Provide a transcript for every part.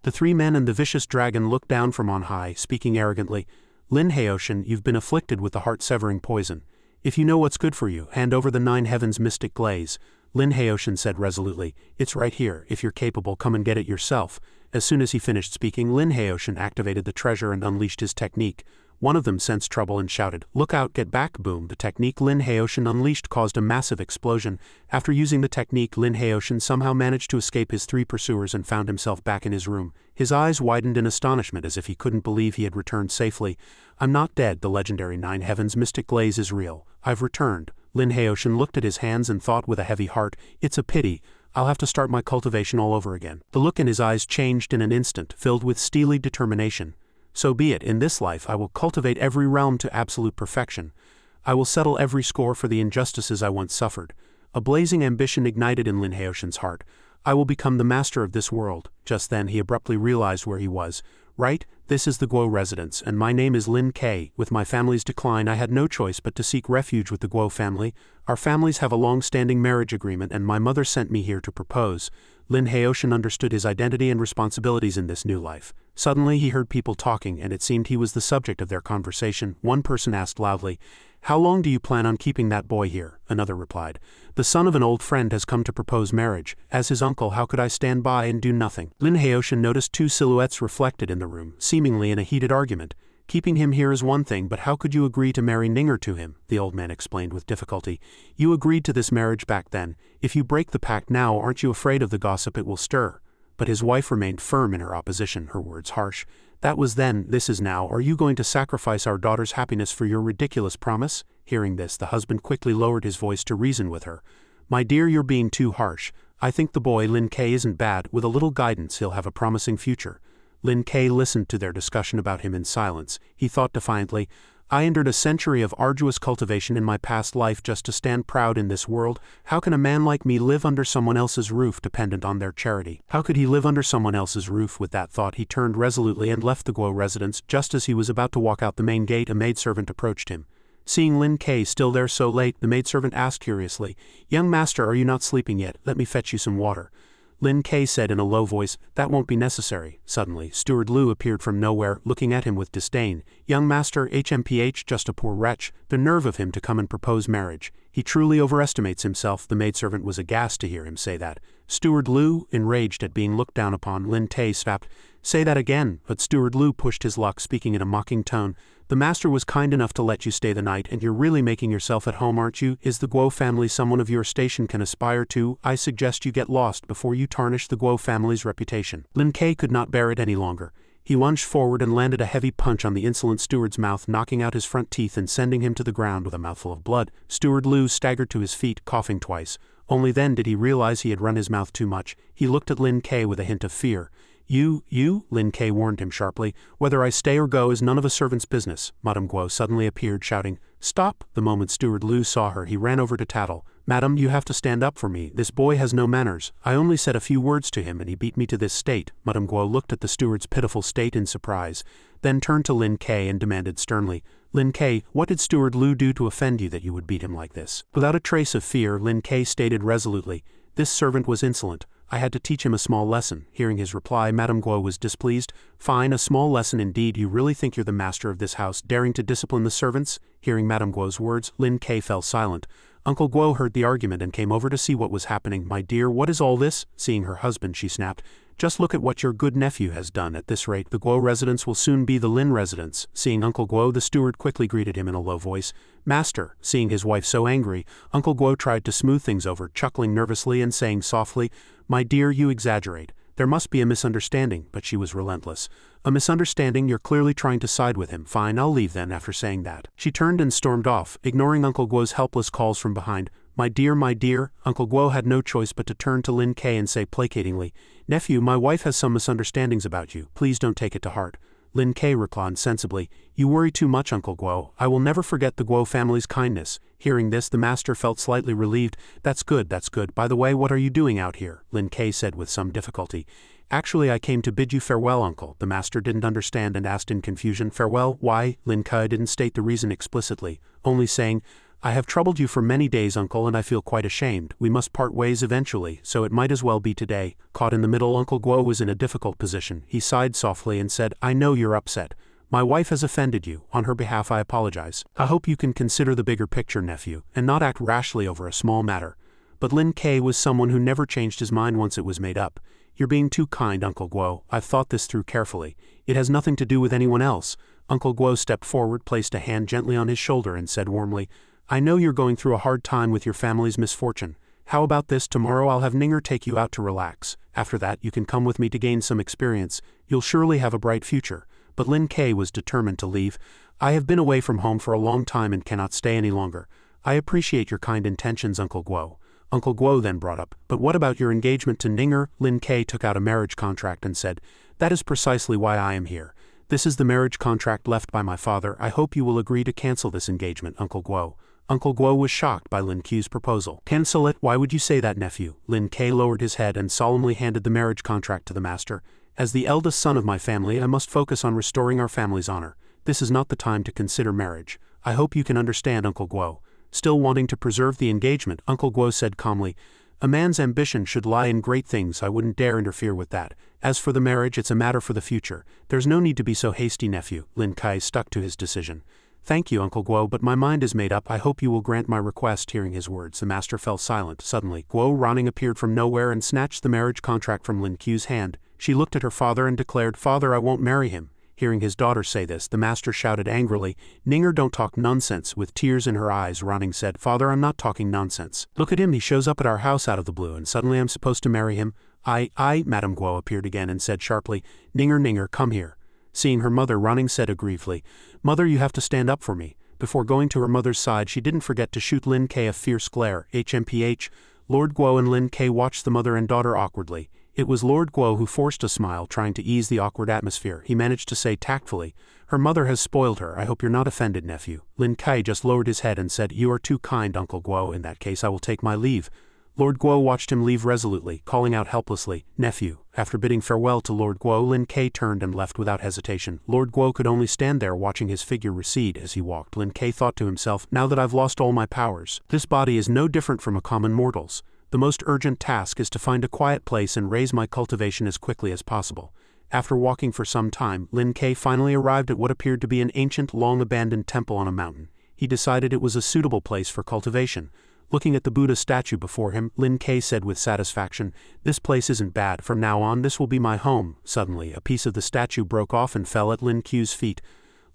The three men and the vicious dragon looked down from on high, speaking arrogantly. Lin Haoshan, you've been afflicted with the heart-severing poison. If you know what's good for you, hand over the 9 heavens mystic glaze. Lin Haoshan said resolutely. It's right here. If you're capable, come and get it yourself. As soon as he finished speaking, Lin Haoshan activated the treasure and unleashed his technique. One of them sensed trouble and shouted, "Look out, get back!" Boom. The technique Lin Haoshan unleashed caused a massive explosion. After using the technique, Lin Haoshan somehow managed to escape his 3 pursuers and found himself back in his room. His eyes widened in astonishment as if he couldn't believe he had returned safely. I'm not dead. The legendary 9 heavens mystic glaze is real. I've returned. Lin Haoshan looked at his hands and thought with a heavy heart, it's a pity. I'll have to start my cultivation all over again. The look in his eyes changed in an instant, filled with steely determination. So be it. In this life I will cultivate every realm to absolute perfection. I will settle every score for the injustices I once suffered. A blazing ambition ignited in Lin Haoshan's heart. I will become the master of this world. Just then he abruptly realized where he was. Right, this is the Guo residence, and my name is Lin K. With my family's decline, I had no choice but to seek refuge with the Guo family. Our families have a long-standing marriage agreement, and my mother sent me here to propose. Lin Haoshan understood his identity and responsibilities in this new life. Suddenly he heard people talking, and it seemed he was the subject of their conversation. One person asked loudly, "How long do you plan on keeping that boy here?" Another replied, "The son of an old friend has come to propose marriage. As his uncle, how could I stand by and do nothing?" Lin Haoshan noticed 2 silhouettes reflected in the room, seemingly in a heated argument. "Keeping him here is one thing, but how could you agree to marry Ninger to him?" the old man explained with difficulty. "You agreed to this marriage back then. If you break the pact now, aren't you afraid of the gossip it will stir?" But his wife remained firm in her opposition, her words harsh. "That was then, this is now. Are you going to sacrifice our daughter's happiness for your ridiculous promise?" Hearing this, the husband quickly lowered his voice to reason with her. "My dear, you're being too harsh. I think the boy Lin K isn't bad. With a little guidance, he'll have a promising future." Lin K listened to their discussion about him in silence. He thought defiantly, "I endured a century of arduous cultivation in my past life just to stand proud in this world. How can a man like me live under someone else's roof dependent on their charity? How could he live under someone else's roof?" With that thought, he turned resolutely and left the Guo residence. Just as he was about to walk out the main gate, a maidservant approached him. Seeing Lin K still there so late, the maidservant asked curiously, "Young master, are you not sleeping yet? Let me fetch you some water." Lin K said in a low voice, "That won't be necessary." Suddenly, Steward Liu appeared from nowhere, looking at him with disdain. "Young master, HMPH, just a poor wretch. The nerve of him to come and propose marriage. He truly overestimates himself." The maidservant was aghast to hear him say that. Steward Liu, enraged at being looked down upon, Lin Tay snapped, "Say that again." But Steward Liu pushed his luck, speaking in a mocking tone. "The master was kind enough to let you stay the night, and you're really making yourself at home, aren't you? Is the Guo family someone of your station can aspire to? I suggest you get lost before you tarnish the Guo family's reputation." Lin K could not bear it any longer. He lunged forward and landed a heavy punch on the insolent steward's mouth, knocking out his front teeth and sending him to the ground with a mouthful of blood. Steward Liu staggered to his feet, coughing twice. Only then did he realize he had run his mouth too much. He looked at Lin K with a hint of fear. You, Lin K warned him sharply. "Whether I stay or go is none of a servant's business." Madame Guo suddenly appeared, shouting, "Stop!" The moment Steward Liu saw her, he ran over to tattle. "Madam, you have to stand up for me. This boy has no manners. I only said a few words to him and he beat me to this state." Madame Guo looked at the steward's pitiful state in surprise, then turned to Lin K and demanded sternly, "Lin K, what did Steward Liu do to offend you that you would beat him like this?" Without a trace of fear, Lin K stated resolutely, "This servant was insolent. I had to teach him a small lesson." Hearing his reply, Madame Guo was displeased. "Fine, a small lesson indeed. You really think you're the master of this house, daring to discipline the servants?" Hearing Madame Guo's words, Lin K fell silent. Uncle Guo heard the argument and came over to see what was happening. "My dear, what is all this?" Seeing her husband, she snapped, "Just look at what your good nephew has done. At this rate, the Guo residence will soon be the Lin residence." Seeing Uncle Guo, the steward quickly greeted him in a low voice. "Master." Seeing his wife so angry, Uncle Guo tried to smooth things over, chuckling nervously and saying softly, "My dear, you exaggerate. There must be a misunderstanding." But she was relentless. "A misunderstanding? You're clearly trying to side with him. Fine, I'll leave then." After saying that, she turned and stormed off, ignoring Uncle Guo's helpless calls from behind. My dear." Uncle Guo had no choice but to turn to Lin K and say placatingly, "Nephew, my wife has some misunderstandings about you. Please don't take it to heart." Lin K replied sensibly, "You worry too much, Uncle Guo. I will never forget the Guo family's kindness." Hearing this, the master felt slightly relieved. That's good. By the way, what are you doing out here?" Lin K said with some difficulty. "Actually, I came to bid you farewell, uncle." The master didn't understand and asked in confusion, "Farewell? Why?" Lin K didn't state the reason explicitly, only saying, I have troubled you for many days, uncle, and I feel quite ashamed. We must part ways eventually, so it might as well be today. Caught in the middle, Uncle Guo was in a difficult position. He sighed softly and said, I know you're upset. My wife has offended you. On her behalf I apologize. I hope you can consider the bigger picture, nephew, and not act rashly over a small matter. But Lin Ke was someone who never changed his mind once it was made up. You're being too kind, Uncle Guo. I've thought this through carefully. It has nothing to do with anyone else. Uncle Guo stepped forward, placed a hand gently on his shoulder and said warmly, I know you're going through a hard time with your family's misfortune. How about this? Tomorrow I'll have Ninger take you out to relax. After that you can come with me to gain some experience. You'll surely have a bright future. But Lin Ke was determined to leave. I have been away from home for a long time and cannot stay any longer. I appreciate your kind intentions, Uncle Guo. Uncle Guo then brought up, but what about your engagement to Ninger? Lin Ke took out a marriage contract and said, that is precisely why I am here. This is the marriage contract left by my father. I hope you will agree to cancel this engagement, Uncle Guo. Uncle Guo was shocked by Lin Ke's proposal. Cancel it? Why would you say that, nephew? Lin Ke lowered his head and solemnly handed the marriage contract to the master. As the eldest son of my family, I must focus on restoring our family's honor. This is not the time to consider marriage. I hope you can understand, Uncle Guo. Still wanting to preserve the engagement, Uncle Guo said calmly, a man's ambition should lie in great things. I wouldn't dare interfere with that. As for the marriage, it's a matter for the future. There's no need to be so hasty, nephew. Lin Ke stuck to his decision. Thank you, Uncle Guo, but my mind is made up. I hope you will grant my request. Hearing his words, the master fell silent. Suddenly, Guo Ronning appeared from nowhere and snatched the marriage contract from Lin Ke's hand. She looked at her father and declared, Father, I won't marry him. Hearing his daughter say this, the master shouted angrily, Ninger, don't talk nonsense. With tears in her eyes, Ronning said, Father, I'm not talking nonsense. Look at him, he shows up at our house out of the blue, and suddenly I'm supposed to marry him. Madame Guo appeared again and said sharply, Ninger, come here. Seeing her mother, Ronning said aggrievedly, Mother, you have to stand up for me. Before going to her mother's side, she didn't forget to shoot Lin Ke a fierce glare. HMPH, Lord Guo and Lin Ke watched the mother and daughter awkwardly. It was Lord Guo who forced a smile, trying to ease the awkward atmosphere. He managed to say tactfully, her mother has spoiled her. I hope you're not offended, nephew. Lin Ke just lowered his head and said, You are too kind, Uncle Guo. In that case I will take my leave. Lord Guo watched him leave resolutely, calling out helplessly, Nephew. After bidding farewell to Lord Guo, Lin Ke turned and left without hesitation. Lord Guo could only stand there watching his figure recede as he walked. Lin Ke thought to himself, now that I've lost all my powers, this body is no different from a common mortal's. The most urgent task is to find a quiet place and raise my cultivation as quickly as possible. After walking for some time, Lin Ke finally arrived at what appeared to be an ancient, long-abandoned temple on a mountain. He decided it was a suitable place for cultivation. Looking at the Buddha statue before him, Lin Ke said with satisfaction, This place isn't bad. From now on this will be my home. Suddenly, a piece of the statue broke off and fell at Lin Ke's feet.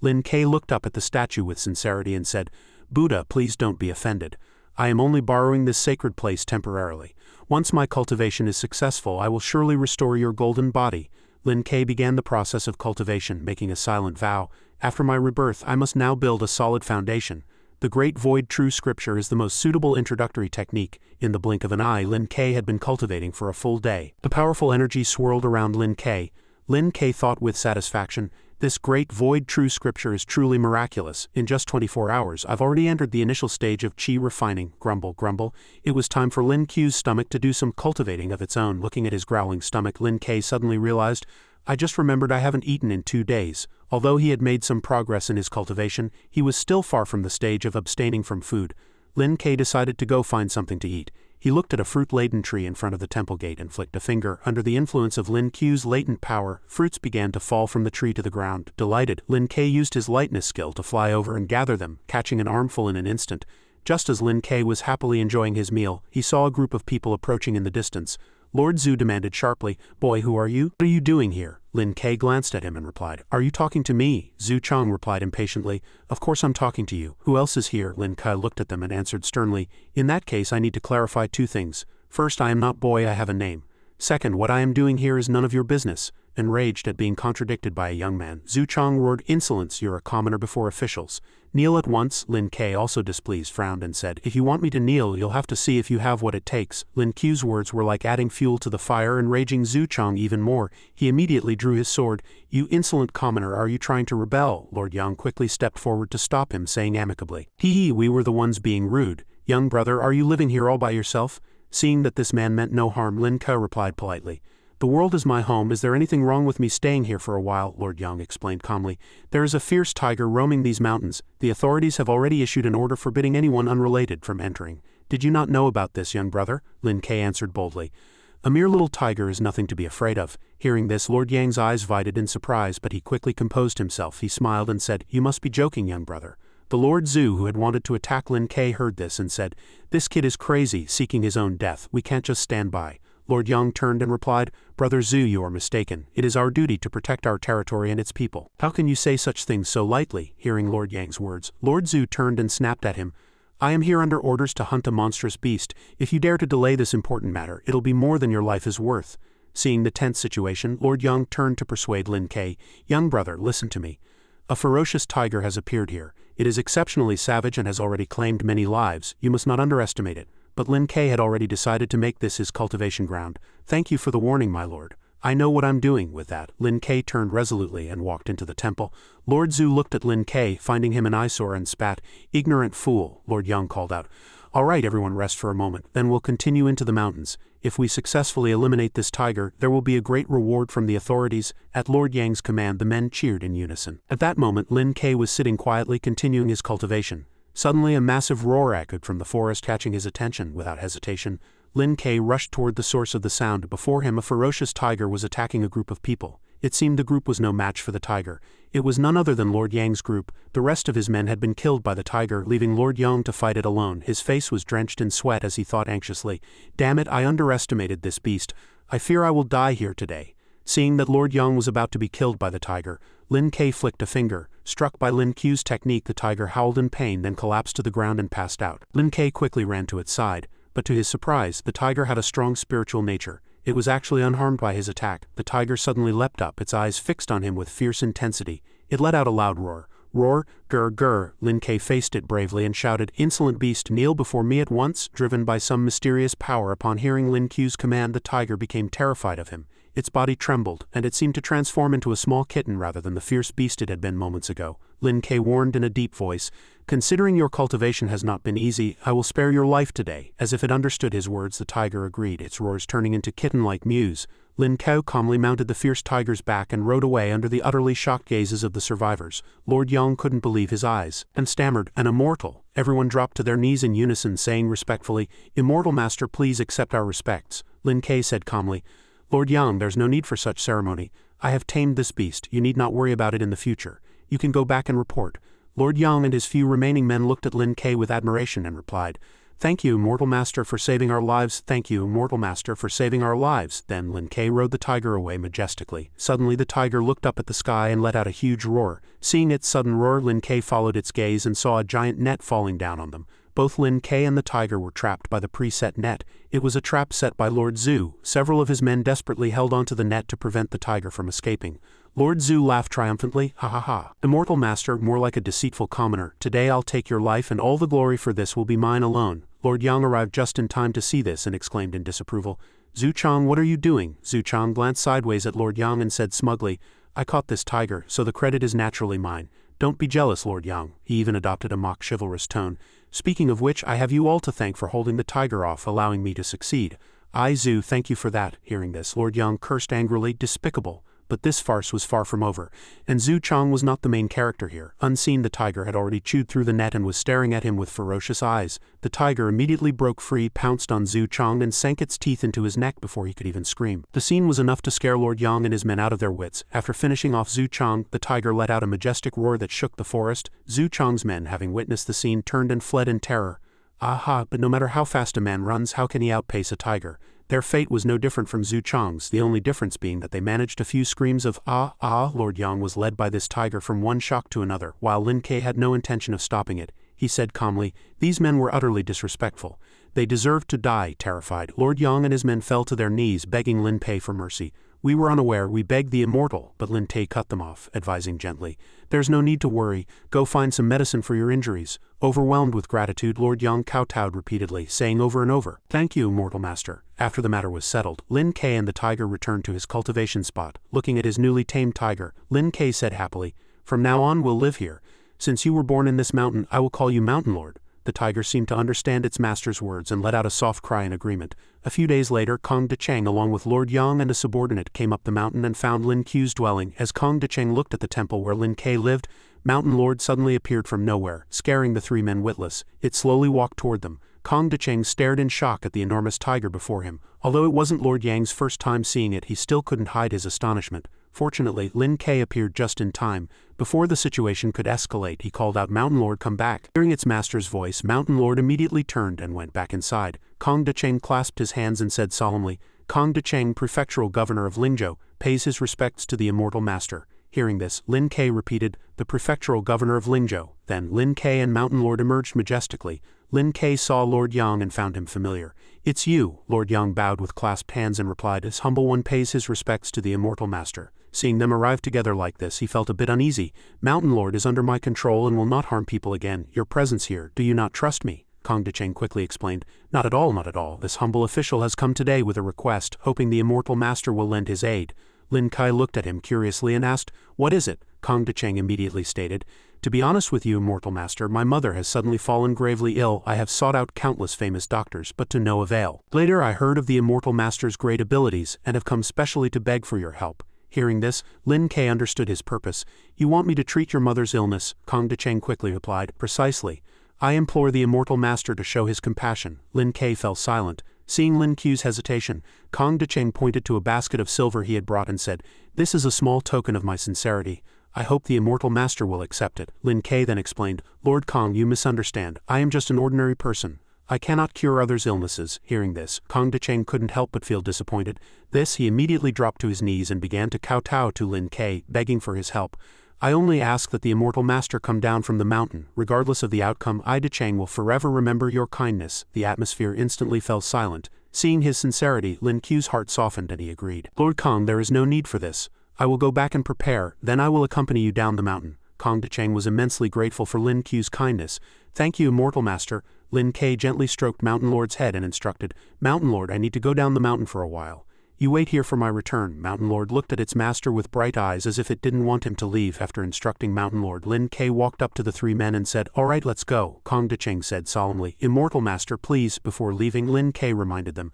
Lin Ke looked up at the statue with sincerity and said, Buddha, please don't be offended. I am only borrowing this sacred place temporarily. Once my cultivation is successful, I will surely restore your golden body. Lin Ke began the process of cultivation, making a silent vow. After my rebirth, I must now build a solid foundation. The Great Void True Scripture is the most suitable introductory technique. In the blink of an eye, Lin Ke had been cultivating for a full day. The powerful energy swirled around Lin Ke. Lin Ke thought with satisfaction, This Great Void True Scripture is truly miraculous. In just 24 hours, I've already entered the initial stage of chi refining. Grumble, grumble. It was time for Lin Ke's stomach to do some cultivating of its own. Looking at his growling stomach, Lin Ke suddenly realized, I just remembered I haven't eaten in 2 days. Although he had made some progress in his cultivation, he was still far from the stage of abstaining from food. Lin Ke decided to go find something to eat. He looked at a fruit-laden tree in front of the temple gate and flicked a finger. Under the influence of Lin Ke's latent power, fruits began to fall from the tree to the ground. Delighted, Lin Ke used his lightness skill to fly over and gather them, catching an armful in an instant. Just as Lin Ke was happily enjoying his meal, he saw a group of people approaching in the distance. Lord Zhu demanded sharply, Boy, who are you? What are you doing here? Lin Ke glanced at him and replied, Are you talking to me? Zhu Chang replied impatiently, Of course I'm talking to you. Who else is here? Lin Ke looked at them and answered sternly, In that case I need to clarify 2 things. First, I am not boy, I have a name. Second, what I am doing here is none of your business. Enraged at being contradicted by a young man, Zhu Chang roared, Insolence, you're a commoner before officials. Kneel at once. Lin Ke, also displeased, frowned and said, If you want me to kneel, you'll have to see if you have what it takes. Lin Ke's words were like adding fuel to the fire, enraging Zhu Chang even more. He immediately drew his sword. You insolent commoner, are you trying to rebel? Lord Yang quickly stepped forward to stop him, saying amicably, Hee, we were the ones being rude. Young brother, are you living here all by yourself? Seeing that this man meant no harm, Lin Ke replied politely, The world is my home. Is there anything wrong with me staying here for a while? Lord Yang explained calmly. There is a fierce tiger roaming these mountains. The authorities have already issued an order forbidding anyone unrelated from entering. Did you not know about this, young brother? Lin Ke answered boldly. A mere little tiger is nothing to be afraid of. Hearing this, Lord Yang's eyes widened in surprise, but he quickly composed himself. He smiled and said, You must be joking, young brother. The Lord Zhu, who had wanted to attack Lin Ke, heard this and said, This kid is crazy, seeking his own death. We can't just stand by. Lord Yang turned and replied, Brother Zhu, you are mistaken. It is our duty to protect our territory and its people. How can you say such things so lightly? Hearing Lord Yang's words, Lord Zhu turned and snapped at him. I am here under orders to hunt a monstrous beast. If you dare to delay this important matter, it'll be more than your life is worth. Seeing the tense situation, Lord Yang turned to persuade Lin Ke. Young brother, listen to me. A ferocious tiger has appeared here. It is exceptionally savage and has already claimed many lives. You must not underestimate it. But Lin Ke had already decided to make this his cultivation ground. Thank you for the warning, my lord. I know what I'm doing. With that, Lin Ke turned resolutely and walked into the temple. Lord Zhu looked at Lin Ke, finding him an eyesore, and spat. Ignorant fool, Lord Yang called out. All right, everyone rest for a moment, then we'll continue into the mountains. If we successfully eliminate this tiger, there will be a great reward from the authorities. At Lord Yang's command, the men cheered in unison. At that moment, Lin Ke was sitting quietly continuing his cultivation. Suddenly a massive roar echoed from the forest, catching his attention. Without hesitation, Lin Ke rushed toward the source of the sound. Before him, a ferocious tiger was attacking a group of people. It seemed the group was no match for the tiger. It was none other than Lord Yang's group. The rest of his men had been killed by the tiger, leaving Lord Yang to fight it alone. His face was drenched in sweat as he thought anxiously, Damn it, I underestimated this beast. I fear I will die here today. Seeing that Lord Yang was about to be killed by the tiger, Lin Ke flicked a finger. Struck by Lin Ku's technique, the tiger howled in pain, then collapsed to the ground and passed out. Lin Ke quickly ran to its side, but to his surprise, the tiger had a strong spiritual nature. It was actually unharmed by his attack. The tiger suddenly leapt up, its eyes fixed on him with fierce intensity. It let out a loud roar. Roar, grr, grr. Lin Ke faced it bravely and shouted, Insolent beast, kneel before me at once. Driven by some mysterious power, upon hearing Lin Ku's command, the tiger became terrified of him. Its body trembled, and it seemed to transform into a small kitten rather than the fierce beast it had been moments ago. Lin Ke warned in a deep voice, Considering your cultivation has not been easy, I will spare your life today. As if it understood his words, the tiger agreed, its roars turning into kitten-like mews. Lin Ke calmly mounted the fierce tiger's back and rode away under the utterly shocked gazes of the survivors. Lord Yang couldn't believe his eyes, and stammered, An immortal. Everyone dropped to their knees in unison, saying respectfully, Immortal master, please accept our respects. Lin Ke said calmly, Lord Yang, there's no need for such ceremony. I have tamed this beast. You need not worry about it in the future. You can go back and report. Lord Yang and his few remaining men looked at Lin Ke with admiration and replied, Thank you, Immortal Master, for saving our lives. Thank you, Immortal Master, for saving our lives. Then Lin Ke rode the tiger away majestically. Suddenly the tiger looked up at the sky and let out a huge roar. Seeing its sudden roar, Lin Ke followed its gaze and saw a giant net falling down on them. Both Lin Ke and the tiger were trapped by the preset net. It was a trap set by Lord Zhu. Several of his men desperately held onto the net to prevent the tiger from escaping. Lord Zhu laughed triumphantly, Ha ha ha. Immortal Master, more like a deceitful commoner. Today I'll take your life, and all the glory for this will be mine alone. Lord Yang arrived just in time to see this and exclaimed in disapproval, Zhu Chang, what are you doing? Zhu Chang glanced sideways at Lord Yang and said smugly, I caught this tiger, so the credit is naturally mine. Don't be jealous, Lord Yang. He even adopted a mock chivalrous tone. Speaking of which, I have you all to thank for holding the tiger off, allowing me to succeed. I, Zhu, thank you for that. Hearing this, Lord Yang cursed angrily, Despicable. But this farce was far from over, and Zhu Chang was not the main character here. Unseen, the tiger had already chewed through the net and was staring at him with ferocious eyes. The tiger immediately broke free, pounced on Zhu Chang, and sank its teeth into his neck before he could even scream. The scene was enough to scare Lord Yang and his men out of their wits. After finishing off Zhu Chang, the tiger let out a majestic roar that shook the forest. Zhu Chang's men, having witnessed the scene, turned and fled in terror. Aha, but no matter how fast a man runs, how can he outpace a tiger? Their fate was no different from Zhu Chang's, the only difference being that they managed a few screams of ah, ah. Lord Yang was led by this tiger from one shock to another, while Lin Ke had no intention of stopping it. He said calmly, These men were utterly disrespectful. They deserved to die. Terrified, Lord Yang and his men fell to their knees, begging Lin Pei for mercy. We were unaware, we begged the immortal, but Lin Pei cut them off, advising gently, There's no need to worry, go find some medicine for your injuries. Overwhelmed with gratitude, Lord Yang kowtowed repeatedly, saying over and over, Thank you, Immortal Master. After the matter was settled, Lin Ke and the tiger returned to his cultivation spot. Looking at his newly tamed tiger, Lin Ke said happily, From now on we'll live here. Since you were born in this mountain, I will call you Mountain Lord. The tiger seemed to understand its master's words and let out a soft cry in agreement. A few days later, Kong Decheng along with Lord Yang and a subordinate came up the mountain and found Lin Ku's dwelling. As Kong Decheng looked at the temple where Lin Ke lived, Mountain Lord suddenly appeared from nowhere, scaring the three men witless. It slowly walked toward them. Kong Decheng stared in shock at the enormous tiger before him. Although it wasn't Lord Yang's first time seeing it, he still couldn't hide his astonishment. Fortunately, Lin Ke appeared just in time. Before the situation could escalate, he called out, "Mountain Lord, come back." Hearing its master's voice, Mountain Lord immediately turned and went back inside. Kong Decheng clasped his hands and said solemnly, "Kong Decheng, prefectural governor of Lingzhou, pays his respects to the immortal master." Hearing this, Lin Ke repeated, "The prefectural governor of Lingzhou." Then Lin Ke and Mountain Lord emerged majestically. Lin Ke saw Lord Yang and found him familiar. "It's you." Lord Yang bowed with clasped hands and replied, "As humble one pays his respects to the immortal master." Seeing them arrive together like this, he felt a bit uneasy. "Mountain Lord is under my control and will not harm people again. Your presence here, do you not trust me?" Kong Decheng quickly explained, "Not at all, not at all. This humble official has come today with a request, hoping the immortal master will lend his aid." Lin Ke looked at him curiously and asked, "What is it?" Kong Decheng immediately stated, "To be honest with you, immortal master, my mother has suddenly fallen gravely ill. I have sought out countless famous doctors, but to no avail. Later I heard of the immortal master's great abilities, and have come specially to beg for your help." Hearing this, Lin Ke understood his purpose. "You want me to treat your mother's illness?" Kong Decheng quickly replied, "Precisely. I implore the immortal master to show his compassion." Lin Ke fell silent. Seeing Lin Ku's hesitation, Kong Decheng pointed to a basket of silver he had brought and said, "This is a small token of my sincerity. I hope the immortal master will accept it." Lin Ke then explained, "Lord Kong, you misunderstand. I am just an ordinary person. I cannot cure others' illnesses." Hearing this, Kong Decheng couldn't help but feel disappointed. He immediately dropped to his knees and began to kowtow to Lin Ke, begging for his help. "I only ask that the immortal master come down from the mountain. Regardless of the outcome, I Decheng will forever remember your kindness." The atmosphere instantly fell silent. Seeing his sincerity, Lin Ku's heart softened and he agreed. "Lord Kong, there is no need for this. I will go back and prepare, then I will accompany you down the mountain." Kong Decheng was immensely grateful for Lin Ku's kindness. "Thank you, immortal master." Lin Ke gently stroked Mountain Lord's head and instructed, "Mountain Lord, I need to go down the mountain for a while. You wait here for my return." Mountain Lord looked at its master with bright eyes as if it didn't want him to leave. After instructing Mountain Lord, Lin Ke walked up to the three men and said, "All right, let's go." Kong Decheng said solemnly, "Immortal master, please." Before leaving, Lin Ke reminded them,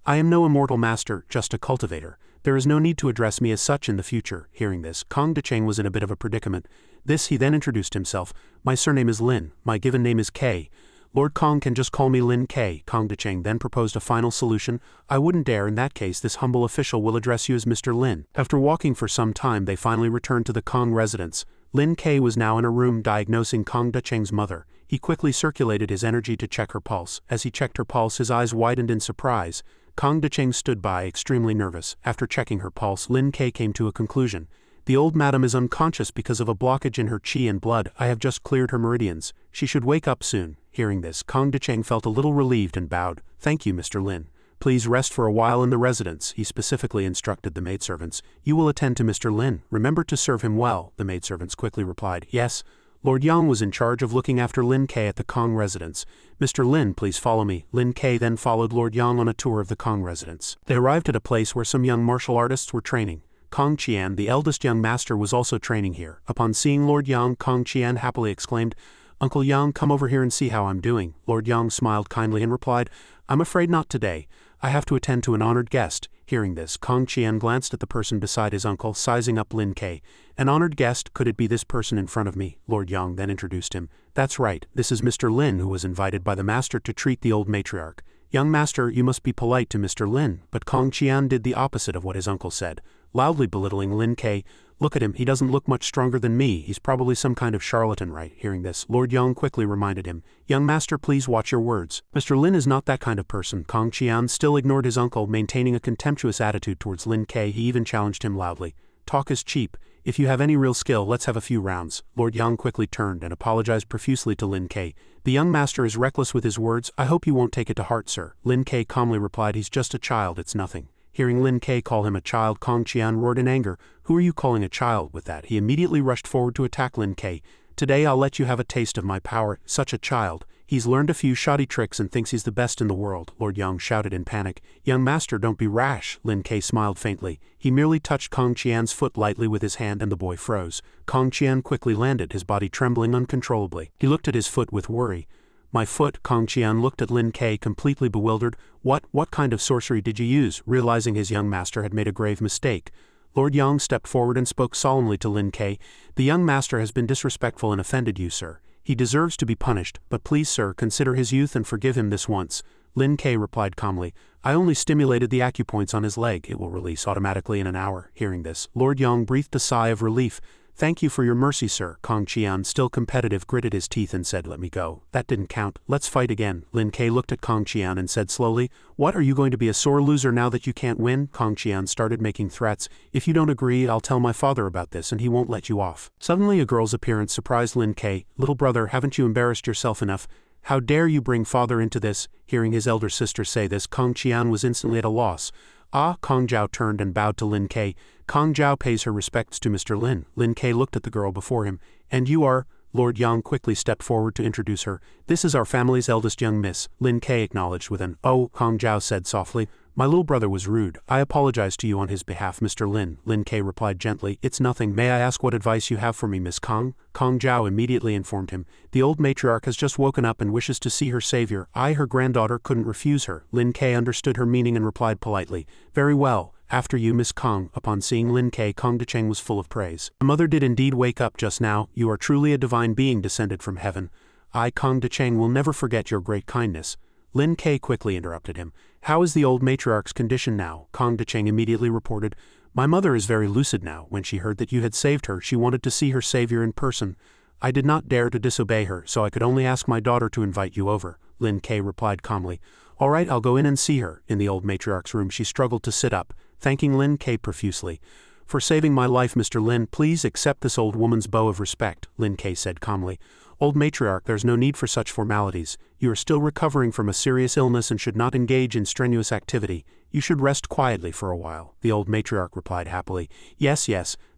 "I am no immortal master, just a cultivator. There is no need to address me as such in the future." Hearing this, Kong Decheng was in a bit of a predicament. He then introduced himself. "My surname is Lin. My given name is Ke. Lord Kong can just call me Lin Ke." Kong Decheng then proposed a final solution. "I wouldn't dare. In that case, this humble official will address you as Mr. Lin." After walking for some time, they finally returned to the Kong residence. Lin Ke was now in a room diagnosing Kong Decheng's mother. He quickly circulated his energy to check her pulse. As he checked her pulse, his eyes widened in surprise. Kong Decheng stood by, extremely nervous. After checking her pulse, Lin Ke came to a conclusion. "The old madam is unconscious because of a blockage in her qi and blood. I have just cleared her meridians. She should wake up soon." Hearing this, Kong Decheng felt a little relieved and bowed. "Thank you, Mr. Lin. Please rest for a while in the residence." He specifically instructed the maidservants. "You will attend to Mr. Lin. Remember to serve him well." The maidservants quickly replied, "Yes." Lord Yang was in charge of looking after Lin Ke at the Kong residence. "Mr. Lin, please follow me." Lin Ke then followed Lord Yang on a tour of the Kong residence. They arrived at a place where some young martial artists were training. Kong Qian, the eldest young master, was also training here. Upon seeing Lord Yang, Kong Qian happily exclaimed, "Uncle Yang, come over here and see how I'm doing." Lord Yang smiled kindly and replied, "I'm afraid not today. I have to attend to an honored guest." Hearing this, Kong Qian glanced at the person beside his uncle, sizing up Lin Ke. "An honored guest? Could it be this person in front of me?" Lord Yang then introduced him. "That's right. This is Mr. Lin, who was invited by the master to treat the old matriarch." "Young master, you must be polite to Mr. Lin." But Kong Qian did the opposite of what his uncle said, loudly belittling Lin Ke. "Look at him, he doesn't look much stronger than me. He's probably some kind of charlatan, right?" Hearing this, Lord Yang quickly reminded him, "Young master, please watch your words. Mr. Lin is not that kind of person." Kong Qian still ignored his uncle, maintaining a contemptuous attitude towards Lin Ke. He even challenged him loudly. "Talk is cheap. If you have any real skill, let's have a few rounds." Lord Yang quickly turned and apologized profusely to Lin Ke. "The young master is reckless with his words. I hope you won't take it to heart, sir." Lin Ke calmly replied, "He's just a child, it's nothing." Hearing Lin Ke call him a child, Kong Qian roared in anger. "Who are you calling a child?" With that, he immediately rushed forward to attack Lin Ke. "Today I'll let you have a taste of my power. Such a child. He's learned a few shoddy tricks and thinks he's the best in the world." Lord Yang shouted in panic. "Young master, don't be rash." Lin Ke smiled faintly. He merely touched Kong Qian's foot lightly with his hand and the boy froze. Kong Qian quickly landed, his body trembling uncontrollably. He looked at his foot with worry. My foot. Kang Qian looked at Lin Ke completely bewildered. What kind of sorcery did you use? Realizing his young master had made a grave mistake, Lord Yang stepped forward and spoke solemnly to Lin Ke. The young master has been disrespectful and offended you, sir. He deserves to be punished, but please, sir, consider his youth and forgive him this once. Lin Ke replied calmly, I only stimulated the acupoints on his leg. It will release automatically in an hour. Hearing this, Lord Yang breathed a sigh of relief. Thank you for your mercy, sir. Kang Qian, still competitive, gritted his teeth and said, let me go. That didn't count. Let's fight again. Lin Ke looked at Kang Qian and said slowly, what, are you going to be a sore loser now that you can't win? Kang Qian started making threats. If you don't agree, I'll tell my father about this and he won't let you off. Suddenly a girl's appearance surprised Lin Ke. Little brother, haven't you embarrassed yourself enough? How dare you bring father into this? Hearing his elder sister say this, Kang Qian was instantly at a loss. Ah, Kang Zhao turned and bowed to Lin Ke. Kang Zhao pays her respects to Mr. Lin. Lin Ke looked at the girl before him. And you are? Lord Yang quickly stepped forward to introduce her. This is our family's eldest young miss. Lin Ke acknowledged with an, oh, Kang Zhao said softly. My little brother was rude. I apologize to you on his behalf, Mr. Lin. Lin Ke replied gently, it's nothing. May I ask what advice you have for me, Miss Kang? Kang Zhao immediately informed him. The old matriarch has just woken up and wishes to see her savior. I, her granddaughter, couldn't refuse her. Lin Ke understood her meaning and replied politely. Very well. After you, Miss Kang. Upon seeing Lin Ke, Kang Decheng was full of praise. The mother did indeed wake up just now. You are truly a divine being descended from heaven. I, Kang Decheng, will never forget your great kindness. Lin Ke quickly interrupted him. How is the old matriarch's condition now? Kang Decheng immediately reported. My mother is very lucid now. When she heard that you had saved her, she wanted to see her savior in person. I did not dare to disobey her, so I could only ask my daughter to invite you over. Lin Ke replied calmly. All right, I'll go in and see her. In the old matriarch's room, she struggled to sit up, thanking Lin Ke profusely. For saving my life, Mr. Lin, please accept this old woman's bow of respect, Lin Ke said calmly. Old matriarch, there's no need for such formalities. You are still recovering from a serious illness and should not engage in strenuous activity. You should rest quietly for a while. The old matriarch replied happily. Yes,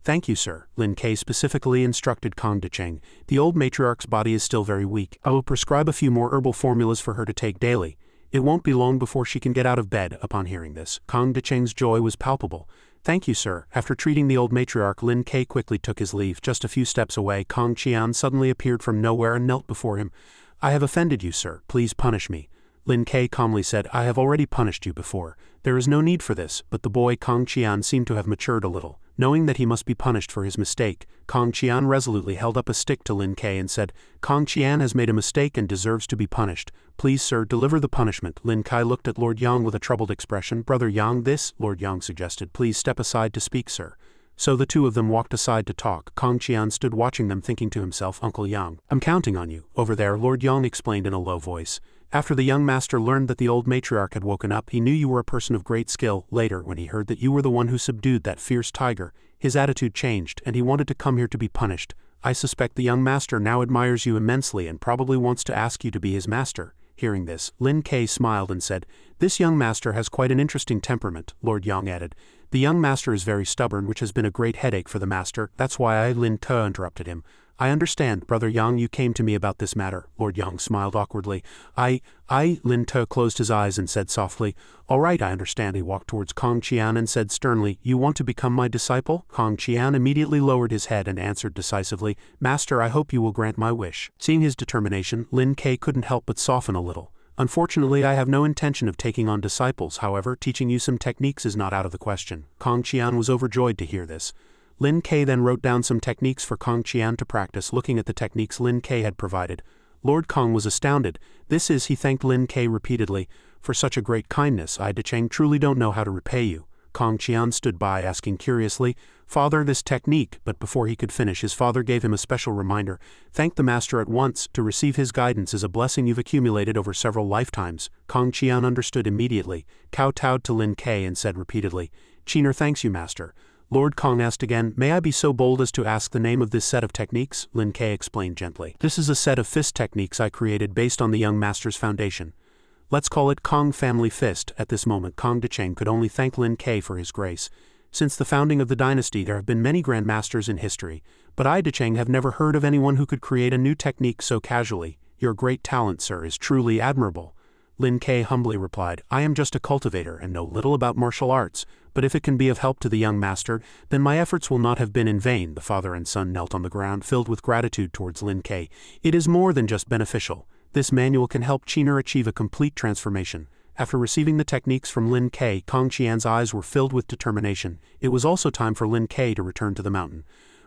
thank you, sir. Lin Ke specifically instructed Kang Decheng. The old matriarch's body is still very weak. I will prescribe a few more herbal formulas for her to take daily. It won't be long before she can get out of bed. Upon hearing this, Kang Decheng's joy was palpable. Thank you, sir. After treating the old matriarch, Lin Ke quickly took his leave. Just a few steps away, Kang Qian suddenly appeared from nowhere and knelt before him. I have offended you, sir. Please punish me. Lin Ke calmly said, I have already punished you before. There is no need for this, but the boy Kang Qian seemed to have matured a little. Knowing that he must be punished for his mistake, Kang Qian resolutely held up a stick to Lin Ke and said, Kang Qian has made a mistake and deserves to be punished. Please, sir, deliver the punishment. Lin Ke looked at Lord Yang with a troubled expression. Brother Yang, this, Lord Yang suggested. Please step aside to speak, sir. So the two of them walked aside to talk. Kang Qian stood watching them, thinking to himself, Uncle Yang, I'm counting on you. Over there, Lord Yang explained in a low voice. After the young master learned that the old matriarch had woken up, he knew you were a person of great skill. Later, when he heard that you were the one who subdued that fierce tiger, his attitude changed, and he wanted to come here to be punished. I suspect the young master now admires you immensely and probably wants to ask you to be his master. Hearing this, Lin Ke smiled and said, This young master has quite an interesting temperament, Lord Yang added. The young master is very stubborn, which has been a great headache for the master. That's why Lin Ke interrupted him. I understand, Brother Yang, you came to me about this matter. Lord Yang smiled awkwardly. Lin Ke closed his eyes and said softly, All right, I understand. He walked towards Kang Qian and said sternly, You want to become my disciple? Kang Qian immediately lowered his head and answered decisively, Master, I hope you will grant my wish. Seeing his determination, Lin Ke couldn't help but soften a little. Unfortunately, I have no intention of taking on disciples. However, teaching you some techniques is not out of the question. Kang Qian was overjoyed to hear this. Lin Ke then wrote down some techniques for Kang Qian to practice. Looking at the techniques Lin Ke had provided, Lord Kang was astounded. He thanked Lin Ke repeatedly. For such a great kindness, I Decheng truly don't know how to repay you. Kang Qian stood by, asking curiously, Father, this technique, but before he could finish, his father gave him a special reminder. Thank the master at once. To receive his guidance is a blessing you've accumulated over several lifetimes. Kang Qian understood immediately, kowtowed to Lin Ke and said repeatedly, Qiner thanks you, master. Lord Kang asked again, May I be so bold as to ask the name of this set of techniques? Lin Ke explained gently. This is a set of fist techniques I created based on the young master's foundation. Let's call it Kang Family Fist. At this moment, Kang Decheng could only thank Lin Ke for his grace. Since the founding of the dynasty, there have been many grandmasters in history, but I Decheng have never heard of anyone who could create a new technique so casually. Your great talent, sir, is truly admirable. Lin Ke humbly replied, I am just a cultivator and know little about martial arts, but if it can be of help to the young master, then my efforts will not have been in vain. The father and son knelt on the ground, filled with gratitude towards Lin Ke. It is more than just beneficial. This manual can help Qiner achieve a complete transformation. After receiving the techniques from Lin Ke, Kong Qian's eyes were filled with determination. It was also time for Lin Ke to return to the mountain.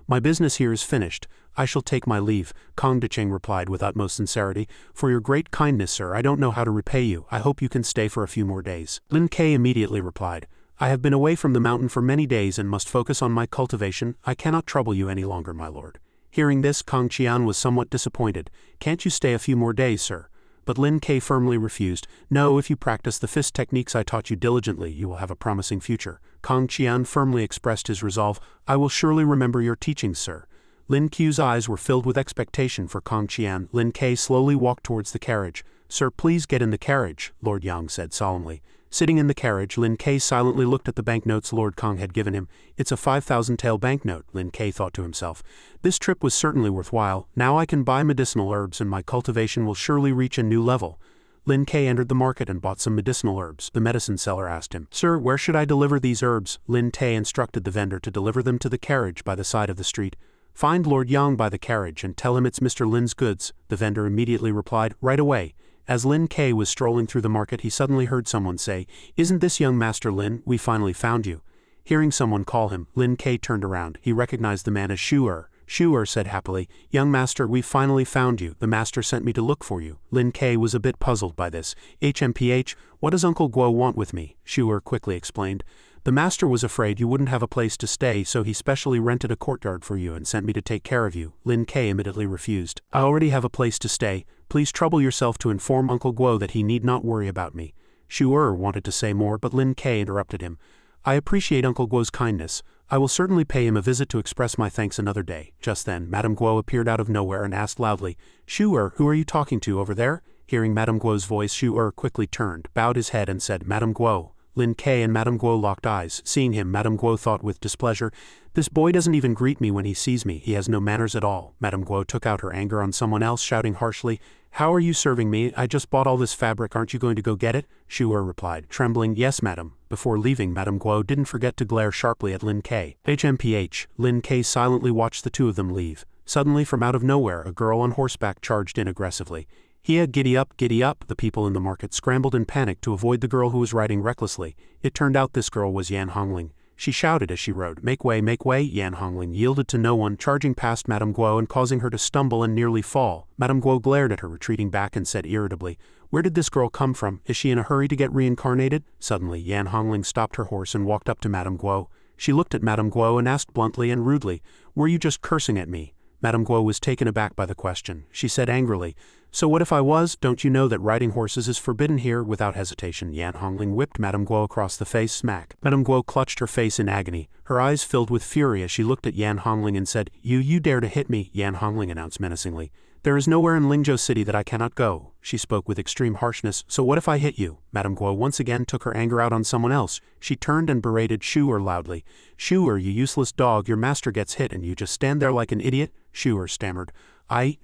My business here is finished. I shall take my leave, Kong Deqing replied with utmost sincerity. For your great kindness, sir, I don't know how to repay you. I hope you can stay for a few more days. Lin Ke immediately replied, I have been away from the mountain for many days and must focus on my cultivation. I cannot trouble you any longer, my lord. Hearing this, Kong Qian was somewhat disappointed. Can't you stay a few more days, sir? But Lin Ke firmly refused. No, if you practice the fist techniques I taught you diligently, you will have a promising future. Kong Qian firmly expressed his resolve. I will surely remember your teachings, sir. Lin Ke's eyes were filled with expectation for Kong Qian. Lin Ke slowly walked towards the carriage. Sir, please get in the carriage, Lord Yang said solemnly. Sitting in the carriage, Lin Ke silently looked at the banknotes Lord Kong had given him. It's a 5,000 tael banknote, Lin Ke thought to himself. This trip was certainly worthwhile. Now I can buy medicinal herbs and my cultivation will surely reach a new level. Lin Ke entered the market and bought some medicinal herbs. The medicine seller asked him, Sir, where should I deliver these herbs? Lin Te instructed the vendor to deliver them to the carriage by the side of the street. Find Lord Yang by the carriage and tell him it's Mr. Lin's goods. The vendor immediately replied, right away. As Lin Ke was strolling through the market, he suddenly heard someone say, Isn't this young Master Lin? We finally found you. Hearing someone call him, Lin Ke turned around. He recognized the man as Shu. Shu said happily, Young master, we finally found you. The master sent me to look for you. Lin Ke was a bit puzzled by this. HMPH, what does Uncle Guo want with me? Shu quickly explained. The master was afraid you wouldn't have a place to stay, so he specially rented a courtyard for you and sent me to take care of you. Lin Ke immediately refused. I already have a place to stay. Please trouble yourself to inform Uncle Guo that he need not worry about me. Shu wanted to say more, but Lin Ke interrupted him. I appreciate Uncle Guo's kindness. I will certainly pay him a visit to express my thanks another day. Just then, Madame Guo appeared out of nowhere and asked loudly, Shu, who are you talking to over there? Hearing Madame Guo's voice, Shu quickly turned, bowed his head and said, Madame Guo. Lin Ke and Madame Guo locked eyes. Seeing him, Madame Guo thought with displeasure, This boy doesn't even greet me when he sees me. He has no manners at all. Madame Guo took out her anger on someone else, shouting harshly, How are you serving me? I just bought all this fabric. Aren't you going to go get it? Shu replied, trembling, Yes, madam. Before leaving, Madame Guo didn't forget to glare sharply at Lin Ke. HMPH, Lin Ke silently watched the two of them leave. Suddenly, from out of nowhere, a girl on horseback charged in aggressively. Giddy up, giddy up. The people in the market scrambled in panic to avoid the girl who was riding recklessly. It turned out this girl was Yan Hongling. She shouted as she rode, Make way, make way. Yan Hongling yielded to no one, charging past Madame Guo and causing her to stumble and nearly fall. Madame Guo glared at her retreating back and said irritably, Where did this girl come from? Is she in a hurry to get reincarnated? Suddenly, Yan Hongling stopped her horse and walked up to Madame Guo. She looked at Madame Guo and asked bluntly and rudely, Were you just cursing at me? Madame Guo was taken aback by the question. She said angrily, So what if I was? Don't you know that riding horses is forbidden here? Without hesitation, Yan Hongling whipped Madame Guo across the face, smack. Madame Guo clutched her face in agony. Her eyes filled with fury as she looked at Yan Hongling and said, You dare to hit me? Yan Hongling announced menacingly. There is nowhere in Lingzhou City that I cannot go. She spoke with extreme harshness. So what if I hit you? Madame Guo once again took her anger out on someone else. She turned and berated Shu loudly. Shu, you useless dog, your master gets hit and you just stand there like an idiot? Shu stammered.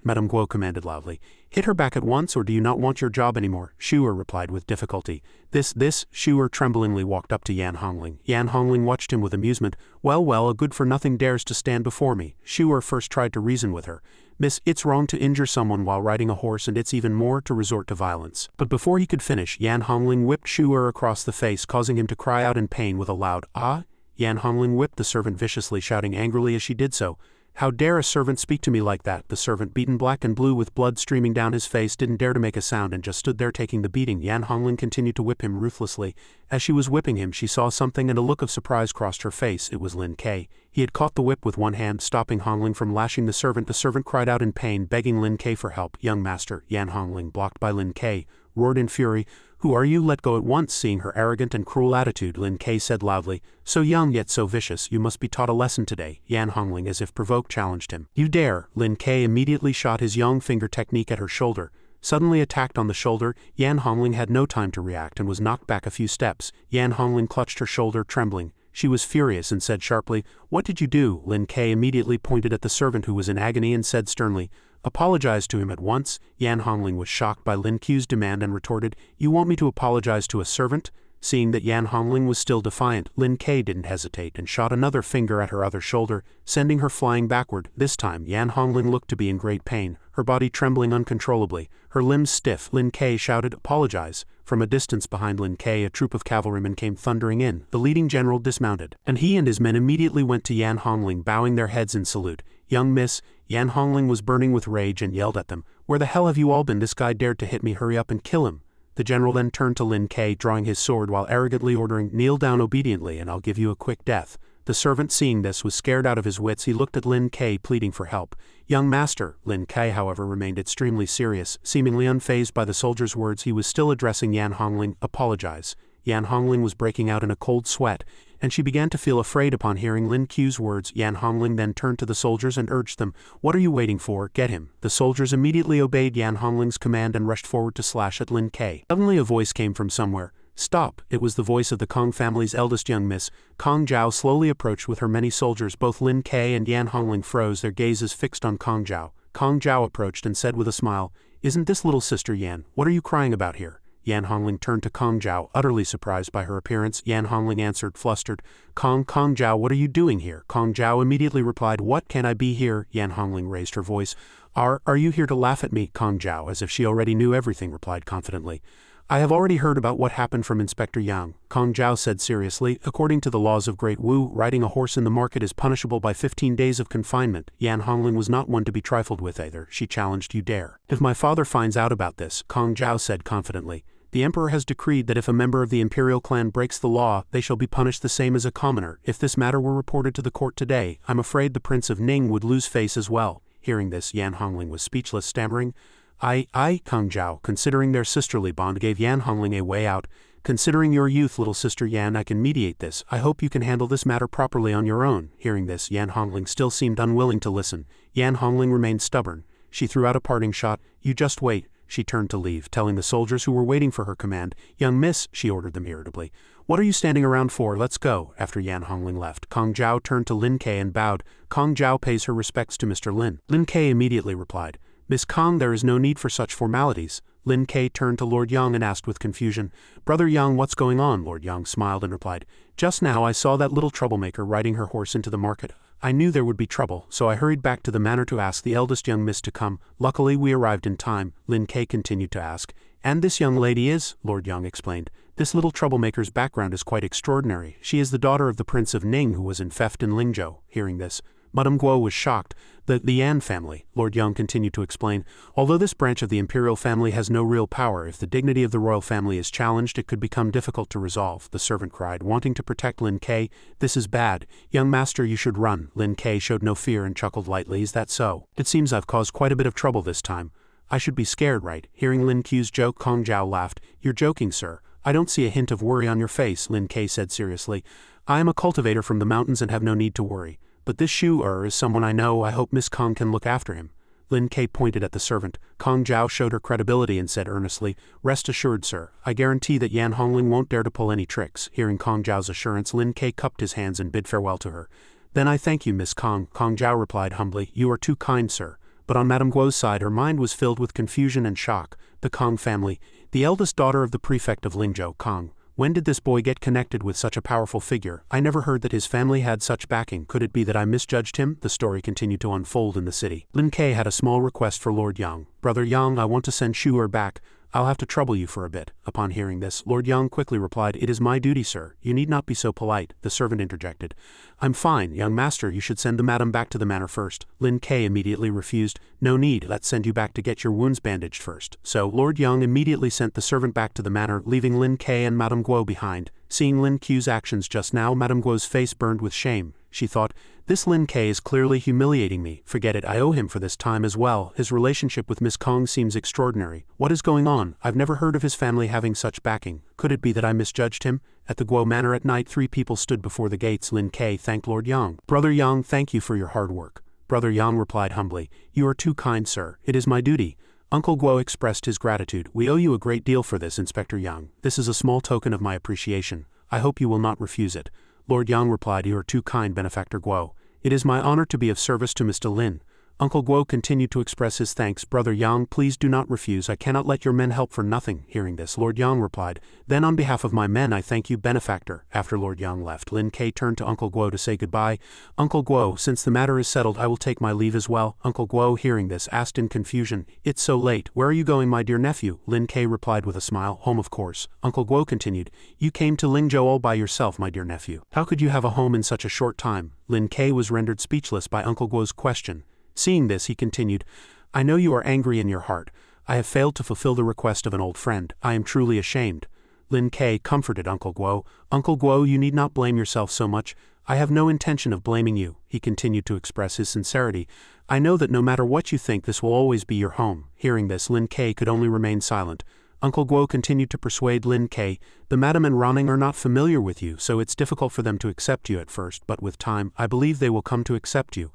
Madame Guo commanded loudly. Hit her back at once, or do you not want your job anymore? Shu replied with difficulty. This, Shu tremblingly walked up to Yan Hongling. Yan Hongling watched him with amusement. Well, a good-for-nothing dares to stand before me. Shu first tried to reason with her. Miss, it's wrong to injure someone while riding a horse, and it's even more to resort to violence. But before he could finish, Yan Hongling whipped Shu across the face, causing him to cry out in pain with a loud, Ah! Yan Hongling whipped the servant viciously, shouting angrily as she did so. How dare a servant speak to me like that? The servant, beaten black and blue with blood streaming down his face, didn't dare to make a sound and just stood there taking the beating. Yan Hongling continued to whip him ruthlessly. As she was whipping him, she saw something and a look of surprise crossed her face. It was Lin Ke. He had caught the whip with one hand, stopping Hongling from lashing the servant. The servant cried out in pain, begging Lin Ke for help. Young master, Yan Hongling, blocked by Lin Ke, roared in fury. Who are you? Let go at once. Seeing her arrogant and cruel attitude, Lin Ke said loudly, So young yet so vicious, you must be taught a lesson today. Yan Hongling, as if provoked, challenged him. You dare? Lin Ke immediately shot his young finger technique at her shoulder. Suddenly attacked on the shoulder, Yan Hongling had no time to react and was knocked back a few steps. Yan Hongling clutched her shoulder, trembling. She was furious and said sharply, What did you do? Lin Ke immediately pointed at the servant who was in agony and said sternly, Apologize to him at once. Yan Hongling was shocked by Lin Ke's demand and retorted, You want me to apologize to a servant? Seeing that Yan Hongling was still defiant, Lin Ke didn't hesitate and shot another finger at her other shoulder, sending her flying backward. This time Yan Hongling looked to be in great pain, her body trembling uncontrollably, her limbs stiff. Lin Ke shouted, "Apologize." From a distance behind Lin Ke, a troop of cavalrymen came thundering in. The leading general dismounted, and he and his men immediately went to Yan Hongling, bowing their heads in salute. "Young miss," Yan Hongling was burning with rage and yelled at them, "Where the hell have you all been? This guy dared to hit me. Hurry up and kill him." The general then turned to Lin Ke, drawing his sword while arrogantly ordering, "Kneel down obediently and I'll give you a quick death." The servant, seeing this, was scared out of his wits. He looked at Lin Ke, pleading for help. "Young master," Lin Ke however remained extremely serious, seemingly unfazed by the soldier's words. He was still addressing Yan Hongling. "Apologize." Yan Hongling was breaking out in a cold sweat, and she began to feel afraid upon hearing Lin Ke's words. Yan Hongling then turned to the soldiers and urged them, "What are you waiting for? Get him." The soldiers immediately obeyed Yan Hongling's command and rushed forward to slash at Lin Ke. Suddenly a voice came from somewhere. "Stop!" It was the voice of the Kong family's eldest young miss. Kong Zhao slowly approached with her many soldiers. Both Lin Ke and Yan Hongling froze, their gazes fixed on Kong Zhao. Kong Zhao approached and said with a smile, "Isn't this little sister Yan? What are you crying about here?" Yan Hongling turned to Kong Zhao, utterly surprised by her appearance. Yan Hongling answered, flustered, Kong Zhao, what are you doing here?" Kong Zhao immediately replied, "What can I be here?" Yan Hongling raised her voice. Are you here to laugh at me?" Kong Zhao, as if she already knew everything, replied confidently. "I have already heard about what happened from Inspector Yang," Kong Zhao said seriously. "According to the laws of Great Wu, riding a horse in the market is punishable by 15 days of confinement." Yan Hongling was not one to be trifled with either. She challenged, "You dare." "If my father finds out about this," Kong Zhao said confidently, "the emperor has decreed that if a member of the imperial clan breaks the law, they shall be punished the same as a commoner. If this matter were reported to the court today, I'm afraid the Prince of Ning would lose face as well." Hearing this, Yan Hongling was speechless, stammering, I, Kong Zhao, considering their sisterly bond, gave Yan Hongling a way out. "Considering your youth, little sister Yan, I can mediate this. I hope you can handle this matter properly on your own." Hearing this, Yan Hongling still seemed unwilling to listen. Yan Hongling remained stubborn. She threw out a parting shot. "You just wait." She turned to leave, telling the soldiers who were waiting for her command. "Young miss," she ordered them irritably, "what are you standing around for? Let's go." After Yan Hongling left, Kong Zhao turned to Lin Ke and bowed. "Kong Zhao pays her respects to Mr. Lin." Lin Ke immediately replied, "Miss Kong, there is no need for such formalities." Lin Ke turned to Lord Yang and asked with confusion, "Brother Yang, what's going on?" Lord Yang smiled and replied, "Just now I saw that little troublemaker riding her horse into the market. I knew there would be trouble, so I hurried back to the manor to ask the eldest young miss to come. Luckily we arrived in time." Lin Ke continued to ask, "And this young lady is?" Lord Yang explained, "This little troublemaker's background is quite extraordinary. She is the daughter of the Prince of Ning who was in theft in Lingzhou." Hearing this, Madame Guo was shocked. The Yan family," Lord Yang continued to explain, "although this branch of the imperial family has no real power, if the dignity of the royal family is challenged, it could become difficult to resolve." The servant cried, wanting to protect Lin Ke, "This is bad. Young master, you should run." Lin Ke showed no fear and chuckled lightly, "Is that so? It seems I've caused quite a bit of trouble this time. I should be scared, right?" Hearing Lin Ke's joke, Kong Zhao laughed. "You're joking, sir. I don't see a hint of worry on your face," Lin Ke said seriously. "I am a cultivator from the mountains and have no need to worry. But this Shu is someone I know. I hope Miss Kong can look after him." Lin Ke pointed at the servant. Kong Zhao showed her credibility and said earnestly, "Rest assured, sir. I guarantee that Yan Hongling won't dare to pull any tricks." Hearing Kong Zhao's assurance, Lin Ke cupped his hands and bid farewell to her. "Then I thank you, Miss Kong." Kong Zhao replied humbly, "You are too kind, sir." But on Madame Guo's side, her mind was filled with confusion and shock. The Kong family, the eldest daughter of the prefect of Lingzhou, Kong. When did this boy get connected with such a powerful figure? I never heard that his family had such backing. Could it be that I misjudged him? The story continued to unfold in the city. Lin Ke had a small request for Lord Yang. "Brother Yang, I want to send Shu back. I'll have to trouble you for a bit." Upon hearing this, Lord Yang quickly replied, "It is my duty, sir. You need not be so polite." The servant interjected, "I'm fine, young master. You should send the madam back to the manor first." Lin Ke immediately refused. "No need. Let's send you back to get your wounds bandaged first." So Lord Yang immediately sent the servant back to the manor, leaving Lin Ke and Madame Guo behind. Seeing Lin Ke's actions just now, Madame Guo's face burned with shame. She thought, "This Lin Ke is clearly humiliating me. Forget it, I owe him for this time as well. His relationship with Miss Kong seems extraordinary. What is going on? I've never heard of his family having such backing. Could it be that I misjudged him?" At the Guo Manor at night, 3 people stood before the gates. Lin Ke thanked Lord Yang. "Brother Yang, thank you for your hard work." Brother Yang replied humbly, "You are too kind, sir. It is my duty." Uncle Guo expressed his gratitude. "We owe you a great deal for this, Inspector Yang. This is a small token of my appreciation. I hope you will not refuse it." Lord Yang replied, "You are too kind, Benefactor Guo. It is my honor to be of service to Mr. Lin." Uncle Guo continued to express his thanks. Brother Yang, please do not refuse. I cannot let your men help for nothing. Hearing this, Lord Yang replied, then on behalf of my men I thank you, benefactor. After Lord Yang left, Lin Ke turned to Uncle Guo to say goodbye. Uncle Guo, since the matter is settled I will take my leave as well. Uncle Guo, hearing this, asked in confusion, it's so late. Where are you going, my dear nephew? Lin Ke replied with a smile, home of course. Uncle Guo continued, you came to Lingzhou all by yourself, my dear nephew. How could you have a home in such a short time? Lin Ke was rendered speechless by Uncle Guo's question. Seeing this, he continued, I know you are angry in your heart. I have failed to fulfill the request of an old friend. I am truly ashamed. Lin Ke comforted Uncle Guo. Uncle Guo, you need not blame yourself so much. I have no intention of blaming you. He continued to express his sincerity. I know that no matter what you think, this will always be your home. Hearing this, Lin Ke could only remain silent. Uncle Guo continued to persuade Lin Ke, the madam and Ronning are not familiar with you, so it's difficult for them to accept you at first, but with time, I believe they will come to accept you.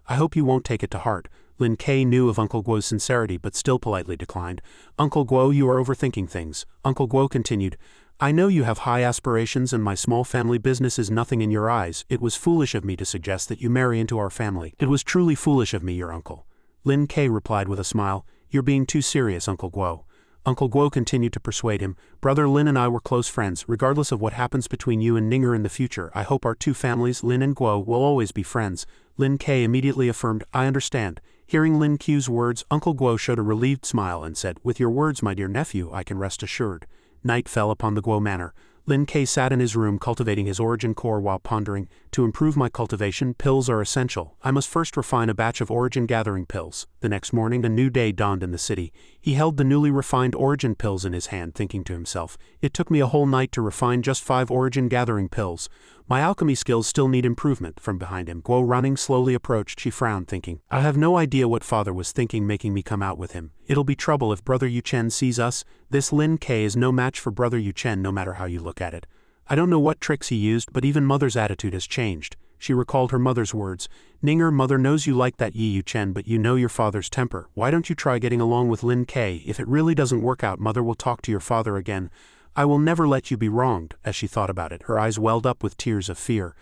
I hope you won't take it to heart. Lin Ke knew of Uncle Guo's sincerity but still politely declined. Uncle Guo, you are overthinking things. Uncle Guo continued, I know you have high aspirations and my small family business is nothing in your eyes. It was foolish of me to suggest that you marry into our family. It was truly foolish of me, your uncle. Lin Ke replied with a smile, you're being too serious, Uncle Guo. Uncle Guo continued to persuade him, Brother Lin and I were close friends. Regardless of what happens between you and Ninger in the future, I hope our two families, Lin and Guo, will always be friends. Lin Ke immediately affirmed, I understand. Hearing Lin Ku's words, Uncle Guo showed a relieved smile and said, with your words, my dear nephew, I can rest assured. Night fell upon the Guo manor. Lin Ke sat in his room cultivating his origin core while pondering, to improve my cultivation, pills are essential. I must first refine a batch of origin gathering pills. The next morning a new day dawned in the city. He held the newly refined origin pills in his hand, thinking to himself, it took me a whole night to refine just 5 origin gathering pills. My alchemy skills still need improvement. From behind him, Guo Running slowly approached. She frowned, thinking, I have no idea what father was thinking making me come out with him. It'll be trouble if Brother Yu Chen sees us. This Lin Ke is no match for Brother Yu Chen no matter how you look at it. I don't know what tricks he used, but even Mother's attitude has changed. She recalled her mother's words. Ninger, Mother knows you like that Yi Yu Chen, but you know your father's temper. Why don't you try getting along with Lin Ke? If it really doesn't work out, Mother will talk to your father again. I will never let you be wronged. As she thought about it, her eyes welled up with tears of fear.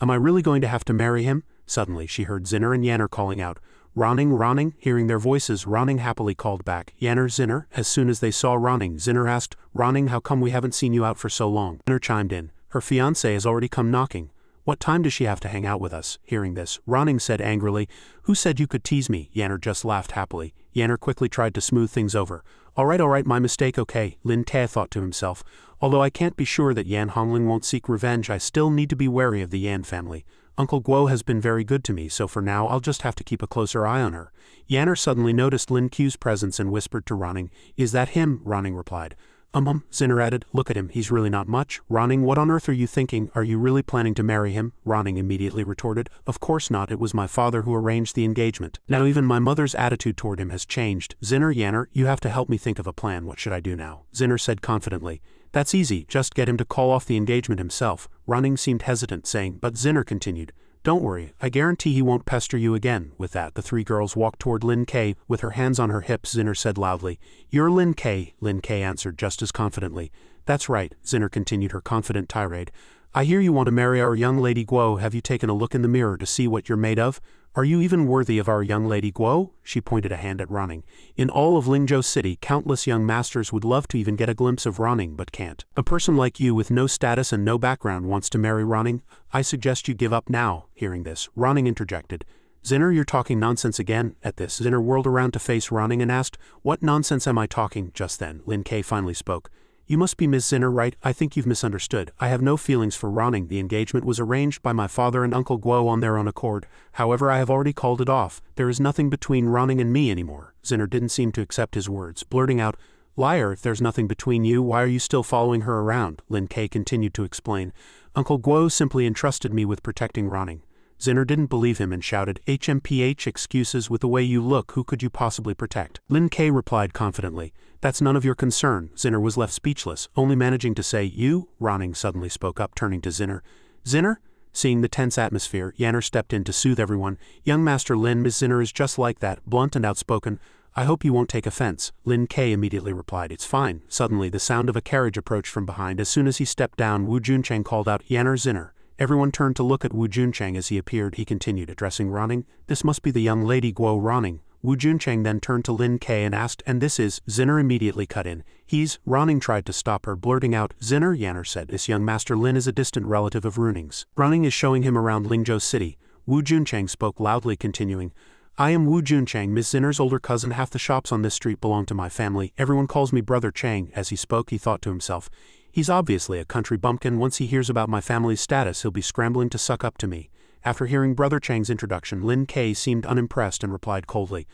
Am I really going to have to marry him? Suddenly she heard Zinner and Yanner calling out, Ronning, Ronning. Hearing their voices, Ronning happily called back, Yanner, Zinner. As soon as they saw Ronning, Zinner asked, Ronning, how come we haven't seen you out for so long? Zinner chimed in, her fiancé has already come knocking. What time does she have to hang out with us? Hearing this, Ronning said angrily, who said you could tease me? Yanner just laughed happily. Yanner quickly tried to smooth things over. All right, my mistake, okay, Lin Ke thought to himself. Although I can't be sure that Yan Hongling won't seek revenge, I still need to be wary of the Yan family. Uncle Guo has been very good to me, so for now I'll just have to keep a closer eye on her. Yanner suddenly noticed Lin Ku's presence and whispered to Ronning, is that him? Ronning replied. Zinner added, look at him, he's really not much. Ronning, what on earth are you thinking? Are you really planning to marry him? Ronning immediately retorted, of course not, it was my father who arranged the engagement. Now even my mother's attitude toward him has changed. Zinner, Yanner, you have to help me think of a plan. What should I do now? Zinner said confidently. That's easy, just get him to call off the engagement himself. Ronning seemed hesitant, saying, but Zinner continued, don't worry, I guarantee he won't pester you again. With that, the 3 girls walked toward Lin Ke, with her hands on her hips. Zinner said loudly, you're Lin Ke. Lin Ke answered just as confidently. That's right, Zinner continued her confident tirade. I hear you want to marry our young lady Guo. Have you taken a look in the mirror to see what you're made of? Are you even worthy of our young lady Guo? She pointed a hand at Ronning. In all of Lingzhou City, countless young masters would love to even get a glimpse of Ronning but can't. A person like you with no status and no background wants to marry Ronning? I suggest you give up now. Hearing this, Ronning interjected. Zinner, you're talking nonsense again. At this, Zinner whirled around to face Ronning and asked, what nonsense am I talking? Just then, Lin Ke finally spoke. You must be Miss Zinner, right? I think you've misunderstood. I have no feelings for Ronning. The engagement was arranged by my father and Uncle Guo on their own accord. However, I have already called it off. There is nothing between Ronning and me anymore. Zinner didn't seem to accept his words, blurting out, liar, if there's nothing between you, why are you still following her around? Lin Ke continued to explain. Uncle Guo simply entrusted me with protecting Ronning. Zinner didn't believe him and shouted, HMPH, excuses, with the way you look, who could you possibly protect? Lin Ke replied confidently, that's none of your concern. Zinner was left speechless, only managing to say, you? Ronning suddenly spoke up, turning to Zinner. Zinner? Seeing the tense atmosphere, Yanner stepped in to soothe everyone. Young Master Lin, Miss Zinner is just like that, blunt and outspoken. I hope you won't take offense. Lin Ke immediately replied, it's fine. Suddenly the sound of a carriage approached from behind. As soon as he stepped down, Wu Juncheng called out, Yanner, Zinner. Everyone turned to look at Wu Junchang as he appeared. He continued, addressing Ronning, "This must be the young lady Guo Ronning." Wu Junchang then turned to Lin Ke and asked, "And this is?" Zinner immediately cut in. "He's—" Ronning tried to stop her, blurting out, "Zinner," Yanner said, "this young Master Lin is a distant relative of Runing's. Ronning is showing him around Lingzhou City." Wu Junchang spoke loudly, continuing, "I am Wu Junchang, Miss Zinner's older cousin. Half the shops on this street belong to my family. Everyone calls me Brother Chang." As he spoke, he thought to himself, "He's obviously a country bumpkin. Once he hears about my family's status, he'll be scrambling to suck up to me." After hearing Brother Chang's introduction, Lin Ke seemed unimpressed and replied coldly,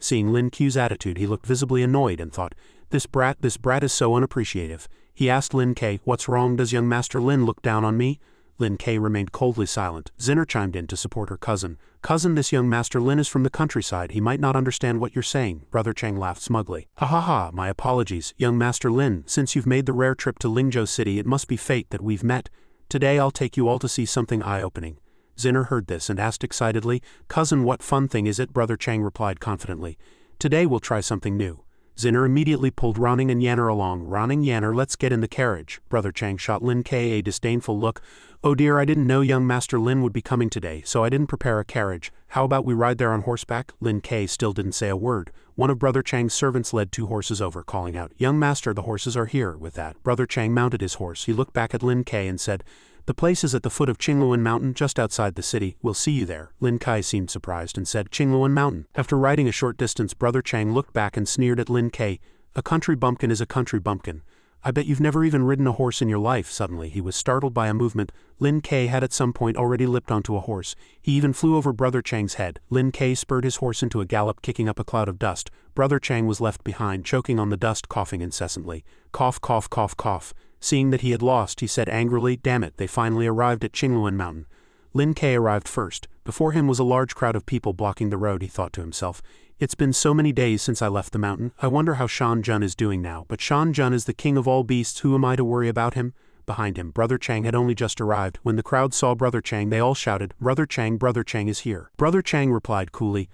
Seeing Lin Ku's attitude, he looked visibly annoyed and thought, this brat is so unappreciative." He asked Lin Ke, "What's wrong? Does young Master Lin look down on me?" Lin Ke remained coldly silent. Zinner chimed in to support her cousin. "Cousin, this young Master Lin is from the countryside. He might not understand what you're saying." Brother Chang laughed smugly. "Ha ha ha, my apologies, young Master Lin. Since you've made the rare trip to Lingzhou City, it must be fate that we've met. Today I'll take you all to see something eye-opening." Zinner heard this and asked excitedly, "Cousin, what fun thing is it?" Brother Chang replied confidently, "Today we'll try something new." Zinner immediately pulled Ronning and Yanner along. "Ronning, Yanner, let's get in the carriage." Brother Chang shot Lin Ke a disdainful look. "Oh dear, I didn't know young Master Lin would be coming today, so I didn't prepare a carriage. How about we ride there on horseback?" Lin Ke still didn't say a word. One of Brother Chang's servants led 2 horses over, calling out, "Young Master, the horses are here." With that, Brother Chang mounted his horse. He looked back at Lin Ke and said, "The place is at the foot of Qingluan Mountain, just outside the city. We'll see you there." Lin Ke seemed surprised and said, "Qingluan Mountain." After riding a short distance, Brother Chang looked back and sneered at Lin Ke. "A country bumpkin is a country bumpkin. I bet you've never even ridden a horse in your life." Suddenly, he was startled by a movement. Lin Ke had at some point already leapt onto a horse. He even flew over Brother Chang's head. Lin Ke spurred his horse into a gallop, kicking up a cloud of dust. Brother Chang was left behind, choking on the dust, coughing incessantly. Cough, cough, cough, cough. Seeing that he had lost, he said angrily, "Damn it, they finally arrived at Qingluan Mountain." Lin Ke arrived first. Before him was a large crowd of people blocking the road. He thought to himself, "It's been so many days since I left the mountain. I wonder how Shan Jun is doing now. But Shan Jun is the king of all beasts. Who am I to worry about him?" Behind him, Brother Chang had only just arrived. When the crowd saw Brother Chang, they all shouted, Brother Chang is here." Brother Chang replied coolly,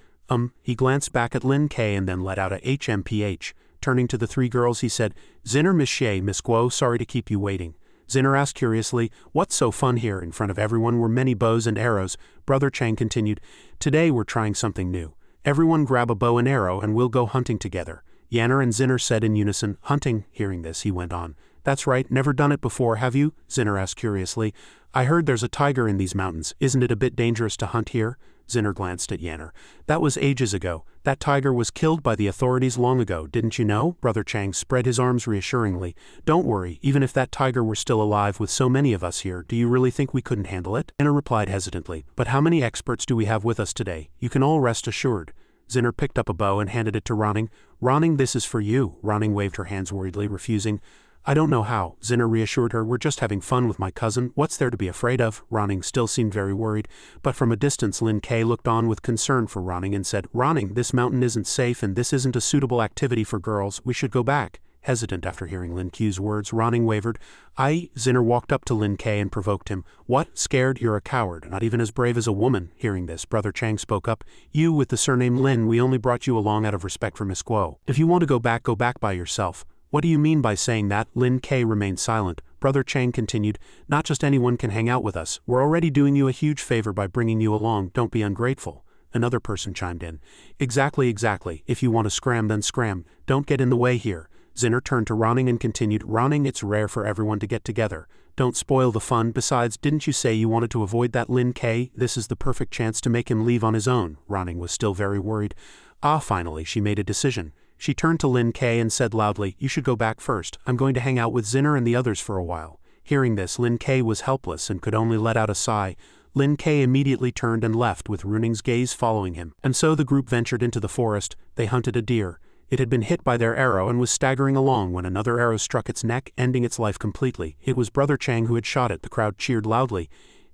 He glanced back at Lin Ke and then let out a HMPH. Turning to the 3 girls, he said, "Zinner, Miss Xie, Miss Guo, sorry to keep you waiting." Zinner asked curiously, "What's so fun here?" In front of everyone were many bows and arrows. Brother Chang continued, "Today we're trying something new. Everyone grab a bow and arrow and we'll go hunting together." Yanner and Zinner said in unison, "Hunting." Hearing this, he went on, "That's right, never done it before, have you?" Zinner asked curiously, "I heard there's a tiger in these mountains. Isn't it a bit dangerous to hunt here?" Zinner glanced at Yanner. "That was ages ago. That tiger was killed by the authorities long ago, didn't you know?" Brother Chang spread his arms reassuringly. "Don't worry, even if that tiger were still alive with so many of us here, do you really think we couldn't handle it?" Yanner replied hesitantly, "But how many experts do we have with us today? You can all rest assured." Zinner picked up a bow and handed it to Ronning. "Ronning, this is for you." Ronning waved her hands worriedly, refusing. "I don't know how," Zinner reassured her. "We're just having fun with my cousin. What's there to be afraid of?" Ronning still seemed very worried, but from a distance Lin Ke looked on with concern for Ronning and said, "Ronning, this mountain isn't safe and this isn't a suitable activity for girls. We should go back." Hesitant after hearing Lin Ku's words, Ronning wavered. Zinner walked up to Lin Ke and provoked him. "What? Scared? You're a coward, not even as brave as a woman." Hearing this, Brother Chang spoke up. "You with the surname Lin, we only brought you along out of respect for Miss Guo. If you want to go back by yourself." "What do you mean by saying that?" Lin Ke remained silent. Brother Chang continued, "Not just anyone can hang out with us. We're already doing you a huge favor by bringing you along. Don't be ungrateful." Another person chimed in. Exactly. If you want to scram, then scram. Don't get in the way here." Zinner turned to Ronning and continued, "Ronning, it's rare for everyone to get together. Don't spoil the fun. Besides, didn't you say you wanted to avoid that Lin Ke? This is the perfect chance to make him leave on his own." Ronning was still very worried. Finally, she made a decision. She turned to Lin Ke and said loudly, "You should go back first. I'm going to hang out with Zinner and the others for a while." Hearing this, Lin Ke was helpless and could only let out a sigh. Lin Ke immediately turned and left, with Runing's gaze following him. And so the group ventured into the forest. They hunted a deer. It had been hit by their arrow and was staggering along when another arrow struck its neck, ending its life completely. It was Brother Chang who had shot it. The crowd cheered loudly.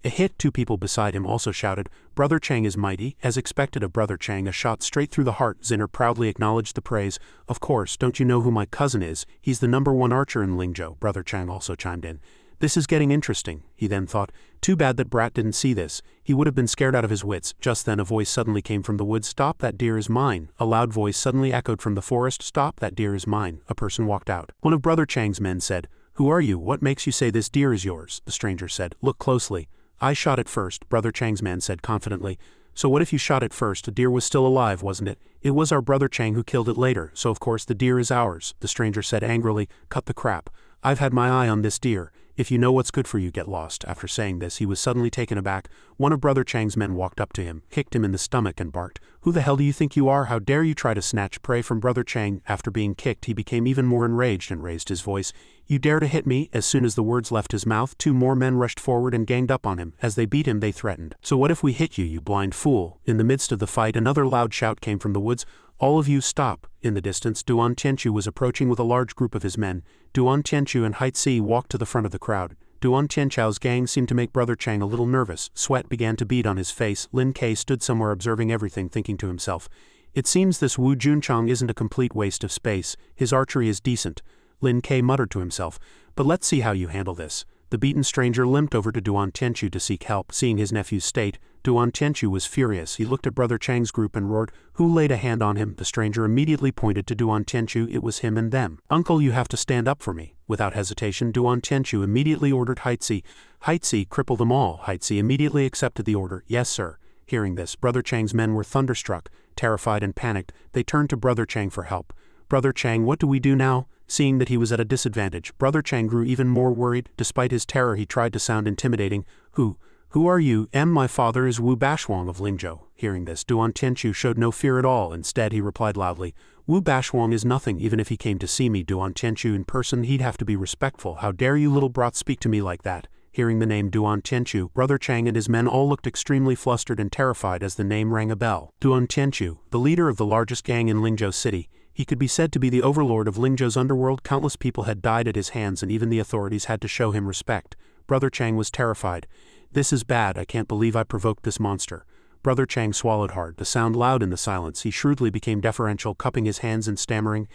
A hit. 2 people beside him also shouted, "Brother Chang is mighty." As expected of Brother Chang, a shot straight through the heart. Zinner proudly acknowledged the praise. "Of course, don't you know who my cousin is? He's the #1 archer in Lingzhou." Brother Chang also chimed in. "This is getting interesting," he then thought. "Too bad that brat didn't see this. He would have been scared out of his wits." Just then a voice suddenly came from the woods. "Stop, that deer is mine." A loud voice suddenly echoed from the forest. "Stop, that deer is mine." A person walked out. One of Brother Chang's men said, "Who are you? What makes you say this deer is yours?" The stranger said, "Look closely." I shot it first, Brother Chang's man said confidently. So what if you shot it first? The deer was still alive, wasn't it? It was our Brother Chang who killed it later, so of course the deer is ours, the stranger said angrily. Cut the crap. I've had my eye on this deer. If you know what's good for you, get lost. After saying this, he was suddenly taken aback. One of Brother Chang's men walked up to him, kicked him in the stomach and barked, "Who the hell do you think you are? How dare you try to snatch prey from Brother Chang?" After being kicked, he became even more enraged and raised his voice. "You dare to hit me?" As soon as the words left his mouth, 2 more men rushed forward and ganged up on him. As they beat him, they threatened, "So what if we hit you, you blind fool?" In the midst of the fight, another loud shout came from the woods. "All of you stop!" In the distance, Duan Tianchu was approaching with a large group of his men. Duan Tianchu and Haitzi walked to the front of the crowd. Duan Tianchao's gang seemed to make Brother Chang a little nervous. Sweat began to bead on his face. Lin Ke stood somewhere observing everything, thinking to himself, "It seems this Wu Junchang isn't a complete waste of space. His archery is decent." Lin Ke muttered to himself, "But let's see how you handle this." The beaten stranger limped over to Duan Tianchu to seek help. Seeing his nephew's state, Duan Tianchu was furious. He looked at Brother Chang's group and roared, "Who laid a hand on him?" The stranger immediately pointed to Duan Tianchu. It was him and them. "Uncle, you have to stand up for me." Without hesitation, Duan Tianchu immediately ordered Haitzi. "Haitzi, cripple them all." Haitzi immediately accepted the order. "Yes, sir." Hearing this, Brother Chang's men were thunderstruck, terrified and panicked. They turned to Brother Chang for help. "Brother Chang, what do we do now?" Seeing that he was at a disadvantage, Brother Chang grew even more worried. Despite his terror, he tried to sound intimidating. Who are you?" "My father is Wu Bashwang of Lingzhou." Hearing this, Duan Tianchu showed no fear at all. Instead, he replied loudly, "Wu Bashwang is nothing. Even if he came to see me, Duan Tianchu, in person, he'd have to be respectful. How dare you little brat speak to me like that?" Hearing the name Duan Tianchu, Brother Chang and his men all looked extremely flustered and terrified as the name rang a bell. Duan Tianchu, the leader of the largest gang in Lingzhou City. He could be said to be the overlord of Lingzhou's underworld. Countless people had died at his hands and even the authorities had to show him respect. Brother Chang was terrified. "This is bad. I can't believe I provoked this monster." Brother Chang swallowed hard, the sound loud in the silence. He shrewdly became deferential, cupping his hands and stammering,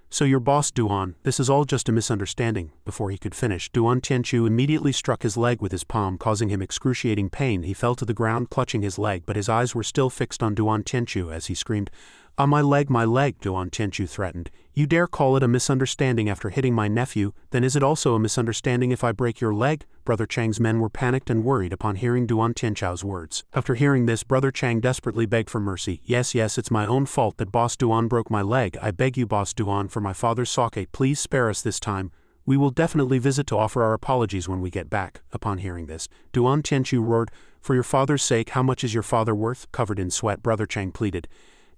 "So your boss Duan, this is all just a misunderstanding." Before he could finish, Duan Tianchu immediately struck his leg with his palm, causing him excruciating pain. He fell to the ground, clutching his leg, but his eyes were still fixed on Duan Tianchu as he screamed, "Ah, my leg, my leg," Duan Tianchu threatened. "You dare call it a misunderstanding after hitting my nephew? Then is it also a misunderstanding if I break your leg?" Brother Chang's men were panicked and worried upon hearing Duan Tianchao's words. After hearing this, Brother Chang desperately begged for mercy. Yes, it's my own fault that Boss Duan broke my leg. I beg you, Boss Duan, for my father's sake, please spare us this time. We will definitely visit to offer our apologies when we get back." Upon hearing this, Duan Tianchu roared, "For your father's sake, how much is your father worth?" Covered in sweat, Brother Chang pleaded,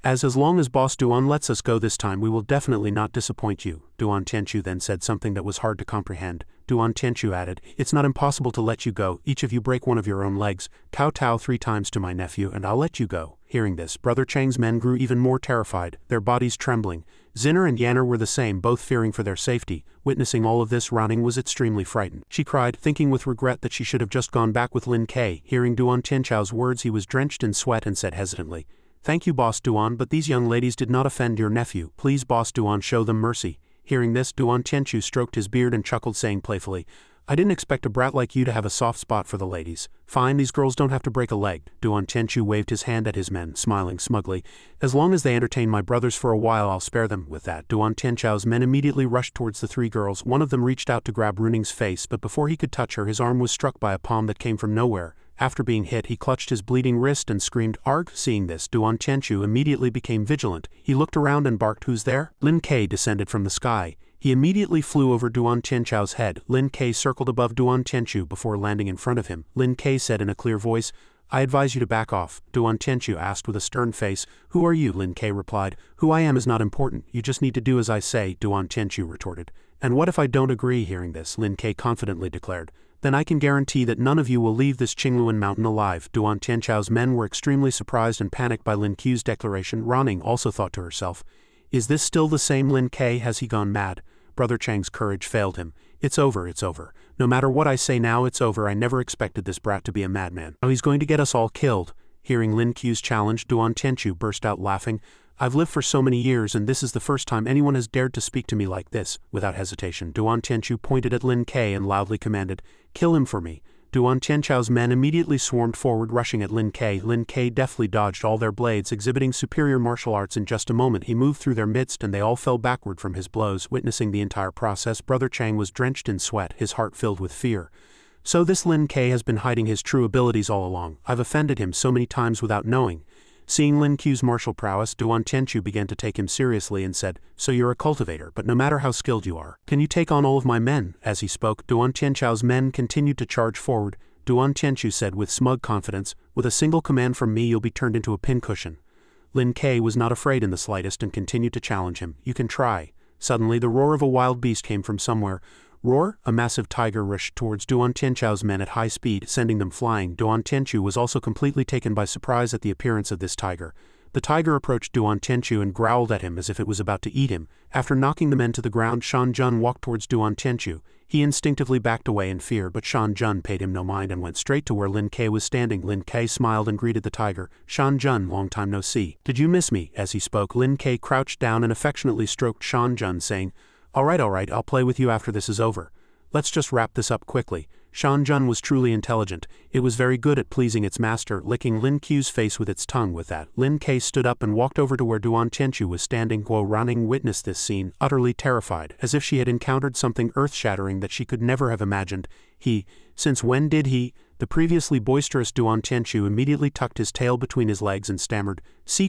As long as Boss Duan lets us go this time, we will definitely not disappoint you." Duan Tianchu then said something that was hard to comprehend. Duan Tianchu added, "It's not impossible to let you go. Each of you break one of your own legs. Kowtow 3 times to my nephew and I'll let you go." Hearing this, Brother Chang's men grew even more terrified, their bodies trembling. Zinner and Yanner were the same, both fearing for their safety. Witnessing all of this, Ronning was extremely frightened. She cried, thinking with regret that she should have just gone back with Lin Ke. Hearing Duan Tianchao's words, he was drenched in sweat and said hesitantly, "Thank you, Boss Duan, but these young ladies did not offend your nephew. Please, Boss Duan, show them mercy." Hearing this, Duan Tianchu stroked his beard and chuckled, saying playfully, "I didn't expect a brat like you to have a soft spot for the ladies. Fine, these girls don't have to break a leg." Duan Tianchu waved his hand at his men, smiling smugly. "As long as they entertain my brothers for a while, I'll spare them." With that, Duan Tianchao's men immediately rushed towards the 3 girls. One of them reached out to grab Runing's face, but before he could touch her, his arm was struck by a palm that came from nowhere. After being hit, he clutched his bleeding wrist and screamed, "Arg!" Seeing this, Duan Tianchu immediately became vigilant. He looked around and barked, "Who's there?" Lin Ke descended from the sky. He immediately flew over Duan Tianchao's head. Lin Ke circled above Duan Tianchu before landing in front of him. Lin Ke said in a clear voice, "I advise you to back off." Duan Tianchu asked with a stern face, "Who are you?" Lin Ke replied, "Who I am is not important. You just need to do as I say," Duan Tianchu retorted. "And what if I don't agree?" Hearing this, Lin Ke confidently declared, "Then I can guarantee that none of you will leave this Qingluan mountain alive." Duan Tianchao's men were extremely surprised and panicked by Lin Ke's declaration. Ronning also thought to herself, "Is this still the same Lin Ke? Has he gone mad?" Brother Chang's courage failed him. It's over. No matter what I say now, it's over. I never expected this brat to be a madman. Now he's going to get us all killed." Hearing Lin Ke's challenge, Duan Tianchu burst out laughing. "I've lived for so many years, and this is the first time anyone has dared to speak to me like this." Without hesitation, Duan Tianchu pointed at Lin Ke and loudly commanded, "Kill him for me." Duan Tianchao's men immediately swarmed forward, rushing at Lin Ke. Lin Ke deftly dodged all their blades, exhibiting superior martial arts. In just a moment, he moved through their midst and they all fell backward from his blows. Witnessing the entire process, Brother Chang was drenched in sweat, his heart filled with fear. So this Lin Ke has been hiding his true abilities all along. I've offended him so many times without knowing. Seeing Lin Ke's martial prowess, Duan Tianchu began to take him seriously and said, so you're a cultivator, but no matter how skilled you are, can you take on all of my men? As he spoke, Duan Tianchao's men continued to charge forward. Duan Tianchu said with smug confidence, with a single command from me you'll be turned into a pincushion. Lin Ke was not afraid in the slightest and continued to challenge him. You can try. Suddenly the roar of a wild beast came from somewhere. Roar! A massive tiger rushed towards Duan Tianchao's men at high speed, sending them flying. Duan Tianchu was also completely taken by surprise at the appearance of this tiger. The tiger approached Duan Tianchu and growled at him as if it was about to eat him. After knocking the men to the ground, Shan Jun walked towards Duan Tianchu. He instinctively backed away in fear, but Shan Jun paid him no mind and went straight to where Lin Ke was standing. Lin Ke smiled and greeted the tiger. Shan Jun, long time no see. Did you miss me? As he spoke, Lin Ke crouched down and affectionately stroked Shan Jun, saying, all right, I'll play with you after this is over. Let's just wrap this up quickly. Shan Jun was truly intelligent. It was very good at pleasing its master, licking Lin Ke's face with its tongue. With that, Lin Ke stood up and walked over to where Duan Tianchu was standing. Guo Ranning witnessed this scene, utterly terrified, as if she had encountered something earth-shattering that she could never have imagined. Since when did he? The previously boisterous Duan Tianchu immediately tucked his tail between his legs and stammered.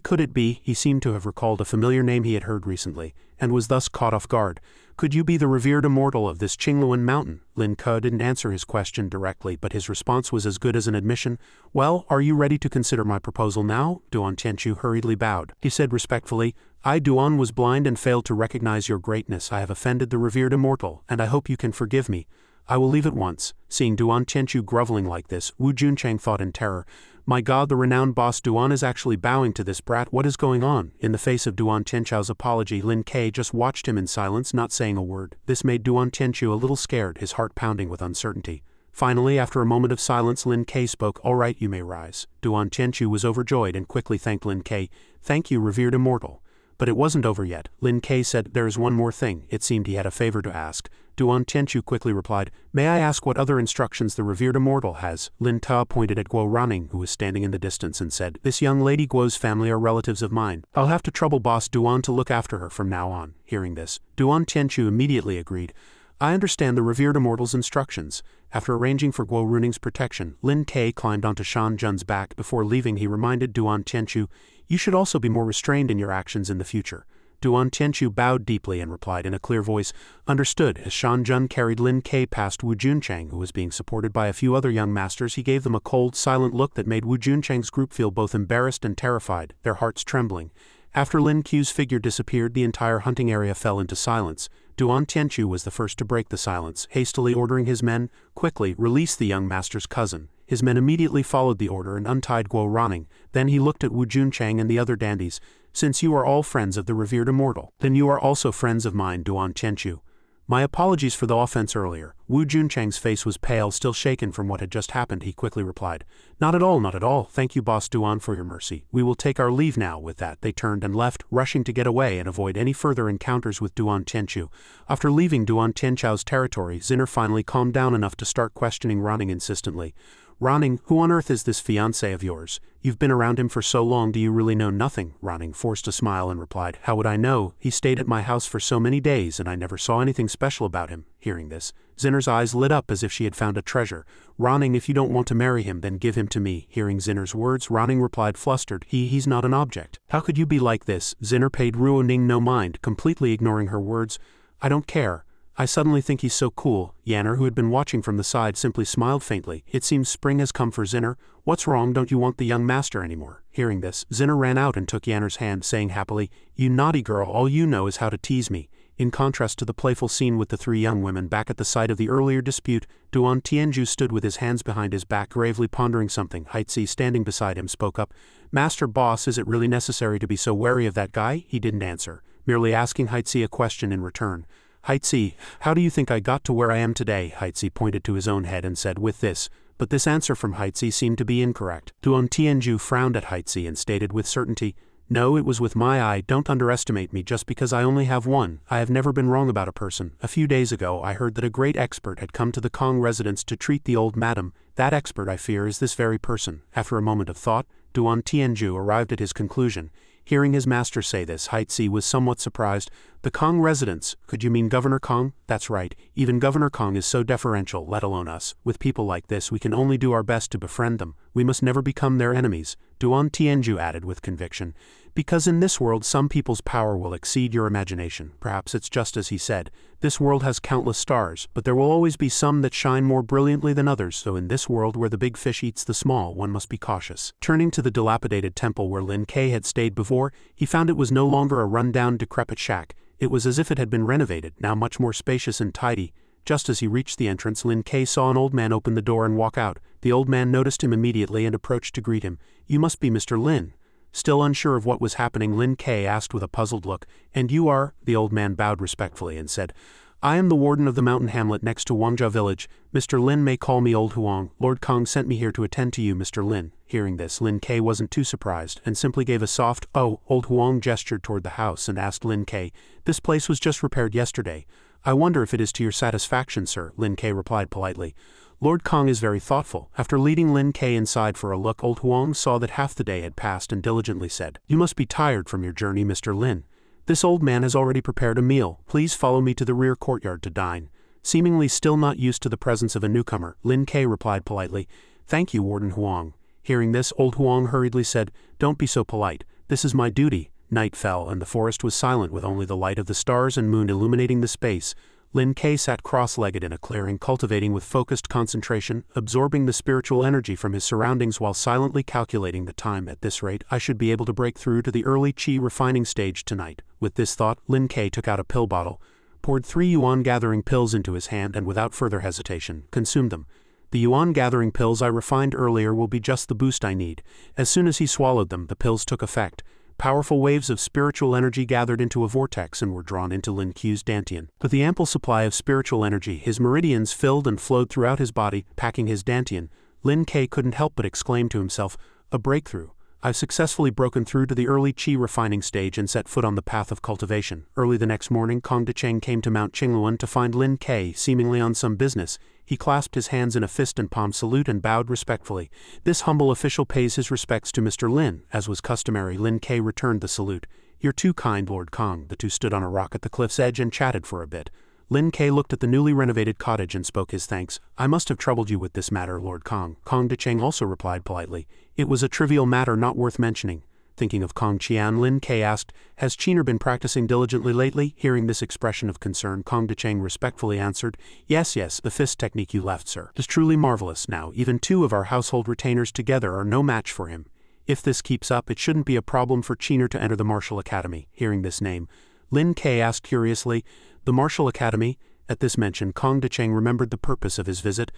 Could it be? He seemed to have recalled a familiar name he had heard recently, and was thus caught off guard. Could you be the revered immortal of this Qingluan mountain? Lin Ke didn't answer his question directly, but his response was as good as an admission. Well, are you ready to consider my proposal now? Duan Tianchu hurriedly bowed. He said respectfully, I, Duan, was blind and failed to recognize your greatness. I have offended the revered immortal, and I hope you can forgive me. I will leave at once. Seeing Duan Tianchu groveling like this, Wu Junchang thought in terror, my God, the renowned boss Duan is actually bowing to this brat. What is going on? In the face of Duan Tianchao's apology, Lin Ke just watched him in silence, not saying a word. This made Duan Tianchu a little scared, his heart pounding with uncertainty. Finally, after a moment of silence, Lin Ke spoke, all right, you may rise. Duan Tianchu was overjoyed and quickly thanked Lin Ke. Thank you, revered immortal. But it wasn't over yet. Lin Ke said, there is one more thing. It seemed he had a favor to ask. Duan Tianchu quickly replied, may I ask what other instructions the revered immortal has? Lin Te pointed at Guo Ranning, who was standing in the distance, and said, this young lady Guo's family are relatives of mine. I'll have to trouble boss Duan to look after her from now on. Hearing this, Duan Tianchu immediately agreed. I understand the revered immortal's instructions. After arranging for Guo Runing's protection, Lin Ke climbed onto Shan Jun's back. Before leaving, he reminded Duan Tianchu, you should also be more restrained in your actions in the future. Duan Tianchu bowed deeply and replied in a clear voice, understood. As Shan Jun carried Lin Ke past Wu Junchang, who was being supported by a few other young masters, he gave them a cold, silent look that made Wu Junchang's group feel both embarrassed and terrified, their hearts trembling. After Lin Ke's figure disappeared, the entire hunting area fell into silence. Duan Tianchu was the first to break the silence, hastily ordering his men, quickly, release the young master's cousin. His men immediately followed the order and untied Guo Ranning. Then he looked at Wu Junchang and the other dandies. Since you are all friends of the revered immortal, then you are also friends of mine, Duan Tianchu. My apologies for the offense earlier. Wu Junchang's face was pale, still shaken from what had just happened. He quickly replied, not at all, not at all. Thank you, boss Duan, for your mercy. We will take our leave now. With that, they turned and left, rushing to get away and avoid any further encounters with Duan Tianchu. After leaving Duan Tianchao's territory, Zinner finally calmed down enough to start questioning Ranning insistently. Ranning, who on earth is this fiancé of yours? You've been around him for so long, do you really know nothing? Ranning forced a smile and replied, how would I know? He stayed at my house for so many days and I never saw anything special about him. Hearing this, Zinner's eyes lit up as if she had found a treasure. Ranning, if you don't want to marry him, then give him to me. Hearing Zinner's words, Ranning replied flustered, he's not an object. How could you be like this? Zinner paid Ruoning no mind, completely ignoring her words. I don't care. I suddenly think he's so cool. Yanner, who had been watching from the side, simply smiled faintly. It seems spring has come for Zinner. What's wrong? Don't you want the young master anymore? Hearing this, Zinner ran out and took Yanner's hand, saying happily, you naughty girl, all you know is how to tease me. In contrast to the playful scene with the three young women back at the site of the earlier dispute, Duan Tianju stood with his hands behind his back, gravely pondering something. Haitzi, standing beside him, spoke up. Master boss, is it really necessary to be so wary of that guy? He didn't answer, merely asking Haitzi a question in return. Haitzi, how do you think I got to where I am today? Haitzi pointed to his own head and said with this, but this answer from Haitzi seemed to be incorrect. Duan Tianju frowned at Haitzi and stated with certainty, no, it was with my eye. Don't underestimate me just because I only have one. I have never been wrong about a person. A few days ago I heard that a great expert had come to the Kong residence to treat the old madam. That expert, I fear, is this very person. After a moment of thought, Duan Tianju arrived at his conclusion. Hearing his master say this, Haitzi was somewhat surprised. The Kong residence, could you mean Governor Kong? That's right, even Governor Kong is so deferential, let alone us. With people like this we can only do our best to befriend them, we must never become their enemies, Duan Tianju added with conviction. Because in this world some people's power will exceed your imagination. Perhaps it's just as he said. This world has countless stars, but there will always be some that shine more brilliantly than others, so in this world where the big fish eats the small, one must be cautious. Turning to the dilapidated temple where Lin Ke had stayed before, he found it was no longer a run-down, decrepit shack. It was as if it had been renovated, now much more spacious and tidy. Just as he reached the entrance, Lin Ke saw an old man open the door and walk out. The old man noticed him immediately and approached to greet him. "You must be Mr. Lin." Still unsure of what was happening, Lin Ke asked with a puzzled look, "And you are?" The old man bowed respectfully and said, "I am the warden of the mountain hamlet next to Wangjia village. Mr. Lin may call me Old Huang. Lord Kong sent me here to attend to you, Mr. Lin." Hearing this, Lin Ke wasn't too surprised, and simply gave a soft, "Oh." Old Huang gestured toward the house and asked Lin Ke, "This place was just repaired yesterday. I wonder if it is to your satisfaction, sir." Lin Ke replied politely. Lord Kong is very thoughtful. After leading Lin Ke inside for a look, Old Huang saw that half the day had passed and diligently said, "You must be tired from your journey, Mr. Lin. This old man has already prepared a meal. Please follow me to the rear courtyard to dine." Seemingly still not used to the presence of a newcomer, Lin Ke replied politely, "Thank you, Warden Huang." Hearing this, Old Huang hurriedly said, "Don't be so polite. This is my duty." Night fell and the forest was silent with only the light of the stars and moon illuminating the space. Lin Ke sat cross-legged in a clearing, cultivating with focused concentration, absorbing the spiritual energy from his surroundings while silently calculating the time. At this rate, I should be able to break through to the early qi refining stage tonight. With this thought, Lin Ke took out a pill bottle, poured 3 yuan-gathering pills into his hand and without further hesitation, consumed them. The yuan-gathering pills I refined earlier will be just the boost I need. As soon as he swallowed them, the pills took effect. Powerful waves of spiritual energy gathered into a vortex and were drawn into Lin Ke's dantian. With the ample supply of spiritual energy, his meridians filled and flowed throughout his body, packing his dantian. Lin Ke couldn't help but exclaim to himself, "A breakthrough. I've successfully broken through to the early qi refining stage and set foot on the path of cultivation." Early the next morning, Kong Decheng came to Mount Qingluan to find Lin Ke, seemingly on some business. He clasped his hands in a fist and palm salute and bowed respectfully. This humble official pays his respects to Mr. Lin. As was customary, Lin Ke returned the salute. "You're too kind, Lord Kong." The two stood on a rock at the cliff's edge and chatted for a bit. Lin Ke looked at the newly renovated cottage and spoke his thanks. "I must have troubled you with this matter, Lord Kong." Kong Decheng also replied politely, "It was a trivial matter not worth mentioning." Thinking of Kong Qian, Lin Ke asked, "Has Qiner been practicing diligently lately?" Hearing this expression of concern, Kong Decheng respectfully answered, Yes, the fist technique you left, sir, is truly marvelous. Now, even 2 of our household retainers together are no match for him. If this keeps up, it shouldn't be a problem for Qiner to enter the Martial Academy." Hearing this name, Lin Ke asked curiously, "The Martial Academy?" At this mention, Kong Decheng remembered the purpose of his visit.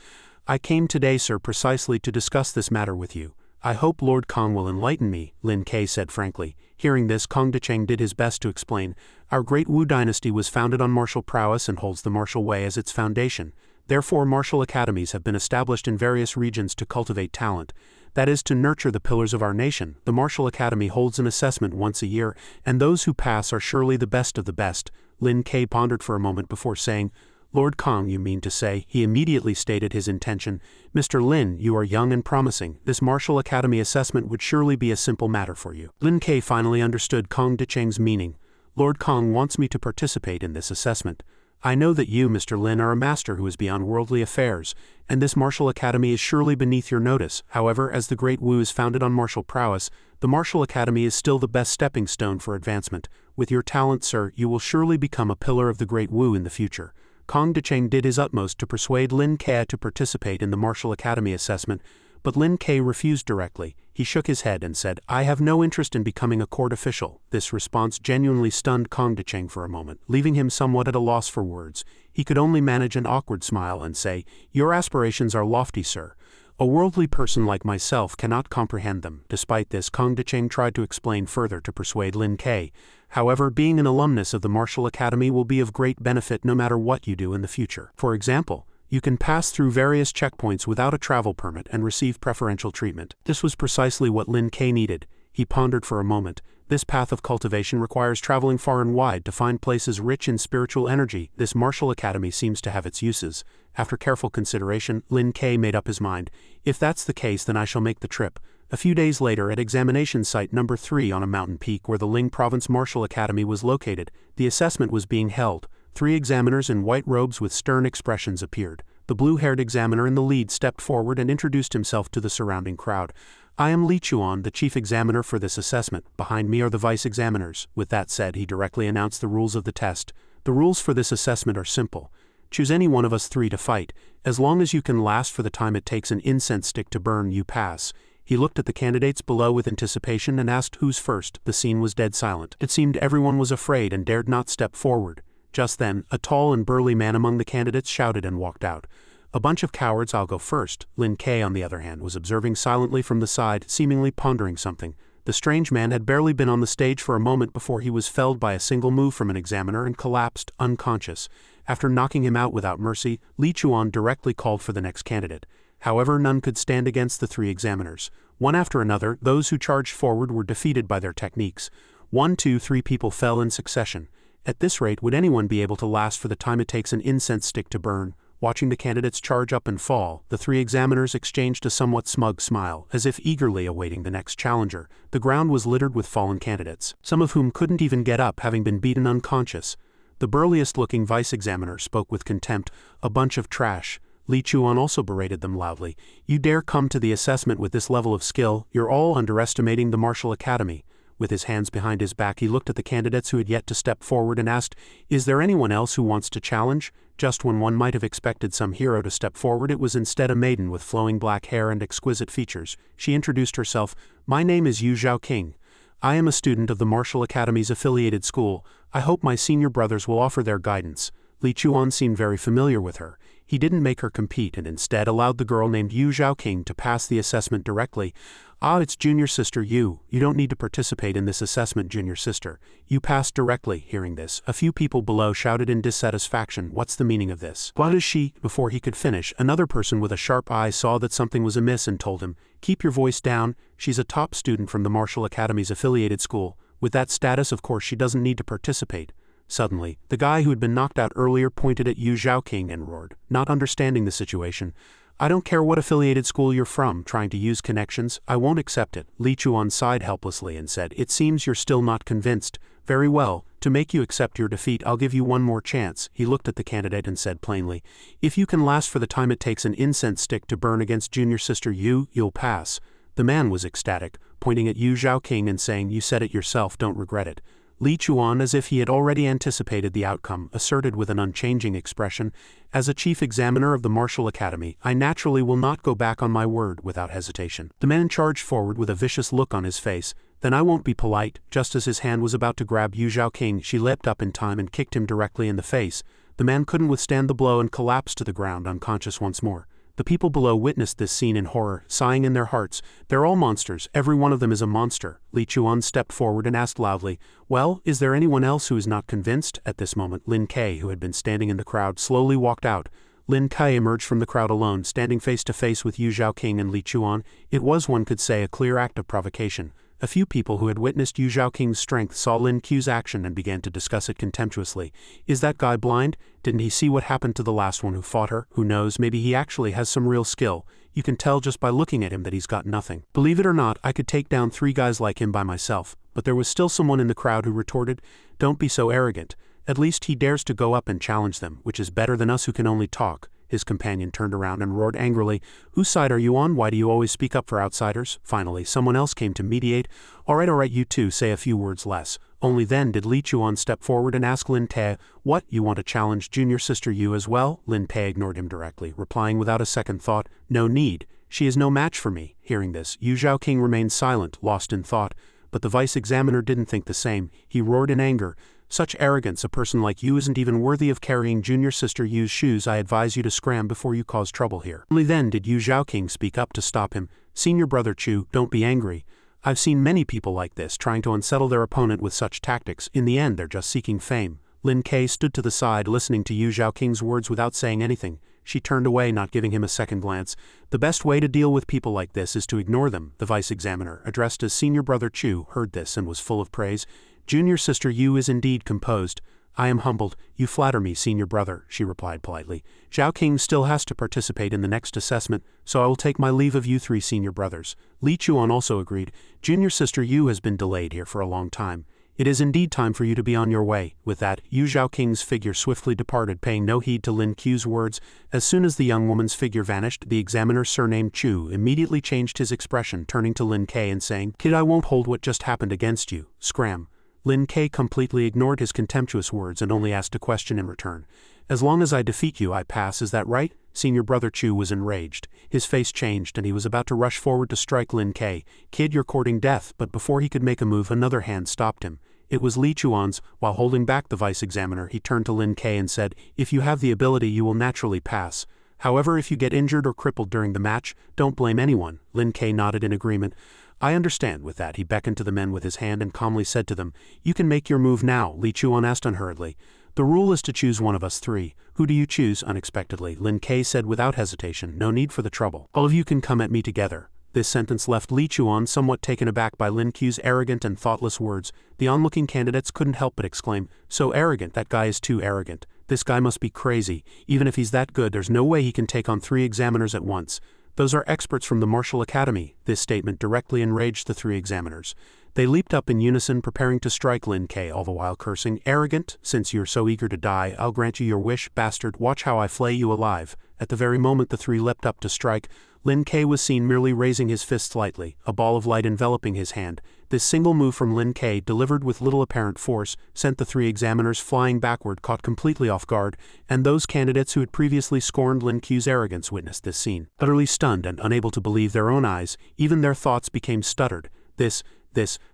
"I came today, sir, precisely to discuss this matter with you. I hope Lord Kong will enlighten me," Lin Ke said frankly. Hearing this, Kong Decheng did his best to explain. "Our great Wu dynasty was founded on martial prowess and holds the martial way as its foundation. Therefore, martial academies have been established in various regions to cultivate talent. That is, to nurture the pillars of our nation. The Martial Academy holds an assessment once a year, and those who pass are surely the best of the best." Lin Ke pondered for a moment before saying, "Lord Kong, you mean to say?" He immediately stated his intention. "Mr. Lin, you are young and promising. This Martial Academy assessment would surely be a simple matter for you." Lin Ke finally understood Kong Decheng's meaning. "Lord Kong wants me to participate in this assessment. I know that you, Mr. Lin, are a master who is beyond worldly affairs, and this Martial Academy is surely beneath your notice. However, as the Great Wu is founded on martial prowess, the Martial Academy is still the best stepping stone for advancement. With your talent, sir, you will surely become a pillar of the Great Wu in the future." Kong Decheng did his utmost to persuade Lin Ke to participate in the Martial Academy assessment, but Lin Ke refused directly. He shook his head and said, "I have no interest in becoming a court official." This response genuinely stunned Kong Decheng for a moment, leaving him somewhat at a loss for words. He could only manage an awkward smile and say, "Your aspirations are lofty, sir. A worldly person like myself cannot comprehend them." Despite this, Kong Decheng tried to explain further to persuade Lin Ke. "However, being an alumnus of the Martial Academy will be of great benefit no matter what you do in the future. For example, you can pass through various checkpoints without a travel permit and receive preferential treatment." This was precisely what Lin Ke needed. He pondered for a moment. This path of cultivation requires traveling far and wide to find places rich in spiritual energy. This Martial Academy seems to have its uses. After careful consideration, Lin Ke made up his mind. "If that's the case, then I shall make the trip." A few days later, at examination site number 3 on a mountain peak where the Ling Province Martial Academy was located, the assessment was being held. 3 examiners in white robes with stern expressions appeared. The blue-haired examiner in the lead stepped forward and introduced himself to the surrounding crowd. "I am Li Chuan, the chief examiner for this assessment. Behind me are the vice examiners." With that said, he directly announced the rules of the test. "The rules for this assessment are simple. Choose any one of us 3 to fight. As long as you can last for the time it takes an incense stick to burn, you pass." He looked at the candidates below with anticipation and asked who's first. The scene was dead silent. It seemed everyone was afraid and dared not step forward. Just then, a tall and burly man among the candidates shouted and walked out. "A bunch of cowards, I'll go first." Lin Kei, on the other hand, was observing silently from the side, seemingly pondering something. The strange man had barely been on the stage for a moment before he was felled by a single move from an examiner and collapsed, unconscious. After knocking him out without mercy, Li Chuan directly called for the next candidate. However, none could stand against the 3 examiners. One after another, those who charged forward were defeated by their techniques. 1, 2, 3 people fell in succession. At this rate, would anyone be able to last for the time it takes an incense stick to burn? Watching the candidates charge up and fall, the 3 examiners exchanged a somewhat smug smile, as if eagerly awaiting the next challenger. The ground was littered with fallen candidates, some of whom couldn't even get up, having been beaten unconscious. The burliest-looking vice examiner spoke with contempt. "A bunch of trash." Li Chuan also berated them loudly. "You dare come to the assessment with this level of skill? You're all underestimating the Martial Academy." With his hands behind his back, he looked at the candidates who had yet to step forward and asked, "Is there anyone else who wants to challenge?" Just when one might have expected some hero to step forward, it was instead a maiden with flowing black hair and exquisite features. She introduced herself. "My name is Yu Zhaoqing. I am a student of the Martial Academy's affiliated school. I hope my senior brothers will offer their guidance." Li Chuan seemed very familiar with her. He didn't make her compete and instead allowed the girl named Yu Zhaoqing to pass the assessment directly. "Ah, it's junior sister Yu. You don't need to participate in this assessment, junior sister. You passed directly." Hearing this, a few people below shouted in dissatisfaction, "What's the meaning of this? What is she?" Before he could finish, another person with a sharp eye saw that something was amiss and told him, "Keep your voice down. She's a top student from the Martial Academy's affiliated school. With that status, of course, she doesn't need to participate." Suddenly, the guy who had been knocked out earlier pointed at Yu Zhaoqing and roared, not understanding the situation, "I don't care what affiliated school you're from, trying to use connections, I won't accept it." Li Chuan sighed helplessly and said, "It seems you're still not convinced. Very well, to make you accept your defeat, I'll give you one more chance." He looked at the candidate and said plainly, "If you can last for the time it takes an incense stick to burn against junior sister Yu, you'll pass." The man was ecstatic, pointing at Yu Zhaoqing and saying, "You said it yourself, don't regret it." Li Chuan, as if he had already anticipated the outcome, asserted with an unchanging expression, "As a chief examiner of the Martial Academy, I naturally will not go back on my word." Without hesitation, the man charged forward with a vicious look on his face. "Then I won't be polite." Just as his hand was about to grab Yu Zhaoqing, she leapt up in time and kicked him directly in the face. The man couldn't withstand the blow and collapsed to the ground unconscious once more. The people below witnessed this scene in horror, sighing in their hearts, "They're all monsters, every one of them is a monster." Li Chuan stepped forward and asked loudly, "Well, is there anyone else who is not convinced?" At this moment, Lin Kei, who had been standing in the crowd, slowly walked out. Lin Kei emerged from the crowd alone, standing face to face with Yu Zhaoqing and Li Chuan. It was, one could say, a clear act of provocation. A few people who had witnessed Yu Zhaoqing's strength saw Lin Kei's action and began to discuss it contemptuously. "Is that guy blind? Didn't he see what happened to the last one who fought her? Who knows, maybe he actually has some real skill. You can tell just by looking at him that he's got nothing. Believe it or not, I could take down 3 guys like him by myself." But there was still someone in the crowd who retorted, "Don't be so arrogant. At least he dares to go up and challenge them, which is better than us who can only talk." His companion turned around and roared angrily, "Whose side are you on? Why do you always speak up for outsiders?" Finally, someone else came to mediate. All right, you two, say a few words less." Only then did Li Chuan step forward and ask Lin Te, "What, you want to challenge junior sister Yu as well?" Lin Te ignored him directly, replying without a second thought, "No need. She is no match for me." Hearing this, Yu Zhaoqing remained silent, lost in thought. But the vice examiner didn't think the same. He roared in anger, "Such arrogance, a person like you isn't even worthy of carrying junior sister Yu's shoes. I advise you to scram before you cause trouble here." Only then did Yu Zhaoqing speak up to stop him. "Senior brother Chu, don't be angry. I've seen many people like this, trying to unsettle their opponent with such tactics. In the end, they're just seeking fame." Lin Kei stood to the side, listening to Yu Zhaoqing's words without saying anything. She turned away, not giving him a second glance. "The best way to deal with people like this is to ignore them." The vice examiner, addressed as senior brother Chu, heard this and was full of praise. "Junior sister Yu is indeed composed. I am humbled. You flatter me, senior brother, she replied politely. Zhao King still has to participate in the next assessment, so I will take my leave of you three senior brothers. Li Chuan also agreed. Junior sister Yu has been delayed here for a long time. It is indeed time for you to be on your way. With that, Yu Zhao King's figure swiftly departed, paying no heed to Lin Qiu's words. As soon as the young woman's figure vanished, the examiner surnamed Chu immediately changed his expression, turning to Lin Ke and saying, Kid, I won't hold what just happened against you. Scram. Lin Ke completely ignored his contemptuous words and only asked a question in return. As long as I defeat you, I pass, is that right? Senior brother Chu was enraged. His face changed and he was about to rush forward to strike Lin Ke. Kid, you're courting death, but before he could make a move, another hand stopped him. It was Li Chuan's. While holding back the vice-examiner, he turned to Lin Ke and said, If you have the ability, you will naturally pass. However, if you get injured or crippled during the match, don't blame anyone. Lin Ke nodded in agreement. I understand. With that, he beckoned to the men with his hand and calmly said to them, You can make your move now, Li Chuan asked unhurriedly. The rule is to choose one of us three. Who do you choose? Unexpectedly, Lin Ke said without hesitation. No need for the trouble. All of you can come at me together. This sentence left Li Chuan somewhat taken aback by Lin Qiu's arrogant and thoughtless words. The onlooking candidates couldn't help but exclaim, So arrogant, that guy is too arrogant. This guy must be crazy. Even if he's that good, there's no way he can take on 3 examiners at once. Those are experts from the Martial Academy. This statement directly enraged the 3 examiners. They leaped up in unison, preparing to strike Lin Ke, all the while cursing, Arrogant, since you're so eager to die, I'll grant you your wish, bastard, watch how I flay you alive. At the very moment the 3 leapt up to strike, Lin Ke was seen merely raising his fist slightly, a ball of light enveloping his hand. This single move from Lin Ke, delivered with little apparent force, sent the 3 examiners flying backward, caught completely off guard, and those candidates who had previously scorned Lin Qiu's arrogance witnessed this scene. Utterly stunned and unable to believe their own eyes, even their thoughts became stuttered.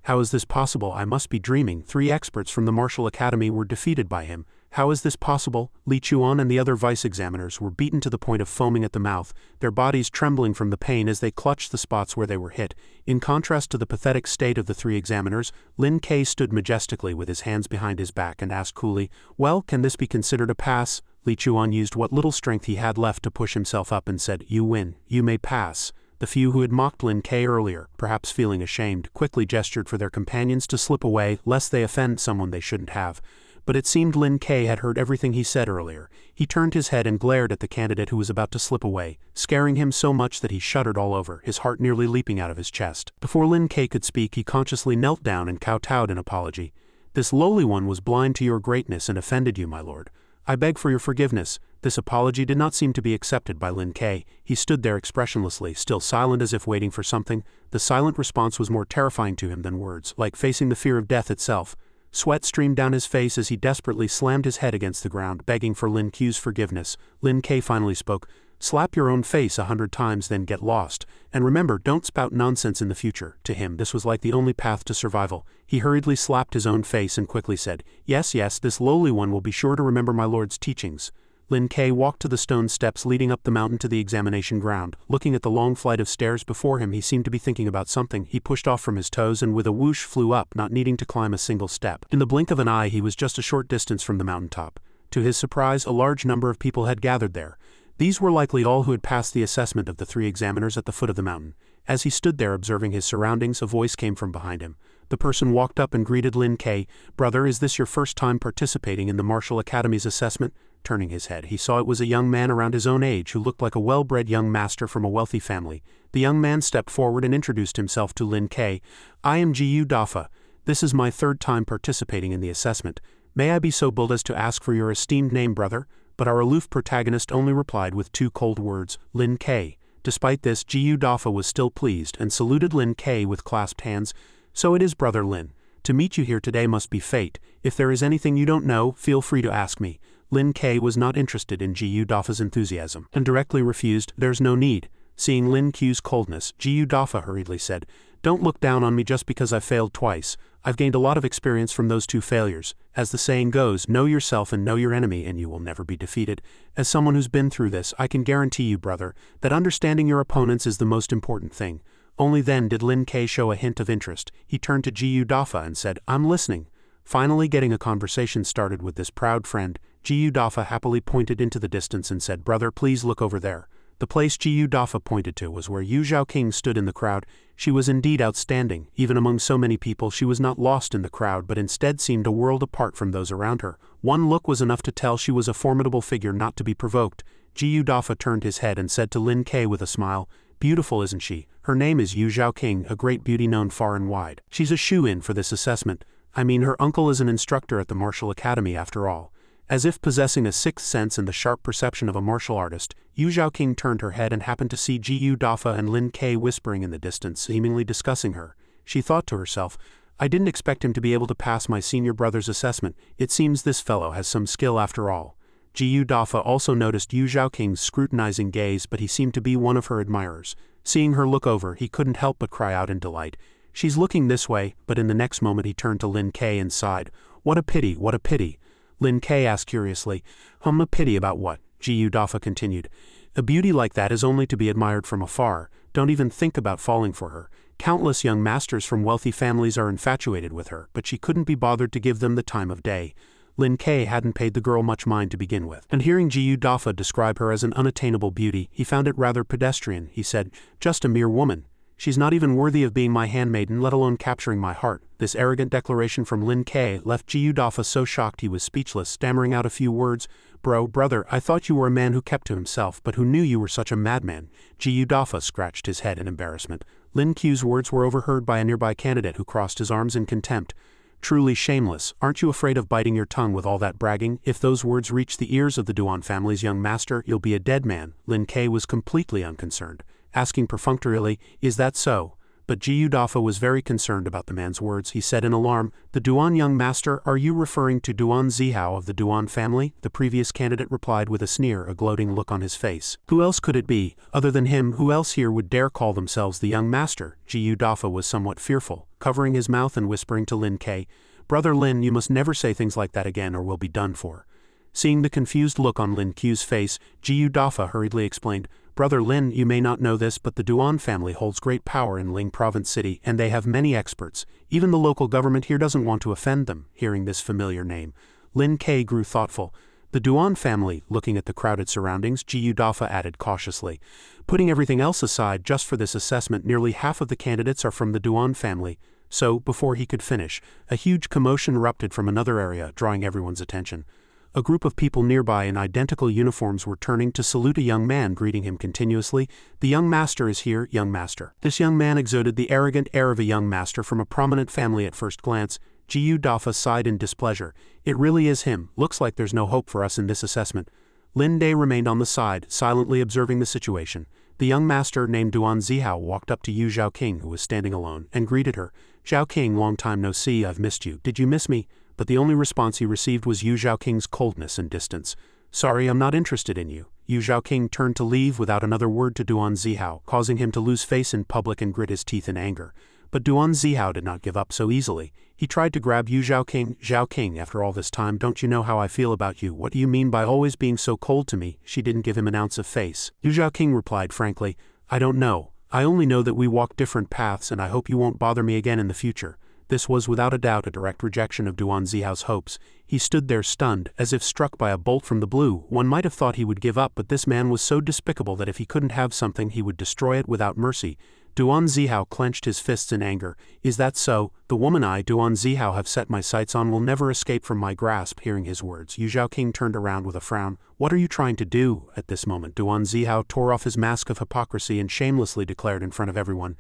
How is this possible? I must be dreaming. 3 experts from the Martial Academy were defeated by him. How is this possible? Li Chuan and the other vice-examiners were beaten to the point of foaming at the mouth, their bodies trembling from the pain as they clutched the spots where they were hit. In contrast to the pathetic state of the 3 examiners, Lin Ke stood majestically with his hands behind his back and asked coolly, Well, can this be considered a pass? Li Chuan used what little strength he had left to push himself up and said, You win. You may pass. The few who had mocked Lin Ke earlier, perhaps feeling ashamed, quickly gestured for their companions to slip away, lest they offend someone they shouldn't have. But it seemed Lin Ke had heard everything he said earlier. He turned his head and glared at the candidate who was about to slip away, scaring him so much that he shuddered all over, his heart nearly leaping out of his chest. Before Lin Ke could speak, he consciously knelt down and kowtowed in apology. This lowly one was blind to your greatness and offended you, my lord. I beg for your forgiveness. This apology did not seem to be accepted by Lin Ke. He stood there expressionlessly, still silent as if waiting for something. The silent response was more terrifying to him than words, like facing the fear of death itself. Sweat streamed down his face as he desperately slammed his head against the ground, begging for Lin Qiu's forgiveness. Lin Ke finally spoke. Slap your own face 100 times, then get lost. And remember, don't spout nonsense in the future. To him, this was like the only path to survival. He hurriedly slapped his own face and quickly said, Yes, this lowly one will be sure to remember my lord's teachings. Lin Ke walked to the stone steps leading up the mountain to the examination ground. Looking at the long flight of stairs before him, he seemed to be thinking about something. He pushed off from his toes and with a whoosh flew up, not needing to climb a single step. In the blink of an eye, he was just a short distance from the mountaintop. To his surprise, a large number of people had gathered there. These were likely all who had passed the assessment of the 3 examiners at the foot of the mountain. As he stood there observing his surroundings, a voice came from behind him. The person walked up and greeted Lin Ke. Brother, is this your first time participating in the Martial Academy's assessment? Turning his head, he saw it was a young man around his own age who looked like a well-bred young master from a wealthy family. The young man stepped forward and introduced himself to Lin Ke. I am Jiyu Dafa. This is my 3rd time participating in the assessment. May I be so bold as to ask for your esteemed name, brother? But our aloof protagonist only replied with 2 cold words, Lin Ke. Despite this, Jiyu Dafa was still pleased and saluted Lin Ke with clasped hands. So it is, brother Lin. To meet you here today must be fate. If there is anything you don't know, feel free to ask me. Lin Ke was not interested in Jiyu Dafa's enthusiasm, and directly refused, There's no need. Seeing Lin Qiu's coldness, Jiyu Dafa hurriedly said, Don't look down on me just because I failed twice. I've gained a lot of experience from those 2 failures. As the saying goes, know yourself and know your enemy and you will never be defeated. As someone who's been through this, I can guarantee you, brother, that understanding your opponents is the most important thing. Only then did Lin Ke show a hint of interest. He turned to Jiyu Dafa and said, I'm listening. Finally getting a conversation started with this proud friend, Jiyu Dafa happily pointed into the distance and said, Brother, please look over there. The place Jiyu Dafa pointed to was where Yu Zhao King stood in the crowd. She was indeed outstanding. Even among so many people, she was not lost in the crowd but instead seemed a world apart from those around her. One look was enough to tell she was a formidable figure not to be provoked. Yu Dafa turned his head and said to Lin Ke with a smile, "Beautiful, isn't she? Her name is Yu Zhaoqing, a great beauty known far and wide. She's a shoe-in for this assessment. I mean, her uncle is an instructor at the martial academy after all." As if possessing a sixth sense and the sharp perception of a martial artist, Yu Zhaoqing turned her head and happened to see Yu Dafa and Lin Ke whispering in the distance, seemingly discussing her. She thought to herself, "I didn't expect him to be able to pass my senior brother's assessment. It seems this fellow has some skill after all." Yu Dafa also noticed Yu Zhaoqing's scrutinizing gaze, but he seemed to be one of her admirers. Seeing her look over, he couldn't help but cry out in delight, "She's looking this way," but in the next moment he turned to Lin Ke and sighed, "What a pity, what a pity." Lin Ke asked curiously, "A pity about what?" Yu Dafa continued, "A beauty like that is only to be admired from afar. Don't even think about falling for her. Countless young masters from wealthy families are infatuated with her, but she couldn't be bothered to give them the time of day." Lin Ke hadn't paid the girl much mind to begin with, and hearing Yu Dafa describe her as an unattainable beauty, he found it rather pedestrian. He said, "Just a mere woman. She's not even worthy of being my handmaiden, let alone capturing my heart." This arrogant declaration from Lin Ke left Yu Dafa so shocked he was speechless, stammering out a few words. Brother, I thought you were a man who kept to himself, but who knew you were such a madman?" Yu Dafa scratched his head in embarrassment. Lin Ke's words were overheard by a nearby candidate who crossed his arms in contempt. "Truly shameless, aren't you afraid of biting your tongue with all that bragging? If those words reach the ears of the Duan family's young master, you'll be a dead man." Lin Ke was completely unconcerned, asking perfunctorily, "Is that so?" But Yu Dafa was very concerned about the man's words. He said in alarm, "The Duan young master, are you referring to Duan Zihao of the Duan family?" The previous candidate replied with a sneer, a gloating look on his face. "Who else could it be? Other than him, who else here would dare call themselves the young master?" Yu Dafa was somewhat fearful, covering his mouth and whispering to Lin Ke, "Brother Lin, you must never say things like that again or we'll be done for." Seeing the confused look on Lin Ke's face, Yu Dafa hurriedly explained, "Brother Lin, you may not know this, but the Duan family holds great power in Ling Province City, and they have many experts. Even the local government here doesn't want to offend them." Hearing this familiar name, Lin Ke grew thoughtful. "The Duan family," looking at the crowded surroundings, Yu Dafa added cautiously. "Putting everything else aside, just for this assessment, nearly half of the candidates are from the Duan family." So, before he could finish, a huge commotion erupted from another area, drawing everyone's attention. A group of people nearby in identical uniforms were turning to salute a young man, greeting him continuously. "The young master is here, young master." This young man exuded the arrogant air of a young master from a prominent family at first glance. Yu Dafa sighed in displeasure. "It really is him. Looks like there's no hope for us in this assessment." Lin De remained on the side, silently observing the situation. The young master named Duan Zihao walked up to Yu Zhaoqing, who was standing alone, and greeted her. "Zhaoqing, long time no see, I've missed you. Did you miss me?" But the only response he received was Yu Zhaoqing's coldness and distance. "Sorry, I'm not interested in you." Yu Zhaoqing turned to leave without another word to Duan Zihao, causing him to lose face in public and grit his teeth in anger. But Duan Zihao did not give up so easily. He tried to grab Yu Zhaoqing. "Zhaoqing, after all this time, don't you know how I feel about you? What do you mean by always being so cold to me?" She didn't give him an ounce of face. Yu Zhaoqing replied frankly, "I don't know. I only know that we walk different paths and I hope you won't bother me again in the future." This was without a doubt a direct rejection of Duan Zihao's hopes. He stood there stunned, as if struck by a bolt from the blue. One might have thought he would give up, but this man was so despicable that if he couldn't have something he would destroy it without mercy. Duan Zihao clenched his fists in anger. "Is that so? The woman I, Duan Zihao, have set my sights on will never escape from my grasp." Hearing his words, Yu Zhaoqing turned around with a frown. "What are you trying to do?" At this moment, Duan Zihao tore off his mask of hypocrisy and shamelessly declared in front of everyone,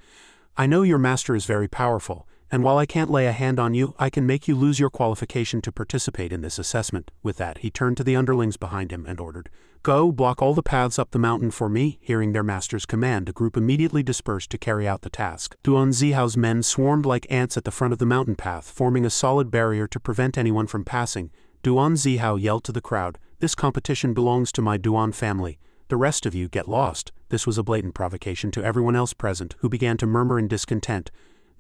"I know your master is very powerful, and while I can't lay a hand on you, I can make you lose your qualification to participate in this assessment." With that, he turned to the underlings behind him and ordered, "Go, block all the paths up the mountain for me." Hearing their master's command, a group immediately dispersed to carry out the task. Duan Zihao's men swarmed like ants at the front of the mountain path, forming a solid barrier to prevent anyone from passing. Duan Zihao yelled to the crowd, "This competition belongs to my Duan family. The rest of you get lost." This was a blatant provocation to everyone else present, who began to murmur in discontent.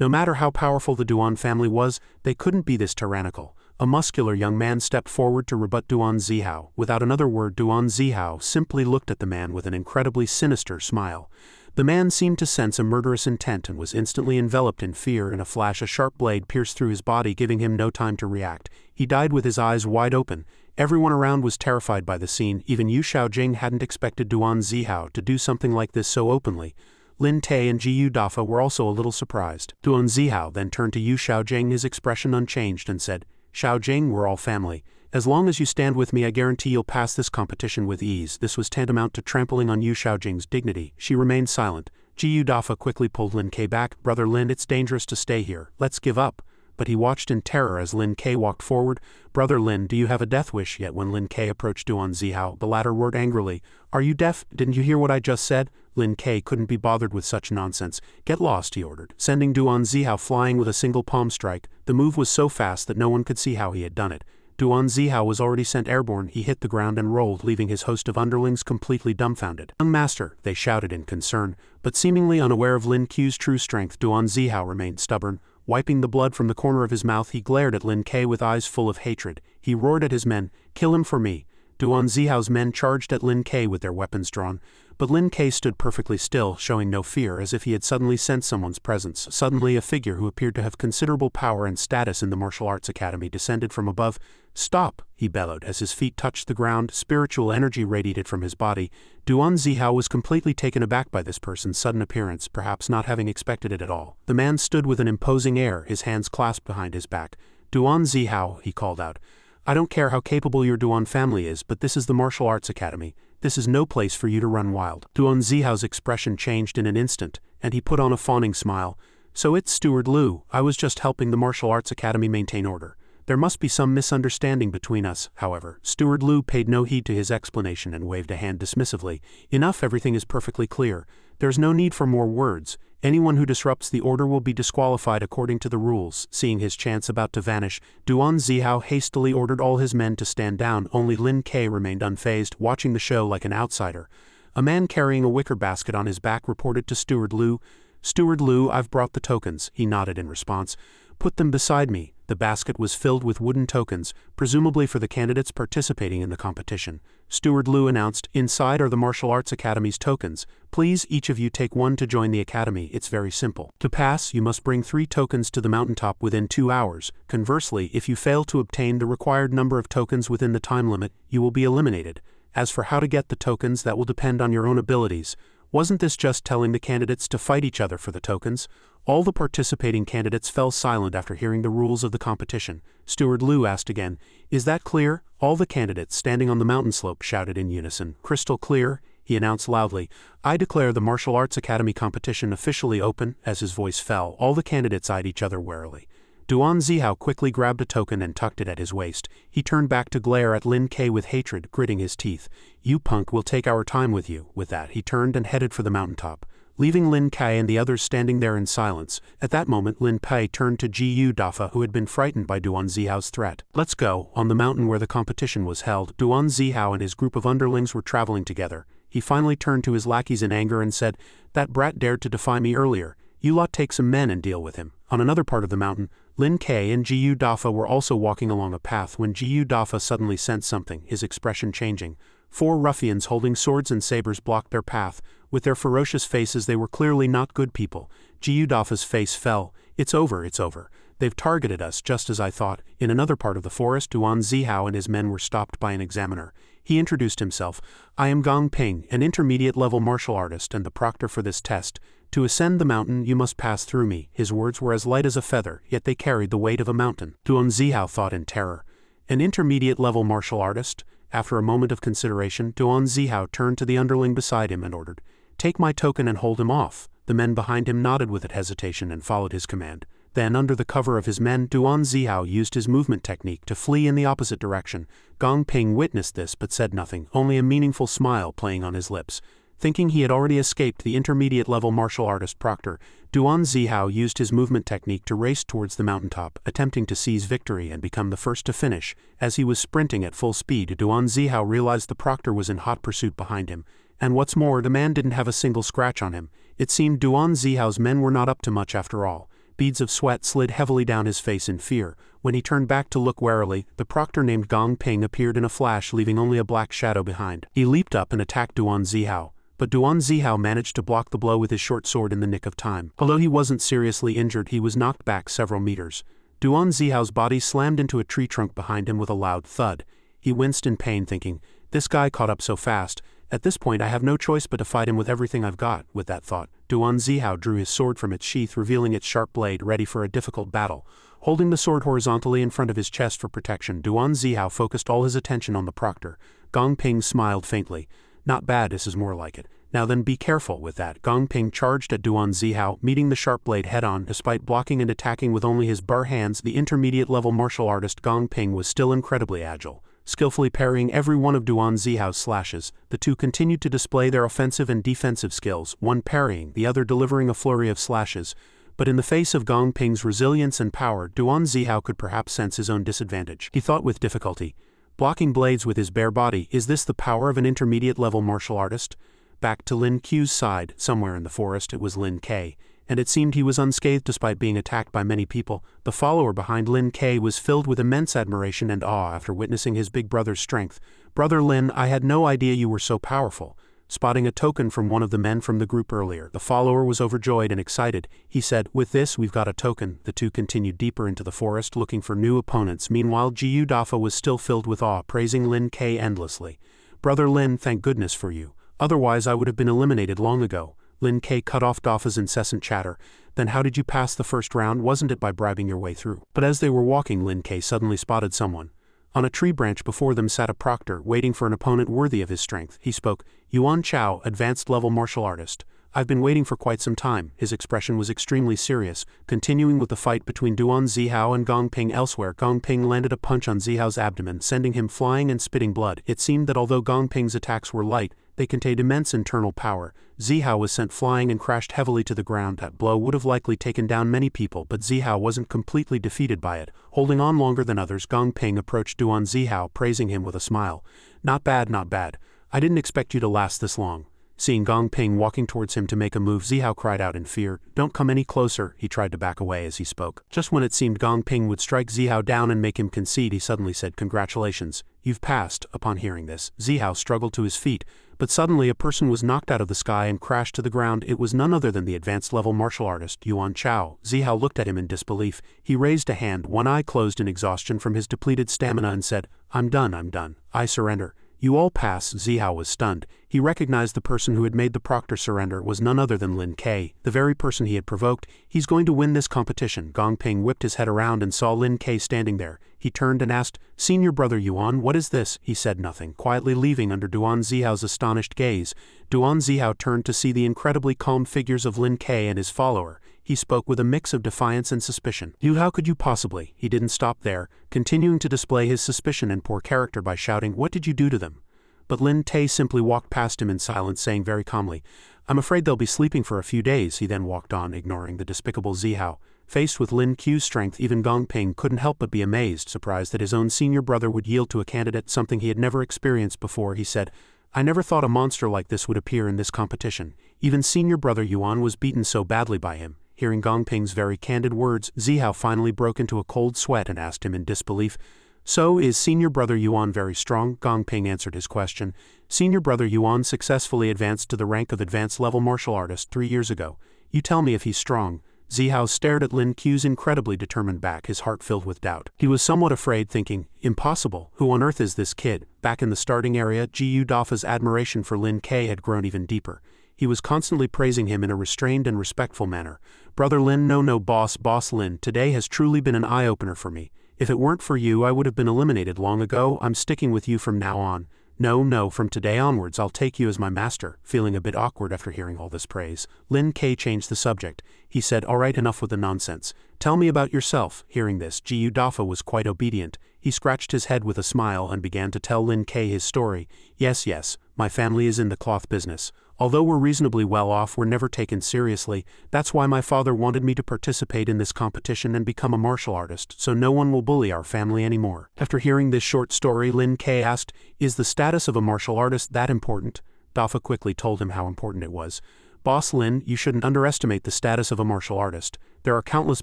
No matter how powerful the Duan family was, they couldn't be this tyrannical. A muscular young man stepped forward to rebut Duan Zihao. Without another word, Duan Zihao simply looked at the man with an incredibly sinister smile. The man seemed to sense a murderous intent and was instantly enveloped in fear. In a flash, a sharp blade pierced through his body, giving him no time to react. He died with his eyes wide open. Everyone around was terrified by the scene. Even Yu Shaojing hadn't expected Duan Zihao to do something like this so openly. Lin Te and Jiu Dafa were also a little surprised. Duan Zihao then turned to Yu Xiaojing, his expression unchanged, and said, Xiaojing, we're all family. As long as you stand with me, I guarantee you'll pass this competition with ease. This was tantamount to trampling on Yu Xiaojing's dignity. She remained silent. Jiu Dafa quickly pulled Lin Ke back. Brother Lin, it's dangerous to stay here. Let's give up. But he watched in terror as Lin Ke walked forward. Brother Lin, do you have a death wish yet? When Lin Ke approached Duan Zihao, the latter roared angrily, Are you deaf? Didn't you hear what I just said? Lin Ke couldn't be bothered with such nonsense. Get lost, he ordered, sending Duan Zihao flying with a single palm strike. The move was so fast that no one could see how he had done it. Duan Zihao was already sent airborne. He hit the ground and rolled, leaving his host of underlings completely dumbfounded. Young master, they shouted in concern, but seemingly unaware of Lin Ke's true strength, Duan Zihao remained stubborn. Wiping the blood from the corner of his mouth, he glared at Lin Ke with eyes full of hatred. He roared at his men, Kill him for me. Duan Zihao's men charged at Lin Ke with their weapons drawn, but Lin Ke stood perfectly still, showing no fear, as if he had suddenly sensed someone's presence. Suddenly a figure who appeared to have considerable power and status in the martial arts academy descended from above. Stop, he bellowed as his feet touched the ground. Spiritual energy radiated from his body. Duan Zihao was completely taken aback by this person's sudden appearance, perhaps not having expected it at all. The man stood with an imposing air, his hands clasped behind his back. Duan Zihao, he called out. I don't care how capable your Duan family is, but this is the martial arts academy. This is no place for you to run wild. Duan Zihao's expression changed in an instant, and he put on a fawning smile. So it's Steward Liu. I was just helping the martial arts academy maintain order. There must be some misunderstanding between us, however. Steward Liu paid no heed to his explanation and waved a hand dismissively. Enough, everything is perfectly clear. There's no need for more words. Anyone who disrupts the order will be disqualified according to the rules. Seeing his chance about to vanish, Duan Zihao hastily ordered all his men to stand down. Only Lin Ke remained unfazed, watching the show like an outsider. A man carrying a wicker basket on his back reported to Steward Liu. Steward Liu, I've brought the tokens, he nodded in response. Put them beside me. The basket was filled with wooden tokens, presumably for the candidates participating in the competition. Steward Liu announced, Inside are the Martial Arts Academy's tokens. Please, each of you take one to join the academy. It's very simple. To pass, you must bring 3 tokens to the mountaintop within 2 hours. Conversely, if you fail to obtain the required number of tokens within the time limit, you will be eliminated. As for how to get the tokens, that will depend on your own abilities. Wasn't this just telling the candidates to fight each other for the tokens? All the participating candidates fell silent after hearing the rules of the competition. Steward Liu asked again, Is that clear? All the candidates standing on the mountain slope shouted in unison. Crystal clear, he announced loudly. I declare the Martial Arts Academy competition officially open. As his voice fell, all the candidates eyed each other warily. Duan Zihao quickly grabbed a token and tucked it at his waist. He turned back to glare at Lin Ke with hatred, gritting his teeth. You punk will take our time with you. With that, he turned and headed for the mountaintop, leaving Lin Ke and the others standing there in silence. At that moment, Lin Pei turned to Jiu Dafa, who had been frightened by Duan Zihao's threat. Let's go. On the mountain where the competition was held, Duan Zihao and his group of underlings were traveling together. He finally turned to his lackeys in anger and said, That brat dared to defy me earlier. You lot take some men and deal with him. On another part of the mountain, Lin Ke and Jiu Dafa were also walking along a path when Jiu Dafa suddenly sensed something, his expression changing. 4 ruffians holding swords and sabers blocked their path. With their ferocious faces, they were clearly not good people. Jiu Dafa's face fell. It's over, it's over. They've targeted us, just as I thought. In another part of the forest, Duan Zihao and his men were stopped by an examiner. He introduced himself. I am Gong Ping, an intermediate-level martial artist and the proctor for this test. To ascend the mountain, you must pass through me. His words were as light as a feather, yet they carried the weight of a mountain. Duan Zihao thought in terror. An intermediate-level martial artist? After a moment of consideration, Duan Zihao turned to the underling beside him and ordered, Take my token and hold him off. The men behind him nodded with hesitation and followed his command. Then, under the cover of his men, Duan Zihao used his movement technique to flee in the opposite direction. Gong Ping witnessed this but said nothing, only a meaningful smile playing on his lips. Thinking he had already escaped the intermediate-level martial artist proctor, Duan Zihao used his movement technique to race towards the mountaintop, attempting to seize victory and become the first to finish. As he was sprinting at full speed, Duan Zihao realized the proctor was in hot pursuit behind him. And what's more, the man didn't have a single scratch on him. It seemed Duan Zihao's men were not up to much after all. Beads of sweat slid heavily down his face in fear. When he turned back to look warily, the proctor named Gong Ping appeared in a flash, leaving only a black shadow behind. He leaped up and attacked Duan Zihao, but Duan Zihao managed to block the blow with his short sword in the nick of time. Although he wasn't seriously injured, he was knocked back several meters. Duan Zihao's body slammed into a tree trunk behind him with a loud thud. He winced in pain, thinking, This guy caught up so fast. At this point I have no choice but to fight him with everything I've got. With that thought, Duan Zihao drew his sword from its sheath, revealing its sharp blade, ready for a difficult battle. Holding the sword horizontally in front of his chest for protection, Duan Zihao focused all his attention on the proctor. Gong Ping smiled faintly. Not bad, this is more like it. Now then, be careful. With that, Gong Ping charged at Duan Zihao, meeting the sharp blade head-on. Despite blocking and attacking with only his bare hands, the intermediate-level martial artist Gong Ping was still incredibly agile. Skillfully parrying every one of Duan Zihao's slashes, the two continued to display their offensive and defensive skills, one parrying, the other delivering a flurry of slashes. But in the face of Gong Ping's resilience and power, Duan Zihao could perhaps sense his own disadvantage. He thought with difficulty, blocking blades with his bare body, is this the power of an intermediate-level martial artist? Back to Lin Ku's side, somewhere in the forest, it was Lin Ke, and it seemed he was unscathed despite being attacked by many people. The follower behind Lin Ke was filled with immense admiration and awe after witnessing his big brother's strength. "Brother Lin, I had no idea you were so powerful." Spotting a token from one of the men from the group earlier, the follower was overjoyed and excited. He said, "With this, we've got a token." The two continued deeper into the forest, looking for new opponents. Meanwhile, Jiyu Dafa was still filled with awe, praising Lin Ke endlessly. "Brother Lin, thank goodness for you. Otherwise I would have been eliminated long ago." Lin Ke cut off Dafa's incessant chatter. "Then how did you pass the first round? Wasn't it by bribing your way through?" But as they were walking, Lin Ke suddenly spotted someone. On a tree branch before them sat a proctor, waiting for an opponent worthy of his strength. He spoke, "Yuan Chao, advanced-level martial artist. I've been waiting for quite some time." His expression was extremely serious. Continuing with the fight between Duan Zihao and Gong Ping elsewhere, Gong Ping landed a punch on Zihao's abdomen, sending him flying and spitting blood. It seemed that although Gong Ping's attacks were light, they contained immense internal power. Zihao was sent flying and crashed heavily to the ground. That blow would have likely taken down many people, but Zihao wasn't completely defeated by it. Holding on longer than others, Gong Ping approached Duan Zihao, praising him with a smile. "Not bad, not bad. I didn't expect you to last this long." Seeing Gong Ping walking towards him to make a move, Zihao cried out in fear, "Don't come any closer." He tried to back away as he spoke. Just when it seemed Gong Ping would strike Zihao down and make him concede, he suddenly said, "Congratulations, you've passed." Upon hearing this, Zihao struggled to his feet, but suddenly a person was knocked out of the sky and crashed to the ground. It was none other than the advanced-level martial artist, Yuan Chao. Zihao looked at him in disbelief. He raised a hand, one eye closed in exhaustion from his depleted stamina, and said, I'm done. I surrender." "You all pass." Zihao was stunned. He recognized the person who had made the proctor surrender was none other than Lin Ke, the very person he had provoked. "He's going to win this competition." Gong Ping whipped his head around and saw Lin Ke standing there. He turned and asked, "Senior brother Yuan, what is this?" He said nothing, quietly leaving under Duan Zihao's astonished gaze. Duan Zihao turned to see the incredibly calm figures of Lin Ke and his follower. He spoke with a mix of defiance and suspicion. How could you possibly?" He didn't stop there, continuing to display his suspicion and poor character by shouting, "What did you do to them?" But Lin Te simply walked past him in silence, saying very calmly, "I'm afraid they'll be sleeping for a few days." He then walked on, ignoring the despicable Zihao. Faced with Lin Ku's strength, even Gong Ping couldn't help but be amazed, surprised that his own senior brother would yield to a candidate, something he had never experienced before. He said, "I never thought a monster like this would appear in this competition." Even senior brother Yuan was beaten so badly by him. Hearing Gong Ping's very candid words, Zihao finally broke into a cold sweat and asked him in disbelief, "So, is senior brother Yuan very strong?" Gong Ping answered his question. "Senior brother Yuan successfully advanced to the rank of advanced-level martial artist 3 years ago. You tell me if he's strong." Zihao stared at Lin Ku's incredibly determined back, his heart filled with doubt. He was somewhat afraid, thinking, "Impossible, who on earth is this kid?" Back in the starting area, Jiyu Dafa's admiration for Lin Ke had grown even deeper. He was constantly praising him in a restrained and respectful manner. "Brother Lin, no, boss Lin, today has truly been an eye-opener for me. If it weren't for you, I would have been eliminated long ago. I'm sticking with you from now on. No, from today onwards I'll take you as my master." Feeling a bit awkward after hearing all this praise, Lin Ke changed the subject. He said, "All right, enough with the nonsense. Tell me about yourself." Hearing this, Jiyu Dafa was quite obedient. He scratched his head with a smile and began to tell Lin Ke his story. Yes, my family is in the cloth business. Although we're reasonably well off, we're never taken seriously. That's why my father wanted me to participate in this competition and become a martial artist, so no one will bully our family anymore." After hearing this short story, Lin Ke asked, "Is the status of a martial artist that important?" Dafa quickly told him how important it was. "Boss Lin, you shouldn't underestimate the status of a martial artist. There are countless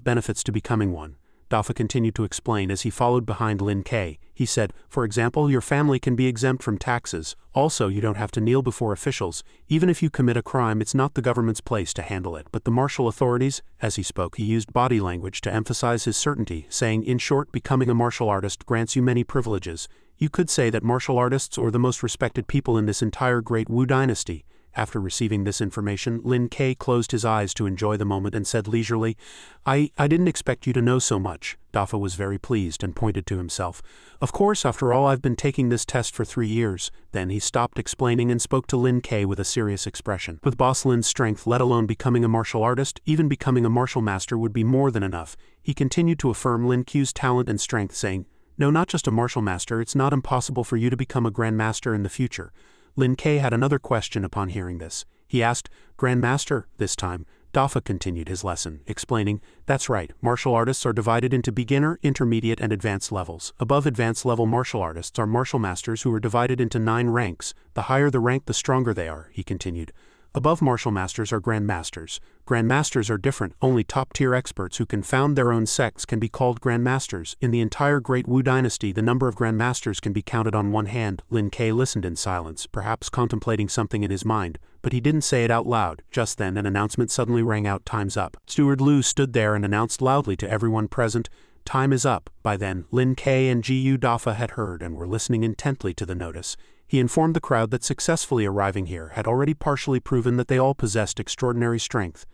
benefits to becoming one." Dafa continued to explain as he followed behind Lin Ke. He said, for example, your family can be exempt from taxes. Also, you don't have to kneel before officials. Even if you commit a crime, it's not the government's place to handle it, but the martial authorities. As he spoke, he used body language to emphasize his certainty, saying, in short, becoming a martial artist grants you many privileges. You could say that martial artists are the most respected people in this entire great Wu dynasty. After receiving this information, Lin Ke closed his eyes to enjoy the moment and said leisurely, I didn't expect you to know so much. Dafa was very pleased and pointed to himself. Of course, after all, I've been taking this test for 3 years. Then he stopped explaining and spoke to Lin Ke with a serious expression. With boss Lin's strength, let alone becoming a martial artist, even becoming a martial master would be more than enough. He continued to affirm Lin Ke's talent and strength, saying, no, not just a martial master, it's not impossible for you to become a grandmaster in the future. Lin Ke had another question upon hearing this. He asked, Grandmaster, this time. Dafa continued his lesson, explaining, that's right, martial artists are divided into beginner, intermediate and advanced levels. Above advanced level martial artists are martial masters who are divided into 9 ranks. The higher the rank, the stronger they are, he continued. Above martial masters are grandmasters. Grandmasters are different. Only top-tier experts who can found their own sects can be called grandmasters. In the entire Great Wu dynasty, the number of grandmasters can be counted on one hand. Lin Ke listened in silence, perhaps contemplating something in his mind, but he didn't say it out loud. Just then, an announcement suddenly rang out, time's up. Steward Lu stood there and announced loudly to everyone present, time is up. By then, Lin Ke and Gu Dafa had heard and were listening intently to the notice. He informed the crowd that successfully arriving here had already partially proven that they all possessed extraordinary strength.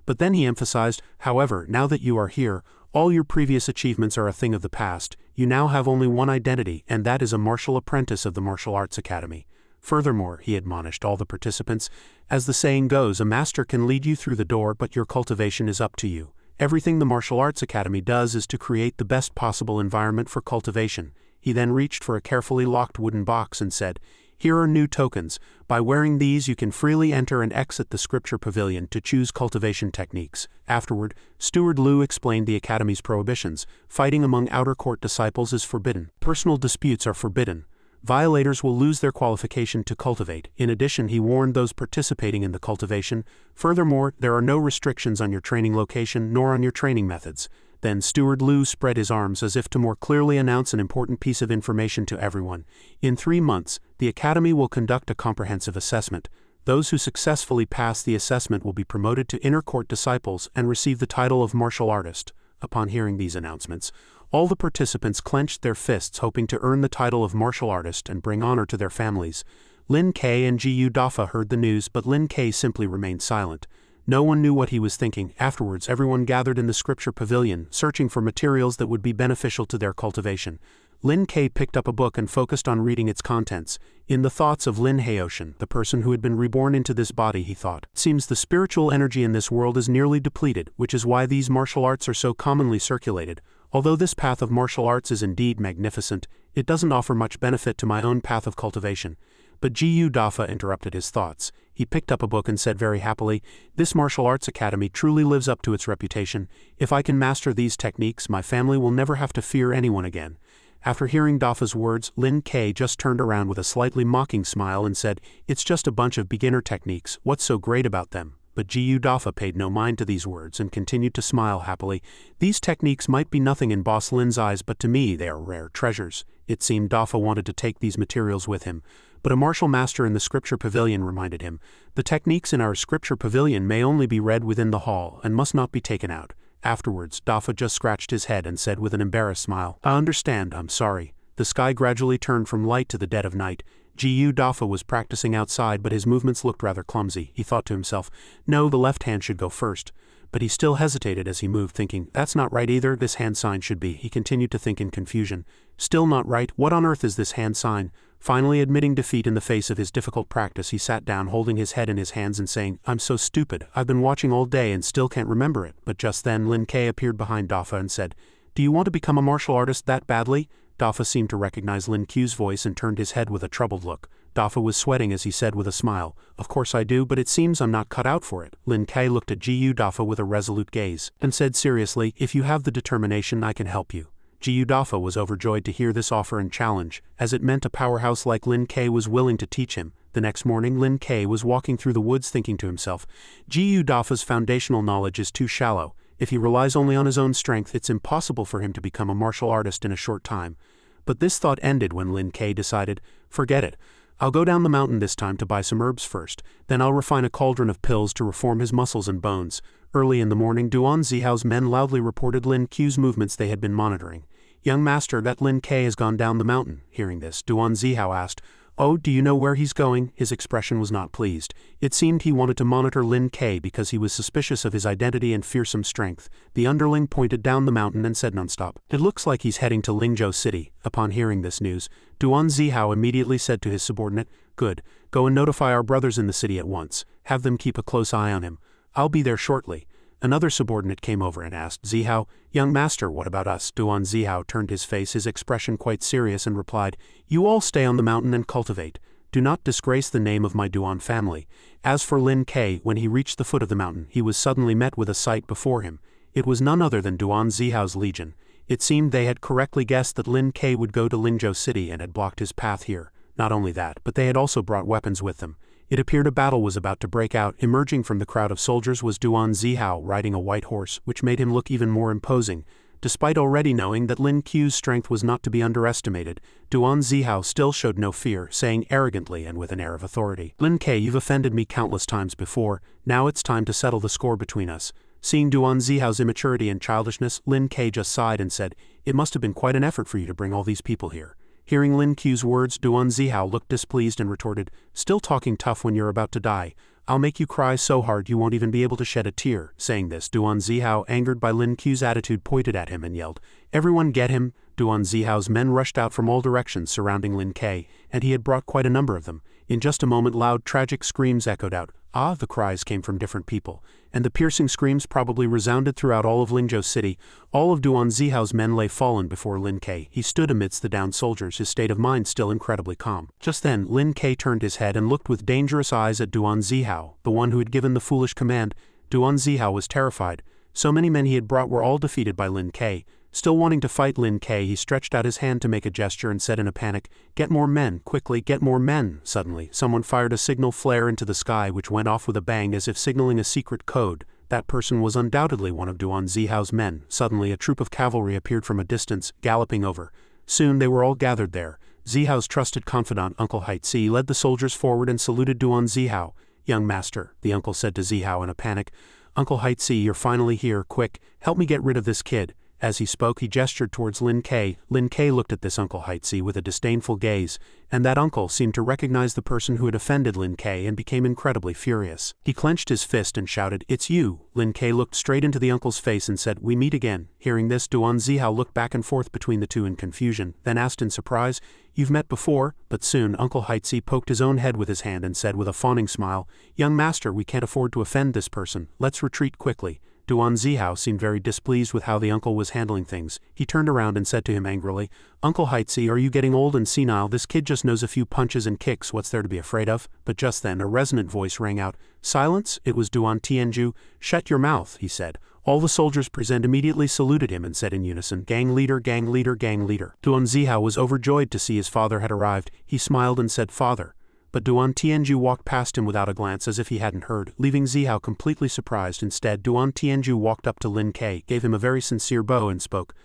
But then he emphasized, however, now that you are here, all your previous achievements are a thing of the past. You now have only one identity, and that is a martial apprentice of the Martial Arts Academy. Furthermore, he admonished all the participants, as the saying goes, a master can lead you through the door, but your cultivation is up to you. Everything the Martial Arts Academy does is to create the best possible environment for cultivation. He then reached for a carefully locked wooden box and said, here are new tokens. By wearing these you can freely enter and exit the scripture pavilion to choose cultivation techniques. Afterward, Steward Lu explained the Academy's prohibitions. Fighting among outer court disciples is forbidden. Personal disputes are forbidden. Violators will lose their qualification to cultivate. In addition, he warned those participating in the cultivation. Furthermore, there are no restrictions on your training location nor on your training methods. Then Steward Lu spread his arms as if to more clearly announce an important piece of information to everyone. In 3 months, the Academy will conduct a comprehensive assessment. Those who successfully pass the assessment will be promoted to inner court disciples and receive the title of martial artist. Upon hearing these announcements, all the participants clenched their fists, hoping to earn the title of martial artist and bring honor to their families. Lin Ke and Gu Dafa heard the news, but Lin Ke simply remained silent. No one knew what he was thinking. Afterwards, everyone gathered in the scripture pavilion, searching for materials that would be beneficial to their cultivation. Lin Ke picked up a book and focused on reading its contents. In the thoughts of Lin Haoshan, the person who had been reborn into this body, he thought, it seems the spiritual energy in this world is nearly depleted, which is why these martial arts are so commonly circulated. Although this path of martial arts is indeed magnificent, it doesn't offer much benefit to my own path of cultivation. But Gu Dafa interrupted his thoughts. He picked up a book and said very happily, this martial arts academy truly lives up to its reputation. If I can master these techniques, my family will never have to fear anyone again. After hearing Dafa's words, Lin Ke just turned around with a slightly mocking smile and said, it's just a bunch of beginner techniques, what's so great about them? But Gu Dafa paid no mind to these words and continued to smile happily. These techniques might be nothing in Boss Lin's eyes, but to me they are rare treasures. It seemed Dafa wanted to take these materials with him. But a martial master in the scripture pavilion reminded him, the techniques in our scripture pavilion may only be read within the hall and must not be taken out. Afterwards, Dafa just scratched his head and said with an embarrassed smile, I understand, I'm sorry. The sky gradually turned from light to the dead of night. Gu Dafa was practicing outside, but his movements looked rather clumsy. He thought to himself, no, the left hand should go first. But he still hesitated as he moved, thinking, that's not right either, this hand sign should be. He continued to think in confusion. Still not right, what on earth is this hand sign? Finally admitting defeat in the face of his difficult practice, he sat down holding his head in his hands and saying, I'm so stupid, I've been watching all day and still can't remember it. But just then Lin Ke appeared behind Dafa and said, do you want to become a martial artist that badly? Dafa seemed to recognize Lin Ke's voice and turned his head with a troubled look. Dafa was sweating as he said with a smile, of course I do, but it seems I'm not cut out for it. Lin Ke looked at Gu Dafa with a resolute gaze, and said seriously, if you have the determination I can help you. Gu Dafa was overjoyed to hear this offer and challenge, as it meant a powerhouse like Lin Ke was willing to teach him. The next morning Lin Ke was walking through the woods thinking to himself, Gu Dafa's foundational knowledge is too shallow. If he relies only on his own strength, it's impossible for him to become a martial artist in a short time. But this thought ended when Lin Ke decided, forget it. I'll go down the mountain this time to buy some herbs first, then I'll refine a cauldron of pills to reform his muscles and bones. Early in the morning, Duan Zihao's men loudly reported Lin Ke's movements they had been monitoring. Young master, that Lin Ke has gone down the mountain. Hearing this, Duan Zihao asked, oh, do you know where he's going? His expression was not pleased. It seemed he wanted to monitor Lin Ke because he was suspicious of his identity and fearsome strength. The underling pointed down the mountain and said nonstop, it looks like he's heading to Lingzhou City. Upon hearing this news, Duan Zihao immediately said to his subordinate, good, go and notify our brothers in the city at once. Have them keep a close eye on him. I'll be there shortly. Another subordinate came over and asked, Zihao, young master, what about us? Duan Zihao turned his face, his expression quite serious, and replied, you all stay on the mountain and cultivate. Do not disgrace the name of my Duan family. As for Lin Ke, when he reached the foot of the mountain, he was suddenly met with a sight before him. It was none other than Duan Zihao's legion. It seemed they had correctly guessed that Lin Ke would go to Lingzhou City and had blocked his path here. Not only that, but they had also brought weapons with them. It appeared a battle was about to break out. Emerging from the crowd of soldiers was Duan Zihao riding a white horse, which made him look even more imposing. Despite already knowing that Lin Ke's strength was not to be underestimated, Duan Zihao still showed no fear, saying arrogantly and with an air of authority, Lin Ke, you've offended me countless times before, now it's time to settle the score between us. Seeing Duan Zihao's immaturity and childishness, Lin Ke just sighed and said, it must have been quite an effort for you to bring all these people here. Hearing Lin Ke's words, Duan Zihao looked displeased and retorted, still talking tough when you're about to die. I'll make you cry so hard you won't even be able to shed a tear. Saying this, Duan Zihao, angered by Lin Ke's attitude, pointed at him and yelled, everyone get him! Duan Zihao's men rushed out from all directions surrounding Lin Ke, and he had brought quite a number of them. In just a moment, loud tragic screams echoed out. Ah, the cries came from different people, and the piercing screams probably resounded throughout all of Lingzhou City. All of Duan Zihao's men lay fallen before Lin Ke. He stood amidst the downed soldiers, his state of mind still incredibly calm. Just then, Lin Ke turned his head and looked with dangerous eyes at Duan Zihao, the one who had given the foolish command. Duan Zihao was terrified. So many men he had brought were all defeated by Lin Ke. Still wanting to fight Lin Ke, he stretched out his hand to make a gesture and said in a panic, get more men, quickly, get more men. Suddenly, someone fired a signal flare into the sky which went off with a bang as if signaling a secret code. That person was undoubtedly one of Duan Zihao's men. Suddenly, a troop of cavalry appeared from a distance, galloping over. Soon they were all gathered there. Zihao's trusted confidant, Uncle Haitzi, led the soldiers forward and saluted Duan Zihao. Young master, the uncle said to Zihao in a panic, Uncle Haitzi, you're finally here, quick, help me get rid of this kid. As he spoke, he gestured towards Lin Ke. Lin Ke looked at this Uncle Haitzi with a disdainful gaze, and that uncle seemed to recognize the person who had offended Lin Ke and became incredibly furious. He clenched his fist and shouted, it's you. Lin Ke looked straight into the uncle's face and said, we meet again. Hearing this, Duan Zihao looked back and forth between the two in confusion, then asked in surprise, you've met before? But soon Uncle Haitzi poked his own head with his hand and said with a fawning smile, young master, we can't afford to offend this person. Let's retreat quickly. Duan Zihao seemed very displeased with how the uncle was handling things. He turned around and said to him angrily, Uncle Haitzi, are you getting old and senile? This kid just knows a few punches and kicks, what's there to be afraid of? But just then a resonant voice rang out, silence? It was Duan Tianju. Shut your mouth, he said. All the soldiers present immediately saluted him and said in unison, gang leader, gang leader, gang leader. Duan Zihao was overjoyed to see his father had arrived. He smiled and said, father. But Duan Tianju walked past him without a glance as if he hadn't heard, leaving Zihao completely surprised. Instead, Duan Tianju walked up to Lin Ke, gave him a very sincere bow and spoke.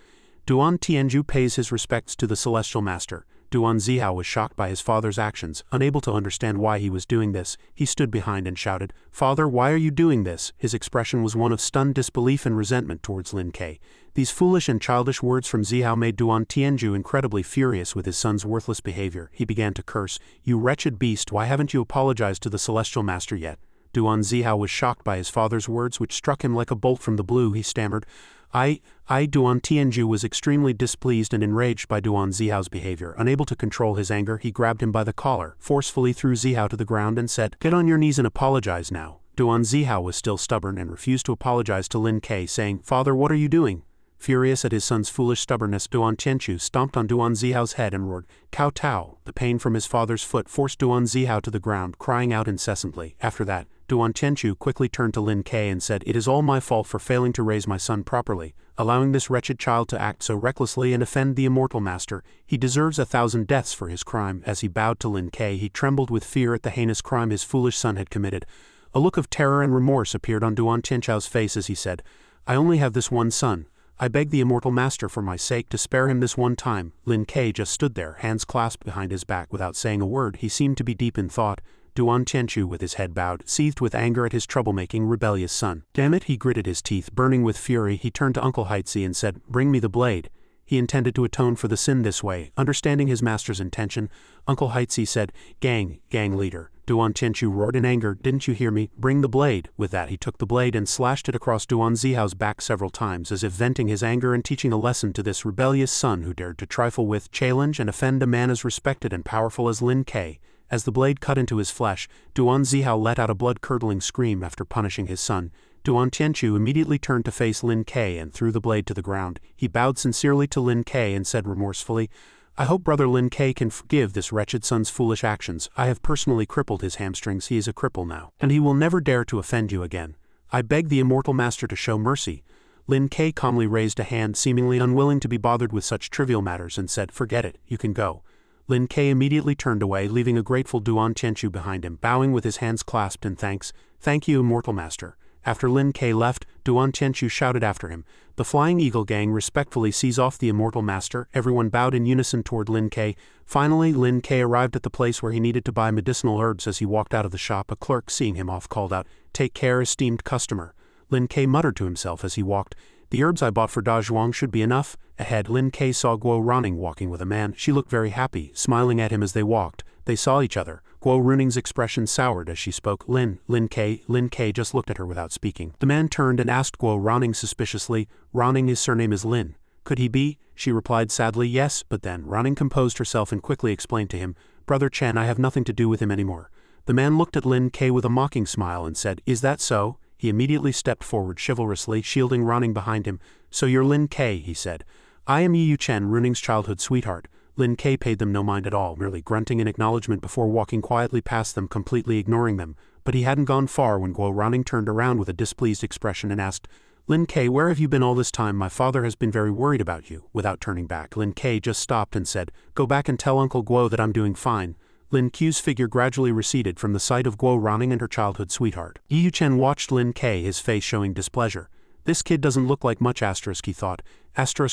Duan Tianju pays his respects to the celestial master. Duan Zihao was shocked by his father's actions, unable to understand why he was doing this. He stood behind and shouted, Father, why are you doing this? His expression was one of stunned disbelief and resentment towards Lin Ke. These foolish and childish words from Zihao made Duan Tianju incredibly furious with his son's worthless behavior. He began to curse, you wretched beast, why haven't you apologized to the celestial master yet? Duan Zihao was shocked by his father's words, which struck him like a bolt from the blue. He stammered, Duan Tianju was extremely displeased and enraged by Duan Zihao's behavior. Unable to control his anger, he grabbed him by the collar, forcefully threw Zihao to the ground and said, get on your knees and apologize now. Duan Zihao was still stubborn and refused to apologize to Lin Ke, saying, Father, what are you doing? Furious at his son's foolish stubbornness, Duan Tianju stomped on Duan Zihao's head and roared, Kowtow. The pain from his father's foot forced Duan Zihao to the ground, crying out incessantly. After that, Duan Tianju quickly turned to Lin Ke and said, it is all my fault for failing to raise my son properly, allowing this wretched child to act so recklessly and offend the immortal master. He deserves 1,000 deaths for his crime. As he bowed to Lin Ke, he trembled with fear at the heinous crime his foolish son had committed. A look of terror and remorse appeared on Duan Tianju's face as he said, I only have this one son. I beg the immortal master for my sake to spare him this one time. Lin Ke just stood there, hands clasped behind his back without saying a word. He seemed to be deep in thought. Duan Tianchu, with his head bowed, seethed with anger at his troublemaking, rebellious son. Damn it, he gritted his teeth, burning with fury. He turned to Uncle Heitzi and said, "Bring me the blade." He intended to atone for the sin this way. Understanding his master's intention, Uncle Heitzi said, gang leader." Duan Tianchu roared in anger, "Didn't you hear me? Bring the blade." With that he took the blade and slashed it across Duan Zihao's back several times, as if venting his anger and teaching a lesson to this rebellious son who dared to trifle with, challenge, and offend a man as respected and powerful as Lin Ke. As the blade cut into his flesh, Duan Zihao let out a blood-curdling scream after punishing his son. Duan Tianchu immediately turned to face Lin Ke and threw the blade to the ground. He bowed sincerely to Lin Ke and said remorsefully, "I hope brother Lin Ke can forgive this wretched son's foolish actions. I have personally crippled his hamstrings. He is a cripple now, and he will never dare to offend you again. I beg the immortal master to show mercy." Lin Ke calmly raised a hand, seemingly unwilling to be bothered with such trivial matters, and said, "Forget it, you can go." Lin Ke immediately turned away, leaving a grateful Duan Tianchu behind him, bowing with his hands clasped in thanks. "Thank you, immortal master." After Lin Ke left, Duan Tianchu shouted after him. The Flying Eagle gang respectfully sees off the immortal master. Everyone bowed in unison toward Lin Ke. Finally, Lin Ke arrived at the place where he needed to buy medicinal herbs. As he walked out of the shop, a clerk, seeing him off, called out, "Take care, esteemed customer." Lin Ke muttered to himself as he walked, "The herbs I bought for Da Zhuang should be enough." Ahead, Lin Ke saw Guo Runing walking with a man. She looked very happy, smiling at him as they walked. They saw each other. Guo Runing's expression soured as she spoke. Lin Ke just looked at her without speaking. The man turned and asked Guo Runing suspiciously, "Runing, his surname is Lin. Could he be?" She replied sadly, "Yes," but then Runing composed herself and quickly explained to him, "Brother Chen, I have nothing to do with him anymore." The man looked at Lin Ke with a mocking smile and said, "Is that so?" He immediately stepped forward chivalrously, shielding Runing behind him. "So you're Lin Ke," he said. "I am Yu Chen, Runing's childhood sweetheart." Lin Ke paid them no mind at all, merely grunting in acknowledgement before walking quietly past them, completely ignoring them. But he hadn't gone far when Guo Runing turned around with a displeased expression and asked, "Lin Ke, where have you been all this time? My father has been very worried about you." Without turning back, Lin Ke just stopped and said, "Go back and tell Uncle Guo that I'm doing fine." Lin Ke's figure gradually receded from the sight of Guo Runing and her childhood sweetheart. Yu Chen watched Lin Ke, his face showing displeasure. "This kid doesn't look like much," he thought.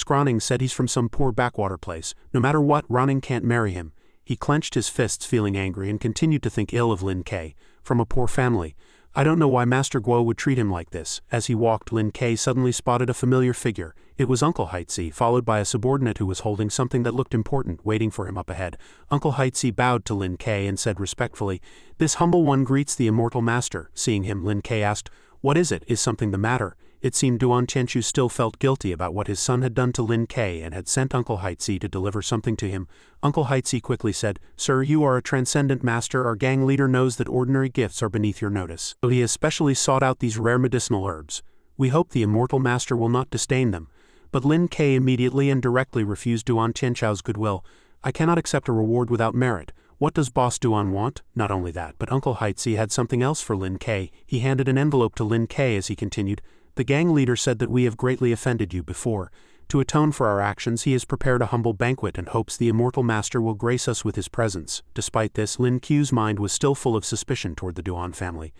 Runing said he's from some poor backwater place. No matter what, Runing can't marry him. He clenched his fists, feeling angry, and continued to think ill of Lin Ke. From a poor family. I don't know why Master Guo would treat him like this. As he walked, Lin Ke suddenly spotted a familiar figure. It was Uncle Heitzi, followed by a subordinate who was holding something that looked important, waiting for him up ahead. Uncle Heitzi bowed to Lin Ke and said respectfully, "This humble one greets the immortal master." Seeing him, Lin Ke asked, "What is it? Is something the matter?" It seemed Duan Tianchu still felt guilty about what his son had done to Lin Ke and had sent Uncle Heitzi to deliver something to him. Uncle Heitzi quickly said, "Sir, you are a transcendent master. Our gang leader knows that ordinary gifts are beneath your notice. So he has specially sought out these rare medicinal herbs. We hope the immortal master will not disdain them." But Lin Ke immediately and directly refused Duan Tianchu's goodwill. "I cannot accept a reward without merit. What does Boss Duan want?" Not only that, but Uncle Heitzi had something else for Lin Ke. He handed an envelope to Lin Ke as he continued, "The gang leader said that we have greatly offended you before. To atone for our actions, he has prepared a humble banquet and hopes the immortal master will grace us with his presence." Despite this, Lin Ke's mind was still full of suspicion toward the Duan family.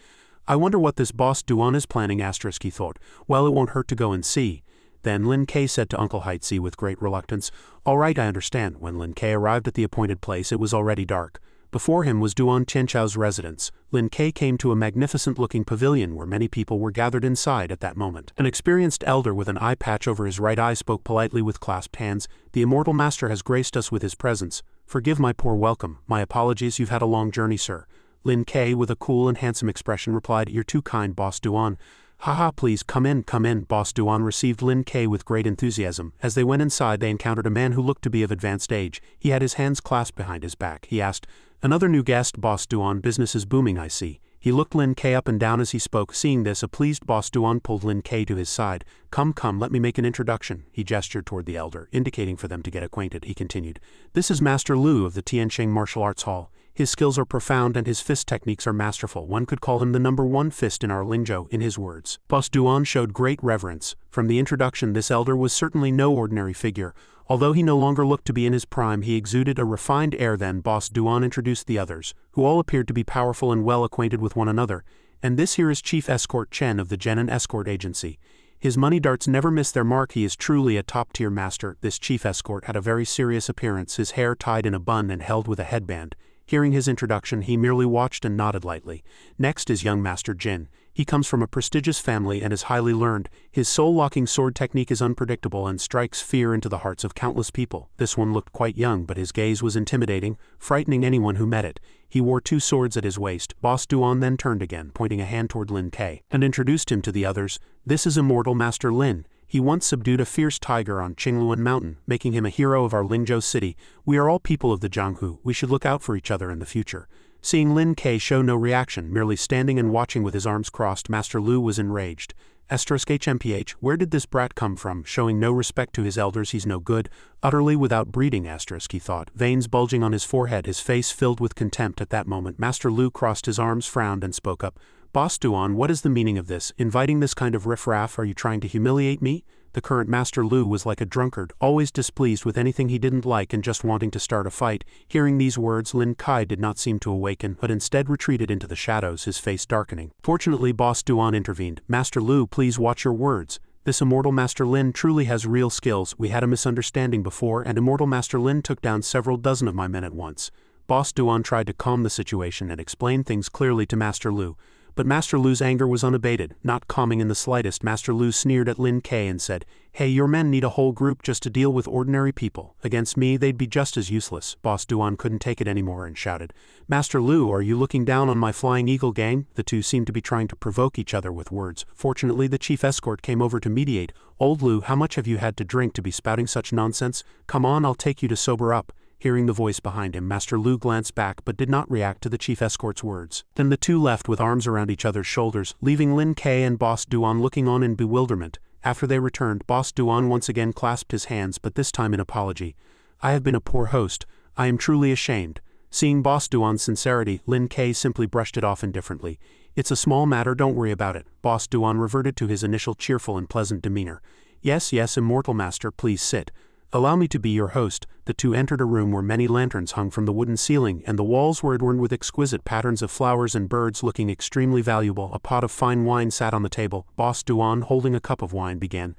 "I wonder what this Boss Duan is planning," he thought. "Well, it won't hurt to go and see." Then Lin Ke said to Uncle Heitzi with great reluctance, "All right, I understand." When Lin Ke arrived at the appointed place, it was already dark. Before him was Duan Tianchu's residence. Lin Ke came to a magnificent-looking pavilion where many people were gathered inside at that moment. An experienced elder with an eye patch over his right eye spoke politely with clasped hands. "The immortal master has graced us with his presence. Forgive my poor welcome. My apologies, you've had a long journey, sir." Lin Ke, with a cool and handsome expression, replied, "You're too kind, Boss Duan." "Haha, please, come in, come in." Boss Duan received Lin Ke with great enthusiasm. As they went inside, they encountered a man who looked to be of advanced age. He had his hands clasped behind his back. He asked, "Another new guest, Boss Duan. Business is booming, I see." He looked Lin Ke up and down as he spoke. Seeing this, a pleased Boss Duan pulled Lin Ke to his side. Come, let me make an introduction." He gestured toward the elder, indicating for them to get acquainted. He continued, "This is Master Lu of the Tiansheng Martial Arts Hall. His skills are profound and his fist techniques are masterful. One could call him the #1 fist in our Lingzhou," in his words. Boss Duan showed great reverence. From the introduction, this elder was certainly no ordinary figure. Although he no longer looked to be in his prime, he exuded a refined air. Then Boss Duan introduced the others, who all appeared to be powerful and well acquainted with one another. "And this here is Chief Escort Chen of the Genin Escort Agency. His money darts never miss their mark. He is truly a top-tier master. This chief escort had a very serious appearance, his hair tied in a bun and held with a headband. Hearing his introduction, he merely watched and nodded lightly. Next is young Master Jin. He comes from a prestigious family and is highly learned. His soul-locking sword technique is unpredictable and strikes fear into the hearts of countless people. This one looked quite young, but his gaze was intimidating, frightening anyone who met it. He wore 2 swords at his waist. Boss Duan then turned again, pointing a hand toward Lin Ke, and introduced him to the others. This is Immortal Master Lin. He once subdued a fierce tiger on Qingluan Mountain, making him a hero of our Lingzhou city. We are all people of the Jianghu. We should look out for each other in the future. Seeing Lin Ke show no reaction, merely standing and watching with his arms crossed, Master Lu was enraged. *HMPH, where did this brat come from, showing no respect to his elders? He's no good, utterly without breeding, he thought, veins bulging on his forehead, his face filled with contempt. At that moment, Master Lu crossed his arms, frowned, and spoke up. Boss Duan, what is the meaning of this? Inviting this kind of riffraff? Are you trying to humiliate me? The current Master Lu was like a drunkard, always displeased with anything he didn't like and just wanting to start a fight. Hearing these words, Lin Kai did not seem to awaken, but instead retreated into the shadows, his face darkening. Fortunately, Boss Duan intervened. Master Lu, please watch your words. This Immortal Master Lin truly has real skills. We had a misunderstanding before, and Immortal Master Lin took down several dozen of my men at once. Boss Duan tried to calm the situation and explain things clearly to Master Lu. But Master Lu's anger was unabated, not calming in the slightest. Master Lu sneered at Lin Ke and said, "Hey, your men need a whole group just to deal with ordinary people. Against me, they'd be just as useless." Boss Duan couldn't take it anymore and shouted, "Master Lu, are you looking down on my Flying Eagle gang?" The two seemed to be trying to provoke each other with words. Fortunately, the chief escort came over to mediate. "Old Lu, how much have you had to drink to be spouting such nonsense? Come on, I'll take you to sober up." Hearing the voice behind him, Master Lu glanced back but did not react to the chief escort's words. Then the two left with arms around each other's shoulders, leaving Lin Ke and Boss Duan looking on in bewilderment. After they returned, Boss Duan once again clasped his hands, but this time in apology. "I have been a poor host. I am truly ashamed." Seeing Boss Duan's sincerity, Lin Ke simply brushed it off indifferently. "It's a small matter, don't worry about it." Boss Duan reverted to his initial cheerful and pleasant demeanor. Yes, Immortal Master, please sit. "Allow me to be your host." The two entered a room where many lanterns hung from the wooden ceiling, and the walls were adorned with exquisite patterns of flowers and birds looking extremely valuable. A pot of fine wine sat on the table. Boss Duan, holding a cup of wine, began.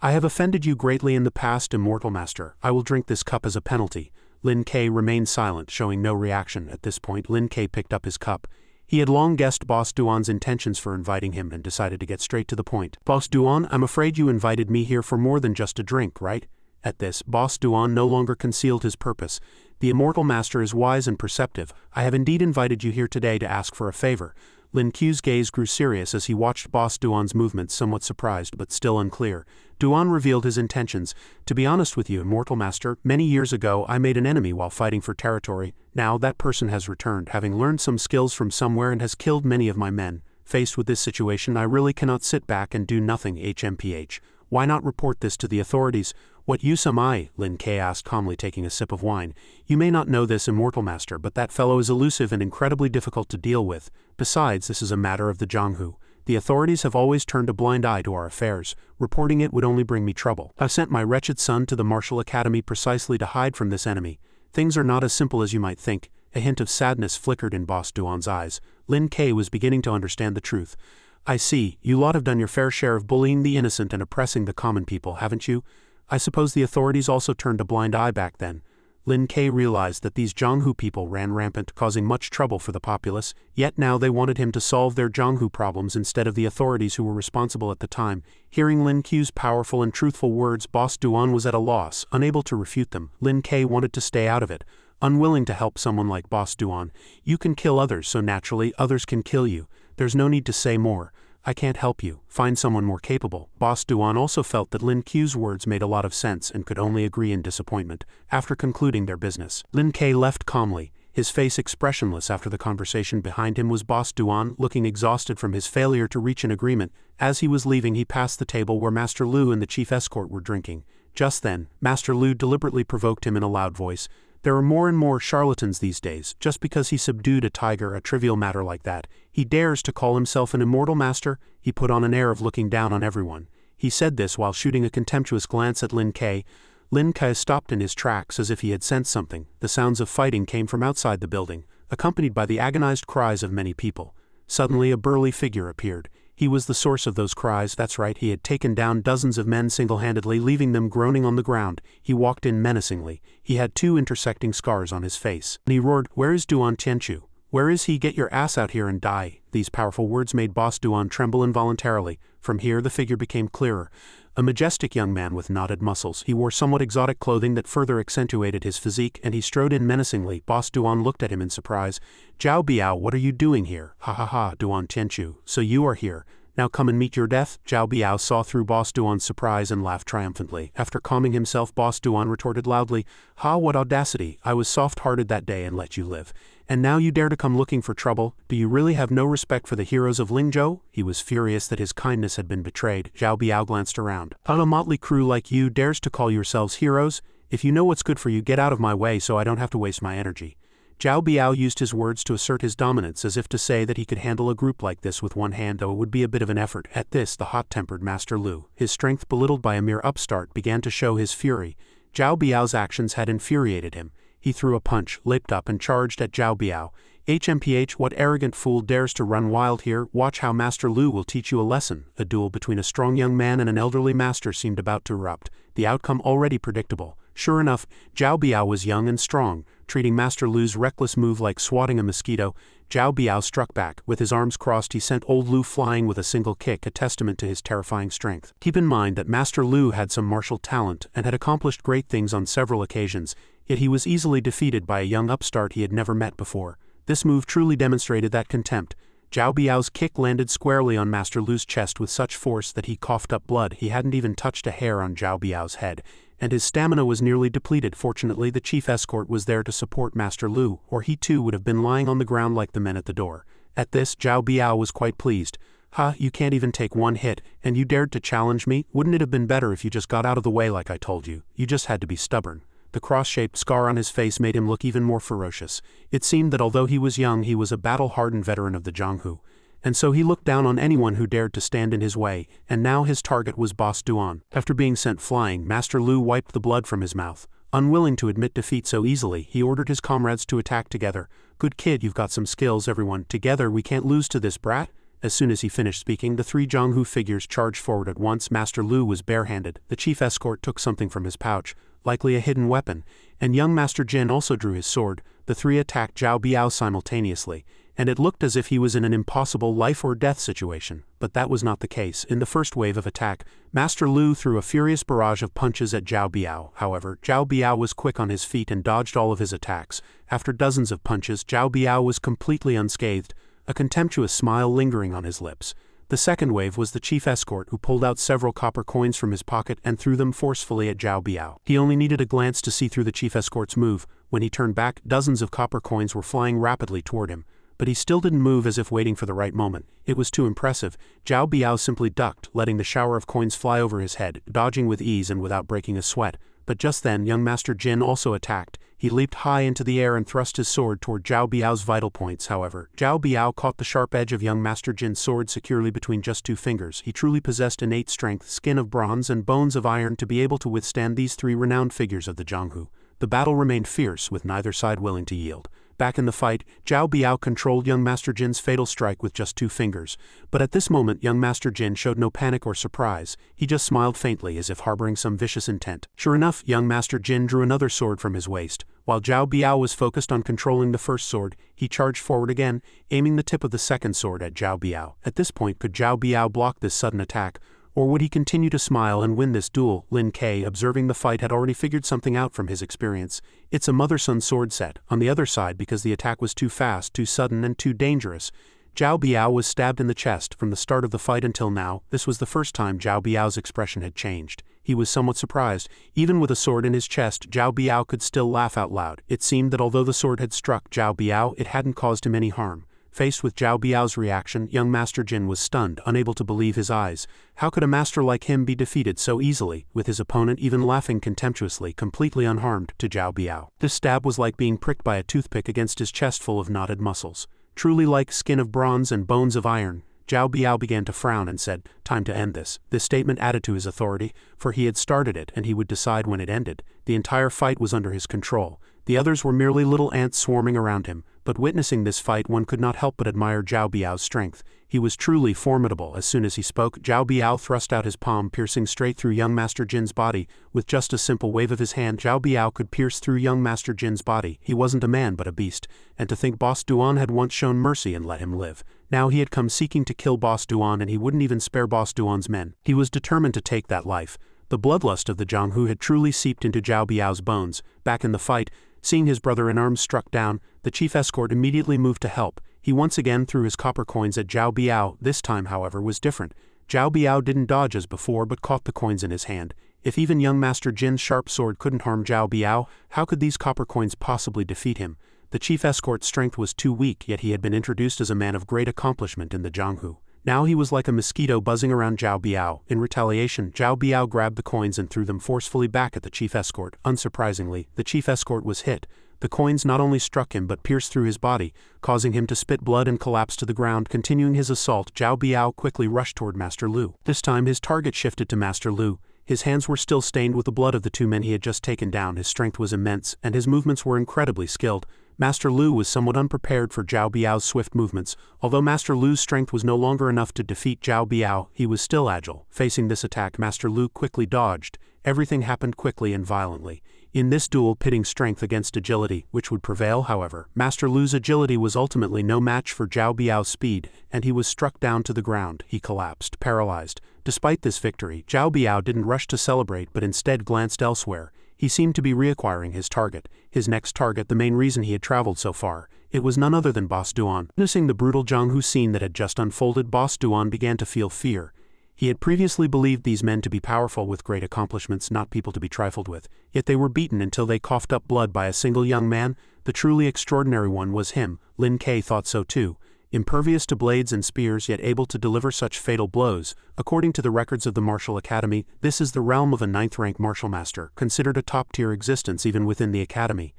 "I have offended you greatly in the past, Immortal Master. I will drink this cup as a penalty." Lin Ke remained silent, showing no reaction. At this point, Lin Ke picked up his cup. He had long guessed Boss Duan's intentions for inviting him and decided to get straight to the point. "Boss Duan, I'm afraid you invited me here for more than just a drink, right?" At this, Boss Duan no longer concealed his purpose. "The Immortal Master is wise and perceptive. I have indeed invited you here today to ask for a favor." Lin Ke's gaze grew serious as he watched Boss Duan's movements, somewhat surprised but still unclear. Duan revealed his intentions. "To be honest with you, Immortal Master, many years ago I made an enemy while fighting for territory. Now that person has returned, having learned some skills from somewhere, and has killed many of my men. Faced with this situation, I really cannot sit back and do nothing. HMPH. Why not report this to the authorities?" "What use am I?" Lin Ke asked calmly, taking a sip of wine. "You may not know this, Immortal Master, but that fellow is elusive and incredibly difficult to deal with. Besides, this is a matter of the Jianghu. The authorities have always turned a blind eye to our affairs. Reporting it would only bring me trouble. I've sent my wretched son to the martial academy precisely to hide from this enemy. Things are not as simple as you might think." A hint of sadness flickered in Boss Duan's eyes. Lin Ke was beginning to understand the truth. "I see, you lot have done your fair share of bullying the innocent and oppressing the common people, haven't you? I suppose the authorities also turned a blind eye back then." Lin Ke realized that these Jianghu people ran rampant, causing much trouble for the populace, yet now they wanted him to solve their Jianghu problems instead of the authorities who were responsible at the time. Hearing Lin Ke's powerful and truthful words, Boss Duan was at a loss, unable to refute them. Lin Ke wanted to stay out of it, unwilling to help someone like Boss Duan. "You can kill others, so naturally others can kill you. There's no need to say more. I can't help you. Find someone more capable." Boss Duan also felt that Lin Ke's words made a lot of sense and could only agree in disappointment. After concluding their business, Lin Ke left calmly, his face expressionless. After the conversation, behind him was Boss Duan, looking exhausted from his failure to reach an agreement. As he was leaving, he passed the table where Master Lu and the chief escort were drinking. Just then, Master Lu deliberately provoked him in a loud voice. "There are more and more charlatans these days. Just because he subdued a tiger, a trivial matter like that, he dares to call himself an Immortal Master." He put on an air of looking down on everyone. He said this while shooting a contemptuous glance at Lin Ke. Lin Ke stopped in his tracks as if he had sensed something. The sounds of fighting came from outside the building, accompanied by the agonized cries of many people. Suddenly a burly figure appeared. He was the source of those cries, that's right, he had taken down dozens of men single-handedly, leaving them groaning on the ground. He walked in menacingly. He had 2 intersecting scars on his face. And he roared, "Where is Duan Tianchu? Where is he? Get your ass out here and die." These powerful words made Boss Duan tremble involuntarily. From here the figure became clearer. A majestic young man with knotted muscles. He wore somewhat exotic clothing that further accentuated his physique, and he strode in menacingly. Boss Duan looked at him in surprise. "Zhao Biao, what are you doing here?" "Ha ha ha, Duan Tianchu, so you are here. Now come and meet your death?" Zhao Biao saw through Boss Duan's surprise and laughed triumphantly. After calming himself, Boss Duan retorted loudly, "Ha, what audacity! I was soft-hearted that day and let you live. And now you dare to come looking for trouble? Do you really have no respect for the heroes of Lingzhou?" He was furious that his kindness had been betrayed. Zhao Biao glanced around. "A motley crew like you dares to call yourselves heroes? If you know what's good for you, get out of my way so I don't have to waste my energy." Zhao Biao used his words to assert his dominance, as if to say that he could handle a group like this with one hand, though it would be a bit of an effort. At this, the hot-tempered Master Lu, his strength belittled by a mere upstart, began to show his fury. Zhao Biao's actions had infuriated him. He threw a punch, leaped up and charged at Zhao Biao. "HMPH, what arrogant fool dares to run wild here? Watch how Master Lu will teach you a lesson." A duel between a strong young man and an elderly master seemed about to erupt, the outcome already predictable. Sure enough, Zhao Biao was young and strong. Treating Master Lu's reckless move like swatting a mosquito, Zhao Biao struck back. With his arms crossed, he sent old Lu flying with a single kick, a testament to his terrifying strength. Keep in mind that Master Lu had some martial talent and had accomplished great things on several occasions, yet he was easily defeated by a young upstart he had never met before. This move truly demonstrated that contempt. Zhao Biao's kick landed squarely on Master Lu's chest with such force that he coughed up blood. He hadn't even touched a hair on Zhao Biao's head, and his stamina was nearly depleted. Fortunately, the chief escort was there to support Master Lu, or he too would have been lying on the ground like the men at the door. At this, Zhao Biao was quite pleased. "Ha, you can't even take one hit, and you dared to challenge me? Wouldn't it have been better if you just got out of the way like I told you? You just had to be stubborn." The cross-shaped scar on his face made him look even more ferocious. It seemed that although he was young, he was a battle-hardened veteran of the Jianghu, and so he looked down on anyone who dared to stand in his way, and now his target was Boss Duan. After being sent flying, Master Lu wiped the blood from his mouth. Unwilling to admit defeat so easily, he ordered his comrades to attack together. "Good kid, you've got some skills, everyone. Together we can't lose to this brat." As soon as he finished speaking, the 3 Jianghu figures charged forward at once. Master Lu was barehanded. The chief escort took something from his pouch, likely a hidden weapon, and young Master Jin also drew his sword. The 3 attacked Zhao Biao simultaneously, and it looked as if he was in an impossible life-or-death situation, but that was not the case. In the first wave of attack, Master Lu threw a furious barrage of punches at Zhao Biao. However, Zhao Biao was quick on his feet and dodged all of his attacks. After dozens of punches, Zhao Biao was completely unscathed, a contemptuous smile lingering on his lips. The second wave was the chief escort, who pulled out several copper coins from his pocket and threw them forcefully at Zhao Biao. He only needed a glance to see through the chief escort's move. When he turned back, dozens of copper coins were flying rapidly toward him. But he still didn't move, as if waiting for the right moment. It was too impressive. Zhao Biao simply ducked, letting the shower of coins fly over his head, dodging with ease and without breaking a sweat. But just then, young Master Jin also attacked. He leaped high into the air and thrust his sword toward Zhao Biao's vital points. However, Zhao Biao caught the sharp edge of young Master Jin's sword securely between just 2 fingers. He truly possessed innate strength, skin of bronze and bones of iron to be able to withstand these 3 renowned figures of the Jianghu. The battle remained fierce, with neither side willing to yield. Back in the fight, Zhao Biao controlled young Master Jin's fatal strike with just 2 fingers. But at this moment, young Master Jin showed no panic or surprise. He just smiled faintly, as if harboring some vicious intent. Sure enough, young Master Jin drew another sword from his waist. While Zhao Biao was focused on controlling the first sword, he charged forward again, aiming the tip of the second sword at Zhao Biao. At this point, could Zhao Biao block this sudden attack, or would he continue to smile and win this duel? Lin Ke, observing the fight, had already figured something out from his experience. It's a mother-son sword set. On the other side, because the attack was too fast, too sudden, and too dangerous, Zhao Biao was stabbed in the chest. From the start of the fight until now, this was the first time Zhao Biao's expression had changed. He was somewhat surprised. Even with a sword in his chest, Zhao Biao could still laugh out loud. It seemed that although the sword had struck Zhao Biao, it hadn't caused him any harm. Faced with Zhao Biao's reaction, young Master Jin was stunned, unable to believe his eyes. How could a master like him be defeated so easily, with his opponent even laughing contemptuously, completely unharmed, to Zhao Biao? This stab was like being pricked by a toothpick against his chest full of knotted muscles. Truly like skin of bronze and bones of iron. Zhao Biao began to frown and said, "Time to end this." This statement added to his authority, for he had started it and he would decide when it ended. The entire fight was under his control. The others were merely little ants swarming around him, but witnessing this fight one could not help but admire Zhao Biao's strength. He was truly formidable. As soon as he spoke, Zhao Biao thrust out his palm, piercing straight through young Master Jin's body. With just a simple wave of his hand, Zhao Biao could pierce through young Master Jin's body. He wasn't a man but a beast, and to think Boss Duan had once shown mercy and let him live. Now he had come seeking to kill Boss Duan, and he wouldn't even spare Boss Duan's men. He was determined to take that life. The bloodlust of the Jianghu had truly seeped into Zhao Biao's bones. Back in the fight, seeing his brother-in-arms struck down, the chief escort immediately moved to help. He once again threw his copper coins at Zhao Biao. This time, however, was different. Zhao Biao didn't dodge as before but caught the coins in his hand. If even young Master Jin's sharp sword couldn't harm Zhao Biao, how could these copper coins possibly defeat him? The chief escort's strength was too weak, yet he had been introduced as a man of great accomplishment in the Jianghu. Now he was like a mosquito buzzing around Zhao Biao. In retaliation, Zhao Biao grabbed the coins and threw them forcefully back at the chief escort. Unsurprisingly, the chief escort was hit. The coins not only struck him but pierced through his body, causing him to spit blood and collapse to the ground. Continuing his assault, Zhao Biao quickly rushed toward Master Lu. This time his target shifted to Master Lu. His hands were still stained with the blood of the two men he had just taken down. His strength was immense, and his movements were incredibly skilled. Master Lu was somewhat unprepared for Zhao Biao's swift movements. Although Master Lu's strength was no longer enough to defeat Zhao Biao, he was still agile. Facing this attack, Master Lu quickly dodged. Everything happened quickly and violently. In this duel pitting strength against agility, which would prevail, however, Master Lu's agility was ultimately no match for Zhao Biao's speed, and he was struck down to the ground. He collapsed, paralyzed. Despite this victory, Zhao Biao didn't rush to celebrate but instead glanced elsewhere. He seemed to be reacquiring his target. His next target, the main reason he had traveled so far. It was none other than Boss Duan. Witnessing the brutal Jianghu scene that had just unfolded, Boss Duan began to feel fear. He had previously believed these men to be powerful with great accomplishments, not people to be trifled with. Yet they were beaten until they coughed up blood by a single young man. The truly extraordinary one was him. Lin Ke thought so too. Impervious to blades and spears, yet able to deliver such fatal blows. According to the records of the Martial Academy, this is the realm of a 9th-rank martial master, considered a top-tier existence even within the academy.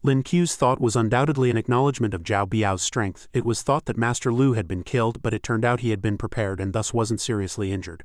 Lin Ke's thought was undoubtedly an acknowledgement of Zhao Biao's strength. It was thought that Master Lu had been killed, but it turned out he had been prepared and thus wasn't seriously injured.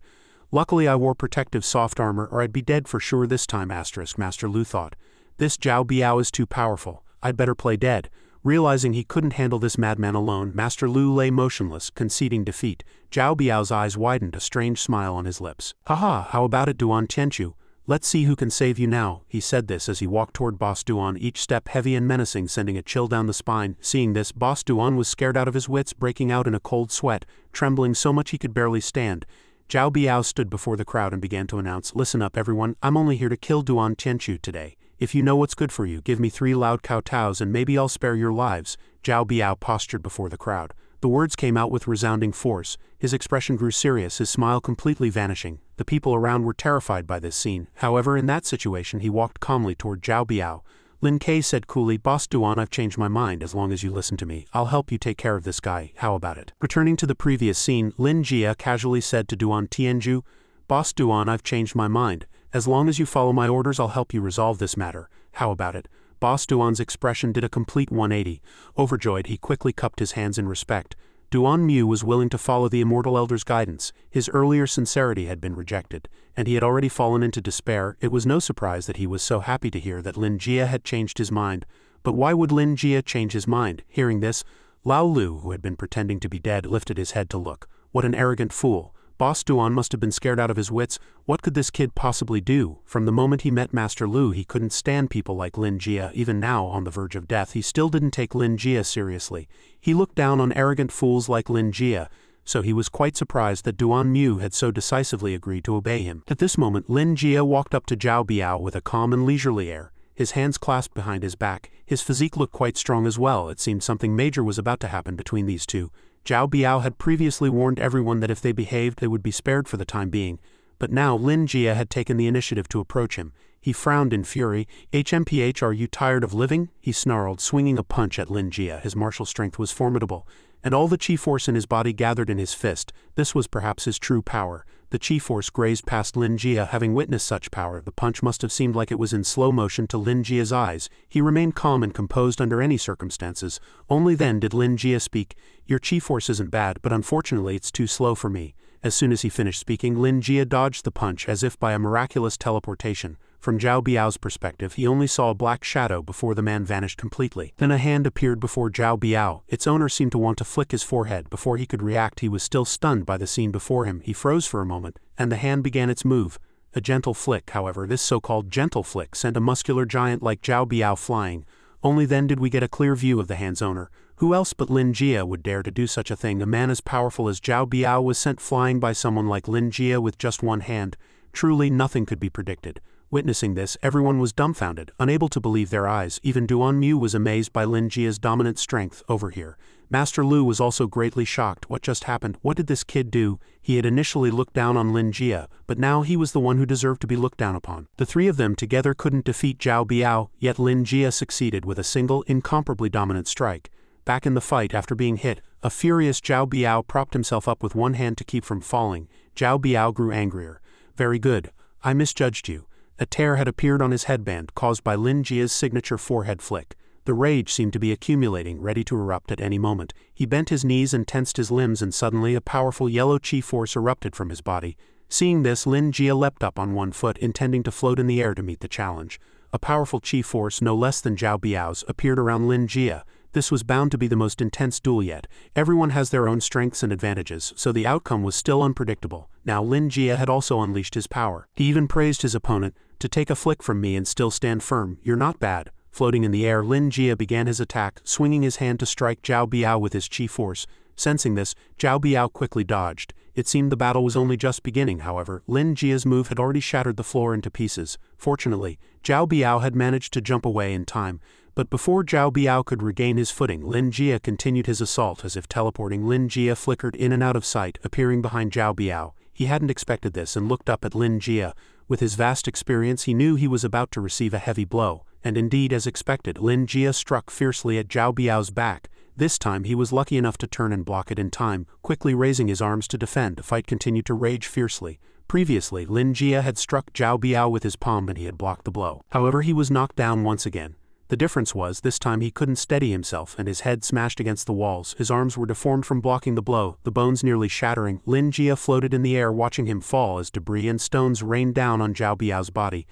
Luckily I wore protective soft armor or I'd be dead for sure this time, Master Lu thought. This Zhao Biao is too powerful. I'd better play dead. Realizing he couldn't handle this madman alone, Master Lu lay motionless, conceding defeat. Zhao Biao's eyes widened, a strange smile on his lips. Haha, how about it, Duan Tianchu? Let's see who can save you now. He said this as he walked toward Boss Duan, each step heavy and menacing, sending a chill down the spine. Seeing this, Boss Duan was scared out of his wits, breaking out in a cold sweat, trembling so much he could barely stand. Zhao Biao stood before the crowd and began to announce, "Listen up everyone, I'm only here to kill Duan Tianchu today. If you know what's good for you, give me 3 loud kowtows and maybe I'll spare your lives." Zhao Biao postured before the crowd. The words came out with resounding force. His expression grew serious, his smile completely vanishing. The people around were terrified by this scene. However, in that situation he walked calmly toward Zhao Biao. Lin Ke said coolly, "Boss Duan, I've changed my mind. As long as you listen to me, I'll help you take care of this guy. How about it?" Returning to the previous scene, Lin Jia casually said to Duan Tianju, "Boss Duan, I've changed my mind. As long as you follow my orders, I'll help you resolve this matter. How about it?" Boss Duan's expression did a complete 180. Overjoyed, he quickly cupped his hands in respect. Duan Mu was willing to follow the immortal elder's guidance. His earlier sincerity had been rejected, and he had already fallen into despair. It was no surprise that he was so happy to hear that Lin Jia had changed his mind. But why would Lin Jia change his mind? Hearing this, Lao Lu, who had been pretending to be dead, lifted his head to look. What an arrogant fool. Boss Duan must have been scared out of his wits. What could this kid possibly do? From the moment he met Master Lu, he couldn't stand people like Lin Jia. Even now, on the verge of death, he still didn't take Lin Jia seriously. He looked down on arrogant fools like Lin Jia, so he was quite surprised that Duan Mu had so decisively agreed to obey him. At this moment, Lin Jia walked up to Zhao Biao with a calm and leisurely air, his hands clasped behind his back. His physique looked quite strong as well. It seemed something major was about to happen between these two. Zhao Biao had previously warned everyone that if they behaved, they would be spared for the time being. But now Lin Jia had taken the initiative to approach him. He frowned in fury. "HMPH, are you tired of living?" he snarled, swinging a punch at Lin Jia. His martial strength was formidable, and all the chi force in his body gathered in his fist. This was perhaps his true power. The chi force grazed past Lin Jia. Having witnessed such power, the punch must have seemed like it was in slow motion to Lin Jia's eyes. He remained calm and composed under any circumstances. Only then did Lin Jia speak. "Your chi force isn't bad, but unfortunately it's too slow for me." As soon as he finished speaking, Lin Jia dodged the punch as if by a miraculous teleportation. From Zhao Biao's perspective, he only saw a black shadow before the man vanished completely. Then a hand appeared before Zhao Biao. Its owner seemed to want to flick his forehead. Before he could react, he was still stunned by the scene before him. He froze for a moment, and the hand began its move. A gentle flick, however. This so-called gentle flick sent a muscular giant like Zhao Biao flying. Only then did we get a clear view of the hand's owner. Who else but Lin Jie would dare to do such a thing? A man as powerful as Zhao Biao was sent flying by someone like Lin Jie with just one hand. Truly nothing could be predicted. Witnessing this, everyone was dumbfounded, unable to believe their eyes. Even Duan Mu was amazed by Lin Jie's dominant strength over here. Master Lu was also greatly shocked. What just happened? What did this kid do? He had initially looked down on Lin Jie, but now he was the one who deserved to be looked down upon. The three of them together couldn't defeat Zhao Biao, yet Lin Jie succeeded with a single, incomparably dominant strike. Back in the fight, after being hit, a furious Zhao Biao propped himself up with one hand to keep from falling. Zhao Biao grew angrier. Very good. I misjudged you. A tear had appeared on his headband, caused by Lin Jie's signature forehead flick. The rage seemed to be accumulating, ready to erupt at any moment. He bent his knees and tensed his limbs, and suddenly a powerful yellow chi force erupted from his body. Seeing this, Lin Jie leapt up on one foot, intending to float in the air to meet the challenge. A powerful chi force, no less than Zhao Biao's, appeared around Lin Jie. This was bound to be the most intense duel yet. Everyone has their own strengths and advantages, so the outcome was still unpredictable. Now Lin Jie had also unleashed his power. He even praised his opponent. To take a flick from me and still stand firm, you're not bad. Floating in the air, Lin Jie began his attack, swinging his hand to strike Zhao Biao with his chi force. Sensing this, Zhao Biao quickly dodged. It seemed the battle was only just beginning, however. Lin Jie's move had already shattered the floor into pieces. Fortunately, Zhao Biao had managed to jump away in time. But before Zhao Biao could regain his footing, Lin Jie continued his assault. As if teleporting, Lin Jie flickered in and out of sight, appearing behind Zhao Biao. He hadn't expected this and looked up at Lin Jie. With his vast experience, he knew he was about to receive a heavy blow. And indeed, as expected, Lin Jie struck fiercely at Zhao Biao's back. This time he was lucky enough to turn and block it in time, quickly raising his arms to defend. The fight continued to rage fiercely. Previously, Lin Jie had struck Zhao Biao with his palm and he had blocked the blow. However, he was knocked down once again. The difference was, this time he couldn't steady himself and his head smashed against the walls. His arms were deformed from blocking the blow, the bones nearly shattering. Lin Jie floated in the air, watching him fall as debris and stones rained down on Zhao Biao's body.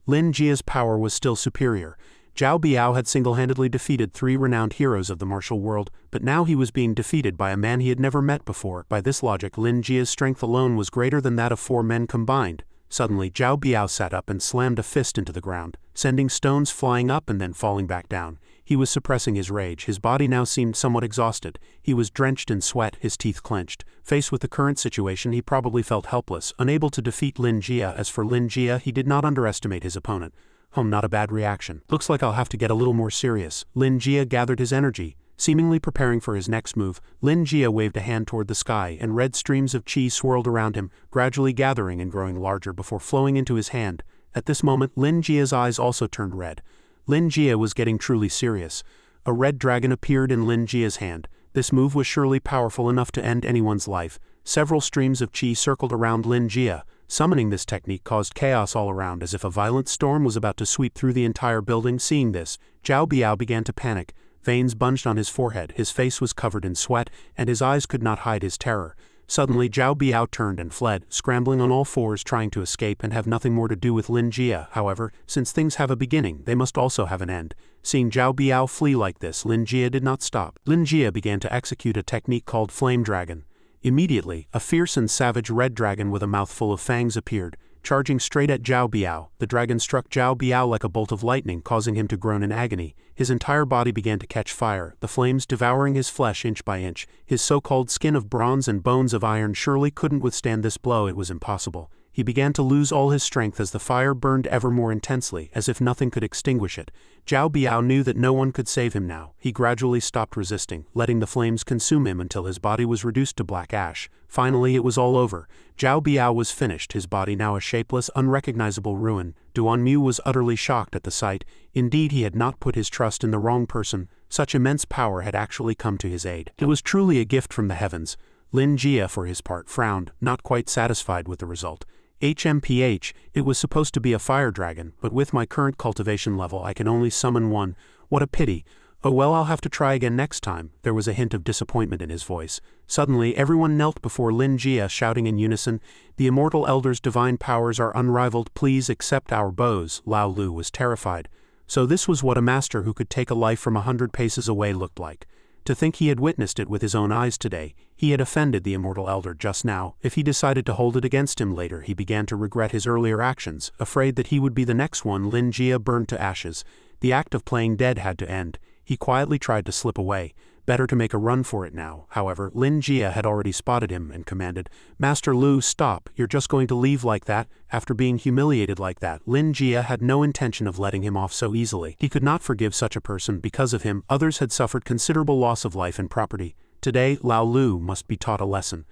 Lin Jie's power was still superior. Zhao Biao had single-handedly defeated 3 renowned heroes of the martial world, but now he was being defeated by a man he had never met before. By this logic, Lin Jie's strength alone was greater than that of 4 men combined. Suddenly, Zhao Biao sat up and slammed a fist into the ground, sending stones flying up and then falling back down. He was suppressing his rage. His body now seemed somewhat exhausted. He was drenched in sweat, his teeth clenched. Faced with the current situation, he probably felt helpless, unable to defeat Lin Jie. As for Lin Jie, he did not underestimate his opponent. Not a bad reaction. Looks like I'll have to get a little more serious. Lin Jie gathered his energy. Seemingly preparing for his next move, Lin Jie waved a hand toward the sky, and red streams of chi swirled around him, gradually gathering and growing larger before flowing into his hand. At this moment, Lin Jie's eyes also turned red. Lin Jie was getting truly serious. A red dragon appeared in Lin Jie's hand. This move was surely powerful enough to end anyone's life. Several streams of chi circled around Lin Jie. Summoning this technique caused chaos all around, as if a violent storm was about to sweep through the entire building. Seeing this, Zhao Biao began to panic. Veins bunged on his forehead, his face was covered in sweat, and his eyes could not hide his terror. Suddenly, Zhao Biao turned and fled, scrambling on all fours, trying to escape and have nothing more to do with Lin Jie. However, since things have a beginning, they must also have an end. Seeing Zhao Biao flee like this, Lin Jie did not stop. Lin Jie began to execute a technique called Flame Dragon. Immediately, a fierce and savage red dragon with a mouthful of fangs appeared. Charging straight at Zhao Biao, the dragon struck Zhao Biao like a bolt of lightning, causing him to groan in agony. His entire body began to catch fire, the flames devouring his flesh inch by inch. His so-called skin of bronze and bones of iron surely couldn't withstand this blow. It was impossible. He began to lose all his strength as the fire burned ever more intensely, as if nothing could extinguish it. Zhao Biao knew that no one could save him now. He gradually stopped resisting, letting the flames consume him until his body was reduced to black ash. Finally, it was all over. Zhao Biao was finished, his body now a shapeless, unrecognizable ruin. Duan Mu was utterly shocked at the sight. Indeed, he had not put his trust in the wrong person. Such immense power had actually come to his aid. It was truly a gift from the heavens. Lin Jie, for his part, frowned, not quite satisfied with the result. HMPH, it was supposed to be a fire dragon, but with my current cultivation level I can only summon one. What a pity. Oh well, I'll have to try again next time. There was a hint of disappointment in his voice. Suddenly, everyone knelt before Lin Jia, shouting in unison, "The Immortal Elder's divine powers are unrivaled, please accept our bows." Lao Lu was terrified. So this was what a master who could take a life from 100 paces away looked like. To think he had witnessed it with his own eyes today. He had offended the Immortal Elder just now. If he decided to hold it against him later, he began to regret his earlier actions, afraid that he would be the next one. Lin Jia burned to ashes. The act of playing dead had to end. He quietly tried to slip away. Better to make a run for it now. However, Lin Jia had already spotted him and commanded, "Master Lu, stop, you're just going to leave like that?" After being humiliated like that, Lin Jia had no intention of letting him off so easily. He could not forgive such a person. Because of him, others had suffered considerable loss of life and property. Today, Lao Lu must be taught a lesson.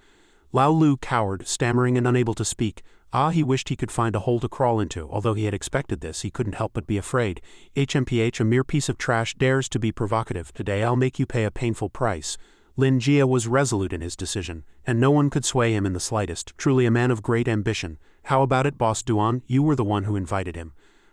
Lao Lu cowered, stammering and unable to speak. He wished he could find a hole to crawl into. Although he had expected this, he couldn't help but be afraid. HMPH, a mere piece of trash, dares to be provocative. Today I'll make you pay a painful price. Lin Jia was resolute in his decision, and no one could sway him in the slightest. Truly a man of great ambition. How about it, Boss Duan? You were the one who invited him.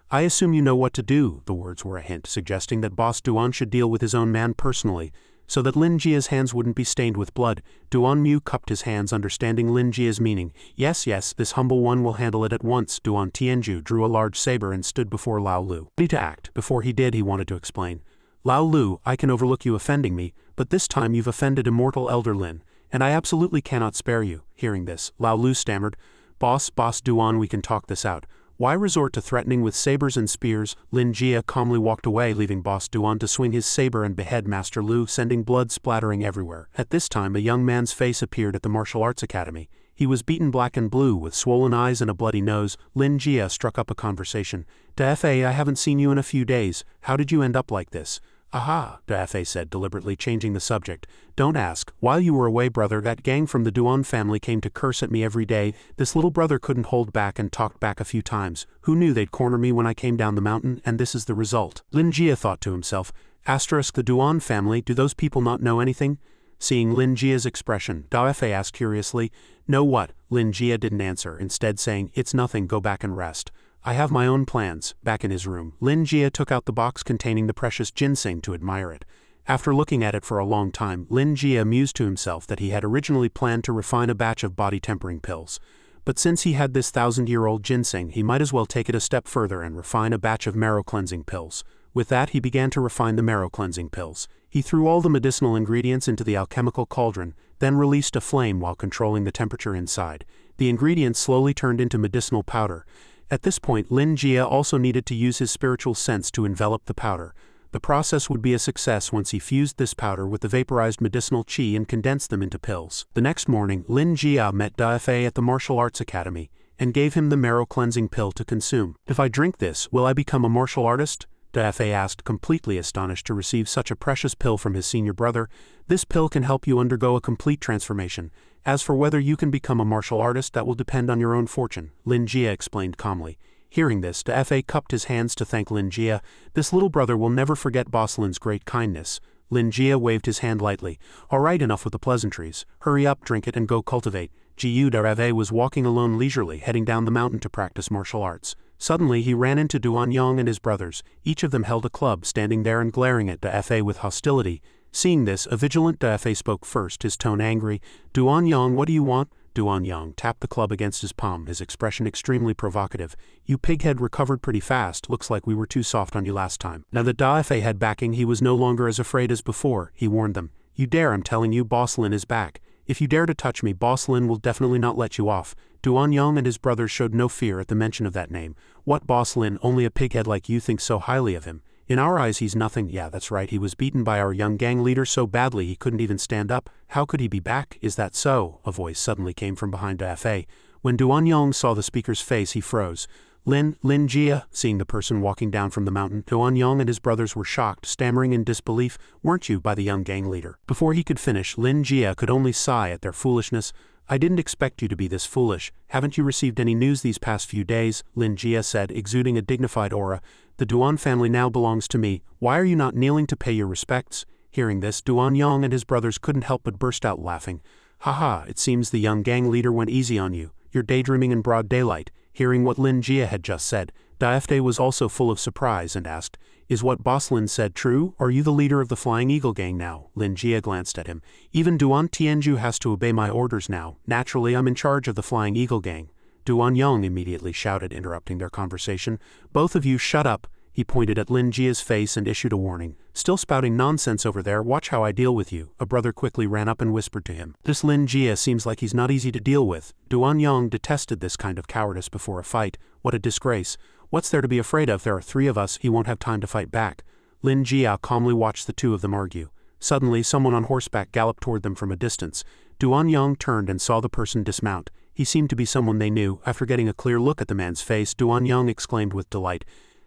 I assume you know what to do. The words were a hint, suggesting that Boss Duan should deal with his own man personally, so that Lin Jia's hands wouldn't be stained with blood. Duan Mu cupped his hands, understanding Lin Jia's meaning. Yes, this humble one will handle it at once. Duan Tianju drew a large saber and stood before Lao Lu, ready to act. Before he did, he wanted to explain. Lao Lu, I can overlook you offending me, but this time you've offended Immortal Elder Lin, and I absolutely cannot spare you. Hearing this, Lao Lu stammered, Boss Duan, we can talk this out. Why resort to threatening with sabers and spears? Lin Jia calmly walked away, leaving Boss Duan to swing his saber and behead Master Lu, sending blood splattering everywhere. At this time, a young man's face appeared at the martial arts academy. He was beaten black and blue, with swollen eyes and a bloody nose. Lin Jia struck up a conversation. "Dafe, I haven't seen you in a few days. How did you end up like this?" "Aha," Dafe said, deliberately changing the subject. "Don't ask. While you were away, brother, that gang from the Duan family came to curse at me every day. This little brother couldn't hold back and talked back a few times. Who knew they'd corner me when I came down the mountain, and this is the result." Lin Jia thought to himself, the Duan family, do those people not know anything? Seeing Lin Jia's expression, Dafe asked curiously, "Know what?" Lin Jia didn't answer, instead saying, "It's nothing, go back and rest. I have my own plans." Back in his room, Lin Jia took out the box containing the precious ginseng to admire it. After looking at it for a long time, Lin Jia mused to himself that he had originally planned to refine a batch of body tempering pills. But since he had this 1,000-year-old ginseng, he might as well take it a step further and refine a batch of marrow cleansing pills. With that, he began to refine the marrow cleansing pills. He threw all the medicinal ingredients into the alchemical cauldron, then released a flame while controlling the temperature inside. The ingredients slowly turned into medicinal powder. At this point, Lin Jia also needed to use his spiritual sense to envelop the powder. The process would be a success once he fused this powder with the vaporized medicinal qi and condensed them into pills. The next morning, Lin Jia met Dafe at the Martial Arts Academy, and gave him the marrow cleansing pill to consume. "If I drink this, will I become a martial artist?" Dafe asked, completely astonished to receive such a precious pill from his senior brother. "This pill can help you undergo a complete transformation. As for whether you can become a martial artist, that will depend on your own fortune," Lin Jia explained calmly. Hearing this, Dafe cupped his hands to thank Lin Jia. This little brother will never forget Boss Lin's great kindness. Lin Jia waved his hand lightly. "All right, enough with the pleasantries. Hurry up, drink it, and go cultivate." Jiu Darave was walking alone leisurely, heading down the mountain to practice martial arts. Suddenly, he ran into Duan Yang and his brothers. Each of them held a club, standing there and glaring at Dafe with hostility. Seeing this, a vigilant Dafe spoke first, his tone angry. "Duan Yang, what do you want?" Duan Yang tapped the club against his palm, his expression extremely provocative. "You pighead recovered pretty fast. Looks like we were too soft on you last time." Now that Dafe had backing, he was no longer as afraid as before. He warned them. "You dare, I'm telling you, Boss Lin is back. If you dare to touch me, Boss Lin will definitely not let you off." Duan Yang and his brothers showed no fear at the mention of that name. "What, Boss Lin, only a pighead like you thinks so highly of him? In our eyes he's nothing." "Yeah, that's right, he was beaten by our young gang leader so badly he couldn't even stand up. How could he be back? Is that so?" A voice suddenly came from behind Dafe. When Duan Yang saw the speaker's face, he froze. Lin Jia," seeing the person walking down from the mountain. Duan Yang and his brothers were shocked, stammering in disbelief. "Weren't you?" by the young gang leader. Before he could finish, Lin Jia could only sigh at their foolishness. "I didn't expect you to be this foolish. Haven't you received any news these past few days?" Lin Jia said, exuding a dignified aura. "The Duan family now belongs to me. Why are you not kneeling to pay your respects?" Hearing this, Duan Yang and his brothers couldn't help but burst out laughing. "Haha, it seems the young gang leader went easy on you. You're daydreaming in broad daylight." Hearing what Lin Jie had just said, Dafde was also full of surprise and asked, "Is what Boss Lin said true? Are you the leader of the Flying Eagle gang now?" Lin Jie glanced at him. "Even Duan Tianju has to obey my orders now. Naturally, I'm in charge of the Flying Eagle gang." Duan Yang immediately shouted, interrupting their conversation. "Both of you shut up." He pointed at Lin Jie's face and issued a warning. "Still spouting nonsense over there, watch how I deal with you." A brother quickly ran up and whispered to him. "This Lin Jie seems like he's not easy to deal with." Duan Yang detested this kind of cowardice before a fight. What a disgrace. What's there to be afraid of? There are 3 of us, he won't have time to fight back. Lin Jie calmly watched the 2 of them argue. Suddenly, someone on horseback galloped toward them from a distance. Duan Yang turned and saw the person dismount. He seemed to be someone they knew. After getting a clear look at the man's face, Duan Yang exclaimed with delight,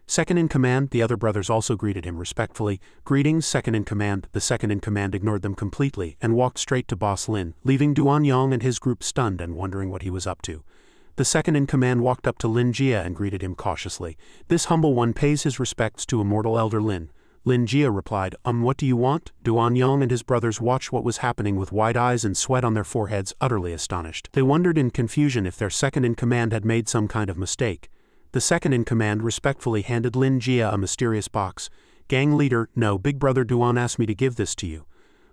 "Second in command." The other brothers also greeted him respectfully. "Greetings, second in command." The second in command ignored them completely and walked straight to Boss Lin, leaving Duan Yang and his group stunned and wondering what he was up to. The second in command walked up to Lin Jie and greeted him cautiously. "This humble one pays his respects to Immortal Elder Lin." Lin Jie replied, "What do you want?" Duan Yang and his brothers watched what was happening with wide eyes and sweat on their foreheads, utterly astonished. They wondered in confusion if their second in command had made some kind of mistake. The second in command respectfully handed Lin Jie a mysterious box. "Gang leader, no, Big Brother Duan asked me to give this to you."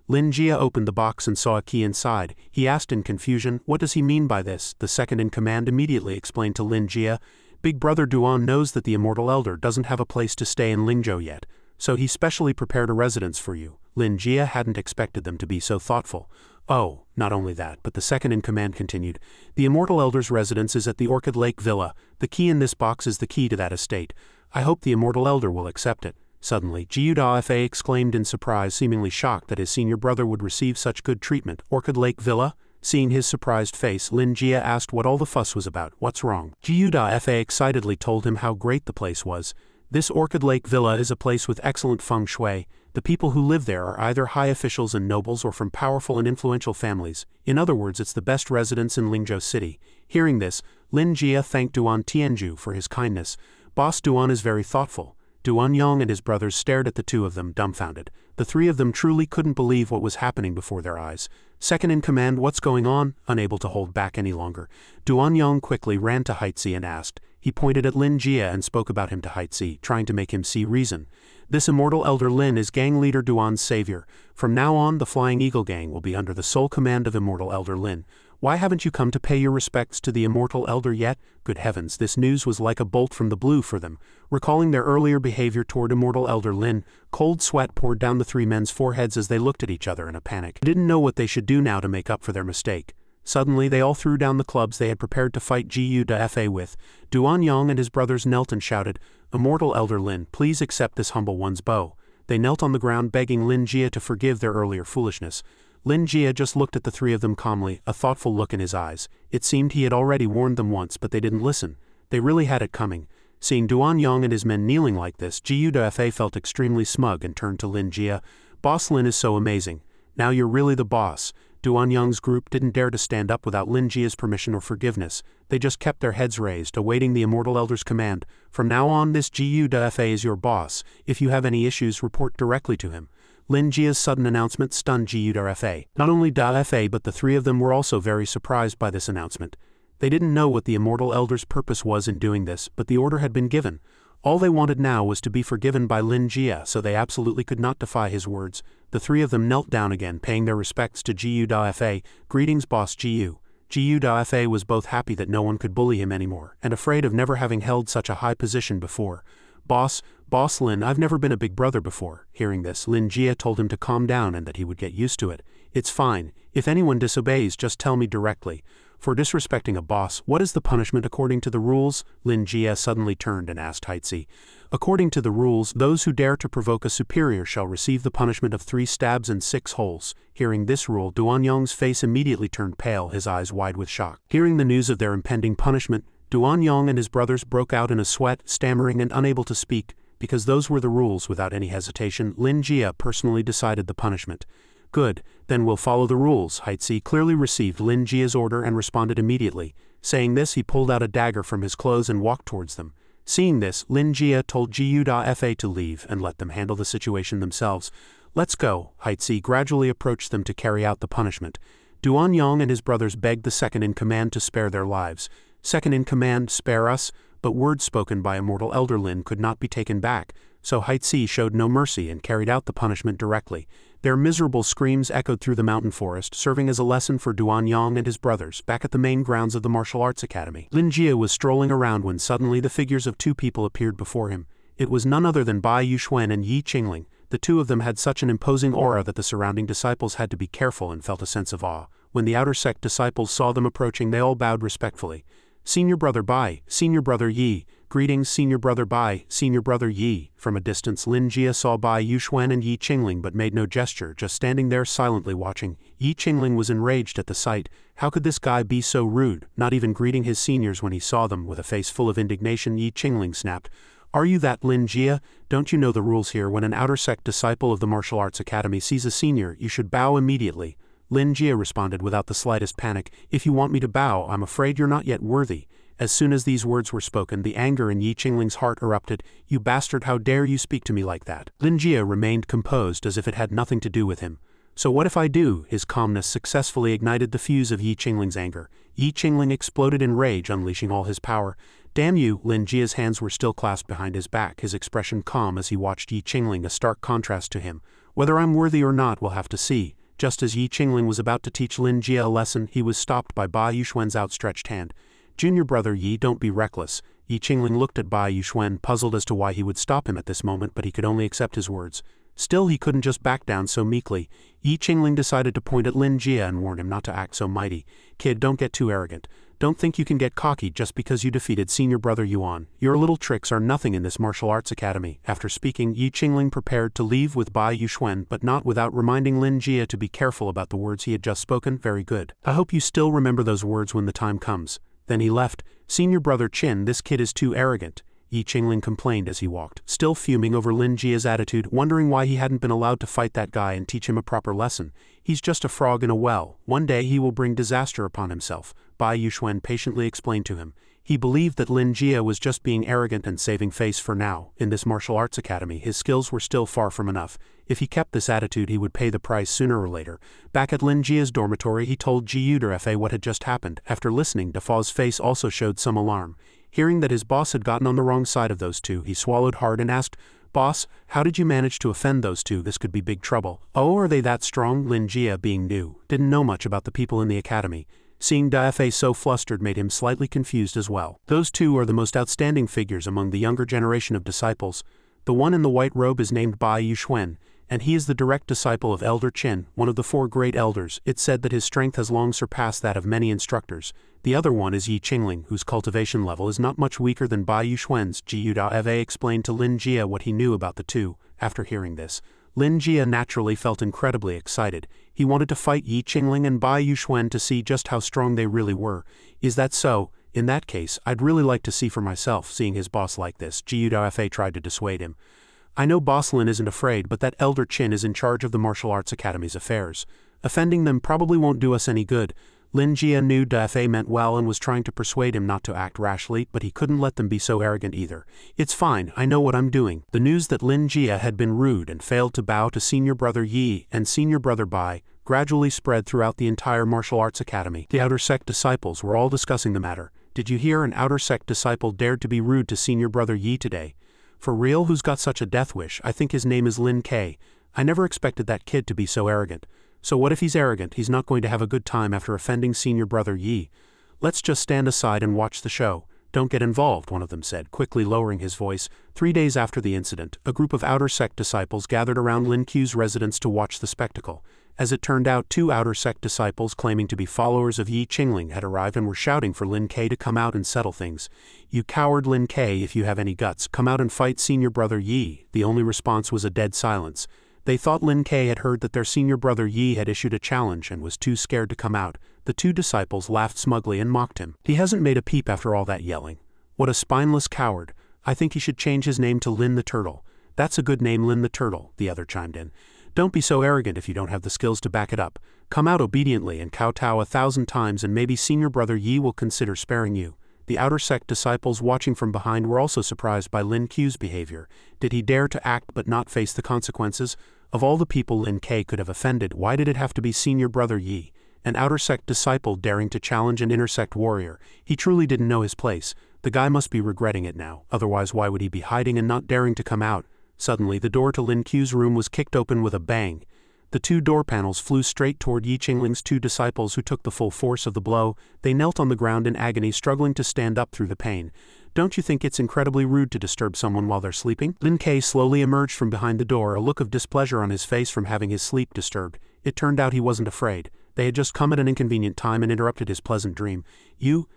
Lin Jie opened the box and saw a key inside. He asked in confusion, "What does he mean by this?" The second in command immediately explained to Lin Jie, "Big Brother Duan knows that the Immortal Elder doesn't have a place to stay in Lingzhou yet, so he specially prepared a residence for you." Lin Jie hadn't expected them to be so thoughtful. "Oh, not only that," but the second in command continued, "the Immortal Elder's residence is at the Orchid Lake Villa. The key in this box is the key to that estate. I hope the Immortal Elder will accept it." Suddenly, Jiu Dafe exclaimed in surprise, seemingly shocked that his senior brother would receive such good treatment. "Orchid Lake Villa?" Seeing his surprised face, Lin Jie asked what all the fuss was about. "What's wrong?" Jiu Dafe excitedly told him how great the place was. "This Orchid Lake Villa is a place with excellent feng shui. The people who live there are either high officials and nobles or from powerful and influential families. In other words, it's the best residence in Lingzhou City." Hearing this, Lin Jie thanked Duan Tianju for his kindness. "Boss Duan is very thoughtful." Duan Yang and his brothers stared at the 2 of them, dumbfounded. The 3 of them truly couldn't believe what was happening before their eyes. "Second in command, what's going on?" Unable to hold back any longer, Duan Yang quickly ran to Heitzi and asked. He pointed at Lin Jie and spoke about him to Heitzi, trying to make him see reason. "This Immortal Elder Lin is gang leader Duan's savior. From now on, the Flying Eagle gang will be under the sole command of Immortal Elder Lin. Why haven't you come to pay your respects to the Immortal Elder yet?" Good heavens, this news was like a bolt from the blue for them. Recalling their earlier behavior toward Immortal Elder Lin, cold sweat poured down the 3 men's foreheads as they looked at each other in a panic. They didn't know what they should do now to make up for their mistake. Suddenly, they all threw down the clubs they had prepared to fight Jiu Dafe with. Duan Yang and his brothers knelt and shouted, "Immortal Elder Lin, please accept this humble one's bow." They knelt on the ground begging Lin Jie to forgive their earlier foolishness. Lin Jie just looked at the 3 of them calmly, a thoughtful look in his eyes. It seemed he had already warned them once, but they didn't listen. They really had it coming. Seeing Duan Yang and his men kneeling like this, Jiu Dafe felt extremely smug and turned to Lin Jie. "Boss Lin is so amazing. Now you're really the boss." Duan Yang's group didn't dare to stand up without Lin Jie's permission or forgiveness. They just kept their heads raised, awaiting the Immortal Elder's command. "From now on, this Jiu Dafe is your boss. If you have any issues, report directly to him." Lin Jie's sudden announcement stunned Jiu Dafe. Not only Dafe but the 3 of them were also very surprised by this announcement. They didn't know what the Immortal Elder's purpose was in doing this, but the order had been given. All they wanted now was to be forgiven by Lin Jie, so they absolutely could not defy his words. The 3 of them knelt down again, paying their respects to Jiu Dafe. "Greetings, Boss Jiu." Jiu Dafe was both happy that no one could bully him anymore, and afraid of never having held such a high position before. Boss Lin, I've never been a big brother before." Hearing this, Lin Jie told him to calm down and that he would get used to it. "It's fine. If anyone disobeys, just tell me directly. For disrespecting a boss, what is the punishment according to the rules?" Lin Jie suddenly turned and asked Heitzi. "According to the rules, those who dare to provoke a superior shall receive the punishment of 3 stabs and 6 holes." Hearing this rule, Duan Yang's face immediately turned pale, his eyes wide with shock. Hearing the news of their impending punishment, Duan Yang and his brothers broke out in a sweat, stammering and unable to speak. Because those were the rules, without any hesitation, Lin Jie personally decided the punishment. "Good, then we'll follow the rules." Heitzi clearly received Lin Jie's order and responded immediately. Saying this, he pulled out a dagger from his clothes and walked towards them. Seeing this, Lin Jie told Jiu Dafe to leave and let them handle the situation themselves. "Let's go." Heitzi gradually approached them to carry out the punishment. Duan Yang and his brothers begged the second in command to spare their lives. second in command, spare us, but words spoken by immortal Elder Lin could not be taken back, so Haitzi showed no mercy and carried out the punishment directly. Their miserable screams echoed through the mountain forest, serving as a lesson for Duan Yang and his brothers. Back at the main grounds of the martial arts academy, Lin Jie was strolling around when suddenly the figures of two people appeared before him. It was none other than Bai Yuxuan and Yi Qingling. The two of them had such an imposing aura that the surrounding disciples had to be careful and felt a sense of awe. When the outer sect disciples saw them approaching, they all bowed respectfully. Senior Brother Bai, Senior Brother Yi. Greetings, Senior Brother Bai, Senior Brother Yi. From a distance, Lin Jie saw Bai Yuxuan and Yi Qingling but made no gesture, just standing there silently watching. Yi Qingling was enraged at the sight. How could this guy be so rude, not even greeting his seniors when he saw them? With a face full of indignation, Yi Qingling snapped, "Are you that Lin Jie? Don't you know the rules here? When an outer sect disciple of the martial arts academy sees a senior, you should bow immediately." Lin Jie responded without the slightest panic, "If you want me to bow, I'm afraid you're not yet worthy." As soon as these words were spoken, the anger in Yi Qingling's heart erupted. "You bastard, how dare you speak to me like that?" Lin Jie remained composed as if it had nothing to do with him. "So what if I do?" His calmness successfully ignited the fuse of Yi Qingling's anger. Yi Qingling exploded in rage, unleashing all his power. "Damn you!" Lin Jie's hands were still clasped behind his back, his expression calm as he watched Yi Qingling, a stark contrast to him. "Whether I'm worthy or not, we'll have to see." Just as Yi Qingling was about to teach Lin Jie a lesson, he was stopped by Bai Yuxuan's outstretched hand. "Junior Brother Yi, don't be reckless." Yi Qingling looked at Bai Yuxuan, puzzled as to why he would stop him at this moment, but he could only accept his words. Still, he couldn't just back down so meekly. Yi Qingling decided to point at Lin Jie and warn him not to act so mighty. "Kid, don't get too arrogant. Don't think you can get cocky just because you defeated Senior Brother Yuan. Your little tricks are nothing in this martial arts academy." After speaking, Yi Qingling prepared to leave with Bai Yuxuan, but not without reminding Lin Jie to be careful about the words he had just spoken. "Very good. I hope you still remember those words when the time comes." Then he left. "Senior Brother Qin, this kid is too arrogant," Yi Qingling complained as he walked, still fuming over Lin Jie's attitude, wondering why he hadn't been allowed to fight that guy and teach him a proper lesson. "He's just a frog in a well. One day he will bring disaster upon himself," Bai Yuxuan patiently explained to him. He believed that Lin Jie was just being arrogant and saving face for now. In this martial arts academy, his skills were still far from enough. If he kept this attitude, he would pay the price sooner or later. Back at Lin Jie's dormitory, he told Jiuderfa what had just happened. After listening, Dafa's face also showed some alarm. Hearing that his boss had gotten on the wrong side of those two, he swallowed hard and asked, "Boss, how did you manage to offend those two? This could be big trouble." "Oh, are they that strong?" Lin Jie, being new, didn't know much about the people in the academy. Seeing Dafa so flustered made him slightly confused as well. "Those two are the most outstanding figures among the younger generation of disciples. The one in the white robe is named Bai Yuxuan, and he is the direct disciple of Elder Qin, one of the 4 great elders. It's said that his strength has long surpassed that of many instructors. The other one is Yi Qingling, whose cultivation level is not much weaker than Bai Yuxuan's." Jiuderfa explained to Lin Jie what he knew about the two. After hearing this, Lin Jie naturally felt incredibly excited. He wanted to fight Yi Qingling and Bai Yuxuan to see just how strong they really were. "Is that so? In that case, I'd really like to see for myself." Seeing his boss like this, Jiuderfa tried to dissuade him. "I know Boss Lin isn't afraid, but that Elder Qin is in charge of the Martial Arts Academy's affairs. Offending them probably won't do us any good." Lin Jie knew Dafa meant well and was trying to persuade him not to act rashly, but he couldn't let them be so arrogant either. "It's fine, I know what I'm doing." The news that Lin Jie had been rude and failed to bow to Senior Brother Yi and Senior Brother Bai gradually spread throughout the entire martial arts academy. The outer sect disciples were all discussing the matter. "Did you hear? An outer sect disciple dared to be rude to Senior Brother Yi today. For real? Who's got such a death wish? I think his name is Lin K. I never expected that kid to be so arrogant." "So what if he's arrogant? He's not going to have a good time after offending Senior Brother Yi. Let's just stand aside and watch the show. Don't get involved," one of them said, quickly lowering his voice. 3 days after the incident, a group of outer sect disciples gathered around Lin Q's residence to watch the spectacle. As it turned out, 2 outer sect disciples claiming to be followers of Yi Qingling had arrived and were shouting for Lin K to come out and settle things. "You coward Lin K, if you have any guts, come out and fight Senior Brother Yi." The only response was a dead silence. They thought Lin K had heard that their Senior Brother Yi had issued a challenge and was too scared to come out. The 2 disciples laughed smugly and mocked him. "He hasn't made a peep after all that yelling. What a spineless coward. I think he should change his name to Lin the Turtle." "That's a good name, Lin the Turtle," the other chimed in. "Don't be so arrogant if you don't have the skills to back it up. Come out obediently and kowtow 1,000 times and maybe Senior Brother Yi will consider sparing you." The outer sect disciples watching from behind were also surprised by Lin Q's behavior. Did he dare to act but not face the consequences? Of all the people Lin K could have offended, why did it have to be Senior Brother Yi? an outer sect disciple daring to challenge an inner sect warrior. He truly didn't know his place. The guy must be regretting it now, otherwise why would he be hiding and not daring to come out? Suddenly the door to Lin Ku's room was kicked open with a bang. The two door panels flew straight toward Yi Qingling's two disciples, who took the full force of the blow. They knelt on the ground in agony, struggling to stand up through the pain. "Don't you think it's incredibly rude to disturb someone while they're sleeping?" Lin Ke slowly emerged from behind the door, a look of displeasure on his face from having his sleep disturbed. It turned out he wasn't afraid. They had just come at an inconvenient time and interrupted his pleasant dream. You,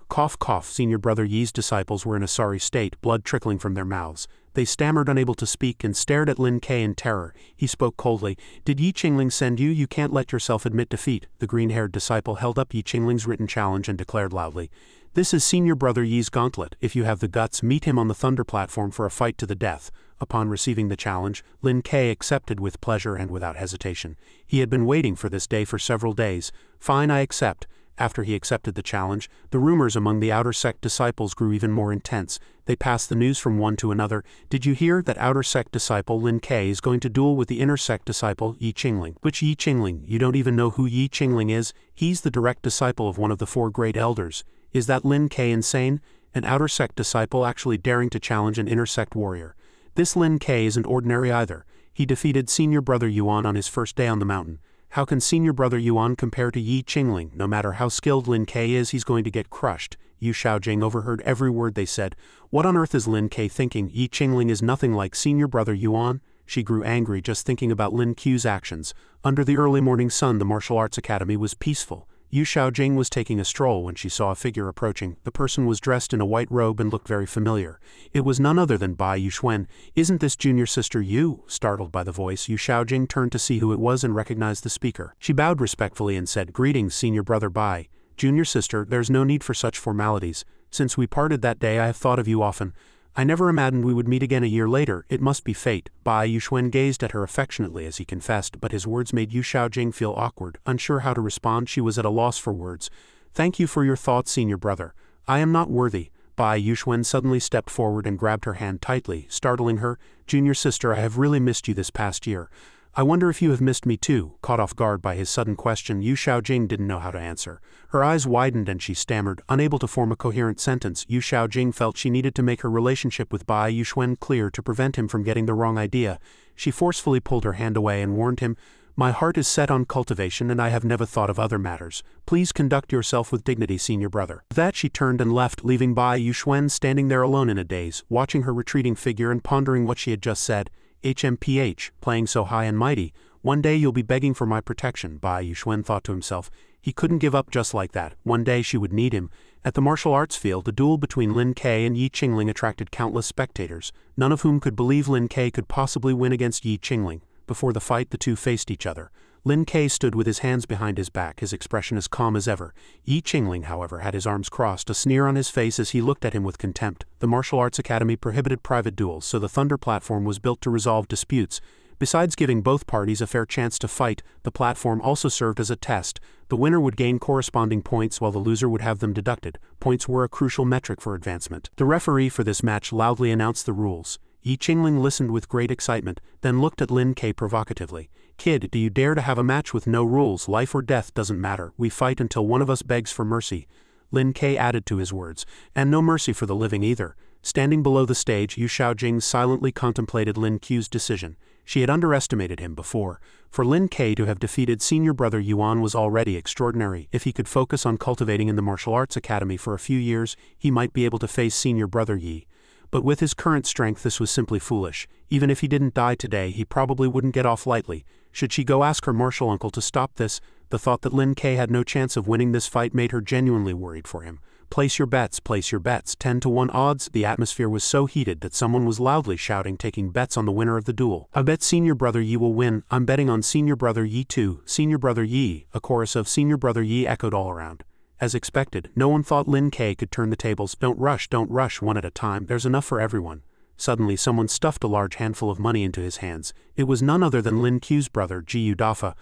cough cough. Senior brother Yi's disciples were in a sorry state, blood trickling from their mouths. They stammered, unable to speak, and stared at Lin Ke in terror. He spoke coldly. "Did Yi Qingling send you? You can't let yourself admit defeat." The green-haired disciple held up Yi Qingling's written challenge and declared loudly, "This is Senior Brother Yi's gauntlet. If you have the guts, meet him on the Thunder platform for a fight to the death." Upon receiving the challenge, Lin Ke accepted with pleasure and without hesitation. He had been waiting for this day for several days. "Fine, I accept." After he accepted the challenge, the rumors among the outer sect disciples grew even more intense. They passed the news from one to another. "Did you hear that outer sect disciple Lin Ke is going to duel with the inner sect disciple Yi Qingling?" "Which Yi Qingling? You don't even know who Yi Qingling is? He's the direct disciple of one of the four great elders. Is that Lin Ke insane? An outer sect disciple actually daring to challenge an inner sect warrior. This Lin Ke isn't ordinary either. He defeated Senior Brother Yuan on his first day on the mountain. How can Senior Brother Yuan compare to Yi Qingling? No matter how skilled Lin Ke is, he's going to get crushed." Yu Shaojing overheard every word they said. What on earth is Lin Ke thinking? Yi Qingling is nothing like Senior Brother Yuan. She grew angry just thinking about Lin Ku's actions. Under the early morning sun, the martial arts academy was peaceful. Yu Shaojing was taking a stroll when she saw a figure approaching. The person was dressed in a white robe and looked very familiar. It was none other than Bai Yuxuan. "Isn't this junior sister Yu?" Startled by the voice, Yu Shaojing turned to see who it was and recognized the speaker. She bowed respectfully and said, "Greetings, Senior Brother Bai." "Junior sister, there's no need for such formalities. Since we parted that day, I have thought of you often. I never imagined we would meet again a year later. It must be fate." Bai Yuxuan gazed at her affectionately as he confessed, but his words made Yu Shaojing feel awkward. Unsure how to respond, she was at a loss for words. "Thank you for your thoughts, Senior Brother. I am not worthy." Bai Yuxuan suddenly stepped forward and grabbed her hand tightly, startling her. "Junior sister, I have really missed you this past year. I wonder if you have missed me too." Caught off guard by his sudden question, Yu Shaojing didn't know how to answer. Her eyes widened and she stammered, unable to form a coherent sentence. Yu Shaojing felt she needed to make her relationship with Bai Yuxuan clear to prevent him from getting the wrong idea. She forcefully pulled her hand away and warned him, "My heart is set on cultivation and I have never thought of other matters. Please conduct yourself with dignity, Senior Brother." With that she turned and left, leaving Bai Yuxuan standing there alone in a daze, watching her retreating figure and pondering what she had just said. HMPH, playing so high and mighty. One day you'll be begging for my protection, Bai Yuxuan thought to himself. He couldn't give up just like that. One day she would need him. At the martial arts field, the duel between Lin Ke and Yi Qingling attracted countless spectators, none of whom could believe Lin Ke could possibly win against Yi Qingling. Before the fight, the two faced each other. Lin Ke stood with his hands behind his back, his expression as calm as ever. Yi Qingling, however, had his arms crossed, a sneer on his face as he looked at him with contempt. The Martial Arts Academy prohibited private duels, so the Thunder platform was built to resolve disputes. Besides giving both parties a fair chance to fight, the platform also served as a test. The winner would gain corresponding points while the loser would have them deducted. Points were a crucial metric for advancement. The referee for this match loudly announced the rules. Yi Qingling listened with great excitement, then looked at Lin Ke provocatively. "Kid, do you dare to have a match with no rules? Life or death doesn't matter. We fight until one of us begs for mercy." Lin Ke added to his words, "And no mercy for the living either." Standing below the stage, Yu Shaojing silently contemplated Lin Ku's decision. She had underestimated him before. For Lin Ke to have defeated Senior Brother Yuan was already extraordinary. If he could focus on cultivating in the Martial Arts Academy for a few years, he might be able to face Senior Brother Yi. But with his current strength, this was simply foolish. Even if he didn't die today, he probably wouldn't get off lightly. Should she go ask her martial uncle to stop this? The thought that Lin Ke had no chance of winning this fight made her genuinely worried for him. Place your bets, 10-to-1 odds." The atmosphere was so heated that someone was loudly shouting, taking bets on the winner of the duel. "I bet Senior Brother Yi will win. I'm betting on Senior Brother Yi too. Senior Brother Yi." A chorus of Senior Brother Yi echoed all around. As expected, no one thought Lin Ke could turn the tables. Don't rush, one at a time. There's enough for everyone." Suddenly someone stuffed a large handful of money into his hands. It was none other than Lin Ku's brother, Jiyu Dafa.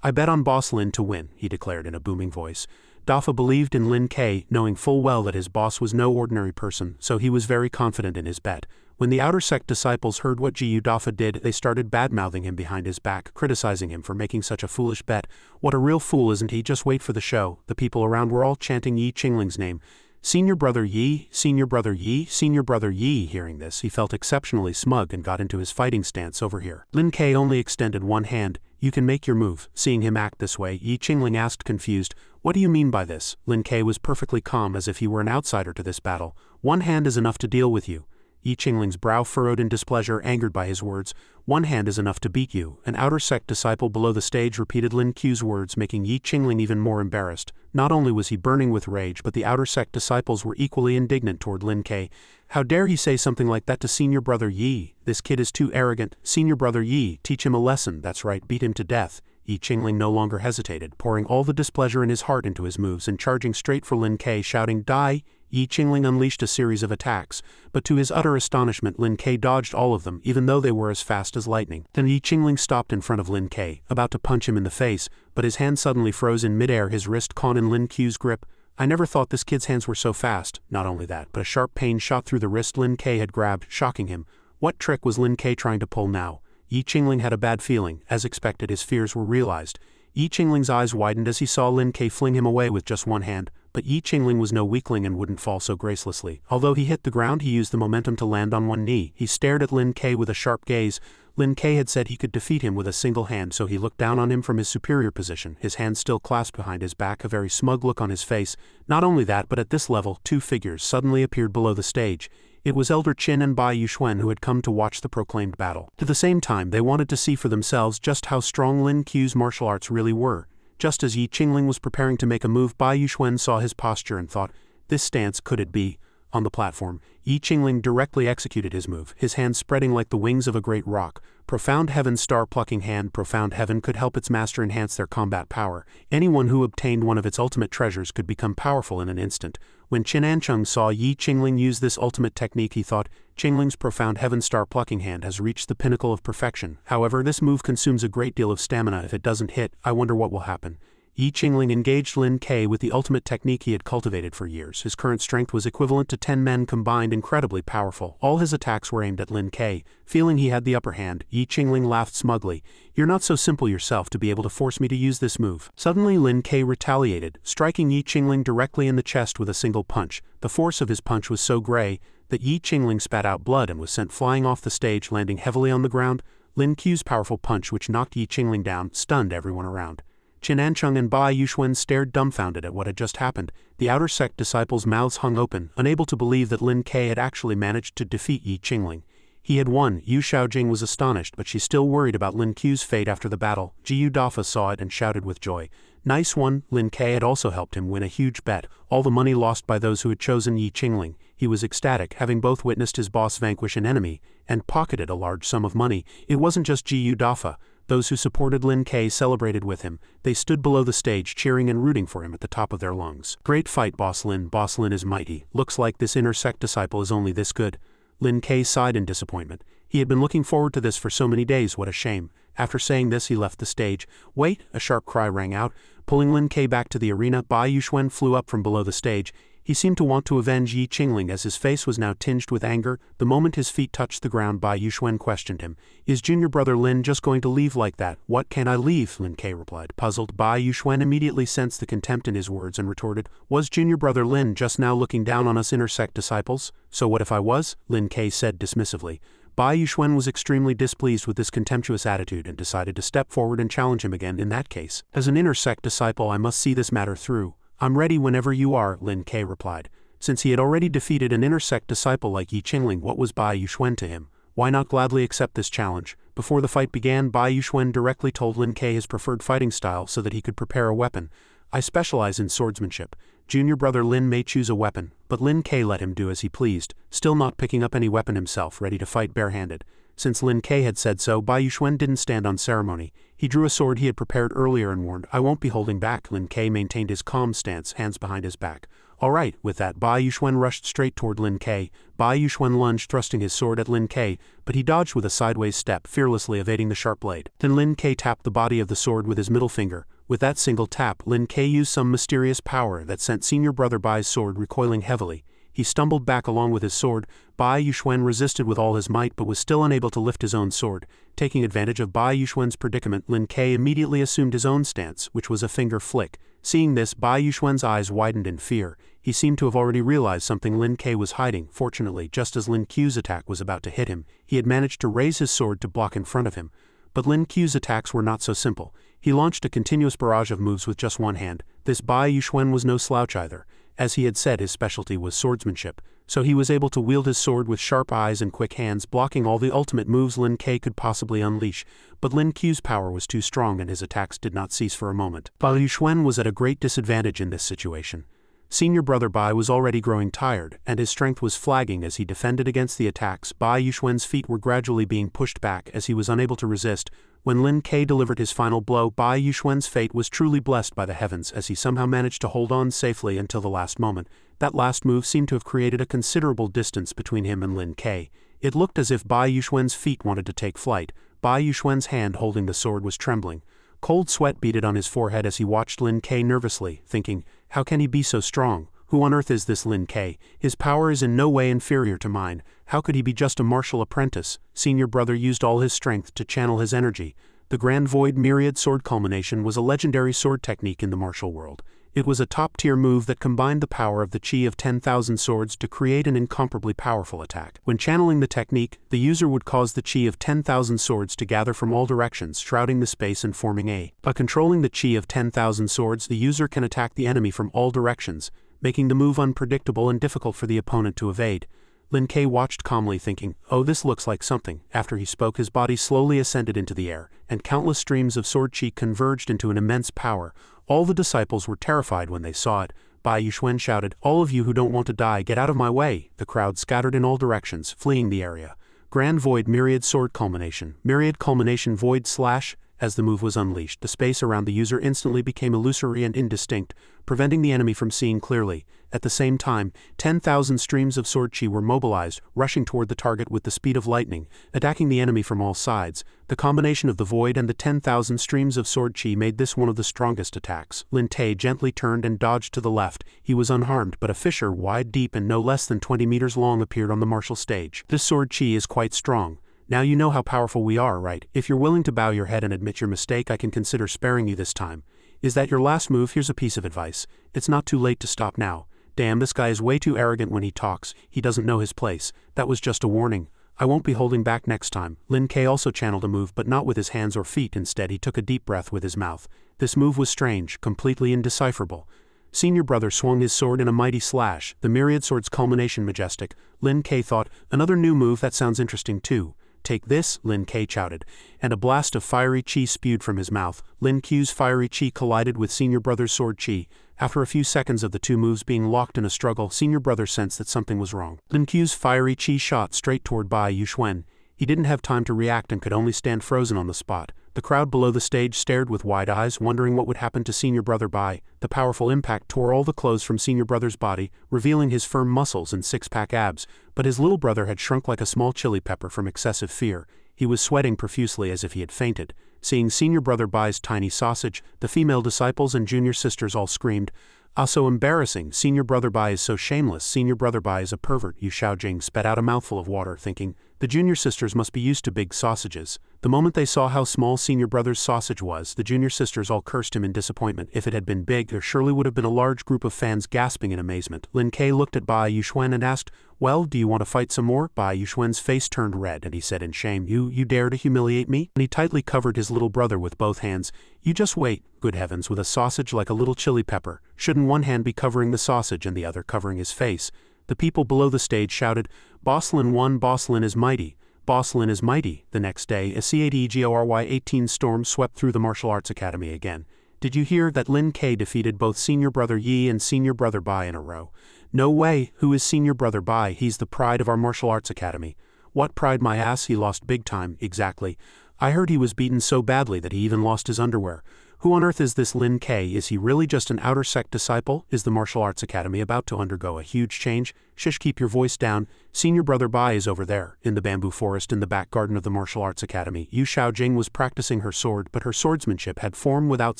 "I bet on Boss Lin to win," he declared in a booming voice. Dafa believed in Lin Ke, knowing full well that his boss was no ordinary person, so he was very confident in his bet. When the outer sect disciples heard what Jiyu Dafa did, they started bad-mouthing him behind his back, criticizing him for making such a foolish bet. What a real fool, isn't he? Just wait for the show. The people around were all chanting Yi Qingling's name. Senior brother Yi, senior brother Yi, senior brother Yi. Hearing this, he felt exceptionally smug and got into his fighting stance over here. Lin Ke only extended one hand. You can make your move. Seeing him act this way, Yi Qingling asked confused, what do you mean by this? Lin Ke was perfectly calm as if he were an outsider to this battle. One hand is enough to deal with you. Yi Qingling's brow furrowed in displeasure, angered by his words. One hand is enough to beat you. An outer sect disciple below the stage repeated Lin Ku's words, making Yi Qingling even more embarrassed. Not only was he burning with rage, but the outer sect disciples were equally indignant toward Lin Ke. How dare he say something like that to senior brother Yi? This kid is too arrogant. Senior brother Yi, teach him a lesson. That's right, beat him to death. Yi Qingling no longer hesitated, pouring all the displeasure in his heart into his moves and charging straight for Lin Ke, shouting, Die! Yi Qingling unleashed a series of attacks, but to his utter astonishment Lin Ke dodged all of them, even though they were as fast as lightning. Then Yi Qingling stopped in front of Lin Ke, about to punch him in the face, but his hand suddenly froze in midair, his wrist caught in Lin Ku's grip. I never thought this kid's hands were so fast. Not only that, but a sharp pain shot through the wrist Lin Ke had grabbed, shocking him. What trick was Lin Ke trying to pull now? Yi Qingling had a bad feeling. As expected, his fears were realized. Yi Qingling's eyes widened as he saw Lin Ke fling him away with just one hand, but Yi Qingling was no weakling and wouldn't fall so gracelessly. Although he hit the ground, he used the momentum to land on one knee. He stared at Lin Ke with a sharp gaze. Lin Ke had said he could defeat him with a single hand, so he looked down on him from his superior position, his hands still clasped behind his back, a very smug look on his face. Not only that, but at this level, two figures suddenly appeared below the stage. It was Elder Qin and Bai Yuxuan who had come to watch the proclaimed battle. At the same time, they wanted to see for themselves just how strong Lin Ku's martial arts really were. Just as Yi Qingling was preparing to make a move, Bai Yuxuan saw his posture and thought, this stance, could it be? On the platform, Yi Qingling directly executed his move, his hand spreading like the wings of a great rock. Profound Heaven, star-plucking hand. Profound Heaven could help its master enhance their combat power. Anyone who obtained one of its ultimate treasures could become powerful in an instant. When Qin Ancheng saw Yi Qingling use this ultimate technique, he thought, Qingling's Profound Heaven star-plucking hand has reached the pinnacle of perfection. However, this move consumes a great deal of stamina. If it doesn't hit, I wonder what will happen. Yi Qingling engaged Lin Ke with the ultimate technique he had cultivated for years. His current strength was equivalent to 10 men combined, incredibly powerful. All his attacks were aimed at Lin Ke. Feeling he had the upper hand, Yi Qingling laughed smugly. You're not so simple yourself to be able to force me to use this move. Suddenly Lin Ke retaliated, striking Yi Qingling directly in the chest with a single punch. The force of his punch was so great that Yi Qingling spat out blood and was sent flying off the stage, landing heavily on the ground. Lin Ku's powerful punch, which knocked Yi Qingling down, stunned everyone around. Qin Ancheng and Bai Yuxuan stared dumbfounded at what had just happened. The outer sect disciples' mouths hung open, unable to believe that Lin Ke had actually managed to defeat Yi Qingling. He had won. Yu Shaojing was astonished, but she still worried about Lin Ku's fate after the battle. Jiyu Dafa saw it and shouted with joy. Nice one. Lin Ke had also helped him win a huge bet, all the money lost by those who had chosen Yi Qingling. He was ecstatic, having both witnessed his boss vanquish an enemy, and pocketed a large sum of money. It wasn't just Jiyu Dafa. Those who supported Lin Ke celebrated with him. They stood below the stage cheering and rooting for him at the top of their lungs. Great fight, Boss Lin. Boss Lin is mighty. Looks like this inner sect disciple is only this good. Lin Ke sighed in disappointment. He had been looking forward to this for so many days. What a shame. After saying this, he left the stage. Wait! A sharp cry rang out. Pulling Lin Ke back to the arena, Bai Yuxuan flew up from below the stage. He seemed to want to avenge Yi Qingling as his face was now tinged with anger. The moment his feet touched the ground, Bai Yuxuan questioned him. Is junior brother Lin just going to leave like that? What can I leave? Lin Ke replied. Puzzled, Bai Yuxuan immediately sensed the contempt in his words and retorted, was junior brother Lin just now looking down on us inner sect disciples? So what if I was? Lin Ke said dismissively. Bai Yuxuan was extremely displeased with this contemptuous attitude and decided to step forward and challenge him again. In that case, as an inner sect disciple, I must see this matter through. I'm ready whenever you are, Lin Ke replied. Since he had already defeated an inner sect disciple like Yi Qingling, what was Bai Yuxuan to him? Why not gladly accept this challenge? Before the fight began, Bai Yuxuan directly told Lin Ke his preferred fighting style so that he could prepare a weapon. I specialize in swordsmanship. Junior brother Lin may choose a weapon, but Lin Ke let him do as he pleased, still not picking up any weapon himself, ready to fight barehanded. Since Lin Ke had said so, Bai Yuxuan didn't stand on ceremony. He drew a sword he had prepared earlier and warned, I won't be holding back. Lin Ke maintained his calm stance, hands behind his back. All right. With that, Bai Yuxuan rushed straight toward Lin Ke. Bai Yuxuan lunged, thrusting his sword at Lin Ke, but he dodged with a sideways step, fearlessly evading the sharp blade. Then Lin Ke tapped the body of the sword with his middle finger. With that single tap, Lin Ke used some mysterious power that sent senior brother Bai's sword recoiling heavily. He stumbled back along with his sword. Bai Yuxuan resisted with all his might but was still unable to lift his own sword. Taking advantage of Bai Yuxuan's predicament, Lin Ke immediately assumed his own stance, which was a finger flick. Seeing this, Bai Yuxuan's eyes widened in fear. He seemed to have already realized something Lin Ke was hiding. Fortunately, just as Lin Qu's attack was about to hit him, he had managed to raise his sword to block in front of him. But Lin Qu's attacks were not so simple. He launched a continuous barrage of moves with just one hand. This Bai Yuxuan was no slouch either. As he had said, his specialty was swordsmanship, so he was able to wield his sword with sharp eyes and quick hands, blocking all the ultimate moves Lin Ke could possibly unleash. But Lin Qu's power was too strong and his attacks did not cease for a moment. Bai Yuxuan was at a great disadvantage in this situation. Senior brother Bai was already growing tired, and his strength was flagging as he defended against the attacks. Bai Yuxuan's feet were gradually being pushed back as he was unable to resist. When Lin Ke delivered his final blow, Bai Yuxuan's fate was truly blessed by the heavens as he somehow managed to hold on safely until the last moment. That last move seemed to have created a considerable distance between him and Lin Ke. It looked as if Bai Yuxuan's feet wanted to take flight. Bai Yuxuan's hand holding the sword was trembling. Cold sweat beaded on his forehead as he watched Lin Ke nervously, thinking, how can he be so strong? Who on earth is this Lin Ke? His power is in no way inferior to mine. How could he be just a martial apprentice? Senior brother used all his strength to channel his energy. The Grand Void Myriad Sword Culmination was a legendary sword technique in the martial world. It was a top-tier move that combined the power of the chi of 10,000 swords to create an incomparably powerful attack. When channeling the technique, the user would cause the chi of 10,000 swords to gather from all directions, shrouding the space and forming a. By controlling the chi of 10,000 swords, the user can attack the enemy from all directions, making the move unpredictable and difficult for the opponent to evade. Lin Ke watched calmly, thinking, oh, this looks like something. After he spoke, his body slowly ascended into the air, and countless streams of sword chi converged into an immense power. All the disciples were terrified when they saw it. Bai Yuxuan shouted, all of you who don't want to die, get out of my way. The crowd scattered in all directions, fleeing the area. Grand Void Myriad Sword Culmination. Myriad Culmination Void Slash. As the move was unleashed, the space around the user instantly became illusory and indistinct, preventing the enemy from seeing clearly. At the same time, 10,000 streams of sword chi were mobilized, rushing toward the target with the speed of lightning, attacking the enemy from all sides. The combination of the void and the 10,000 streams of sword chi made this one of the strongest attacks. Lin Ke gently turned and dodged to the left. He was unharmed, but a fissure wide, deep, and no less than 20 meters long appeared on the martial stage. This sword chi is quite strong. Now you know how powerful we are, right? If you're willing to bow your head and admit your mistake, I can consider sparing you this time. Is that your last move? Here's a piece of advice. It's not too late to stop now. Damn, this guy is way too arrogant when he talks. He doesn't know his place. That was just a warning. I won't be holding back next time. Lin Ke also channeled a move, but not with his hands or feet. Instead, he took a deep breath with his mouth. This move was strange, completely indecipherable. Senior brother swung his sword in a mighty slash, the myriad sword's culmination majestic. Lin Ke thought, another new move that sounds interesting too. Take this, Lin Ke shouted, and a blast of fiery chi spewed from his mouth. Lin Qu's fiery chi collided with senior brother's sword chi. After a few seconds of the two moves being locked in a struggle, senior brother sensed that something was wrong. Lin Qu's fiery chi shot straight toward Bai Yuxuan. He didn't have time to react and could only stand frozen on the spot. The crowd below the stage stared with wide eyes, wondering what would happen to senior brother Bai. The powerful impact tore all the clothes from senior brother's body, revealing his firm muscles and six-pack abs, but his little brother had shrunk like a small chili pepper from excessive fear. He was sweating profusely as if he had fainted. Seeing senior brother Bai's tiny sausage, the female disciples and junior sisters all screamed, "Ah, so embarrassing, senior brother Bai is so shameless, senior brother Bai is a pervert." Yu Xiaojing spat out a mouthful of water, thinking, the junior sisters must be used to big sausages. The moment they saw how small senior brother's sausage was, the junior sisters all cursed him in disappointment. If it had been big, there surely would have been a large group of fans gasping in amazement. Lin Ke looked at Bai Yuxuan and asked, "Well, do you want to fight some more?" Bai Yuxuan's face turned red and he said in shame, You dare to humiliate me?" And he tightly covered his little brother with both hands. "You just wait." Good heavens, with a sausage like a little chili pepper, shouldn't one hand be covering the sausage and the other covering his face? The people below the stage shouted, "Boss Lin won, Boss Lin is mighty. Boss Lin is mighty." The next day, a CADEGORY 18 storm swept through the martial arts academy again. Did you hear that Lin Ke defeated both senior brother Yi and senior brother Bai in a row? No way. Who is senior brother Bai? He's the pride of our martial arts academy. What pride, my ass? He lost big time. Exactly. I heard he was beaten so badly that he even lost his underwear. Who on earth is this Lin Ke? Is he really just an outer sect disciple? Is the martial arts academy about to undergo a huge change? Shush, keep your voice down. Senior brother Bai is over there, in the bamboo forest in the back garden of the martial arts academy. Yu Xiaojing was practicing her sword, but her swordsmanship had form without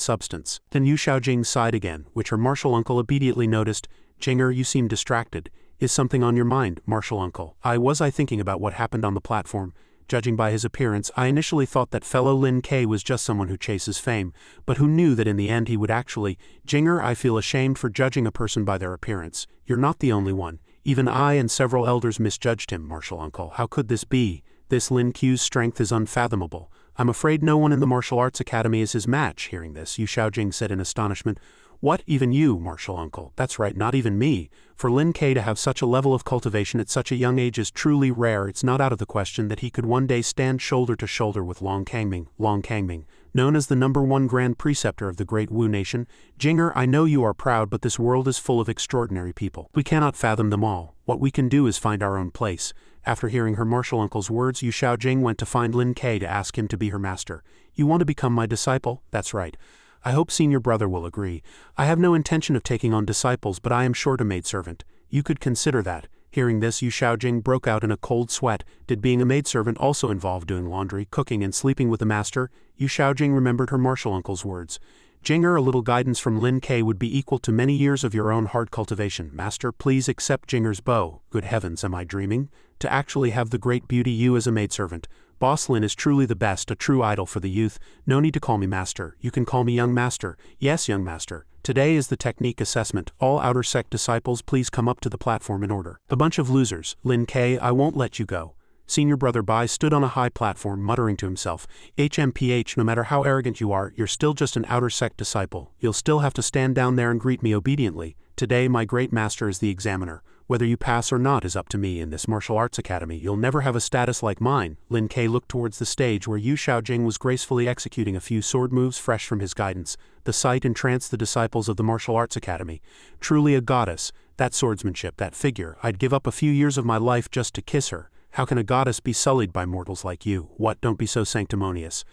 substance. Then Yu Xiaojing sighed again, which her martial uncle immediately noticed. "Jinger, you seem distracted. Is something on your mind, Martial Uncle? I thinking about what happened on the platform. Judging by his appearance, I initially thought that fellow Lin K was just someone who chases fame, but who knew that in the end he would actually. Jinger, I feel ashamed for judging a person by their appearance. You're not the only one. Even I and several elders misjudged him, Martial Uncle. How could this be? This Lin Q's strength is unfathomable. I'm afraid no one in the martial arts academy is his match. Hearing this, Yu Xiaojing said in astonishment. What, even you, Martial Uncle? That's right, not even me. For Lin K to have such a level of cultivation at such a young age is truly rare. It's not out of the question that he could one day stand shoulder to shoulder with Long Kangming, known as the #1 Grand Preceptor of the Great Wu Nation. Jinger, I know you are proud, but this world is full of extraordinary people. We cannot fathom them all. What we can do is find our own place. After hearing her Martial Uncle's words, Yu Xiaojing went to find Lin K to ask him to be her master. You want to become my disciple? That's right. I hope senior brother will agree. I have no intention of taking on disciples, but I am short a maidservant. You could consider that. Hearing this, Yu Xiaojing broke out in a cold sweat. Did being a maidservant also involve doing laundry, cooking, and sleeping with the master? Yu Xiaojing remembered her Martial Uncle's words. Jinger, a little guidance from Lin K would be equal to many years of your own hard cultivation. Master, please accept Jinger's bow. Good heavens, am I dreaming? To actually have the great beauty you as a maidservant. Boss Lin is truly the best, a true idol for the youth. No need to call me master. You can call me young master. Yes, young master. Today is the technique assessment. All outer sect disciples, please come up to the platform in order. A bunch of losers. Lin K, I won't let you go. Senior brother Bai stood on a high platform, muttering to himself. HMPH, no matter how arrogant you are, you're still just an outer sect disciple. You'll still have to stand down there and greet me obediently. Today my great master is the examiner. Whether you pass or not is up to me in this martial arts academy. You'll never have a status like mine. Lin K looked towards the stage where Yu Xiaojing was gracefully executing a few sword moves fresh from his guidance. The sight entranced the disciples of the martial arts academy. Truly a goddess. That swordsmanship, that figure. I'd give up a few years of my life just to kiss her. How can a goddess be sullied by mortals like you? What, don't be so sanctimonious.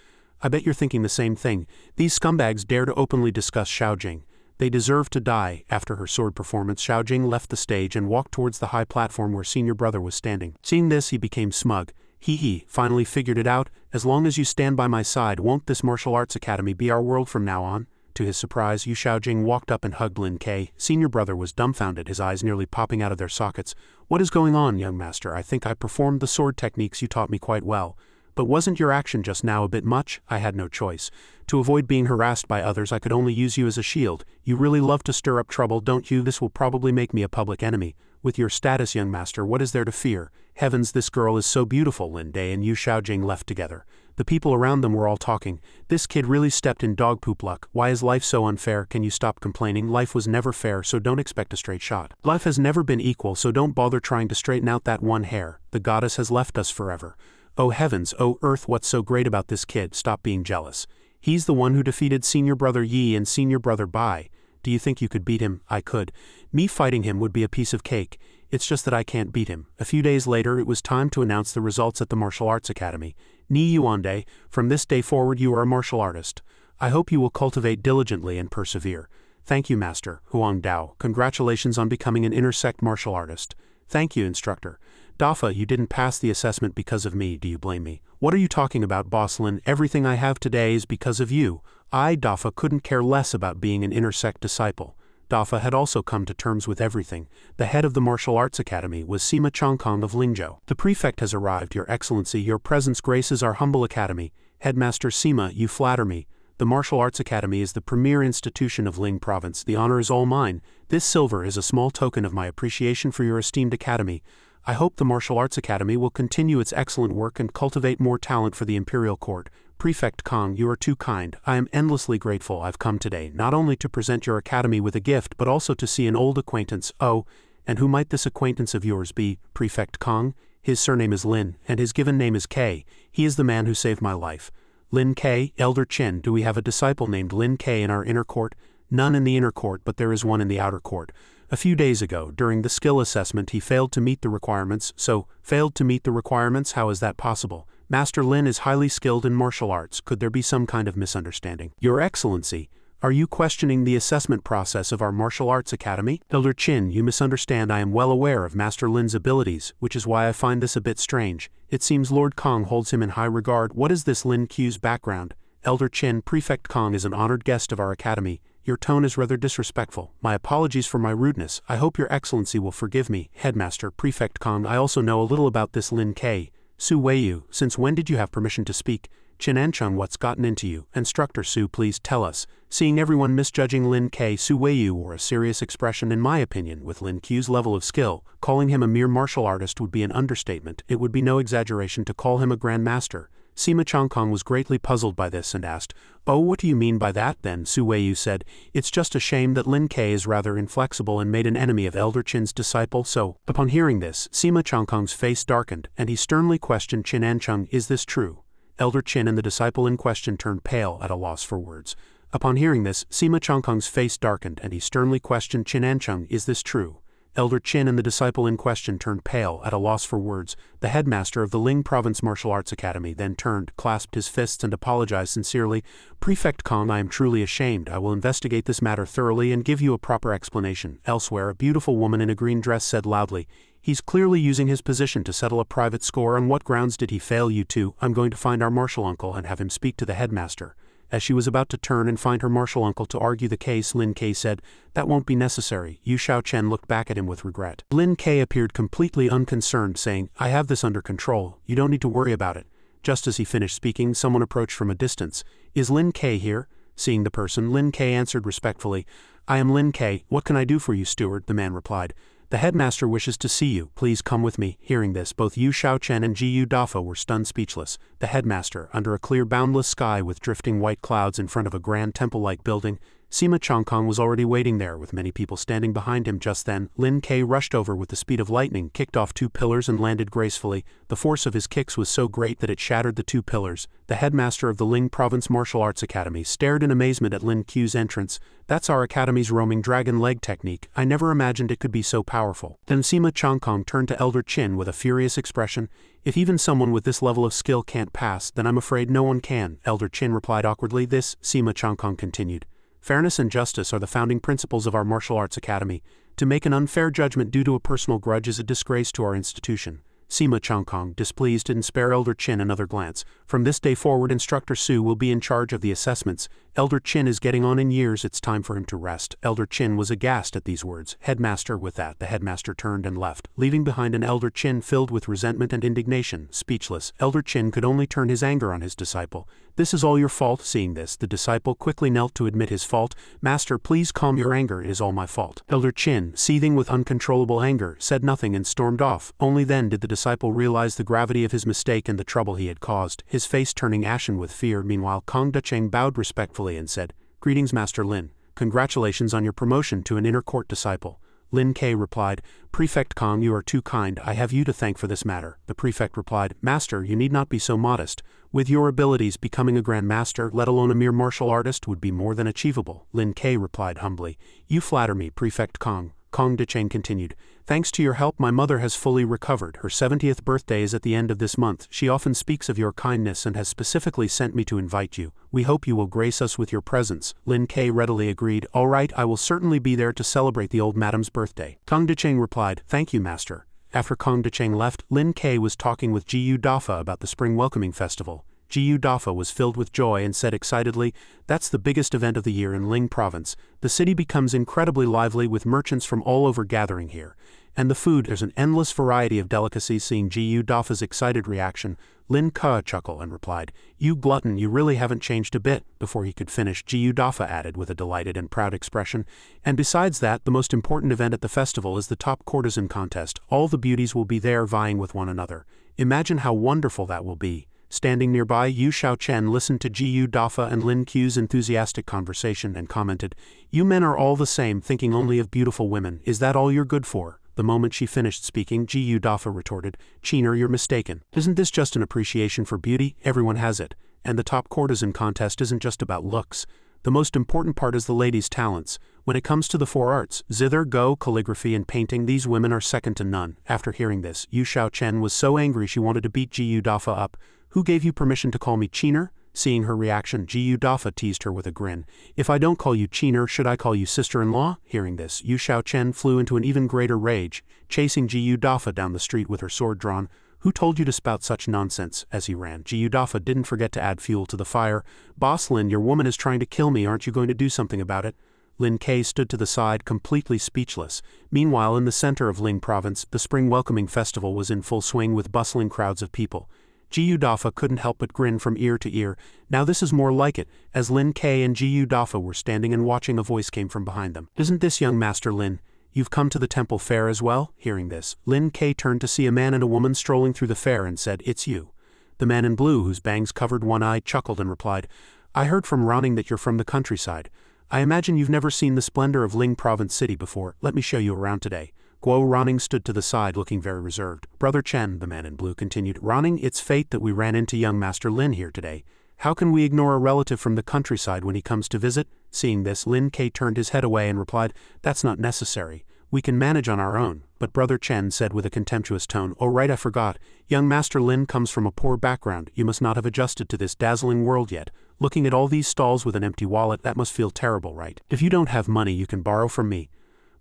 I bet you're thinking the same thing. These scumbags dare to openly discuss Xiaojing. They deserve to die. After her sword performance, Xiaojing left the stage and walked towards the high platform where senior brother was standing. Seeing this, he became smug. He finally figured it out. As long as you stand by my side, won't this martial arts academy be our world from now on? To his surprise, Yu Xiaojing walked up and hugged Lin K. Senior brother was dumbfounded, his eyes nearly popping out of their sockets. What is going on, young master? I think I performed the sword techniques you taught me quite well. But wasn't your action just now a bit much? I had no choice. To avoid being harassed by others, I could only use you as a shield. You really love to stir up trouble, don't you? This will probably make me a public enemy. With your status, young master, what is there to fear? Heavens, this girl is so beautiful. Lin Day and Yu Xiaojing left together. The people around them were all talking. This kid really stepped in dog poop luck. Why is life so unfair? Can you stop complaining? Life was never fair, so don't expect a straight shot. Life has never been equal, so don't bother trying to straighten out that one hair. The goddess has left us forever. Oh heavens, oh earth, what's so great about this kid? Stop being jealous. He's the one who defeated senior brother Yi and senior brother Bai. Do you think you could beat him? I could. Me fighting him would be a piece of cake. It's just that I can't beat him. A few days later, it was time to announce the results at the Martial Arts Academy. Ni Yuande, from this day forward you are a martial artist. I hope you will cultivate diligently and persevere. Thank you, Master. Huang Dao, congratulations on becoming an intersect martial artist. Thank you, Instructor. Dafa, you didn't pass the assessment because of me. Do you blame me? What are you talking about, Boss Lin? Everything I have today is because of you. I, Dafa, couldn't care less about being an intersect disciple. Dafa had also come to terms with everything. The head of the Martial Arts Academy was Sima Chongkong of Lingzhou. The prefect has arrived, Your Excellency. Your presence graces our humble academy. Headmaster Sima, you flatter me. The Martial Arts Academy is the premier institution of Ling Province. The honor is all mine. This silver is a small token of my appreciation for your esteemed academy. I hope the Martial Arts Academy will continue its excellent work and cultivate more talent for the Imperial Court. Prefect Kong, you are too kind. I am endlessly grateful. I've come today not only to present your academy with a gift but also to see an old acquaintance. Oh, and who might this acquaintance of yours be, Prefect Kong? His surname is Lin, and his given name is K. He is the man who saved my life. Lin K, Elder Qin, do we have a disciple named Lin K in our inner court? None in the inner court, but there is one in the outer court. A few days ago, during the skill assessment, he failed to meet the requirements. Failed to meet the requirements? How is that possible? Master Lin is highly skilled in martial arts. Could there be some kind of misunderstanding? Your Excellency, are you questioning the assessment process of our Martial Arts Academy? Elder Qin, you misunderstand. I am well aware of Master Lin's abilities, which is why I find this a bit strange. It seems Lord Kong holds him in high regard. What is this Lin Q's background? Elder Qin, Prefect Kong is an honored guest of our academy. Your tone is rather disrespectful. My apologies for my rudeness. I hope your excellency will forgive me. Headmaster, Prefect Kong, I also know a little about this Lin K. Su Weiyu. Since when did you have permission to speak? Qin Ancheng, what's gotten into you? Instructor Su, please tell us. Seeing everyone misjudging Lin K, Su Weiyu wore a serious expression. In my opinion, with Lin Q's level of skill, calling him a mere martial artist would be an understatement. It would be no exaggeration to call him a grandmaster. Sima Changkong was greatly puzzled by this and asked, "Oh, what do you mean by that then?" Su Weiyu said, "It's just a shame that Lin K is rather inflexible and made an enemy of Elder Qin's disciple, so..." Upon hearing this, Sima Changkong's face darkened, and he sternly questioned Qin Ancheng, "Is this true?" Elder Qin and the disciple in question turned pale at a loss for words. Upon hearing this, Sima Changkong's face darkened, and he sternly questioned Qin Ancheng, "Is this true?" Elder Qin and the disciple in question turned pale at a loss for words. The headmaster of the Ling Province Martial Arts Academy then turned, clasped his fists and apologized sincerely. "Prefect Kong, I am truly ashamed. I will investigate this matter thoroughly and give you a proper explanation." Elsewhere, a beautiful woman in a green dress said loudly, "He's clearly using his position to settle a private score. On what grounds did he fail you two? I'm going to find our martial uncle and have him speak to the headmaster." As she was about to turn and find her martial uncle to argue the case, Lin K said, "That won't be necessary." Yu Xiaochen looked back at him with regret. Lin K appeared completely unconcerned, saying, "I have this under control. You don't need to worry about it." Just as he finished speaking, someone approached from a distance. "Is Lin K here?" Seeing the person, Lin K answered respectfully, "I am Lin K. What can I do for you, steward?" The man replied, "The headmaster wishes to see you. Please come with me." Hearing this, both Yu Xiaochen and Ji Yu Dafa were stunned speechless. The headmaster, under a clear boundless sky with drifting white clouds in front of a grand temple-like building, Sima Changkong was already waiting there with many people standing behind him. Just then, Lin K rushed over with the speed of lightning, kicked off 2 pillars and landed gracefully. The force of his kicks was so great that it shattered the 2 pillars. The headmaster of the Ling Province Martial Arts Academy stared in amazement at Lin Q's entrance. "That's our academy's roaming dragon leg technique. I never imagined it could be so powerful." Then Sima Changkong turned to Elder Qin with a furious expression. "If even someone with this level of skill can't pass, then I'm afraid no one can." Elder Qin replied awkwardly. "This," Sima Changkong continued, "fairness and justice are the founding principles of our martial arts academy. To make an unfair judgment due to a personal grudge is a disgrace to our institution." Sima Changkong, displeased, didn't spare Elder Qin another glance. "From this day forward, Instructor Su will be in charge of the assessments. Elder Qin is getting on in years. It's time for him to rest." Elder Qin was aghast at these words. "Headmaster," with that, the headmaster turned and left, leaving behind an Elder Qin filled with resentment and indignation. Speechless, Elder Qin could only turn his anger on his disciple. "This is all your fault." Seeing this, the disciple quickly knelt to admit his fault. "Master, please calm your anger. It is all my fault." Elder Qin, seething with uncontrollable anger, said nothing and stormed off. Only then did the disciple realize the gravity of his mistake and the trouble he had caused, his face turning ashen with fear. Meanwhile, Kong Decheng bowed respectfully and said, "Greetings, Master Lin. Congratulations on your promotion to an inner court disciple." Lin K replied, "Prefect Kong, you are too kind. I have you to thank for this matter." The prefect replied, "Master, you need not be so modest. With your abilities, becoming a grand master, let alone a mere martial artist, would be more than achievable." Lin K replied humbly, "You flatter me, Prefect Kong." Kong Decheng continued, "Thanks to your help, my mother has fully recovered. Her 70th birthday is at the end of this month. She often speaks of your kindness and has specifically sent me to invite you. We hope you will grace us with your presence." Lin K readily agreed, "All right, I will certainly be there to celebrate the old madam's birthday." Kong Decheng replied, "Thank you, Master." After Kong Decheng left, Lin K was talking with Ji Yu Dafa about the Spring Welcoming Festival. Ji Yu Dafa was filled with joy and said excitedly, "That's the biggest event of the year in Ling Province. The city becomes incredibly lively with merchants from all over gathering here. And the food, there's an endless variety of delicacies." Seeing Ji Yu Dafa's excited reaction, Lin Ka chuckled and replied, "You glutton, you really haven't changed a bit." Before he could finish, Ji Yu Dafa added with a delighted and proud expression, "And besides that, the most important event at the festival is the top courtesan contest. All the beauties will be there vying with one another. Imagine how wonderful that will be." Standing nearby, Yu Xiaochen listened to Ji Yu Dafa and Lin Q's enthusiastic conversation and commented, "You men are all the same, thinking only of beautiful women. Is that all you're good for?" The moment she finished speaking, Ji Yu Dafa retorted, "Chiner, you're mistaken. Isn't this just an appreciation for beauty? Everyone has it. And the top courtesan contest isn't just about looks. The most important part is the ladies' talents. When it comes to the 4 arts, zither, go, calligraphy and painting, these women are second to none." After hearing this, Yu Xiaochen was so angry she wanted to beat Ji Yu Dafa up. "Who gave you permission to call me Chiner?" Seeing her reaction, Ji Yu Dafa teased her with a grin. "If I don't call you Chiner, should I call you sister-in-law?" Hearing this, Yu Xiaochen flew into an even greater rage, chasing Ji Yu Dafa down the street with her sword drawn. "Who told you to spout such nonsense?" As he ran, Ji Yu Dafa didn't forget to add fuel to the fire. "Boss Lin, your woman is trying to kill me. Aren't you going to do something about it?" Lin Ke stood to the side, completely speechless. Meanwhile, in the center of Ling Province, the Spring Welcoming Festival was in full swing with bustling crowds of people. Jiyu Dafa couldn't help but grin from ear to ear. Now this is more like it. As Lin Ke and Jiyu Dafa were standing and watching, a voice came from behind them. "Isn't this young Master Lin? You've come to the temple fair as well?" Hearing this, Lin Ke turned to see a man and a woman strolling through the fair and said, "It's you." The man in blue, whose bangs covered one eye, chuckled and replied, "I heard from Ronning that you're from the countryside. I imagine you've never seen the splendor of Ling Province City before. Let me show you around today." Guo Ronning stood to the side, looking very reserved. "Brother Chen," the man in blue continued, "Ronning, it's fate that we ran into young Master Lin here today. How can we ignore a relative from the countryside when he comes to visit?" Seeing this, Lin Ke turned his head away and replied, "That's not necessary. We can manage on our own." But Brother Chen said with a contemptuous tone, "Oh right, I forgot. Young Master Lin comes from a poor background. You must not have adjusted to this dazzling world yet. Looking at all these stalls with an empty wallet, that must feel terrible, right? If you don't have money, you can borrow from me.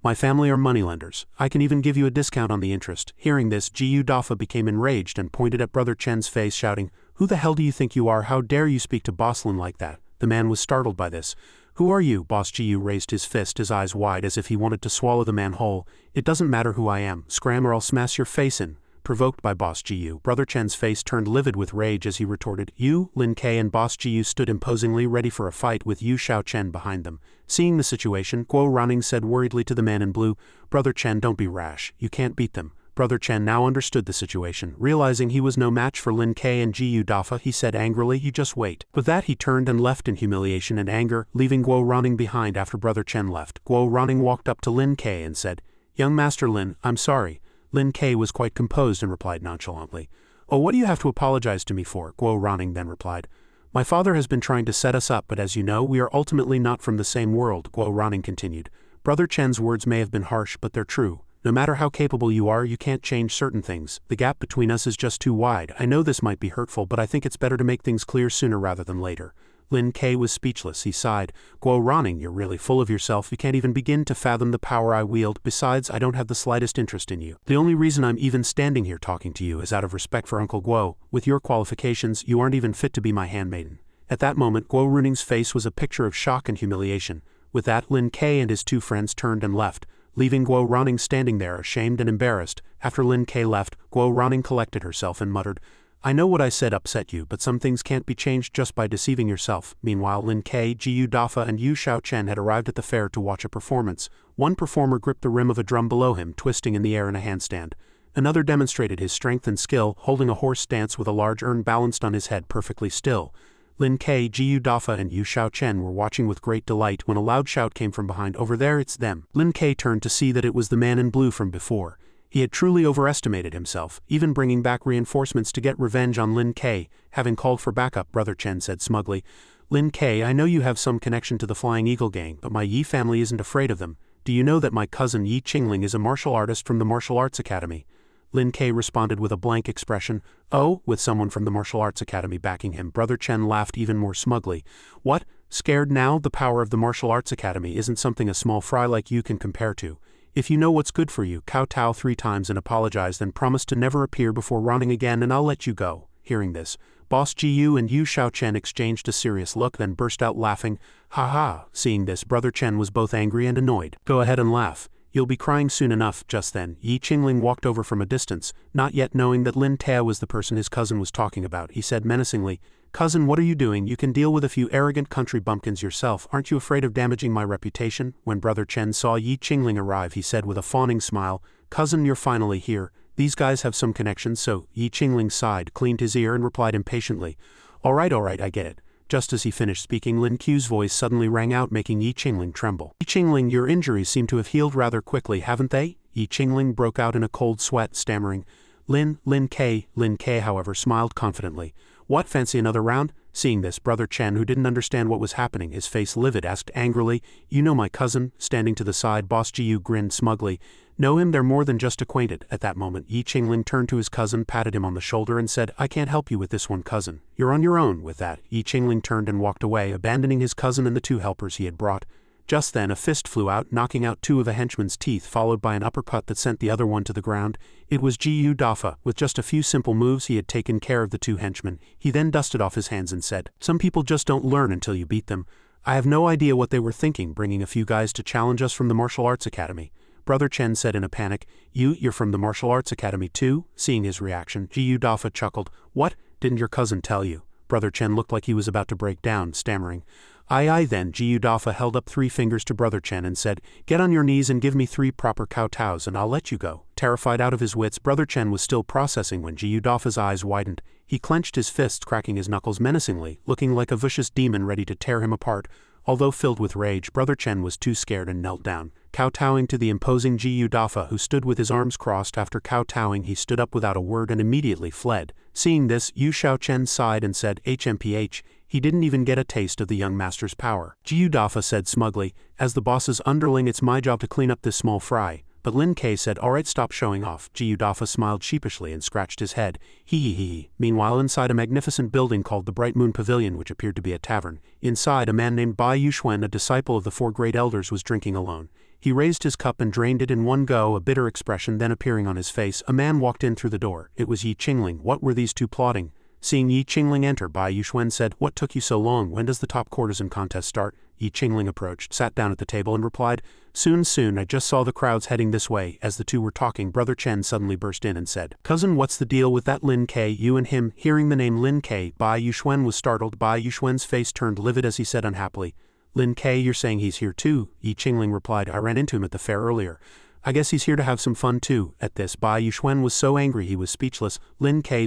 My family are moneylenders. I can even give you a discount on the interest." Hearing this, Jiyu Dafa became enraged and pointed at Brother Chen's face, shouting, "Who the hell do you think you are? How dare you speak to Boss Lin like that?" The man was startled by this. "Who are you?" Boss Jiyu raised his fist, his eyes wide as if he wanted to swallow the man whole. "It doesn't matter who I am. Scram or I'll smash your face in." Provoked by Boss Jiyu, Brother Chen's face turned livid with rage as he retorted, "You?" Lin Ke and Boss Jiyu stood imposingly ready for a fight with Yu Xiaochen behind them. Seeing the situation, Guo Ronning said worriedly to the man in blue, "Brother Chen, don't be rash. You can't beat them." Brother Chen now understood the situation. Realizing he was no match for Lin Ke and Jiyu Dafa, he said angrily, "You just wait." With that, he turned and left in humiliation and anger, leaving Guo Ronning behind after Brother Chen left. Guo Ronning walked up to Lin Ke and said, "Young Master Lin, I'm sorry." Lin Ke was quite composed and replied nonchalantly, "Oh, what do you have to apologize to me for?" Guo Ronning then replied, "My father has been trying to set us up, but as you know, we are ultimately not from the same world." Guo Ronning continued, "Brother Chen's words may have been harsh, but they're true. No matter how capable you are, you can't change certain things. The gap between us is just too wide. I know this might be hurtful, but I think it's better to make things clear sooner rather than later." Lin Ke was speechless. He sighed. "Guo Ronning, you're really full of yourself. You can't even begin to fathom the power I wield. Besides, I don't have the slightest interest in you. The only reason I'm even standing here talking to you is out of respect for Uncle Guo. With your qualifications, you aren't even fit to be my handmaiden." At that moment, Guo Running's face was a picture of shock and humiliation. With that, Lin Ke and his two friends turned and left, leaving Guo Ronning standing there, ashamed and embarrassed. After Lin Ke left, Guo Ronning collected herself and muttered, "I know what I said upset you, but some things can't be changed just by deceiving yourself." Meanwhile, Lin Ke, Jiyu Dafa and Yu Xiaochen had arrived at the fair to watch a performance. One performer gripped the rim of a drum below him, twisting in the air in a handstand. Another demonstrated his strength and skill, holding a horse stance with a large urn balanced on his head perfectly still. Lin Ke, Jiyu Dafa and Yu Xiaochen were watching with great delight when a loud shout came from behind, "Over there, it's them!" Lin Ke turned to see that it was the man in blue from before. He had truly overestimated himself, even bringing back reinforcements to get revenge on Lin Ke. Having called for backup, Brother Chen said smugly, "Lin Ke, I know you have some connection to the Flying Eagle gang, but my Yi family isn't afraid of them. Do you know that my cousin Yi Qingling is a martial artist from the Martial Arts Academy?" Lin Ke responded with a blank expression. "Oh," with someone from the Martial Arts Academy backing him. Brother Chen laughed even more smugly. "What? Scared now? The power of the Martial Arts Academy isn't something a small fry like you can compare to. If you know what's good for you, kowtow 3 times and apologize, then promise to never appear before Ronning again and I'll let you go." Hearing this, Boss Jiyu and Yu Xiaochen exchanged a serious look, then burst out laughing. "Ha ha!" Seeing this, Brother Chen was both angry and annoyed. "Go ahead and laugh. You'll be crying soon enough." Just then, Yi Qingling walked over from a distance, not yet knowing that Lin Te was the person his cousin was talking about. He said menacingly, "Cousin, what are you doing? You can deal with a few arrogant country bumpkins yourself. Aren't you afraid of damaging my reputation?" When Brother Chen saw Yi Qingling arrive, he said with a fawning smile, "Cousin, you're finally here. These guys have some connections, so." Yi Qingling sighed, cleaned his ear and replied impatiently, all right, I get it." Just as he finished speaking, Lin Qu's voice suddenly rang out, making Yi Qingling tremble. "Yi Qingling, your injuries seem to have healed rather quickly, haven't they?" Yi Qingling broke out in a cold sweat, stammering, Lin Ke." Lin Ke, however, smiled confidently. "What, fancy another round?" Seeing this, Brother Chen, who didn't understand what was happening, his face livid, asked angrily, "You know my cousin?" Standing to the side, Boss Jiyu grinned smugly. "Know him? They're more than just acquainted." At that moment, Yi Qingling turned to his cousin, patted him on the shoulder and said, "I can't help you with this one, cousin. You're on your own." With that, Yi Qingling turned and walked away, abandoning his cousin and the 2 helpers he had brought. Just then a fist flew out, knocking out 2 of a henchman's teeth, followed by an uppercut that sent the other one to the ground. It was Jiyu Dafa. With just a few simple moves, he had taken care of the 2 henchmen. He then dusted off his hands and said, "Some people just don't learn until you beat them. I have no idea what they were thinking bringing a few guys to challenge us from the martial arts academy. Brother Chen said in a panic. You're from the martial arts academy too? Seeing his reaction, Jiyu Dafa chuckled. What? Didn't your cousin tell you? Brother Chen looked like he was about to break down, stammering. Aye then. Jiyu Dafa held up 3 fingers to Brother Chen and said, Get on your knees and give me 3 proper kowtows and I'll let you go. Terrified out of his wits, Brother Chen was still processing when Jiyu Dafa's eyes widened. He clenched his fists, cracking his knuckles menacingly, looking like a vicious demon ready to tear him apart. Although filled with rage, Brother Chen was too scared and knelt down, kowtowing to the imposing Jiyu Dafa, who stood with his arms crossed. After kowtowing, he stood up without a word and immediately fled. Seeing this, Yu Xiaochen sighed and said, HMPH, he didn't even get a taste of the young master's power. Jiyu Dafa said smugly, as the boss's underling, it's my job to clean up this small fry. But Lin Kei said, alright, stop showing off. Jiyu Dafa smiled sheepishly and scratched his head. Hee. Meanwhile, inside a magnificent building called the Bright Moon Pavilion, which appeared to be a tavern, inside a man named Bai Yuxuan, a disciple of the 4 great elders, was drinking alone. He raised his cup and drained it in one go, a bitter expression then appearing on his face. A man walked in through the door. It was Yi Qingling. What were these two plotting? Seeing Yi Qingling enter, Bai Yuxuan said, What took you so long? When does the top courtesan contest start? Yi Qingling approached, sat down at the table and replied, Soon, I just saw the crowds heading this way. As the two were talking, Brother Chen suddenly burst in and said, Cousin, what's the deal with that Lin Kei? You and him? Hearing the name Lin Kei, Bai Yuxuan was startled. Bai Yuxuan's face turned livid as he said unhappily, Lin Kei, you're saying he's here too? Yi Qingling replied, I ran into him at the fair earlier. I guess he's here to have some fun too. At this, Bai Yuxuan was so angry he was speechless. Lin Kei.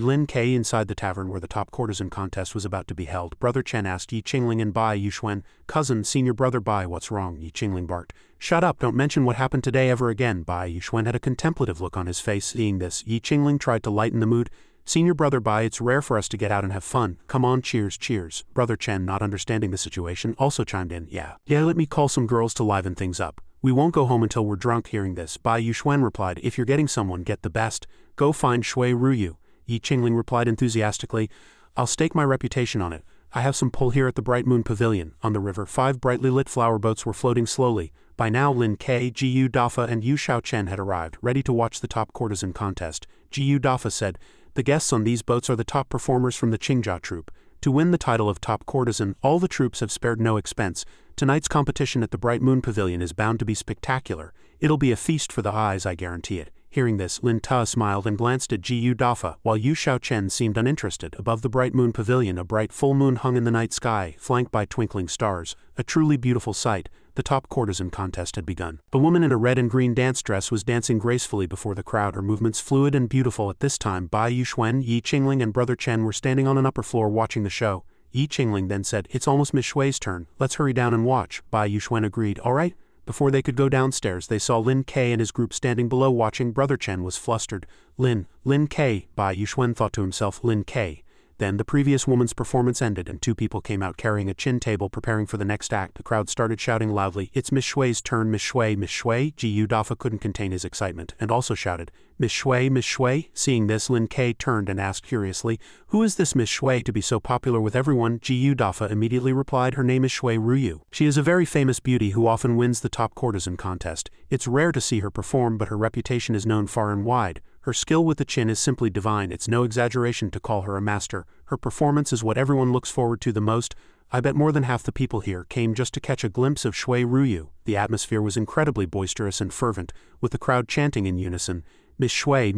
Inside the tavern where the top courtesan contest was about to be held, Brother Chen asked Yi Qingling and Bai Yuxuan, Cousin, senior brother Bai, what's wrong? Yi Qingling barked. Shut up, don't mention what happened today ever again. Bai Yuxuan had a contemplative look on his face. Seeing this, Yi Qingling tried to lighten the mood. Senior brother Bai, it's rare for us to get out and have fun. Come on, cheers. Brother Chen, not understanding the situation, also chimed in. Yeah, let me call some girls to liven things up. We won't go home until we're drunk. Hearing this, Bai Yuxuan replied, If you're getting someone, get the best. Go find Shui Ruyu. Yi Qingling replied enthusiastically, I'll stake my reputation on it. I have some pull here at the Bright Moon Pavilion. On the river, 5 brightly lit flower boats were floating slowly. By now, Lin Kei, Jiyu Dafa and Yu Xiaochen had arrived, ready to watch the top courtesan contest. Jiyu Dafa said, The guests on these boats are the top performers from the Qingjia troupe. To win the title of top courtesan, all the troops have spared no expense. Tonight's competition at the Bright Moon Pavilion is bound to be spectacular. It'll be a feast for the eyes, I guarantee it. Hearing this, Lin Ta smiled and glanced at Jiyu Dafa, while Yu Xiaochen seemed uninterested. Above the Bright Moon Pavilion, a bright full moon hung in the night sky, flanked by twinkling stars. A truly beautiful sight. The top courtesan contest had begun. The woman in a red and green dance dress was dancing gracefully before the crowd, her movements fluid and beautiful. At this time, Bai Yuxuan, Yi Qingling and Brother Chen were standing on an upper floor watching the show. Yi Qingling then said, It's almost Miss Shui's turn. Let's hurry down and watch. Bai Yuxuan agreed. All right. Before they could go downstairs, they saw Lin Kei and his group standing below watching. Brother Chen was flustered. Lin Kei. Bai Yuxuan thought to himself, Lin Kei. Then the previous woman's performance ended and 2 people came out carrying a chin table preparing for the next act. The crowd started shouting loudly, It's Miss Shui's turn, Miss Shui. Jiyu Dafa couldn't contain his excitement and also shouted, Miss Shui. Seeing this, Lin Kei turned and asked curiously, Who is this Miss Shui to be so popular with everyone? Jiyu Dafa immediately replied, Her name is Shui Ruyu. She is a very famous beauty who often wins the top courtesan contest. It's rare to see her perform, but her reputation is known far and wide. Her skill with the chin is simply divine. It's no exaggeration to call her a master. Her performance is what everyone looks forward to the most. I bet more than half the people here came just to catch a glimpse of Shui Ruyu. The atmosphere was incredibly boisterous and fervent, with the crowd chanting in unison, Miss Shui.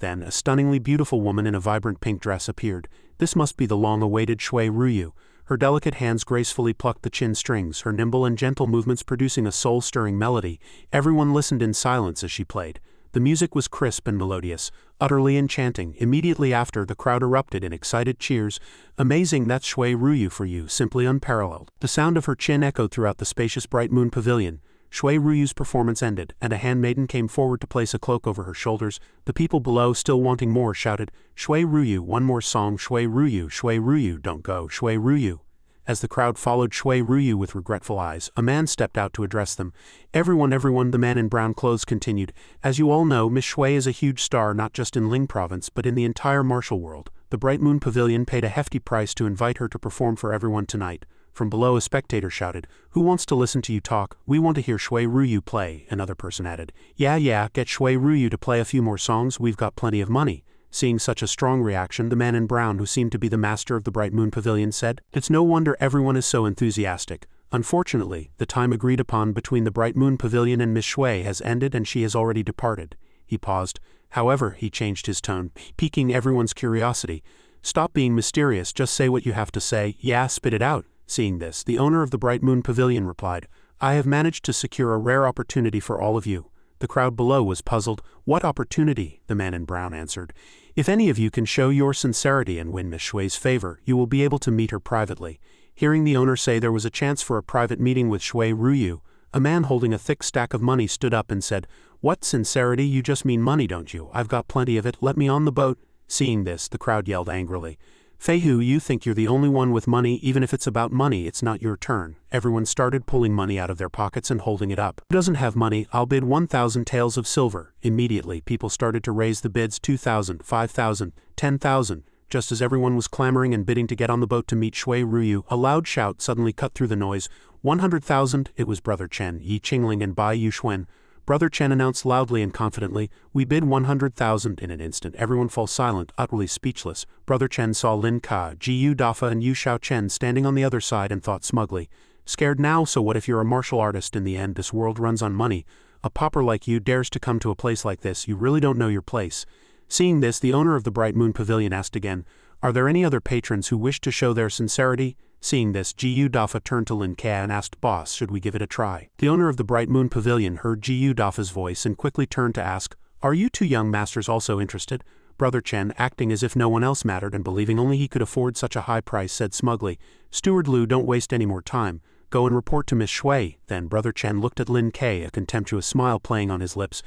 Then a stunningly beautiful woman in a vibrant pink dress appeared. This must be the long-awaited Shui Ruyu. Her delicate hands gracefully plucked the chin strings, her nimble and gentle movements producing a soul-stirring melody. Everyone listened in silence as she played. The music was crisp and melodious, utterly enchanting. Immediately after, the crowd erupted in excited cheers. Amazing, that's Shui Ruyu for you, simply unparalleled. The sound of her chin echoed throughout the spacious Bright Moon Pavilion. Shui Ruyu's performance ended, and a handmaiden came forward to place a cloak over her shoulders. The people below, still wanting more, shouted, Shui Ruyu, one more song, Shui Ruyu, don't go, Shui Ruyu. As the crowd followed Shui Ruyu with regretful eyes, a man stepped out to address them. Everyone, the man in brown clothes continued. As you all know, Miss Shui is a huge star not just in Ling Province but in the entire martial world. The Bright Moon Pavilion paid a hefty price to invite her to perform for everyone tonight. From below, a spectator shouted, Who wants to listen to you talk? We want to hear Shui Ruyu play. Another person added, Yeah, get Shui Ruyu to play a few more songs, we've got plenty of money. Seeing such a strong reaction, the man in brown, who seemed to be the master of the Bright Moon Pavilion, said, "It's no wonder everyone is so enthusiastic. Unfortunately, the time agreed upon between the Bright Moon Pavilion and Miss Shui has ended and she has already departed." He paused. However, he changed his tone, piquing everyone's curiosity. "Stop being mysterious, just say what you have to say. Yeah, spit it out." Seeing this, the owner of the Bright Moon Pavilion replied, "I have managed to secure a rare opportunity for all of you." The crowd below was puzzled. "What opportunity?" The man in brown answered. "If any of you can show your sincerity and win Miss Shui's favor, you will be able to meet her privately." Hearing the owner say there was a chance for a private meeting with Shui Ruyu, a man holding a thick stack of money stood up and said, "What sincerity? You just mean money, don't you? I've got plenty of it, let me on the boat." Seeing this, the crowd yelled angrily, "Feihu, you think you're the only one with money? Even if it's about money, it's not your turn." Everyone started pulling money out of their pockets and holding it up. "Who doesn't have money? I'll bid 1,000 taels of silver." Immediately, people started to raise the bids: 2,000, 5,000, 10,000. Just as everyone was clamoring and bidding to get on the boat to meet Shui Ruyu, a loud shout suddenly cut through the noise. 100,000! It was Brother Chen, Yi Qingling and Bai Yuxuan. Brother Chen announced loudly and confidently, "We bid 100,000. In an instant, everyone fell silent, utterly speechless. Brother Chen saw Lin Ka, Jiyu Dafa and Yu Shao Chen standing on the other side and thought smugly, "Scared now, so what if you're a martial artist? In the end, this world runs on money. A pauper like you dares to come to a place like this, you really don't know your place." Seeing this, the owner of the Bright Moon Pavilion asked again, "Are there any other patrons who wish to show their sincerity?" Seeing this, Jiyu Dafa turned to Lin Ka and asked, "Boss, should we give it a try?" The owner of the Bright Moon Pavilion heard Jiyu Dafa's voice and quickly turned to ask, "Are you two young masters also interested?" Brother Chen, acting as if no one else mattered and believing only he could afford such a high price, said smugly, "Steward Liu, don't waste any more time. Go and report to Miss Shui." Then Brother Chen looked at Lin Ka, a contemptuous smile playing on his lips.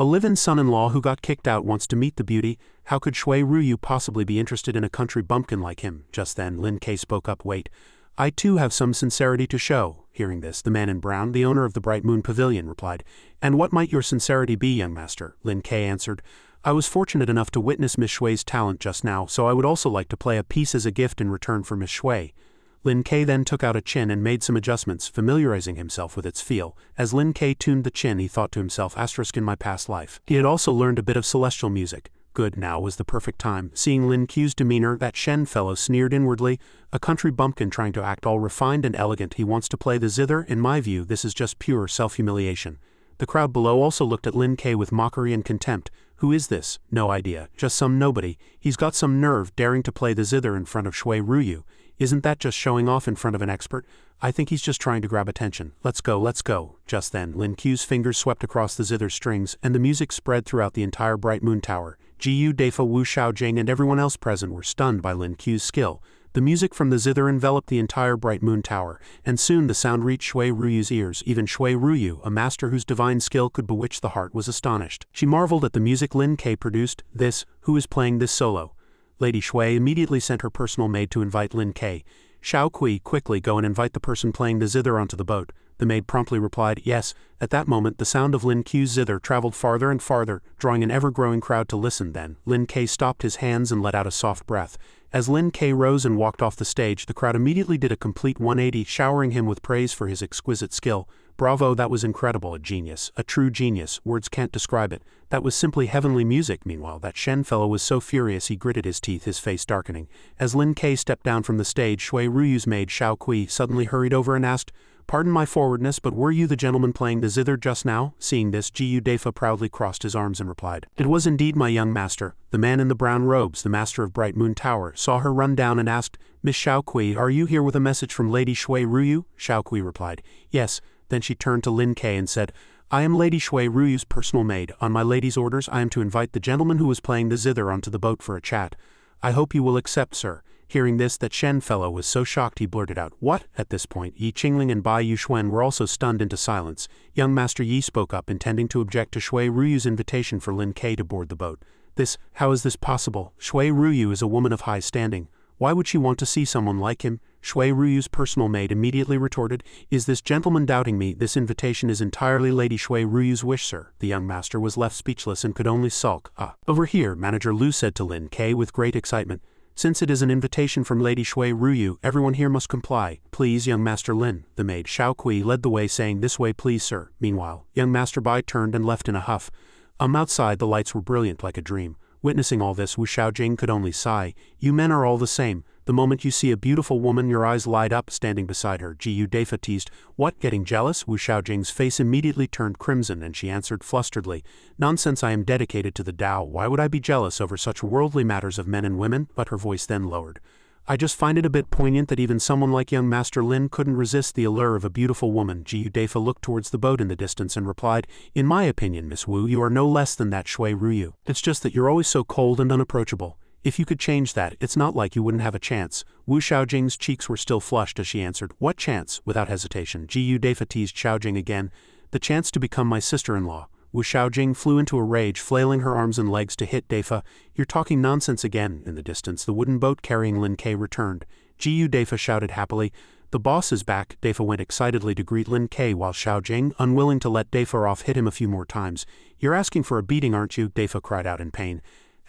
"A live-in son-in-law who got kicked out wants to meet the beauty. How could Shui Ruyu possibly be interested in a country bumpkin like him?" Just then, Lin Ka spoke up, "Wait. I too have some sincerity to show." Hearing this, the man in brown, the owner of the Bright Moon Pavilion, replied, "And what might your sincerity be, young master?" Lin Ka answered, "I was fortunate enough to witness Miss Shui's talent just now, so I would also like to play a piece as a gift in return for Miss Shui." Lin Ka then took out a chin and made some adjustments, familiarizing himself with its feel. As Lin Ka tuned the chin, he thought to himself, "Asterisk in my past life." He had also learned a bit of celestial music. Good, now was the perfect time. Seeing Lin Ku's demeanor, that Shen fellow sneered inwardly. "A country bumpkin trying to act all refined and elegant. He wants to play the zither. In my view, this is just pure self-humiliation." The crowd below also looked at Lin Ka with mockery and contempt. "Who is this? No idea. Just some nobody. He's got some nerve, daring to play the zither in front of Shui Ruyu. Isn't that just showing off in front of an expert? I think he's just trying to grab attention. Let's go, let's go." Just then, Lin Ku's fingers swept across the zither strings, and the music spread throughout the entire Bright Moon Tower. Jiyu Dafa, Wu Shaojing, and everyone else present were stunned by Lin Ku's skill. The music from the zither enveloped the entire Bright Moon Tower, and soon the sound reached Shui Ruyu's ears. Even Shui Ruyu, a master whose divine skill could bewitch the heart, was astonished. She marveled at the music Lin Ka produced. Who is playing this solo?" Lady Shui immediately sent her personal maid to invite Lin Ka. "Shao Kui, quickly go and invite the person playing the zither onto the boat." The maid promptly replied, "Yes." At that moment, the sound of Lin Ku's zither traveled farther and farther, drawing an ever-growing crowd to listen. Then, Lin Ka stopped his hands and let out a soft breath. As Lin Ka rose and walked off the stage, the crowd immediately did a complete 180, showering him with praise for his exquisite skill. "Bravo, that was incredible, a genius, a true genius, words can't describe it. That was simply heavenly music." Meanwhile, that Shen fellow was so furious he gritted his teeth, his face darkening. As Lin Ka stepped down from the stage, Shui Ruyu's maid Shao Kui suddenly hurried over and asked, "Pardon my forwardness, but were you the gentleman playing the zither just now?" Seeing this, Jiyu Dafa proudly crossed his arms and replied, "It was indeed my young master." The man in the brown robes, the master of Bright Moon Tower, saw her run down and asked, "Miss Shao Kui, are you here with a message from Lady Shui Ruyu?" Shao Kui replied, "Yes." Then she turned to Lin Ka and said, "I am Lady Shui Ruyu's personal maid. On my lady's orders, I am to invite the gentleman who was playing the zither onto the boat for a chat. I hope you will accept, sir." Hearing this, that Shen fellow was so shocked he blurted out, "What?" At this point, Yi Qingling and Bai Yuxuan were also stunned into silence. Young Master Yi spoke up, intending to object to Shui Ruyu's invitation for Lin Ka to board the boat. How is this possible? Shui Ruyu is a woman of high standing. Why would she want to see someone like him?" Shui Ruyu's personal maid immediately retorted, "Is this gentleman doubting me? This invitation is entirely Lady Shui Ruyu's wish, sir." The young master was left speechless and could only sulk. "Over here," Manager Liu said to Lin Ka with great excitement. "Since it is an invitation from Lady Shui Ruyu, everyone here must comply. Please, young Master Lin." The maid Shao Kui led the way, saying, "This way, please, sir." Meanwhile, young Master Bai turned and left in a huff. Outside, the lights were brilliant like a dream. Witnessing all this, Wu Xiaojing could only sigh. You men are all the same. The moment you see a beautiful woman, your eyes light up. Standing beside her, Gu Daifa teased. What, getting jealous? Wu Xiaojing's face immediately turned crimson and she answered flusteredly. Nonsense, I am dedicated to the Tao. Why would I be jealous over such worldly matters of men and women? But her voice then lowered. I just find it a bit poignant that even someone like young Master Lin couldn't resist the allure of a beautiful woman. Gu Daifa looked towards the boat in the distance and replied, In my opinion, Miss Wu, you are no less than that Shui Ruyu. It's just that you're always so cold and unapproachable. If you could change that, it's not like you wouldn't have a chance. Wu Xiaojing's cheeks were still flushed as she answered, What chance? Without hesitation, Gu Daifa teased Xiaojing again. The chance to become my sister-in-law. Wu Xiaojing flew into a rage, flailing her arms and legs to hit Daifa. You're talking nonsense again. In the distance, the wooden boat carrying Lin Ke returned. Gu Daifa shouted happily, The boss is back. Daifa went excitedly to greet Lin Ke while Xiaojing, unwilling to let Daifa off, hit him a few more times. You're asking for a beating, aren't you? Daifa cried out in pain.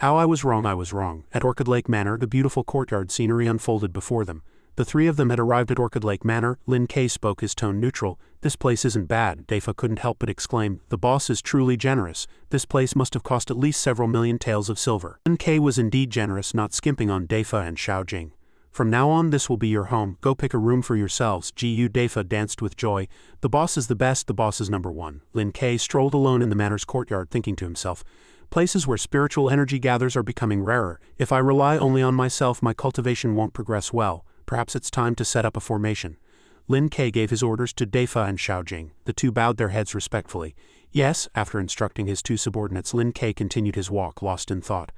Ow, I was wrong. At Orchid Lake Manor, the beautiful courtyard scenery unfolded before them. The three of them had arrived at Orchid Lake Manor. Lin Ke spoke, his tone neutral. This place isn't bad. Daifa couldn't help but exclaim. The boss is truly generous. This place must have cost at least several million taels of silver. Lin Ke was indeed generous, not skimping on Daifa and Xiaojing. From now on, this will be your home. Go pick a room for yourselves. Gu Daifa danced with joy. The boss is the best. The boss is number one. Lin Ke strolled alone in the manor's courtyard, thinking to himself, Places where spiritual energy gathers are becoming rarer. If I rely only on myself, my cultivation won't progress well. Perhaps it's time to set up a formation. Lin Ke gave his orders to Daifa and Xiaojing. The two bowed their heads respectfully. Yes, after instructing his two subordinates, Lin Ke continued his walk, lost in thought.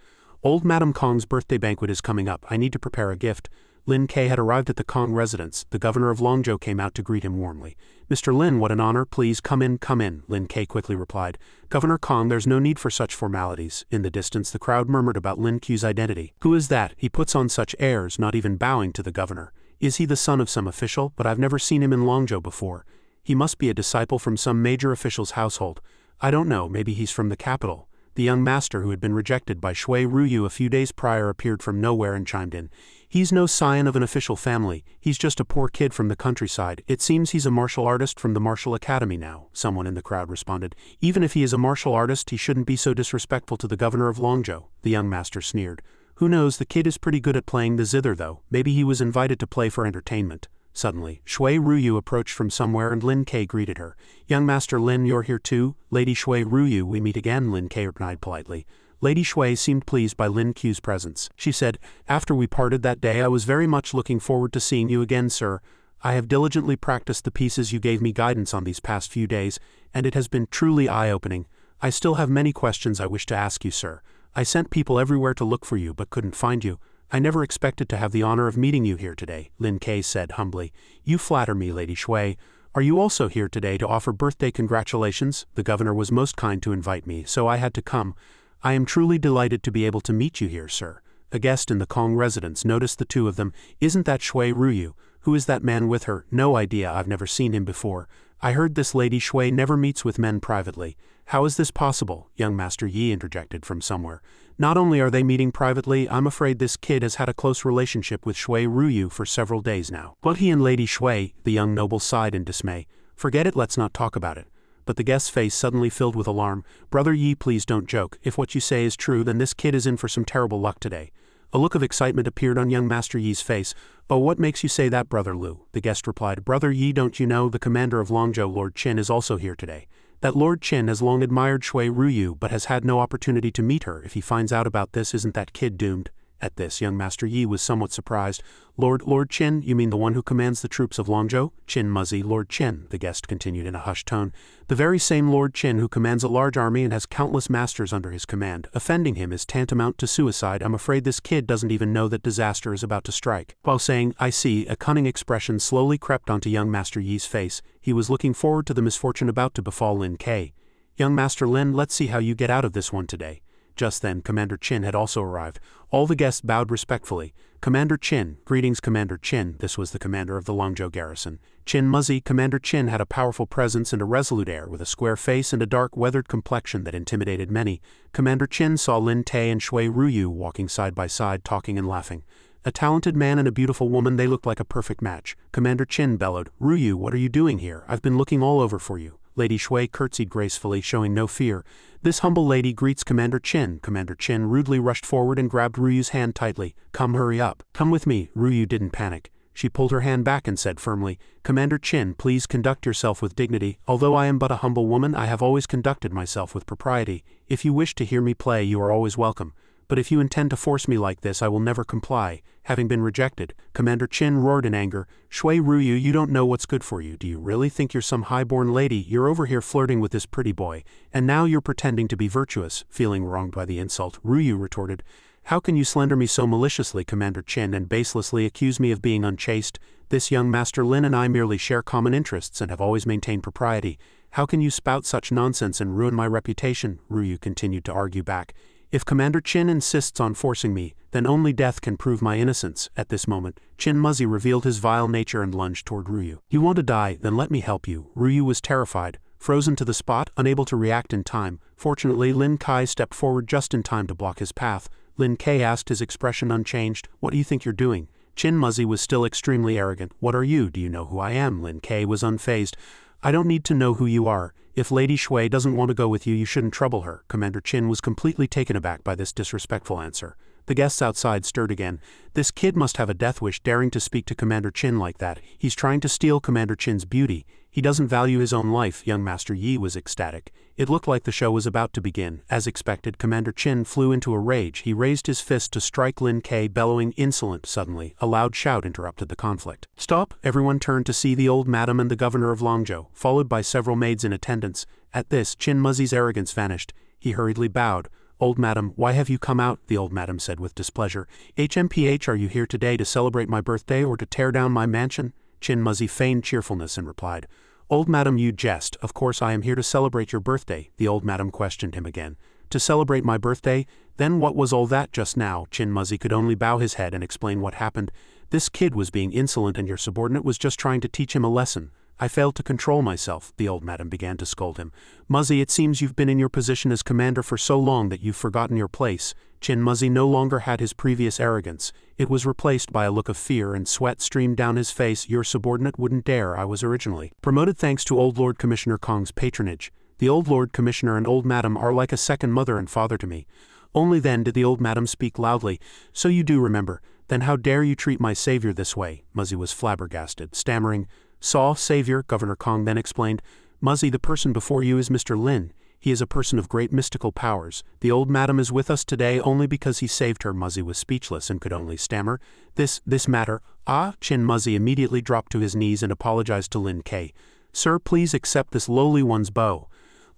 Old Madame Kong's birthday banquet is coming up. I need to prepare a gift. Lin Ke had arrived at the Kong residence. The governor of Longzhou came out to greet him warmly. Mr. Lin, what an honor. Please come in, come in, Lin Ke quickly replied. Governor Kong, there's no need for such formalities. In the distance, the crowd murmured about Lin Ku's identity. Who is that? He puts on such airs, not even bowing to the governor. Is he the son of some official? But I've never seen him in Longzhou before. He must be a disciple from some major official's household. I don't know, maybe he's from the capital. The young master who had been rejected by Shui Ruyu a few days prior appeared from nowhere and chimed in. He's no scion of an official family, he's just a poor kid from the countryside. It seems he's a martial artist from the martial academy now, someone in the crowd responded. Even if he is a martial artist, he shouldn't be so disrespectful to the governor of Longzhou, the young master sneered. Who knows, the kid is pretty good at playing the zither though, maybe he was invited to play for entertainment. Suddenly, Shui Ruyu approached from somewhere and Lin Ke greeted her. Young Master Lin, you're here too? Lady Shui Ruyu, we meet again, Lin Ke replied politely. Lady Shui seemed pleased by Lin Ku's presence. She said, After we parted that day, I was very much looking forward to seeing you again, sir. I have diligently practiced the pieces you gave me guidance on these past few days, and it has been truly eye-opening. I still have many questions I wish to ask you, sir. I sent people everywhere to look for you but couldn't find you. I never expected to have the honor of meeting you here today, Lin Ke said humbly. You flatter me, Lady Shui. Are you also here today to offer birthday congratulations? The governor was most kind to invite me, so I had to come. I am truly delighted to be able to meet you here, sir. A guest in the Kong residence noticed the two of them. Isn't that Shui Ruyu? Who is that man with her? No idea, I've never seen him before. I heard this Lady Shui never meets with men privately. How is this possible? Young Master Yi interjected from somewhere. Not only are they meeting privately, I'm afraid this kid has had a close relationship with Shui Ruyu for several days now. But he and Lady Shui, the young noble sighed in dismay. Forget it, let's not talk about it. But the guest's face suddenly filled with alarm. Brother Yi, please don't joke. If what you say is true, then this kid is in for some terrible luck today. A look of excitement appeared on young Master Yi's face. Oh, what makes you say that, Brother Lu? The guest replied. Brother Yi, don't you know, the commander of Longzhou, Lord Qin, is also here today. That Lord Qin has long admired Shui Ruyu but has had no opportunity to meet her. If he finds out about this, isn't that kid doomed? At this, young Master Yi was somewhat surprised. Lord Qin, you mean the one who commands the troops of Longzhou? Qin Muzzy, Lord Qin, the guest continued in a hushed tone. The very same Lord Qin who commands a large army and has countless masters under his command. Offending him is tantamount to suicide. I'm afraid this kid doesn't even know that disaster is about to strike. While saying, I see, a cunning expression slowly crept onto young Master Yi's face. He was looking forward to the misfortune about to befall Lin Ke. Young Master Lin, let's see how you get out of this one today. Just then, Commander Qin had also arrived. All the guests bowed respectfully. Commander Qin, greetings Commander Qin. This was the commander of the Longzhou garrison. Qin Muzzy, Commander Qin had a powerful presence and a resolute air with a square face and a dark weathered complexion that intimidated many. Commander Qin saw Lin Te and Shui Ruyu walking side by side, talking and laughing. A talented man and a beautiful woman, they looked like a perfect match. Commander Qin bellowed, Ruyu, what are you doing here? I've been looking all over for you. Lady Shui curtsied gracefully, showing no fear. This humble lady greets Commander Qin. Commander Qin rudely rushed forward and grabbed Ryu's hand tightly. Come, hurry up. Come with me. Ryu didn't panic. She pulled her hand back and said firmly, Commander Qin, please conduct yourself with dignity. Although I am but a humble woman, I have always conducted myself with propriety. If you wish to hear me play, you are always welcome. But if you intend to force me like this, I will never comply. Having been rejected, Commander Qin roared in anger, Shui Ryu, you don't know what's good for you. Do you really think you're some high-born lady? You're over here flirting with this pretty boy, and now you're pretending to be virtuous. Feeling wronged by the insult, Ryu retorted, How can you slander me so maliciously, Commander Qin, and baselessly accuse me of being unchaste? This young Master Lin and I merely share common interests and have always maintained propriety. How can you spout such nonsense and ruin my reputation? Ryu continued to argue back. If Commander Qin insists on forcing me, then only death can prove my innocence. At this moment, Qin Muzzy revealed his vile nature and lunged toward Ryu. You want to die? Then let me help you. Ryu was terrified, frozen to the spot, unable to react in time. Fortunately, Lin Kai stepped forward just in time to block his path. Lin Kai asked, his expression unchanged, What do you think you're doing? Qin Muzzy was still extremely arrogant. What are you? Do you know who I am? Lin Kai was unfazed. I don't need to know who you are. If Lady Shui doesn't want to go with you, you shouldn't trouble her. Commander Qin was completely taken aback by this disrespectful answer. The guests outside stirred again. This kid must have a death wish, daring to speak to Commander Qin like that. He's trying to steal Commander Qin's beauty. He doesn't value his own life. Young Master Yi was ecstatic. It looked like the show was about to begin. As expected, Commander Qin flew into a rage. He raised his fist to strike Lin Kai, bellowing, insolent. Suddenly, a loud shout interrupted the conflict. Stop! Everyone turned to see the old madam and the governor of Longzhou, followed by several maids in attendance. At this, Qin Muzzy's arrogance vanished. He hurriedly bowed. Old madam, why have you come out? The old madam said with displeasure. HMPH, are you here today to celebrate my birthday or to tear down my mansion? Qin Muzzy feigned cheerfulness and replied, Old madam, you jest. Of course I am here to celebrate your birthday. The old madam questioned him again. To celebrate my birthday? Then what was all that just now? Qin Muzzy could only bow his head and explain what happened. This kid was being insolent and your subordinate was just trying to teach him a lesson. I failed to control myself, the old madam began to scold him. Muzzy, it seems you've been in your position as commander for so long that you've forgotten your place. Qin Muzzy no longer had his previous arrogance. It was replaced by a look of fear, and sweat streamed down his face. Your subordinate wouldn't dare. I was originally promoted thanks to Old Lord Commissioner Kong's patronage. The Old Lord Commissioner and Old Madam are like a second mother and father to me. Only then did the old madam speak loudly. So you do remember. Then how dare you treat my savior this way? Muzzy was flabbergasted, stammering, Savior, Governor Kong then explained. Muzzy, the person before you is Mr. Lin. He is a person of great mystical powers. The old madam is with us today only because he saved her. Muzzy was speechless and could only stammer. This matter. Qin Muzzy immediately dropped to his knees and apologized to Lin Kai. Sir, please accept this lowly one's bow.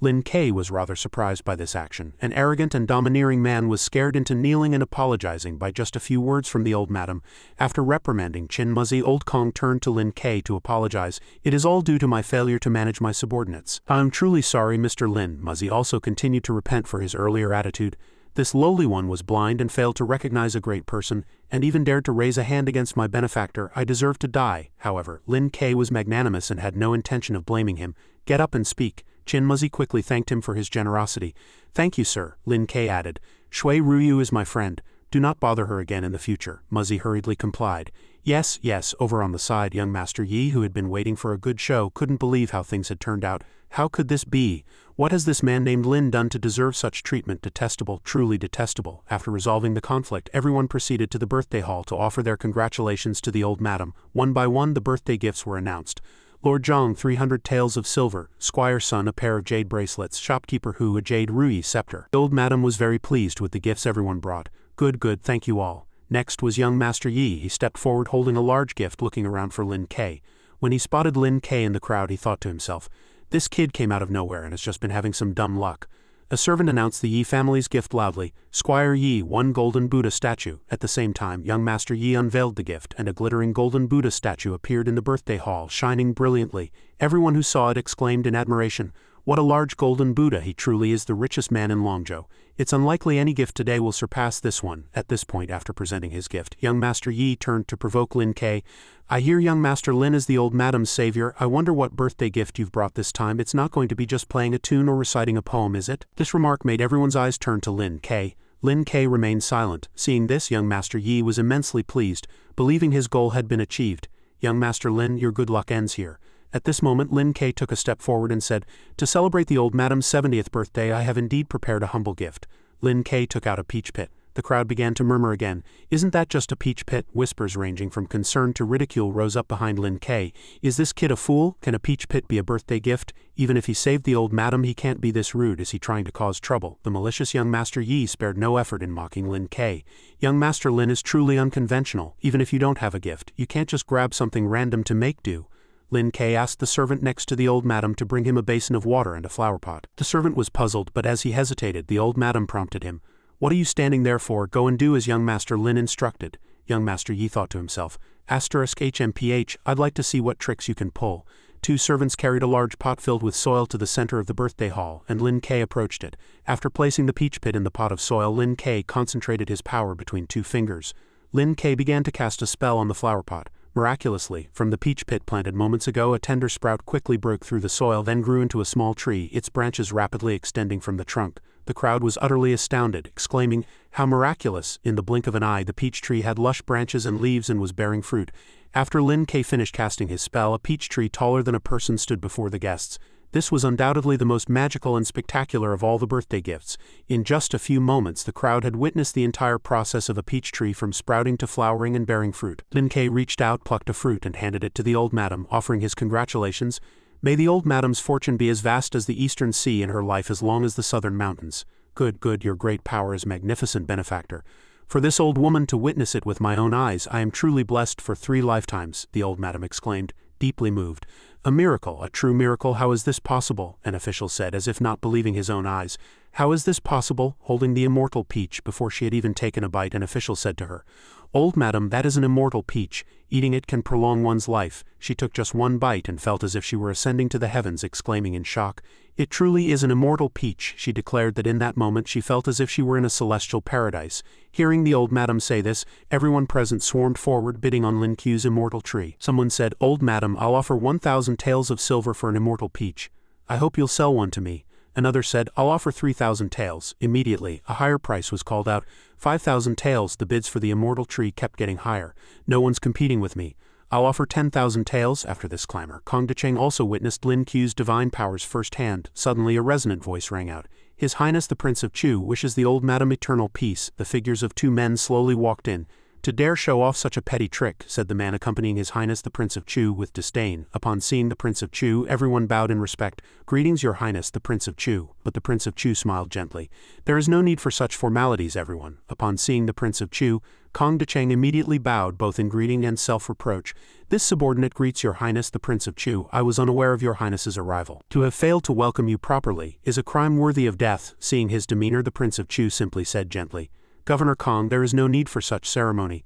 Lin Kai was rather surprised by this action. An arrogant and domineering man was scared into kneeling and apologizing by just a few words from the old madam. After reprimanding Qin Muzzy, Old Kong turned to Lin Kai to apologize. It is all due to my failure to manage my subordinates. I am truly sorry, Mr. Lin. Muzzy also continued to repent for his earlier attitude. This lowly one was blind and failed to recognize a great person, and even dared to raise a hand against my benefactor. I deserve to die. However, Lin Kai was magnanimous and had no intention of blaming him. Get up and speak. Qin Muzzy quickly thanked him for his generosity. Thank you, sir, Lin Kai added. Shui Ryu is my friend. Do not bother her again in the future. Muzzy hurriedly complied. Yes, over on the side, young Master Yi, who had been waiting for a good show, couldn't believe how things had turned out. How could this be? What has this man named Lin done to deserve such treatment? Detestable, truly detestable. After resolving the conflict, everyone proceeded to the birthday hall to offer their congratulations to the old madam. One by one, the birthday gifts were announced. Lord Zhang 300 taels of silver, Squire's son a pair of jade bracelets, shopkeeper Hu a jade Rui scepter. The old madam was very pleased with the gifts everyone brought. Good, thank you all. Next was young Master Yi. He stepped forward holding a large gift, looking around for Lin Kai. When he spotted Lin Kai in the crowd, he thought to himself, this kid came out of nowhere and has just been having some dumb luck. A servant announced the Yi family's gift loudly. Squire Yi, 1 golden Buddha statue. At the same time, young Master Yi unveiled the gift, and a glittering golden Buddha statue appeared in the birthday hall, shining brilliantly. Everyone who saw it exclaimed in admiration, What a large golden Buddha! He truly is the richest man in Longzhou. It's unlikely any gift today will surpass this one. At this point, after presenting his gift, young Master Yi turned to provoke Lin Kai. I hear young Master Lin is the old madam's savior. I wonder what birthday gift you've brought this time. It's not going to be just playing a tune or reciting a poem, is it? This remark made everyone's eyes turn to Lin Kai. Lin Kai remained silent. Seeing this, young Master Yi was immensely pleased, believing his goal had been achieved. Young Master Lin, your good luck ends here. At this moment Lin Ke took a step forward and said, "To celebrate the old madam's 70th birthday I have indeed prepared a humble gift." Lin Ke took out a peach pit. The crowd began to murmur again. "Isn't that just a peach pit?" Whispers ranging from concern to ridicule rose up behind Lin Ke. "Is this kid a fool? Can a peach pit be a birthday gift? Even if he saved the old madam he can't be this rude. Is he trying to cause trouble?" The malicious young Master Yi spared no effort in mocking Lin Ke. "Young Master Lin is truly unconventional. Even if you don't have a gift, you can't just grab something random to make do." Lin Ke asked the servant next to the old madam to bring him a basin of water and a flower pot. The servant was puzzled, but as he hesitated, the old madam prompted him. "What are you standing there for? Go and do as young Master Lin instructed." Young Master Yi thought to himself, *HMPH, I'd like to see what tricks you can pull. Two servants carried a large pot filled with soil to the center of the birthday hall, and Lin Ke approached it. After placing the peach pit in the pot of soil, Lin Ke concentrated his power between two fingers. Lin Ke began to cast a spell on the flower pot. Miraculously, from the peach pit planted moments ago, a tender sprout quickly broke through the soil, then grew into a small tree, its branches rapidly extending from the trunk. The crowd was utterly astounded, exclaiming, "How miraculous!" In the blink of an eye, the peach tree had lush branches and leaves and was bearing fruit. After Lin Ke finished casting his spell, a peach tree taller than a person stood before the guests. This was undoubtedly the most magical and spectacular of all the birthday gifts. In just a few moments, the crowd had witnessed the entire process of a peach tree from sprouting to flowering and bearing fruit. Lin Ke reached out, plucked a fruit, and handed it to the old madam, offering his congratulations. "May the old madam's fortune be as vast as the eastern sea and her life as long as the southern mountains." "Good, good, your great power is magnificent, benefactor. For this old woman to witness it with my own eyes, I am truly blessed for 3 lifetimes," the old madam exclaimed, deeply moved. "A miracle, a true miracle. How is this possible?" an official said, as if not believing his own eyes. "How is this possible?" Holding the immortal peach, before she had even taken a bite, an official said to her, "Old madam, that is an immortal peach. Eating it can prolong one's life." She took just one bite and felt as if she were ascending to the heavens, exclaiming in shock, "It truly is an immortal peach." She declared that in that moment she felt as if she were in a celestial paradise. Hearing the old madam say this, everyone present swarmed forward, bidding on Lin Ke's immortal tree. Someone said, "Old madam, I'll offer 1,000 taels of silver for an immortal peach. I hope you'll sell one to me." Another said, "I'll offer 3,000 taels. Immediately, a higher price was called out. 5,000 taels. The bids for the immortal tree kept getting higher. "No one's competing with me. I'll offer 10,000 taels." After this clamor, Kong Decheng also witnessed Lin Ke's divine powers firsthand. Suddenly a resonant voice rang out. "His Highness the Prince of Chu wishes the old madam eternal peace." The figures of 2 men slowly walked in. "To dare show off such a petty trick," said the man accompanying His Highness the Prince of Chu with disdain. Upon seeing the Prince of Chu, everyone bowed in respect. "Greetings, Your Highness the Prince of Chu." But the Prince of Chu smiled gently. "There is no need for such formalities, everyone." Upon seeing the Prince of Chu, Kong Decheng immediately bowed, both in greeting and self-reproach. "This subordinate greets Your Highness the Prince of Chu. I was unaware of Your Highness's arrival. To have failed to welcome you properly is a crime worthy of death." Seeing his demeanor, the Prince of Chu simply said gently, "Governor Kong, there is no need for such ceremony.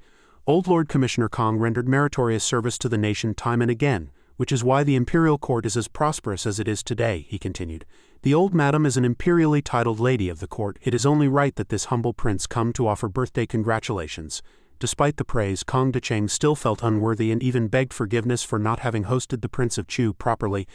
Old Lord Commissioner Kong rendered meritorious service to the nation time and again, which is why the imperial court is as prosperous as it is today," he continued. "The old madam is an imperially titled lady of the court. It is only right that this humble prince come to offer birthday congratulations." Despite the praise, Kong Decheng still felt unworthy and even begged forgiveness for not having hosted the Prince of Chu properly.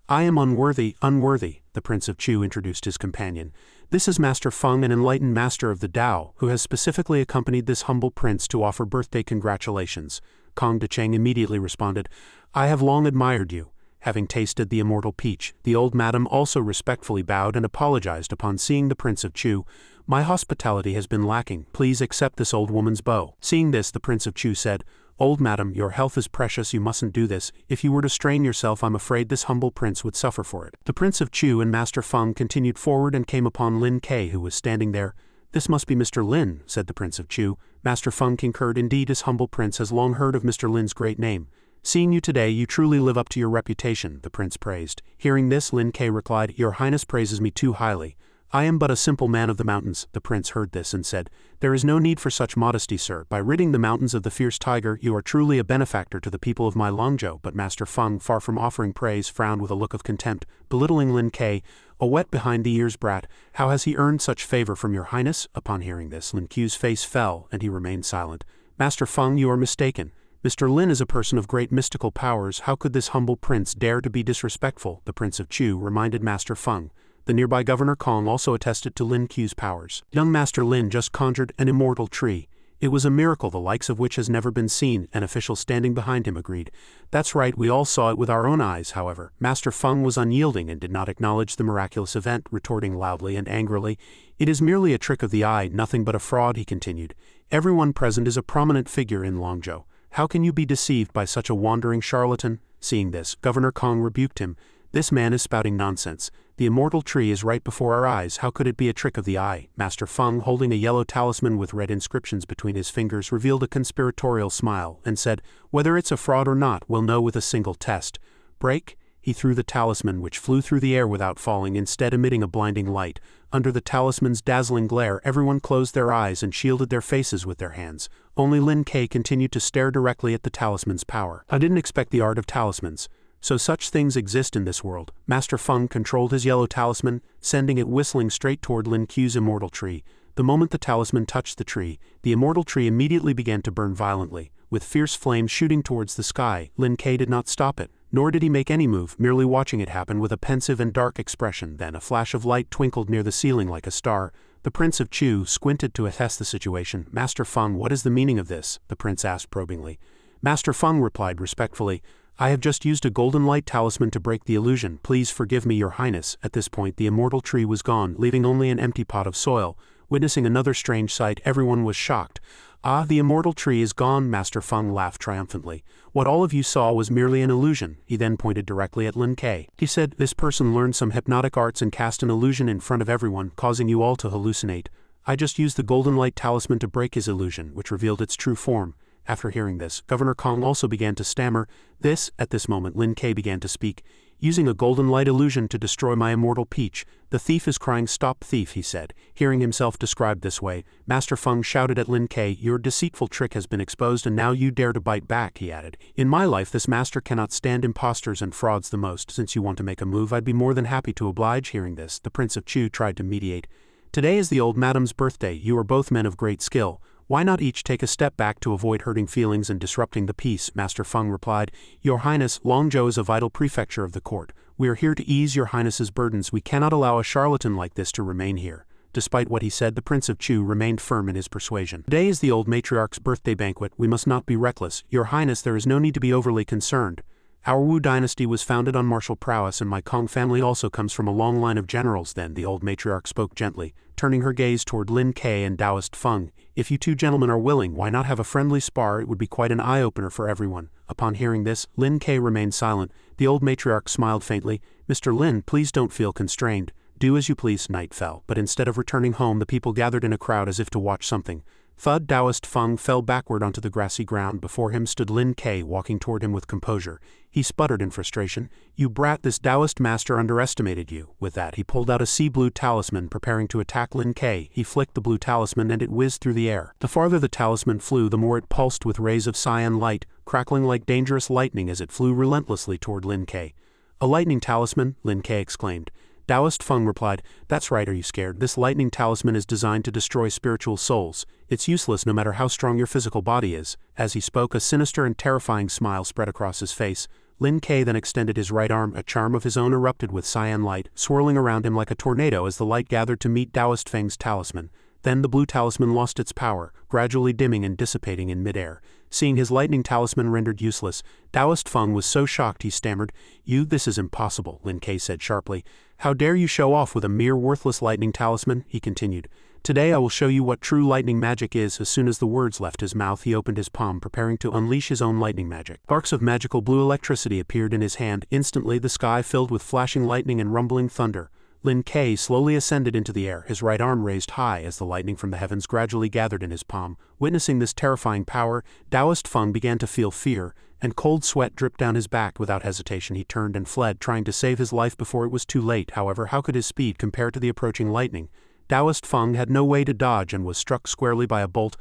"I am unworthy, the Prince of Chu introduced his companion. "This is Master Feng, an enlightened master of the Tao, who has specifically accompanied this humble prince to offer birthday congratulations." Kong Decheng immediately responded, "I have long admired you." Having tasted the immortal peach, the old madam also respectfully bowed and apologized upon seeing the Prince of Chu. "My hospitality has been lacking. Please accept this old woman's bow." Seeing this, the Prince of Chu said, "Old madam, your health is precious, you mustn't do this. If you were to strain yourself, I'm afraid this humble prince would suffer for it." The Prince of Chu and Master Feng continued forward and came upon Lin Ke, who was standing there. "This must be Mr. Lin," said the Prince of Chu. Master Feng concurred. "Indeed, his humble prince has long heard of Mr. Lin's great name. Seeing you today, you truly live up to your reputation," the prince praised. Hearing this, Lin Ke replied, "Your Highness praises me too highly. I am but a simple man of the mountains." The prince heard this and said, "There is no need for such modesty, sir. By ridding the mountains of the fierce tiger, you are truly a benefactor to the people of my Longzhou." But Master Feng, far from offering praise, frowned with a look of contempt, belittling Lin Ke. "A wet behind the ears brat, how has he earned such favor from your Highness?" Upon hearing this, Lin Ke's face fell, and he remained silent. "Master Feng, you are mistaken. Mr. Lin is a person of great mystical powers. How could this humble prince dare to be disrespectful?" The Prince of Chu reminded Master Feng. The nearby Governor Kong also attested to Lin Ke's powers. "Young Master Lin just conjured an immortal tree. It was a miracle the likes of which has never been seen, an official standing behind him agreed. That's right, we all saw it with our own eyes, however. Master Feng was unyielding and did not acknowledge the miraculous event, retorting loudly and angrily. It is merely a trick of the eye, nothing but a fraud, he continued. Everyone present is a prominent figure in Longzhou. How can you be deceived by such a wandering charlatan? Seeing this, Governor Kong rebuked him. This man is spouting nonsense. The immortal tree is right before our eyes, how could it be a trick of the eye? Master Feng, holding a yellow talisman with red inscriptions between his fingers, revealed a conspiratorial smile, and said, whether it's a fraud or not, we'll know with a single test. Break? He threw the talisman, which flew through the air without falling, instead emitting a blinding light. Under the talisman's dazzling glare, everyone closed their eyes and shielded their faces with their hands. Only Lin Ke continued to stare directly at the talisman's power. I didn't expect the art of talismans. So such things exist in this world. Master Feng controlled his yellow talisman, sending it whistling straight toward Lin Ke's immortal tree. The moment the talisman touched the tree, the immortal tree immediately began to burn violently. With fierce flames shooting towards the sky, Lin Ke did not stop it, nor did he make any move, merely watching it happen with a pensive and dark expression. Then a flash of light twinkled near the ceiling like a star. The Prince of Chu squinted to assess the situation. Master Feng, what is the meaning of this? The prince asked probingly. Master Feng replied respectfully, I have just used a golden light talisman to break the illusion. Please forgive me, Your Highness. At this point the immortal tree was gone, leaving only an empty pot of soil. Witnessing another strange sight, everyone was shocked. Ah, the immortal tree is gone, Master Feng laughed triumphantly. What all of you saw was merely an illusion. He then pointed directly at Lin Ke. He said, this person learned some hypnotic arts and cast an illusion in front of everyone, causing you all to hallucinate. I just used the golden light talisman to break his illusion, which revealed its true form. After hearing this, Governor Kong also began to stammer. At this moment Lin Ke began to speak. Using a golden light illusion to destroy my immortal peach. The thief is crying, stop thief, he said. Hearing himself described this way, Master Feng shouted at Lin Ke, your deceitful trick has been exposed and now you dare to bite back, he added. In my life this master cannot stand impostors and frauds the most. Since you want to make a move, I'd be more than happy to oblige. Hearing this, the Prince of Chu tried to mediate. Today is the old madam's birthday. You are both men of great skill. Why not each take a step back to avoid hurting feelings and disrupting the peace? Master Feng replied, Your Highness, Longzhou is a vital prefecture of the court. We are here to ease your Highness's burdens. We cannot allow a charlatan like this to remain here. Despite what he said, the Prince of Chu remained firm in his persuasion. Today is the old matriarch's birthday banquet. We must not be reckless. Your Highness, there is no need to be overly concerned. Our Wu dynasty was founded on martial prowess, and my Kong family also comes from a long line of generals. Then the old matriarch spoke gently, turning her gaze toward Lin Ke and Taoist Feng. If you two gentlemen are willing, why not have a friendly spar? It would be quite an eye-opener for everyone. Upon hearing this, Lin Ke remained silent. The old matriarch smiled faintly. Mr. Lin, please don't feel constrained. Do as you please. Night fell, but instead of returning home the people gathered in a crowd as if to watch something. Thud. Taoist Feng fell backward onto the grassy ground. Before him stood Lin Ke, walking toward him with composure. He sputtered in frustration. You brat, this Taoist master underestimated you. With that he pulled out a sea blue talisman, preparing to attack Lin Ke. He flicked the blue talisman and it whizzed through the air. The farther the talisman flew, the more it pulsed with rays of cyan light, crackling like dangerous lightning as it flew relentlessly toward Lin Ke. A lightning talisman? Lin Ke exclaimed. Taoist Feng replied, That's right, are you scared? This lightning talisman is designed to destroy spiritual souls. It's useless no matter how strong your physical body is. As he spoke, a sinister and terrifying smile spread across his face. Lin Ke then extended his right arm. A charm of his own erupted with cyan light, swirling around him like a tornado as the light gathered to meet Taoist Feng's talisman. Then the blue talisman lost its power, gradually dimming and dissipating in midair. Seeing his lightning talisman rendered useless, Taoist Feng was so shocked he stammered, This is impossible, Lin Ke said sharply. How dare you show off with a mere worthless lightning talisman? He continued. Today I will show you what true lightning magic is. As soon as the words left his mouth, he opened his palm, preparing to unleash his own lightning magic. Sparks of magical blue electricity appeared in his hand. Instantly the sky filled with flashing lightning and rumbling thunder. Lin Ke slowly ascended into the air, his right arm raised high as the lightning from the heavens gradually gathered in his palm. Witnessing this terrifying power, Taoist Feng began to feel fear, and cold sweat dripped down his back. Without hesitation he turned and fled, trying to save his life before it was too late. However, how could his speed compare to the approaching lightning? Taoist Feng had no way to dodge and was struck squarely by a bolt.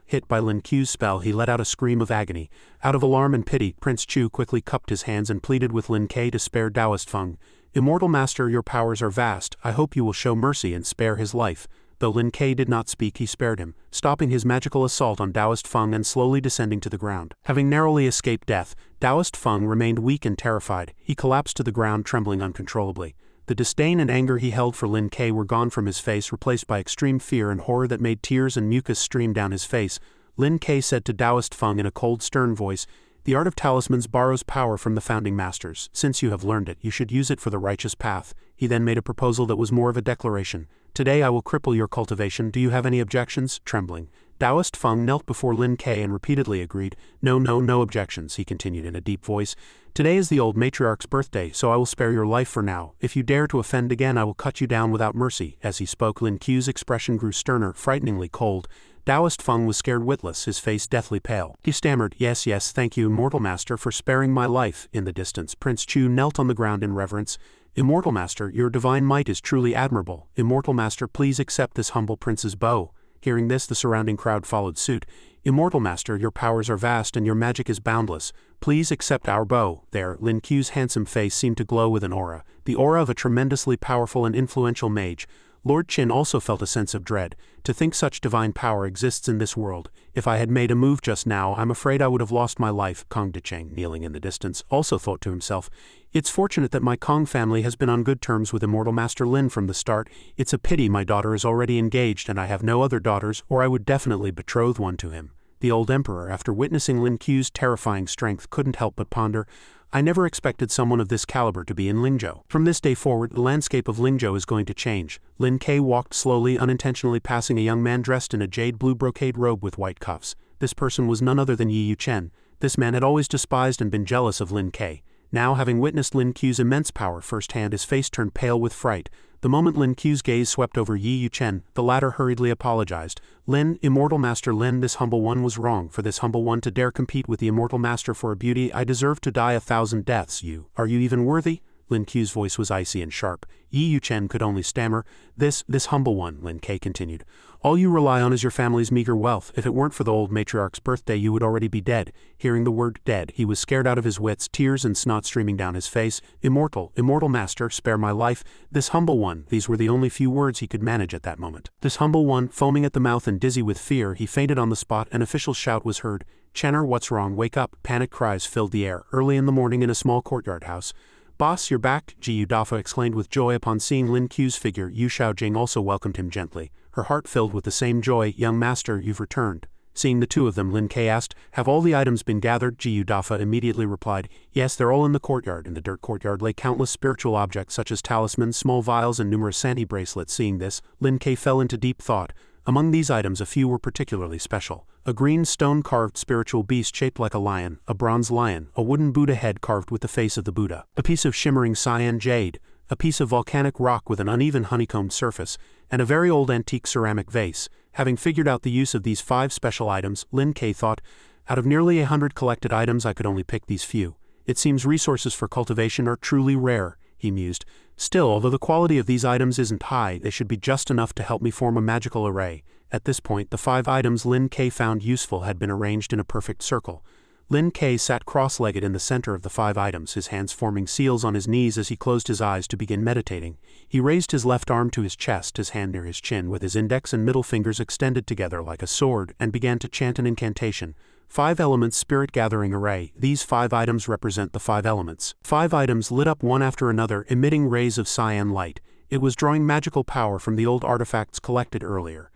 Hit by Lin Ke's spell, he let out a scream of agony. Out of alarm and pity, Prince Chu quickly cupped his hands and pleaded with Lin Ke to spare Taoist Feng. Immortal Master, your powers are vast. I hope you will show mercy and spare his life. Though Lin Ke did not speak, he spared him, stopping his magical assault on Taoist Feng and slowly descending to the ground. Having narrowly escaped death, Taoist Feng remained weak and terrified. He collapsed to the ground, trembling uncontrollably. The disdain and anger he held for Lin Ke were gone from his face, replaced by extreme fear and horror that made tears and mucus stream down his face. Lin Ke said to Taoist Feng in a cold, stern voice, "The art of talismans borrows power from the founding masters. Since you have learned it, you should use it for the righteous path." He then made a proposal that was more of a declaration. "Today I will cripple your cultivation. Do you have any objections?" Trembling, Taoist Feng knelt before Lin Ke and repeatedly agreed. No objections," he continued in a deep voice. "Today is the old matriarch's birthday, so I will spare your life for now. If you dare to offend again, I will cut you down without mercy." As he spoke, Lin Ke's expression grew sterner, frighteningly cold. Taoist Feng was scared witless, his face deathly pale. He stammered, yes, thank you, Immortal Master, for sparing my life." In the distance, Prince Chu knelt on the ground in reverence. "Immortal Master, your divine might is truly admirable. Immortal Master, please accept this humble prince's bow." Hearing this, the surrounding crowd followed suit. "Immortal Master, your powers are vast and your magic is boundless. Please accept our bow." There, Lin Ke's handsome face seemed to glow with an aura, the aura of a tremendously powerful and influential mage. Lord Qin also felt a sense of dread. To think such divine power exists in this world. If I had made a move just now, I'm afraid I would have lost my life. Kong Decheng, kneeling in the distance, also thought to himself, "It's fortunate that my Kong family has been on good terms with Immortal Master Lin from the start. It's a pity my daughter is already engaged and I have no other daughters, or I would definitely betroth one to him." The old emperor, after witnessing Lin Ke's terrifying strength, couldn't help but ponder, "I never expected someone of this caliber to be in Lingzhou. From this day forward, the landscape of Lingzhou is going to change." Lin Ke walked slowly, unintentionally passing a young man dressed in a jade blue brocade robe with white cuffs. This person was none other than Yi Yuchen. This man had always despised and been jealous of Lin Ke. Now, having witnessed Lin Ke's immense power firsthand, his face turned pale with fright. The moment Lin Ke's gaze swept over Yi Yuchen, the latter hurriedly apologized. "Lin, Immortal Master Lin, this humble one was wrong. For this humble one to dare compete with the Immortal Master for a beauty, I deserve to die 1,000 deaths. Are you even worthy?" Lin Ke's voice was icy and sharp. Yi Yuchen could only stammer. This humble one," Lin Ke continued. "All you rely on is your family's meager wealth. If it weren't for the old matriarch's birthday, you would already be dead." Hearing the word dead, he was scared out of his wits, tears and snot streaming down his face. Immortal Master, spare my life. This humble one," these were the only few words he could manage at that moment. This humble one, foaming at the mouth and dizzy with fear, he fainted on the spot. An official shout was heard. "Chenner, what's wrong? Wake up." Panic cries filled the air. Early in the morning in a small courtyard house. "Boss, you're back," Ji Yudafa exclaimed with joy upon seeing Lin Ke's figure. Yu Shaojing also welcomed him gently, her heart filled with the same joy. "Young master, you've returned." Seeing the two of them, Lin Ke asked, "Have all the items been gathered?" Ji Yudafa immediately replied, "Yes, they're all in the courtyard." In the dirt courtyard lay countless spiritual objects such as talismans, small vials and numerous Santi bracelets. Seeing this, Lin Ke fell into deep thought. Among these items a few were particularly special. A green stone-carved spiritual beast shaped like a lion, a bronze lion, a wooden Buddha head carved with the face of the Buddha, a piece of shimmering cyan jade, a piece of volcanic rock with an uneven honeycombed surface, and a very old antique ceramic vase. Having figured out the use of these 5 special items, Lin Ke thought, "Out of nearly 100 collected items, I could only pick these few. It seems resources for cultivation are truly rare," he mused. "Still, although the quality of these items isn't high, they should be just enough to help me form a magical array." At this point, the 5 items Lin Ke found useful had been arranged in a perfect circle. Lin Ke sat cross-legged in the center of the 5 items, his hands forming seals on his knees as he closed his eyes to begin meditating. He raised his left arm to his chest, his hand near his chin, with his index and middle fingers extended together like a sword, and began to chant an incantation. 5 elements spirit gathering array. These 5 items represent the 5 elements. 5 items lit up one after another, emitting rays of cyan light. It was drawing magical power from the old artifacts collected earlier.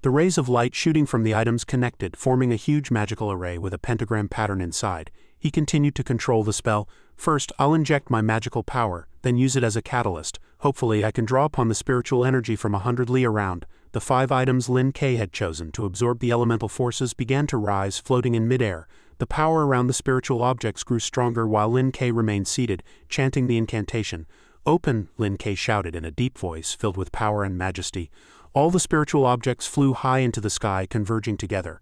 The rays of light shooting from the items connected, forming a huge magical array with a pentagram pattern inside. He continued to control the spell. "First, I'll inject my magical power, then use it as a catalyst. Hopefully I can draw upon the spiritual energy from 100 li around." The 5 items Lin Ke had chosen to absorb the elemental forces began to rise, floating in midair. The power around the spiritual objects grew stronger while Lin Ke remained seated, chanting the incantation. "Open," Lin Ke shouted in a deep voice filled with power and majesty. All the spiritual objects flew high into the sky, converging together.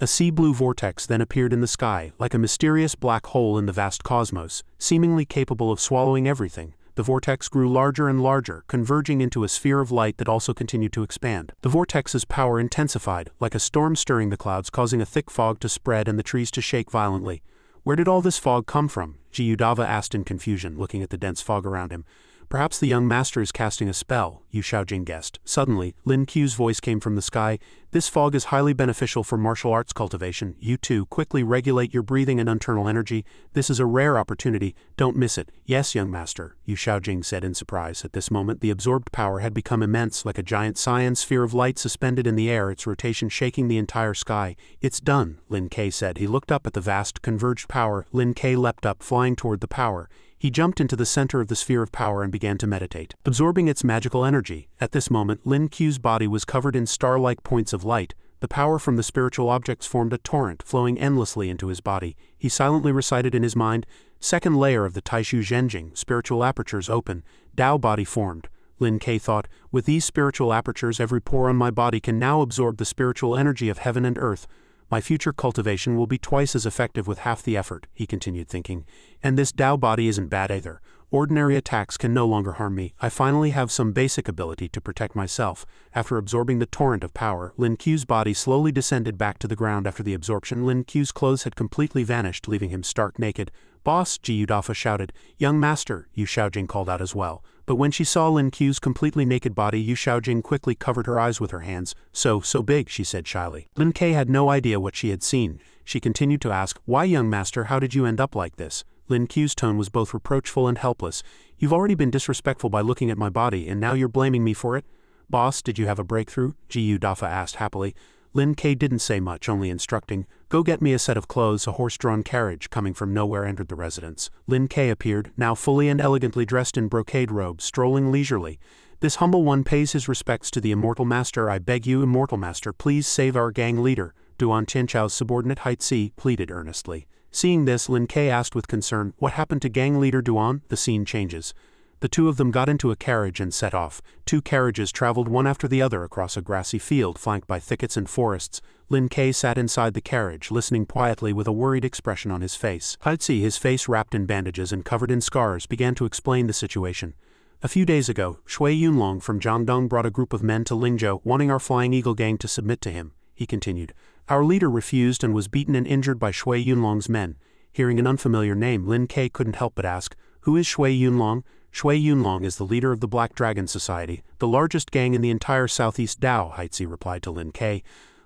A sea-blue vortex then appeared in the sky, like a mysterious black hole in the vast cosmos, seemingly capable of swallowing everything. The vortex grew larger and larger, converging into a sphere of light that also continued to expand. The vortex's power intensified, like a storm stirring the clouds, causing a thick fog to spread and the trees to shake violently. "Where did all this fog come from?" Ji Yudava asked in confusion, looking at the dense fog around him. Perhaps the young master is casting a spell, Yu Xiaojing guessed. Suddenly, Lin Ku's voice came from the sky. This fog is highly beneficial for martial arts cultivation. You too, quickly regulate your breathing and internal energy. This is a rare opportunity. Don't miss it. Yes, young master, Yu Xiaojing said in surprise. At this moment, the absorbed power had become immense, like a giant cyan sphere of light suspended in the air, its rotation shaking the entire sky. It's done, Lin Ke said. He looked up at the vast, converged power. Lin Ke leapt up, flying toward the power. He jumped into the center of the sphere of power and began to meditate, absorbing its magical energy. At this moment, Lin Ku's body was covered in star-like points of light. The power from the spiritual objects formed a torrent, flowing endlessly into his body. He silently recited in his mind, "Second layer of the Taishu Zhenjing, spiritual apertures open, Tao body formed." Lin Ke thought, with these spiritual apertures every pore on my body can now absorb the spiritual energy of heaven and earth. My future cultivation will be twice as effective with half the effort, he continued thinking. And this Tao body isn't bad either. Ordinary attacks can no longer harm me. I finally have some basic ability to protect myself. After absorbing the torrent of power, Lin Ku's body slowly descended back to the ground. After the absorption, Lin Ku's clothes had completely vanished, leaving him stark naked. "Boss," Ji Yudafa shouted. "Young master," Yu Xiaojing called out as well. But when she saw Lin Ku's completely naked body, Yu Xiaojing quickly covered her eyes with her hands. So big," she said shyly. Lin Ke had no idea what she had seen. She continued to ask, "Why, young master, how did you end up like this?" Lin Ku's tone was both reproachful and helpless. "You've already been disrespectful by looking at my body, and now you're blaming me for it?" "Boss, did you have a breakthrough?" Ji Yudafa asked happily. Lin Ke didn't say much, only instructing, "Go get me a set of clothes." A horse-drawn carriage coming from nowhere entered the residence. Lin Ke appeared, now fully and elegantly dressed in brocade robes, strolling leisurely. "This humble one pays his respects to the immortal master. I beg you, immortal master, please save our gang leader," Duan Tianchao's subordinate Haitzi pleaded earnestly. Seeing this, Lin Ke asked with concern, "What happened to gang leader Duan?" The scene changes. The two of them got into a carriage and set off. Two carriages traveled one after the other across a grassy field flanked by thickets and forests. Lin Ke sat inside the carriage, listening quietly with a worried expression on his face. Haitzi, his face wrapped in bandages and covered in scars, began to explain the situation. "A few days ago, Shui Yunlong from Jiangdong brought a group of men to Lingzhou, wanting our Flying Eagle gang to submit to him," he continued. "Our leader refused and was beaten and injured by Shui Yunlong's men." Hearing an unfamiliar name, Lin Ke couldn't help but ask, "Who is Shui Yunlong?" "Shui Yunlong is the leader of the Black Dragon Society, the largest gang in the entire Southeast Dao," Haitzi replied to Lin Ke.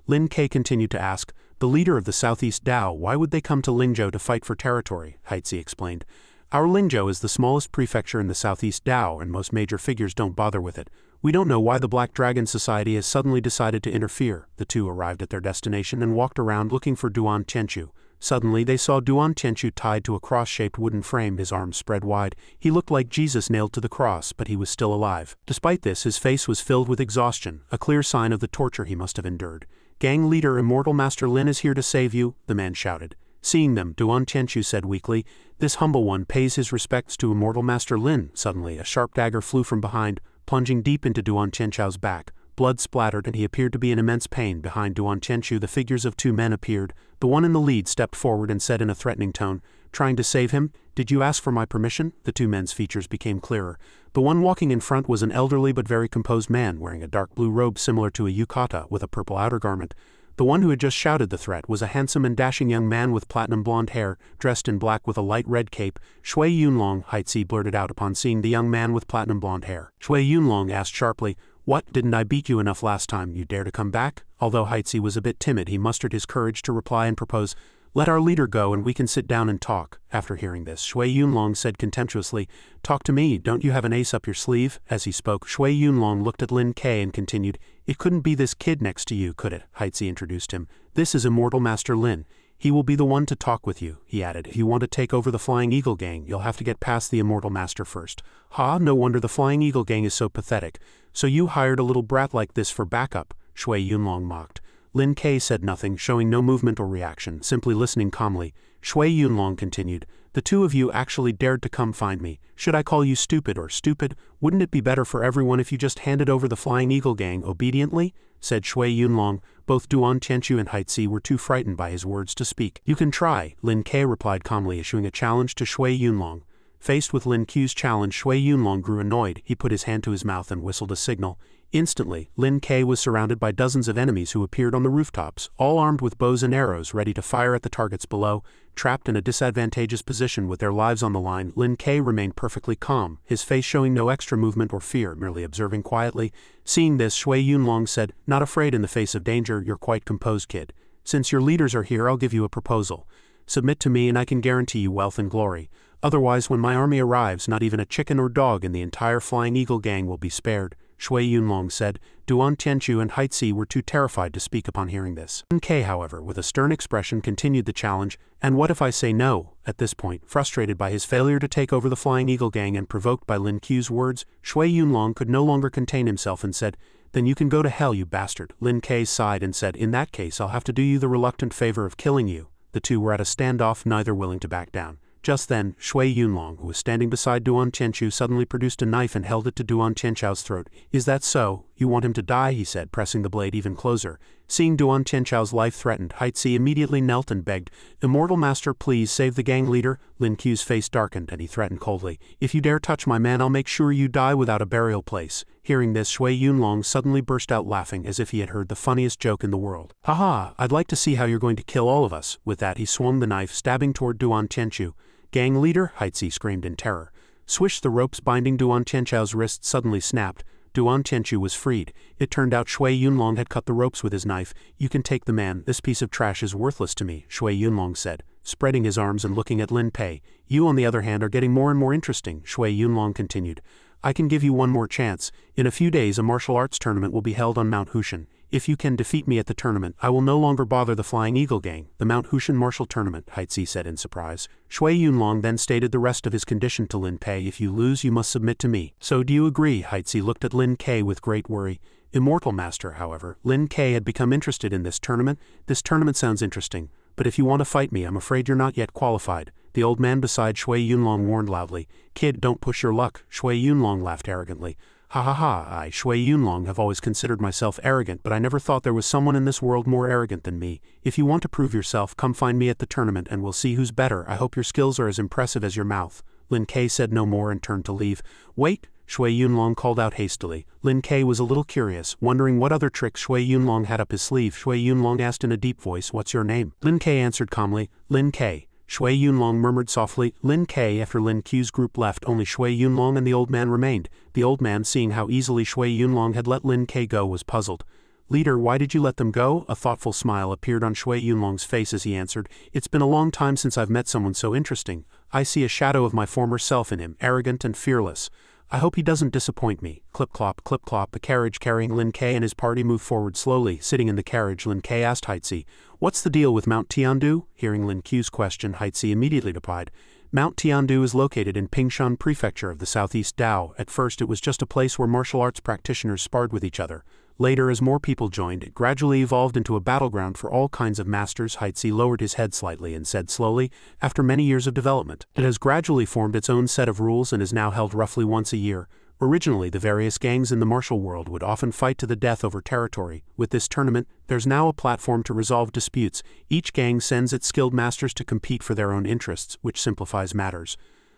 Lin Ke continued to ask, "The leader of the Southeast Dao, why would they come to Lingzhou to fight for territory?" Haitzi explained. "Our Lingzhou is the smallest prefecture in the Southeast Dao, and most major figures don't bother with it. We don't know why the Black Dragon Society has suddenly decided to interfere." The two arrived at their destination and walked around looking for Duan Tianchu. Suddenly, they saw Duan Tianchu tied to a cross-shaped wooden frame, his arms spread wide. He looked like Jesus nailed to the cross, but he was still alive. Despite this, his face was filled with exhaustion, a clear sign of the torture he must have endured. "Gang leader Immortal Master Lin is here to save you," the man shouted. Seeing them, Duan Tianchu said weakly, "This humble one pays his respects to Immortal Master Lin." Suddenly, a sharp dagger flew from behind, plunging deep into Duan Tianchao's back. Blood splattered and he appeared to be in immense pain. Behind Duan Tianchu, the figures of two men appeared. The one in the lead stepped forward and said in a threatening tone, "Trying to save him? Did you ask for my permission?" The two men's features became clearer. The one walking in front was an elderly but very composed man wearing a dark blue robe similar to a yukata with a purple outer garment. The one who had just shouted the threat was a handsome and dashing young man with platinum blonde hair, dressed in black with a light red cape. "Shui Yunlong," Haitzi blurted out upon seeing the young man with platinum blonde hair. Shui Yunlong asked sharply, "What, didn't I beat you enough last time? You dare to come back?" Although Haitzi was a bit timid, he mustered his courage to reply and propose, "Let our leader go and we can sit down and talk." After hearing this, Shui Yunlong said contemptuously, "Talk to me, don't you have an ace up your sleeve?" As he spoke, Shui Yunlong looked at Lin Ke and continued, "It couldn't be this kid next to you, could it?" Haitzi introduced him. "This is Immortal Master Lin. He will be the one to talk with you," he added. "If you want to take over the Flying Eagle gang, you'll have to get past the Immortal Master first." "Ha, no wonder the Flying Eagle gang is so pathetic. So you hired a little brat like this for backup," Shui Yunlong mocked. Lin Ke said nothing, showing no movement or reaction, simply listening calmly. Shui Yunlong continued, "The two of you actually dared to come find me. Should I call you stupid or stupid? Wouldn't it be better for everyone if you just handed over the Flying Eagle gang obediently?" said Shui Yunlong. Both Duan Tianchu and Haitzi were too frightened by his words to speak. "You can try," Lin Ke replied calmly, issuing a challenge to Shui Yunlong. Faced with Lin Ku's challenge, Shui Yunlong grew annoyed. He put his hand to his mouth and whistled a signal. Instantly, Lin Ke was surrounded by dozens of enemies who appeared on the rooftops, all armed with bows and arrows ready to fire at the targets below. Trapped in a disadvantageous position with their lives on the line, Lin Ke remained perfectly calm, his face showing no extra movement or fear, merely observing quietly. Seeing this, Shui Yunlong said, "Not afraid in the face of danger, you're quite composed, kid. Since your leaders are here, I'll give you a proposal. Submit to me and I can guarantee you wealth and glory. Otherwise, when my army arrives, not even a chicken or dog in the entire Flying Eagle gang will be spared." Shui Yunlong said. Duan Tianchu and Haitzi were too terrified to speak upon hearing this. Lin Ke, however, with a stern expression continued the challenge. "And what if I say no?" At this point, frustrated by his failure to take over the Flying Eagle gang and provoked by Lin Ku's words, Shui Yunlong could no longer contain himself and said, "Then you can go to hell, you bastard." Lin Ke sighed and said, "In that case, I'll have to do you the reluctant favor of killing you." The two were at a standoff, neither willing to back down. Just then, Shui Yunlong, who was standing beside Duan Tianchu, suddenly produced a knife and held it to Duan Tianchao's throat. "Is that so? You want him to die?" he said, pressing the blade even closer. Seeing Duan Tianchao's life threatened, Haitzi immediately knelt and begged, "Immortal Master, please save the gang leader." Lin Ku's face darkened and he threatened coldly, "If you dare touch my man, I'll make sure you die without a burial place." Hearing this, Shui Yunlong suddenly burst out laughing as if he had heard the funniest joke in the world. "Haha, I'd like to see how you're going to kill all of us." With that, he swung the knife, stabbing toward Duan Tianchu. "Gang leader?" Haitzi screamed in terror. Swish, the ropes binding Duan Tianchao's wrists suddenly snapped. Duan Tianchu was freed. It turned out Shui Yunlong had cut the ropes with his knife. "You can take the man. This piece of trash is worthless to me," Shui Yunlong said, spreading his arms and looking at Lin Pei. "You, on the other hand, are getting more and more interesting," Shui Yunlong continued. "I can give you one more chance. In a few days, a martial arts tournament will be held on Mount Hushan. If you can defeat me at the tournament, I will no longer bother the Flying Eagle gang." "The Mount Hushan Martial Tournament," Haitzi said in surprise. Shui Yunlong then stated the rest of his condition to Lin Pei. "If you lose, you must submit to me." "So do you agree?" Haitzi looked at Lin Ke with great worry. Immortal Master, however, Lin Ke had become interested in this tournament. "This tournament sounds interesting, but if you want to fight me, I'm afraid you're not yet qualified." The old man beside Shui Yunlong warned loudly. "Kid, don't push your luck." Shui Yunlong laughed arrogantly. "Ha ha ha, I, Shui Yunlong, have always considered myself arrogant, but I never thought there was someone in this world more arrogant than me. If you want to prove yourself, come find me at the tournament and we'll see who's better. I hope your skills are as impressive as your mouth." Lin Ke said no more and turned to leave. "Wait," Shui Yunlong called out hastily. Lin Ke was a little curious, wondering what other tricks Shui Yunlong had up his sleeve. Shui Yunlong asked in a deep voice, "What's your name?" Lin Ke answered calmly, "Lin Ke." Shui Yunlong murmured softly, "Lin Ke." After Lin Ku's group left, only Shui Yunlong and the old man remained. The old man, seeing how easily Shui Yunlong had let Lin Ke go, was puzzled. "Leader, why did you let them go?" A thoughtful smile appeared on Shui Yunlong's face as he answered, "It's been a long time since I've met someone so interesting. I see a shadow of my former self in him, arrogant and fearless. I hope he doesn't disappoint me." Clip-clop, clip-clop, a carriage carrying Lin Ke and his party moved forward slowly. Sitting in the carriage, Lin Ke asked Haitzi, "What's the deal with Mount Tiandu?" Hearing Lin Ku's question, Haitzi immediately replied, "Mount Tiandu is located in Pingshan Prefecture of the Southeast Dao. At first it was just a place where martial arts practitioners sparred with each other. Later, as more people joined, it gradually evolved into a battleground for all kinds of masters." Haitzi lowered his head slightly and said slowly, "After many years of development, it has gradually formed its own set of rules and is now held roughly once a year. Originally, the various gangs in the martial world would often fight to the death over territory. With this tournament, there's now a platform to resolve disputes. Each gang sends its skilled masters to compete for their own interests, which simplifies matters."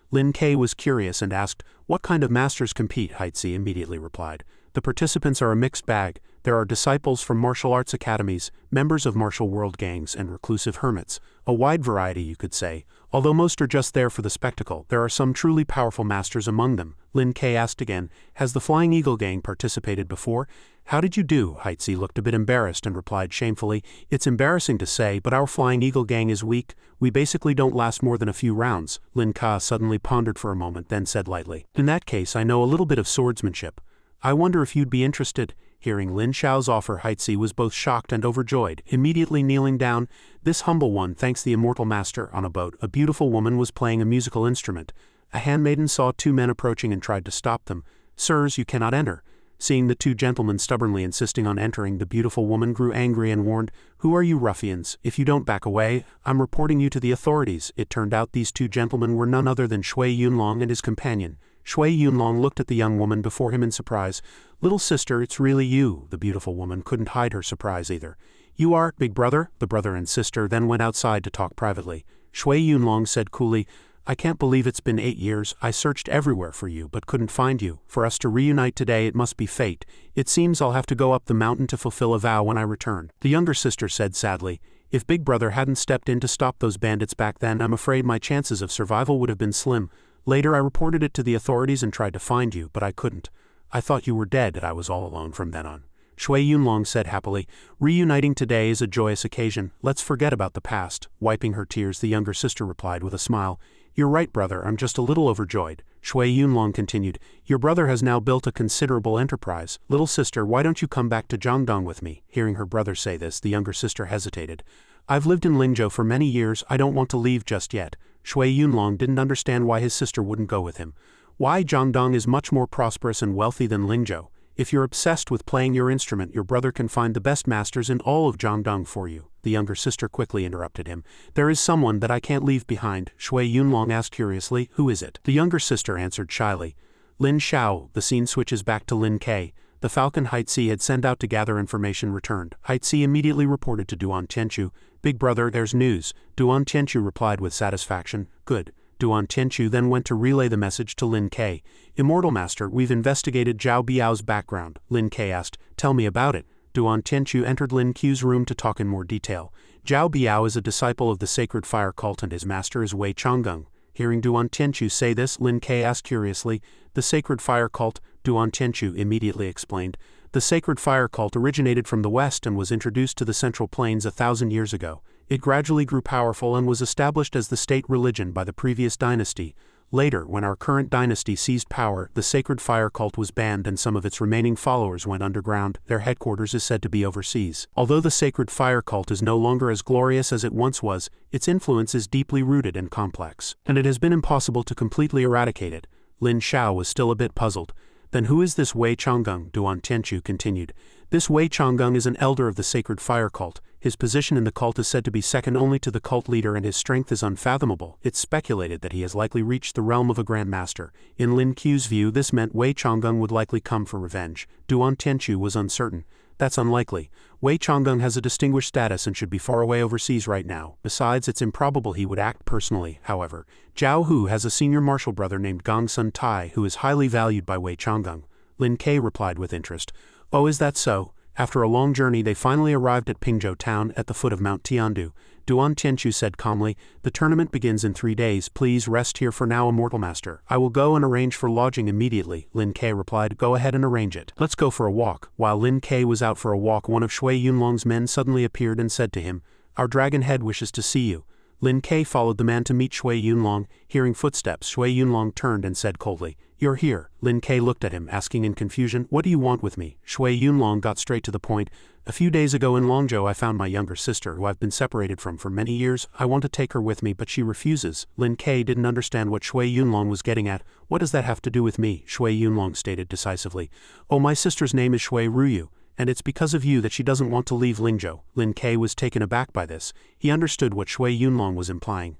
Lin Ke was curious and asked, "What kind of masters compete?" Haitzi immediately replied, "The participants are a mixed bag. There are disciples from martial arts academies, members of martial world gangs, and reclusive hermits. A wide variety, you could say. Although most are just there for the spectacle, there are some truly powerful masters among them." Lin Ke asked again, "Has the Flying Eagle gang participated before?" "How did you do?" Haitzi looked a bit embarrassed and replied shamefully, "It's embarrassing to say, but our Flying Eagle gang is weak. We basically don't last more than a few rounds." Lin Ke suddenly pondered for a moment, then said lightly, "In that case, I know a little bit of swordsmanship. I wonder if you'd be interested." Hearing Lin Xiao's offer, Haitzi was both shocked and overjoyed. Immediately kneeling down, "This humble one thanks the Immortal Master." On a boat, a beautiful woman was playing a musical instrument. A handmaiden saw two men approaching and tried to stop them. "Sirs, you cannot enter." Seeing the two gentlemen stubbornly insisting on entering, the beautiful woman grew angry and warned, "Who are you ruffians? If you don't back away, I'm reporting you to the authorities." It turned out these two gentlemen were none other than Shui Yunlong and his companion. Shui Yunlong looked at the young woman before him in surprise. "Little sister, it's really you." The beautiful woman couldn't hide her surprise either. "You are, big brother?" The brother and sister then went outside to talk privately. Shui Yunlong said coolly, I can't believe it's been 8 years. I searched everywhere for you but couldn't find you. For us to reunite today, it must be fate. It seems I'll have to go up the mountain to fulfill a vow when I return." The younger sister said sadly, "If Big Brother hadn't stepped in to stop those bandits back then, I'm afraid my chances of survival would have been slim. Later I reported it to the authorities and tried to find you, but I couldn't. I thought you were dead and I was all alone from then on." Shui Yunlong said happily, "Reuniting today is a joyous occasion. Let's forget about the past." Wiping her tears, the younger sister replied with a smile, "You're right, brother, I'm just a little overjoyed." Shui Yunlong continued, "Your brother has now built a considerable enterprise. Little sister, why don't you come back to Jiangdong with me?" Hearing her brother say this, the younger sister hesitated. "I've lived in Lingzhou for many years, I don't want to leave just yet." Shui Yunlong didn't understand why his sister wouldn't go with him. "Why, Jiangdong is much more prosperous and wealthy than Lingzhou. If you're obsessed with playing your instrument, your brother can find the best masters in all of Jiangdong for you." The younger sister quickly interrupted him. "There is someone that I can't leave behind." Shui Yunlong asked curiously, "Who is it?" The younger sister answered shyly, "Lin Xiao." The scene switches back to Lin Ke. The Falcon Haitzi had sent out to gather information returned. Haitzi immediately reported to Duan Tianchu, "Big brother, there's news." Duan Tianchu replied with satisfaction, "Good." Duan Tianchu then went to relay the message to Lin Ke. "Immortal Master, we've investigated Zhao Biao's background." Lin Ke asked, "Tell me about it." Duan Tianchu entered Lin Qu's room to talk in more detail. Zhao Biao is a disciple of the Sacred Fire Cult and his master is Wei Changgung. Hearing Duan Tianchu say this, Lin Ke asked curiously, "The Sacred Fire Cult?" Duan Tianchu immediately explained, "The Sacred Fire Cult originated from the West and was introduced to the Central Plains 1,000 years ago. It gradually grew powerful and was established as the state religion by the previous dynasty. Later, when our current dynasty seized power, the Sacred Fire Cult was banned and some of its remaining followers went underground. Their headquarters is said to be overseas. Although the Sacred Fire Cult is no longer as glorious as it once was, its influence is deeply rooted and complex, and it has been impossible to completely eradicate it." Lin Xiao was still a bit puzzled. "Then who is this Wei Changgung?" Duan Tianchu continued. "This Wei Changgung is an elder of the Sacred Fire Cult. His position in the cult is said to be second only to the cult leader and his strength is unfathomable. It's speculated that he has likely reached the realm of a Grand Master. In Lin Qu's view, this meant Wei Changgung would likely come for revenge." Duan Tianchu was uncertain. "That's unlikely. Wei Changgung has a distinguished status and should be far away overseas right now. Besides, it's improbable he would act personally. However, Zhao Hu has a senior martial brother named Gong Sun Tai who is highly valued by Wei Changgung." Lin Ke replied with interest, "Oh, is that so?" After a long journey, they finally arrived at Pingzhou town at the foot of Mount Tiandu. Duan Tianchu said calmly, "The tournament begins in 3 days. Please rest here for now, Immortal Master. I will go and arrange for lodging immediately." Lin Ke replied, "Go ahead and arrange it. Let's go for a walk." While Lin Ke was out for a walk, one of Shui Yunlong's men suddenly appeared and said to him, "Our dragon head wishes to see you." Lin Ke followed the man to meet Shui Yunlong. Hearing footsteps, Shui Yunlong turned and said coldly, "You're here." Lin Ke looked at him, asking in confusion, "What do you want with me?" Shui Yunlong got straight to the point. "A few days ago in Longzhou I found my younger sister, who I've been separated from for many years. I want to take her with me, but she refuses." Lin Ke didn't understand what Shui Yunlong was getting at. "What does that have to do with me?" Shui Yunlong stated decisively. "Oh, my sister's name is Shui Ruyu, and it's because of you that she doesn't want to leave Lingzhou." Lin Ke was taken aback by this. He understood what Shui Yunlong was implying.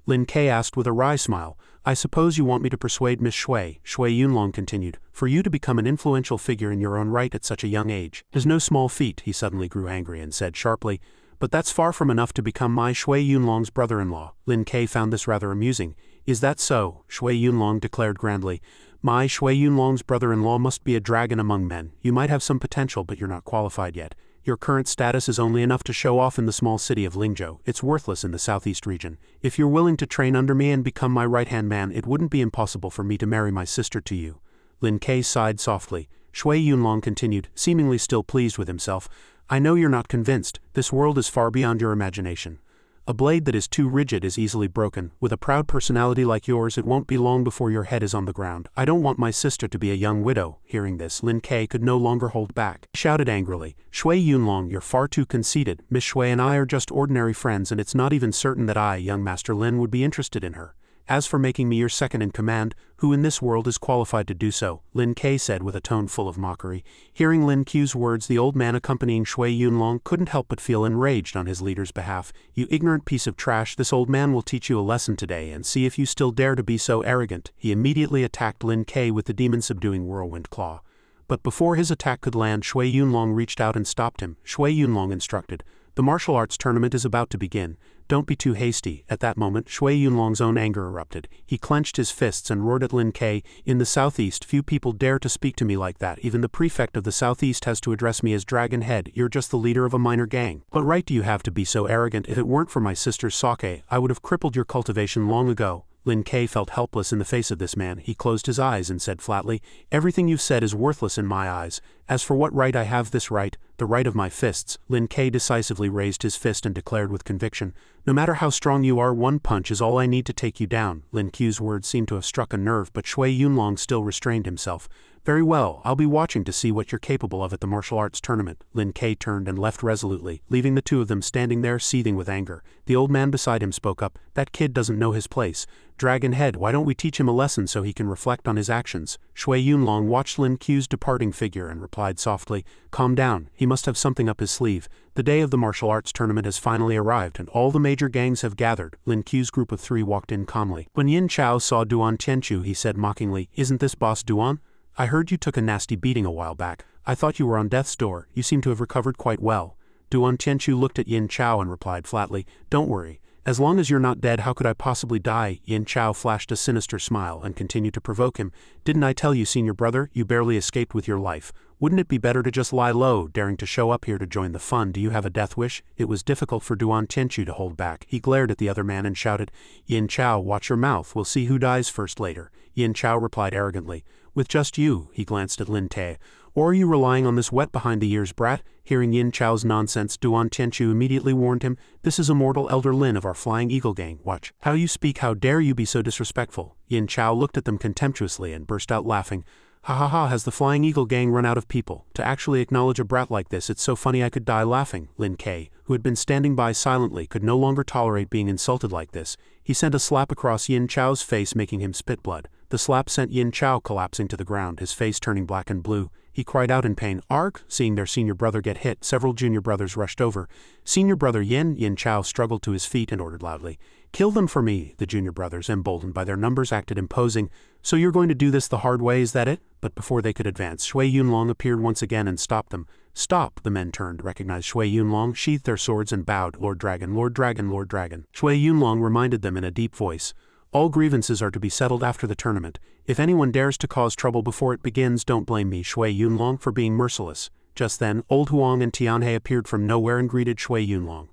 Lin Ke asked with a wry smile, "I suppose you want me to persuade Miss Shui?" Shui Yunlong continued, "For you to become an influential figure in your own right at such a young age is no small feat." He suddenly grew angry and said sharply, "But that's far from enough to become my Shui Yunlong's brother-in-law." Lin Ke found this rather amusing. "Is that so?" Shui Yunlong declared grandly. "My Shui Yunlong's brother-in-law must be a dragon among men. You might have some potential, but you're not qualified yet. Your current status is only enough to show off in the small city of Lingzhou. It's worthless in the southeast region. If you're willing to train under me and become my right-hand man, it wouldn't be impossible for me to marry my sister to you." Lin Ke sighed softly. Shui Yunlong continued, seemingly still pleased with himself, "I know you're not convinced. This world is far beyond your imagination. A blade that is too rigid is easily broken. With a proud personality like yours, it won't be long before your head is on the ground. I don't want my sister to be a young widow." Hearing this, Lin Ke could no longer hold back. He shouted angrily, "Shui Yunlong, you're far too conceited. Miss Shui and I are just ordinary friends and it's not even certain that I, young Master Lin, would be interested in her. As for making me your second in command, who in this world is qualified to do so?" Lin Ke said with a tone full of mockery. Hearing Lin Qu's words, the old man accompanying Shui Yunlong couldn't help but feel enraged on his leader's behalf. "You ignorant piece of trash, this old man will teach you a lesson today and see if you still dare to be so arrogant." He immediately attacked Lin Ke with the demon-subduing whirlwind claw. But before his attack could land, Shui Yunlong reached out and stopped him. Shui Yunlong instructed, "The The martial arts tournament is about to begin. Don't be too hasty. At that moment, Shui Yunlong's own anger erupted. He clenched his fists and roared at Lin Ke. In the southeast, few people dare to speak to me like that. Even the prefect of the southeast has to address me as Dragon Head. You're just the leader of a minor gang. What right do you have to be so arrogant? If it weren't for my sister's sake, I would have crippled your cultivation long ago. Lin Ke felt helpless in the face of this man. He closed his eyes and said flatly, "Everything you've said is worthless in my eyes. As for what right I have this right, the right of my fists." Lin Ke decisively raised his fist and declared with conviction, "No matter how strong you are, one punch is all I need to take you down." Lin Ke's words seemed to have struck a nerve, but Shui Yunlong still restrained himself. "Very well, I'll be watching to see what you're capable of at the martial arts tournament." Lin Ke turned and left resolutely, leaving the two of them standing there seething with anger. The old man beside him spoke up, "That kid doesn't know his place. Dragon Head, why don't we teach him a lesson so he can reflect on his actions?" Shui Yunlong watched Lin Ke's departing figure and replied softly, "Calm down, he must have something up his sleeve. The day of the martial arts tournament has finally arrived and all the major gangs have gathered." Lin Ke's group of 3 walked in calmly. When Yin Chao saw Duan Tianchu, he said mockingly, "Isn't this boss Duan? I heard you took a nasty beating a while back. I thought you were on death's door. You seem to have recovered quite well." Duan Tianchu looked at Yin Chao and replied flatly, "Don't worry. As long as you're not dead, how could I possibly die?" Yin Chao flashed a sinister smile and continued to provoke him. "Didn't I tell you, senior brother, you barely escaped with your life. Wouldn't it be better to just lie low, daring to show up here to join the fun? Do you have a death wish?" It was difficult for Duan Tianchu to hold back. He glared at the other man and shouted, "Yin Chao, watch your mouth. We'll see who dies first later." Yin Chao replied arrogantly, "With just you," he glanced at Lin Te. "Or are you relying on this wet behind-the-ears brat?" Hearing Yin Chao's nonsense, Duan Tianchu immediately warned him, "This is immortal Elder Lin of our Flying Eagle gang. Watch how you speak. How dare you be so disrespectful?" Yin Chao looked at them contemptuously and burst out laughing. "Ha ha ha, has the Flying Eagle gang run out of people? To actually acknowledge a brat like this, it's so funny I could die laughing." Lin Ke, who had been standing by silently, could no longer tolerate being insulted like this. He sent a slap across Yin Chao's face, making him spit blood. The slap sent Yin Chao collapsing to the ground, his face turning black and blue. He cried out in pain, "Arg!" Seeing their senior brother get hit, several junior brothers rushed over. "Senior brother Yin!" Yin Chao struggled to his feet and ordered loudly, "Kill them for me." The junior brothers, emboldened by their numbers, acted imposing. "So you're going to do this the hard way, is that it?" But before they could advance, Shui Yunlong appeared once again and stopped them. "Stop!" The men turned, recognized Shui Yunlong, sheathed their swords and bowed. "Lord Dragon, Lord Dragon, Lord Dragon." Shui Yunlong reminded them in a deep voice, "All grievances are to be settled after the tournament. If anyone dares to cause trouble before it begins, don't blame me, Shui Yunlong, for being merciless." Just then, Old Huang and Tianhe appeared from nowhere and greeted Shui Yunlong.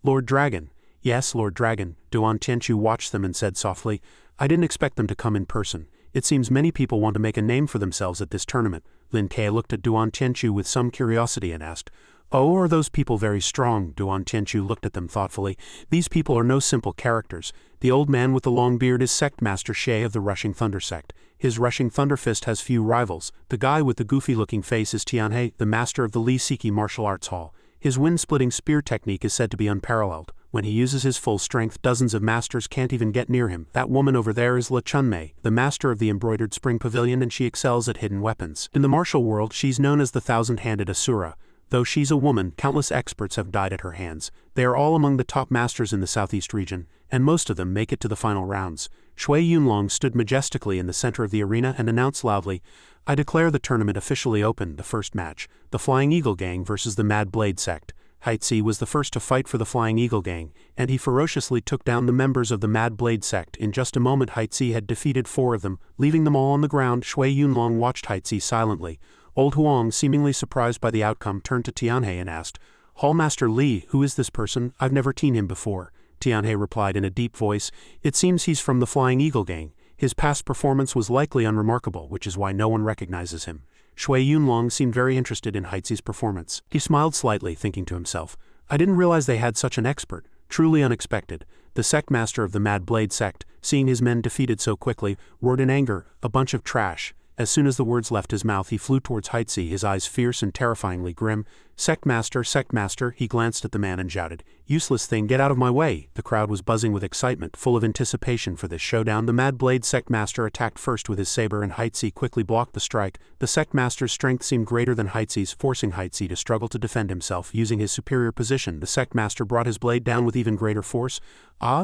"Lord Dragon." "Yes, Lord Dragon." Duan Tianchu watched them and said softly, "I didn't expect them to come in person. It seems many people want to make a name for themselves at this tournament." Lin Ke looked at Duan Tianchu with some curiosity and asked, "Oh, are those people very strong?" Duan Tianchu looked at them thoughtfully. "These people are no simple characters. The old man with the long beard is Sect Master Shay of the Rushing Thunder Sect. His Rushing Thunder Fist has few rivals. The guy with the goofy-looking face is Tianhe, the master of the Li Siki Martial Arts Hall. His wind-splitting spear technique is said to be unparalleled. When he uses his full strength, dozens of masters can't even get near him. That woman over there is La Chunmei, the master of the Embroidered Spring Pavilion, and she excels at hidden weapons. In the martial world, she's known as the Thousand-Handed Asura. Though she's a woman, countless experts have died at her hands. They are all among the top masters in the southeast region, and most of them make it to the final rounds." Shui Yunlong stood majestically in the center of the arena and announced loudly, "I declare the tournament officially open. The first match, the Flying Eagle Gang versus the Mad Blade Sect." Haitzi was the first to fight for the Flying Eagle Gang, and he ferociously took down the members of the Mad Blade Sect. In just a moment, Haitzi had defeated 4 of them, leaving them all on the ground. Shui Yunlong watched Haitzi silently. Old Huang, seemingly surprised by the outcome, turned to Tianhe and asked, "Hallmaster Li, who is this person? I've never seen him before." Tianhe replied in a deep voice, "It seems he's from the Flying Eagle Gang. His past performance was likely unremarkable, which is why no one recognizes him." Shui Yunlong seemed very interested in Haitzi's performance. He smiled slightly, thinking to himself, "I didn't realize they had such an expert. Truly unexpected." The sect master of the Mad Blade Sect, seeing his men defeated so quickly, roared in anger, "A bunch of trash." As soon as the words left his mouth, he flew towards Haitzi, his eyes fierce and terrifyingly grim. Sect master, he glanced at the man and shouted, "Useless thing, get out of my way." The crowd was buzzing with excitement, full of anticipation for this showdown. The Mad Blade Sect master attacked first with his saber and Haitzi quickly blocked the strike. The sect master's strength seemed greater than Haitzi's, forcing Haitzi to struggle to defend himself. Using his superior position, the sect master brought his blade down with even greater force.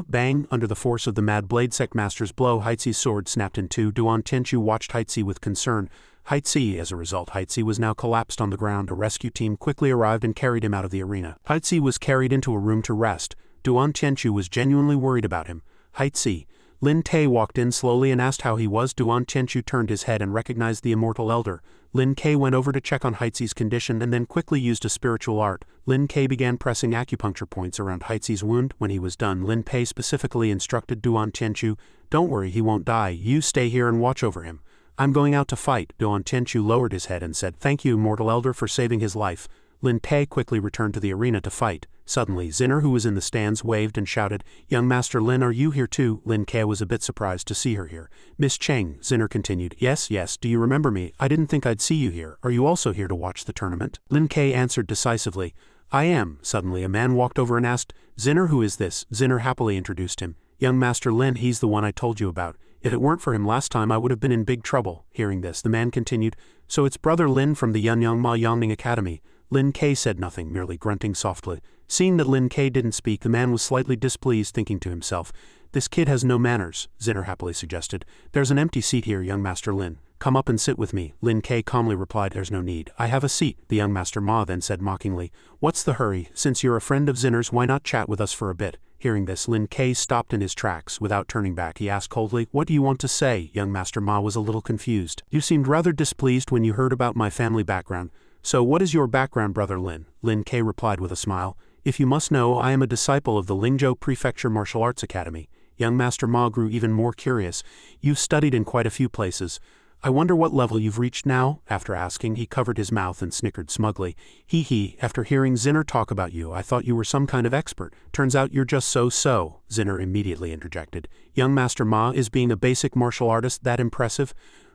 Bang! Under the force of the Mad Blade Sect master's blow, Haitzi's sword snapped in two. Duan Tianchu watched Haitzi with concern. Haitzi. As a result, Haitzi was now collapsed on the ground. A rescue team quickly arrived and carried him out of the arena. Haitzi was carried into a room to rest. Duan Tianchu was genuinely worried about him. Haitzi. Lin Te walked in slowly and asked how he was. Duan Tianchu turned his head and recognized the immortal elder. Lin Ke went over to check on Haitzi's condition and then quickly used a spiritual art. Lin Ke began pressing acupuncture points around Haitzi's wound. When he was done, Lin Pei specifically instructed Duan Tianchu, "Don't worry, he won't die. You stay here and watch over him. I'm going out to fight." Duan Tianchu lowered his head and said, "Thank you, immortal elder, for saving his life." Lin Pei quickly returned to the arena to fight. Suddenly, Zinner, who was in the stands, waved and shouted, "Young Master Lin, are you here too?" Lin Ke was a bit surprised to see her here. "Miss Cheng," Zinner continued, "Yes, do you remember me? I didn't think I'd see you here. Are you also here to watch the tournament?" Lin Ke answered decisively, "I am." Suddenly, a man walked over and asked, "Zinner, who is this?" Zinner happily introduced him. "Young Master Lin, he's the one I told you about. If it weren't for him last time, I would have been in big trouble." Hearing this, the man continued, "So it's Brother Lin from the Yunyang Ma Yangning Academy." Lin Ke said nothing, merely grunting softly. Seeing that Lin Ke didn't speak, the man was slightly displeased, thinking to himself, "This kid has no manners." Zinner happily suggested, "There's an empty seat here, young Master Lin. Come up and sit with me." Lin Ke calmly replied, "There's no need. I have a seat." The young Master Ma then said mockingly, "What's the hurry? Since you're a friend of Zinner's, why not chat with us for a bit?" Hearing this, Lin Ke stopped in his tracks. Without turning back, he asked coldly, "What do you want to say?" Young Master Ma was a little confused. "You seemed rather displeased when you heard about my family background. So what is your background, Brother Lin?" Lin Ke replied with a smile, "If you must know, I am a disciple of the Lingzhou Prefecture Martial Arts Academy." Young Master Ma grew even more curious. "You've studied in quite a few places. I wonder what level you've reached now?" After asking, he covered his mouth and snickered smugly. He, after hearing Zinner talk about you, I thought you were some kind of expert. Turns out you're just so." Zinner immediately interjected, "Young Master Ma, is being a basic martial artist that impressive?"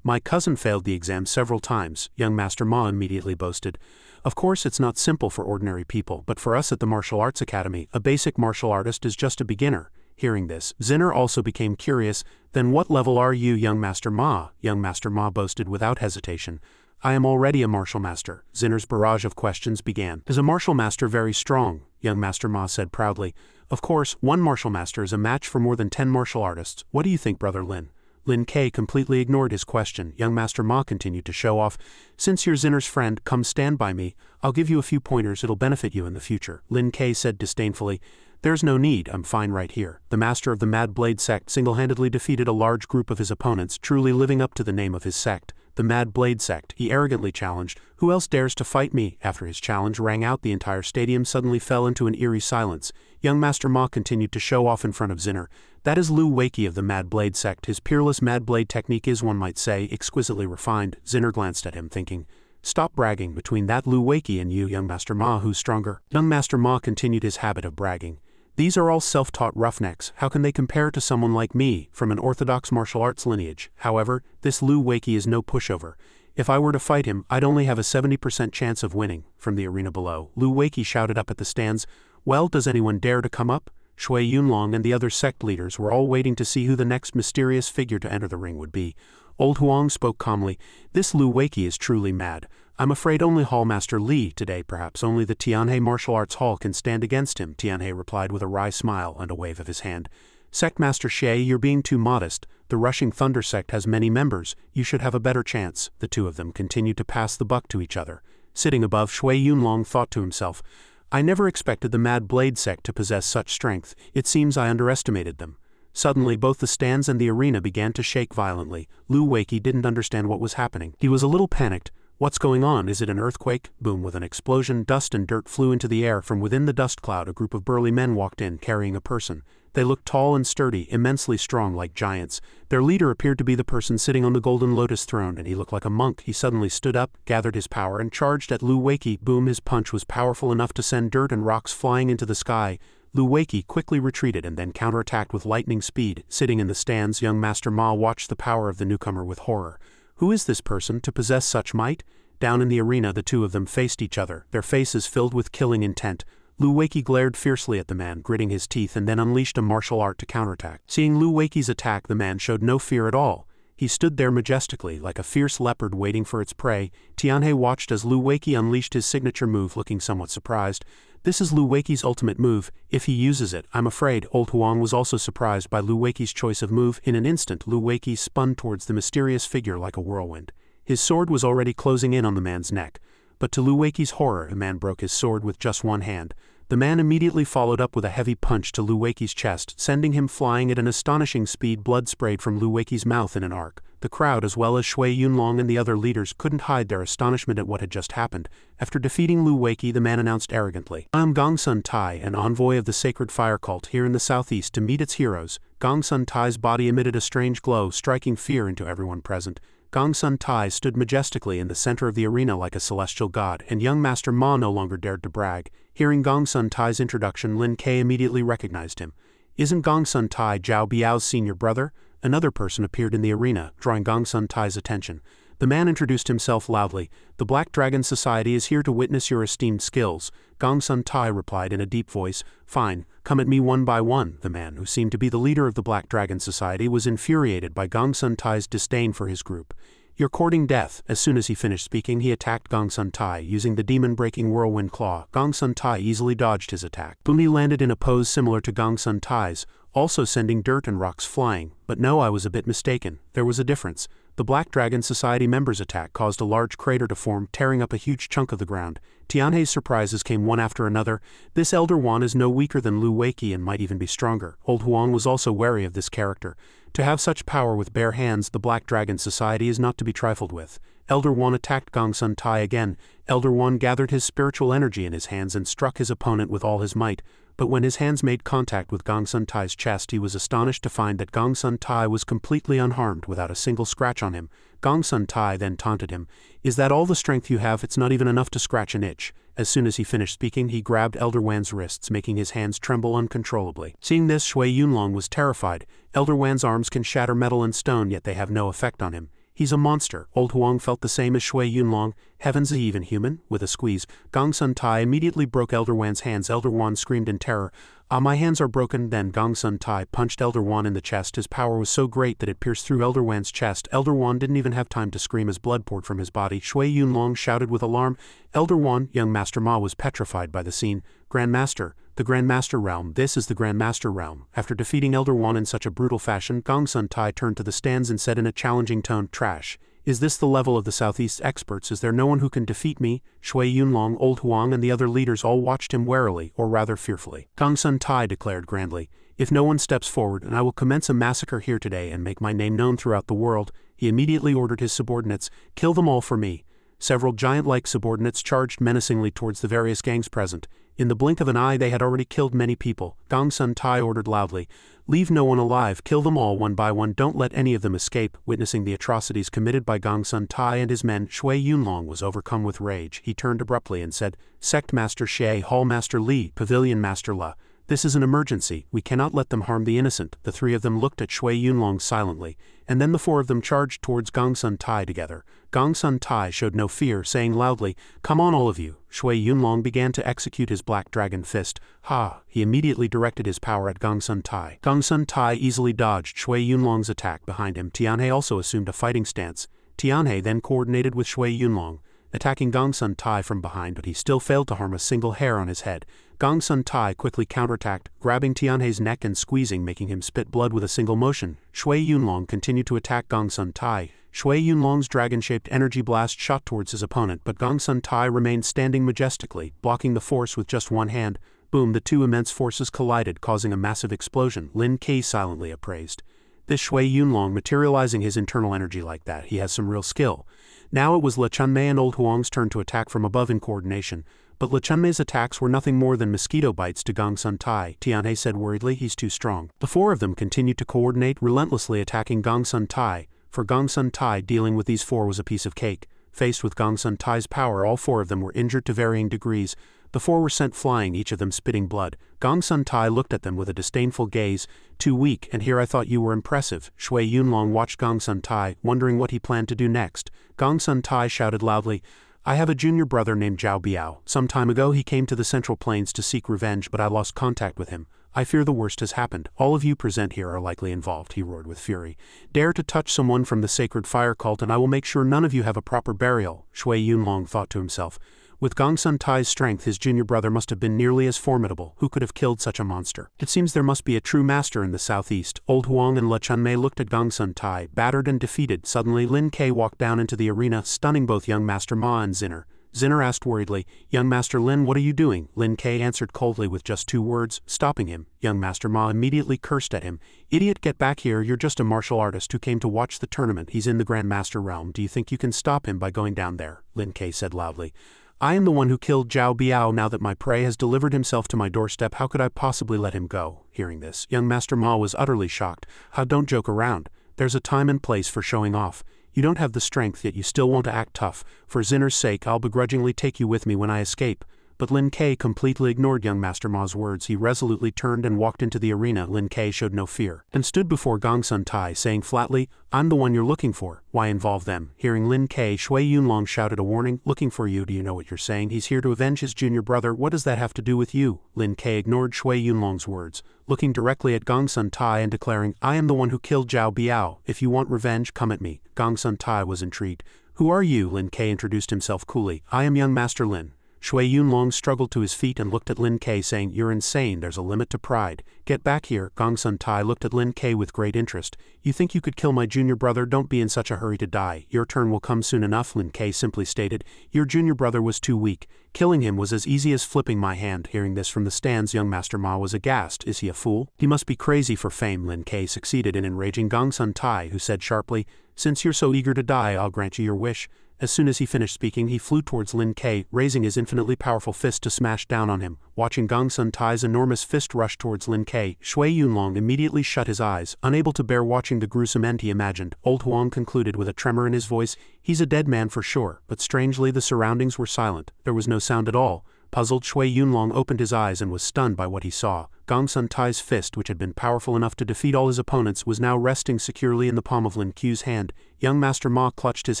"My cousin failed the exam several times," young Master Ma immediately boasted. "Of course it's not simple for ordinary people, but for us at the Martial Arts Academy, a basic martial artist is just a beginner." Hearing this, Zinner also became curious. "Then what level are you, young Master Ma?" Young Master Ma boasted without hesitation. "I am already a martial master." Zinner's barrage of questions began. "Is a martial master very strong?" Young Master Ma said proudly. "Of course, one martial master is a match for more than 10 martial artists. What do you think, Brother Lin?" Lin Ke completely ignored his question. Young Master Ma continued to show off. "Since you're Zinner's friend, come stand by me. I'll give you a few pointers, it'll benefit you in the future." Lin Ke said disdainfully, "There's no need, I'm fine right here." The master of the Mad Blade sect single-handedly defeated a large group of his opponents, truly living up to the name of his sect. "The Mad Blade sect," he arrogantly challenged. "Who else dares to fight me?" After his challenge rang out, the entire stadium suddenly fell into an eerie silence. Young Master Ma continued to show off in front of Zinner. "That is Lu Weiki of the Mad Blade sect. His peerless Mad Blade technique is, one might say, exquisitely refined." Zinner glanced at him, thinking, "Stop bragging. Between that Lu Weiki and you, young Master Ma, who's stronger?" Young Master Ma continued his habit of bragging. "These are all self-taught roughnecks. How can they compare to someone like me, from an orthodox martial arts lineage? However, this Lu Weiki is no pushover. If I were to fight him, I'd only have a 70% chance of winning." From the arena below, Lu Weiki shouted up at the stands, "Well, does anyone dare to come up?" Shui Yunlong and the other sect leaders were all waiting to see who the next mysterious figure to enter the ring would be. Old Huang spoke calmly, "This Lu Weiki is truly mad. I'm afraid only Hall Master Li today, perhaps only the Tianhe Martial Arts Hall can stand against him." Tianhe replied with a wry smile and a wave of his hand. "Sect Master Xie, you're being too modest. The Rushing Thunder sect has many members. You should have a better chance." The two of them continued to pass the buck to each other. Sitting above, Shui Yunlong thought to himself, "I never expected the Mad Blade sect to possess such strength. It seems I underestimated them." Suddenly, both the stands and the arena began to shake violently. Lu Weiki didn't understand what was happening. He was a little panicked. "What's going on? Is it an earthquake?" Boom! With an explosion, dust and dirt flew into the air. From within the dust cloud, a group of burly men walked in, carrying a person. They looked tall and sturdy, immensely strong like giants. Their leader appeared to be the person sitting on the golden lotus throne, and he looked like a monk. He suddenly stood up, gathered his power, and charged at Lu Weiki. Boom! His punch was powerful enough to send dirt and rocks flying into the sky. Lu Weiki quickly retreated and then counterattacked with lightning speed. Sitting in the stands, young Master Ma watched the power of the newcomer with horror. Who is this person to possess such might? Down in the arena, the two of them faced each other, their faces filled with killing intent. Lu Weiki glared fiercely at the man, gritting his teeth, and then unleashed a martial art to counterattack. Seeing Lu Weiki's attack, the man showed no fear at all. He stood there majestically, like a fierce leopard waiting for its prey. Tianhe watched as Lu Weiki unleashed his signature move, looking somewhat surprised. This is Lu Weiki's ultimate move. If he uses it, I'm afraid. Old Huang was also surprised by Lu Weiki's choice of move. In an instant, Lu Weiki spun towards the mysterious figure like a whirlwind. His sword was already closing in on the man's neck. But to Lu Weiqi's horror, the man broke his sword with just one hand. The man immediately followed up with a heavy punch to Lu Weiqi's chest, sending him flying at an astonishing speed. Blood sprayed from Lu Weiqi's mouth in an arc. The crowd, as well as Shui Yunlong and the other leaders, couldn't hide their astonishment at what had just happened. After defeating Lu Weiqi, the man announced arrogantly, "I am Gongsun Tai, an envoy of the sacred fire cult here in the southeast to meet its heroes." Gongsun Tai's body emitted a strange glow, striking fear into everyone present. Gongsun Tai stood majestically in the center of the arena like a celestial god, and young Master Ma no longer dared to brag. Hearing Gongsun Tai's introduction, Lin Ke immediately recognized him. "Isn't Gongsun Tai Zhao Biao's senior brother?" Another person appeared in the arena, drawing Gongsun Tai's attention. The man introduced himself loudly. "The Black Dragon Society is here to witness your esteemed skills." Gongsun Tai replied in a deep voice, "Fine, come at me one by one." The man, who seemed to be the leader of the Black Dragon Society, was infuriated by Gongsun Tai's disdain for his group. "You're courting death." As soon as he finished speaking, he attacked Gongsun Tai, using the demon-breaking whirlwind claw. Gongsun Tai easily dodged his attack. Buni landed in a pose similar to Gongsun Tai's, also sending dirt and rocks flying. But no, I was a bit mistaken. There was a difference. The Black Dragon Society members' attack caused a large crater to form, tearing up a huge chunk of the ground. Tianhe's surprises came one after another. This Elder Wan is no weaker than Lu Weiqi and might even be stronger. Old Huang was also wary of this character. To have such power with bare hands, the Black Dragon Society is not to be trifled with. Elder Wan attacked Gongsun Tai again. Elder Wan gathered his spiritual energy in his hands and struck his opponent with all his might. But when his hands made contact with Gongsun Tai's chest, he was astonished to find that Gongsun Tai was completely unharmed, without a single scratch on him. Gongsun Tai then taunted him, "Is that all the strength you have? It's not even enough to scratch an itch." As soon as he finished speaking, he grabbed Elder Wan's wrists, making his hands tremble uncontrollably. Seeing this, Shui Yunlong was terrified. Elder Wan's arms can shatter metal and stone, yet they have no effect on him. "He's a monster." Old Huang felt the same as Shui Yunlong. "Heavens, is he even human?" With a squeeze, Gongsun Tai immediately broke Elder Wan's hands. Elder Wan screamed in terror, "Ah, my hands are broken." Then Gongsun Tai punched Elder Wan in the chest. His power was so great that it pierced through Elder Wan's chest. Elder Wan didn't even have time to scream as blood poured from his body. Shui Yunlong shouted with alarm. Elder Wan, young Master Ma, was petrified by the scene. "Grandmaster, the Grandmaster realm. This is the Grandmaster realm." After defeating Elder Wan in such a brutal fashion, Gongsun Tai turned to the stands and said in a challenging tone, "Trash. Is this the level of the Southeast's experts? Is there no one who can defeat me?" Shui Yunlong, Old Huang, and the other leaders all watched him warily, or rather fearfully. Gongsun Tai declared grandly, "If no one steps forward, and I will commence a massacre here today and make my name known throughout the world." He immediately ordered his subordinates, "Kill them all for me." Several giant-like subordinates charged menacingly towards the various gangs present. In the blink of an eye, they had already killed many people. Gongsun Tai ordered loudly, "Leave no one alive, kill them all one by one, don't let any of them escape." Witnessing the atrocities committed by Gongsun Tai and his men, Shui Yunlong was overcome with rage. He turned abruptly and said, "Sect Master Xie, Hall Master Li, Pavilion Master La, this is an emergency, we cannot let them harm the innocent." The three of them looked at Shui Yunlong silently, and then the four of them charged towards Gongsun Tai together. Gongsun Tai showed no fear, saying loudly, "Come on all of you." Shui Yunlong began to execute his Black Dragon Fist. Ha! He immediately directed his power at Gongsun Tai. Gongsun Tai easily dodged Shui Yunlong's attack behind him. Tianhe also assumed a fighting stance. Tianhe then coordinated with Shui Yunlong, attacking Gongsun Tai from behind, but he still failed to harm a single hair on his head. Gongsun Tai quickly counterattacked, grabbing Tianhe's neck and squeezing, making him spit blood with a single motion. Shui Yunlong continued to attack Gongsun Tai. Shui Yunlong's dragon-shaped energy blast shot towards his opponent, but Gongsun Tai remained standing majestically, blocking the force with just one hand. Boom, the two immense forces collided, causing a massive explosion. Lin Ke silently appraised. This Shui Yunlong materializing his internal energy like that, he has some real skill. Now it was Le Chunmei and Old Huang's turn to attack from above in coordination, but Le Chunmei's attacks were nothing more than mosquito bites to Gongsun Tai. Tianhe said worriedly, "He's too strong." The four of them continued to coordinate, relentlessly attacking Gongsun Tai. For Gongsun Tai, dealing with these four was a piece of cake. Faced with Gongsun Tai's power, all four of them were injured to varying degrees. The four were sent flying, each of them spitting blood. Gongsun Tai looked at them with a disdainful gaze. "Too weak, and here I thought you were impressive." Shui Yunlong watched Gongsun Tai, wondering what he planned to do next. Gongsun Tai shouted loudly, "I have a junior brother named Zhao Biao. Some time ago he came to the Central Plains to seek revenge, but I lost contact with him. I fear the worst has happened. All of you present here are likely involved," he roared with fury. "Dare to touch someone from the sacred fire cult and I will make sure none of you have a proper burial." Shui Yunlong thought to himself, With Gong Sun Tai's strength, his junior brother must have been nearly as formidable. Who could have killed such a monster? It seems there must be a true master in the southeast. Old Huang and Le Chunmei looked at Gong Sun Tai, battered and defeated. Suddenly Lin Ke walked down into the arena, stunning both young Master Ma and Zinner. Zinner asked worriedly, "Young Master Lin, what are you doing?" Lin Ke answered coldly with just 2 words, stopping him. Young Master Ma immediately cursed at him. "Idiot, get back here, you're just a martial artist who came to watch the tournament. He's in the Grand Master realm. Do you think you can stop him by going down there?" Lin Ke said loudly. "I am the one who killed Zhao Biao. Now that my prey has delivered himself to my doorstep, how could I possibly let him go?" Hearing this, young Master Ma was utterly shocked. "How, don't joke around. There's a time and place for showing off. You don't have the strength, yet you still want to act tough. For Zinner's sake, I'll begrudgingly take you with me when I escape." But Lin Ke completely ignored young Master Ma's words. He resolutely turned and walked into the arena. Lin Ke showed no fear, and stood before Gong Sun Tai, saying flatly, "I'm the one you're looking for. Why involve them?" Hearing Lin Ke, Shui Yunlong shouted a warning, "Looking for you? Do you know what you're saying? He's here to avenge his junior brother. What does that have to do with you?" Lin Ke ignored Shui Yunlong's words, looking directly at Gong Sun Tai and declaring, "I am the one who killed Zhao Biao. If you want revenge, come at me." Gong Sun Tai was intrigued. "Who are you?" Lin Ke introduced himself coolly. "I am young Master Lin." Shui Yunlong struggled to his feet and looked at Lin Ke, saying, "You're insane, there's a limit to pride. Get back here." Gong Sun Tai looked at Lin Ke with great interest. "You think you could kill my junior brother? Don't be in such a hurry to die. Your turn will come soon enough," Lin Ke simply stated. "Your junior brother was too weak. Killing him was as easy as flipping my hand." Hearing this from the stands, young Master Ma was aghast. "Is he a fool? He must be crazy for fame." Lin Ke succeeded in enraging Gong Sun Tai, who said sharply, "Since you're so eager to die, I'll grant you your wish." As soon as he finished speaking, he flew towards Lin Ke, raising his infinitely powerful fist to smash down on him. Watching Gong Sun Tai's enormous fist rush towards Lin Ke, Shui Yunlong immediately shut his eyes, unable to bear watching the gruesome end he imagined. Old Huang concluded with a tremor in his voice, "He's a dead man for sure." But strangely, the surroundings were silent. There was no sound at all. Puzzled, Shui Yunlong opened his eyes and was stunned by what he saw. Gong Sun Tai's fist, which had been powerful enough to defeat all his opponents, was now resting securely in the palm of Lin Ke's hand. Young Master Ma clutched his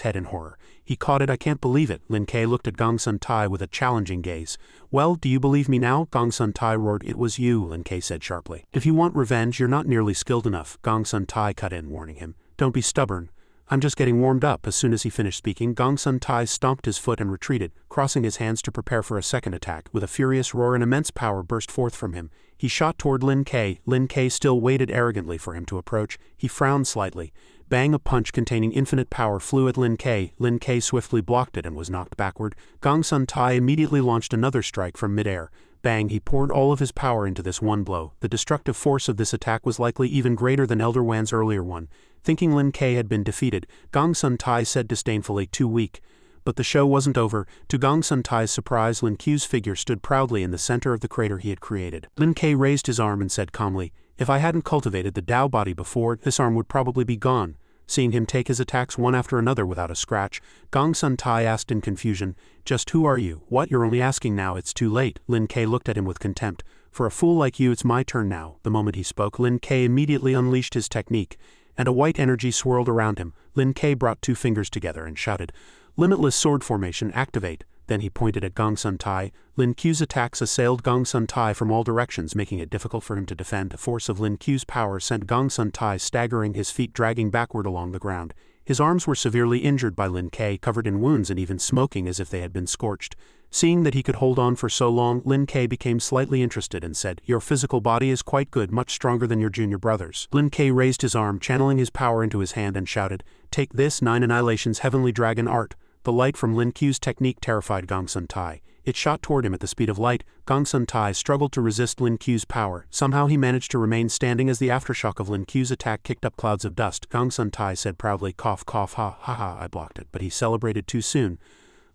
head in horror. He caught it. "I can't believe it." Lin Ke looked at Gong Sun Tai with a challenging gaze. "Well, do you believe me now?" Gong Sun Tai roared. "It was you," Lin Ke said sharply. "If you want revenge, you're not nearly skilled enough." Gong Sun Tai cut in, warning him. "Don't be stubborn. I'm just getting warmed up." As soon as he finished speaking, Gong Sun Tai stomped his foot and retreated, crossing his hands to prepare for a second attack. With a furious roar, an immense power burst forth from him. He shot toward Lin Ke. Lin Ke still waited arrogantly for him to approach. He frowned slightly. Bang! A punch containing infinite power flew at Lin Ke. Lin Ke swiftly blocked it and was knocked backward. Gong Sun Tai immediately launched another strike from midair. Bang! He poured all of his power into this one blow. The destructive force of this attack was likely even greater than Elder Wan's earlier one. Thinking Lin Ke had been defeated, Gong Sun Tai said disdainfully, "Too weak." But the show wasn't over. To Gong Sun Tai's surprise, Lin Ke's figure stood proudly in the center of the crater he had created. Lin Ke raised his arm and said calmly, "If I hadn't cultivated the Tao body before, this arm would probably be gone." Seeing him take his attacks one after another without a scratch, Gong Sun Tai asked in confusion, "Just who are you?" "What, you're only asking now? It's too late." Lin Ke looked at him with contempt. "For a fool like you, it's my turn now." The moment he spoke, Lin Ke immediately unleashed his technique, and a white energy swirled around him. Lin Ke brought 2 fingers together and shouted, "Limitless sword formation, activate." Then he pointed at Gong Sun Tai. Lin Ke's attacks assailed Gong Sun Tai from all directions, making it difficult for him to defend. The force of Lin Ke's power sent Gong Sun Tai staggering, his feet dragging backward along the ground. His arms were severely injured by Lin Ke, covered in wounds and even smoking as if they had been scorched. Seeing that he could hold on for so long, Lin Ke became slightly interested and said, "Your physical body is quite good, much stronger than your junior brother's." Lin Ke raised his arm, channeling his power into his hand, and shouted, "Take this, 9 Annihilation's Heavenly Dragon Art." The light from Lin Ke's technique terrified Gong Sun Tai. It shot toward him at the speed of light. Gong Sun Tai struggled to resist Lin Ke's power. Somehow he managed to remain standing as the aftershock of Lin Ke's attack kicked up clouds of dust. Gong Sun Tai said proudly, "Cough, cough, ha, ha, ha, I blocked it." But he celebrated too soon.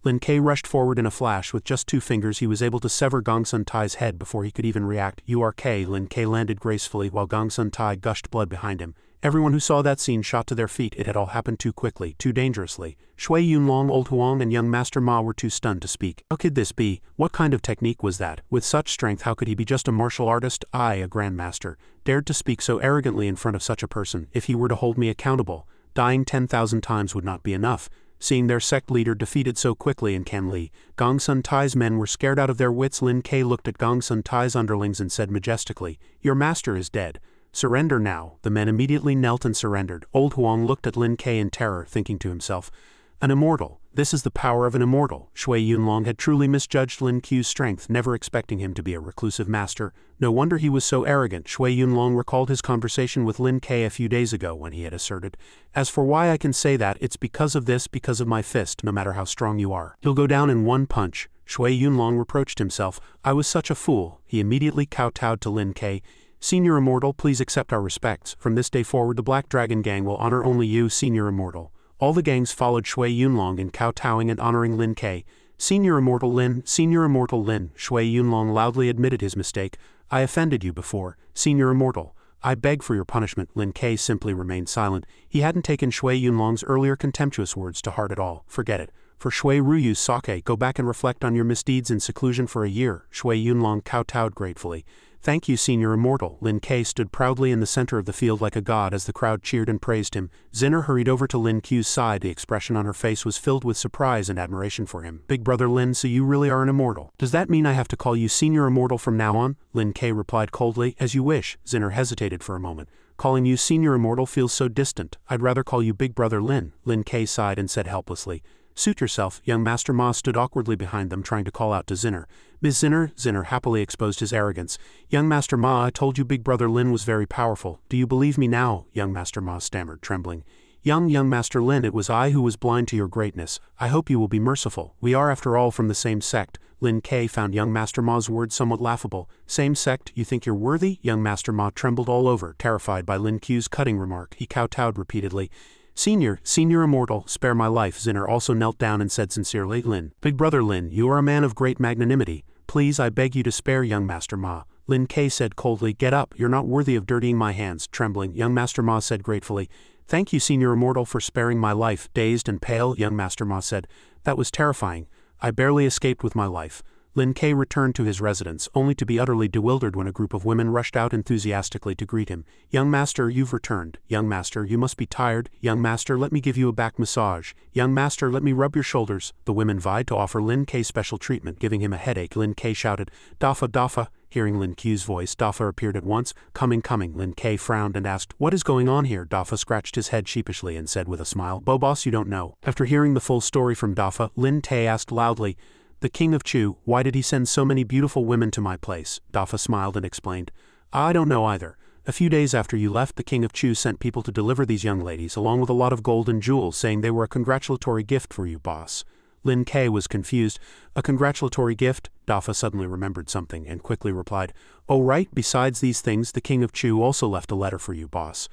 Lin Ke rushed forward in a flash. With just 2 fingers, he was able to sever Gong Sun Tai's head before he could even react. "URK." Lin Ke landed gracefully while Gong Sun Tai gushed blood behind him. Everyone who saw that scene shot to their feet. It had all happened too quickly, too dangerously. Shui Yunlong, Old Huang, and young Master Ma were too stunned to speak. How could this be? What kind of technique was that? With such strength, how could he be just a martial artist? I, a grandmaster, dared to speak so arrogantly in front of such a person. If he were to hold me accountable, dying 10,000 times would not be enough. Seeing their sect leader defeated so quickly in Kanli, Gong Sun Tai's men were scared out of their wits. Lin Ke looked at Gong Sun Tai's underlings and said majestically, "Your master is dead. Surrender now." The men immediately knelt and surrendered. Old Huang looked at Lin Ke in terror, thinking to himself, "An immortal. This is the power of an immortal. Shui Yunlong had truly misjudged Lin Ku's strength, never expecting him to be a reclusive master. No wonder he was so arrogant. Shui Yunlong recalled his conversation with Lin Ke a few days ago when he had asserted, "As for why I can say that, it's because of this, because of my fist, no matter how strong you are. He'll go down in one punch." Shui Yunlong reproached himself. "I was such a fool." He immediately kowtowed to Lin Ke. "Senior Immortal, please accept our respects. From this day forward the Black Dragon Gang will honor only you, Senior Immortal." All the gangs followed Shui Yunlong in kowtowing and honoring Lin Ke. "Senior Immortal Lin, Senior Immortal Lin." Shui Yunlong loudly admitted his mistake. "I offended you before, Senior Immortal. I beg for your punishment." Lin Ke simply remained silent. He hadn't taken Shui Yunlong's earlier contemptuous words to heart at all. "Forget it. For Shui Ruyu's sake, go back and reflect on your misdeeds in seclusion for a year." Shui Yunlong kowtowed gratefully. "Thank you, Senior Immortal." Lin Ke stood proudly in the center of the field like a god as the crowd cheered and praised him. Zinner hurried over to Lin Ku's side. The expression on her face was filled with surprise and admiration for him. "Big brother Lin, so you really are an immortal. Does that mean I have to call you Senior Immortal from now on?" Lin Ke replied coldly. "As you wish." Zinner hesitated for a moment. "Calling you Senior Immortal feels so distant. I'd rather call you Big brother Lin." Lin Ke sighed and said helplessly, "Suit yourself." Young Master Ma stood awkwardly behind them, trying to call out to Zinner. "Miss Zinner." Zinner happily exposed his arrogance. "Young Master Ma, I told you Big brother Lin was very powerful. Do you believe me now?" Young Master Ma stammered, trembling. Young Master Lin, it was I who was blind to your greatness. I hope you will be merciful. We are after all from the same sect." Lin Ke found young Master Ma's words somewhat laughable. "Same sect? You think you're worthy?" Young Master Ma trembled all over, terrified by Lin Ku's cutting remark. He kowtowed repeatedly. Senior Immortal, spare my life." Zinner also knelt down and said sincerely, "Lin, Big brother Lin, you are a man of great magnanimity. Please, I beg you to spare young Master Ma." Lin Ke said coldly, "Get up, you're not worthy of dirtying my hands." Trembling, young Master Ma said gratefully, "Thank you, Senior Immortal, for sparing my life." Dazed and pale, young Master Ma said, "That was terrifying. I barely escaped with my life." Lin Ke returned to his residence, only to be utterly bewildered when a group of women rushed out enthusiastically to greet him. "Young Master, you've returned. Young Master, you must be tired. Young Master, let me give you a back massage. Young Master, let me rub your shoulders." The women vied to offer Lin Ke special treatment, giving him a headache. Lin Ke shouted, "Dafa, Dafa." Hearing Lin Ku's voice, Dafa appeared at once. Coming. Lin Ke frowned and asked, "What is going on here?" Dafa scratched his head sheepishly and said with a smile, "Boss, you don't know." After hearing the full story from Dafa, Lin Te asked loudly, "The King of Chu, why did he send so many beautiful women to my place?" Dafa smiled and explained, "I don't know either. A few days after you left, the King of Chu sent people to deliver these young ladies, along with a lot of gold and jewels, saying they were a congratulatory gift for you, boss." Lin Ke was confused. "A congratulatory gift?" Dafa suddenly remembered something and quickly replied, "Oh right, besides these things, the King of Chu also left a letter for you, boss."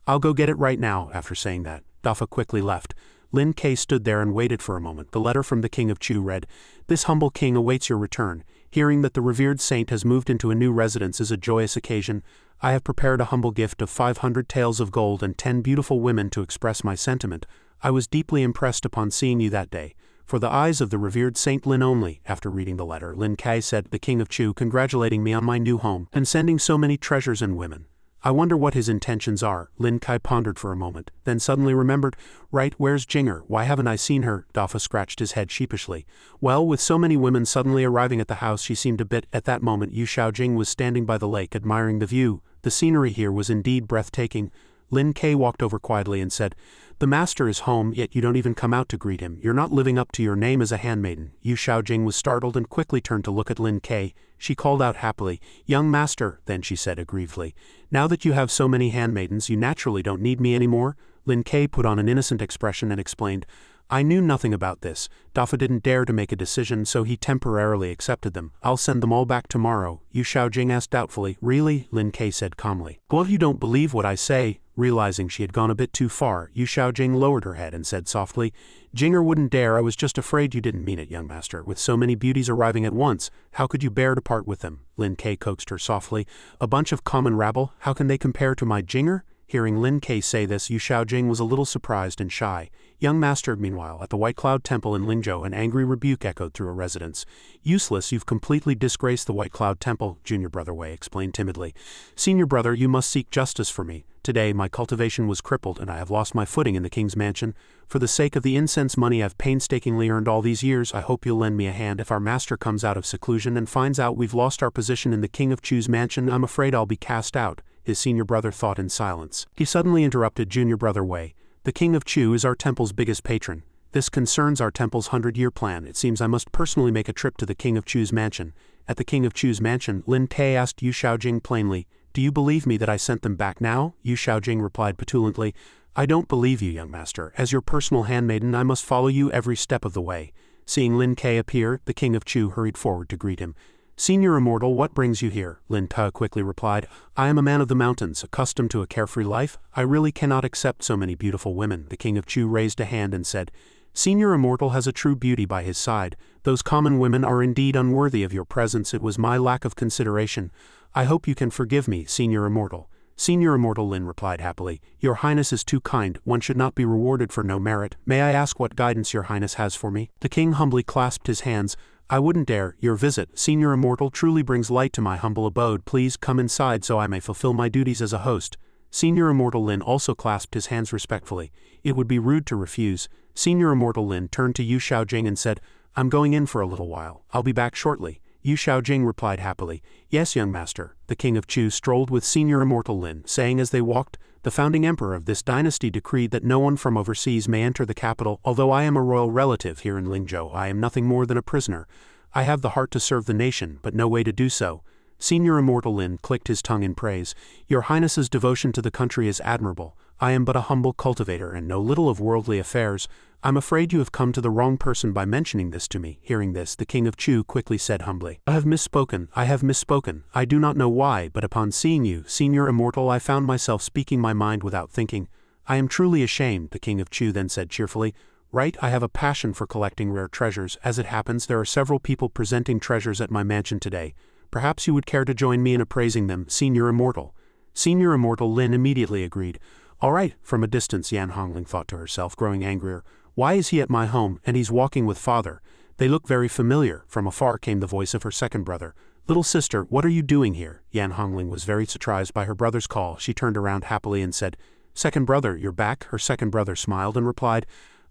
"I'll go get it right now." After saying that, Dafa quickly left. Lin Ke stood there and waited for a moment. The letter from the King of Chu read, "This humble king awaits your return. Hearing that the revered saint has moved into a new residence is a joyous occasion. I have prepared a humble gift of 500 taels of gold and 10 beautiful women to express my sentiment. I was deeply impressed upon seeing you that day. For the eyes of the revered Saint Lin only." After reading the letter, Lin Ke said, "The King of Chu congratulating me on my new home and sending so many treasures and women. I wonder what his intentions are." Lin Ke pondered for a moment, then suddenly remembered, "Right, where's Jinger? Why haven't I seen her?" Dafa scratched his head sheepishly. "Well, with so many women suddenly arriving at the house, she seemed a bit." At that moment Yu Xiaojing was standing by the lake admiring the view. The scenery here was indeed breathtaking. Lin Ke walked over quietly and said, "The master is home, yet you don't even come out to greet him. You're not living up to your name as a handmaiden." Yu Xiaojing was startled and quickly turned to look at Lin Ke. She called out happily, "Young master." Then she said aggrievedly, "Now that you have so many handmaidens, you naturally don't need me anymore?" Lin Ke put on an innocent expression and explained, "I knew nothing about this. Dafa didn't dare to make a decision, so he temporarily accepted them. I'll send them all back tomorrow." Yu Xiaojing asked doubtfully, "Really?" Lin Ke said calmly. "Well, you don't believe what I say." Realizing she had gone a bit too far, Yu Xiaojing lowered her head and said softly, "Jinger wouldn't dare. I was just afraid you didn't mean it, young master. With so many beauties arriving at once, how could you bear to part with them?" Lin Ke coaxed her softly. "A bunch of common rabble, how can they compare to my Jinger?" Hearing Lin Ke say this, Yu Xiaojing was a little surprised and shy. Young master, meanwhile, at the White Cloud Temple in Lingzhou, an angry rebuke echoed through a residence. "Useless, you've completely disgraced the White Cloud Temple," Junior Brother Wei explained timidly. "Senior brother, you must seek justice for me. Today my cultivation was crippled and I have lost my footing in the king's mansion. For the sake of the incense money I've painstakingly earned all these years, I hope you'll lend me a hand. If our master comes out of seclusion and finds out we've lost our position in the King of Chu's mansion, I'm afraid I'll be cast out." His senior brother thought in silence. He suddenly interrupted Junior Brother Wei. "The King of Chu is our temple's biggest patron. This concerns our temple's 100-year plan. It seems I must personally make a trip to the King of Chu's mansion. At the King of Chu's mansion, Lin Te asked Yu Shaojing plainly, "Do you believe me that I sent them back now?" Yu Shaojing replied petulantly, "I don't believe you, young master. As your personal handmaiden, I must follow you every step of the way." Seeing Lin Ke appear, the King of Chu hurried forward to greet him. "Senior Immortal, what brings you here?" Lin Te quickly replied. "I am a man of the mountains, accustomed to a carefree life. I really cannot accept so many beautiful women." The King of Chu raised a hand and said, "Senior Immortal has a true beauty by his side. Those common women are indeed unworthy of your presence. It was my lack of consideration. I hope you can forgive me, Senior Immortal." "Senior Immortal," Lin replied happily, "Your Highness is too kind. One should not be rewarded for no merit. May I ask what guidance your Highness has for me?" The king humbly clasped his hands. "I wouldn't dare. Your visit, Senior Immortal, truly brings light to my humble abode. Please come inside so I may fulfill my duties as a host." Senior Immortal Lin also clasped his hands respectfully. It would be rude to refuse. Senior Immortal Lin turned to Yu Shaojing and said, "I'm going in for a little while. I'll be back shortly." Yu Shaojing replied happily, "Yes, young master." The King of Chu strolled with Senior Immortal Lin, saying as they walked, "The founding emperor of this dynasty decreed that no one from overseas may enter the capital. Although I am a royal relative here in Lingzhou, I am nothing more than a prisoner. I have the heart to serve the nation, but no way to do so." Senior Immortal Lin clicked his tongue in praise. "Your Highness's devotion to the country is admirable. I am but a humble cultivator and know little of worldly affairs. I'm afraid you have come to the wrong person by mentioning this to me." Hearing this, the King of Chu quickly said humbly, I have misspoken. I do not know why, but upon seeing you, Senior Immortal, I found myself speaking my mind without thinking. I am truly ashamed." The King of Chu then said cheerfully, "Right, I have a passion for collecting rare treasures. As it happens, there are several people presenting treasures at my mansion today. Perhaps you would care to join me in appraising them, Senior Immortal." Senior Immortal Lin immediately agreed. "All right." From a distance, Yan Hongling thought to herself, growing angrier. "Why is he at my home, and he's walking with father? They look very familiar." From afar came the voice of her second brother. "Little sister, what are you doing here?" Yan Hongling was very surprised by her brother's call. She turned around happily and said, "Second brother, you're back?" Her second brother smiled and replied,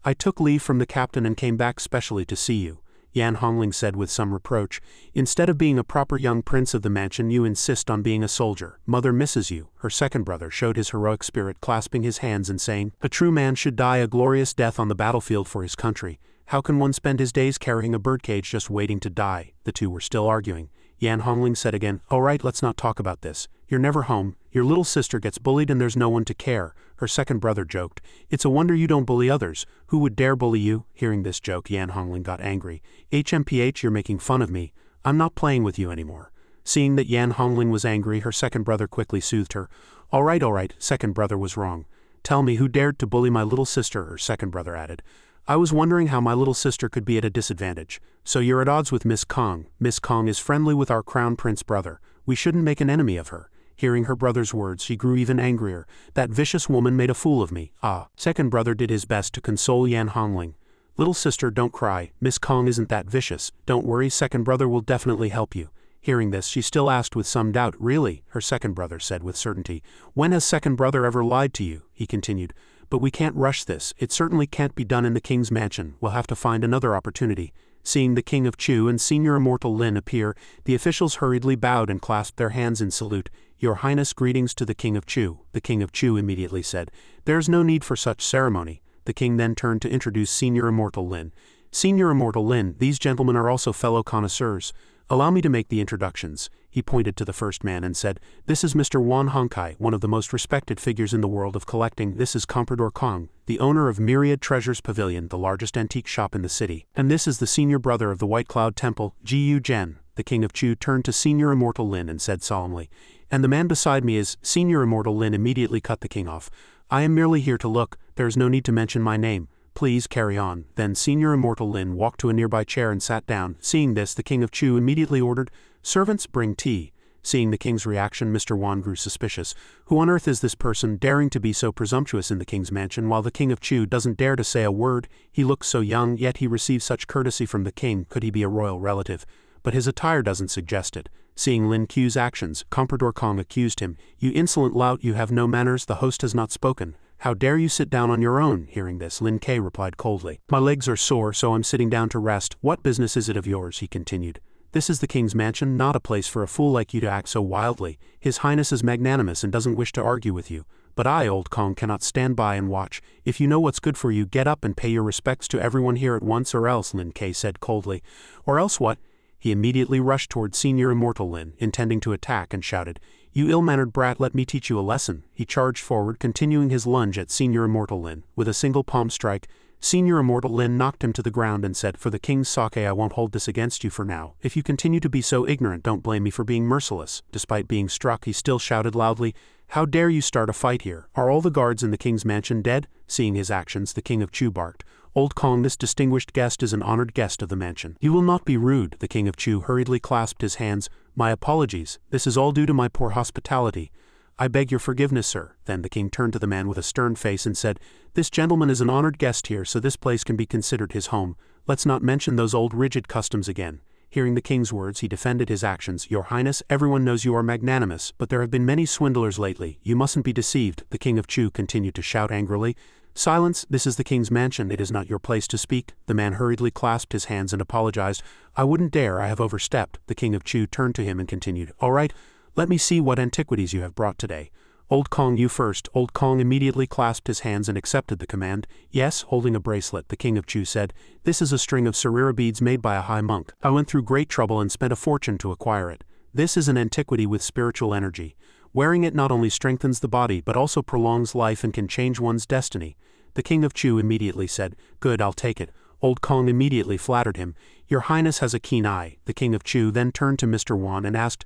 "I took leave from the captain and came back specially to see you." Yan Hongling said with some reproach, "Instead of being a proper young prince of the mansion, you insist on being a soldier. Mother misses you." Her second brother showed his heroic spirit, clasping his hands and saying, "A true man should die a glorious death on the battlefield for his country. How can one spend his days carrying a birdcage just waiting to die?" The two were still arguing. Yan Hongling said again, "All right, let's not talk about this. You're never home. Your little sister gets bullied and there's no one to care." Her second brother joked, "It's a wonder you don't bully others. Who would dare bully you?" Hearing this joke, Yan Hongling got angry. "HMPH, you're making fun of me. I'm not playing with you anymore." Seeing that Yan Hongling was angry, her second brother quickly soothed her. All right, second brother was wrong. "Tell me, who dared to bully my little sister?" her second brother added. "I was wondering how my little sister could be at a disadvantage. So you're at odds with Miss Kong. Miss Kong is friendly with our crown prince brother. We shouldn't make an enemy of her." Hearing her brother's words, she grew even angrier. "That vicious woman made a fool of me." Second brother did his best to console Yan Hongling. "Little sister, don't cry. Miss Kong isn't that vicious. Don't worry, second brother will definitely help you." Hearing this, she still asked with some doubt, "Really?" Her second brother said with certainty. "When has second brother ever lied to you?" He continued, "But we can't rush this. It certainly can't be done in the king's mansion. We'll have to find another opportunity." Seeing the King of Chu and Senior Immortal Lin appear, the officials hurriedly bowed and clasped their hands in salute. "Your Highness, greetings to the King of Chu." The King of Chu immediately said, "There's no need for such ceremony." The king then turned to introduce Senior Immortal Lin. "Senior Immortal Lin, these gentlemen are also fellow connoisseurs. Allow me to make the introductions." He pointed to the first man and said, "This is Mr. Wan Hongkai, one of the most respected figures in the world of collecting. This is Comprador Kong, the owner of Myriad Treasures Pavilion, the largest antique shop in the city. And this is the senior brother of the White Cloud Temple, Ji Zhen." The King of Chu turned to Senior Immortal Lin and said solemnly, "And the man beside me is—" Senior Immortal Lin immediately cut the king off. "I am merely here to look. There is no need to mention my name. Please carry on." Then Senior Immortal Lin walked to a nearby chair and sat down. Seeing this, the King of Chu immediately ordered, "Servants, bring tea." Seeing the king's reaction, Mr. Wan grew suspicious. Who on earth is this person daring to be so presumptuous in the king's mansion while the King of Chu doesn't dare to say a word? He looks so young, yet he receives such courtesy from the king. Could he be a royal relative? But his attire doesn't suggest it. Seeing Lin Q's actions, Comprador Kong accused him. "You insolent lout, you have no manners. The host has not spoken. How dare you sit down on your own?" Hearing this, Lin Ke replied coldly, "My legs are sore, so I'm sitting down to rest." "What business is it of yours?" he continued. "This is the king's mansion, not a place for a fool like you to act so wildly. His Highness is magnanimous and doesn't wish to argue with you. but I, Old Kong, cannot stand by and watch. If you know what's good for you, get up and pay your respects to everyone here at once, or else, Lin Kei said coldly. Or else what? He immediately rushed toward Senior Immortal Lin, intending to attack, and shouted, "You ill-mannered brat, let me teach you a lesson." He charged forward, continuing his lunge at Senior Immortal Lin. With a single palm strike, Senior Immortal Lin knocked him to the ground and said, "For the king's sake, I won't hold this against you for now. If you continue to be so ignorant, don't blame me for being merciless." Despite being struck, he still shouted loudly, "How dare you start a fight here? Are all the guards in the king's mansion dead?" Seeing his actions, the king of Chu barked, "Old Kong, this distinguished guest is an honored guest of the mansion. You will not be rude." The king of Chu hurriedly clasped his hands. "My apologies. This is all due to my poor hospitality. I beg your forgiveness, sir." Then the king turned to the man with a stern face and said, "This gentleman is an honored guest here, so this place can be considered his home. Let's not mention those old rigid customs again." Hearing the king's words, he defended his actions. "Your Highness, everyone knows you are magnanimous, but there have been many swindlers lately. You mustn't be deceived." The king of Chu continued to shout angrily, "Silence, this is the king's mansion, it is not your place to speak." The man hurriedly clasped his hands and apologized. "I wouldn't dare, I have overstepped." The king of Chu turned to him and continued, "All right, let me see what antiquities you have brought today. Old Kong, you first." Old Kong immediately clasped his hands and accepted the command. "Yes," holding a bracelet, the king of Chu said, "This is a string of Sarira beads made by a high monk. I went through great trouble and spent a fortune to acquire it. This is an antiquity with spiritual energy. Wearing it not only strengthens the body but also prolongs life and can change one's destiny." The king of Chu immediately said, "Good, I'll take it." Old Kong immediately flattered him. "Your Highness has a keen eye." The king of Chu then turned to Mr. Wan and asked,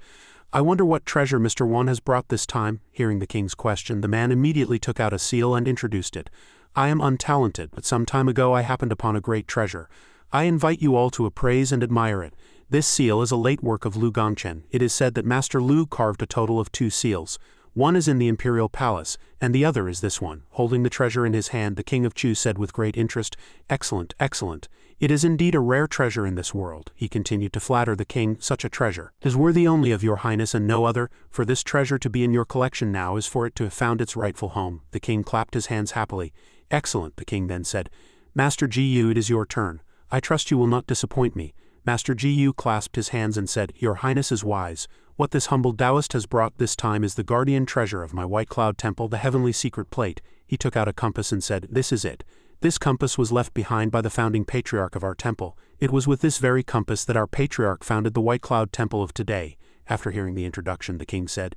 "I wonder what treasure Mr. Wan has brought this time?" Hearing the king's question, the man immediately took out a seal and introduced it. "I am untalented, but some time ago I happened upon a great treasure. I invite you all to appraise and admire it. This seal is a late work of Lu Gongchen. It is said that Master Lu carved a total of 2 seals. One is in the imperial palace, and the other is this one." Holding the treasure in his hand, the king of Chu said with great interest, "Excellent, excellent. It is indeed a rare treasure in this world." He continued to flatter the king. "Such a treasure is worthy only of your Highness and no other. For this treasure to be in your collection now is for it to have found its rightful home." The king clapped his hands happily. "Excellent," the king then said. "Master Gu, it is your turn. I trust you will not disappoint me." Master Gu clasped his hands and said, "Your Highness is wise. What this humble Taoist has brought this time is the guardian treasure of my White Cloud Temple, the heavenly secret plate." He took out a compass and said, "This is it. This compass was left behind by the founding patriarch of our temple. It was with this very compass that our patriarch founded the White Cloud Temple of today." After hearing the introduction, the king said,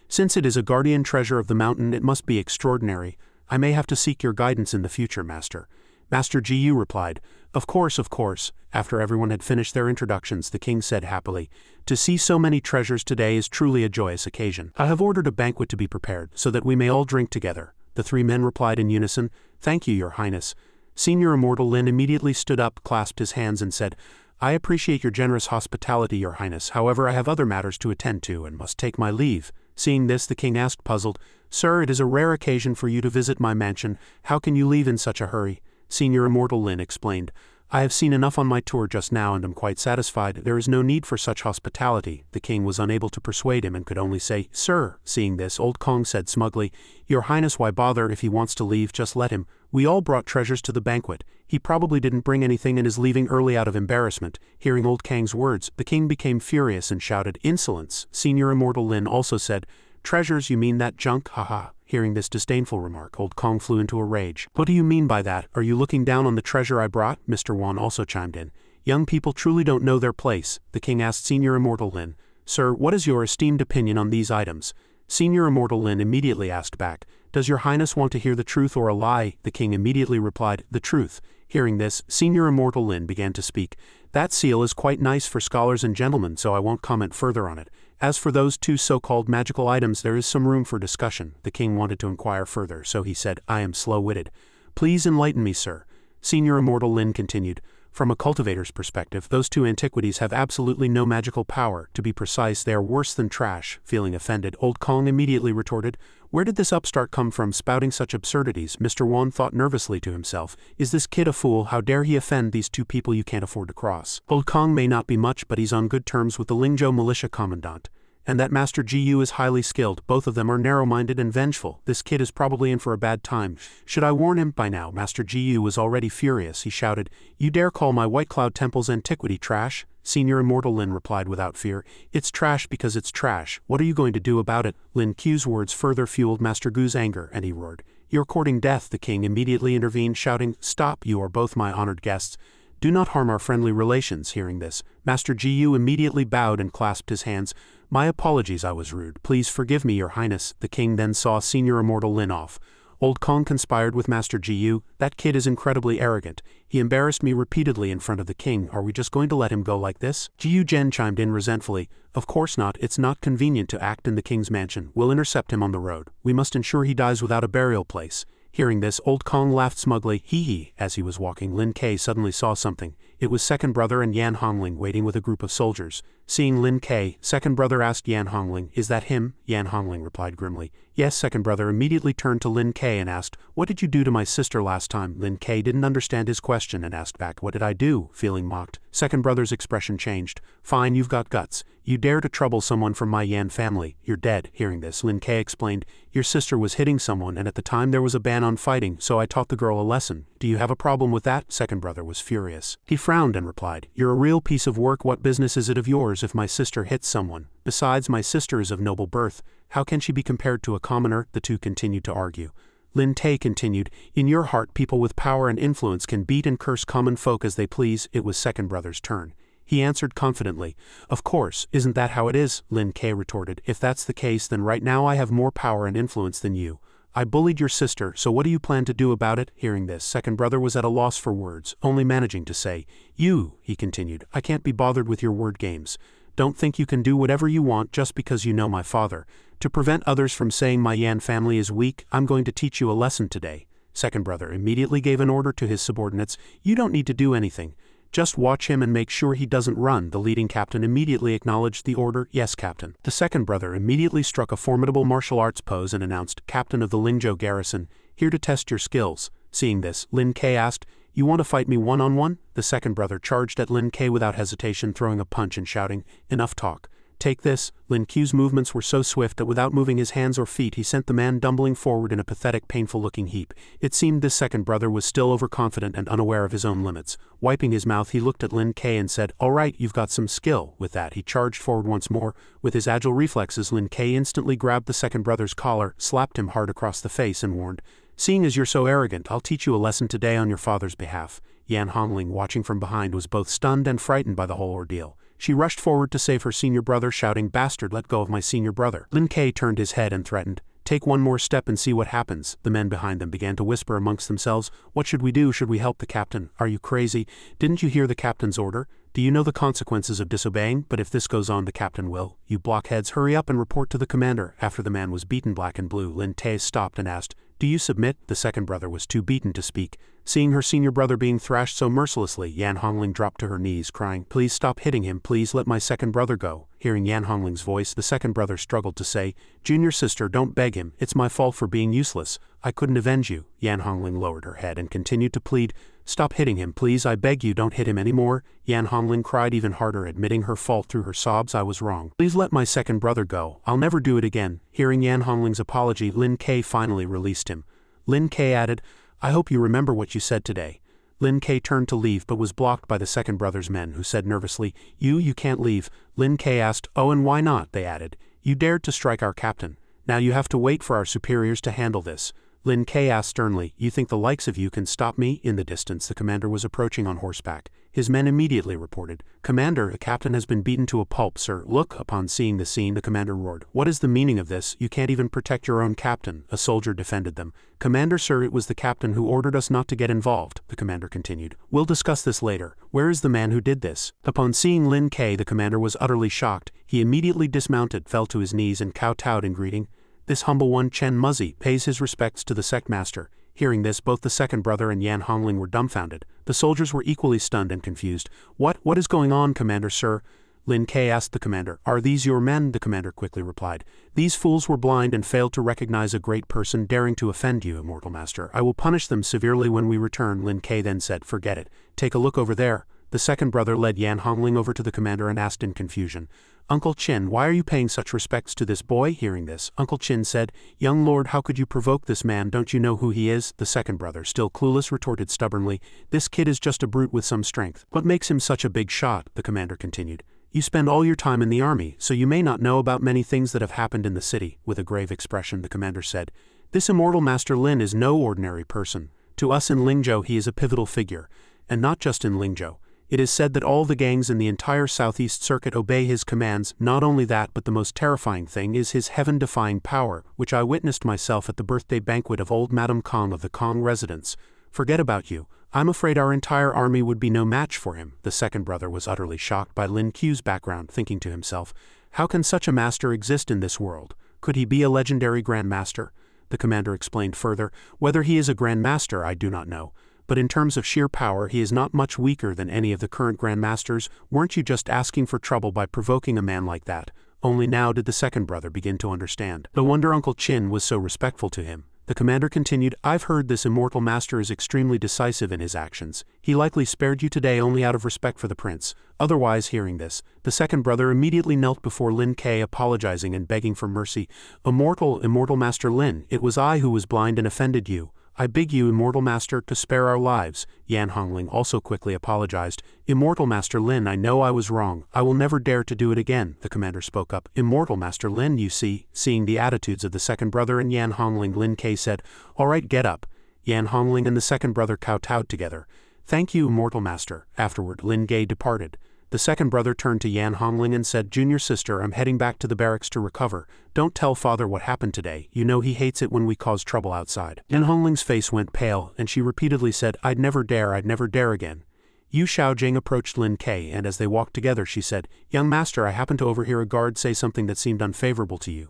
"Since it is a guardian treasure of the mountain, it must be extraordinary. I may have to seek your guidance in the future, Master." Master Gu replied, Of course, of course." After everyone had finished their introductions, the king said happily, "To see so many treasures today is truly a joyous occasion. I have ordered a banquet to be prepared, so that we may all drink together." The 3 men replied in unison, "Thank you, your Highness." Senior Immortal Lin immediately stood up, clasped his hands and said, "I appreciate your generous hospitality, your Highness. However, I have other matters to attend to and must take my leave." Seeing this, the king asked puzzled, "Sir, it is a rare occasion for you to visit my mansion. How can you leave in such a hurry?" Senior Immortal Lin explained, "I have seen enough on my tour just now and am quite satisfied. There is no need for such hospitality." The king was unable to persuade him and could only say, "Sir." Seeing this, Old Kong said smugly, "Your Highness, why bother? If he wants to leave, just let him. We all brought treasures to the banquet. He probably didn't bring anything and is leaving early out of embarrassment." Hearing Old Kang's words, the king became furious and shouted, "Insolence!" Senior Immortal Lin also said, "Treasures, you mean that junk? Haha." Hearing this disdainful remark, Old Kong flew into a rage. "What do you mean by that? Are you looking down on the treasure I brought?" Mr. Wan also chimed in. "Young people truly don't know their place." The king asked Senior Immortal Lin, "Sir, what is your esteemed opinion on these items?" Senior Immortal Lin immediately asked back, "Does your Highness want to hear the truth or a lie?" The king immediately replied, "The truth." Hearing this, Senior Immortal Lin began to speak. "That seal is quite nice for scholars and gentlemen, so I won't comment further on it. As for those 2 so-called magical items, there is some room for discussion." The king wanted to inquire further, so he said, "I am slow-witted. Please enlighten me, sir." Senior Immortal Lin continued, "From a cultivator's perspective, those 2 antiquities have absolutely no magical power. To be precise, they are worse than trash." Feeling offended, Old Kong immediately retorted, "Where did this upstart come from spouting such absurdities?" Mr. Wan thought nervously to himself, "Is this kid a fool? How dare he offend these 2 people you can't afford to cross? Old Kong may not be much, but he's on good terms with the Lingzhou militia commandant. And that Master Gu is highly skilled. Both of them are narrow-minded and vengeful. This kid is probably in for a bad time. Should I warn him?" By now, Master Gu was already furious. He shouted, "You dare call my White Cloud Temple's antiquity trash?" Senior Immortal Lin replied without fear. It's trash because it's trash. What are you going to do about it? Lin Q's words further fueled Master Gu's anger, and he roared. You're courting death. The king immediately intervened, shouting, Stop, you are both my honored guests. Do not harm our friendly relations. Hearing this, Master Gu immediately bowed and clasped his hands. My apologies, I was rude. Please forgive me, your highness. The king then saw Senior Immortal Lin off. Old Kong conspired with Master Gu. That kid is incredibly arrogant. He embarrassed me repeatedly in front of the king. Are we just going to let him go like this? Gu Zhen chimed in resentfully. Of course not. It's not convenient to act in the king's mansion. We'll intercept him on the road. We must ensure he dies without a burial place. Hearing this, Old Kong laughed smugly. Hee. As he was walking, Lin Ke suddenly saw something. It was second brother and Yan Hongling waiting with a group of soldiers. Seeing Lin Ke, second brother asked Yan Hongling, Is that him? Yan Hongling replied grimly. Yes. Second brother immediately turned to Lin Ke and asked, What did you do to my sister last time? Lin Ke didn't understand his question and asked back, What did I do? Feeling mocked, second brother's expression changed. Fine, you've got guts. You dare to trouble someone from my Yan family. You're dead. Hearing this, Lin Ke explained, Your sister was hitting someone and at the time there was a ban on fighting, so I taught the girl a lesson. Do you have a problem with that? Second brother was furious. He frowned and replied, You're a real piece of work. What business is it of yours if my sister hits someone? Besides, my sister is of noble birth. How can she be compared to a commoner? The two continued to argue. Lin Te continued, In your heart, people with power and influence can beat and curse common folk as they please. It was second brother's turn. He answered confidently, Of course, isn't that how it is? Lin Ke retorted, If that's the case, then right now I have more power and influence than you. I bullied your sister, so what do you plan to do about it? Hearing this, second brother was at a loss for words, only managing to say, he continued, I can't be bothered with your word games. Don't think you can do whatever you want just because you know my father. To prevent others from saying my Yan family is weak, I'm going to teach you a lesson today. Second brother immediately gave an order to his subordinates, You don't need to do anything. Just watch him and make sure he doesn't run. The leading captain immediately acknowledged the order. Yes, captain. The second brother immediately struck a formidable martial arts pose and announced, Captain of the Lingzhou garrison, here to test your skills. Seeing this, Lin Ke asked, You want to fight me one-on-one? The second brother charged at Lin Ke without hesitation, throwing a punch and shouting, Enough talk. Take this. Lin Q's movements were so swift that without moving his hands or feet he sent the man tumbling forward in a pathetic, painful-looking heap. It seemed this second brother was still overconfident and unaware of his own limits. Wiping his mouth, he looked at Lin Ke and said, All right, you've got some skill. With that, he charged forward once more. With his agile reflexes, Lin Ke instantly grabbed the second brother's collar, slapped him hard across the face and warned, Seeing as you're so arrogant, I'll teach you a lesson today on your father's behalf. Yan Hongling, watching from behind, was both stunned and frightened by the whole ordeal. She rushed forward to save her senior brother, shouting, Bastard, let go of my senior brother. Lin Ke turned his head and threatened, Take one more step and see what happens. The men behind them began to whisper amongst themselves, What should we do? Should we help the captain? Are you crazy? Didn't you hear the captain's order? Do you know the consequences of disobeying? But if this goes on, the captain will. You blockheads, hurry up and report to the commander. After the man was beaten black and blue, Lin Te stopped and asked, Do you submit? The second brother was too beaten to speak. Seeing her senior brother being thrashed so mercilessly, Yan Hongling dropped to her knees, crying, Please stop hitting him. Please let my second brother go. Hearing Yan Hongling's voice, the second brother struggled to say, Junior sister, don't beg him. It's my fault for being useless. I couldn't avenge you. Yan Hongling lowered her head and continued to plead, Stop hitting him, please. I beg you, don't hit him anymore. Yan Hongling cried even harder, admitting her fault through her sobs. I was wrong. Please let my second brother go. I'll never do it again. Hearing Yan Hongling's apology, Lin Ke finally released him. Lin Ke added, I hope you remember what you said today. Lin Ke turned to leave but was blocked by the second brother's men, who said nervously, You can't leave. Lin Ke asked, Oh, and why not? They added, You dared to strike our captain. Now you have to wait for our superiors to handle this. Lin Ke asked sternly, You think the likes of you can stop me? In the distance, the commander was approaching on horseback. His men immediately reported, Commander, the captain has been beaten to a pulp, sir. Look. Upon seeing the scene, the commander roared, What is the meaning of this? You can't even protect your own captain. A soldier defended them. Commander, sir, it was the captain who ordered us not to get involved. The commander continued, We'll discuss this later. Where is the man who did this? Upon seeing Lin Ke, the commander was utterly shocked. He immediately dismounted, fell to his knees and kowtowed in greeting. This humble one, Chen Muzzi, pays his respects to the sectmaster. Hearing this, both the second brother and Yan Hongling were dumbfounded. The soldiers were equally stunned and confused. What is going on, commander, sir? Lin Ke asked the commander. Are these your men? The commander quickly replied. These fools were blind and failed to recognize a great person daring to offend you, immortal master. I will punish them severely when we return. Lin Ke then said, Forget it. Take a look over there. The second brother led Yan Hongling over to the commander and asked in confusion, "Uncle Qin, why are you paying such respects to this boy?" Hearing this, Uncle Qin said, "Young lord, how could you provoke this man? Don't you know who he is?" The second brother, still clueless, retorted stubbornly, "This kid is just a brute with some strength." "What makes him such a big shot?" the commander continued. "You spend all your time in the army, so you may not know about many things that have happened in the city." With a grave expression, the commander said, "This immortal Master Lin is no ordinary person. To us in Lingzhou he is a pivotal figure, and not just in Lingzhou. It is said that all the gangs in the entire southeast circuit obey his commands. Not only that, but the most terrifying thing is his heaven-defying power, which I witnessed myself at the birthday banquet of old Madame Kong of the Kong residence. Forget about you. I'm afraid our entire army would be no match for him." The second brother was utterly shocked by Lin Qiu's background, thinking to himself, "How can such a master exist in this world? Could he be a legendary Grand Master?" The commander explained further, "Whether he is a Grand Master I do not know, but in terms of sheer power he is not much weaker than any of the current Grand Masters. Weren't you just asking for trouble by provoking a man like that?" Only now did the second brother begin to understand. No wonder Uncle Qin was so respectful to him. The commander continued, "I've heard this immortal master is extremely decisive in his actions. He likely spared you today only out of respect for the prince. Otherwise," hearing this, the second brother immediately knelt before Lin Ke, apologizing and begging for mercy. Immortal Master Lin, it was I who was blind and offended you. I beg you, Immortal Master, to spare our lives." Yan Hongling also quickly apologized. "Immortal Master Lin, I know I was wrong. I will never dare to do it again." The commander spoke up. "Immortal Master Lin, you see." Seeing the attitudes of the second brother and Yan Hongling, Lin Ke said, "All right, get up." Yan Hongling and the second brother kowtowed together. "Thank you, Immortal Master." Afterward, Lin Ke departed. The second brother turned to Yan Hongling and said, "Junior sister, I'm heading back to the barracks to recover. Don't tell father what happened today. You know he hates it when we cause trouble outside." Yan Hongling's face went pale, and she repeatedly said, I'd never dare again." Yu Xiaojing approached Lin Ke, and as they walked together she said, "Young master, I happened to overhear a guard say something that seemed unfavorable to you."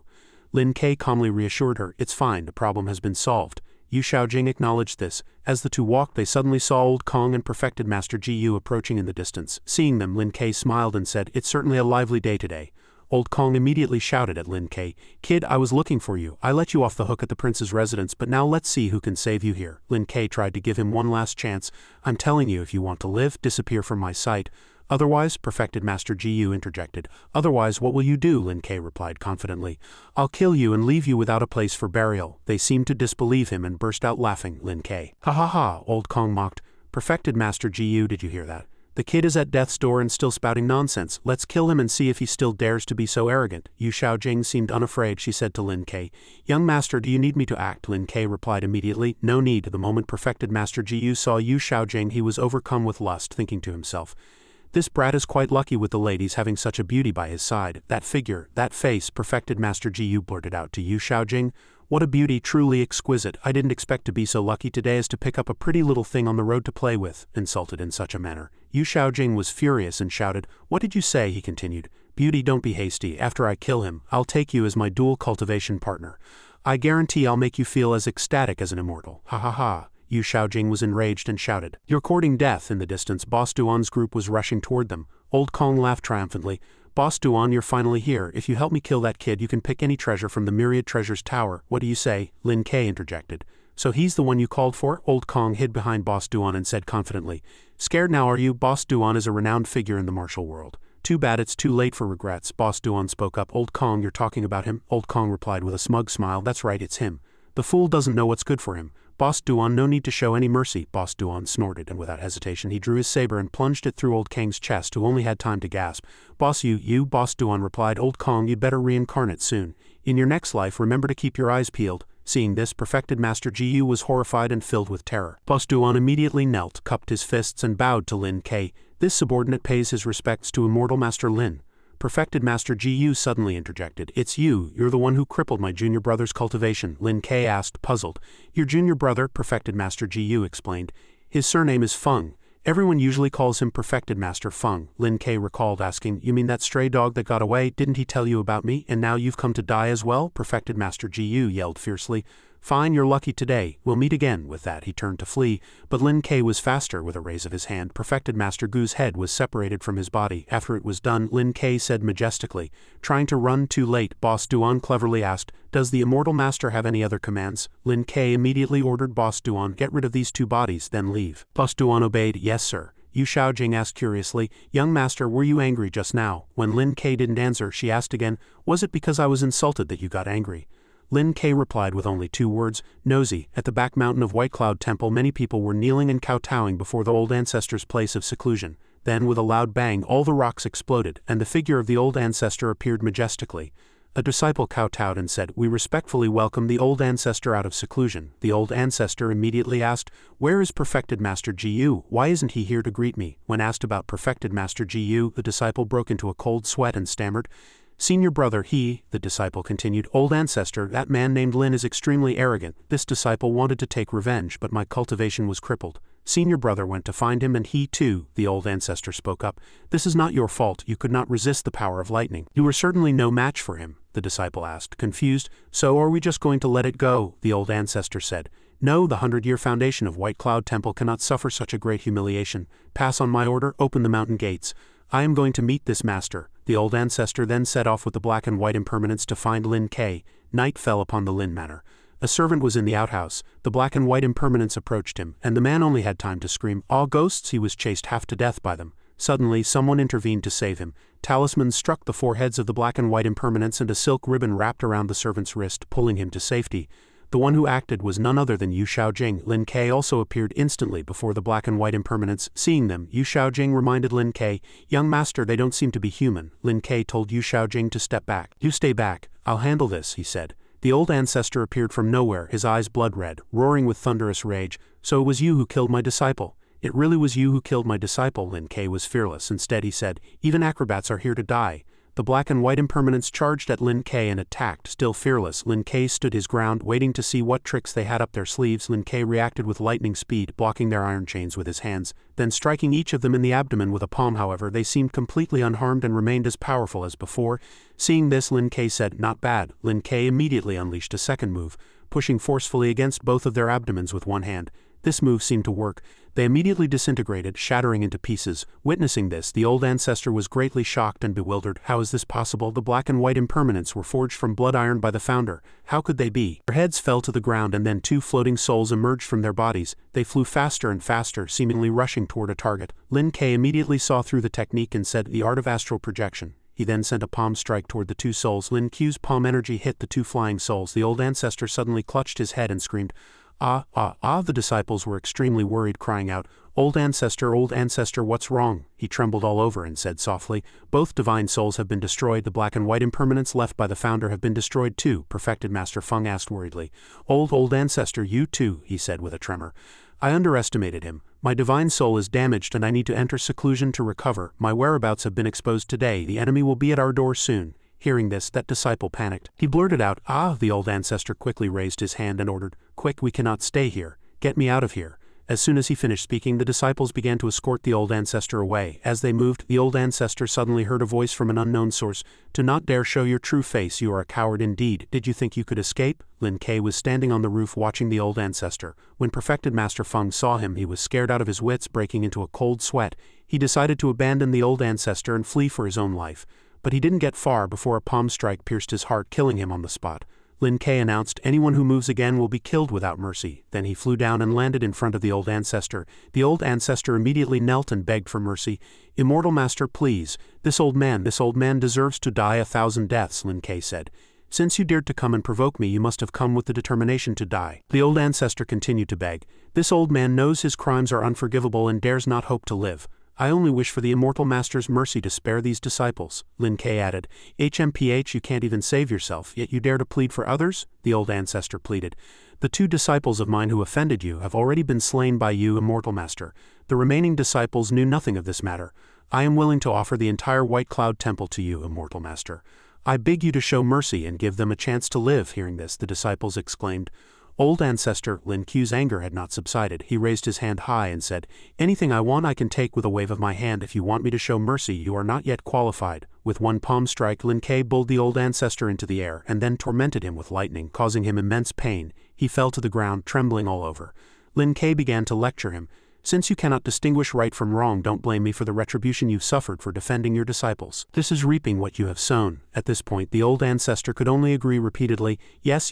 Lin Ke calmly reassured her, "It's fine, the problem has been solved." Yu Xiaojing acknowledged this. As the two walked, they suddenly saw Old Kong and Perfected Master Ji Yu approaching in the distance. Seeing them, Lin Ke smiled and said, "It's certainly a lively day today." Old Kong immediately shouted at Lin Ke, "Kid, I was looking for you. I let you off the hook at the prince's residence, but now let's see who can save you here." Lin Ke tried to give him one last chance. "I'm telling you, if you want to live, disappear from my sight. Otherwise," Perfected Master Ji Yu interjected. "Otherwise, what will you do?" Lin Ke replied confidently. "I'll kill you and leave you without a place for burial." They seemed to disbelieve him and burst out laughing. Lin Ke, "Ha ha ha," Old Kong mocked. "Perfected Master Ji Yu, did you hear that? The kid is at death's door and still spouting nonsense. Let's kill him and see if he still dares to be so arrogant." Yu Xiaojing seemed unafraid. She said to Lin Ke, "Young master, do you need me to act?" Lin Ke replied immediately, "No need." The moment Perfected Master Ji Yu saw Yu Xiaojing, he was overcome with lust, thinking to himself, "This brat is quite lucky with the ladies having such a beauty by his side. That figure, that face." Perfected Master Ji Yu blurted out to Yu Xiaojing, "What a beauty, truly exquisite. I didn't expect to be so lucky today as to pick up a pretty little thing on the road to play with." Insulted in such a manner, Yu Xiaojing was furious and shouted, "What did you say?" He continued, "Beauty, don't be hasty. After I kill him, I'll take you as my dual cultivation partner. I guarantee I'll make you feel as ecstatic as an immortal. Ha ha ha." Yu Xiaojing was enraged and shouted, "You're courting death." In the distance, Boss Duan's group was rushing toward them. Old Kong laughed triumphantly. "Boss Duan, you're finally here. If you help me kill that kid, you can pick any treasure from the Myriad Treasures Tower. What do you say?" Lin Ke interjected. "So he's the one you called for?" Old Kong hid behind Boss Duan and said confidently, "Scared now, are you? Boss Duan is a renowned figure in the martial world. Too bad it's too late for regrets." Boss Duan spoke up. "Old Kong, you're talking about him?" Old Kong replied with a smug smile, "That's right, it's him. The fool doesn't know what's good for him. Boss Duan, no need to show any mercy." Boss Duan snorted, and without hesitation he drew his saber and plunged it through Old Kang's chest, who only had time to gasp. "Boss you," Boss Duan replied. "Old Kong, you'd better reincarnate soon. In your next life, remember to keep your eyes peeled." Seeing this, Perfected Master Ji Yu was horrified and filled with terror. Boss Duan immediately knelt, cupped his fists, and bowed to Lin Ke. This subordinate pays his respects to Immortal Master Lin. Perfected Master Ji Yu suddenly interjected, "It's you. You're the one who crippled my junior brother's cultivation." Lin Ke asked, puzzled. "Your junior brother?" Perfected Master Ji Yu explained. "His surname is Feng. Everyone usually calls him Perfected Master Feng." Lin Ke recalled, asking, "You mean that stray dog that got away? Didn't he tell you about me? And now you've come to die as well?" Perfected Master Ji Yu yelled fiercely. "Fine, you're lucky today. We'll meet again." With that, he turned to flee, but Lin Ke was faster. With a raise of his hand, Perfected Master Gu's head was separated from his body. After it was done, Lin Ke said majestically, "Trying to run too late." Boss Duan cleverly asked, "Does the Immortal Master have any other commands?" Lin Ke immediately ordered Boss Duan, "Get rid of these two bodies, then leave." Boss Duan obeyed, "Yes, sir." Yu Shaojing asked curiously. Young master, were you angry just now? When Lin Ke didn't answer, she asked again, was it because I was insulted that you got angry? Lin Ke replied with only 2 words, nosy. At the back mountain of White Cloud Temple many people were kneeling and kowtowing before the old ancestor's place of seclusion. Then with a loud bang all the rocks exploded, and the figure of the old ancestor appeared majestically. A disciple kowtowed and said, we respectfully welcome the old ancestor out of seclusion. The old ancestor immediately asked, where is perfected Master Ji? Why isn't he here to greet me? When asked about perfected Master Ji, the disciple broke into a cold sweat and stammered, Senior brother, the disciple continued, old ancestor, that man named Lin is extremely arrogant. This disciple wanted to take revenge, but my cultivation was crippled. Senior brother went to find him and he too, the old ancestor spoke up. This is not your fault, you could not resist the power of lightning. You were certainly no match for him, the disciple asked, confused. So are we just going to let it go? The old ancestor said. No, the 100-year foundation of White Cloud Temple cannot suffer such a great humiliation. Pass on my order, open the mountain gates. I am going to meet this master. The old ancestor then set off with the black and white impermanents to find Lin Ke. Night fell upon the Lin manor. A servant was in the outhouse. The black and white impermanents approached him, and the man only had time to scream, "All ghosts!" He was chased half to death by them. Suddenly, someone intervened to save him. Talismans struck the foreheads of the black and white impermanents and a silk ribbon wrapped around the servant's wrist, pulling him to safety. The one who acted was none other than Yu Shaojing. Lin Ke also appeared instantly before the black and white impermanents. Seeing them, Yu Shaojing reminded Lin Ke, "Young master, they don't seem to be human." Lin Ke told Yu Shaojing to step back. "You stay back. I'll handle this," he said. The old ancestor appeared from nowhere, his eyes blood-red, roaring with thunderous rage. "So it was you who killed my disciple." "It really was you who killed my disciple." Lin Ke was fearless. Instead he said, "Even acrobats are here to die." The black and white impermanents charged at Lin Ke and attacked. Still fearless, Lin Ke stood his ground, waiting to see what tricks they had up their sleeves. Lin Ke reacted with lightning speed, blocking their iron chains with his hands, then striking each of them in the abdomen with a palm. However, they seemed completely unharmed and remained as powerful as before. Seeing this, Lin Ke said, "Not bad." Lin Ke immediately unleashed a second move, pushing forcefully against both of their abdomens with one hand. This move seemed to work. They immediately disintegrated, shattering into pieces. Witnessing this, the old ancestor was greatly shocked and bewildered. How is this possible? The black and white impermanents were forged from blood iron by the founder. How could they be? Their heads fell to the ground and then 2 floating souls emerged from their bodies. They flew faster and faster, seemingly rushing toward a target. Lin Ke immediately saw through the technique and said, "The art of astral projection." He then sent a palm strike toward the 2 souls. Lin Ke's palm energy hit the 2 flying souls. The old ancestor suddenly clutched his head and screamed, "Ah, ah, ah!" The disciples were extremely worried, crying out, old ancestor, what's wrong?" He trembled all over and said softly, "Both divine souls have been destroyed. The black and white impermanents left by the founder have been destroyed too." Perfected Master Feng asked worriedly. Old ancestor, you too," he said with a tremor. "I underestimated him. My divine soul is damaged and I need to enter seclusion to recover. My whereabouts have been exposed today. The enemy will be at our door soon." Hearing this, that disciple panicked. He blurted out, "Ah!" The old ancestor quickly raised his hand and ordered, "Quick, we cannot stay here. Get me out of here." As soon as he finished speaking, the disciples began to escort the old ancestor away. As they moved, the old ancestor suddenly heard a voice from an unknown source. "Do not dare show your true face, you are a coward indeed. Did you think you could escape?" Lin Ke was standing on the roof watching the old ancestor. When Perfected Master Feng saw him, he was scared out of his wits, breaking into a cold sweat. He decided to abandon the old ancestor and flee for his own life. But he didn't get far before a palm strike pierced his heart, killing him on the spot. Lin Ke announced, "Anyone who moves again will be killed without mercy." Then he flew down and landed in front of the old ancestor. The old ancestor immediately knelt and begged for mercy. "Immortal master, please. This old man deserves to die 1,000 deaths," Lin Ke said. "Since you dared to come and provoke me, you must have come with the determination to die." The old ancestor continued to beg. "This old man knows his crimes are unforgivable and dares not hope to live. I only wish for the immortal master's mercy to spare these disciples." Lin Ke added, "HMPH, you can't even save yourself, yet you dare to plead for others?" The old ancestor pleaded. "The 2 disciples of mine who offended you have already been slain by you, immortal master. The remaining disciples knew nothing of this matter. I am willing to offer the entire White Cloud Temple to you, immortal master. I beg you to show mercy and give them a chance to live." Hearing this, the disciples exclaimed, "Old ancestor!" Lin Ke's anger had not subsided. He raised his hand high and said, "Anything I want I can take with a wave of my hand. If you want me to show mercy, you are not yet qualified." With one palm strike, Lin Ke bowled the old ancestor into the air and then tormented him with lightning, causing him immense pain. He fell to the ground, trembling all over. Lin Ke began to lecture him. "Since you cannot distinguish right from wrong, don't blame me for the retribution you've suffered for defending your disciples. This is reaping what you have sown." At this point, the old ancestor could only agree repeatedly, Yes,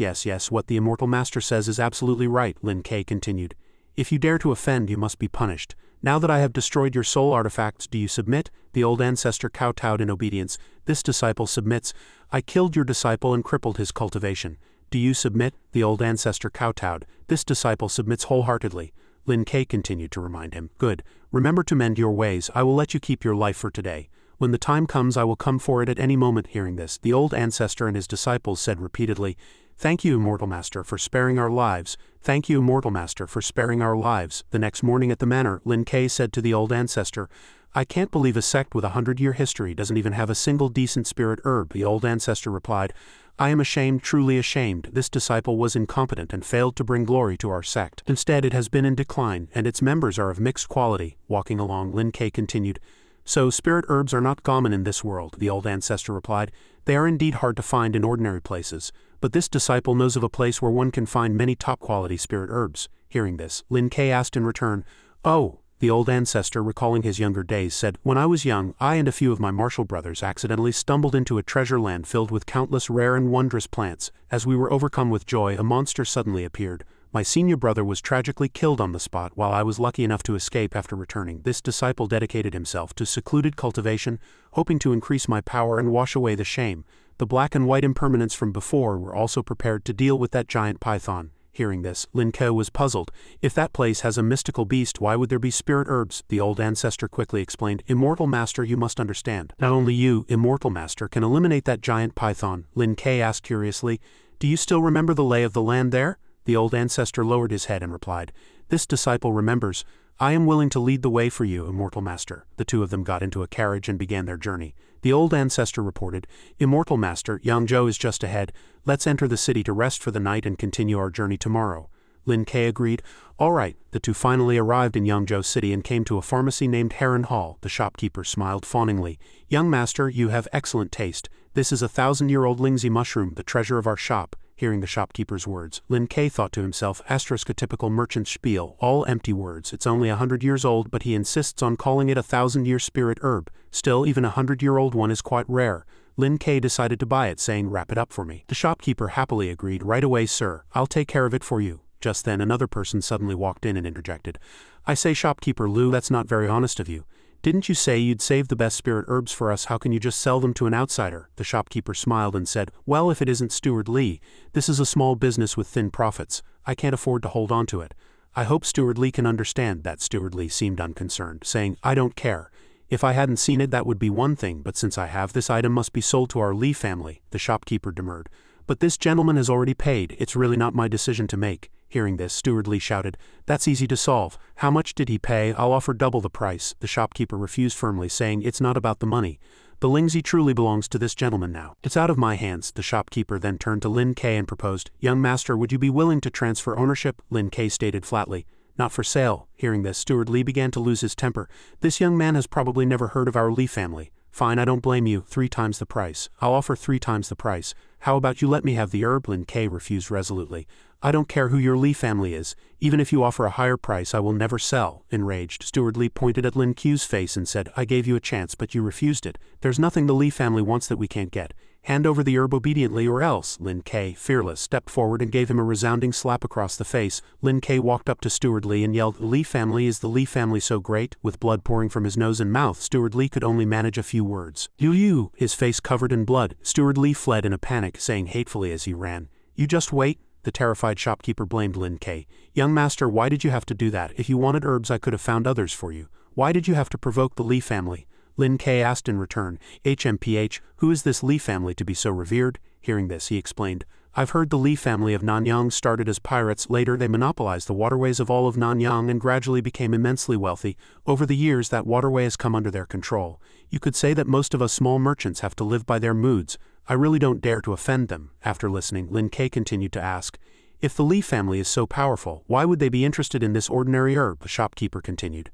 what the immortal master says is absolutely right." Lin Ke continued, "If you dare to offend, you must be punished. Now that I have destroyed your soul artifacts, do you submit? The old ancestor kowtowed in obedience. This disciple submits. I killed your disciple and crippled his cultivation. Do you submit? The old ancestor kowtowed. This disciple submits wholeheartedly. Lin Kei continued to remind him. Good. Remember to mend your ways. I will let you keep your life for today. When the time comes, I will come for it at any moment. Hearing this, the old ancestor and his disciples said repeatedly, Thank you, Immortal Master, for sparing our lives. Thank you, Immortal Master, for sparing our lives. The next morning at the manor, Lin Kei said to the old ancestor, I can't believe a sect with 100-year history doesn't even have a single decent spirit herb. The old ancestor replied, I am ashamed, truly ashamed. This disciple was incompetent and failed to bring glory to our sect. Instead, it has been in decline, and its members are of mixed quality. Walking along, Lin Kei continued, So spirit herbs are not common in this world, the old ancestor replied. They are indeed hard to find in ordinary places, but this disciple knows of a place where one can find many top-quality spirit herbs. Hearing this, Lin Kei asked in return, Oh, the old ancestor, recalling his younger days, said, When I was young, I and a few of my martial brothers accidentally stumbled into a treasure land filled with countless rare and wondrous plants. As we were overcome with joy, a monster suddenly appeared. My senior brother was tragically killed on the spot, while I was lucky enough to escape after returning. This disciple dedicated himself to secluded cultivation, hoping to increase my power and wash away the shame. The black and white impermanents from before were also prepared to deal with that giant python. Hearing this, Lin Kei was puzzled. If that place has a mystical beast, why would there be spirit herbs? The old ancestor quickly explained, Immortal Master, you must understand. Not only you, Immortal Master, can eliminate that giant python. Lin Kei asked curiously, Do you still remember the lay of the land there? The old ancestor lowered his head and replied, This disciple remembers. I am willing to lead the way for you, Immortal Master. The two of them got into a carriage and began their journey. The old ancestor reported, Immortal Master, Yangzhou is just ahead. Let's enter the city to rest for the night and continue our journey tomorrow. Lin Kei agreed. All right. The two finally arrived in Yangzhou City and came to a pharmacy named Heron Hall. The shopkeeper smiled fawningly. Young master, you have excellent taste. This is a 1,000-year-old Lingzi mushroom, the treasure of our shop. Hearing the shopkeeper's words, Lin Kei thought to himself, a typical merchant spiel, all empty words. It's only 100 years old, but he insists on calling it a 1,000-year spirit herb. Still, even a 100-year-old one is quite rare. Lin Kei decided to buy it, saying, Wrap it up for me. The shopkeeper happily agreed. Right away, sir. I'll take care of it for you. Just then another person suddenly walked in and interjected. I say, shopkeeper Liu, that's not very honest of you. Didn't you say you'd save the best spirit herbs for us? How can you just sell them to an outsider? The shopkeeper smiled and said, Well, if it isn't Steward Li, this is a small business with thin profits. I can't afford to hold on to it. I hope Steward Li can understand that. Steward Li seemed unconcerned, saying, I don't care. If I hadn't seen it, that would be one thing, but since I have, this item must be sold to our Li family. The shopkeeper demurred. But this gentleman has already paid. It's really not my decision to make. Hearing this, Steward Li shouted, That's easy to solve. How much did he pay? I'll offer double the price. The shopkeeper refused firmly, saying, It's not about the money. The Lingzi truly belongs to this gentleman now. It's out of my hands. The shopkeeper then turned to Lin Kei and proposed, Young master, would you be willing to transfer ownership? Lin Kei stated flatly, Not for sale. Hearing this, Steward Li began to lose his temper. This young man has probably never heard of our Li family. Fine, I don't blame you. 3 times the price. I'll offer 3 times the price. How about you let me have the herb? Lin Kei refused resolutely. I don't care who your Li family is. Even if you offer a higher price, I will never sell. Enraged, Steward Li pointed at Lin Ku's face and said, I gave you a chance, but you refused it. There's nothing the Li family wants that we can't get. Hand over the herb obediently or else. Lin Kei, fearless, stepped forward and gave him a resounding slap across the face. Lin Kei walked up to Steward Li and yelled, The Li family, is the Li family so great? With blood pouring from his nose and mouth, Steward Li could only manage a few words. You, his face covered in blood. Steward Li fled in a panic, saying hatefully as he ran, You just wait. The terrified shopkeeper blamed Lin Kei. Young master, why did you have to do that? If you wanted herbs, I could have found others for you. Why did you have to provoke the Li family? Lin Kei asked in return, HMPH, who is this Li family to be so revered? Hearing this, he explained, I've heard the Li family of Nanyang started as pirates. Later they monopolized the waterways of all of Nanyang and gradually became immensely wealthy. Over the years that waterway has come under their control. You could say that most of us small merchants have to live by their moods. I really don't dare to offend them. After listening, Lin Kei continued to ask, If the Li family is so powerful, why would they be interested in this ordinary herb? The shopkeeper continued,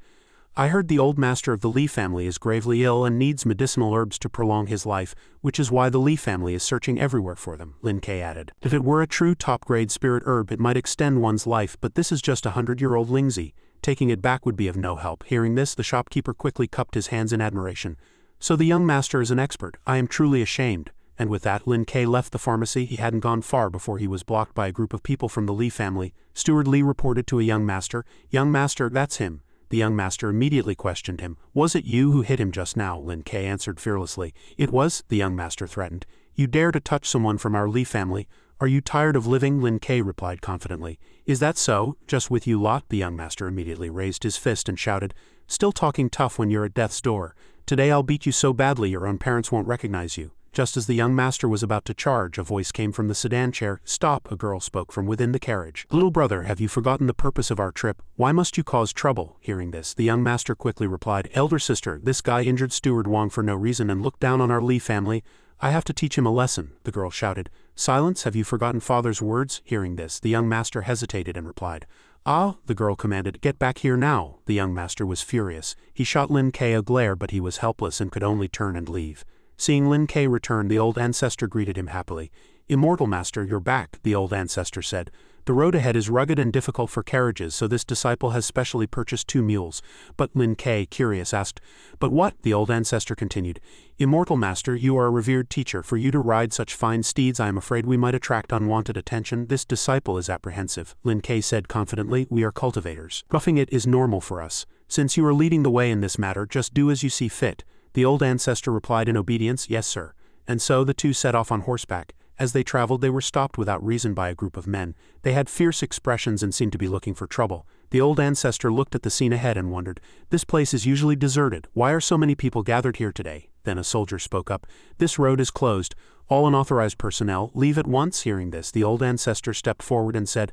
I heard the old master of the Li family is gravely ill and needs medicinal herbs to prolong his life, which is why the Li family is searching everywhere for them, Lin Kei added. If it were a true top-grade spirit herb, it might extend one's life, but this is just a 100-year-old Lingzi. Taking it back would be of no help. Hearing this, the shopkeeper quickly cupped his hands in admiration. So the young master is an expert. I am truly ashamed. And with that, Lin Kei left the pharmacy. He hadn't gone far before he was blocked by a group of people from the Li family. Steward Li reported to a young master, that's him. The young master immediately questioned him. Was it you who hit him just now? Lin Kei answered fearlessly. It was, the young master threatened. You dare to touch someone from our Li family? Are you tired of living? Lin Kei replied confidently. Is that so? Just with you lot? The young master immediately raised his fist and shouted. Still talking tough when you're at death's door. Today I'll beat you so badly your own parents won't recognize you. Just as the young master was about to charge, a voice came from the sedan chair. Stop, a girl spoke from within the carriage. Little brother, have you forgotten the purpose of our trip? Why must you cause trouble? Hearing this, the young master quickly replied, Elder sister, this guy injured Steward Wong for no reason and looked down on our Li family. I have to teach him a lesson, the girl shouted. Silence, have you forgotten father's words? Hearing this, the young master hesitated and replied. Ah, the girl commanded, get back here now. The young master was furious. He shot Lin Kei a glare, but he was helpless and could only turn and leave. Seeing Lin Kei return, the old ancestor greeted him happily. Immortal master, you're back, the old ancestor said. The road ahead is rugged and difficult for carriages, so this disciple has specially purchased 2 mules. But Lin Kei, curious, asked, But what? The old ancestor continued. Immortal master, you are a revered teacher. For you to ride such fine steeds, I am afraid we might attract unwanted attention. This disciple is apprehensive, Lin Kei said confidently. We are cultivators. Roughing it is normal for us. Since you are leading the way in this matter, just do as you see fit. The old ancestor replied in obedience, Yes, sir. And so the two set off on horseback. As they traveled, they were stopped without reason by a group of men. They had fierce expressions and seemed to be looking for trouble. The old ancestor looked at the scene ahead and wondered, This place is usually deserted. Why are so many people gathered here today? Then a soldier spoke up. This road is closed. All unauthorized personnel, leave at once. Hearing this, the old ancestor stepped forward and said,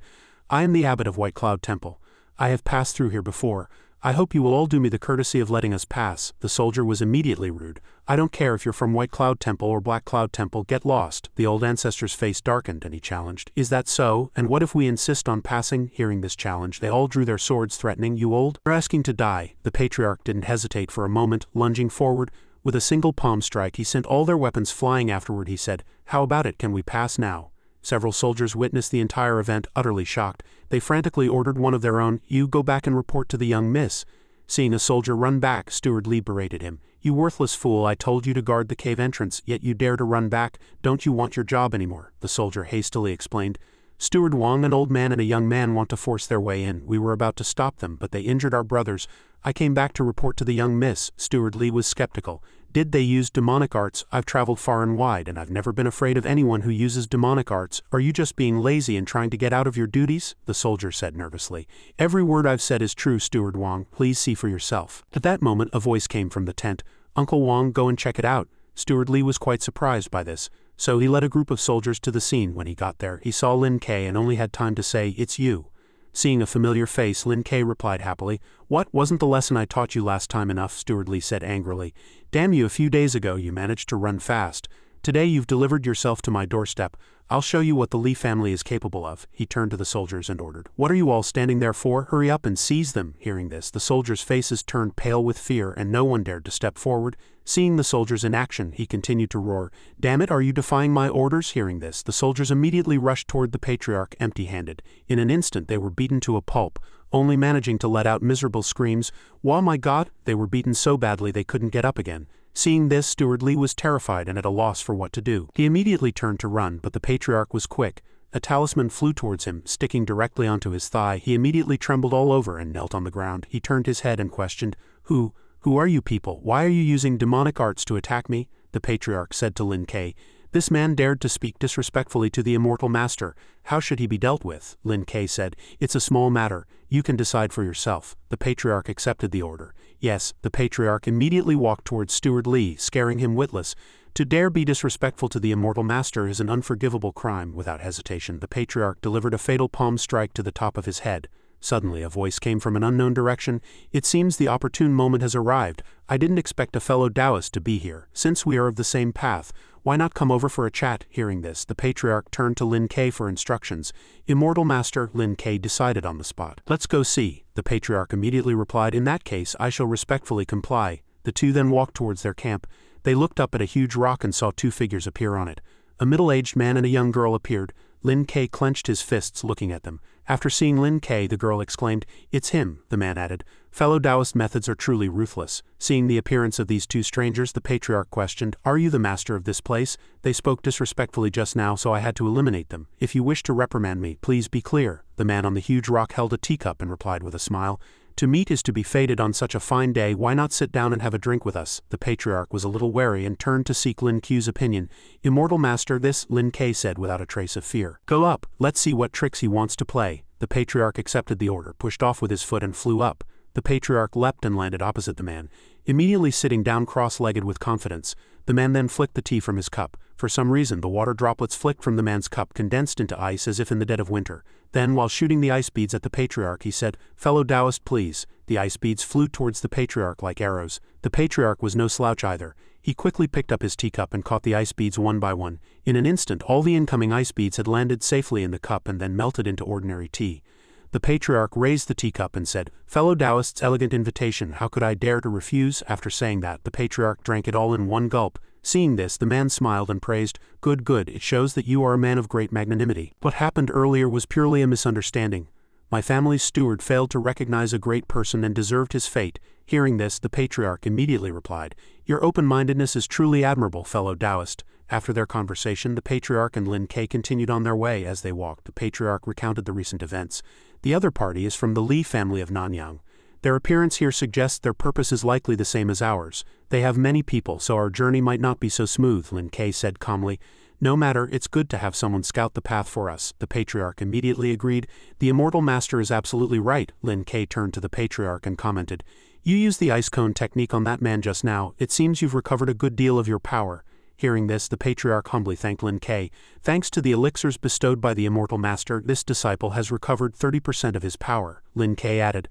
I am the abbot of White Cloud Temple. I have passed through here before. I hope you will all do me the courtesy of letting us pass. The soldier was immediately rude. I don't care if you're from White Cloud Temple or Black Cloud Temple, get lost. The old ancestor's face darkened and he challenged. Is that so? And what if we insist on passing? Hearing this challenge, they all drew their swords threatening. You old? You're asking to die. The patriarch didn't hesitate for a moment, lunging forward. With a single palm strike, he sent all their weapons flying afterward. He said, How about it? Can we pass now? Several soldiers witnessed the entire event, utterly shocked. They frantically ordered one of their own, You go back and report to the young miss. Seeing a soldier run back, Steward Li berated him. You worthless fool, I told you to guard the cave entrance, yet you dare to run back. Don't you want your job anymore? The soldier hastily explained. Steward Wong, an old man and a young man want to force their way in. We were about to stop them, but they injured our brothers. I came back to report to the young miss. Steward Li was skeptical. Did they use demonic arts? I've traveled far and wide, and I've never been afraid of anyone who uses demonic arts. Are you just being lazy and trying to get out of your duties? The soldier said nervously. Every word I've said is true, Steward Wong. Please see for yourself. At that moment, a voice came from the tent. Uncle Wong, go and check it out. Steward Li was quite surprised by this, so he led a group of soldiers to the scene. When he got there, he saw Lin Kei and only had time to say, It's you. Seeing a familiar face, Lin Kei replied happily, What, wasn't the lesson I taught you last time enough? Steward Li said angrily. Damn you, a few days ago you managed to run fast. Today you've delivered yourself to my doorstep. I'll show you what the Li family is capable of. He turned to the soldiers and ordered, What are you all standing there for? Hurry up and seize them. Hearing this, the soldiers' faces turned pale with fear and no one dared to step forward. Seeing the soldiers in action, he continued to roar, Damn it, are you defying my orders? Hearing this, the soldiers immediately rushed toward the patriarch empty-handed. In an instant they were beaten to a pulp, only managing to let out miserable screams. Wow, my God, they were beaten so badly they couldn't get up again. Seeing this, Steward Li was terrified and at a loss for what to do. He immediately turned to run, but the patriarch was quick. A talisman flew towards him, sticking directly onto his thigh. He immediately trembled all over and knelt on the ground. He turned his head and questioned, Who are you people? Why are you using demonic arts to attack me? The patriarch said to Lin Kei. This man dared to speak disrespectfully to the immortal master. How should he be dealt with? Lin Kei said, It's a small matter. You can decide for yourself. The patriarch accepted the order. Yes, the patriarch immediately walked towards Steward Li, scaring him witless. To dare be disrespectful to the immortal master is an unforgivable crime. Without hesitation, the patriarch delivered a fatal palm strike to the top of his head. Suddenly a voice came from an unknown direction. It seems the opportune moment has arrived. I didn't expect a fellow Taoist to be here. Since we are of the same path, why not come over for a chat? Hearing this, the patriarch turned to Lin Kei for instructions. Immortal master, Lin Kei decided on the spot. Let's go see. The patriarch immediately replied, In that case, I shall respectfully comply. The two then walked towards their camp. They looked up at a huge rock and saw 2 figures appear on it. A middle-aged man and a young girl appeared. Lin Kei clenched his fists looking at them. After seeing Lin Kei, the girl exclaimed, It's him, the man added. Fellow Taoist methods are truly ruthless. Seeing the appearance of these 2 strangers, the patriarch questioned, Are you the master of this place? They spoke disrespectfully just now, so I had to eliminate them. If you wish to reprimand me, please be clear. The man on the huge rock held a teacup and replied with a smile, To meet is to be fated on such a fine day, why not sit down and have a drink with us? The patriarch was a little wary and turned to seek Lin Ku's opinion. Immortal master, this, Lin Ke said without a trace of fear. Go up, let's see what tricks he wants to play. The patriarch accepted the order, pushed off with his foot and flew up. The patriarch leapt and landed opposite the man, immediately sitting down cross-legged with confidence. The man then flicked the tea from his cup. For some reason the water droplets flicked from the man's cup condensed into ice as if in the dead of winter. Then, while shooting the ice beads at the patriarch, he said, "Fellow Taoist, please." The ice beads flew towards the patriarch like arrows. The patriarch was no slouch either. He quickly picked up his teacup and caught the ice beads one by one. In an instant all the incoming ice beads had landed safely in the cup and then melted into ordinary tea. The patriarch raised the teacup and said, "Fellow Taoist's elegant invitation, how could I dare to refuse?" After saying that, the patriarch drank it all in one gulp. Seeing this, the man smiled and praised, "Good, good, it shows that you are a man of great magnanimity. What happened earlier was purely a misunderstanding. My family's steward failed to recognize a great person and deserved his fate." Hearing this, the patriarch immediately replied, "Your open-mindedness is truly admirable, fellow Taoist." After their conversation, the patriarch and Lin Ke continued on their way. As they walked, the patriarch recounted the recent events. The other party is from the Li family of Nanyang. Their appearance here suggests their purpose is likely the same as ours. They have many people, so our journey might not be so smooth, Lin Ke said calmly. "No matter, it's good to have someone scout the path for us." The patriarch immediately agreed. "The immortal master is absolutely right." Lin Ke turned to the patriarch and commented, "You used the ice cone technique on that man just now. It seems you've recovered a good deal of your power." Hearing this, the patriarch humbly thanked Lin Ke. "Thanks to the elixirs bestowed by the immortal master, this disciple has recovered 30% of his power." Lin Ke added,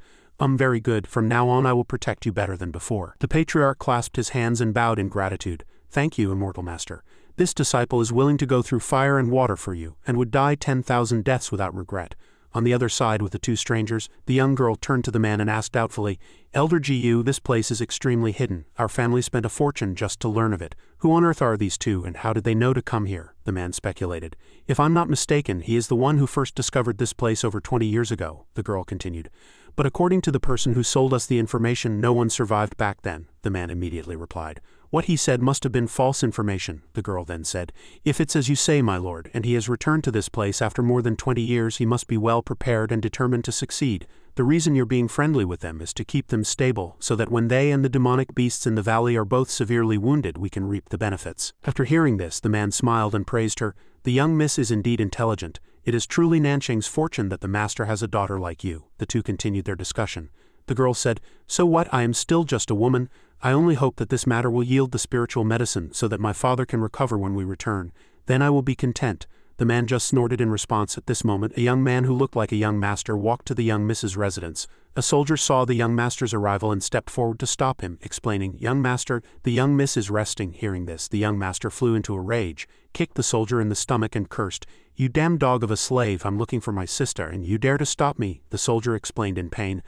Very good, from now on I will protect you better than before." The patriarch clasped his hands and bowed in gratitude. "Thank you, immortal master. This disciple is willing to go through fire and water for you, and would die 10,000 deaths without regret." On the other side with the two strangers, the young girl turned to the man and asked doubtfully, "Elder Gu, this place is extremely hidden. Our family spent a fortune just to learn of it. Who on earth are these two, and how did they know to come here?" The man speculated. "If I'm not mistaken, he is the one who first discovered this place over 20 years ago," the girl continued. "But according to the person who sold us the information, no one survived back then," the man immediately replied. "What he said must have been false information," the girl then said. "If it's as you say, my lord, and he has returned to this place after more than 20 years, he must be well prepared and determined to succeed. The reason you're being friendly with them is to keep them stable, so that when they and the demonic beasts in the valley are both severely wounded, we can reap the benefits." After hearing this, the man smiled and praised her. "The young miss is indeed intelligent. It is truly Nanchang's fortune that the master has a daughter like you." The two continued their discussion. The girl said, "So what, I am still just a woman. I only hope that this matter will yield the spiritual medicine so that my father can recover when we return. Then I will be content." The man just snorted in response. At this moment, a young man who looked like a young master walked to the young miss's residence. A soldier saw the young master's arrival and stepped forward to stop him, explaining, "Young master, the young miss is resting." Hearing this, the young master flew into a rage, kicked the soldier in the stomach and cursed, "You damn dog of a slave, I'm looking for my sister and you dare to stop me." The soldier explained in pain,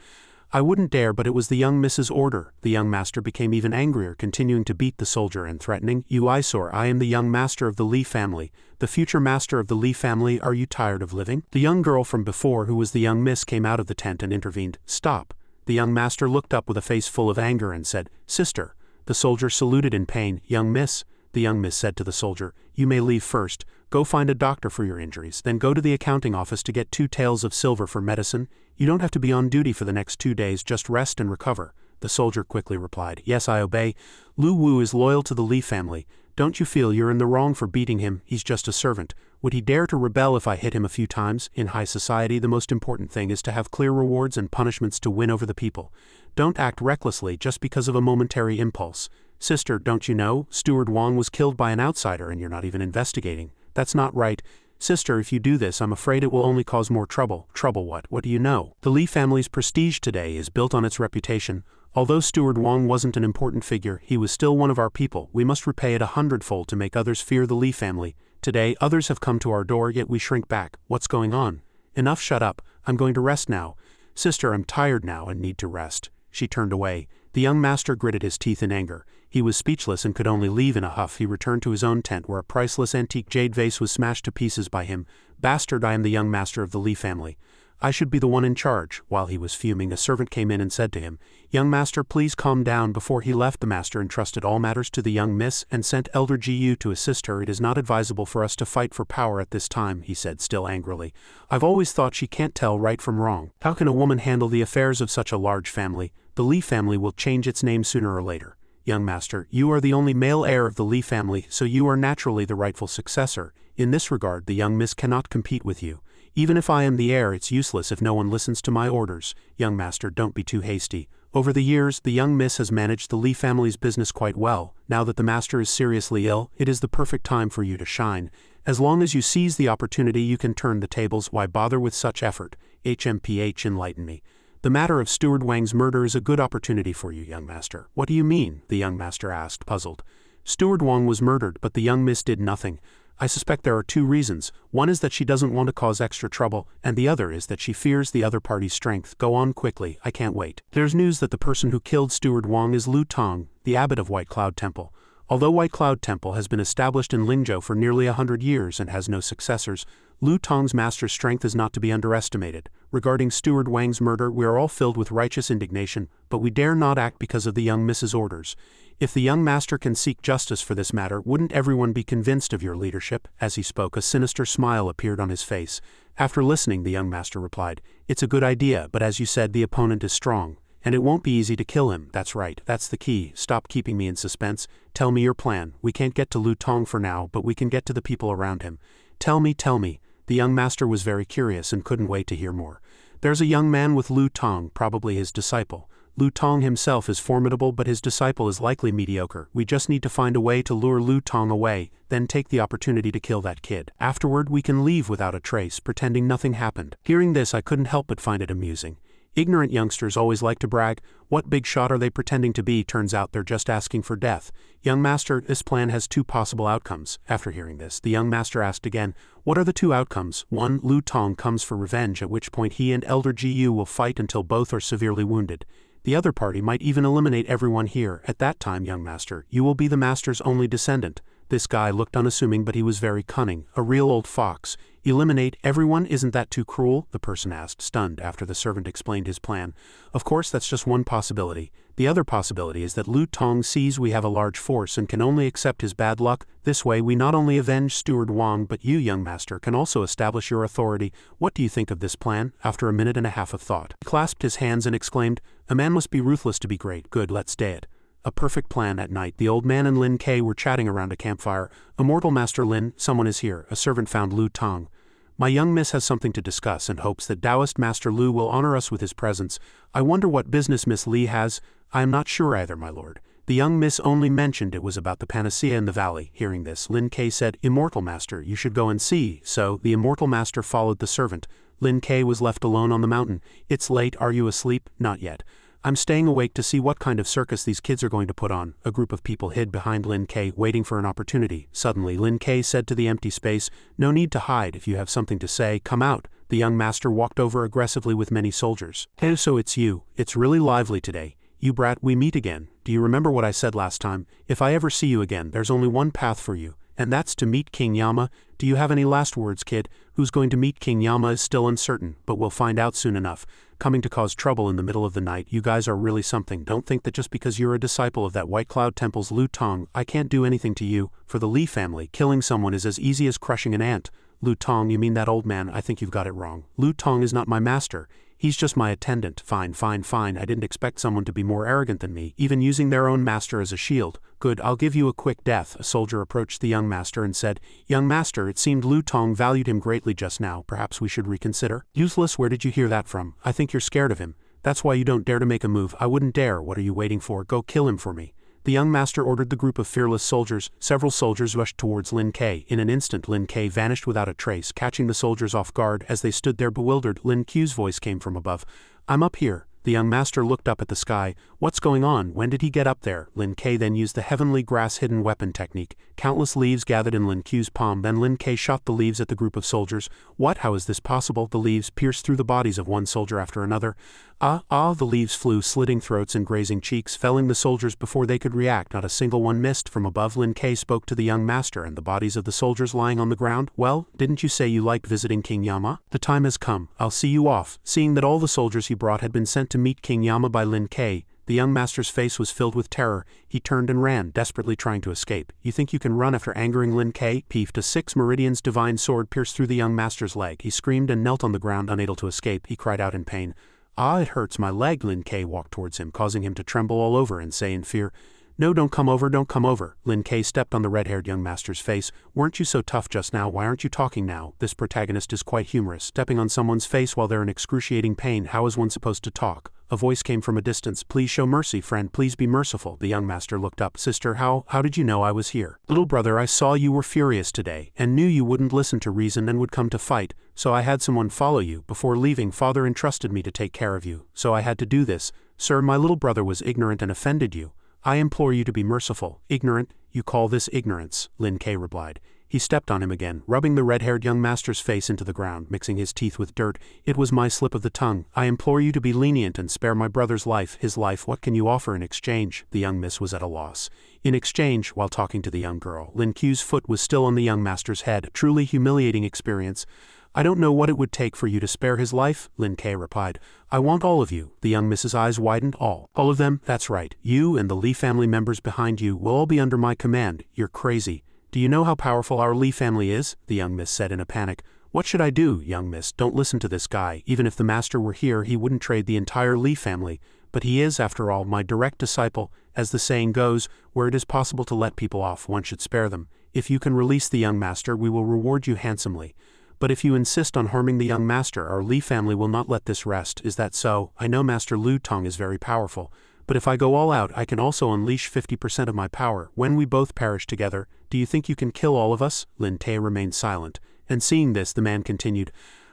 "I wouldn't dare, but it was the young miss's order." The young master became even angrier, continuing to beat the soldier and threatening, "You eyesore, I am the young master of the Li family. The future master of the Li family, are you tired of living?" The young girl from before, who was the young miss, came out of the tent and intervened. "Stop." The young master looked up with a face full of anger and said, "Sister." The soldier saluted in pain. "Young miss." The young miss said to the soldier, "You may leave first. Go find a doctor for your injuries, then go to the accounting office to get 2 taels of silver for medicine. You don't have to be on duty for the next 2 days, just rest and recover." The soldier quickly replied, "Yes, I obey. Lu Wu is loyal to the Li family. Don't you feel you're in the wrong for beating him? He's just a servant. Would he dare to rebel if I hit him a few times? In high society, the most important thing is to have clear rewards and punishments to win over the people. Don't act recklessly just because of a momentary impulse. Sister, don't you know, Steward Wang was killed by an outsider and you're not even investigating. That's not right. Sister, if you do this, I'm afraid it will only cause more trouble." "Trouble what? What do you know? The Li family's prestige today is built on its reputation. Although Steward Wang wasn't an important figure, he was still one of our people. We must repay it 100-fold to make others fear the Li family. Today, others have come to our door, yet we shrink back. What's going on?" "Enough, shut up. I'm going to rest now. Sister, I'm tired now and need to rest." She turned away. The young master gritted his teeth in anger. He was speechless and could only leave in a huff. He returned to his own tent where a priceless antique jade vase was smashed to pieces by him. "Bastard, I am the young master of the Li family. I should be the one in charge. While he was fuming, a servant came in and said to him, "Young master, please calm down." Before he left, the master entrusted all matters to the young miss and sent Elder Gu to assist her. "It is not advisable for us to fight for power at this time," he said, still angrily. "I've always thought she can't tell right from wrong. How can a woman handle the affairs of such a large family? The Li family will change its name sooner or later. Young master, you are the only male heir of the Li family, so you are naturally the rightful successor. In this regard, the young miss cannot compete with you. Even if I am the heir, it's useless if no one listens to my orders. Young master, don't be too hasty. Over the years, the young miss has managed the Li family's business quite well. Now that the master is seriously ill, it is the perfect time for you to shine. As long as you seize the opportunity, you can turn the tables. Why bother with such effort? HMPH, enlighten me. The matter of Steward Wang's murder is a good opportunity for you, young master." "What do you mean?" the young master asked, puzzled. "Steward Wang was murdered, but the young miss did nothing. I suspect there are two reasons. One is that she doesn't want to cause extra trouble, and the other is that she fears the other party's strength. Go on quickly, I can't wait." "There's news that the person who killed Steward Wang is Lu Tong, the abbot of White Cloud Temple. Although White Cloud Temple has been established in Lingzhou for nearly 100 years and has no successors, Lu Tong's master's strength is not to be underestimated. Regarding Steward Wang's murder, we are all filled with righteous indignation, but we dare not act because of the young miss's orders. If the young master can seek justice for this matter, wouldn't everyone be convinced of your leadership?" As he spoke, a sinister smile appeared on his face. After listening, the young master replied, "It's a good idea, but as you said, the opponent is strong. And it won't be easy to kill him." "That's right, that's the key. Stop keeping me in suspense. Tell me your plan. We can't get to Lu Tong for now, but we can get to the people around him." Tell me. The young master was very curious and couldn't wait to hear more. "There's a young man with Lu Tong, probably his disciple. Lu Tong himself is formidable, but his disciple is likely mediocre. We just need to find a way to lure Lu Tong away, then take the opportunity to kill that kid. Afterward, we can leave without a trace, pretending nothing happened." Hearing this, I couldn't help but find it amusing. Ignorant youngsters always like to brag. What big shot are they pretending to be? Turns out they're just asking for death. "Young master, this plan has two possible outcomes." After hearing this, the young master asked again, "What are the two outcomes?" "1. Lu Tong comes for revenge, at which point he and Elder Gu will fight until both are severely wounded. The other party might even eliminate everyone here. At that time, young master, you will be the master's only descendant." This guy looked unassuming, but he was very cunning, a real old fox. "Eliminate everyone? Isn't that too cruel?" the person asked, stunned, after the servant explained his plan. "Of course, that's just one possibility. The other possibility is that Lu Tong sees we have a large force and can only accept his bad luck. This way we not only avenge Steward Wang, but you, young master, can also establish your authority. What do you think of this plan?" After a minute and a half of thought, he clasped his hands and exclaimed, "A man must be ruthless to be great. Good, let's do it." A perfect plan. At night, the old man and Lin Kei were chatting around a campfire. "Immortal Master Lin, someone is here." A servant found Lu Tong. "My young miss has something to discuss and hopes that Taoist Master Lu will honor us with his presence. I wonder what business Miss Li has." "I am not sure either, my lord. The young miss only mentioned it was about the panacea in the valley." Hearing this, Lin Kei said, "Immortal Master, you should go and see." So, the Immortal Master followed the servant. Lin Kei was left alone on the mountain. "It's late. Are you asleep?" "Not yet. I'm staying awake to see what kind of circus these kids are going to put on." A group of people hid behind Lin Kei, waiting for an opportunity. Suddenly, Lin Kei said to the empty space, "No need to hide. If you have something to say, come out." The young master walked over aggressively with many soldiers. "Hey, so it's you. It's really lively today. You brat, we meet again. Do you remember what I said last time? If I ever see you again, there's only one path for you, and that's to meet King Yama. Do you have any last words, kid?" Who's going to meet King Yama is still uncertain, but we'll find out soon enough. Coming to cause trouble in the middle of the night, you guys are really something. Don't think that just because you're a disciple of that White Cloud Temple's Lu Tong, I can't do anything to you. For the Li family, killing someone is as easy as crushing an ant. Lu Tong, you mean that old man? I think you've got it wrong. Lu Tong is not my master. He's just my attendant." Fine. I didn't expect someone to be more arrogant than me, even using their own master as a shield. "Good, I'll give you a quick death." A soldier approached the young master and said, "Young master, it seemed Lu Tong valued him greatly just now. Perhaps we should reconsider." "Useless, where did you hear that from? I think you're scared of him. That's why you don't dare to make a move." "I wouldn't dare. What are you waiting for? Go kill him for me." The young master ordered the group of fearless soldiers. Several soldiers rushed towards Lin Kei. In an instant, Lin Kei vanished without a trace, catching the soldiers off guard. As they stood there bewildered, Lin Ku's voice came from above. "I'm up here." The young master looked up at the sky. "What's going on? When did he get up there?" Lin Kei then used the heavenly grass hidden weapon technique. Countless leaves gathered in Lin Ku's palm. Then Lin Kei shot the leaves at the group of soldiers. "What? How is this possible?" The leaves pierced through the bodies of one soldier after another. The leaves flew, slitting throats and grazing cheeks, felling the soldiers before they could react. Not a single one missed. From above, Lin Kei spoke to the young master and the bodies of the soldiers lying on the ground. Well, didn't you say you liked visiting King Yama? The time has come. I'll see you off. Seeing that all the soldiers he brought had been sent to meet King Yama by Lin Kei, the young master's face was filled with terror. He turned and ran, desperately trying to escape. You think you can run after angering Lin Kei? Peeved. A 6 meridian's divine sword pierced through the young master's leg. He screamed and knelt on the ground, unable to escape. He cried out in pain. It hurts my leg. Lin Kei walked towards him, causing him to tremble all over and say in fear, No, don't come over, don't come over. Lin Kei stepped on the red-haired young master's face. Weren't you so tough just now? Why aren't you talking now? This protagonist is quite humorous. Stepping on someone's face while they're in excruciating pain, how is one supposed to talk? A voice came from a distance. Please show mercy, friend, please be merciful. The young master looked up. Sister, how did you know I was here? Little brother, I saw you were furious today, and knew you wouldn't listen to reason and would come to fight, so I had someone follow you. Before leaving, father entrusted me to take care of you, so I had to do this. Sir, my little brother was ignorant and offended you. I implore you to be merciful. Ignorant? You call this ignorance? Lin Kei replied. He stepped on him again, rubbing the red-haired young master's face into the ground, mixing his teeth with dirt. It was my slip of the tongue. I implore you to be lenient and spare my brother's life. His life, what can you offer in exchange? The young miss was at a loss. In exchange, while talking to the young girl, Lin Ku's foot was still on the young master's head. A truly humiliating experience. I don't know what it would take for you to spare his life, Lin Kei replied. I want all of you. The young miss's eyes widened. All of them? That's right. You and the Li family members behind you will all be under my command. You're crazy. Do you know how powerful our Li family is? The young miss said in a panic. What should I do, young miss? Don't listen to this guy. Even if the master were here, he wouldn't trade the entire Li family. But he is, after all, my direct disciple. As the saying goes, where it is possible to let people off, one should spare them. If you can release the young master, we will reward you handsomely. But if you insist on harming the young master, our Li family will not let this rest. Is that so? I know Master Lu Tong is very powerful, but if I go all out, I can also unleash 50% of my power. When we both perish together, do you think you can kill all of us? Lin Kei remained silent, and seeing this, the man continued,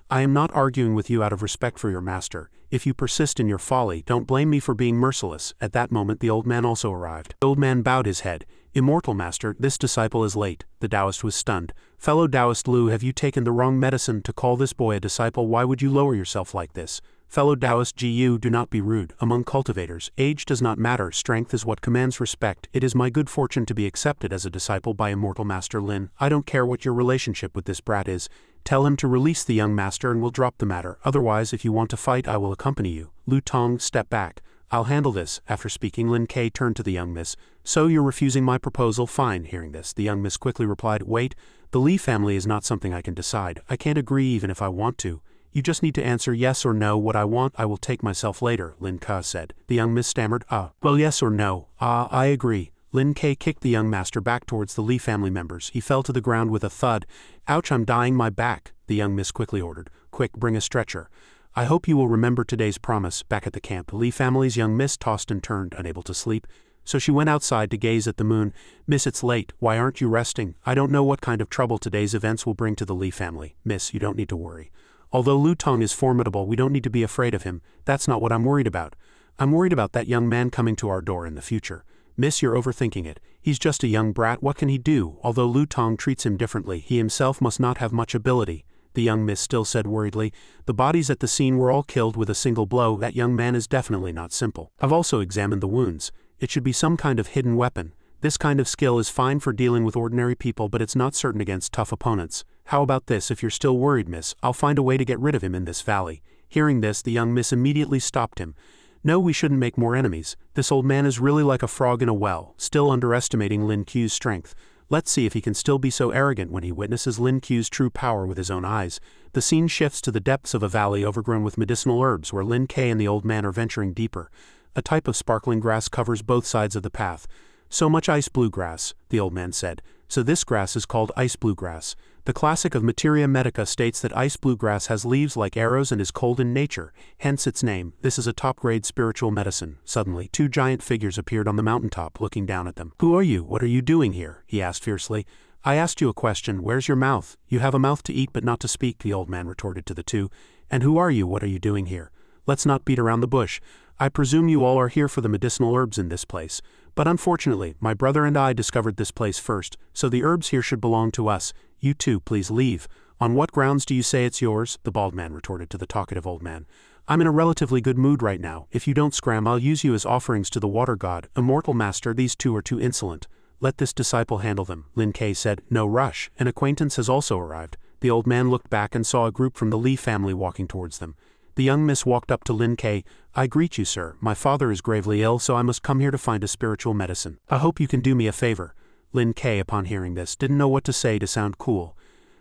I am not arguing with you out of respect for your master. If you persist in your folly, don't blame me for being merciless. At that moment, the old man also arrived. The old man bowed his head. Immortal master, this disciple is late. The Taoist was stunned. Fellow Taoist Lu, have you taken the wrong medicine to call this boy a disciple? Why would you lower yourself like this? Fellow Taoist Gu, do not be rude. Among cultivators, age does not matter. Strength is what commands respect. It is my good fortune to be accepted as a disciple by Immortal Master Lin. I don't care what your relationship with this brat is. Tell him to release the young master and we'll drop the matter. Otherwise, if you want to fight, I will accompany you. Lu Tong, step back. I'll handle this. After speaking, Lin Kei turned to the young miss. So you're refusing my proposal? Fine. Hearing this, the young miss quickly replied, Wait, the Li family is not something I can decide. I can't agree even if I want to. You just need to answer yes or no. What I want, I will take myself later, Lin Kei said. The young miss stammered, well, yes or no. I agree. Lin Kei kicked the young master back towards the Li family members. He fell to the ground with a thud. Ouch, I'm dying, my back, the young miss quickly ordered. Quick, bring a stretcher. I hope you will remember today's promise. Back at the camp, the Li family's young miss tossed and turned, unable to sleep. So she went outside to gaze at the moon. Miss, it's late. Why aren't you resting? I don't know what kind of trouble today's events will bring to the Li family. Miss, you don't need to worry. Although Lu Tong is formidable, we don't need to be afraid of him. That's not what I'm worried about. I'm worried about that young man coming to our door in the future. Miss, you're overthinking it. He's just a young brat. What can he do? Although Lu Tong treats him differently, he himself must not have much ability. The young miss still said worriedly. The bodies at the scene were all killed with a single blow. That young man is definitely not simple. I've also examined the wounds. It should be some kind of hidden weapon. This kind of skill is fine for dealing with ordinary people, but it's not certain against tough opponents. How about this? If you're still worried, miss, I'll find a way to get rid of him in this valley. Hearing this, the young miss immediately stopped him. No, we shouldn't make more enemies. This old man is really like a frog in a well, still underestimating Lin Ku's strength. Let's see if he can still be so arrogant when he witnesses Lin Ku's true power with his own eyes. The scene shifts to the depths of a valley overgrown with medicinal herbs where Lin Kei and the old man are venturing deeper. A type of sparkling grass covers both sides of the path. So much ice blue grass, the old man said. So this grass is called ice blue grass. The classic of Materia Medica states that ice blue grass has leaves like arrows and is cold in nature, hence its name. This is a top-grade spiritual medicine. Suddenly, 2 giant figures appeared on the mountaintop, looking down at them. Who are you? What are you doing here? He asked fiercely. I asked you a question. Where's your mouth? You have a mouth to eat but not to speak, the old man retorted to the 2. And who are you? What are you doing here? Let's not beat around the bush. I presume you all are here for the medicinal herbs in this place. But unfortunately, my brother and I discovered this place first, so the herbs here should belong to us. You two, please leave. On what grounds do you say it's yours? The bald man retorted to the talkative old man. I'm in a relatively good mood right now. If you don't scram, I'll use you as offerings to the water god. Immortal master, these two are too insolent. Let this disciple handle them. Lin Kei said, no rush. An acquaintance has also arrived. The old man looked back and saw a group from the Li family walking towards them. The young miss walked up to Lin Kei. I greet you, sir. My father is gravely ill, so I must come here to find a spiritual medicine. I hope you can do me a favor. Lin Kei, upon hearing this, didn't know what to say to sound cool.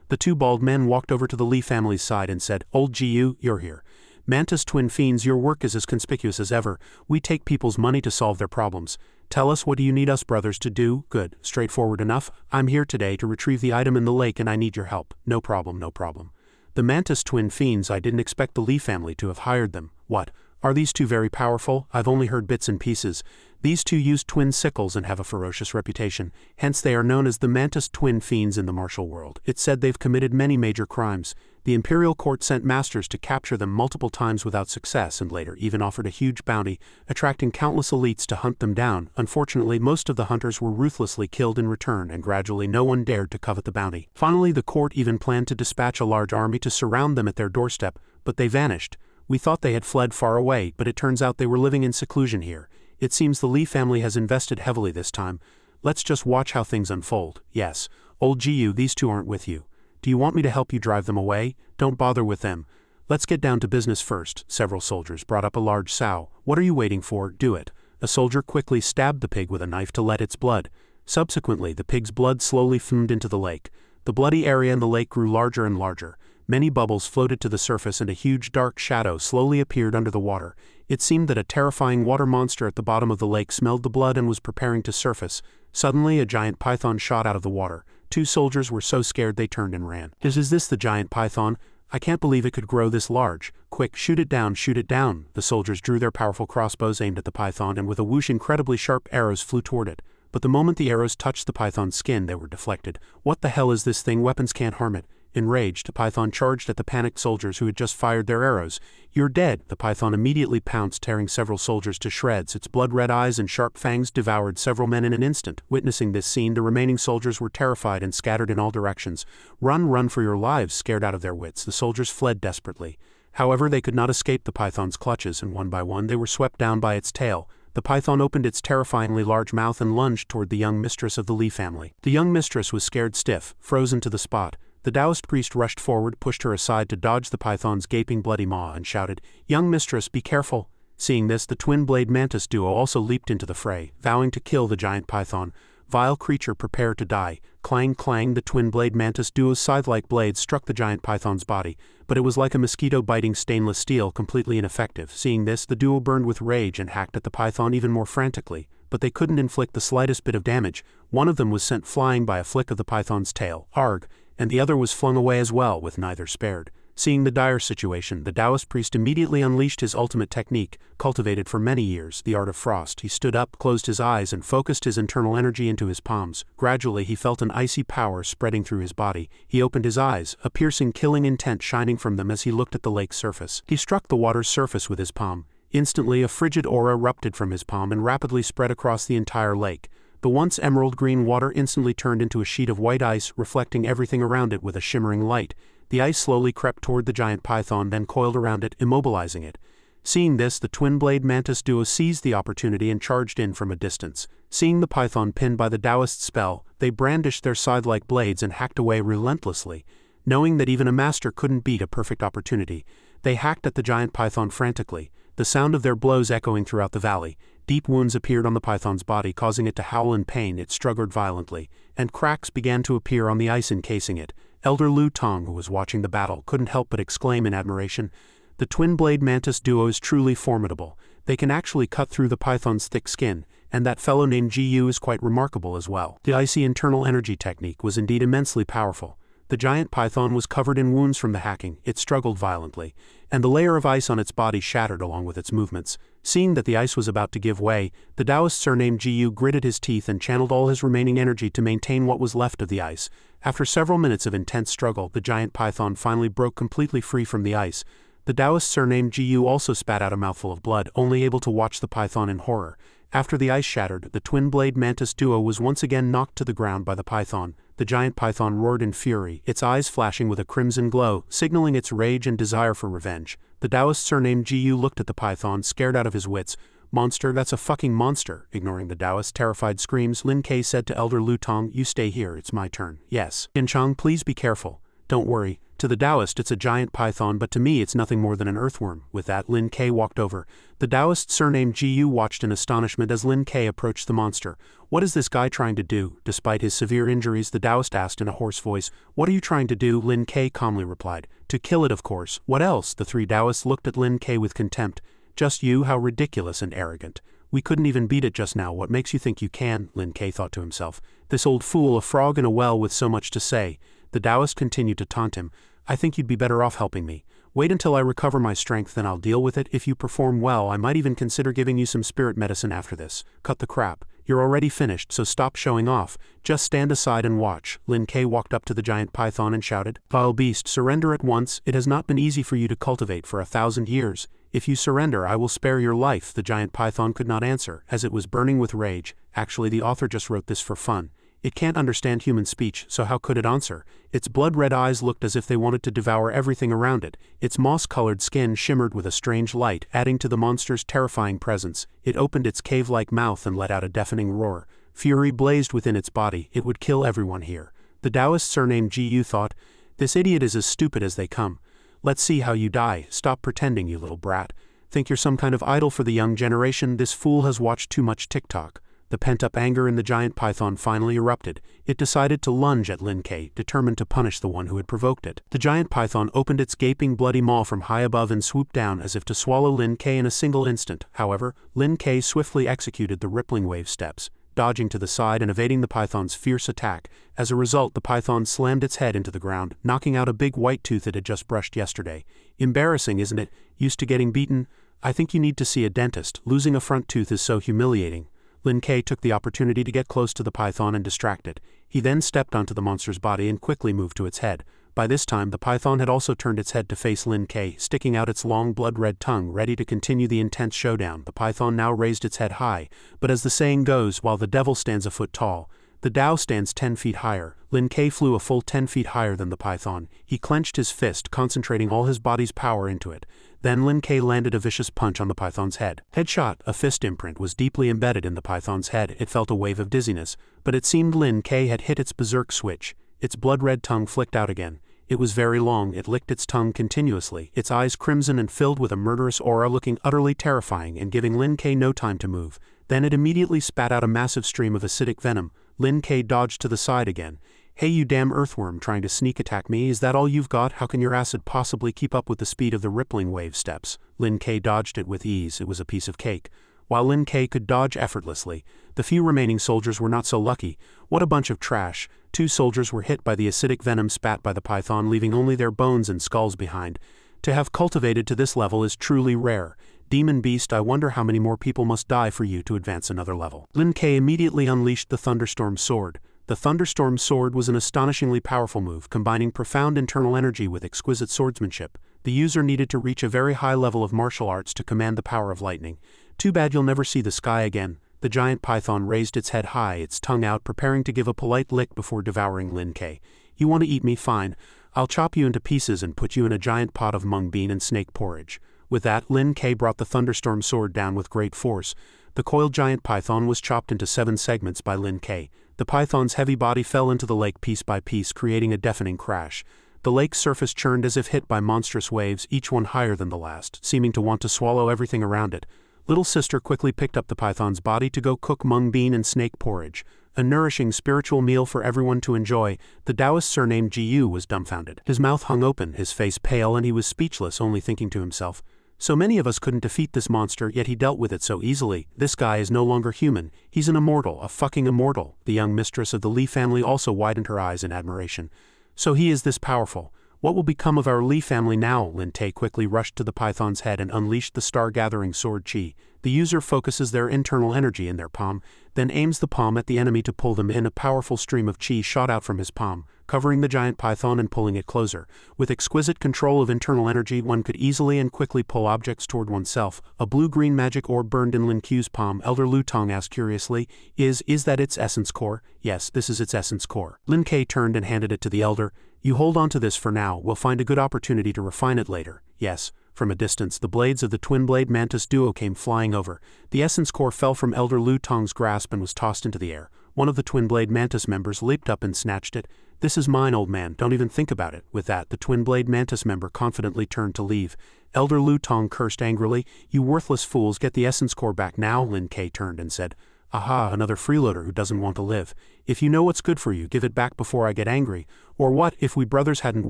The two bald men walked over to the Li family's side and said, Old Jiu, you're here. Mantis twin fiends, your work is as conspicuous as ever. We take people's money to solve their problems. Tell us, what do you need us brothers to do? Good, straightforward enough. I'm here today to retrieve the item in the lake and I need your help. No problem, no problem. The Mantis twin fiends, I didn't expect the Li family to have hired them. What? Are these two very powerful? I've only heard bits and pieces. These two use twin sickles and have a ferocious reputation, hence they are known as the Mantis twin fiends in the martial world. It's said they've committed many major crimes. The imperial court sent masters to capture them multiple times without success and later even offered a huge bounty, attracting countless elites to hunt them down. Unfortunately, most of the hunters were ruthlessly killed in return and gradually no one dared to covet the bounty. Finally, the court even planned to dispatch a large army to surround them at their doorstep, but they vanished. We thought they had fled far away, but it turns out they were living in seclusion here. It seems the Li family has invested heavily this time. Let's just watch how things unfold. Yes, old Jiu, these two aren't with you. Do you want me to help you drive them away? Don't bother with them. Let's get down to business first. Several soldiers brought up a large sow. What are you waiting for? Do it. A soldier quickly stabbed the pig with a knife to let its blood. Subsequently, the pig's blood slowly fumed into the lake. The bloody area in the lake grew larger and larger. Many bubbles floated to the surface and a huge dark shadow slowly appeared under the water. It seemed that a terrifying water monster at the bottom of the lake smelled the blood and was preparing to surface. Suddenly, a giant python shot out of the water. Two soldiers were so scared they turned and ran. Is this the giant python? I can't believe it could grow this large. Quick, shoot it down, shoot it down. The soldiers drew their powerful crossbows aimed at the python and with a whoosh incredibly sharp arrows flew toward it. But the moment the arrows touched the python's skin, they were deflected. What the hell is this thing? Weapons can't harm it. Enraged, the python charged at the panicked soldiers who had just fired their arrows. You're dead! The python immediately pounced, tearing several soldiers to shreds. Its blood-red eyes and sharp fangs devoured several men in an instant. Witnessing this scene, the remaining soldiers were terrified and scattered in all directions. Run, run for your lives! Scared out of their wits, the soldiers fled desperately. However, they could not escape the python's clutches, and one by one they were swept down by its tail. The python opened its terrifyingly large mouth and lunged toward the young mistress of the Li family. The young mistress was scared stiff, frozen to the spot. The Taoist priest rushed forward, pushed her aside to dodge the python's gaping bloody maw and shouted, Young mistress, be careful! Seeing this, the twin-blade mantis duo also leaped into the fray, vowing to kill the giant python. Vile creature, prepare to die. Clang, clang, the twin-blade mantis duo's scythe-like blades struck the giant python's body, but it was like a mosquito biting stainless steel, completely ineffective. Seeing this, the duo burned with rage and hacked at the python even more frantically, but they couldn't inflict the slightest bit of damage. One of them was sent flying by a flick of the python's tail, arg, and the other was flung away as well, with neither spared. Seeing the dire situation, the Taoist priest immediately unleashed his ultimate technique, cultivated for many years, the art of frost. He stood up, closed his eyes, and focused his internal energy into his palms. Gradually, he felt an icy power spreading through his body. He opened his eyes, a piercing, killing intent shining from them as he looked at the lake's surface. He struck the water's surface with his palm. Instantly, a frigid aura erupted from his palm and rapidly spread across the entire lake. The once emerald green water instantly turned into a sheet of white ice, reflecting everything around it with a shimmering light. The ice slowly crept toward the giant python, then coiled around it, immobilizing it. Seeing this, the twin-blade mantis duo seized the opportunity and charged in from a distance. Seeing the python pinned by the Taoist spell, they brandished their scythe-like blades and hacked away relentlessly. Knowing that even a master couldn't beat a perfect opportunity, they hacked at the giant python frantically, the sound of their blows echoing throughout the valley. Deep wounds appeared on the python's body, causing it to howl in pain. It struggled violently, and cracks began to appear on the ice encasing it. Elder Lu Tong, who was watching the battle, couldn't help but exclaim in admiration, "The twin-blade mantis duo is truly formidable. They can actually cut through the python's thick skin, and that fellow named Jiu is quite remarkable as well." The icy internal energy technique was indeed immensely powerful. The giant python was covered in wounds from the hacking. It struggled violently, and the layer of ice on its body shattered along with its movements. Seeing that the ice was about to give way, the Taoist surnamed Jiu gritted his teeth and channeled all his remaining energy to maintain what was left of the ice. After several minutes of intense struggle, the giant python finally broke completely free from the ice. The Taoist surnamed Jiu also spat out a mouthful of blood, only able to watch the python in horror. After the ice shattered, the twin-blade mantis duo was once again knocked to the ground by the python. The giant python roared in fury, its eyes flashing with a crimson glow, signaling its rage and desire for revenge. The Taoist surnamed Jiyu looked at the python, scared out of his wits. "Monster, that's a fucking monster." Ignoring the Taoist's terrified screams, Lin Kei said to Elder Lu Tong, "You stay here, it's my turn." "Yes. Yin Chang, please be careful." "Don't worry. To the Taoist it's a giant python, but to me it's nothing more than an earthworm." With that, Lin Kei walked over. The Taoist surnamed Jiyu watched in astonishment as Lin Kei approached the monster. "What is this guy trying to do?" Despite his severe injuries, the Taoist asked in a hoarse voice. "What are you trying to do?" Lin Kei calmly replied. "To kill it, of course. What else?" The three Taoists looked at Lin Kei with contempt. "Just you, how ridiculous and arrogant. We couldn't even beat it just now. What makes you think you can?" Lin Kei thought to himself. This old fool, a frog in a well with so much to say. The Taoist continued to taunt him. "I think you'd be better off helping me. Wait until I recover my strength, then I'll deal with it. If you perform well, I might even consider giving you some spirit medicine after this." "Cut the crap. You're already finished, so stop showing off. Just stand aside and watch." Lin Kei walked up to the giant python and shouted, "Vile beast, surrender at once. It has not been easy for you to cultivate for 1,000 years. If you surrender, I will spare your life." The giant python could not answer, as it was burning with rage. Actually, the author just wrote this for fun. It can't understand human speech, so how could it answer? Its blood-red eyes looked as if they wanted to devour everything around it. Its moss-colored skin shimmered with a strange light, adding to the monster's terrifying presence. It opened its cave-like mouth and let out a deafening roar. Fury blazed within its body. It would kill everyone here. The Taoist surnamed Jiyu thought, "This idiot is as stupid as they come. Let's see how you die. Stop pretending, you little brat. Think you're some kind of idol for the young generation? This fool has watched too much TikTok." The pent-up anger in the giant python finally erupted. It decided to lunge at Lin Kei, determined to punish the one who had provoked it. The giant python opened its gaping bloody maw from high above and swooped down as if to swallow Lin Kei in a single instant. However, Lin Kei swiftly executed the rippling wave steps, dodging to the side and evading the python's fierce attack. As a result, the python slammed its head into the ground, knocking out a big white tooth it had just brushed yesterday. "Embarrassing, isn't it? Used to getting beaten? I think you need to see a dentist. Losing a front tooth is so humiliating." Lin Kei took the opportunity to get close to the python and distract it. He then stepped onto the monster's body and quickly moved to its head. By this time, the python had also turned its head to face Lin Kei, sticking out its long blood-red tongue, ready to continue the intense showdown. The python now raised its head high, but as the saying goes, while the devil stands a foot tall, the Tao stands 10 feet higher. Lin Kei flew a full 10 feet higher than the python. He clenched his fist, concentrating all his body's power into it. Then Lin Kei landed a vicious punch on the python's head. Headshot. A fist imprint was deeply embedded in the python's head. It felt a wave of dizziness, but it seemed Lin Kei had hit its berserk switch. Its blood-red tongue flicked out again. It was very long. It licked its tongue continuously, its eyes crimson and filled with a murderous aura, looking utterly terrifying and giving Lin Kei no time to move. Then it immediately spat out a massive stream of acidic venom. Lin Kei dodged to the side again. "Hey, you damn earthworm, trying to sneak attack me? Is that all you've got? How can your acid possibly keep up with the speed of the rippling wave steps?" Lin Kei dodged it with ease. It was a piece of cake. While Lin Kei could dodge effortlessly, the few remaining soldiers were not so lucky. What a bunch of trash. 2 soldiers were hit by the acidic venom spat by the python, leaving only their bones and skulls behind. To have cultivated to this level is truly rare. Demon beast, I wonder how many more people must die for you to advance another level. Lin Kei immediately unleashed the Thunderstorm Sword. The Thunderstorm Sword was an astonishingly powerful move, combining profound internal energy with exquisite swordsmanship. The user needed to reach a very high level of martial arts to command the power of lightning. "Too bad you'll never see the sky again." The giant python raised its head high, its tongue out, preparing to give a polite lick before devouring Lin Kei. "You want to eat me? Fine. I'll chop you into pieces and put you in a giant pot of mung bean and snake porridge." With that, Lin Kei brought the Thunderstorm Sword down with great force. The coiled giant python was chopped into 7 segments by Lin Kei. The python's heavy body fell into the lake piece by piece, creating a deafening crash. The lake's surface churned as if hit by monstrous waves, each one higher than the last, seeming to want to swallow everything around it. Little Sister quickly picked up the python's body to go cook mung bean and snake porridge, a nourishing spiritual meal for everyone to enjoy. The Taoist surnamed Jiyu was dumbfounded. His mouth hung open, his face pale, and he was speechless, only thinking to himself, "So many of us couldn't defeat this monster, yet he dealt with it so easily. This guy is no longer human. He's an immortal, a fucking immortal." The young mistress of the Li family also widened her eyes in admiration. "So he is this powerful. What will become of our Li family now?" Lin Kei quickly rushed to the python's head and unleashed the star-gathering sword chi. The user focuses their internal energy in their palm, then aims the palm at the enemy to pull them in. A powerful stream of chi shot out from his palm, covering the giant python and pulling it closer. With exquisite control of internal energy, one could easily and quickly pull objects toward oneself. A blue-green magic orb burned in Lin Ku's palm. Elder Lu Tong asked curiously, Is that its essence core? Yes, this is its essence core. Lin Ke turned and handed it to the elder. You hold on to this for now, we'll find a good opportunity to refine it later. Yes. From a distance, the blades of the twin-blade mantis duo came flying over. The essence core fell from Elder Lu Tong's grasp and was tossed into the air. One of the twin-blade mantis members leaped up and snatched it. This is mine, old man, don't even think about it. With that, the twin-blade mantis member confidently turned to leave. Elder Lu Tong cursed angrily, You worthless fools, get the essence core back now. Lin Ke turned and said, Aha, another freeloader who doesn't want to live. If you know what's good for you, give it back before I get angry. Or what, if we brothers hadn't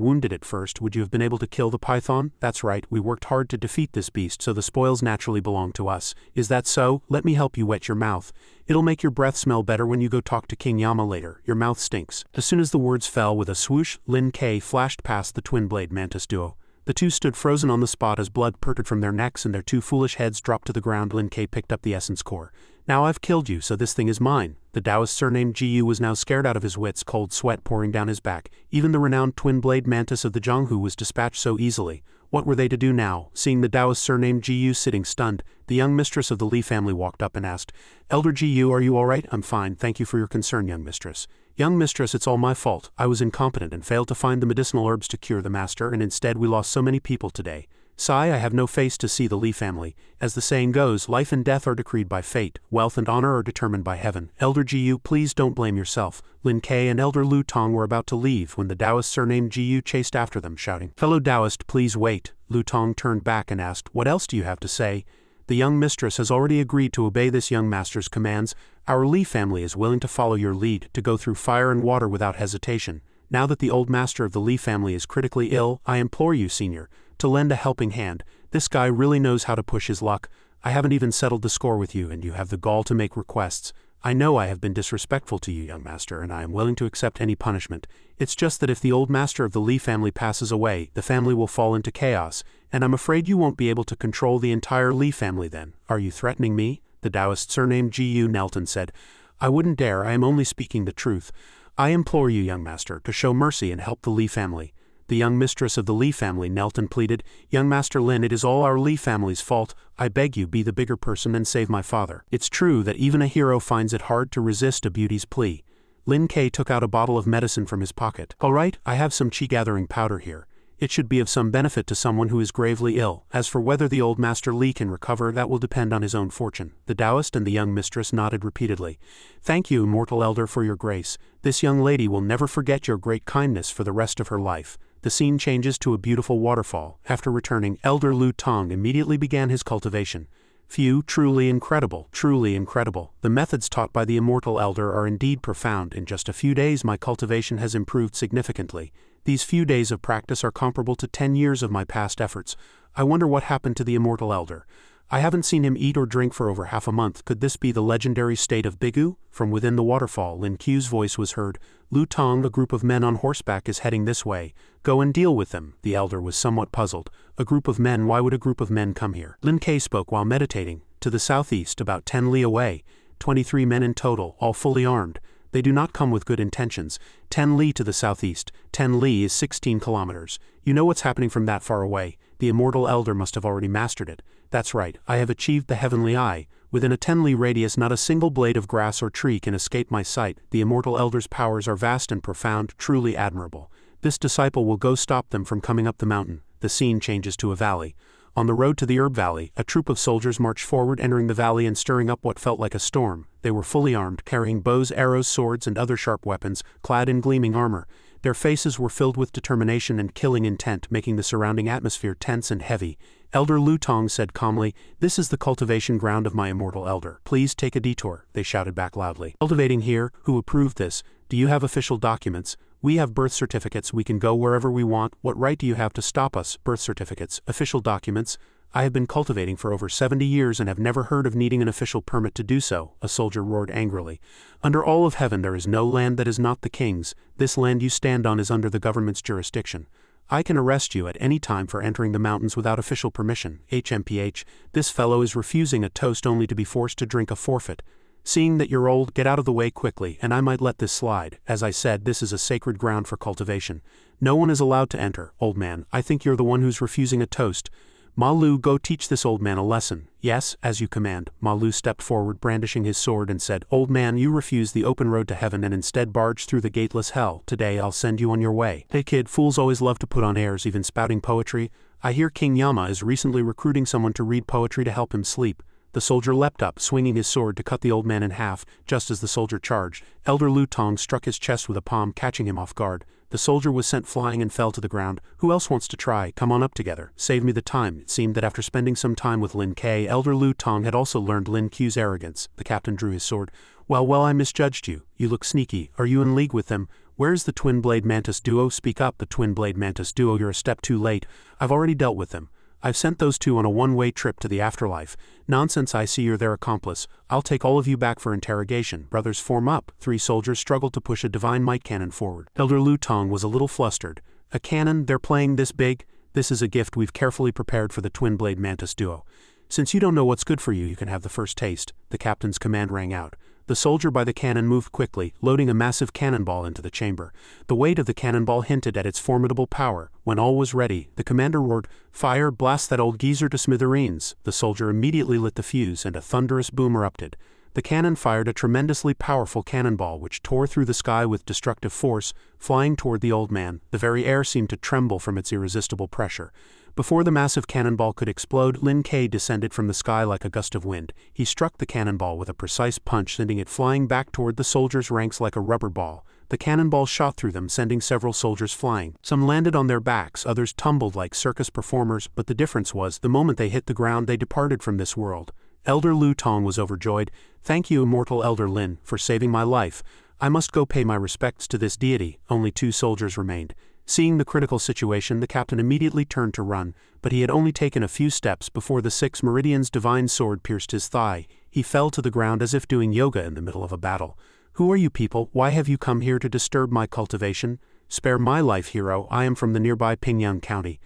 wounded it first, would you have been able to kill the python? That's right, we worked hard to defeat this beast, so the spoils naturally belong to us. Is that so? Let me help you wet your mouth. It'll make your breath smell better when you go talk to King Yama later. Your mouth stinks. As soon as the words fell with a swoosh, Lin Ke flashed past the twin-blade mantis duo. The two stood frozen on the spot as blood purted from their necks and their two foolish heads dropped to the ground. Lin Ke picked up the essence core. Now I've killed you, so this thing is mine. The Taoist surnamed Jiyu was now scared out of his wits, cold sweat pouring down his back. Even the renowned twin-blade mantis of the Zhonghu was dispatched so easily. What were they to do now? Seeing the Taoist surnamed Jiyu sitting stunned, the young mistress of the Li family walked up and asked, Elder Jiyu, are you all right? I'm fine, thank you for your concern, young mistress. Young mistress, it's all my fault. I was incompetent and failed to find the medicinal herbs to cure the master, and instead we lost so many people today. Sigh, I have no face to see the Li family. As the saying goes, life and death are decreed by fate, wealth and honor are determined by heaven. Elder Jiyu, please don't blame yourself. Lin Ke and Elder Lu Tong were about to leave when the Taoist surnamed Jiyu chased after them, shouting, Fellow Taoist, please wait. Lu Tong turned back and asked, What else do you have to say? The young mistress has already agreed to obey this young master's commands. Our Li family is willing to follow your lead, to go through fire and water without hesitation. Now that the old master of the Li family is critically ill, I implore you, senior, to lend a helping hand. This guy really knows how to push his luck. I haven't even settled the score with you, and you have the gall to make requests. I know I have been disrespectful to you, young master, and I am willing to accept any punishment. It's just that if the old master of the Li family passes away, the family will fall into chaos, and I'm afraid you won't be able to control the entire Li family then. Are you threatening me? The Taoist surnamed Jiyu knelt and said, I wouldn't dare, I am only speaking the truth. I implore you, young master, to show mercy and help the Li family. The young mistress of the Li family knelt and pleaded, Young Master Lin, it is all our Li family's fault. I beg you, be the bigger person and save my father. It's true that even a hero finds it hard to resist a beauty's plea. Lin Ke took out a bottle of medicine from his pocket. All right, I have some chi-gathering powder here. It should be of some benefit to someone who is gravely ill. As for whether the old Master Li can recover, that will depend on his own fortune. The Taoist and the young mistress nodded repeatedly. Thank you, immortal elder, for your grace. This young lady will never forget your great kindness for the rest of her life. The scene changes to a beautiful waterfall. After returning, Elder Lu Tong immediately began his cultivation. Phew, truly incredible, truly incredible. The methods taught by the immortal elder are indeed profound. In just a few days my cultivation has improved significantly. These few days of practice are comparable to 10 years of my past efforts. I wonder what happened to the immortal elder. I haven't seen him eat or drink for over half a month. Could this be the legendary state of Bigu? From within the waterfall, Lin Ku's voice was heard. Lu Tong, a group of men on horseback is heading this way. Go and deal with them. The elder was somewhat puzzled. A group of men? Why would a group of men come here? Lin Ke spoke while meditating. To the southeast, about 10 li away. 23 men in total, all fully armed. They do not come with good intentions. 10 li to the southeast. 10 li is 16 kilometers. You know what's happening from that far away. The immortal elder must have already mastered it. That's right, I have achieved the heavenly eye. Within a 10 li radius not a single blade of grass or tree can escape my sight. The immortal elder's powers are vast and profound, truly admirable. This disciple will go stop them from coming up the mountain. The scene changes to a valley. On the road to the herb valley, a troop of soldiers marched forward, entering the valley and stirring up what felt like a storm. They were fully armed, carrying bows, arrows, swords, and other sharp weapons, clad in gleaming armor. Their faces were filled with determination and killing intent, making the surrounding atmosphere tense and heavy. Elder Lu Tong said calmly, This is the cultivation ground of my immortal elder. Please take a detour, they shouted back loudly. Cultivating here? Who approved this? Do you have official documents? We have birth certificates, we can go wherever we want. What right do you have to stop us? Birth certificates, official documents? I have been cultivating for over 70 years and have never heard of needing an official permit to do so, a soldier roared angrily. Under all of heaven there is no land that is not the king's. This land you stand on is under the government's jurisdiction. I can arrest you at any time for entering the mountains without official permission. HMPH, this fellow is refusing a toast only to be forced to drink a forfeit. Seeing that you're old, get out of the way quickly, and I might let this slide. As I said, this is a sacred ground for cultivation. No one is allowed to enter. Old man, I think you're the one who's refusing a toast. Ma Lu, go teach this old man a lesson. Yes, as you command. Ma Lu stepped forward brandishing his sword and said, Old man, you refuse the open road to heaven and instead barge through the gateless hell. Today I'll send you on your way. Hey kid, fools always love to put on airs, even spouting poetry. I hear King Yama is recently recruiting someone to read poetry to help him sleep. The soldier leapt up, swinging his sword to cut the old man in half. Just as the soldier charged, Elder Lu Tong struck his chest with a palm, catching him off guard. The soldier was sent flying and fell to the ground. Who else wants to try? Come on up together. Save me the time. It seemed that after spending some time with Lin Ke, Elder Lu Tong had also learned Lin Q's arrogance. The captain drew his sword. Well, I misjudged you. You look sneaky. Are you in league with them? Where's the twin-blade mantis duo? Speak up. The twin-blade mantis duo. You're a step too late. I've already dealt with them. I've sent those two on a one-way trip to the afterlife. Nonsense, I see you're their accomplice. I'll take all of you back for interrogation. Brothers, form up. 3 soldiers struggled to push a divine might cannon forward. Elder Lu Tong was a little flustered. A cannon? They're playing this big? This is a gift we've carefully prepared for the twin-blade mantis duo. Since you don't know what's good for you, you can have the first taste. The captain's command rang out. The soldier by the cannon moved quickly, loading a massive cannonball into the chamber. The weight of the cannonball hinted at its formidable power. When all was ready, the commander roared, Fire, blast that old geezer to smithereens. The soldier immediately lit the fuse, and a thunderous boom erupted. The cannon fired a tremendously powerful cannonball which tore through the sky with destructive force, flying toward the old man. The very air seemed to tremble from its irresistible pressure. Before the massive cannonball could explode, Lin Ke descended from the sky like a gust of wind. He struck the cannonball with a precise punch, sending it flying back toward the soldiers' ranks like a rubber ball. The cannonball shot through them, sending several soldiers flying. Some landed on their backs, others tumbled like circus performers, but the difference was, the moment they hit the ground, they departed from this world. Elder Lu Tong was overjoyed. Thank you, immortal Elder Lin, for saving my life. I must go pay my respects to this deity. Only 2 soldiers remained. Seeing the critical situation, the captain immediately turned to run, but he had only taken a few steps before the 6 Meridian's divine sword pierced his thigh. He fell to the ground as if doing yoga in the middle of a battle. Who are you people? Why have you come here to disturb my cultivation? Spare my life, hero. I am from the nearby Pingyang County.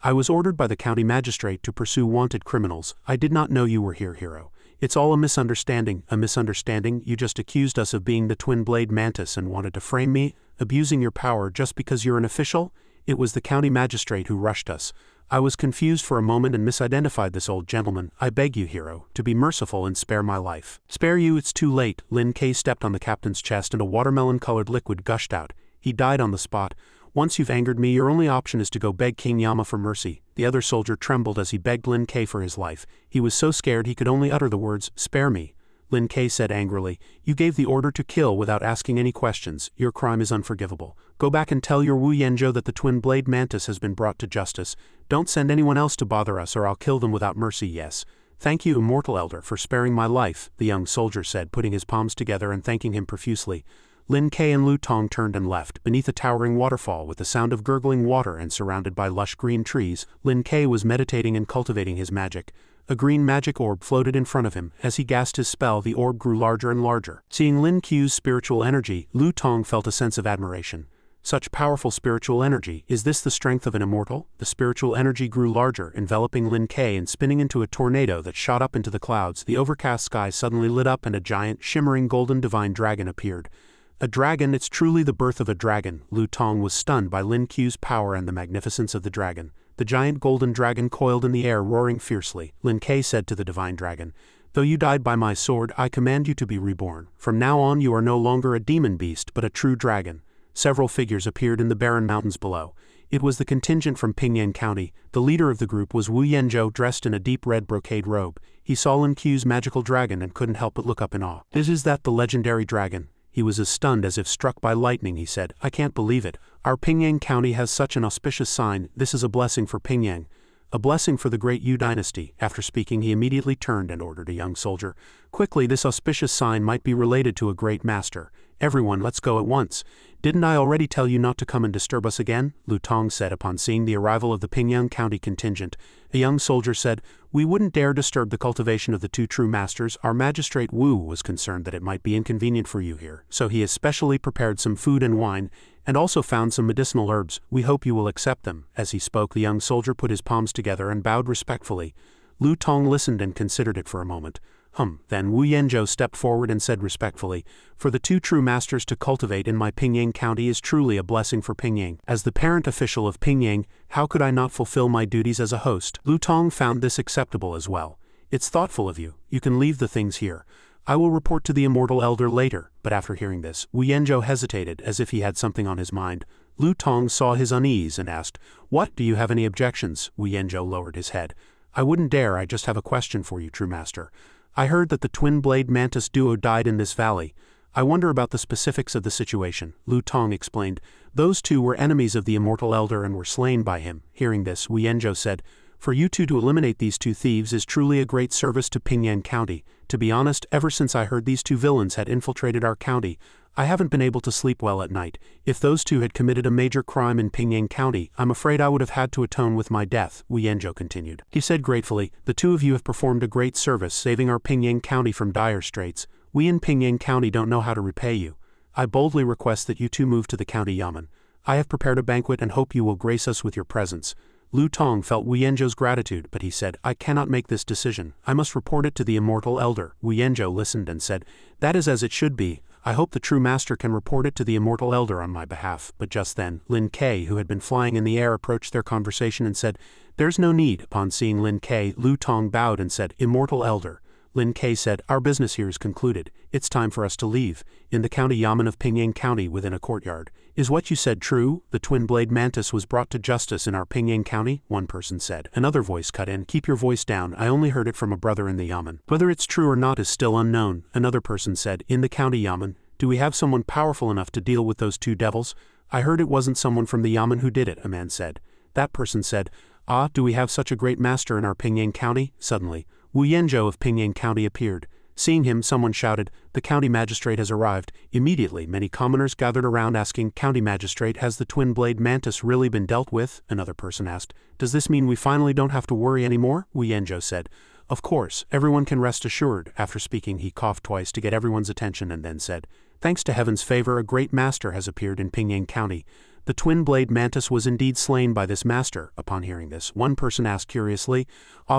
I was ordered by the county magistrate to pursue wanted criminals. I did not know you were here, hero. It's all a misunderstanding. A misunderstanding? You just accused us of being the twin-blade mantis and wanted to frame me, abusing your power just because you're an official? It was the county magistrate who rushed us. I was confused for a moment and misidentified this old gentleman. I beg you, hero, to be merciful and spare my life. Spare you? It's too late. Lin Ke stepped on the captain's chest and a watermelon-colored liquid gushed out. He died on the spot. Once you've angered me, your only option is to go beg King Yama for mercy. The other soldier trembled as he begged Lin Ke for his life. He was so scared he could only utter the words, spare me. Lin Ke said angrily, You gave the order to kill without asking any questions. Your crime is unforgivable. Go back and tell your Wu Yanzhou that the twin-blade mantis has been brought to justice. Don't send anyone else to bother us or I'll kill them without mercy. Yes. Thank you, immortal elder, for sparing my life, the young soldier said, putting his palms together and thanking him profusely. Lin Ke and Lu Tong turned and left. Beneath a towering waterfall with the sound of gurgling water and surrounded by lush green trees, Lin Ke was meditating and cultivating his magic. A green magic orb floated in front of him. As he cast his spell, the orb grew larger and larger. Seeing Lin Q's spiritual energy, Lu Tong felt a sense of admiration. Such powerful spiritual energy, is this the strength of an immortal? The spiritual energy grew larger, enveloping Lin Ke and spinning into a tornado that shot up into the clouds. The overcast sky suddenly lit up and a giant, shimmering golden divine dragon appeared. A dragon, it's truly the birth of a dragon. Lu Tong was stunned by Lin Q's power and the magnificence of the dragon. The giant golden dragon coiled in the air, roaring fiercely. Lin Ke said to the divine dragon, Though you died by my sword, I command you to be reborn. From now on you are no longer a demon beast, but a true dragon. Several figures appeared in the barren mountains below. It was the contingent from Pingyang County. The leader of the group was Wu Yanzhou, dressed in a deep red brocade robe. He saw Lin Q's magical dragon and couldn't help but look up in awe. Is that the legendary dragon? He was as stunned as if struck by lightning. He said, I can't believe it. Our Pingyang County has such an auspicious sign. This is a blessing for Pingyang. A blessing for the great Yu dynasty. After speaking, he immediately turned and ordered a young soldier. Quickly, this auspicious sign might be related to a great master. Everyone, let's go at once. Didn't I already tell you not to come and disturb us again? Lu Tong said upon seeing the arrival of the Pingyang County contingent. A young soldier said, We wouldn't dare disturb the cultivation of the 2 true masters. Our magistrate Wu was concerned that it might be inconvenient for you here, so he has specially prepared some food and wine. and also found some medicinal herbs. We hope you will accept them." As he spoke, the young soldier put his palms together and bowed respectfully. Lu Tong listened and considered it for a moment. Then Wu Yanzhou stepped forward and said respectfully, "For the two true masters to cultivate in my Pingyang County is truly a blessing for Pingyang. As the parent official of Pingyang, how could I not fulfill my duties as a host?" Lu Tong found this acceptable as well. "It's thoughtful of you. You can leave the things here. I will report to the Immortal Elder later." But after hearing this, Wu Yanzhou hesitated as if he had something on his mind. Lu Tong saw his unease and asked, "What, do you have any objections?" Wu Yanzhou lowered his head. "I wouldn't dare. I just have a question for you, true master. I heard that the twin-blade mantis duo died in this valley. I wonder about the specifics of the situation." Lu Tong explained. "Those two were enemies of the Immortal Elder and were slain by him." Hearing this, Wu Yanzhou said, "For you two to eliminate these two thieves is truly a great service to Pingyang County. To be honest, ever since I heard these two villains had infiltrated our county, I haven't been able to sleep well at night. If those two had committed a major crime in Pingyang County, I'm afraid I would have had to atone with my death," Wu Yanzhou continued. He said gratefully, "The two of you have performed a great service saving our Pingyang County from dire straits. We in Pingyang County don't know how to repay you. I boldly request that you two move to the county yamen. I have prepared a banquet and hope you will grace us with your presence." Lu Tong felt Wu Yanzhou's gratitude, but he said, "I cannot make this decision. I must report it to the Immortal Elder." Wu Yanzhou listened and said, "That is as it should be. I hope the true master can report it to the Immortal Elder on my behalf." But just then, Lin Ke, who had been flying in the air, approached their conversation and said, "There's no need." Upon seeing Lin Ke, Lu Tong bowed and said, "Immortal Elder." Lin Ke said, "Our business here is concluded. It's time for us to leave." In the county yamen of Pingyang County within a courtyard. "Is what you said true? The twin-blade mantis was brought to justice in our Pingyang County?" one person said. Another voice cut in, "Keep your voice down. I only heard it from a brother in the yamen. Whether it's true or not is still unknown." Another person said, "In the county yamen, do we have someone powerful enough to deal with those two devils?" "I heard it wasn't someone from the yamen who did it," a man said. That person said, "Ah, do we have such a great master in our Pingyang County?" Suddenly, Wu Yanzhou of Pingyang County appeared. Seeing him, someone shouted, "The county magistrate has arrived." Immediately, many commoners gathered around asking, "County magistrate, has the twin-blade mantis really been dealt with?" Another person asked, "Does this mean we finally don't have to worry anymore?" Wu Yanzhou said, "Of course, everyone can rest assured." After speaking, he coughed twice to get everyone's attention and then said, "Thanks to heaven's favor, a great master has appeared in Pingyang County. The twin-blade mantis was indeed slain by this master." Upon hearing this, one person asked curiously,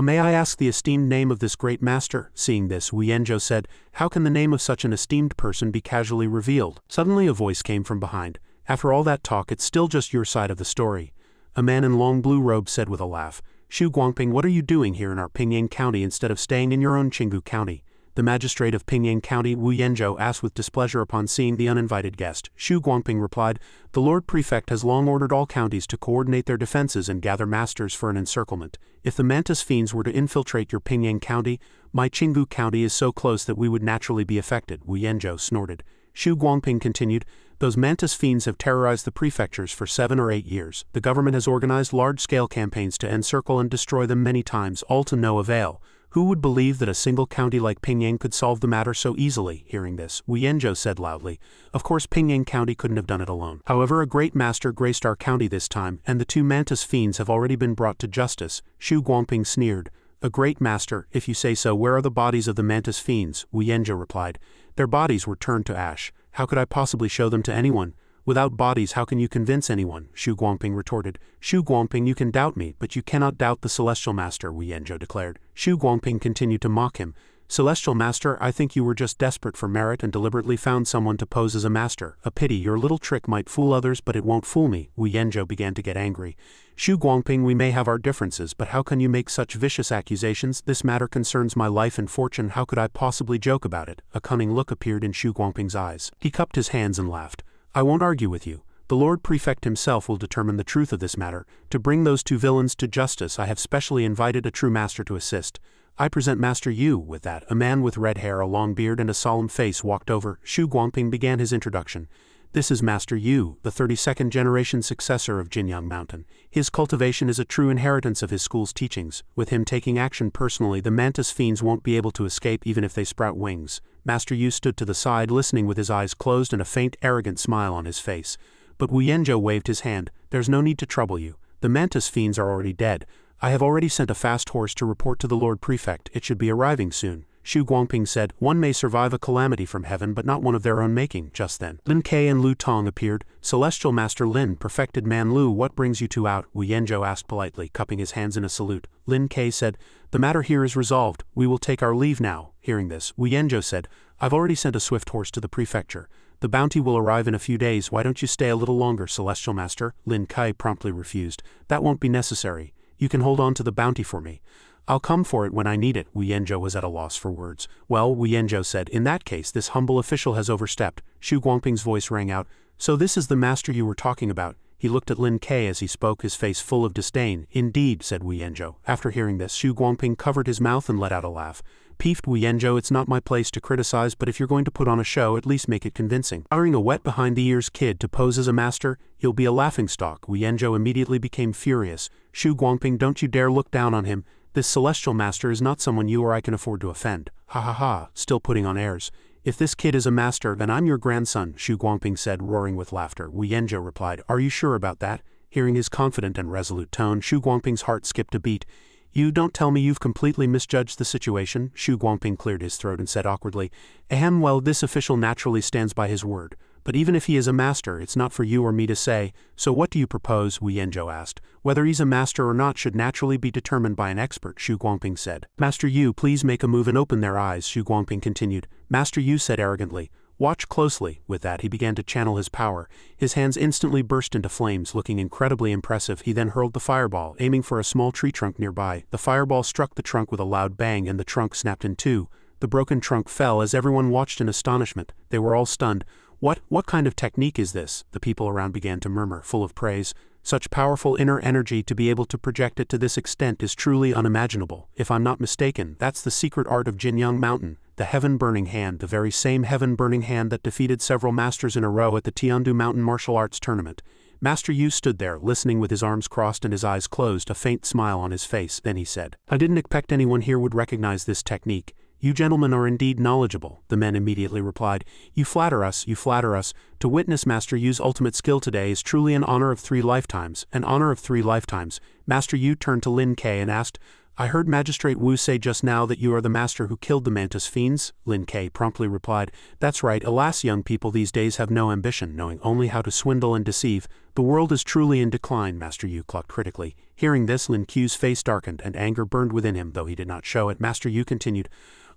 "May I ask the esteemed name of this great master?" Seeing this, Wu Yanzhou said, "How can the name of such an esteemed person be casually revealed?" Suddenly a voice came from behind. "After all that talk, it's still just your side of the story." A man in long blue robes said with a laugh, "Xu Guangping, what are you doing here in our Pingyang County instead of staying in your own Qinggu County?" The magistrate of Pingyang County, Wu Yanzhou, asked with displeasure upon seeing the uninvited guest. Xu Guangping replied, "The Lord Prefect has long ordered all counties to coordinate their defenses and gather masters for an encirclement. If the mantis fiends were to infiltrate your Pingyang County, my Qinggu County is so close that we would naturally be affected." Wu Yanzhou snorted. Xu Guangping continued, "Those mantis fiends have terrorized the prefectures for 7 or 8 years. The government has organized large-scale campaigns to encircle and destroy them many times, all to no avail. Who would believe that a single county like Pingyang could solve the matter so easily?" Hearing this, Wu Yanzhou said loudly, "Of course Pingyang County couldn't have done it alone. However, a great master graced our county this time, and the two mantis fiends have already been brought to justice." Xu Guangping sneered. "A great master, if you say so. Where are the bodies of the mantis fiends?" Wu Yanzhou replied, "Their bodies were turned to ash. How could I possibly show them to anyone? Without bodies, how can you convince anyone?" Xu Guangping retorted. "Xu Guangping, you can doubt me, but you cannot doubt the Celestial Master," Wu Yanzhou declared. Xu Guangping continued to mock him. "Celestial Master, I think you were just desperate for merit and deliberately found someone to pose as a master. A pity, your little trick might fool others, but it won't fool me." Wu Yanzhou began to get angry. "Xu Guangping, we may have our differences, but how can you make such vicious accusations? This matter concerns my life and fortune. How could I possibly joke about it?" A cunning look appeared in Xu Guangping's eyes. He cupped his hands and laughed. "I won't argue with you. The Lord Prefect himself will determine the truth of this matter. To bring those two villains to justice, I have specially invited a true master to assist. I present Master Yu." With that, a man with red hair, a long beard, and a solemn face walked over. Xu Guangping began his introduction. "This is Master Yu, the 32nd generation successor of Jinyang Mountain. His cultivation is a true inheritance of his school's teachings. With him taking action personally, the mantis fiends won't be able to escape even if they sprout wings." Master Yu stood to the side, listening with his eyes closed and a faint, arrogant smile on his face. But Wu Yanzhou waved his hand. "There's no need to trouble you. The mantis fiends are already dead. I have already sent a fast horse to report to the Lord Prefect. It should be arriving soon." Xu Guangping said. One may survive a calamity from heaven but not one of their own making. Just then, Lin Ke and Lu Tong appeared. Celestial Master Lin, perfected man Lu, what brings you two out? Wu Yanzhou asked politely, cupping his hands in a salute. Lin Ke said, the matter here is resolved. We will take our leave now. Hearing this, Wu Yanzhou said, I've already sent a swift horse to the prefecture. The bounty will arrive in a few days. Why don't you stay a little longer, Celestial Master? Lin Ke promptly refused. That won't be necessary. You can hold on to the bounty for me. I'll come for it when I need it. Wu Yanzhou was at a loss for words. Well, Wu Yanzhou said, in that case this humble official has overstepped. Xu Guangping's voice rang out. So this is the master you were talking about. He looked at Lin Ke as he spoke, his face full of disdain. Indeed, said Wu Yanzhou. After hearing this, Xu Guangping covered his mouth and let out a laugh. Peeved Wu Yanzhou, it's not my place to criticize, but if you're going to put on a show, at least make it convincing. Hiring a wet behind-the-ears kid to pose as a master, you'll be a laughingstock. Wu Yanzhou immediately became furious. Xu Guangping, don't you dare look down on him. This celestial master is not someone you or I can afford to offend. Ha ha ha, still putting on airs. If this kid is a master, then I'm your grandson, Xu Guangping said, roaring with laughter. Wu Yanzhou replied, are you sure about that? Hearing his confident and resolute tone, Xu Guangping's heart skipped a beat. You don't tell me you've completely misjudged the situation? Xu Guangping cleared his throat and said awkwardly, ahem, well, this official naturally stands by his word. But even if he is a master, it's not for you or me to say. So what do you propose? Wu Yanzhou asked. Whether he's a master or not should naturally be determined by an expert, Xu Guangping said. Master Yu, please make a move and open their eyes, Xu Guangping continued. Master Yu said arrogantly. Watch closely. With that, he began to channel his power. His hands instantly burst into flames, looking incredibly impressive. He then hurled the fireball, aiming for a small tree trunk nearby. The fireball struck the trunk with a loud bang and the trunk snapped in two. The broken trunk fell as everyone watched in astonishment. They were all stunned. What kind of technique is this? The people around began to murmur, full of praise. Such powerful inner energy, to be able to project it to this extent is truly unimaginable. If I'm not mistaken, that's the secret art of Jinyang Mountain, the heaven-burning hand, the very same heaven-burning hand that defeated several masters in a row at the Tiandu Mountain Martial Arts Tournament. Master Yu stood there, listening with his arms crossed and his eyes closed, a faint smile on his face. Then he said, I didn't expect anyone here would recognize this technique. You gentlemen are indeed knowledgeable. The men immediately replied, You flatter us, you flatter us. To witness Master Yu's ultimate skill today is truly an honor of 3 lifetimes, an honor of 3 lifetimes. Master Yu turned to Lin Ke and asked, I heard Magistrate Wu say just now that you are the master who killed the mantis fiends. Lin Ke promptly replied, That's right, alas, young people these days have no ambition, knowing only how to swindle and deceive. The world is truly in decline, Master Yu clucked critically. Hearing this, Lin Ke's face darkened and anger burned within him, though he did not show it. Master Yu continued,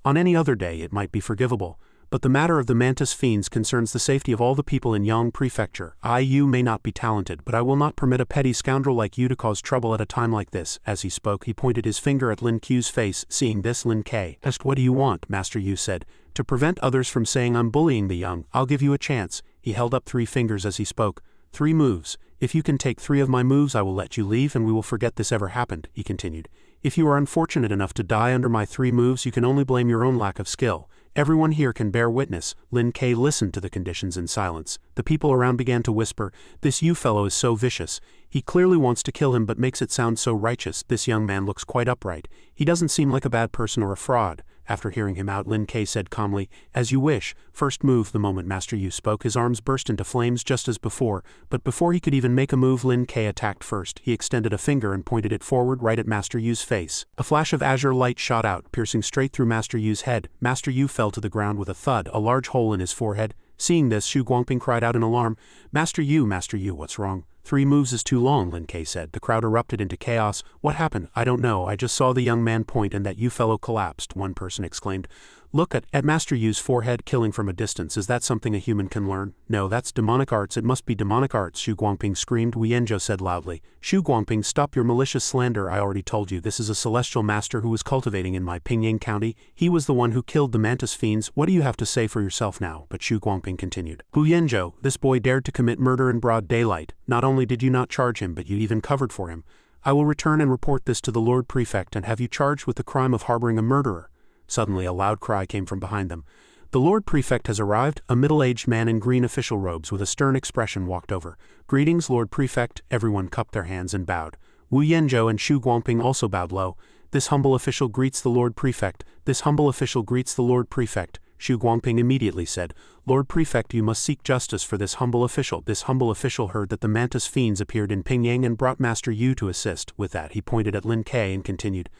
On any other day it might be forgivable, but the matter of the mantis fiends concerns the safety of all the people in Yang Prefecture. You may not be talented, but I will not permit a petty scoundrel like you to cause trouble at a time like this. As he spoke, he pointed his finger at Lin Ke's face. Seeing this, Lin Ke asked, What do you want? Master Yu said, To prevent others from saying I'm bullying the young, I'll give you a chance. He held up 3 fingers as he spoke. 3 moves. If you can take 3 of my moves, I will let you leave and we will forget this ever happened, he continued. If you are unfortunate enough to die under my 3 moves, you can only blame your own lack of skill. Everyone here can bear witness. Lin Ke listened to the conditions in silence. The people around began to whisper, This Yu fellow is so vicious. He clearly wants to kill him but makes it sound so righteous. This young man looks quite upright. He doesn't seem like a bad person or a fraud. After hearing him out, Lin Ke said calmly, As you wish. First move. The moment Master Yu spoke, his arms burst into flames just as before, but before he could even make a move, Lin Ke attacked first. He extended a finger and pointed it forward right at Master Yu's face. A flash of azure light shot out, piercing straight through Master Yu's head. Master Yu fell to the ground with a thud, a large hole in his forehead. Seeing this, Xu Guangping cried out in alarm, Master Yu, what's wrong? 3 moves is too long, Lin Ke said. The crowd erupted into chaos. What happened? I don't know. I just saw the young man point and that Yu fellow collapsed, one person exclaimed. Look at Master Yu's forehead, killing from a distance. Is that something a human can learn? No, that's demonic arts. It must be demonic arts, Xu Guangping screamed. Wu Yanzhou said loudly. Xu Guangping, stop your malicious slander. I already told you, this is a celestial master who was cultivating in my Pingyang County. He was the one who killed the mantis fiends. What do you have to say for yourself now? But Xu Guangping continued. Wu Yanzhou, this boy dared to commit murder in broad daylight. Not only did you not charge him, but you even covered for him. I will return and report this to the Lord Prefect and have you charged with the crime of harboring a murderer. Suddenly a loud cry came from behind them. The Lord Prefect has arrived. A middle-aged man in green official robes with a stern expression walked over. Greetings, Lord Prefect. Everyone cupped their hands and bowed. Wu Yanzhou and Xu Guangping also bowed low. This humble official greets the Lord Prefect. This humble official greets the Lord Prefect. Xu Guangping immediately said, Lord Prefect, you must seek justice for this humble official. This humble official heard that the mantis fiends appeared in Pingyang and brought Master Yu to assist. With that, he pointed at Lin Ke and continued,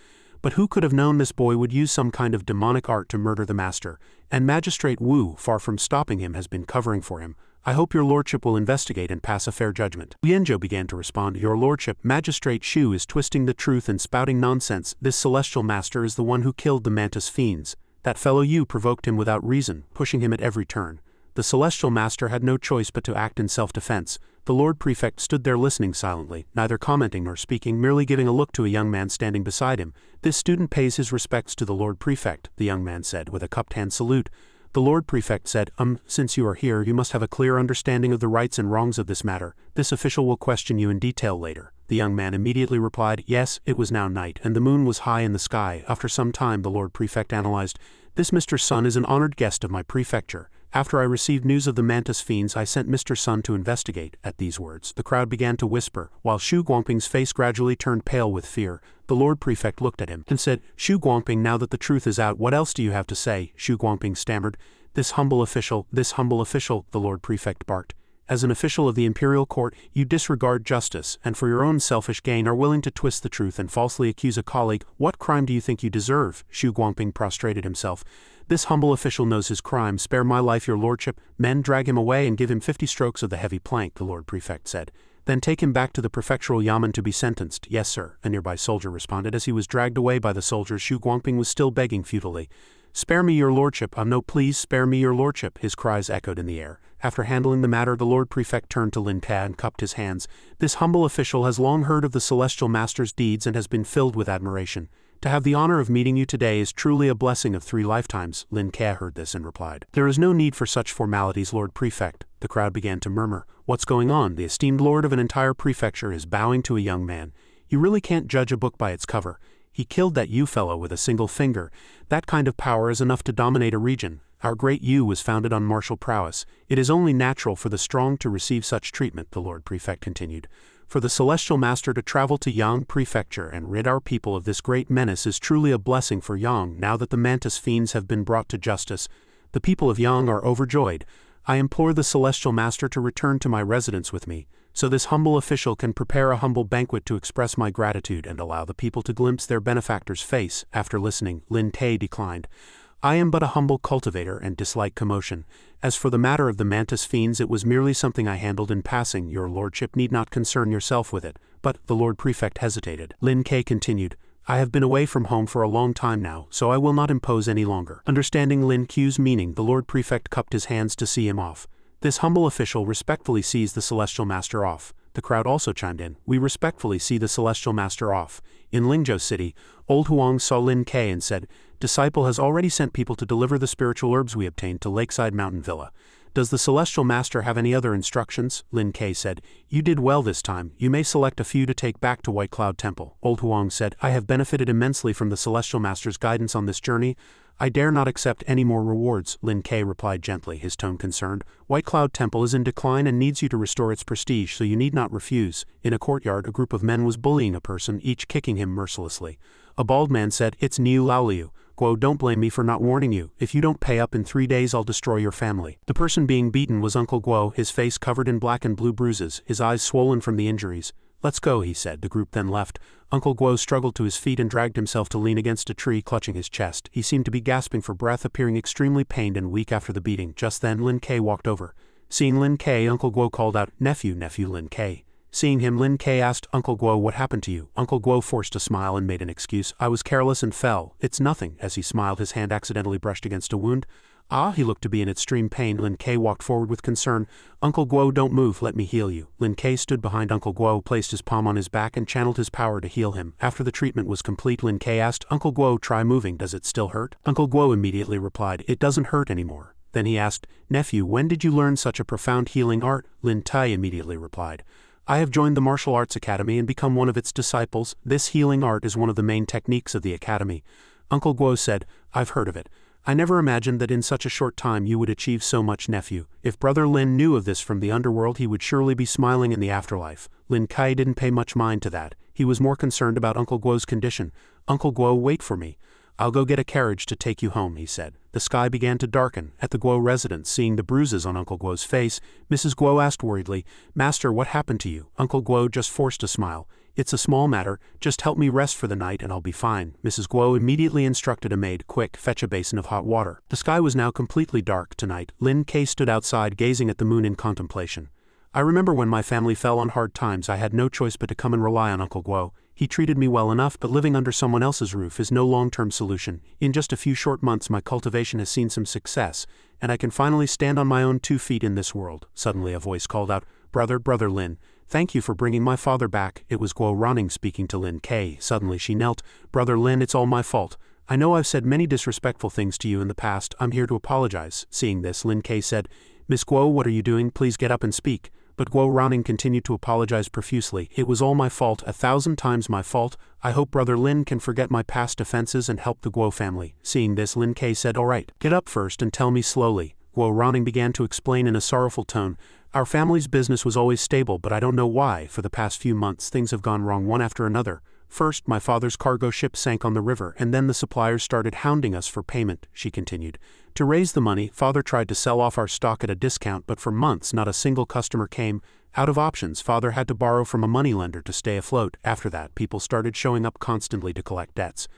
but who could have known this boy would use some kind of demonic art to murder the master, and Magistrate Wu, far from stopping him, has been covering for him. I hope your lordship will investigate and pass a fair judgment. Lianzhou began to respond. Your lordship, Magistrate Shu is twisting the truth and spouting nonsense. This celestial master is the one who killed the mantis fiends. That fellow Yu provoked him without reason, pushing him at every turn. The celestial master had no choice but to act in self-defense. The Lord Prefect stood there listening silently, neither commenting nor speaking, merely giving a look to a young man standing beside him. This student pays his respects to the Lord Prefect, the young man said, with a cupped hand salute. The Lord Prefect said, since you are here, you must have a clear understanding of the rights and wrongs of this matter. This official will question you in detail later. The young man immediately replied, yes. It was now night, and the moon was high in the sky. After some time, the Lord Prefect analyzed, this Mr. Sun is an honored guest of my prefecture. After I received news of the mantis fiends, I sent Mr. Sun to investigate. At these words, the crowd began to whisper, while Shu Guangping's face gradually turned pale with fear. The Lord Prefect looked at him and said, Shu Guangping, now that the truth is out, what else do you have to say? Shu Guangping stammered, this humble official, the Lord Prefect barked. As an official of the imperial court, you disregard justice, and for your own selfish gain are willing to twist the truth and falsely accuse a colleague. What crime do you think you deserve? Shu Guangping prostrated himself. This humble official knows his crime. Spare my life, your lordship. Men, drag him away and give him 50 strokes of the heavy plank, the Lord Prefect said. Then take him back to the prefectural yamen to be sentenced. Yes, sir, a nearby soldier responded. As he was dragged away by the soldiers, Shu Guangping was still begging futilely. Spare me, your lordship. No, please, spare me, your lordship. His cries echoed in the air. After handling the matter, the Lord Prefect turned to Lin Ka and cupped his hands. This humble official has long heard of the Celestial Master's deeds and has been filled with admiration. To have the honor of meeting you today is truly a blessing of 3 lifetimes. Lin Ka heard this and replied, there is no need for such formalities, Lord Prefect. The crowd began to murmur. What's going on? The esteemed lord of an entire prefecture is bowing to a young man. You really can't judge a book by its cover. He killed that Yu fellow with a single finger. That kind of power is enough to dominate a region. Our great Yu was founded on martial prowess. It is only natural for the strong to receive such treatment, the Lord Prefect continued. For the Celestial Master to travel to Yang Prefecture and rid our people of this great menace is truly a blessing for Yang. Now that the mantis fiends have been brought to justice, the people of Yang are overjoyed. I implore the Celestial Master to return to my residence with me, so this humble official can prepare a humble banquet to express my gratitude and allow the people to glimpse their benefactor's face. After listening, Lin Ka declined. I am but a humble cultivator and dislike commotion. As for the matter of the mantis fiends, it was merely something I handled in passing. Your lordship need not concern yourself with it. But, the Lord Prefect hesitated. Lin Ka continued, I have been away from home for a long time now, so I will not impose any longer. Understanding Lin Qa's meaning, the Lord Prefect cupped his hands to see him off. This humble official respectfully sees the Celestial Master off. The crowd also chimed in. We respectfully see the Celestial Master off. In Lingzhou City, old Huang saw Lin Ka and said, Disciple has already sent people to deliver the spiritual herbs we obtained to Lakeside Mountain Villa. Does the Celestial Master have any other instructions? Lin Ka said, You did well this time. You may select a few to take back to White Cloud Temple. Old Huang said, I have benefited immensely from the Celestial Master's guidance on this journey. I dare not accept any more rewards, Lin Ka replied gently, his tone concerned. White Cloud Temple is in decline and needs you to restore its prestige, so you need not refuse. In a courtyard, a group of men was bullying a person, each kicking him mercilessly. A bald man said, It's Niu Laoliu. Guo, don't blame me for not warning you. If you don't pay up in 3 days, I'll destroy your family. The person being beaten was Uncle Guo, his face covered in black and blue bruises, his eyes swollen from the injuries. Let's go, he said. The group then left. Uncle Guo struggled to his feet and dragged himself to lean against a tree, clutching his chest. He seemed to be gasping for breath, appearing extremely pained and weak after the beating. Just then, Lin Ka walked over. Seeing Lin Ka, Uncle Guo called out, Nephew, Lin Ka. Seeing him, Lin Ka asked, Uncle Guo, what happened to you? Uncle Guo forced a smile and made an excuse. I was careless and fell. It's nothing. As he smiled, his hand accidentally brushed against a wound. Ah, he looked to be in extreme pain. Lin Ka walked forward with concern. Uncle Guo, don't move, let me heal you. Lin Ka stood behind Uncle Guo, placed his palm on his back and channeled his power to heal him. After the treatment was complete, Lin Ka asked, Uncle Guo, try moving, does it still hurt? Uncle Guo immediately replied, it doesn't hurt anymore. Then he asked, Nephew, when did you learn such a profound healing art? Lin Tai immediately replied, I have joined the Martial Arts Academy and become one of its disciples. This healing art is one of the main techniques of the academy. Uncle Guo said, I've heard of it. I never imagined that in such a short time you would achieve so much, nephew. If Brother Lin knew of this from the underworld, he would surely be smiling in the afterlife. Lin Kai didn't pay much mind to that. He was more concerned about Uncle Guo's condition. Uncle Guo, wait for me. I'll go get a carriage to take you home, he said. The sky began to darken. At the Guo residence, seeing the bruises on Uncle Guo's face, Mrs. Guo asked worriedly, Master, what happened to you? Uncle Guo just forced a smile. It's a small matter, just help me rest for the night and I'll be fine. Mrs. Guo immediately instructed a maid, quick, fetch a basin of hot water. The sky was now completely dark tonight. Lin Kei stood outside gazing at the moon in contemplation. I remember when my family fell on hard times I had no choice but to come and rely on Uncle Guo. He treated me well enough, but living under someone else's roof is no long-term solution. In just a few short months my cultivation has seen some success, and I can finally stand on my own 2 feet in this world. Suddenly a voice called out, Brother Lin, thank you for bringing my father back. It was Guo Ronning speaking to Lin Kei. Suddenly she knelt. Brother Lin, it's all my fault. I know I've said many disrespectful things to you in the past. I'm here to apologize. Seeing this, Lin Kei said, Miss Guo, what are you doing? Please get up and speak. But Guo Ronning continued to apologize profusely. It was all my fault, 1,000 times my fault. I hope Brother Lin can forget my past offenses and help the Guo family. Seeing this, Lin Kei said, all right, get up first and tell me slowly. Guo Ronning began to explain in a sorrowful tone, our family's business was always stable, but I don't know why. For the past few months things have gone wrong one after another. First, my father's cargo ship sank on the river, and then the suppliers started hounding us for payment, she continued. To raise the money, father tried to sell off our stock at a discount, but for months not a single customer came. Out of options, father had to borrow from a moneylender to stay afloat. After that, people started showing up constantly to collect debts.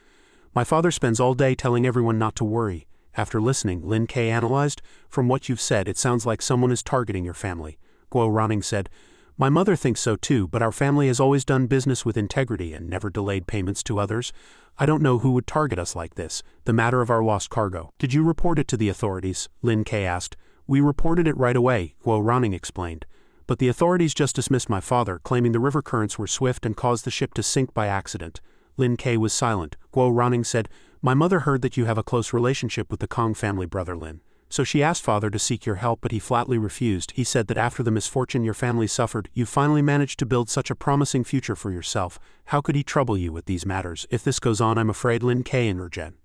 My father spends all day telling everyone not to worry. After listening, Lin Kei analyzed, from what you've said, it sounds like someone is targeting your family. Guo Ronning said, my mother thinks so too, but our family has always done business with integrity and never delayed payments to others. I don't know who would target us like this. The matter of our lost cargo. Did you report it to the authorities? Lin Kei asked. We reported it right away, Guo Ronning explained. But the authorities just dismissed my father, claiming the river currents were swift and caused the ship to sink by accident. Lin Kei was silent. Guo Ronning said, my mother heard that you have a close relationship with the Kong family, Brother Lin. So she asked father to seek your help, but he flatly refused. He said that after the misfortune your family suffered, you finally managed to build such a promising future for yourself. How could he trouble you with these matters? If this goes on, I'm afraid, Lin Kei interjected,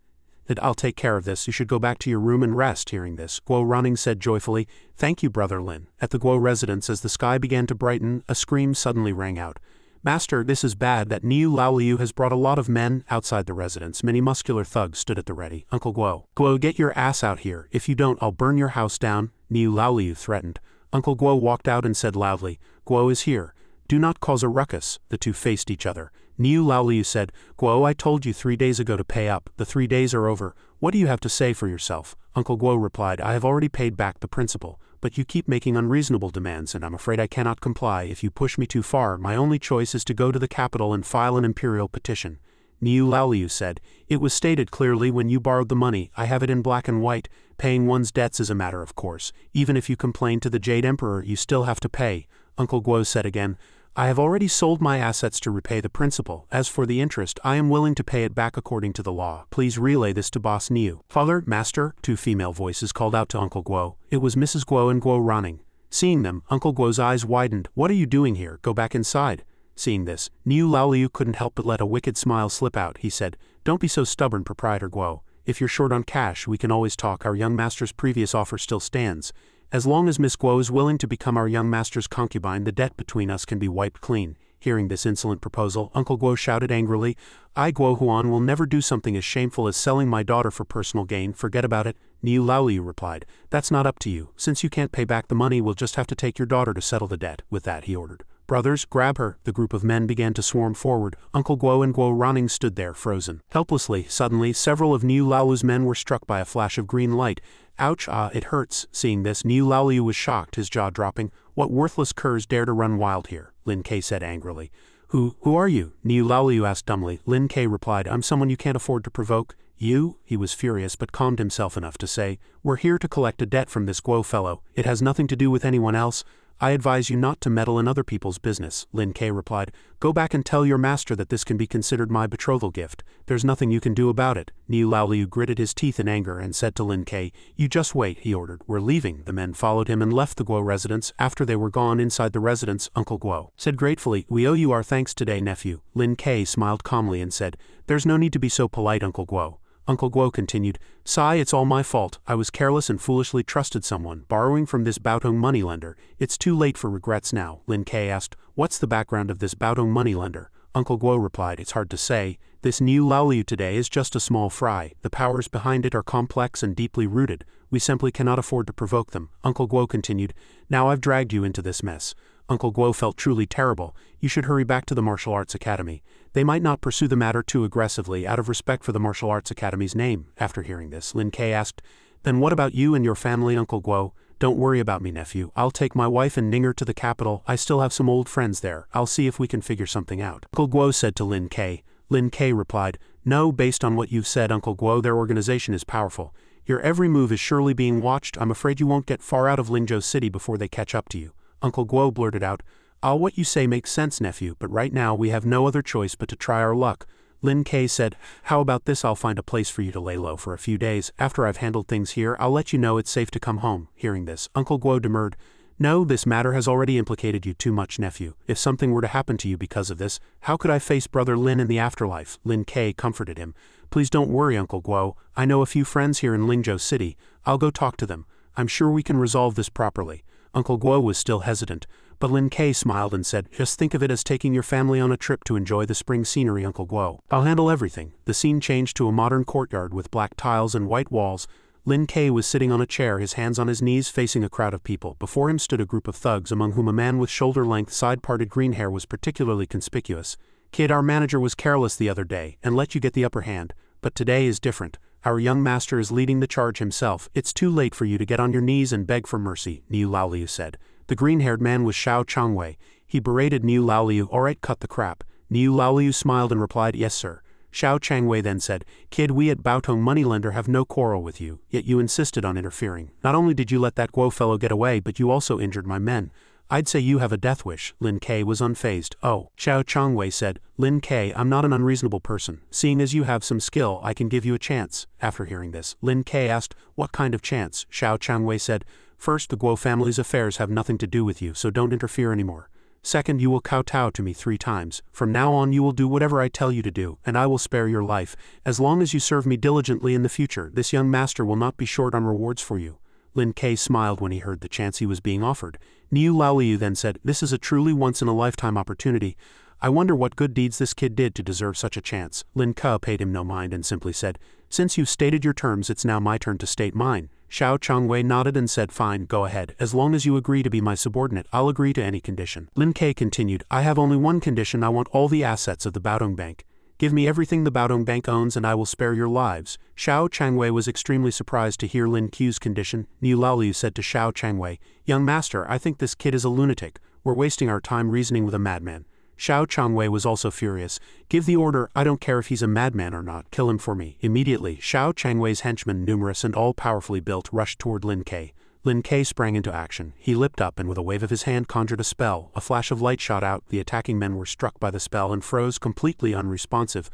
that I'll take care of this. You should go back to your room and rest. Hearing this, Guo Ronning said joyfully, thank you, Brother Lin. At the Guo residence, as the sky began to brighten, a scream suddenly rang out. Master, this is bad. That Niu Laoliu has brought a lot of men. Outside the residence, many muscular thugs stood at the ready. Uncle Guo. Guo, get your ass out here. If you don't, I'll burn your house down, Niu Laoliu threatened. Uncle Guo walked out and said loudly, Guo is here. Do not cause a ruckus. The two faced each other. Niu Laoliu said, Guo, I told you 3 days ago to pay up. The 3 days are over. What do you have to say for yourself? Uncle Guo replied, I have already paid back the principal. But you keep making unreasonable demands and I'm afraid I cannot comply. If you push me too far, my only choice is to go to the capital and file an imperial petition. Niu Laoliu said, it was stated clearly when you borrowed the money. I have it in black and white. Paying one's debts is a matter of course. Even if you complain to the Jade Emperor, you still have to pay. Uncle Guo said again, I have already sold my assets to repay the principal. As for the interest, I am willing to pay it back according to the law. Please relay this to Boss Niu. Father, Master, 2 female voices called out to Uncle Guo. It was Mrs. Guo and Guo Ronning. Seeing them, Uncle Guo's eyes widened. What are you doing here? Go back inside. Seeing this, Niu Laoliu couldn't help but let a wicked smile slip out. He said, don't be so stubborn, Proprietor Guo. If you're short on cash, we can always talk. Our young master's previous offer still stands. As long as Miss Guo is willing to become our young master's concubine, the debt between us can be wiped clean. Hearing this insolent proposal, Uncle Guo shouted angrily, I, Guo Huan, will never do something as shameful as selling my daughter for personal gain. Forget about it. Niu Laoliu replied, that's not up to you. Since you can't pay back the money, we'll just have to take your daughter to settle the debt. With that, he ordered, brothers, grab her. The group of men began to swarm forward. Uncle Guo and Guo Ronning stood there, frozen. Helplessly, suddenly, several of Niu Laoliu's men were struck by a flash of green light. Ouch, it hurts. Seeing this, Niu Laoliu was shocked, his jaw dropping. What worthless curs dare to run wild here? Lin Kei said angrily. Who are you? Niu Laoliu asked dumbly. Lin Kei replied, I'm someone you can't afford to provoke. You? He was furious but calmed himself enough to say, we're here to collect a debt from this Guo fellow. It has nothing to do with anyone else. I advise you not to meddle in other people's business. Lin Kei replied, go back and tell your master that this can be considered my betrothal gift. There's nothing you can do about it. Niu Laoliu gritted his teeth in anger and said to Lin Kei, you just wait, he ordered. We're leaving. The men followed him and left the Guo residence. After they were gone inside the residence, Uncle Guo said gratefully, we owe you our thanks today, nephew. Lin Kei smiled calmly and said, there's no need to be so polite, Uncle Guo. Uncle Guo continued, Sai, it's all my fault. I was careless and foolishly trusted someone, borrowing from this Baotong moneylender. It's too late for regrets now. Lin Kei asked, what's the background of this Baotong moneylender? Uncle Guo replied, it's hard to say. This Niu Laoliu today is just a small fry. The powers behind it are complex and deeply rooted. We simply cannot afford to provoke them. Uncle Guo continued, now I've dragged you into this mess. Uncle Guo felt truly terrible. You should hurry back to the martial arts academy. They might not pursue the matter too aggressively out of respect for the martial arts academy's name. After hearing this, Lin Ke asked, then what about you and your family, Uncle Guo? Don't worry about me, nephew. I'll take my wife and Ninger to the capital. I still have some old friends there. I'll see if we can figure something out. Uncle Guo said to Lin Ke. Lin Ke replied, no, based on what you've said, Uncle Guo, their organization is powerful. Your every move is surely being watched. I'm afraid you won't get far out of Lingzhou City before they catch up to you. Uncle Guo blurted out, what you say makes sense, nephew, but right now we have no other choice but to try our luck. Lin Ke said, how about this? I'll find a place for you to lay low for a few days. After I've handled things here, I'll let you know it's safe to come home. Hearing this, Uncle Guo demurred, no, this matter has already implicated you too much, nephew. If something were to happen to you because of this, how could I face brother Lin in the afterlife? Lin Ke comforted him. Please don't worry, Uncle Guo. I know a few friends here in Lingzhou City. I'll go talk to them. I'm sure we can resolve this properly. Uncle Guo was still hesitant, but Lin Ke smiled and said, just think of it as taking your family on a trip to enjoy the spring scenery, Uncle Guo. I'll handle everything. The scene changed to a modern courtyard with black tiles and white walls. Lin Ke was sitting on a chair, his hands on his knees facing a crowd of people. Before him stood a group of thugs, among whom a man with shoulder-length side-parted green hair was particularly conspicuous. Kid, our manager was careless the other day and let you get the upper hand, but today is different. Our young master is leading the charge himself. It's too late for you to get on your knees and beg for mercy, Niu Laoliu said. The green-haired man was Xiao Changwei. He berated Niu Laoliu. Alright, cut the crap. Niu Laoliu smiled and replied, yes sir. Xiao Changwei then said, kid, we at Baotong Moneylender have no quarrel with you, yet you insisted on interfering. Not only did you let that Guo fellow get away, but you also injured my men. I'd say you have a death wish. Lin Ke was unfazed. Oh, Xiao Changwei said, Lin Ke, I'm not an unreasonable person. Seeing as you have some skill, I can give you a chance. After hearing this, Lin Ke asked, what kind of chance? Xiao Changwei said, first, the Guo family's affairs have nothing to do with you, so don't interfere anymore. Second, you will kowtow to me 3 times. From now on you will do whatever I tell you to do, and I will spare your life. As long as you serve me diligently in the future, this young master will not be short on rewards for you. Lin Ke smiled when he heard the chance he was being offered. Niu Laoliu then said, this is a truly once-in-a-lifetime opportunity. I wonder what good deeds this kid did to deserve such a chance. Lin Ke paid him no mind and simply said, since you've stated your terms, it's now my turn to state mine. Xiao Changwei nodded and said, fine, go ahead. As long as you agree to be my subordinate, I'll agree to any condition. Lin Ke continued, I have only one condition. I want all the assets of the Baotong Bank. Give me everything the Baotong Bank owns and I will spare your lives. Xiao Changwei was extremely surprised to hear Lin Ke's condition. Niu Laoliu said to Xiao Changwei, young master, I think this kid is a lunatic. We're wasting our time reasoning with a madman. Xiao Changwei was also furious. Give the order, I don't care if he's a madman or not, kill him for me. Immediately, Xiao Changwei's henchmen, numerous and all powerfully built, rushed toward Lin Ke. Lin Ke sprang into action. He leapt up and with a wave of his hand conjured a spell. A flash of light shot out. The attacking men were struck by the spell and froze completely unresponsive.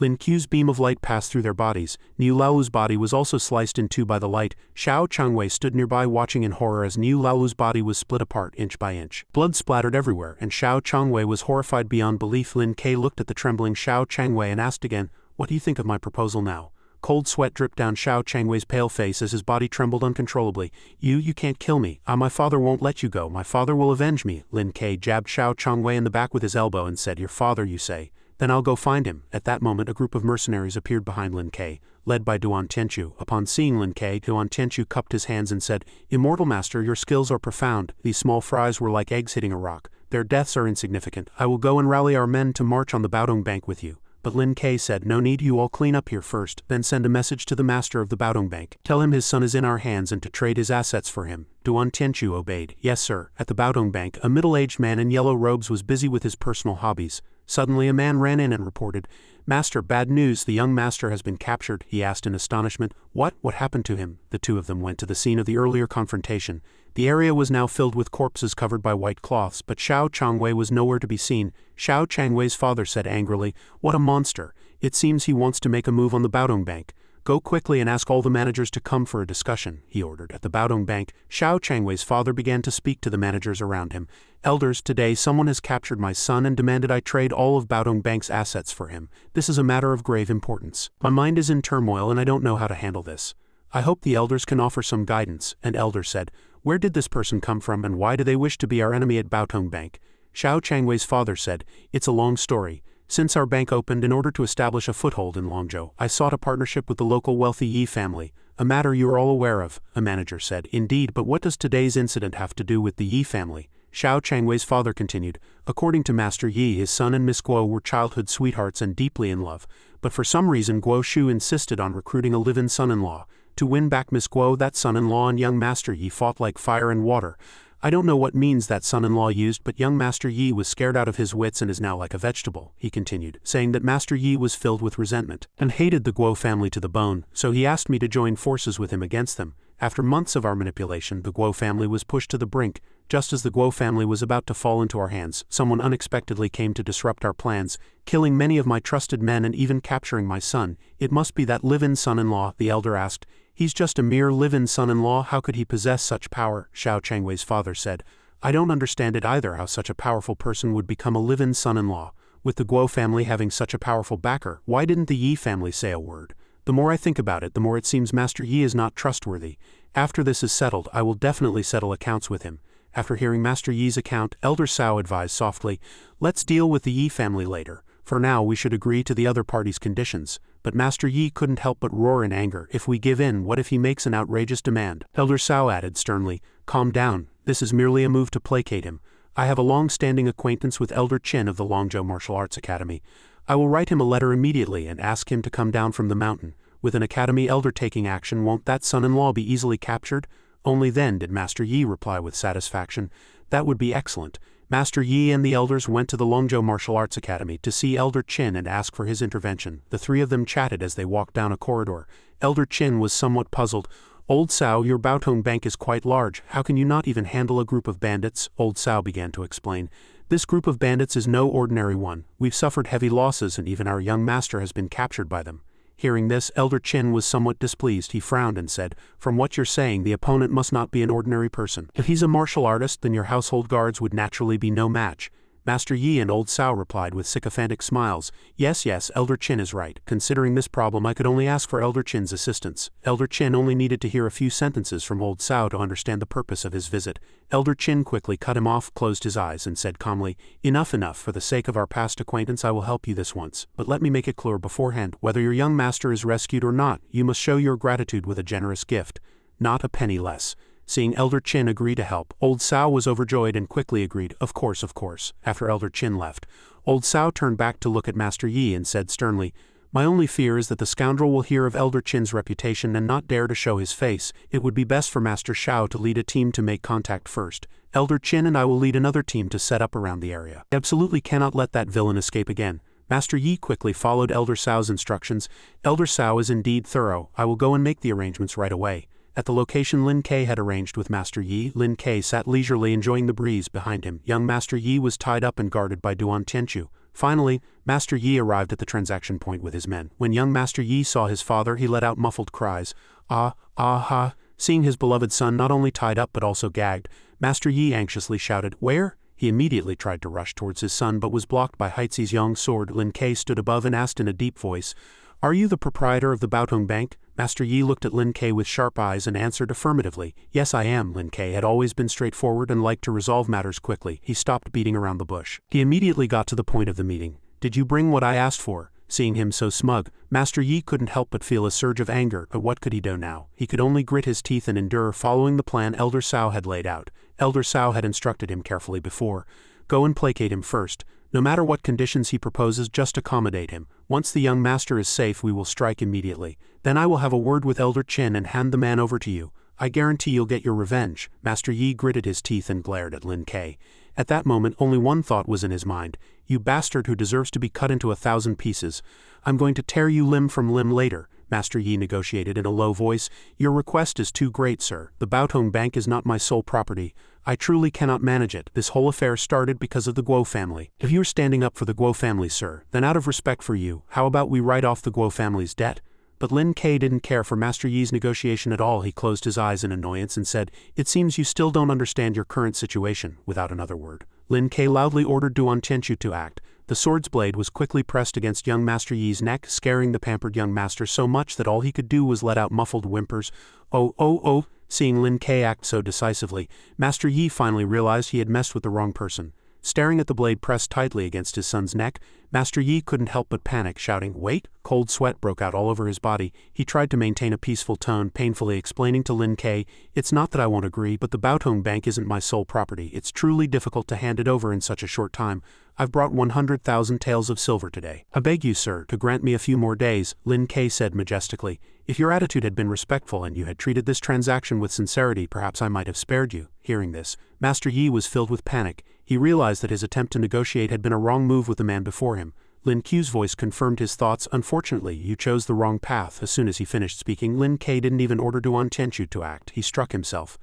Lin Ke's beam of light passed through their bodies. Niu Laolu's body was also sliced in two by the light. Xiao Changwei stood nearby watching in horror as Niu Laolu's body was split apart inch by inch. Blood splattered everywhere, and Xiao Changwei was horrified beyond belief. Lin Ke looked at the trembling Xiao Changwei and asked again, what do you think of my proposal now? Cold sweat dripped down Xiao Changwei's pale face as his body trembled uncontrollably. You can't kill me. My father won't let you go. My father will avenge me. Lin Ke jabbed Xiao Changwei in the back with his elbow and said, your father, you say? Then I'll go find him. At that moment a group of mercenaries appeared behind Lin Ke, led by Duan Tianchu. Upon seeing Lin Ke, Duan Tianchu cupped his hands and said, Immortal Master, your skills are profound. These small fries were like eggs hitting a rock. Their deaths are insignificant. I will go and rally our men to march on the Baotong Bank with you. But Lin Ke said, no need, you all clean up here first, then send a message to the master of the Baotong Bank. Tell him his son is in our hands and to trade his assets for him. Duan Tianchu obeyed. Yes sir. At the Baotong Bank, a middle-aged man in yellow robes was busy with his personal hobbies. Suddenly a man ran in and reported, Master, bad news, the young master has been captured. He asked in astonishment, What happened to him? The two of them went to the scene of the earlier confrontation. The area was now filled with corpses covered by white cloths, but Xiao Changwei was nowhere to be seen. Xiao Changwei's father said angrily, What a monster! It seems he wants to make a move on the Baotong Bank. Go quickly and ask all the managers to come for a discussion, he ordered. At the Baotong Bank, Xiao Changwei's father began to speak to the managers around him. Elders, today someone has captured my son and demanded I trade all of Baotong Bank's assets for him. This is a matter of grave importance. My mind is in turmoil and I don't know how to handle this. I hope the elders can offer some guidance. An elder said, Where did this person come from and why do they wish to be our enemy at Baotong Bank? Xiao Changwei's father said, It's a long story. Since our bank opened, in order to establish a foothold in Longzhou, I sought a partnership with the local wealthy Yi family, a matter you are all aware of, a manager said. Indeed, but what does today's incident have to do with the Yi family? Xiao Changwei's father continued. According to Master Yi, his son and Miss Guo were childhood sweethearts and deeply in love, but for some reason Guo Shu insisted on recruiting a live-in son-in-law. To win back Miss Guo, that son-in-law and young Master Yi fought like fire and water. I don't know what means that son-in-law used, but young Master Yi was scared out of his wits and is now like a vegetable, he continued, saying that Master Yi was filled with resentment and hated the Guo family to the bone, so he asked me to join forces with him against them. After months of our manipulation, the Guo family was pushed to the brink. Just as the Guo family was about to fall into our hands, someone unexpectedly came to disrupt our plans, killing many of my trusted men and even capturing my son. It must be that live-in son-in-law, the elder asked. He's just a mere live-in son-in-law, how could he possess such power? Xiao Changwei's father said. I don't understand it either, how such a powerful person would become a live-in son-in-law. With the Guo family having such a powerful backer, why didn't the Yi family say a word? The more I think about it, the more it seems Master Yi is not trustworthy. After this is settled, I will definitely settle accounts with him. After hearing Master Yi's account, Elder Cao advised softly, let's deal with the Yi family later. For now, we should agree to the other party's conditions. But Master Yi couldn't help but roar in anger. If we give in, what if he makes an outrageous demand? Elder Cao added sternly, calm down. This is merely a move to placate him. I have a long-standing acquaintance with Elder Qin of the Longzhou Martial Arts Academy. I will write him a letter immediately and ask him to come down from the mountain. With an academy elder taking action, won't that son-in-law be easily captured? Only then did Master Yi reply with satisfaction. That would be excellent. Master Yi and the elders went to the Longzhou Martial Arts Academy to see Elder Qin and ask for his intervention. The three of them chatted as they walked down a corridor. Elder Qin was somewhat puzzled. Old Cao, your Baotong Bank is quite large. How can you not even handle a group of bandits? Old Cao began to explain. This group of bandits is no ordinary one. We've suffered heavy losses and even our young master has been captured by them. Hearing this, Elder Qin was somewhat displeased. He frowned and said, from what you're saying, the opponent must not be an ordinary person. If he's a martial artist, then your household guards would naturally be no match. Master Yi and Old Cao replied with sycophantic smiles. Yes, Elder Qin is right. Considering this problem, I could only ask for Elder Qin's assistance. Elder Qin only needed to hear a few sentences from Old Cao to understand the purpose of his visit. Elder Qin quickly cut him off, closed his eyes, and said calmly, enough, for the sake of our past acquaintance I will help you this once. But let me make it clear beforehand, whether your young master is rescued or not, you must show your gratitude with a generous gift. Not a penny less. Seeing Elder Qin agree to help, Old Cao was overjoyed and quickly agreed, of course. After Elder Qin left, Old Cao turned back to look at Master Yi and said sternly, my only fear is that the scoundrel will hear of Elder Qin's reputation and not dare to show his face. It would be best for Master Xiao to lead a team to make contact first. Elder Qin and I will lead another team to set up around the area. I absolutely cannot let that villain escape again. Master Yi quickly followed Elder Cao's instructions. Elder Cao is indeed thorough. I will go and make the arrangements right away. At the location Lin Ke had arranged with Master Yi, Lin Ke sat leisurely enjoying the breeze behind him. Young Master Yi was tied up and guarded by Duan Tianchu. Finally, Master Yi arrived at the transaction point with his men. When young Master Yi saw his father, he let out muffled cries. Ah, ha. Seeing his beloved son not only tied up but also gagged, Master Yi anxiously shouted, where? He immediately tried to rush towards his son but was blocked by Heitzi's young sword. Lin Ke stood above and asked in a deep voice, are you the proprietor of the Baotong Bank? Master Yi looked at Lin Ke with sharp eyes and answered affirmatively. Yes, I am. Lin Ke had always been straightforward and liked to resolve matters quickly. He stopped beating around the bush. He immediately got to the point of the meeting. Did you bring what I asked for? Seeing him so smug, Master Yi couldn't help but feel a surge of anger, but what could he do now? He could only grit his teeth and endure, following the plan Elder Cao had laid out. Elder Cao had instructed him carefully before. Go and placate him first. No matter what conditions he proposes, just accommodate him. Once the young master is safe, we will strike immediately. Then I will have a word with Elder Qin and hand the man over to you. I guarantee you'll get your revenge. Master Yi gritted his teeth and glared at Lin Ke. At that moment, only one thought was in his mind. You bastard who deserves to be cut into 1,000 pieces. I'm going to tear you limb from limb later. Master Yi negotiated in a low voice. Your request is too great, sir. The Baotong Bank is not my sole property. I truly cannot manage it. This whole affair started because of the Guo family. If you're standing up for the Guo family, sir, then out of respect for you, how about we write off the Guo family's debt? But Lin Ke didn't care for Master Yi's negotiation at all. He closed his eyes in annoyance and said, it seems you still don't understand your current situation. Without another word, Lin Ke loudly ordered Duan Tianchu to act. The sword's blade was quickly pressed against young Master Yi's neck, scaring the pampered young master so much that all he could do was let out muffled whimpers. Oh. Seeing Lin Ke act so decisively, Master Yi finally realized he had messed with the wrong person. Staring at the blade pressed tightly against his son's neck, Master Yi couldn't help but panic, shouting, "Wait!" Cold sweat broke out all over his body. He tried to maintain a peaceful tone, painfully explaining to Lin Ke, "It's not that I won't agree, but the Baotong Bank isn't my sole property. It's truly difficult to hand it over in such a short time. I've brought 100,000 taels of silver today. I beg you, sir, to grant me a few more days," Lin Ke said majestically. "If your attitude had been respectful and you had treated this transaction with sincerity, perhaps I might have spared you." Hearing this, Master Yi was filled with panic. He realized that his attempt to negotiate had been a wrong move with the man before him. Lin Ke's voice confirmed his thoughts. "Unfortunately, you chose the wrong path." As soon as he finished speaking, Lin Ke didn't even order Duan Tianchu to act. He struck himself.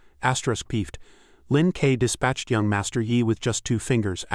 Peeved. Lin Ke dispatched young Master Yi with just 2 fingers.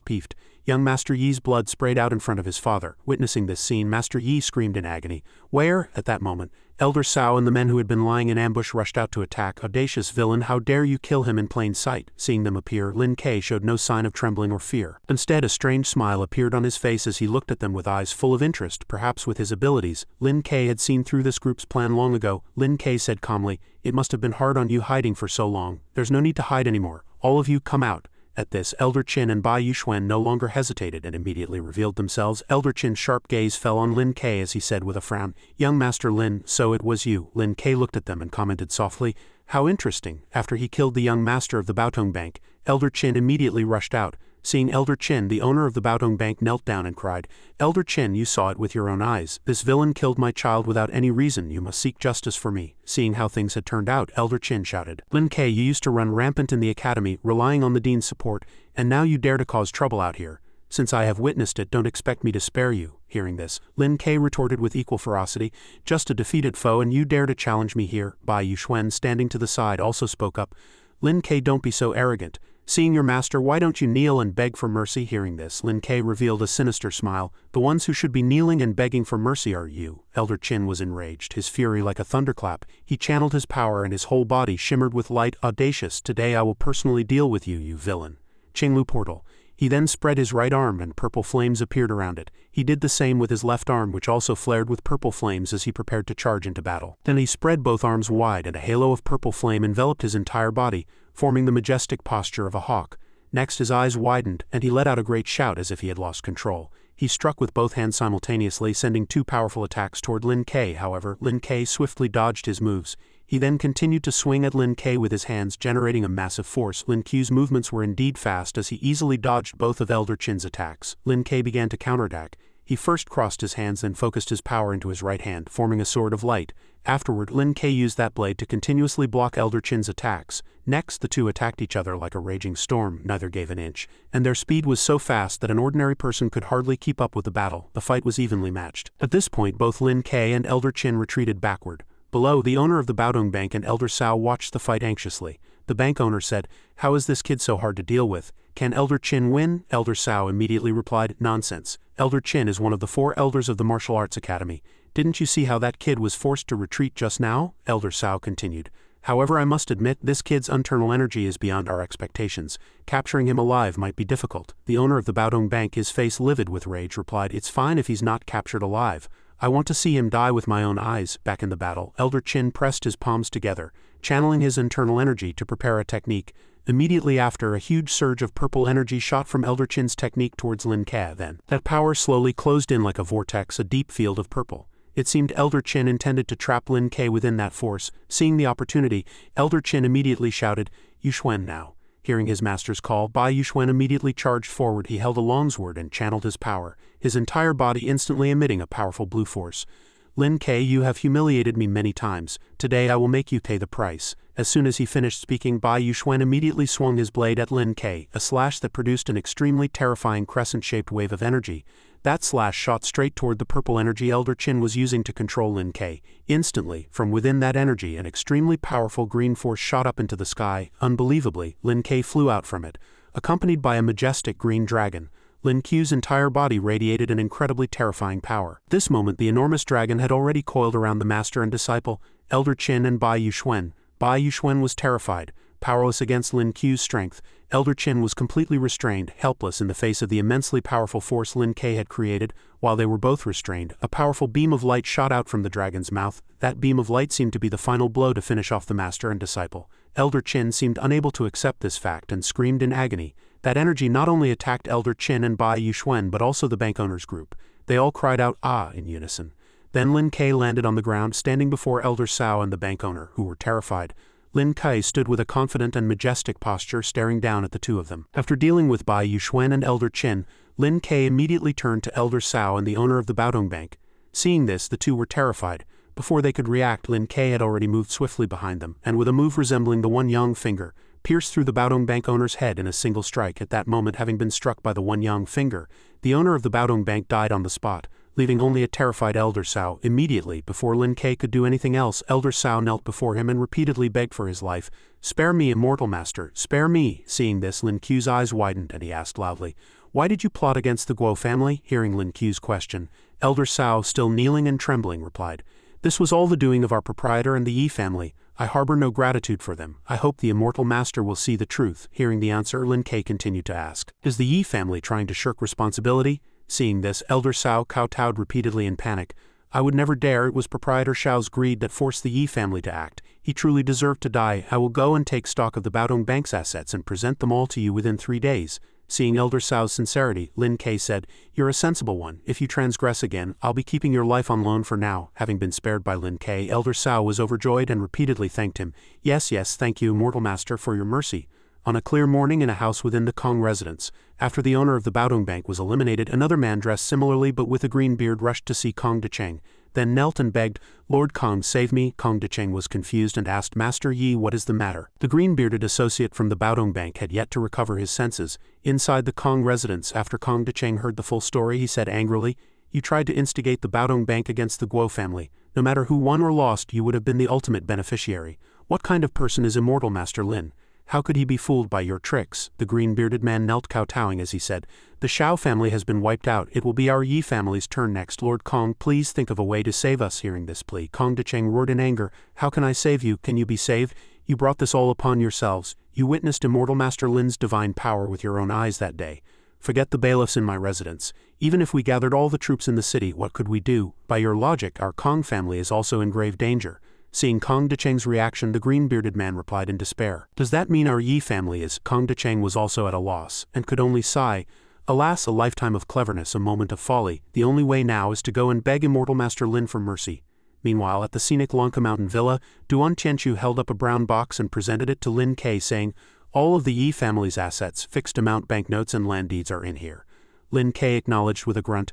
Peeved. Young Master Yi's blood sprayed out in front of his father. Witnessing this scene, Master Yi screamed in agony. Where? At that moment, Elder Cao and the men who had been lying in ambush rushed out to attack. "Audacious villain, how dare you kill him in plain sight?" Seeing them appear, Lin Ke showed no sign of trembling or fear. Instead, a strange smile appeared on his face as he looked at them with eyes full of interest. Perhaps with his abilities, Lin Ke had seen through this group's plan long ago. Lin Ke said calmly, "It must have been hard on you hiding for so long. There's no need to hide anymore. All of you come out." At this, Elder Qin and Bai Yuxuan no longer hesitated and immediately revealed themselves. Elder Qin's sharp gaze fell on Lin Ke as he said with a frown, "Young Master Lin, so it was you." Lin Ke looked at them and commented softly, "How interesting." After he killed the young master of the Baotong Bank, Elder Qin immediately rushed out. Seeing Elder Qin, the owner of the Baotong Bank knelt down and cried, "Elder Qin, you saw it with your own eyes. This villain killed my child without any reason. You must seek justice for me." Seeing how things had turned out, Elder Qin shouted, "Lin Ke, you used to run rampant in the academy, relying on the dean's support, and now you dare to cause trouble out here. Since I have witnessed it, don't expect me to spare you." Hearing this, Lin Ke retorted with equal ferocity, "Just a defeated foe and you dare to challenge me here." Bai Yuxuan, standing to the side, also spoke up, "Lin Ke, don't be so arrogant. Seeing your master, why don't you kneel and beg for mercy?" Hearing this, Lin Ke revealed a sinister smile. "The ones who should be kneeling and begging for mercy are you." Elder Qin was enraged, his fury like a thunderclap. He channeled his power and his whole body shimmered with light. "Audacious, today I will personally deal with you, you villain." Qinglu portal. He then spread his right arm and purple flames appeared around it. He did the same with his left arm, which also flared with purple flames as he prepared to charge into battle. Then he spread both arms wide and a halo of purple flame enveloped his entire body, forming the majestic posture of a hawk. Next his eyes widened, and he let out a great shout as if he had lost control. He struck with both hands simultaneously, sending 2 powerful attacks toward Lin Ke. However, Lin Ke swiftly dodged his moves. He then continued to swing at Lin Ke with his hands, generating a massive force. Lin Ke's movements were indeed fast as he easily dodged both of Elder Qin's attacks. Lin Ke began to counterattack. He first crossed his hands, then focused his power into his right hand, forming a sword of light. Afterward, Lin Ke used that blade to continuously block Elder Qin's attacks. Next, the two attacked each other like a raging storm. Neither gave an inch, and their speed was so fast that an ordinary person could hardly keep up with the battle. The fight was evenly matched. At this point, both Lin Ke and Elder Qin retreated backward. Below, the owner of the Baotong Bank and Elder Cao watched the fight anxiously. The bank owner said, "How is this kid so hard to deal with? Can Elder Qin win?" Elder Cao immediately replied, "Nonsense. Elder Qin is one of the 4 elders of the Martial Arts Academy. Didn't you see how that kid was forced to retreat just now?" Elder Cao continued, "However, I must admit, this kid's internal energy is beyond our expectations. Capturing him alive might be difficult." The owner of the Baotong Bank, his face livid with rage, replied, "It's fine if he's not captured alive. I want to see him die with my own eyes." Back in the battle, Elder Qin pressed his palms together, channeling his internal energy to prepare a technique. Immediately after, a huge surge of purple energy shot from Elder Qin's technique towards Lin Ke. Then, that power slowly closed in like a vortex, a deep field of purple. It seemed Elder Qin intended to trap Lin Ke within that force. Seeing the opportunity, Elder Qin immediately shouted, "Yuxuan now." Hearing his master's call, Bai Yuxuan immediately charged forward. He held a longsword and channeled his power, his entire body instantly emitting a powerful blue force. "Lin Ke, you have humiliated me many times. Today I will make you pay the price." As soon as he finished speaking, Bai Yuxuan immediately swung his blade at Lin Ke, a slash that produced an extremely terrifying crescent-shaped wave of energy. That slash shot straight toward the purple energy Elder Qin was using to control Lin Ke. Instantly, from within that energy, an extremely powerful green force shot up into the sky. Unbelievably, Lin Ke flew out from it, accompanied by a majestic green dragon. Lin Ke's entire body radiated an incredibly terrifying power. This moment, the enormous dragon had already coiled around the master and disciple, Elder Qin and Bai Yuxuan. Bai Yuxuan was terrified, powerless against Lin Ke's strength. Elder Qin was completely restrained, helpless in the face of the immensely powerful force Lin Ke had created. While they were both restrained, a powerful beam of light shot out from the dragon's mouth. That beam of light seemed to be the final blow to finish off the master and disciple. Elder Qin seemed unable to accept this fact and screamed in agony. That energy not only attacked Elder Qin and Bai Yuxuan but also the bank owners group. They all cried out, "Ah," in unison. Then Lin Ke landed on the ground, standing before Elder Cao and the bank owner, who were terrified. Lin Ke stood with a confident and majestic posture, staring down at the two of them. After dealing with Bai Yuxuan and Elder Qin, Lin Ke immediately turned to Elder Cao and the owner of the Baodong Bank. Seeing this, the two were terrified. Before they could react, Lin Ke had already moved swiftly behind them, and with a move resembling the One Yang finger, pierced through the Baodong Bank owner's head in a single strike. At that moment, having been struck by the One Yang finger, the owner of the Baodong Bank died on the spot, leaving only a terrified Elder Cao. Immediately, before Lin Ke could do anything else, Elder Cao knelt before him and repeatedly begged for his life. "Spare me, immortal master, spare me." Seeing this, Lin Ke's eyes widened and he asked loudly, "Why did you plot against the Guo family?" Hearing Lin Ke's question, Elder Cao, still kneeling and trembling, replied, "This was all the doing of our proprietor and the Yi family. I harbor no gratitude for them. I hope the immortal master will see the truth." Hearing the answer, Lin Ke continued to ask, "Is the Yi family trying to shirk responsibility?" Seeing this, Elder Cao kowtowed repeatedly in panic. "I would never dare. It was proprietor Xiao's greed that forced the Yi family to act. He truly deserved to die. I will go and take stock of the Baodong Bank's assets and present them all to you within 3 days." Seeing Elder Cao's sincerity, Lin Ke said, "You're a sensible one. If you transgress again, I'll be keeping your life on loan for now." Having been spared by Lin Ke, Elder Cao was overjoyed and repeatedly thanked him. Yes, thank you, immortal master, for your mercy." On a clear morning in a house within the Kong residence, after the owner of the Baodong Bank was eliminated, another man dressed similarly but with a green beard rushed to see Kong Decheng, then knelt and begged, "Lord Kong, save me." Kong Decheng was confused and asked, "Master Yi, what is the matter?" The green-bearded associate from the Baodong Bank had yet to recover his senses. Inside the Kong residence, after Kong Decheng heard the full story, he said angrily, "You tried to instigate the Baodong Bank against the Guo family. No matter who won or lost, you would have been the ultimate beneficiary. What kind of person is immortal Master Lin? How could he be fooled by your tricks?" The green-bearded man knelt kowtowing as he said, "The Xiao family has been wiped out. It will be our Yi family's turn next. Lord Kong, please think of a way to save us." Hearing this plea, Kong Decheng roared in anger, "How can I save you? Can you be saved? You brought this all upon yourselves. You witnessed immortal Master Lin's divine power with your own eyes that day. Forget the bailiffs in my residence. Even if we gathered all the troops in the city, what could we do? By your logic, our Kong family is also in grave danger." Seeing Kong Decheng's reaction, the green-bearded man replied in despair, "Does that mean our Yi family is?" Kong Decheng was also at a loss, and could only sigh, "Alas, a lifetime of cleverness, a moment of folly. The only way now is to go and beg immortal Master Lin for mercy." Meanwhile, at the scenic Lanka Mountain Villa, Duan Tianchu held up a brown box and presented it to Lin Ke, saying, "All of the Yi family's assets, fixed amount banknotes and land deeds are in here." Lin Ke acknowledged with a grunt.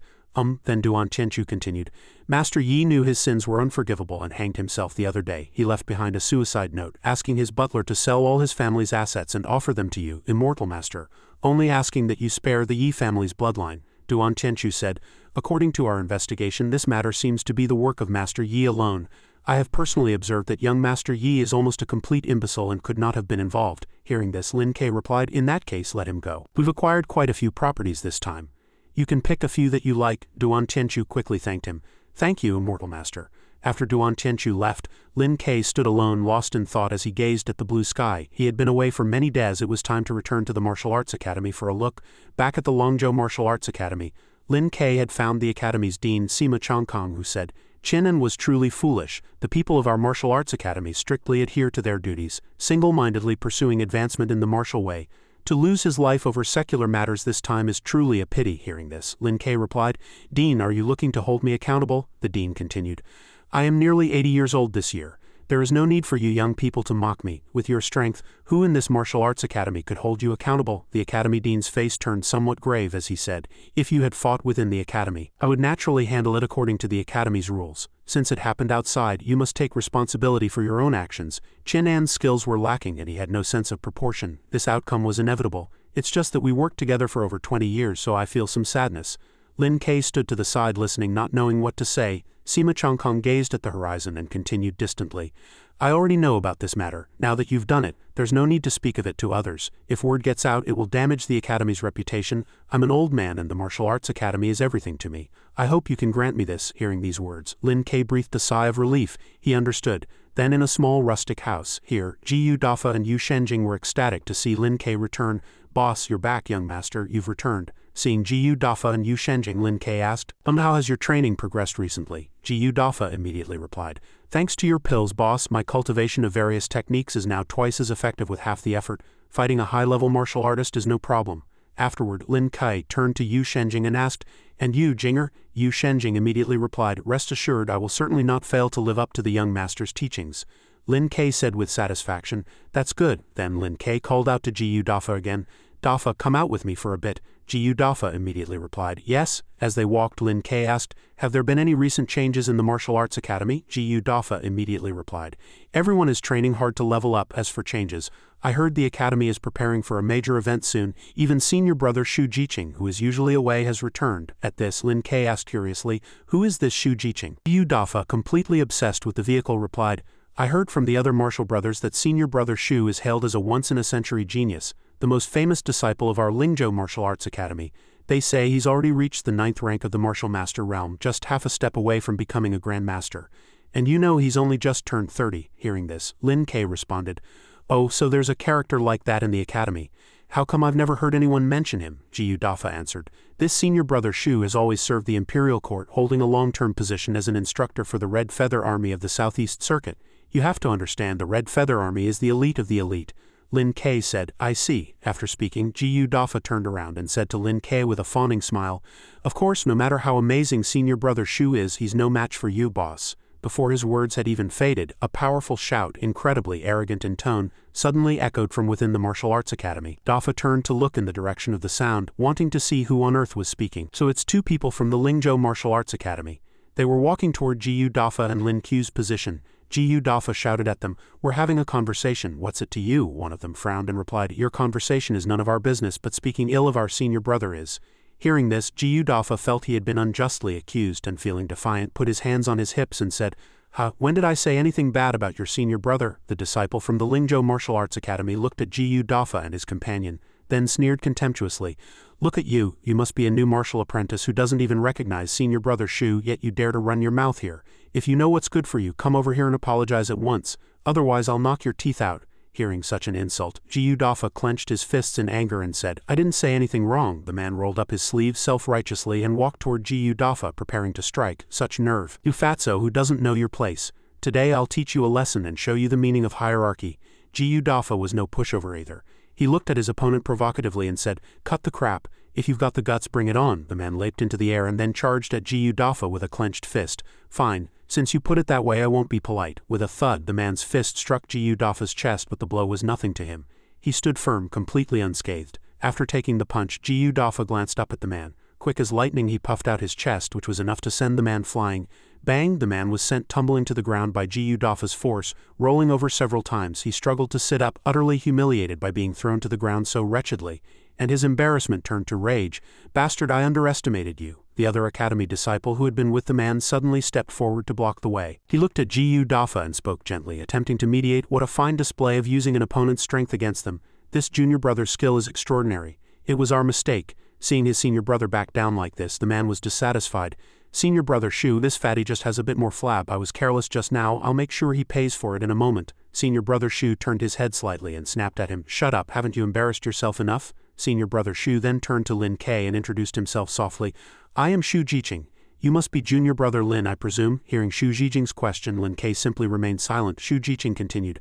Then Duan Tianchu continued, "Master Yi knew his sins were unforgivable and hanged himself the other day. He left behind a suicide note, asking his butler to sell all his family's assets and offer them to you, immortal master, only asking that you spare the Yi family's bloodline." Duan Tianchu said, "According to our investigation, this matter seems to be the work of Master Yi alone. I have personally observed that young Master Yi is almost a complete imbecile and could not have been involved." Hearing this, Lin Ke replied, "In that case, let him go. We've acquired quite a few properties this time. You can pick a few that you like." Duan Tianchu quickly thanked him. "Thank you, immortal master." After Duan Tianchu left, Lin Ke stood alone, lost in thought as he gazed at the blue sky. He had been away for many days. It was time to return to the Martial Arts Academy for a look. Back at the Longzhou Martial Arts Academy, Lin Ke had found the academy's dean, Sima Chongkong, who said, "Qinan was truly foolish. The people of our Martial Arts Academy strictly adhere to their duties, single-mindedly pursuing advancement in the martial way. To lose his life over secular matters this time is truly a pity." Hearing this, Lin Ke replied, "Dean, are you looking to hold me accountable?" The dean continued, "I am nearly 80 years old this year. There is no need for you young people to mock me. With your strength, who in this martial arts academy could hold you accountable?" The academy dean's face turned somewhat grave as he said, "If you had fought within the academy, I would naturally handle it according to the academy's rules. Since it happened outside, you must take responsibility for your own actions." Qin An's skills were lacking and he had no sense of proportion. This outcome was inevitable. "It's just that we worked together for over 20 years, so I feel some sadness." Lin Ke stood to the side listening, not knowing what to say. Sima Chongkong gazed at the horizon and continued distantly, "I already know about this matter. Now that you've done it, there's no need to speak of it to others. If word gets out, it will damage the academy's reputation. I'm an old man and the martial arts academy is everything to me. I hope you can grant me this." Hearing these words, Lin Ke breathed a sigh of relief. He understood. Then in a small rustic house, here, Jiyu Dafa and Yu Shenjing were ecstatic to see Lin Ke return. "Boss, you're back, young master, you've returned." Seeing Jiyu Dafa and Yu Shenjing, Lin Ke asked, "How has your training progressed recently?" Jiyu Dafa immediately replied, "Thanks to your pills, boss, my cultivation of various techniques is now twice as effective with half the effort. Fighting a high-level martial artist is no problem. Afterward, Lin Kai turned to Yu Shenjing and asked, "And you, Jinger?" Yu Shenjing immediately replied, "Rest assured I will certainly not fail to live up to the young master's teachings." Lin Kai said with satisfaction, "That's good." Then Lin Kai called out to Jiyu Dafa again, "Dafa, come out with me for a bit." Jiyu Dafa immediately replied, "Yes." As they walked, Lin Kai asked, "Have there been any recent changes in the martial arts academy?" Jiyu Dafa immediately replied, "Everyone is training hard to level up. As for changes, I heard the academy is preparing for a major event soon. Even senior brother Shu Jiqing, who is usually away, has returned." At this, Lin Kai asked curiously, "Who is this Shu Jiqing?" Jiyu Dafa, completely obsessed with the vehicle, replied, "I heard from the other martial brothers that senior brother Shu is hailed as a once-in-a-century genius, the most famous disciple of our Lingzhou Martial Arts Academy. They say he's already reached the 9th rank of the martial master realm, just half a step away from becoming a grand master. And you know he's only just turned 30. Hearing this, Lin Kai responded, "Oh, so there's a character like that in the academy. How come I've never heard anyone mention him?" Jiyu Dafa answered, "This senior brother Shu has always served the imperial court, holding a long-term position as an instructor for the Red Feather Army of the Southeast Circuit. You have to understand the Red Feather Army is the elite of the elite." Lin Kai said, "I see." After speaking, Jiyu Dafa turned around and said to Lin Kai with a fawning smile, "Of course, no matter how amazing senior brother Shu is, he's no match for you, boss." Before his words had even faded, a powerful shout, incredibly arrogant in tone, suddenly echoed from within the martial arts academy. Dafa turned to look in the direction of the sound, wanting to see who on earth was speaking. "So it's two people from the Lingzhou Martial Arts Academy." They were walking toward Jiyu Dafa and Lin Q's position. Jiyu Dafa shouted at them, "We're having a conversation. What's it to you?" One of them frowned and replied, "Your conversation is none of our business, but speaking ill of our senior brother is." Hearing this, Jiyu Dafa felt he had been unjustly accused and, feeling defiant, put his hands on his hips and said, When did I say anything bad about your senior brother?" The disciple from the Lingzhou Martial Arts Academy looked at Jiyu Dafa and his companion, then sneered contemptuously, "Look at you, you must be a new martial apprentice who doesn't even recognize senior brother Shu, yet you dare to run your mouth here. If you know what's good for you, come over here and apologize at once, otherwise I'll knock your teeth out." Hearing such an insult, Jiyu Dafa clenched his fists in anger and said, "I didn't say anything wrong." The man rolled up his sleeves self-righteously and walked toward Jiyu Dafa, preparing to strike. "Such nerve. You fatso who doesn't know your place. Today I'll teach you a lesson and show you the meaning of hierarchy." Jiyu Dafa was no pushover either. He looked at his opponent provocatively and said, "Cut the crap. If you've got the guts, bring it on." The man leaped into the air and then charged at Jiyu Dafa with a clenched fist. "Fine. Since you put it that way, I won't be polite." With a thud, the man's fist struck Jiyu Dafa's chest, but the blow was nothing to him. He stood firm, completely unscathed. After taking the punch, Jiyu Dafa glanced up at the man. Quick as lightning, he puffed out his chest, which was enough to send the man flying. Bang! The man was sent tumbling to the ground by Jiyu Dafa's force, rolling over several times. He struggled to sit up, utterly humiliated by being thrown to the ground so wretchedly, and his embarrassment turned to rage. "Bastard, I underestimated you." The other academy disciple who had been with the man suddenly stepped forward to block the way. He looked at Jiyu Dafa and spoke gently, attempting to mediate. "What a fine display of using an opponent's strength against them. This junior brother's skill is extraordinary. It was our mistake." Seeing his senior brother back down like this, the man was dissatisfied. "Senior brother Shu, this fatty just has a bit more flab. I was careless just now. I'll make sure he pays for it in a moment." Senior brother Shu turned his head slightly and snapped at him, "Shut up, haven't you embarrassed yourself enough?" Senior brother Shu then turned to Lin Kai and introduced himself softly. "I am Shu Jiqing. You must be junior brother Lin, I presume." Hearing Shu Jiqing's question, Lin Kai simply remained silent. Shu Jiqing continued,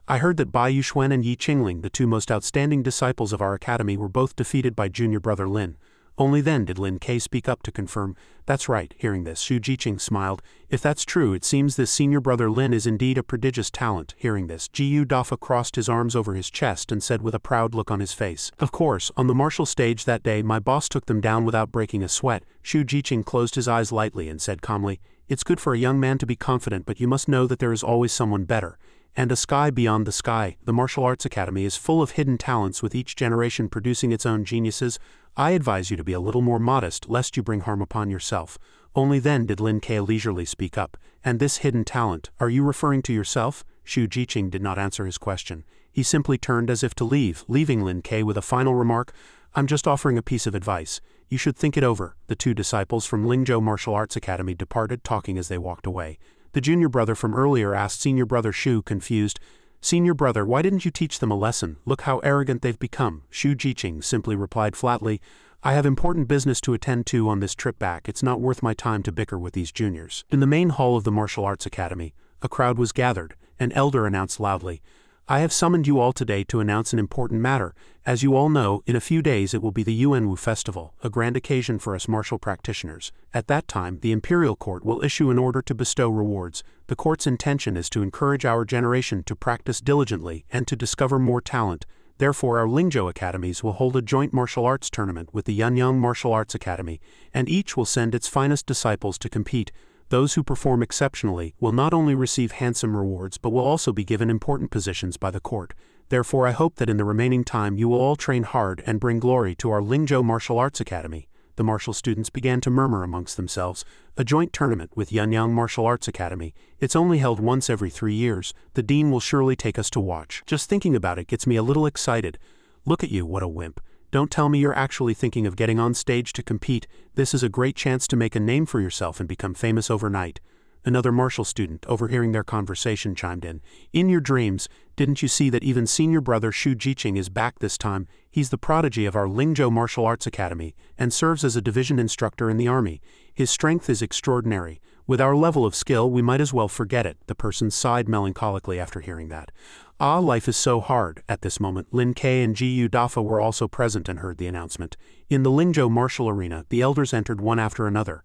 "I heard that Bai Yuxuan and Yi Qingling, the two most outstanding disciples of our academy, were both defeated by junior brother Lin." Only then did Lin Kai speak up to confirm. "That's right." Hearing this, Shu Jiqing smiled. "If that's true, it seems this senior brother Lin is indeed a prodigious talent." Hearing this, Jiyu Dafa crossed his arms over his chest and said with a proud look on his face, "Of course, on the martial stage that day my boss took them down without breaking a sweat." Shu Jiqing closed his eyes lightly and said calmly, "It's good for a young man to be confident, but you must know that there is always someone better. And a sky beyond the sky. The Martial Arts Academy is full of hidden talents, with each generation producing its own geniuses. I advise you to be a little more modest, lest you bring harm upon yourself." Only then did Lin Kai leisurely speak up. "And this hidden talent, are you referring to yourself?" Shu Jiqing did not answer his question. He simply turned as if to leave, leaving Lin Kai with a final remark, "I'm just offering a piece of advice. You should think it over." The two disciples from Lingzhou Martial Arts Academy departed, talking as they walked away. The junior brother from earlier asked senior brother Shu, confused, "Senior brother, why didn't you teach them a lesson? Look how arrogant they've become." Shu Jiqing simply replied flatly, "I have important business to attend to on this trip back. It's not worth my time to bicker with these juniors." In the main hall of the Martial Arts Academy, a crowd was gathered. An elder announced loudly, I have summoned you all today to announce an important matter. As you all know, in a few days it will be the Yuanwu Festival, a grand occasion for us martial practitioners. At that time, the Imperial Court will issue an order to bestow rewards. The court's intention is to encourage our generation to practice diligently and to discover more talent. Therefore, our Lingzhou academies will hold a joint martial arts tournament with the Yuanyang Martial Arts Academy, and each will send its finest disciples to compete. Those who perform exceptionally will not only receive handsome rewards but will also be given important positions by the court. Therefore, I hope that in the remaining time you will all train hard and bring glory to our Lingzhou Martial Arts Academy. The martial students began to murmur amongst themselves. A joint tournament with Yuanyang Martial Arts Academy. It's only held once every 3 years. The dean will surely take us to watch. Just thinking about it gets me a little excited. Look at you, what a wimp. Don't tell me you're actually thinking of getting on stage to compete. This is a great chance to make a name for yourself and become famous overnight. Another martial student, overhearing their conversation, chimed in. In your dreams, didn't you see that even senior brother Xu Jiqing is back this time? He's the prodigy of our Lingzhou Martial Arts Academy and serves as a division instructor in the army. His strength is extraordinary. With our level of skill, we might as well forget it. The person sighed melancholically after hearing that. Ah, life is so hard. At this moment, Lin Ke and Ji Dafa were also present and heard the announcement. In the Lingzhou martial arena, the elders entered one after another.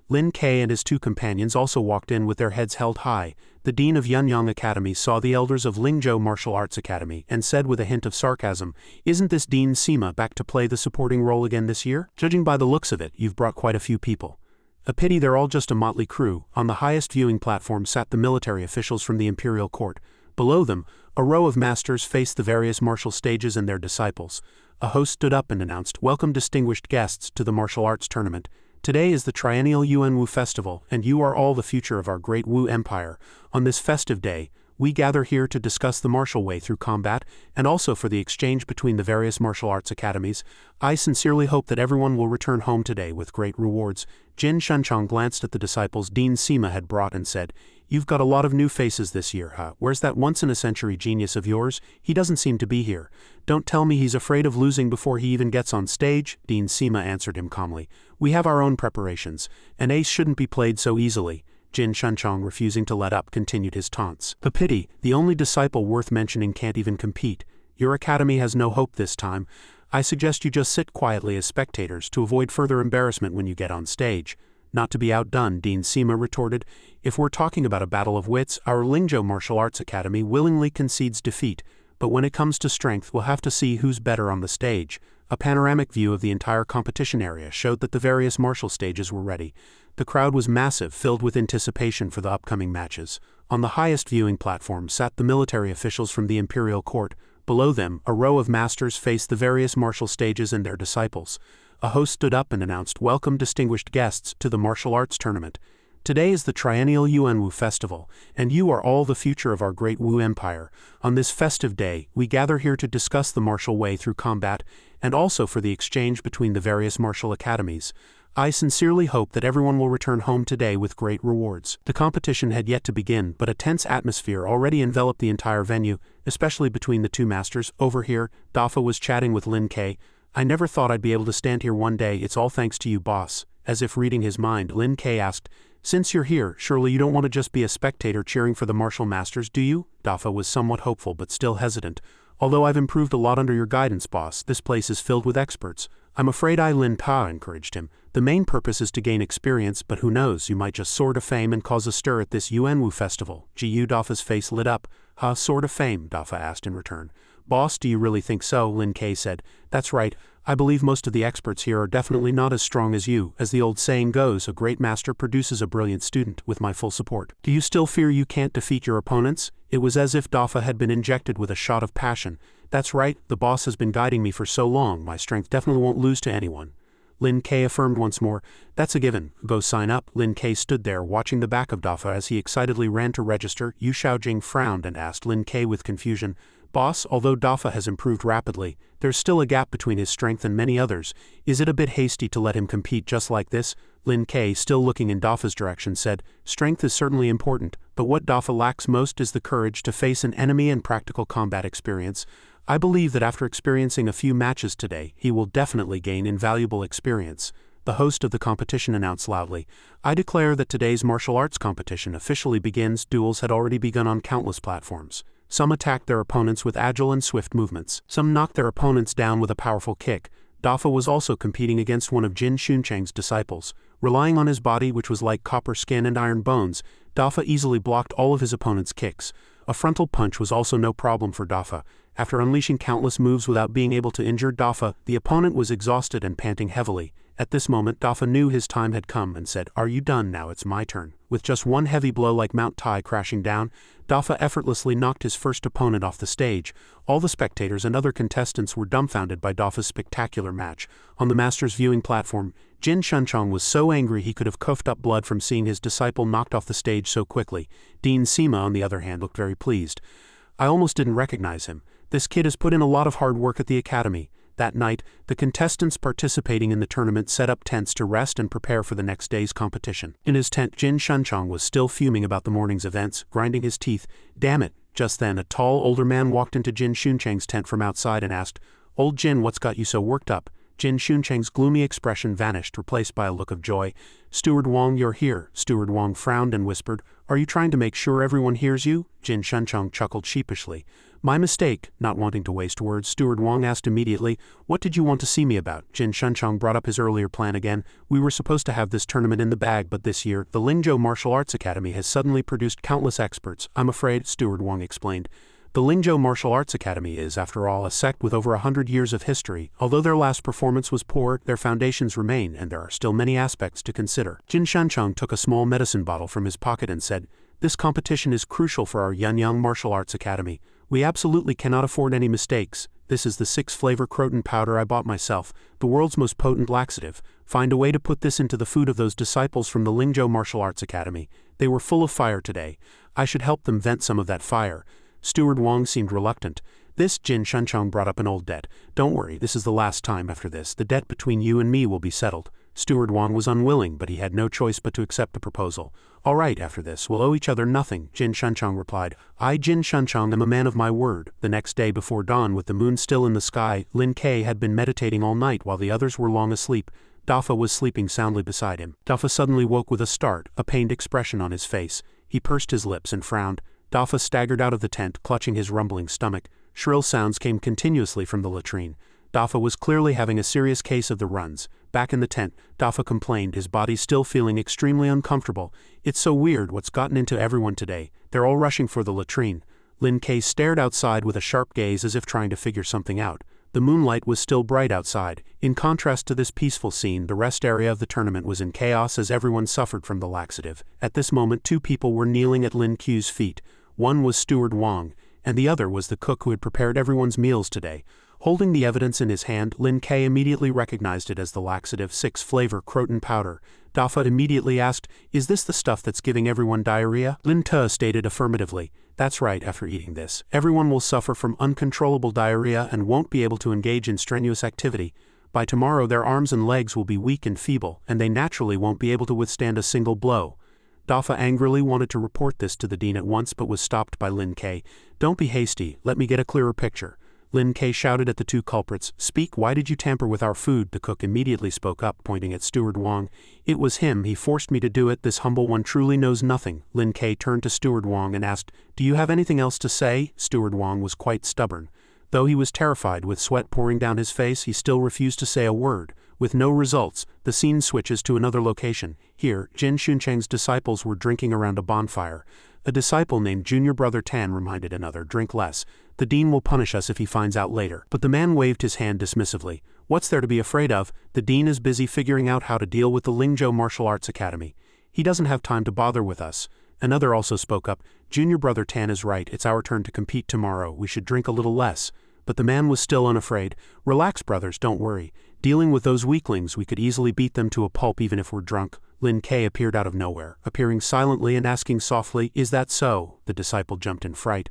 Lin Ke and his 2 companions also walked in with their heads held high. The dean of Yuanyang Academy saw the elders of Lingzhou Martial Arts Academy and said with a hint of sarcasm, "Isn't this Dean Sima back to play the supporting role again this year? Judging by the looks of it, you've brought quite a few people." A pity they're all just a motley crew. On the highest viewing platform sat the military officials from the Imperial Court. Below them, a row of masters faced the various martial stages and their disciples. A host stood up and announced, "Welcome distinguished guests to the martial arts tournament. Today is the triennial Yuanwu Festival, and you are all the future of our great Wu Empire. On this festive day, we gather here to discuss the martial way through combat, and also for the exchange between the various martial arts academies. I sincerely hope that everyone will return home today with great rewards." Jin Shunchong glanced at the disciples Dean Sima had brought and said, "You've got a lot of new faces this year, huh? Where's that once-in-a-century genius of yours? He doesn't seem to be here. Don't tell me he's afraid of losing before he even gets on stage." Dean Sima answered him calmly. "We have our own preparations. An ace shouldn't be played so easily." Jin Shunchong, refusing to let up, continued his taunts. "A pity, the only disciple worth mentioning can't even compete. Your academy has no hope this time. I suggest you just sit quietly as spectators to avoid further embarrassment when you get on stage." "Not to be outdone," Dean Sima retorted. "If we're talking about a battle of wits, our Lingzhou Martial Arts Academy willingly concedes defeat, but when it comes to strength we'll have to see who's better on the stage." A panoramic view of the entire competition area showed that the various martial stages were ready. The crowd was massive, filled with anticipation for the upcoming matches. On the highest viewing platform sat the military officials from the Imperial Court. Below them, a row of masters faced the various martial stages and their disciples. A host stood up and announced, "Welcome distinguished guests to the martial arts tournament. Today is the triennial Yuanwu Festival, and you are all the future of our great Wu Empire. On this festive day, we gather here to discuss the martial way through combat, and also for the exchange between the various martial academies. I sincerely hope that everyone will return home today with great rewards." The competition had yet to begin, but a tense atmosphere already enveloped the entire venue, especially between the 2 masters. Over here, Dafa was chatting with Lin Ke. "I never thought I'd be able to stand here one day. It's all thanks to you, boss." As if reading his mind, Lin Ke asked, "Since you're here, surely you don't want to just be a spectator cheering for the martial masters, do you?" Dafa was somewhat hopeful but still hesitant. "Although I've improved a lot under your guidance, boss, this place is filled with experts." "I'm afraid Lin Pa encouraged him. "The main purpose is to gain experience, but who knows, you might just soar to fame and cause a stir at this Yuanwu Festival." Ji Dafa's face lit up. "Huh, soar to fame?" Dafa asked in return. "Boss, do you really think so?" Lin Ke said. "That's right. I believe most of the experts here are definitely not as strong as you. As the old saying goes, a great master produces a brilliant student, with my full support. Do you still fear you can't defeat your opponents?" It was as if Dafa had been injected with a shot of passion. "That's right, the boss has been guiding me for so long, my strength definitely won't lose to anyone." Lin Ke affirmed once more. "That's a given. Go sign up." Lin Ke stood there, watching the back of Dafa as he excitedly ran to register. Yu Shaojing frowned and asked Lin Ke with confusion, "Boss, although Dafa has improved rapidly, there's still a gap between his strength and many others. Is it a bit hasty to let him compete just like this?" Lin Ke, still looking in Dafa's direction, said, "Strength is certainly important, but what Dafa lacks most is the courage to face an enemy and practical combat experience. I believe that after experiencing a few matches today, he will definitely gain invaluable experience." The host of the competition announced loudly, "I declare that today's martial arts competition officially begins." Duels had already begun on countless platforms. Some attacked their opponents with agile and swift movements. Some knocked their opponents down with a powerful kick. Dafa was also competing against one of Jin Shunchang's disciples. Relying on his body, which was like copper skin and iron bones, Dafa easily blocked all of his opponent's kicks. A frontal punch was also no problem for Dafa. After unleashing countless moves without being able to injure Dafa, the opponent was exhausted and panting heavily. At this moment, Dafa knew his time had come and said, "Are you done now? It's my turn." With just one heavy blow like Mount Tai crashing down, Dafa effortlessly knocked his first opponent off the stage. All the spectators and other contestants were dumbfounded by Dafa's spectacular match. On the master's viewing platform, Jin Shunchang was so angry he could have coughed up blood from seeing his disciple knocked off the stage so quickly. Dean Sima, on the other hand, looked very pleased. "I almost didn't recognize him. This kid has put in a lot of hard work at the academy." That night, the contestants participating in the tournament set up tents to rest and prepare for the next day's competition. In his tent, Jin Shunchang was still fuming about the morning's events, grinding his teeth. "Damn it." Just then, a tall, older man walked into Jin Shunchang's tent from outside and asked, "Old Jin, what's got you so worked up?" Jin Shunchang's gloomy expression vanished, replaced by a look of joy. "Steward Wang, you're here." Steward Wang frowned and whispered, "Are you trying to make sure everyone hears you?" Jin Shunchang chuckled sheepishly. "My mistake." Not wanting to waste words, Steward Wang asked immediately, "What did you want to see me about?" Jin Shunchang brought up his earlier plan again. "We were supposed to have this tournament in the bag, but this year, the Lingzhou Martial Arts Academy has suddenly produced countless experts. I'm afraid," Steward Wang explained. The Lingzhou Martial Arts Academy is, after all, a sect with over 100 years of history. Although their last performance was poor, their foundations remain, and there are still many aspects to consider. Jin Shunchang took a small medicine bottle from his pocket and said, "This competition is crucial for our Yunyang Martial Arts Academy. We absolutely cannot afford any mistakes. This is the 6-flavor croton powder I bought myself, the world's most potent laxative. Find a way to put this into the food of those disciples from the Lingzhou Martial Arts Academy. They were full of fire today. I should help them vent some of that fire." Steward Wang seemed reluctant. "This," Jin Shunchang brought up an old debt. "Don't worry, this is the last time. After this, the debt between you and me will be settled." Steward Wang was unwilling, but he had no choice but to accept the proposal. "All right, after this, we'll owe each other nothing," Jin Shunchang replied. "I, Jin Shunchang, am a man of my word." The next day before dawn, with the moon still in the sky, Lin Kei had been meditating all night while the others were long asleep. Dafa was sleeping soundly beside him. Dafa suddenly woke with a start, a pained expression on his face. He pursed his lips and frowned. Dafa staggered out of the tent, clutching his rumbling stomach. Shrill sounds came continuously from the latrine. Dafa was clearly having a serious case of the runs. Back in the tent, Dafa complained, his body still feeling extremely uncomfortable. "It's so weird what's gotten into everyone today. They're all rushing for the latrine." Lin Kei stared outside with a sharp gaze as if trying to figure something out. The moonlight was still bright outside. In contrast to this peaceful scene, the rest area of the tournament was in chaos as everyone suffered from the laxative. At this moment, 2 people were kneeling at Lin Ku's feet. One was Steward Wang, and the other was the cook who had prepared everyone's meals today. Holding the evidence in his hand, Lin Kei immediately recognized it as the laxative 6-flavor croton powder. Dafa immediately asked, "Is this the stuff that's giving everyone diarrhea?" Lin Te stated affirmatively, "That's right, after eating this, everyone will suffer from uncontrollable diarrhea and won't be able to engage in strenuous activity. By tomorrow their arms and legs will be weak and feeble, and they naturally won't be able to withstand a single blow." Dafa angrily wanted to report this to the dean at once but was stopped by Lin Kei. "Don't be hasty, let me get a clearer picture." Lin Kei shouted at the 2 culprits, "Speak, why did you tamper with our food?" The cook immediately spoke up, pointing at Steward Wang. "It was him, he forced me to do it, this humble one truly knows nothing." Lin Kei turned to Steward Wang and asked, "Do you have anything else to say?" Steward Wang was quite stubborn. Though he was terrified, with sweat pouring down his face, he still refused to say a word. With no results, the scene switches to another location. Here, Jin Shunchang's disciples were drinking around a bonfire. A disciple named Junior Brother Tan reminded another, "Drink less. The dean will punish us if he finds out later." But the man waved his hand dismissively. "What's there to be afraid of? The dean is busy figuring out how to deal with the Lingzhou Martial Arts Academy. He doesn't have time to bother with us." Another also spoke up, "Junior Brother Tan is right, it's our turn to compete tomorrow, we should drink a little less." But the man was still unafraid. "Relax, brothers, don't worry. Dealing with those weaklings, we could easily beat them to a pulp even if we're drunk." Lin Kei appeared out of nowhere, appearing silently and asking softly, "Is that so?" The disciple jumped in fright.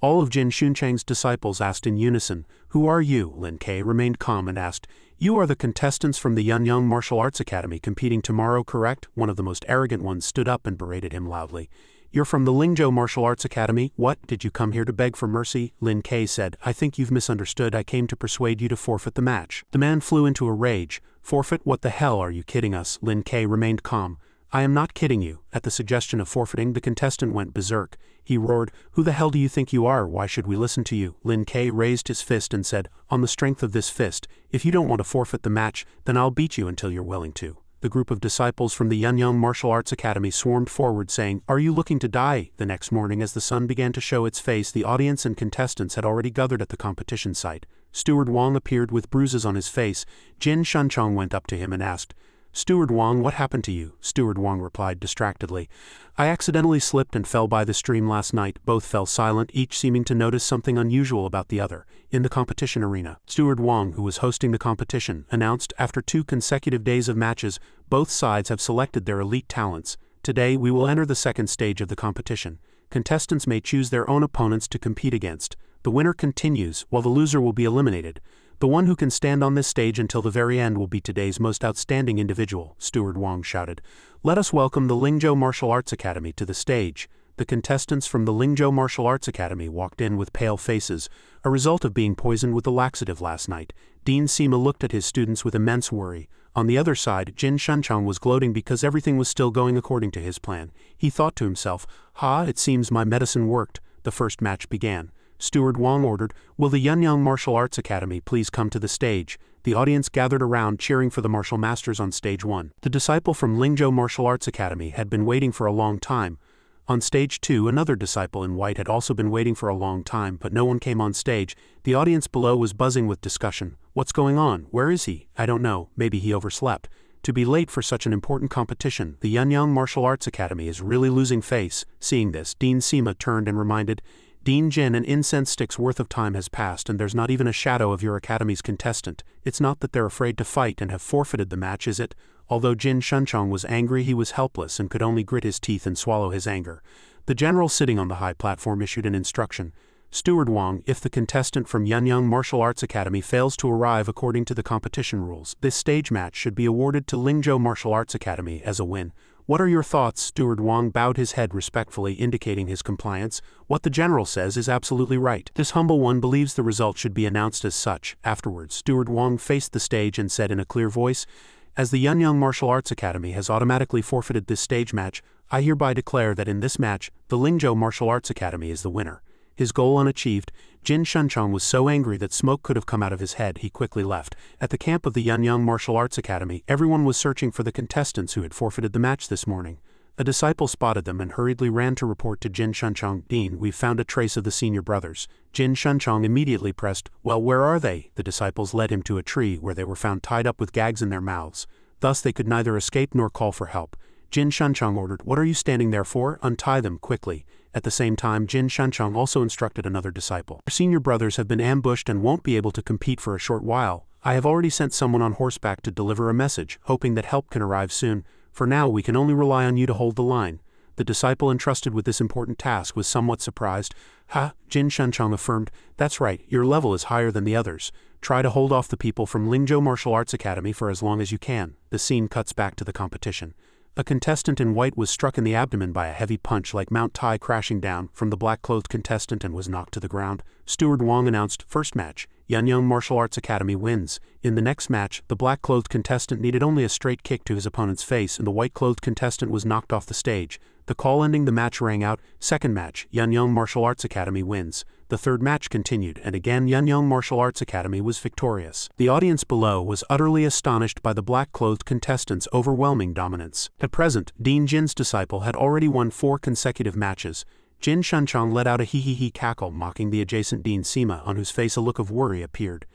All of Jin Shunchang's disciples asked in unison, "Who are you?" Lin Kei remained calm and asked, "You are the contestants from the Yunyang Martial Arts Academy competing tomorrow, correct?" One of the most arrogant ones stood up and berated him loudly. "You're from the Lingzhou Martial Arts Academy? What, did you come here to beg for mercy?" Lin Kei said, "I think you've misunderstood. I came to persuade you to forfeit the match." The man flew into a rage. "Forfeit? What the hell, are you kidding us?" Lin Kei remained calm. I am not kidding you." At the suggestion of forfeiting, the contestant went berserk. He roared, "Who the hell do you think you are? Why should we listen to you?" Lin K raised his fist and said, "On the strength of this fist, if you don't want to forfeit the match, then I'll beat you until you're willing to." The group of disciples from the Yunyang Martial Arts Academy swarmed forward saying, "Are you looking to die?" The next morning, as the sun began to show its face, the audience and contestants had already gathered at the competition site. Steward Wang appeared with bruises on his face. Jin Shunchong went up to him and asked, "Steward Wang, what happened to you?" Steward Wang replied distractedly, "I accidentally slipped and fell by the stream last night." Both fell silent, each seeming to notice something unusual about the other. In the competition arena, Steward Wang, who was hosting the competition, announced, "After 2 consecutive days of matches, both sides have selected their elite talents. Today we will enter the second stage of the competition. Contestants may choose their own opponents to compete against. The winner continues, while the loser will be eliminated. The one who can stand on this stage until the very end will be today's most outstanding individual," Steward Wang shouted. "Let us welcome the Lingzhou Martial Arts Academy to the stage." The contestants from the Lingzhou Martial Arts Academy walked in with pale faces, a result of being poisoned with the laxative last night. Dean Sima looked at his students with immense worry. On the other side, Jin Shunchong was gloating because everything was still going according to his plan. He thought to himself, "Ha, it seems my medicine worked." The first match began. Steward Wang ordered, "Will the Yunyang Martial Arts Academy please come to the stage?" The audience gathered around, cheering for the martial masters on stage 1. The disciple from Lingzhou Martial Arts Academy had been waiting for a long time. On stage 2, another disciple in white had also been waiting for a long time, but no one came on stage. The audience below was buzzing with discussion. "What's going on? Where is he? I don't know, maybe he overslept." To be late for such an important competition, the Yunyang Martial Arts Academy is really losing face. Seeing this, Dean Sima turned and reminded, "Dean Jin, an incense stick's worth of time has passed and there's not even a shadow of your academy's contestant. It's not that they're afraid to fight and have forfeited the match, is it?" Although Jin Shunchong was angry, he was helpless and could only grit his teeth and swallow his anger. The general sitting on the high platform issued an instruction. "Steward Wang, if the contestant from Yunyang Martial Arts Academy fails to arrive according to the competition rules, this stage match should be awarded to Lingzhou Martial Arts Academy as a win. What are your thoughts?" Steward Wang bowed his head respectfully, indicating his compliance. "What the general says is absolutely right. This humble one believes the result should be announced as such." Afterwards, Steward Wang faced the stage and said in a clear voice, "As the Yunyang Martial Arts Academy has automatically forfeited this stage match, I hereby declare that in this match, the Lingzhou Martial Arts Academy is the winner." His goal unachieved, Jin Shunchong was so angry that smoke could have come out of his head. He quickly left. At the camp of the Yunyang Martial Arts Academy, everyone was searching for the contestants who had forfeited the match this morning. A disciple spotted them and hurriedly ran to report to Jin Shunchong, "Dean, we've found a trace of the senior brothers." Jin Shunchong immediately pressed, "Well, where are they?" The disciples led him to a tree where they were found tied up with gags in their mouths. Thus they could neither escape nor call for help. Jin Shunchong ordered, "What are you standing there for? Untie them quickly." At the same time, Jin Shunchong also instructed another disciple. "Our senior brothers have been ambushed and won't be able to compete for a short while. I have already sent someone on horseback to deliver a message, hoping that help can arrive soon. For now, we can only rely on you to hold the line." The disciple entrusted with this important task was somewhat surprised. "Ha," Jin Shunchong affirmed, "that's right, your level is higher than the others. Try to hold off the people from Lingzhou Martial Arts Academy for as long as you can." The scene cuts back to the competition. A contestant in white was struck in the abdomen by a heavy punch like Mount Tai crashing down from the black-clothed contestant and was knocked to the ground. Steward Wang announced, "First match, Yunyang Martial Arts Academy wins." In the next match, the black-clothed contestant needed only a straight kick to his opponent's face and the white-clothed contestant was knocked off the stage. The call ending the match rang out, "Second match, Yunyang Martial Arts Academy wins." The third match continued, and again Yunyang Martial Arts Academy was victorious. The audience below was utterly astonished by the black-clothed contestant's overwhelming dominance. At present, Dean Jin's disciple had already won 4 consecutive matches. Jin Shunchong let out a hee-hee-hee cackle, mocking the adjacent Dean Sima, on whose face a look of worry appeared.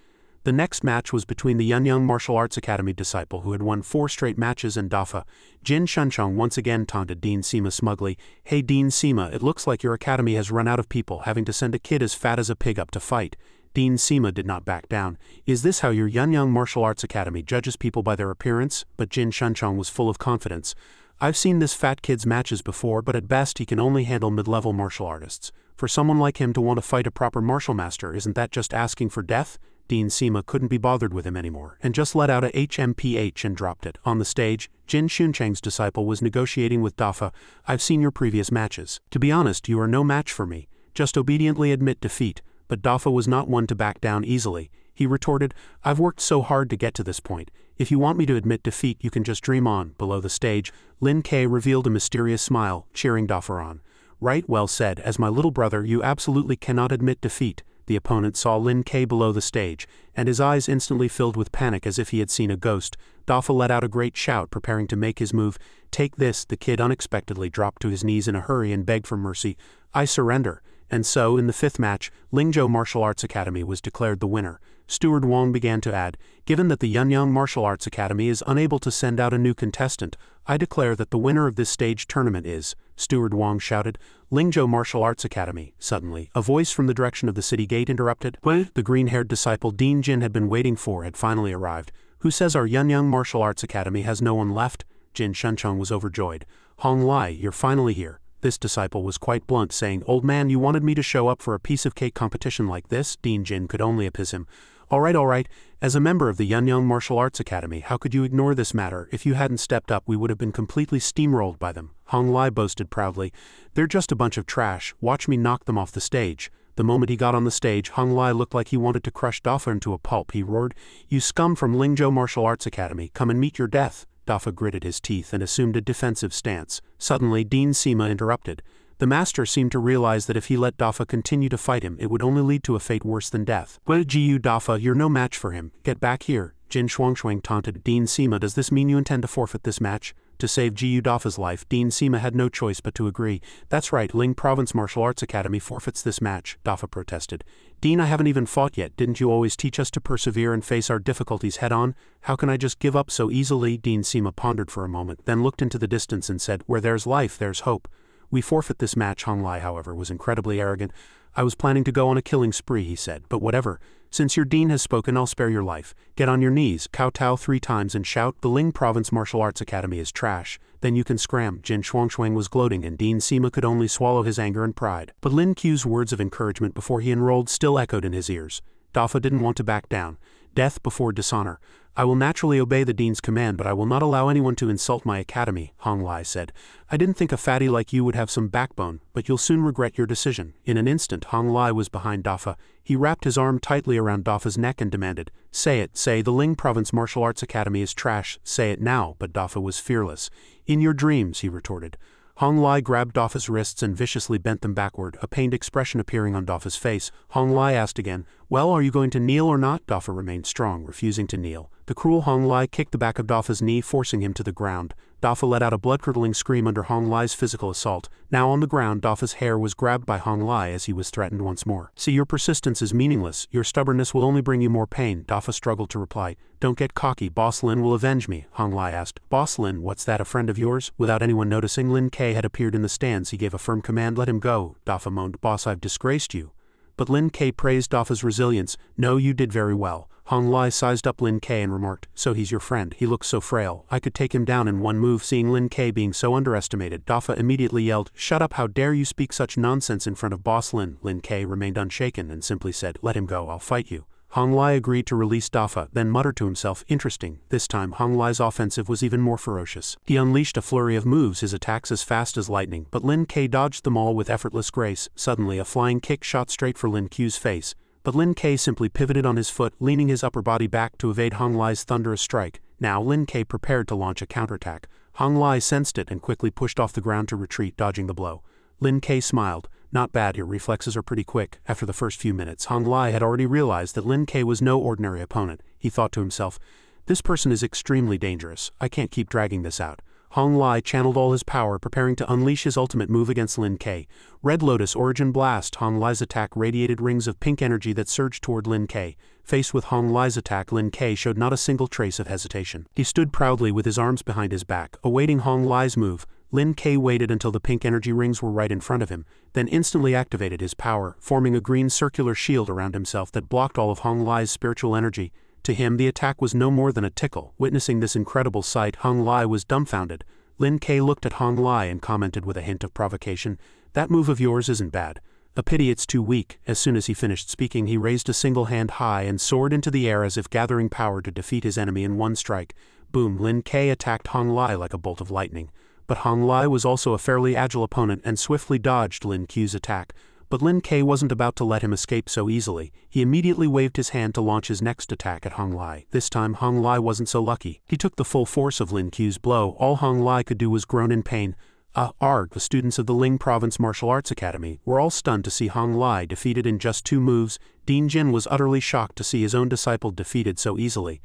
The next match was between the Yunyang Martial Arts Academy disciple who had won 4 straight matches and Dafa. Jin Shunchong once again taunted Dean Sima smugly, "Hey Dean Sima, it looks like your academy has run out of people, having to send a kid as fat as a pig up to fight." Dean Sima did not back down. "Is this how your Yunyang Martial Arts Academy judges people by their appearance?" But Jin Shunchong was full of confidence. "I've seen this fat kid's matches before, but at best he can only handle mid-level martial artists. For someone like him to want to fight a proper martial master, isn't that just asking for death?" Dean Sima couldn't be bothered with him anymore, and just let out a HMPH and dropped it. On the stage, Jin Shunchang's disciple was negotiating with Dafa. "I've seen your previous matches. To be honest, you are no match for me. Just obediently admit defeat." But Dafa was not one to back down easily. He retorted, "I've worked so hard to get to this point. If you want me to admit defeat, you can just dream on. Below the stage, Lin Kei revealed a mysterious smile, cheering Dafa on. Right, well said. As my little brother, you absolutely cannot admit defeat. The opponent saw Lin Kei below the stage, and his eyes instantly filled with panic as if he had seen a ghost. Dafa let out a great shout, preparing to make his move. Take this. The kid unexpectedly dropped to his knees in a hurry and begged for mercy. I surrender. And so, in the fifth match, Lingzhou Martial Arts Academy was declared the winner. Steward Wang began to add, given that the Yunyang Martial Arts Academy is unable to send out a new contestant, I declare that the winner of this stage tournament is, Steward Wang shouted, Lingzhou Martial Arts Academy. Suddenly, a voice from the direction of the city gate interrupted. The green-haired disciple Dean Jin had been waiting for had finally arrived. Who says our Yunyang Martial Arts Academy has no one left? Jin Shunchong was overjoyed. Hong Lai, you're finally here. This disciple was quite blunt, saying, Old man, you wanted me to show up for a piece of cake competition like this? Dean Jin could only appease him. All right. As a member of the Yunyang Martial Arts Academy, how could you ignore this matter? If you hadn't stepped up, we would have been completely steamrolled by them. Hong Lai boasted proudly. They're just a bunch of trash. Watch me knock them off the stage. The moment he got on the stage, Hong Lai looked like he wanted to crush Dafa into a pulp. He roared, You scum from Lingzhou Martial Arts Academy, come and meet your death. Dafa gritted his teeth and assumed a defensive stance. Suddenly, Dean Sima interrupted. The master seemed to realize that if he let Dafa continue to fight him, it would only lead to a fate worse than death. Well, Jiu Dafa, you're no match for him. Get back here. Jin Shuangshuang taunted. Dean Sima, does this mean you intend to forfeit this match? To save Jiu Dafa's life, Dean Sima had no choice but to agree. That's right, Ling Province Martial Arts Academy forfeits this match, Dafa protested. Dean, I haven't even fought yet. Didn't you always teach us to persevere and face our difficulties head-on? How can I just give up so easily? Dean Sima pondered for a moment, then looked into the distance and said, Where there's life, there's hope. We forfeit this match. Hong Lai, however, was incredibly arrogant. I was planning to go on a killing spree, he said, but whatever. Since your dean has spoken, I'll spare your life. Get on your knees, kowtow 3 times and shout, The Ling Province Martial Arts Academy is trash. Then you can scram. Jin Shuangshuang was gloating and Dean Sima could only swallow his anger and pride. But Lin Qiu's words of encouragement before he enrolled still echoed in his ears. Dafa didn't want to back down. Death before dishonor. I will naturally obey the dean's command, but I will not allow anyone to insult my academy, Hong Lai said. I didn't think a fatty like you would have some backbone, but you'll soon regret your decision. In an instant, Hong Lai was behind Dafa. He wrapped his arm tightly around Dafa's neck and demanded, Say it, say the Ling Province Martial Arts Academy is trash, say it now, but Dafa was fearless. In your dreams, he retorted. Hong Lai grabbed Dafa's wrists and viciously bent them backward, a pained expression appearing on Dafa's face. Hong Lai asked again, Well, are you going to kneel or not? Dafa remained strong, refusing to kneel. The cruel Hong Lai kicked the back of Dafa's knee, forcing him to the ground. Dafa let out a blood-curdling scream under Hong Lai's physical assault. Now on the ground, Dafa's hair was grabbed by Hong Lai as he was threatened once more. See, your persistence is meaningless. Your stubbornness will only bring you more pain. Dafa struggled to reply. Don't get cocky. Boss Lin will avenge me, Hong Lai asked. Boss Lin, what's that, a friend of yours? Without anyone noticing, Lin Kei had appeared in the stands. He gave a firm command. Let him go. Dafa moaned. Boss, I've disgraced you. But Lin Kei praised Dafa's resilience. No, you did very well. Hong Lai sized up Lin Kei and remarked, So he's your friend. He looks so frail. I could take him down in one move. Seeing Lin Kei being so underestimated, Dafa immediately yelled, Shut up, how dare you speak such nonsense in front of Boss Lin. Lin Kei remained unshaken and simply said, Let him go, I'll fight you. Hong Lai agreed to release Dafa, then muttered to himself, Interesting. This time Hong Lai's offensive was even more ferocious. He unleashed a flurry of moves, his attacks as fast as lightning, but Lin Kei dodged them all with effortless grace. Suddenly a flying kick shot straight for Lin Qiu's face, but Lin Kei simply pivoted on his foot, leaning his upper body back to evade Hong Lai's thunderous strike. Now Lin Kei prepared to launch a counterattack. Hong Lai sensed it and quickly pushed off the ground to retreat, dodging the blow. Lin Kei smiled. Not bad, your reflexes are pretty quick. After the first few minutes, Hong Lai had already realized that Lin Kei was no ordinary opponent. He thought to himself, This person is extremely dangerous. I can't keep dragging this out. Hong Lai channeled all his power, preparing to unleash his ultimate move against Lin Kei. Red Lotus Origin Blast. Hong Lai's attack radiated rings of pink energy that surged toward Lin Kei. Faced with Hong Lai's attack, Lin Kei showed not a single trace of hesitation. He stood proudly with his arms behind his back, awaiting Hong Lai's move. Lin Kei waited until the pink energy rings were right in front of him, then instantly activated his power, forming a green circular shield around himself that blocked all of Hong Lai's spiritual energy. To him, the attack was no more than a tickle. Witnessing this incredible sight, Hong Lai was dumbfounded. Lin Kei looked at Hong Lai and commented with a hint of provocation, That move of yours isn't bad. A pity it's too weak. As soon as he finished speaking, he raised a single hand high and soared into the air as if gathering power to defeat his enemy in one strike. Boom! Lin Kei attacked Hong Lai like a bolt of lightning. But Hong Lai was also a fairly agile opponent and swiftly dodged Lin Qiu's attack. but Lin Ke wasn't about to let him escape so easily. He immediately waved his hand to launch his next attack at Hong Lai. This time Hong Lai wasn't so lucky. He took the full force of Lin Ke's blow. All Hong Lai could do was groan in pain. The students of the Ling Province Martial Arts Academy were all stunned to see Hong Lai defeated in just 2 moves. Dean Jin was utterly shocked to see his own disciple defeated so easily.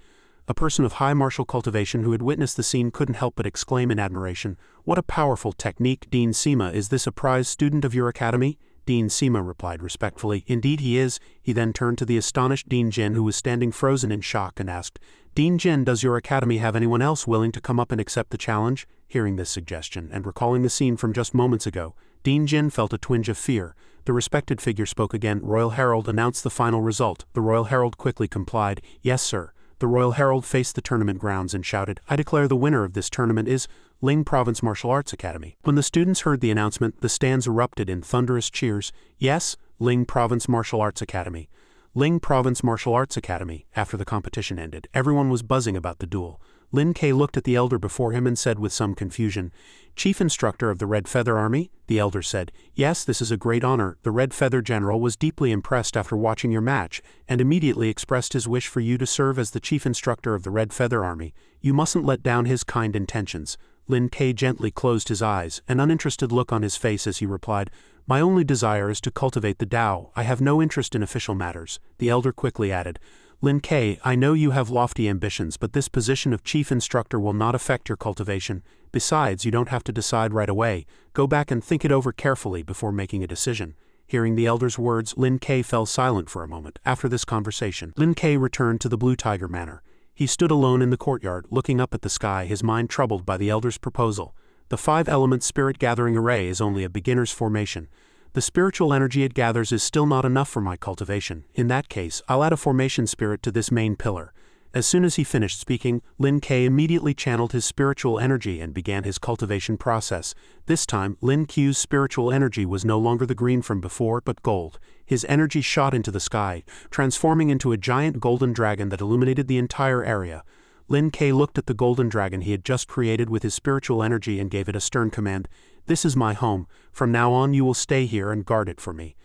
A person of high martial cultivation who had witnessed the scene couldn't help but exclaim in admiration, "What a powerful technique! Dean Sima, is this a prize student of your academy?" Dean Sima replied respectfully, "Indeed he is." He then turned to the astonished Dean Jin, who was standing frozen in shock, and asked, "Dean Jin, does your academy have anyone else willing to come up and accept the challenge?" Hearing this suggestion, and recalling the scene from just moments ago, Dean Jin felt a twinge of fear. The respected figure spoke again. Royal Herald announced the final result. The Royal Herald quickly complied. "Yes, sir." The Royal Herald faced the tournament grounds and shouted, "I declare the winner of this tournament is Ling Province Martial Arts Academy." When the students heard the announcement, the stands erupted in thunderous cheers. "Yes, Ling Province Martial Arts Academy. Ling Province Martial Arts Academy." After the competition ended, everyone was buzzing about the duel. Lin Ke looked at the elder before him and said with some confusion, "Chief Instructor of the Red Feather Army?" The elder said, "Yes, this is a great honor. The Red Feather General was deeply impressed after watching your match, and immediately expressed his wish for you to serve as the Chief Instructor of the Red Feather Army. You mustn't let down his kind intentions." Lin Ke gently closed his eyes, an uninterested look on his face as he replied, "My only desire is to cultivate the Tao. I have no interest in official matters." The elder quickly added, "Lin Ke, I know you have lofty ambitions, but this position of chief instructor will not affect your cultivation. Besides, you don't have to decide right away. Go back and think it over carefully before making a decision." Hearing the elder's words, Lin Ke fell silent for a moment. After this conversation, Lin Ke returned to the Blue Tiger Manor. He stood alone in the courtyard, looking up at the sky, his mind troubled by the elder's proposal. The 5-element spirit gathering array is only a beginner's formation. The spiritual energy it gathers is still not enough for my cultivation. In that case, I'll add a formation spirit to this main pillar. As soon as he finished speaking, Lin Ke immediately channeled his spiritual energy and began his cultivation process. This time, Lin Ke's spiritual energy was no longer the green from before, but gold. His energy shot into the sky, transforming into a giant golden dragon that illuminated the entire area. Lin Ke looked at the golden dragon he had just created with his spiritual energy and gave it a stern command. "This is my home. From now on you will stay here and guard it for me.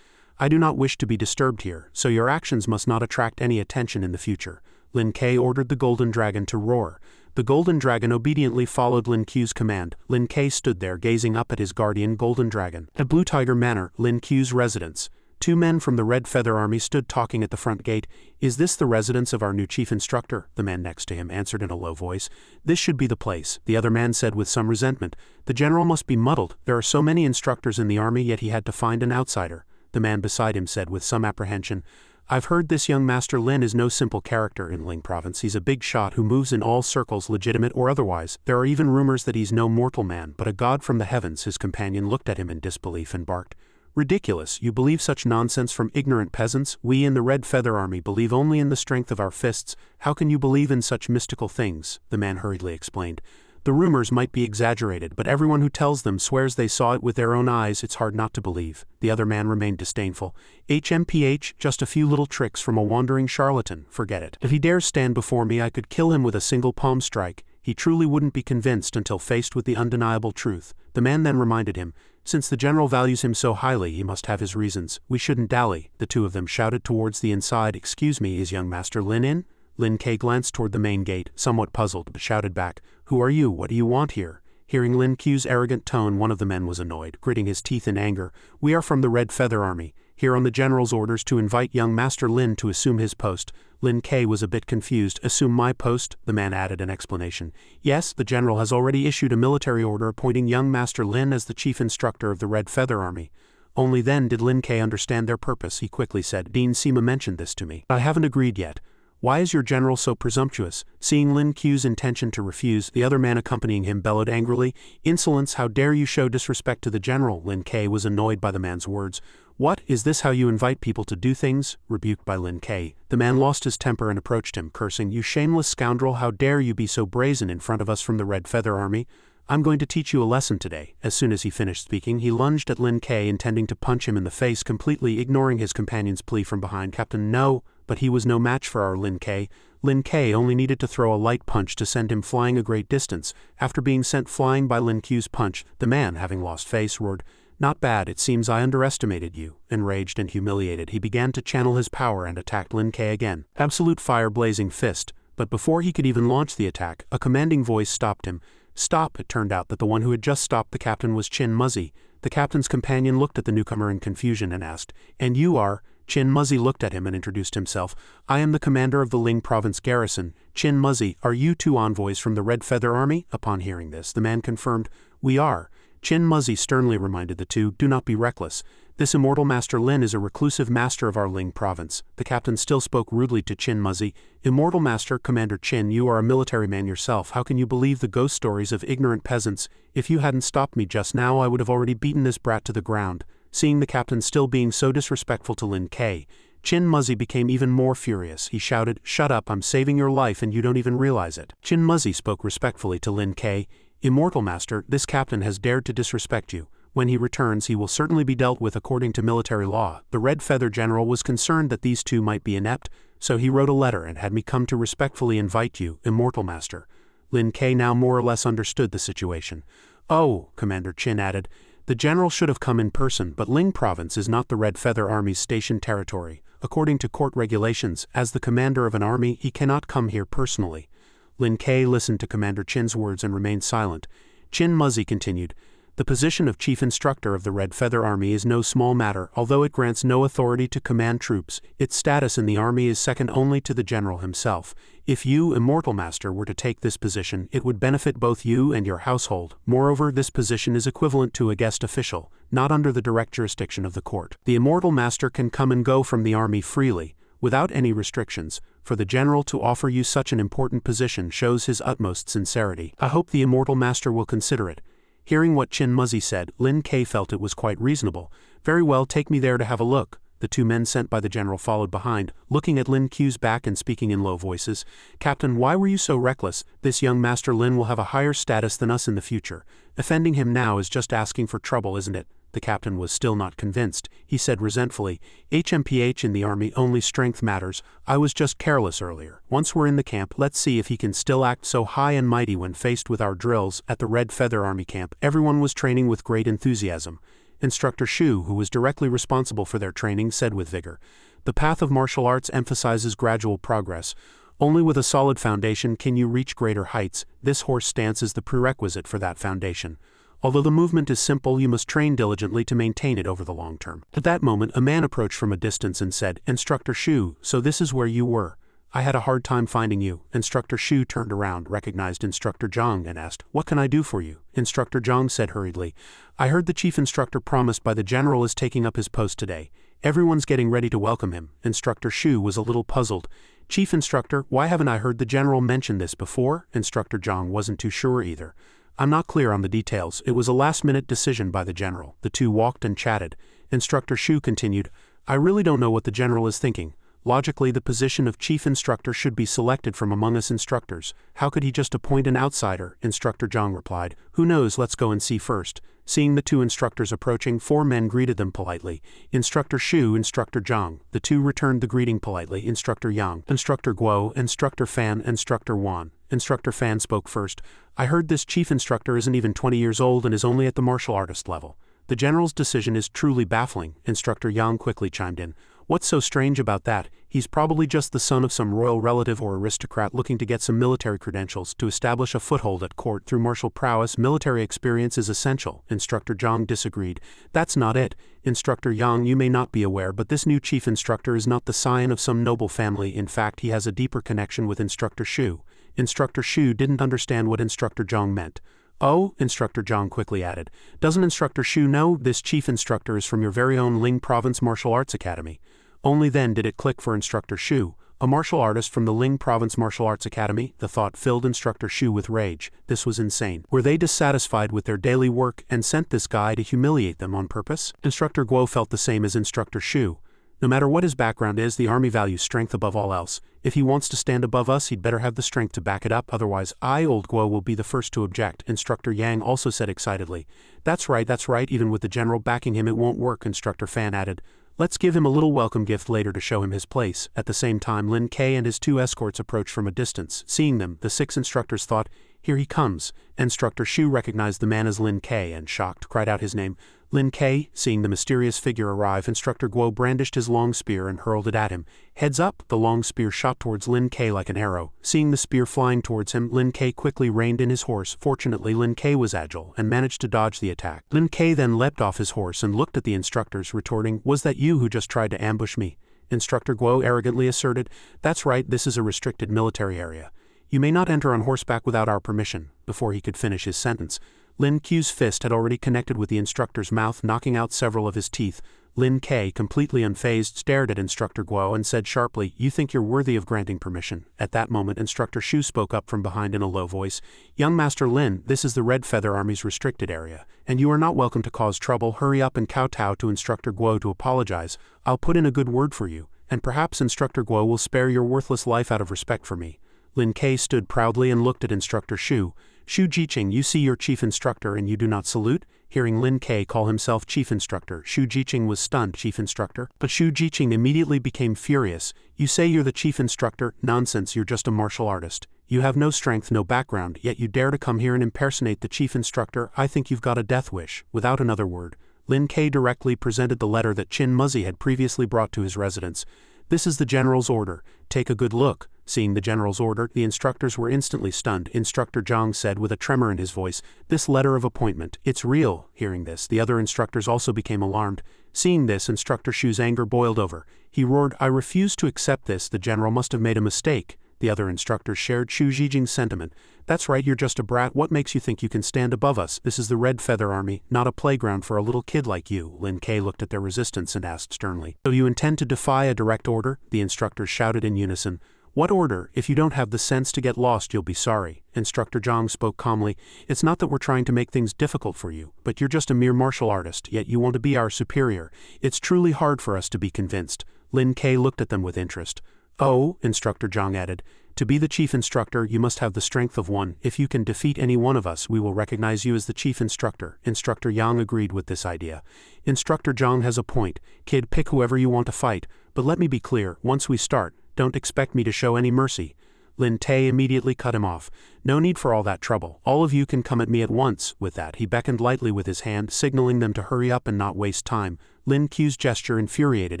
I do not wish to be disturbed here, so your actions must not attract any attention in the future." Lin Ke ordered the golden dragon to roar. The golden dragon obediently followed Lin Ke's command. Lin Ke stood there gazing up at his guardian golden dragon. At Blue Tiger Manor, Lin Ke's residence, 2 men from the Red Feather Army stood talking at the front gate. "Is this the residence of our new chief instructor?" The man next to him answered in a low voice. "This should be the place," the other man said with some resentment. "The general must be muddled. There are so many instructors in the army, yet he had to find an outsider." The man beside him said with some apprehension, "I've heard this young Master Lin is no simple character in Ling Province. He's a big shot who moves in all circles, legitimate or otherwise. There are even rumors that he's no mortal man, but a god from the heavens." His companion looked at him in disbelief and barked, "Ridiculous! You believe such nonsense from ignorant peasants? We in the Red Feather Army believe only in the strength of our fists. How can you believe in such mystical things?" The man hurriedly explained. "The rumors might be exaggerated, but everyone who tells them swears they saw it with their own eyes. It's hard not to believe." The other man remained disdainful. "HMPH, just a few little tricks from a wandering charlatan. Forget it. If he dares stand before me, I could kill him with a single palm strike." He truly wouldn't be convinced until faced with the undeniable truth. The man then reminded him, "Since the general values him so highly, he must have his reasons. We shouldn't dally." The 2 of them shouted towards the inside, "Excuse me, is young Master Lin in?" Lin Ke glanced toward the main gate, somewhat puzzled, but shouted back, "Who are you? What do you want here?" Hearing Lin Ke's arrogant tone, one of the men was annoyed, gritting his teeth in anger. "We are from the Red Feather Army, here on the general's orders to invite young Master Lin to assume his post." Lin Ke was a bit confused. "Assume my post?" The man added an explanation. "Yes, the general has already issued a military order appointing young Master Lin as the chief instructor of the Red Feather Army." Only then did Lin Ke understand their purpose. He quickly said, "Dean Sima mentioned this to me. I haven't agreed yet. Why is your general so presumptuous?" Seeing Lin Ke's intention to refuse, the other man accompanying him bellowed angrily, "Insolence! How dare you show disrespect to the general?" Lin Ke was annoyed by the man's words. "What, is this how you invite people to do things?" Rebuked by Lin Ke, the man lost his temper and approached him, cursing, "You shameless scoundrel, how dare you be so brazen in front of us from the Red Feather Army? I'm going to teach you a lesson today." As soon as he finished speaking, he lunged at Lin Ke, intending to punch him in the face, completely ignoring his companion's plea from behind. "Captain, no." But he was no match for our Lin Ke. Lin Ke only needed to throw a light punch to send him flying a great distance. After being sent flying by Lin Ke's punch, the man, having lost face, roared, Not bad, it seems I underestimated you. Enraged and humiliated, he began to channel his power and attacked Lin Ke again. Absolute fire-blazing fist, but before he could even launch the attack, a commanding voice stopped him. Stop! It turned out that the one who had just stopped the captain was Chin Muzzy. The captain's companion looked at the newcomer in confusion and asked, "And you are?" Chin Muzzy looked at him and introduced himself. "I am the commander of the Ling Province garrison. Chin Muzzy, are you two envoys from the Red Feather Army?" Upon hearing this, the man confirmed, "We are." Chin Muzzy sternly reminded the two, "Do not be reckless. This immortal Master Lin is a reclusive master of our Ling province." The captain still spoke rudely to Chin Muzzy. "Immortal Master, Commander Chin, you are a military man yourself. How can you believe the ghost stories of ignorant peasants? If you hadn't stopped me just now, I would have already beaten this brat to the ground." Seeing the captain still being so disrespectful to Lin Ke, Chin Muzzy became even more furious. He shouted, "Shut up, I'm saving your life and you don't even realize it." Chin Muzzy spoke respectfully to Lin Ke. "Immortal Master, this captain has dared to disrespect you. When he returns, he will certainly be dealt with according to military law." The Red Feather General was concerned that these two might be inept, so he wrote a letter and had me come to respectfully invite you, Immortal Master. Lin Ke now more or less understood the situation. "Oh," Commander Chin added, "the general should have come in person, but Ling Province is not the Red Feather Army's station territory. According to court regulations, as the commander of an army, he cannot come here personally." Lin Ke listened to Commander Chin's words and remained silent. Chin Muzzy continued, "The position of Chief Instructor of the Red Feather Army is no small matter. Although it grants no authority to command troops, its status in the army is second only to the general himself. If you, Immortal Master, were to take this position, it would benefit both you and your household. Moreover, this position is equivalent to a guest official, not under the direct jurisdiction of the court. The Immortal Master can come and go from the army freely, without any restrictions. For the general to offer you such an important position shows his utmost sincerity. I hope the Immortal Master will consider it." Hearing what Chin Muzzy said, Lin Ke felt it was quite reasonable. "Very well, take me there to have a look." The two men sent by the general followed behind, looking at Lin Ke's back and speaking in low voices. "Captain, why were you so reckless? This young Master Lin will have a higher status than us in the future. Offending him now is just asking for trouble, isn't it?" The captain was still not convinced. He said resentfully, "HMPH in the army only strength matters. I was just careless earlier. Once we're in the camp, let's see if he can still act so high and mighty when faced with our drills." At the Red Feather Army camp, everyone was training with great enthusiasm. Instructor Shu, who was directly responsible for their training, said with vigor, "The path of martial arts emphasizes gradual progress. Only with a solid foundation can you reach greater heights. This horse stance is the prerequisite for that foundation. Although the movement is simple, you must train diligently to maintain it over the long term." At that moment, a man approached from a distance and said, "Instructor Shu, so this is where you were. I had a hard time finding you." Instructor Shu turned around, recognized Instructor Zhang, and asked, "What can I do for you?" Instructor Zhang said hurriedly, "I heard the chief instructor promised by the general is taking up his post today. Everyone's getting ready to welcome him." Instructor Shu was a little puzzled. "Chief Instructor, why haven't I heard the general mention this before?" Instructor Zhang wasn't too sure either. "I'm not clear on the details. It was a last-minute decision by the general." The two walked and chatted. Instructor Shu continued, "I really don't know what the general is thinking. Logically, the position of chief instructor should be selected from among us instructors. How could he just appoint an outsider?" Instructor Zhang replied, "Who knows, let's go and see first." Seeing the two instructors approaching, 4 men greeted them politely. Instructor Shu, Instructor Zhang. The two returned the greeting politely. Instructor Yang, Instructor Guo, Instructor Fan, Instructor Wan. Instructor Fan spoke first. "I heard this chief instructor isn't even 20 years old and is only at the martial artist level. The general's decision is truly baffling." Instructor Yang quickly chimed in. "What's so strange about that? He's probably just the son of some royal relative or aristocrat looking to get some military credentials to establish a foothold at court through martial prowess. Military experience is essential." Instructor Zhang disagreed. "That's not it. Instructor Yang, you may not be aware, but this new chief instructor is not the scion of some noble family. In fact, he has a deeper connection with Instructor Shu." Instructor Shu didn't understand what Instructor Zhang meant. "Oh," Instructor Zhang quickly added, "doesn't Instructor Shu know this chief instructor is from your very own Ling Province Martial Arts Academy?" Only then did it click for Instructor Shu. A martial artist from the Ling Province Martial Arts Academy? The thought filled Instructor Shu with rage. This was insane. Were they dissatisfied with their daily work and sent this guy to humiliate them on purpose? Instructor Guo felt the same as Instructor Shu. No matter what his background is, the army values strength above all else. If he wants to stand above us, he'd better have the strength to back it up, otherwise old Guo will be the first to object. Instructor Yang also said excitedly. That's right, even with the general backing him it won't work." Instructor Fan added, "Let's give him a little welcome gift later to show him his place." At the same time, Lin Ke and his 2 escorts approached from a distance. Seeing them, the 6 instructors thought, Here he comes. Instructor Shu recognized the man as Lin Kei and, shocked, cried out his name. Lin Kei, seeing the mysterious figure arrive, Instructor Guo brandished his long spear and hurled it at him. Heads up, the long spear shot towards Lin Kei like an arrow. Seeing the spear flying towards him, Lin Kei quickly reined in his horse. Fortunately, Lin Kei was agile and managed to dodge the attack. Lin Kei then leapt off his horse and looked at the instructors, retorting, "Was that you who just tried to ambush me?" Instructor Guo arrogantly asserted, "That's right, this is a restricted military area. You may not enter on horseback without our permission." Before he could finish his sentence, Lin Ku's fist had already connected with the instructor's mouth, knocking out several of his teeth. Lin Kei, completely unfazed, stared at Instructor Guo and said sharply, "You think you're worthy of granting permission." At that moment, Instructor Shu spoke up from behind in a low voice, "Young Master Lin, this is the Red Feather Army's restricted area, and you are not welcome to cause trouble. Hurry up and kowtow to Instructor Guo to apologize. I'll put in a good word for you, and perhaps Instructor Guo will spare your worthless life out of respect for me." Lin Kei stood proudly and looked at Instructor Shu. "Shu Jiqing, you see your chief instructor and you do not salute?" Hearing Lin Kei call himself chief instructor, Shu Jiqing was stunned. "Chief instructor?" But Shu Jiqing immediately became furious. "You say you're the chief instructor? Nonsense, you're just a martial artist. You have no strength, no background, yet you dare to come here and impersonate the chief instructor. I think you've got a death wish." Without another word, Lin Kei directly presented the letter that Qin Muzzy had previously brought to his residence. "This is the general's order. Take a good look." Seeing the general's order, the instructors were instantly stunned. Instructor Zhang said with a tremor in his voice, "This letter of appointment, it's real." Hearing this, the other instructors also became alarmed. Seeing this, Instructor Shu's anger boiled over. He roared, "I refuse to accept this. The general must have made a mistake." The other instructors shared Shu Jijing's sentiment. "That's right, you're just a brat. What makes you think you can stand above us? This is the Red Feather Army, not a playground for a little kid like you." Lin Kei looked at their resistance and asked sternly, "So you intend to defy a direct order?" The instructors shouted in unison. "What order? If you don't have the sense to get lost, you'll be sorry." Instructor Zhang spoke calmly. "It's not that we're trying to make things difficult for you, but you're just a mere martial artist, yet you want to be our superior. It's truly hard for us to be convinced." Lin Kei looked at them with interest. "Oh," Instructor Zhang added, "to be the chief instructor, you must have the strength of one. If you can defeat any one of us, we will recognize you as the chief instructor." Instructor Yang agreed with this idea. "Instructor Zhang has a point. Kid, pick whoever you want to fight. But let me be clear, once we start, don't expect me to show any mercy." Lin Tei immediately cut him off. "No need for all that trouble. All of you can come at me at once." With that, he beckoned lightly with his hand, signaling them to hurry up and not waste time. Lin Ku's gesture infuriated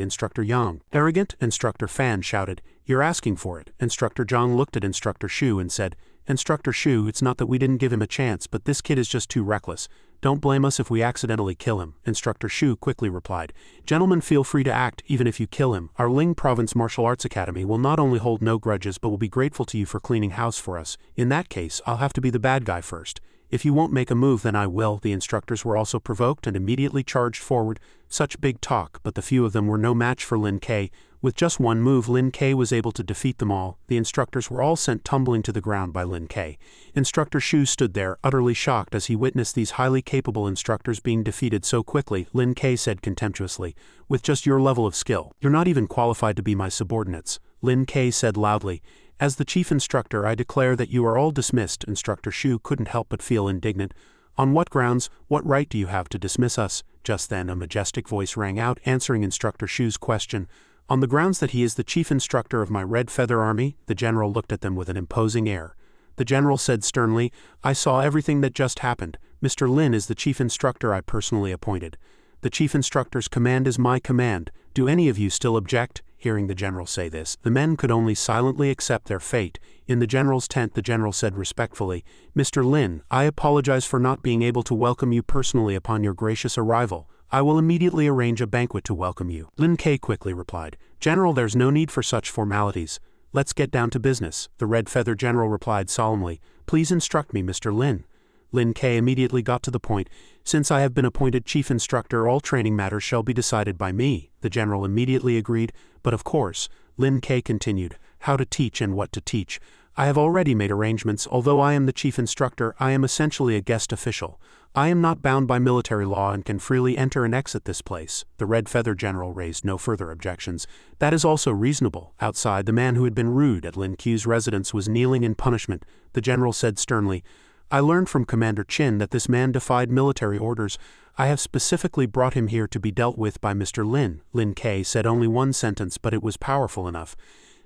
Instructor Yang. "Arrogant?" Instructor Fan shouted. "You're asking for it." Instructor Zhang looked at Instructor Shu and said, "Instructor Shu, it's not that we didn't give him a chance, but this kid is just too reckless. Don't blame us if we accidentally kill him." Instructor Shu quickly replied, "Gentlemen, feel free to act, even if you kill him. Our Ling Province Martial Arts Academy will not only hold no grudges but will be grateful to you for cleaning house for us. In that case, I'll have to be the bad guy first. If you won't make a move, then I will." The instructors were also provoked and immediately charged forward. Such big talk, but the few of them were no match for Lin Kei. With just one move, Lin Kei was able to defeat them all. The instructors were all sent tumbling to the ground by Lin Kei. Instructor Shu stood there, utterly shocked as he witnessed these highly capable instructors being defeated so quickly. Lin Kei said contemptuously, "With just your level of skill, you're not even qualified to be my subordinates." Lin Kei said loudly, "As the chief instructor, I declare that you are all dismissed." Instructor Shu couldn't help but feel indignant. "On what grounds? What right do you have to dismiss us?" Just then, a majestic voice rang out, answering Instructor Shu's question. "On the grounds that he is the chief instructor of my Red Feather Army." The general looked at them with an imposing air. The general said sternly, "I saw everything that just happened. Mr. Lin is the chief instructor I personally appointed. The chief instructor's command is my command. Do any of you still object?" Hearing the general say this, the men could only silently accept their fate. In the general's tent, the general said respectfully, "Mr. Lin, I apologize for not being able to welcome you personally upon your gracious arrival. I will immediately arrange a banquet to welcome you." Lin Kei quickly replied, "General, there's no need for such formalities. Let's get down to business." The Red Feather General replied solemnly, "Please instruct me, Mr. Lin." Lin Kei immediately got to the point. "Since I have been appointed chief instructor, all training matters shall be decided by me." The general immediately agreed, "But of course," Lin Kei continued, "how to teach and what to teach. I have already made arrangements. Although I am the chief instructor, I am essentially a guest official. I am not bound by military law and can freely enter and exit this place." The Red Feather General raised no further objections. "That is also reasonable." Outside, the man who had been rude at Lin Ku's residence was kneeling in punishment. The general said sternly, "I learned from Commander Qin that this man defied military orders. I have specifically brought him here to be dealt with by Mr. Lin." Lin Kei said only one sentence, but it was powerful enough.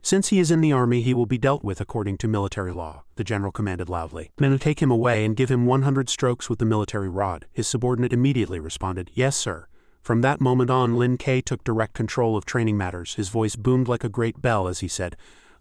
Since he is in the army, he will be dealt with according to military law, the general commanded loudly. Men, take him away and give him 100 strokes with the military rod. His subordinate immediately responded, yes, sir. From that moment on, Lin Ke took direct control of training matters. His voice boomed like a great bell as he said,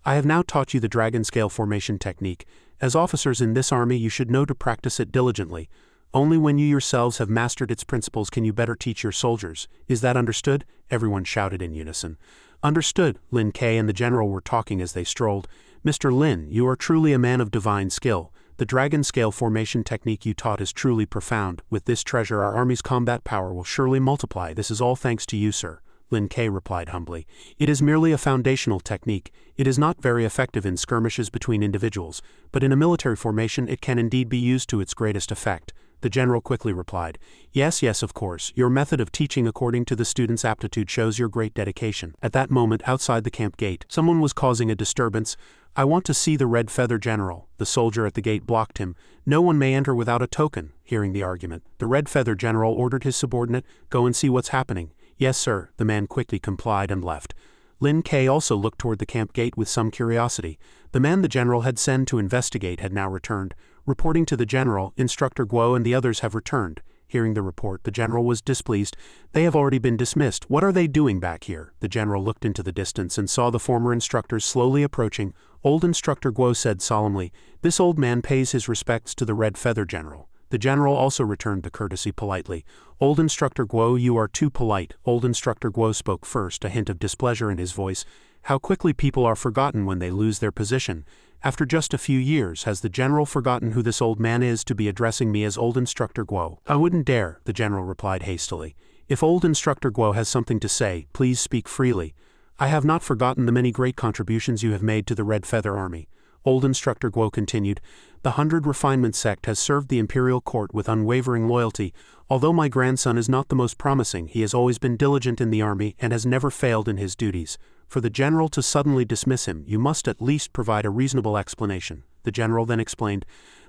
I have now taught you the dragon scale formation technique. As officers in this army, you should know to practice it diligently. Only when you yourselves have mastered its principles can you better teach your soldiers. Is that understood? Everyone shouted in unison. Understood. Lin Ke and the general were talking as they strolled. Mr. Lin, you are truly a man of divine skill. The dragon scale formation technique you taught is truly profound. With this treasure, our army's combat power will surely multiply. This is all thanks to you, sir. Lin Ke replied humbly. It is merely a foundational technique. It is not very effective in skirmishes between individuals, but in a military formation it can indeed be used to its greatest effect. The general quickly replied, yes, of course, your method of teaching according to the student's aptitude shows your great dedication. At that moment, outside the camp gate, someone was causing a disturbance. I want to see the red feather general. The soldier at the gate blocked him. No one may enter without a token. Hearing the argument, the red feather general ordered his subordinate, go and see what's happening. Yes, sir. The man quickly complied and left. Lin Ke also looked toward the camp gate with some curiosity. The man the general had sent to investigate had now returned. Reporting to the general, Instructor Guo and the others have returned. Hearing the report, the general was displeased. They have already been dismissed. What are they doing back here? The general looked into the distance and saw the former instructors slowly approaching. Old Instructor Guo said solemnly, this old man pays his respects to the red feather general. The general also returned the courtesy politely. Old Instructor Guo, you are too polite. Old Instructor Guo spoke first, a hint of displeasure in his voice. How quickly people are forgotten when they lose their position. After just a few years, has the general forgotten who this old man is to be addressing me as Old Instructor Guo? I wouldn't dare, the general replied hastily. If Old Instructor Guo has something to say, please speak freely. I have not forgotten the many great contributions you have made to the Red Feather Army. Old Instructor Guo continued, the 100 Refinement sect has served the imperial court with unwavering loyalty. Although my grandson is not the most promising, he has always been diligent in the army and has never failed in his duties. For the general to suddenly dismiss him, you must at least provide a reasonable explanation. The general then explained,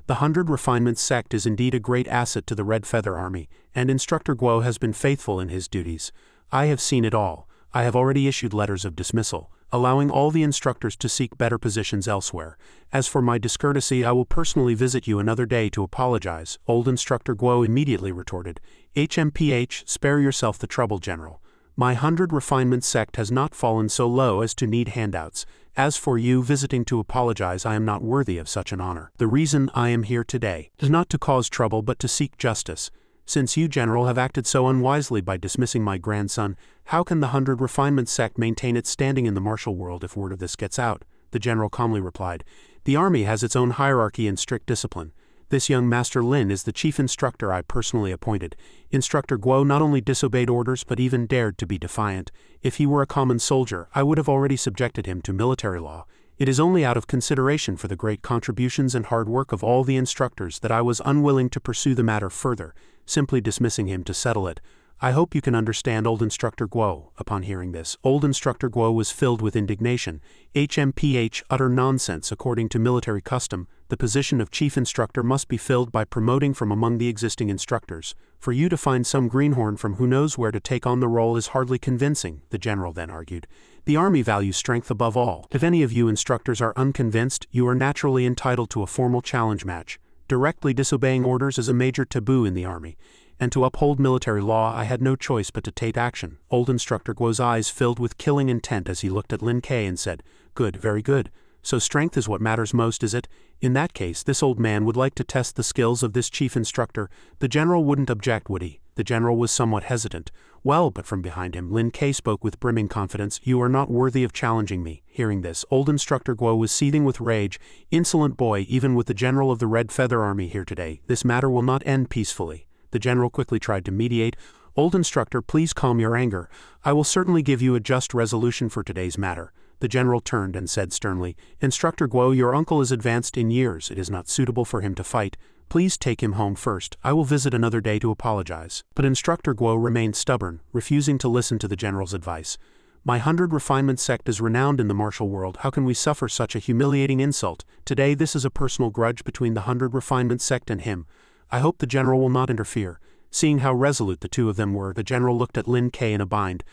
the 100 Refinement sect is indeed a great asset to the Red Feather Army, and Instructor Guo has been faithful in his duties. I have seen it all. I have already issued letters of dismissal, allowing all the instructors to seek better positions elsewhere. As for my discourtesy, I will personally visit you another day to apologize. Old Instructor Guo immediately retorted, HMPH, spare yourself the trouble, General. My 100 Refinement sect has not fallen so low as to need handouts. As for you visiting to apologize, I am not worthy of such an honor. The reason I am here today is not to cause trouble but to seek justice. Since you, General, have acted so unwisely by dismissing my grandson, how can the 100 Refinement sect maintain its standing in the martial world if word of this gets out? The General calmly replied, the army has its own hierarchy and strict discipline. This young Master Lin is the chief instructor I personally appointed. Instructor Guo not only disobeyed orders but even dared to be defiant. If he were a common soldier, I would have already subjected him to military law. It is only out of consideration for the great contributions and hard work of all the instructors that I was unwilling to pursue the matter further, simply dismissing him to settle it. I hope you can understand, Old Instructor Guo. Upon hearing this, Old Instructor Guo was filled with indignation. HMPH, utter nonsense. According to military custom, the position of chief instructor must be filled by promoting from among the existing instructors. For you to find some greenhorn from who knows where to take on the role is hardly convincing, the general then argued. The army values strength above all. If any of you instructors are unconvinced, you are naturally entitled to a formal challenge match. Directly disobeying orders is a major taboo in the army, and to uphold military law I had no choice but to take action. Old Instructor Guo's eyes filled with killing intent as he looked at Lin Ke and said, good, very good. So strength is what matters most, is it? In that case, this old man would like to test the skills of this chief instructor. The general wouldn't object, would he? The general was somewhat hesitant. Well, but from behind him, Lin Ke spoke with brimming confidence, you are not worthy of challenging me. Hearing this, Old Instructor Guo was seething with rage. Insolent boy, even with the general of the Red Feather Army here today, this matter will not end peacefully. The general quickly tried to mediate. Old Instructor, please calm your anger. I will certainly give you a just resolution for today's matter. The general turned and said sternly, Instructor Guo, your uncle is advanced in years. It is not suitable for him to fight. Please take him home first. I will visit another day to apologize. But Instructor Guo remained stubborn, refusing to listen to the general's advice. My 100 Refinement sect is renowned in the martial world. How can we suffer such a humiliating insult? Today this is a personal grudge between the 100 Refinement sect and him. I hope the general will not interfere. Seeing how resolute the two of them were, the general looked at Lin Ke in a bind.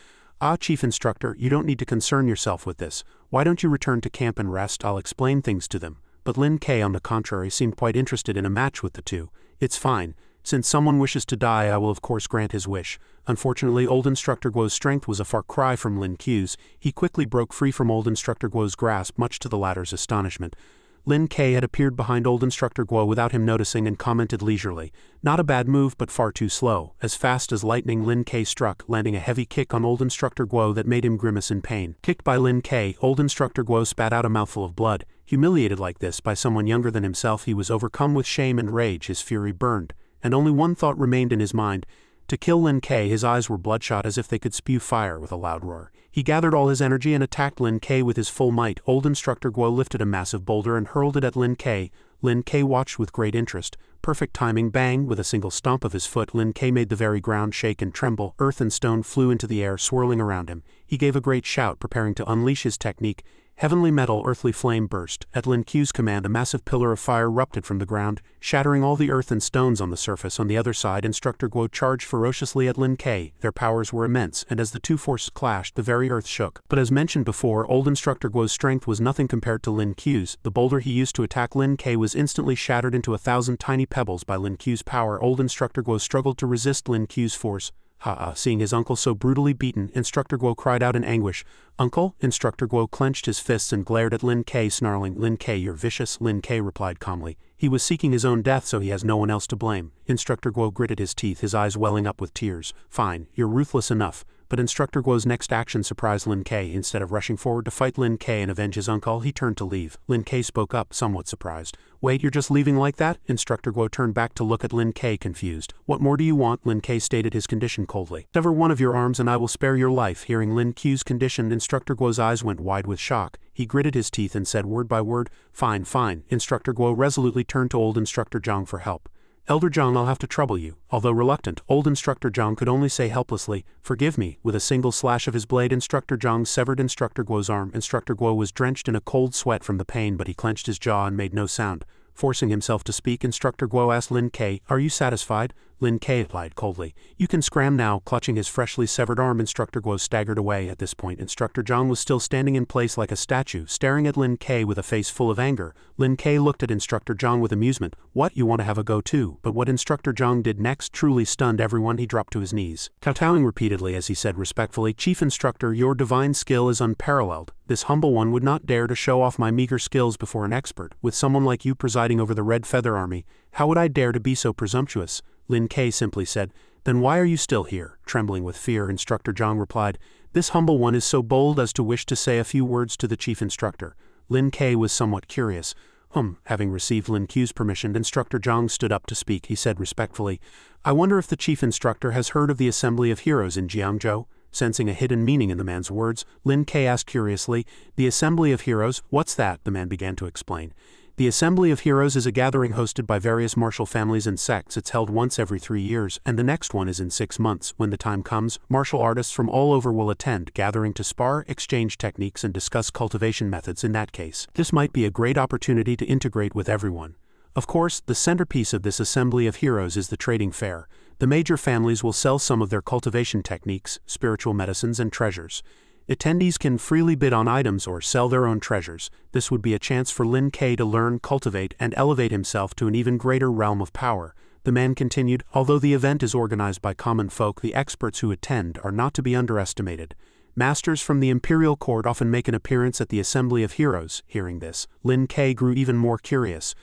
"Ah, Chief Instructor, you don't need to concern yourself with this. Why don't you return to camp and rest? I'll explain things to them." But Lin Ke, on the contrary, seemed quite interested in a match with the two. "It's fine. Since someone wishes to die, I will of course grant his wish." Unfortunately, old Instructor Guo's strength was a far cry from Lin Ke's. He quickly broke free from old Instructor Guo's grasp, much to the latter's astonishment. Lin Ke had appeared behind old Instructor Guo without him noticing and commented leisurely, "Not a bad move, but far too slow." As fast as lightning, Lin Ke struck, landing a heavy kick on old Instructor Guo that made him grimace in pain. Kicked by Lin Ke, old Instructor Guo spat out a mouthful of blood. Humiliated like this by someone younger than himself, he was overcome with shame and rage. His fury burned, and only one thought remained in his mind: to kill Lin Ke. His eyes were bloodshot as if they could spew fire with a loud roar. He gathered all his energy and attacked Lin Ke with his full might. Old Instructor Guo lifted a massive boulder and hurled it at Lin Ke. Lin Ke watched with great interest. Perfect timing, bang! With a single stomp of his foot, Lin Ke made the very ground shake and tremble. Earth and stone flew into the air, swirling around him. He gave a great shout, preparing to unleash his technique. Heavenly metal, earthly flame burst. At Lin Ke's command, a massive pillar of fire erupted from the ground, shattering all the earth and stones on the surface. On the other side, Instructor Guo charged ferociously at Lin Ke. Their powers were immense, and as the two forces clashed, the very earth shook. But as mentioned before, old Instructor Guo's strength was nothing compared to Lin Ke's. The boulder he used to attack Lin Ke was instantly shattered into 1,000 tiny pebbles by Lin Ke's power. Old Instructor Guo struggled to resist Lin Ke's force. Seeing his uncle so brutally beaten, Instructor Guo cried out in anguish. "Uncle?" Instructor Guo clenched his fists and glared at Lin Ke, snarling. "Lin Ke, you're vicious." Lin Ke replied calmly. "He was seeking his own death, so he has no one else to blame." Instructor Guo gritted his teeth, his eyes welling up with tears. "Fine, you're ruthless enough." But Instructor Guo's next action surprised Lin Ke. Instead of rushing forward to fight Lin Ke and avenge his uncle, he turned to leave. Lin Ke spoke up, somewhat surprised. "Wait, you're just leaving like that?" Instructor Guo turned back to look at Lin Ke, confused. "What more do you want?" Lin Ke stated his condition coldly. "Sever one of your arms and I will spare your life." Hearing Lin Ke's condition, Instructor Guo's eyes went wide with shock. He gritted his teeth and said word by word, "Fine, fine." Instructor Guo resolutely turned to old Instructor Zhang for help. "Elder Zhang, I'll have to trouble you." Although reluctant, old Instructor Zhang could only say helplessly, "Forgive me." With a single slash of his blade, Instructor Zhang severed Instructor Guo's arm. Instructor Guo was drenched in a cold sweat from the pain, but he clenched his jaw and made no sound. Forcing himself to speak, Instructor Guo asked Lin Ke, "Are you satisfied?" Lin Ke replied coldly, "You can scram now." Clutching his freshly severed arm, Instructor Guo staggered away. At this point, Instructor Zhang was still standing in place like a statue, staring at Lin Ke with a face full of anger. Lin Ke looked at Instructor Zhang with amusement. "What, you want to have a go too?" But what Instructor Zhang did next truly stunned everyone. He dropped to his knees, kowtowing repeatedly as he said respectfully, "Chief Instructor, your divine skill is unparalleled. This humble one would not dare to show off my meager skills before an expert. With someone like you presiding over the Red Feather Army, how would I dare to be so presumptuous?" Lin Ke simply said, "Then why are you still here?" Trembling with fear, Instructor Zhang replied, "This humble one is so bold as to wish to say a few words to the Chief Instructor." Lin Ke was somewhat curious. Having received Lin Ke's permission, Instructor Zhang stood up to speak. He said respectfully, "I wonder if the Chief Instructor has heard of the Assembly of Heroes in Jiangzhou?" Sensing a hidden meaning in the man's words, Lin Ke asked curiously, "The Assembly of Heroes? What's that?" The man began to explain. "The Assembly of Heroes is a gathering hosted by various martial families and sects. It's held once every 3 years, and the next one is in 6 months. When the time comes, martial artists from all over will attend, gathering to spar, exchange techniques, and discuss cultivation methods. In that case, this might be a great opportunity to integrate with everyone. Of course, the centerpiece of this Assembly of Heroes is the trading fair. The major families will sell some of their cultivation techniques, spiritual medicines, and treasures. Attendees can freely bid on items or sell their own treasures. This would be a chance for Lin Ke to learn, cultivate, and elevate himself to an even greater realm of power." The man continued, "Although the event is organized by common folk, the experts who attend are not to be underestimated. Masters from the Imperial Court often make an appearance at the Assembly of Heroes." Hearing this, Lin Ke grew even more curious.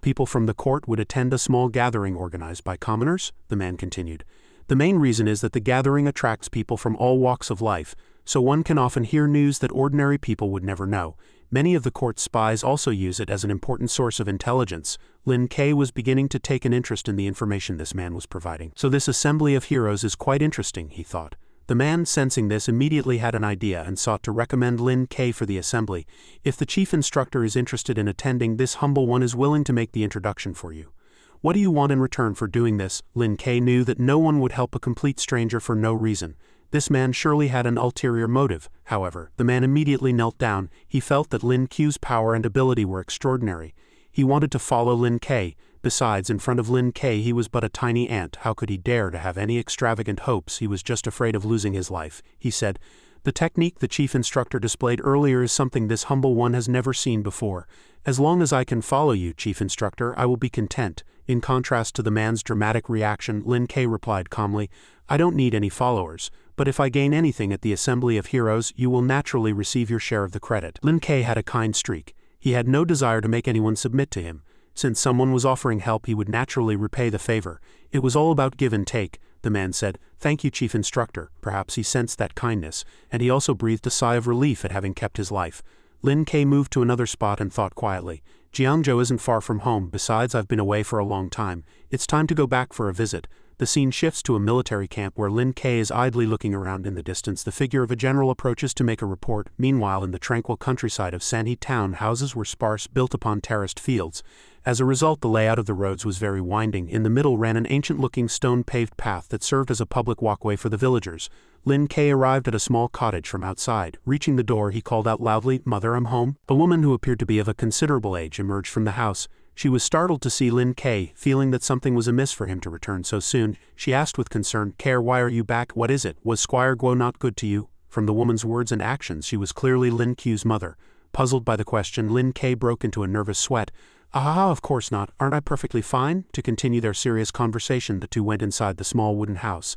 People from the court would attend a small gathering organized by commoners?" The man continued. "The main reason is that the gathering attracts people from all walks of life, so one can often hear news that ordinary people would never know. Many of the court's spies also use it as an important source of intelligence." Lin Ke was beginning to take an interest in the information this man was providing. "So this Assembly of Heroes is quite interesting," he thought. The man, sensing this, immediately had an idea and sought to recommend Lin Ke for the assembly. "If the Chief Instructor is interested in attending, this humble one is willing to make the introduction for you." "What do you want in return for doing this?" Lin Ke knew that no one would help a complete stranger for no reason. This man surely had an ulterior motive. However, the man immediately knelt down. He felt that Lin Ke's power and ability were extraordinary. He wanted to follow Lin Ke. Besides, in front of Lin Kei he was but a tiny ant. How could he dare to have any extravagant hopes? He was just afraid of losing his life, he said. The technique the chief instructor displayed earlier is something this humble one has never seen before. As long as I can follow you, chief instructor, I will be content. In contrast to the man's dramatic reaction, Lin Kei replied calmly, I don't need any followers, but if I gain anything at the Assembly of Heroes, you will naturally receive your share of the credit. Lin Kei had a kind streak. He had no desire to make anyone submit to him. Since someone was offering help, he would naturally repay the favor. It was all about give and take. The man said, Thank you, chief instructor. Perhaps he sensed that kindness, and he also breathed a sigh of relief at having kept his life. Lin Kei moved to another spot and thought quietly. Jiangzhou isn't far from home. Besides, I've been away for a long time. It's time to go back for a visit. The scene shifts to a military camp where Lin Kei is idly looking around. In the distance, the figure of a general approaches to make a report. Meanwhile, in the tranquil countryside of Sanhe Town, houses were sparse, built upon terraced fields. As a result, the layout of the roads was very winding. In the middle ran an ancient-looking stone-paved path that served as a public walkway for the villagers. Lin Kei arrived at a small cottage from outside. Reaching the door, he called out loudly, Mother, I'm home. A woman who appeared to be of a considerable age emerged from the house. She was startled to see Lin Kei, feeling that something was amiss for him to return so soon. She asked with concern, Care, why are you back? What is it? Was Squire Guo not good to you? From the woman's words and actions, she was clearly Lin Ku's mother. Puzzled by the question, Lin Kei broke into a nervous sweat. Ah, of course not. Aren't I perfectly fine? To continue their serious conversation, the two went inside the small wooden house.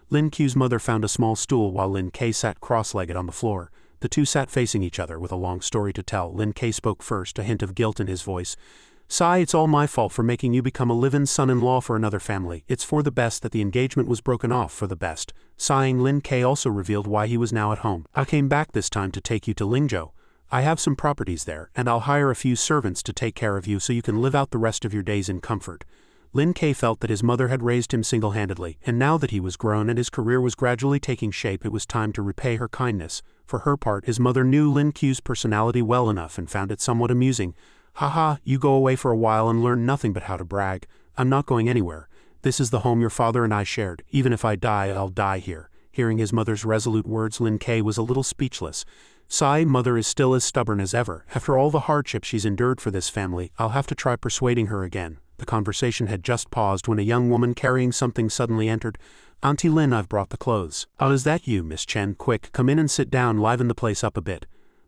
Lin Ku's mother found a small stool while Lin Kei sat cross-legged on the floor. The two sat facing each other with a long story to tell. Lin Kei spoke first, a hint of guilt in his voice. Sai, it's all my fault for making you become a live-in son-in-law for another family. It's for the best that the engagement was broken off, for the best. Sighing, Lin Kei also revealed why he was now at home. I came back this time to take you to Lingzhou. I have some properties there, and I'll hire a few servants to take care of you so you can live out the rest of your days in comfort. Lin Kei felt that his mother had raised him single-handedly, and now that he was grown and his career was gradually taking shape, it was time to repay her kindness. For her part, his mother knew Lin Ku's personality well enough and found it somewhat amusing. Haha, you go away for a while and learn nothing but how to brag. I'm not going anywhere. This is the home your father and I shared. Even if I die, I'll die here. Hearing his mother's resolute words, Lin Kei was a little speechless. Sai, mother is still as stubborn as ever. After all the hardship she's endured for this family, I'll have to try persuading her again. The conversation had just paused when a young woman carrying something suddenly entered. Auntie Lin, I've brought the clothes. Oh, is that you, Miss Chen? Quick, come in and sit down, liven the place up a bit.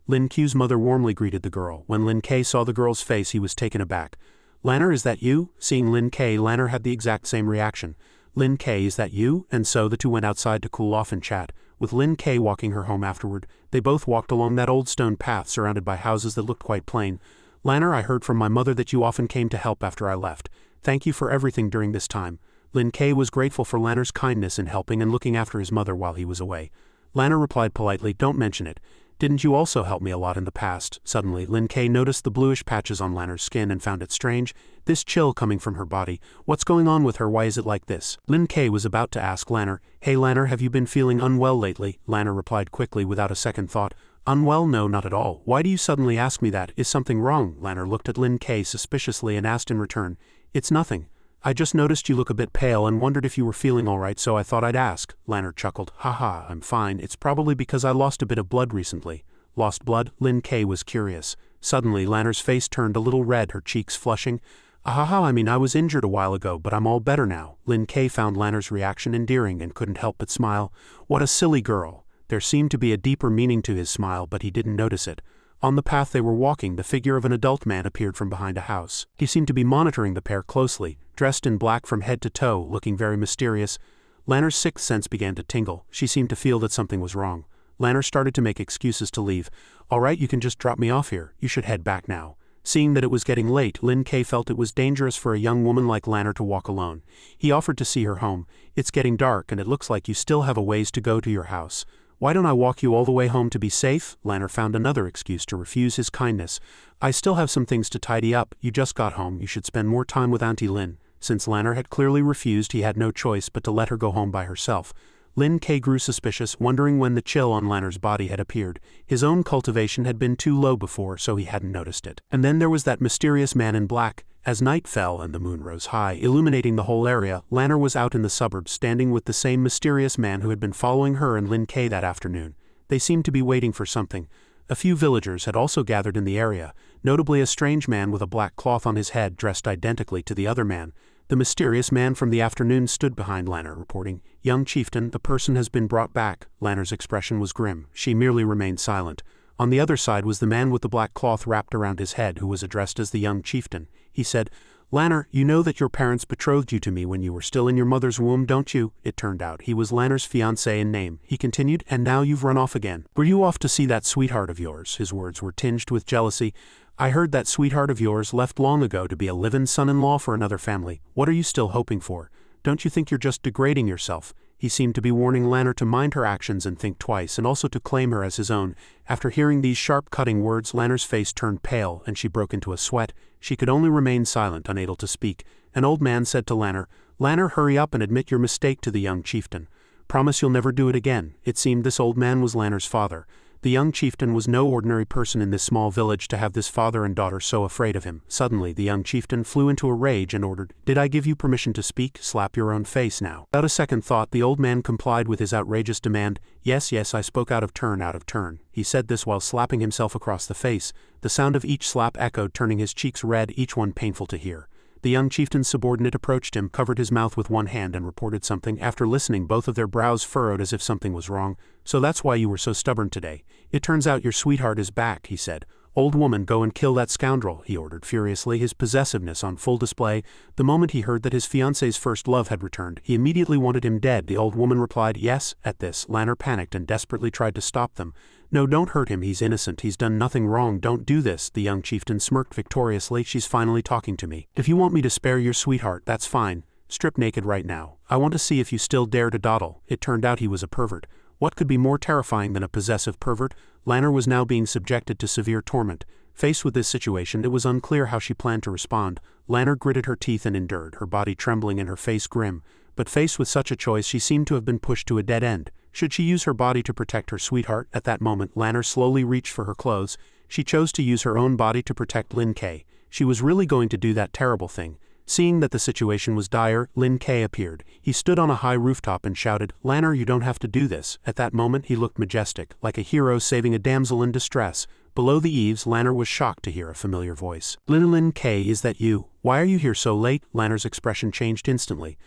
Lin Ku's mother warmly greeted the girl. When Lin Kei saw the girl's face, he was taken aback. Lanner, is that you? Seeing Lin Kei, Lanner had the exact same reaction. Lin Kei, is that you? And so the two went outside to cool off and chat. With Lin Kei walking her home afterward, they both walked along that old stone path surrounded by houses that looked quite plain. Lanner, I heard from my mother that you often came to help after I left. Thank you for everything during this time. Lin Kei was grateful for Lanner's kindness in helping and looking after his mother while he was away. Lanner replied politely, Don't mention it. Didn't you also help me a lot in the past? Suddenly, Lin Kei noticed the bluish patches on Lanner's skin and found it strange. This chill coming from her body. What's going on with her? Why is it like this? Lin Kei was about to ask Lanner, Hey Lanner, have you been feeling unwell lately? Lanner replied quickly without a second thought. Unwell? No, not at all. Why do you suddenly ask me that? Is something wrong? Lanner looked at Lin Kei suspiciously and asked in return. It's nothing. I just noticed you look a bit pale and wondered if you were feeling alright, so I thought I'd ask. Lanner chuckled. Haha, I'm fine. It's probably because I lost a bit of blood recently. Lost blood? Lin Kei was curious. Suddenly, Lanner's face turned a little red, her cheeks flushing. Ahaha, I was injured a while ago, but I'm all better now. Lin Kei found Lanner's reaction endearing and couldn't help but smile. What a silly girl. There seemed to be a deeper meaning to his smile, but he didn't notice it. On the path they were walking, the figure of an adult man appeared from behind a house. He seemed to be monitoring the pair closely, dressed in black from head to toe, looking very mysterious. Lanner's sixth sense began to tingle. She seemed to feel that something was wrong. Lanner started to make excuses to leave. All right, you can just drop me off here. You should head back now. Seeing that it was getting late, Lin Kei felt it was dangerous for a young woman like Lanner to walk alone. He offered to see her home. It's getting dark and it looks like you still have a ways to go to your house. Why don't I walk you all the way home to be safe? Lanner found another excuse to refuse his kindness. I still have some things to tidy up. You just got home. You should spend more time with Auntie Lin. Since Lanner had clearly refused, he had no choice but to let her go home by herself. Lin Kei grew suspicious, wondering when the chill on Lanner's body had appeared. His own cultivation had been too low before, so he hadn't noticed it. And then there was that mysterious man in black. As night fell and the moon rose high, illuminating the whole area, Lanner was out in the suburbs standing with the same mysterious man who had been following her and Lin Kei that afternoon. They seemed to be waiting for something. A few villagers had also gathered in the area, notably a strange man with a black cloth on his head dressed identically to the other man. The mysterious man from the afternoon stood behind Lanner, reporting, "Young chieftain, the person has been brought back." Lanner's expression was grim. She merely remained silent. On the other side was the man with the black cloth wrapped around his head who was addressed as the young chieftain. He said, "Lanner, you know that your parents betrothed you to me when you were still in your mother's womb, don't you?" It turned out he was Lanner's fiancée in name. He continued, "And now you've run off again. Were you off to see that sweetheart of yours?" His words were tinged with jealousy. "I heard that sweetheart of yours left long ago to be a live-in son-in-law for another family. What are you still hoping for? Don't you think you're just degrading yourself?" He seemed to be warning Lanner to mind her actions and think twice, and also to claim her as his own. After hearing these sharp-cutting words, Lanner's face turned pale, and she broke into a sweat. She could only remain silent, unable to speak. An old man said to Lanner, "Lanner, hurry up and admit your mistake to the young chieftain. Promise you'll never do it again." It seemed this old man was Lanner's father. The young chieftain was no ordinary person in this small village to have this father and daughter so afraid of him. Suddenly, the young chieftain flew into a rage and ordered, "Did I give you permission to speak? Slap your own face now." Without a second thought, the old man complied with his outrageous demand. Yes, I spoke out of turn. He said this while slapping himself across the face. The sound of each slap echoed, turning his cheeks red, each one painful to hear. The young chieftain's subordinate approached him, covered his mouth with one hand and reported something. After listening, both of their brows furrowed as if something was wrong. "So that's why you were so stubborn today. It turns out your sweetheart is back," he said. "Old woman, go and kill that scoundrel," he ordered furiously, his possessiveness on full display. The moment he heard that his fiancée's first love had returned, he immediately wanted him dead. The old woman replied, "Yes." At this, Lanner panicked and desperately tried to stop them. "No, don't hurt him, he's innocent, he's done nothing wrong, don't do this." The young chieftain smirked victoriously. "She's finally talking to me. If you want me to spare your sweetheart, that's fine. Strip naked right now. I want to see if you still dare to dawdle." It turned out he was a pervert. What could be more terrifying than a possessive pervert? Lanner was now being subjected to severe torment. Faced with this situation, it was unclear how she planned to respond. Lanner gritted her teeth and endured, her body trembling and her face grim. But faced with such a choice, she seemed to have been pushed to a dead end. Should she use her body to protect her sweetheart? At that moment, Lanner slowly reached for her clothes. She chose to use her own body to protect Lin Kei. She was really going to do that terrible thing. Seeing that the situation was dire, Lin Kei appeared. He stood on a high rooftop and shouted, "Lanner, you don't have to do this." At that moment, he looked majestic, like a hero saving a damsel in distress. Below the eaves, Lanner was shocked to hear a familiar voice. Lin Kei, is that you? Why are you here so late?" Lanner's expression changed instantly.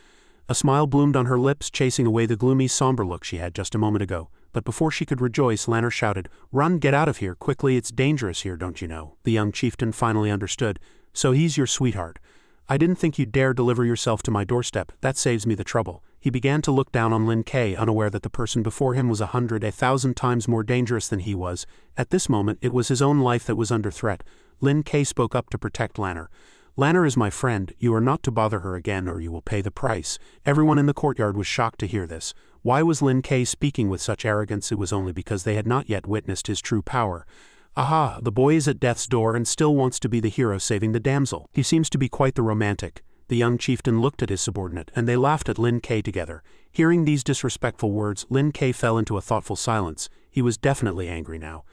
A smile bloomed on her lips, chasing away the gloomy, somber look she had just a moment ago. But before she could rejoice, Lanner shouted, "Run, get out of here, quickly, it's dangerous here, don't you know?" The young chieftain finally understood. "So he's your sweetheart. I didn't think you'd dare deliver yourself to my doorstep. That saves me the trouble." He began to look down on Lin Kei, unaware that the person before him was 1,000 times more dangerous than he was. At this moment, it was his own life that was under threat. Lin Kei spoke up to protect Lanner. "Lanner is my friend. You are not to bother her again or you will pay the price." Everyone in the courtyard was shocked to hear this. Why was Lin Kei speaking with such arrogance? It was only because they had not yet witnessed his true power. Aha, the boy is at death's door and still wants to be the hero saving the damsel. He seems to be quite the romantic. The young chieftain looked at his subordinate, and they laughed at Lin Kei together. Hearing these disrespectful words, Lin Kei fell into a thoughtful silence. He was definitely angry now.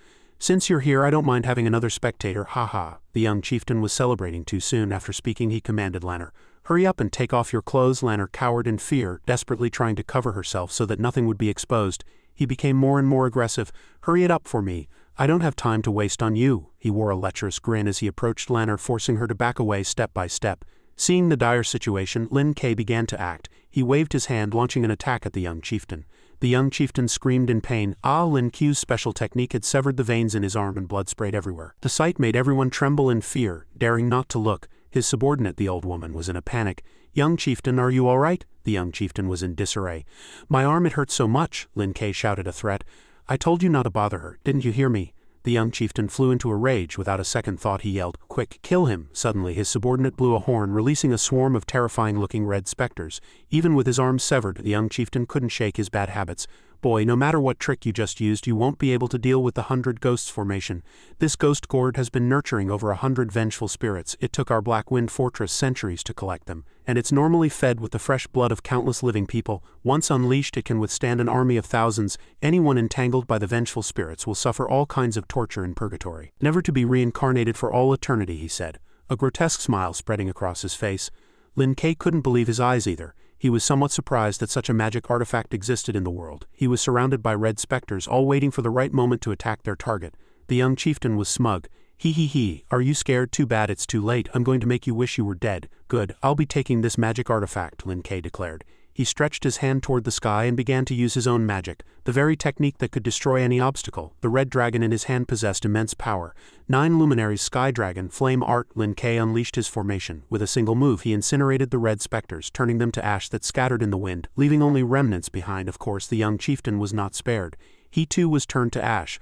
"Since you're here, I don't mind having another spectator, ha." The young chieftain was celebrating too soon. After speaking, he commanded Lanner, "Hurry up and take off your clothes." Lanner cowered in fear, desperately trying to cover herself so that nothing would be exposed. He became more and more aggressive. "Hurry it up for me. I don't have time to waste on you." He wore a lecherous grin as he approached Lanner, forcing her to back away step by step. Seeing the dire situation, Lin Kei began to act. He waved his hand, launching an attack at the young chieftain. The young chieftain screamed in pain. Lin Kei's special technique had severed the veins in his arm and blood sprayed everywhere. The sight made everyone tremble in fear, daring not to look. His subordinate, the old woman, was in a panic. "Young chieftain, are you all right?" The young chieftain was in disarray. "My arm, it hurts so much," Lin Kei shouted a threat. "I told you not to bother her, didn't you hear me?" The young chieftain flew into a rage. Without a second thought, he yelled, "Quick, kill him!" Suddenly, his subordinate blew a horn, releasing a swarm of terrifying-looking red specters. Even with his arms severed, the young chieftain couldn't shake his bad habits. "Boy, no matter what trick you just used, you won't be able to deal with the 100 Ghosts formation. This ghost gourd has been nurturing over 100 vengeful spirits. It took our Black Wind Fortress centuries to collect them, and it's normally fed with the fresh blood of countless living people. Once unleashed, it can withstand an army of thousands. Anyone entangled by the vengeful spirits will suffer all kinds of torture in purgatory, never to be reincarnated for all eternity," he said, a grotesque smile spreading across his face. Lin Kei couldn't believe his eyes either. He was somewhat surprised that such a magic artifact existed in the world. He was surrounded by red specters, all waiting for the right moment to attack their target. The young chieftain was smug. He, are you scared? Too bad it's too late. I'm going to make you wish you were dead. Good, I'll be taking this magic artifact, Lin Kei declared. He stretched his hand toward the sky and began to use his own magic, the very technique that could destroy any obstacle. The red dragon in his hand possessed immense power. 9 luminaries sky dragon, flame art. Lin Kei unleashed his formation. With a single move he incinerated the red specters, turning them to ash that scattered in the wind, leaving only remnants behind. Of course the young chieftain was not spared. He too was turned to ash.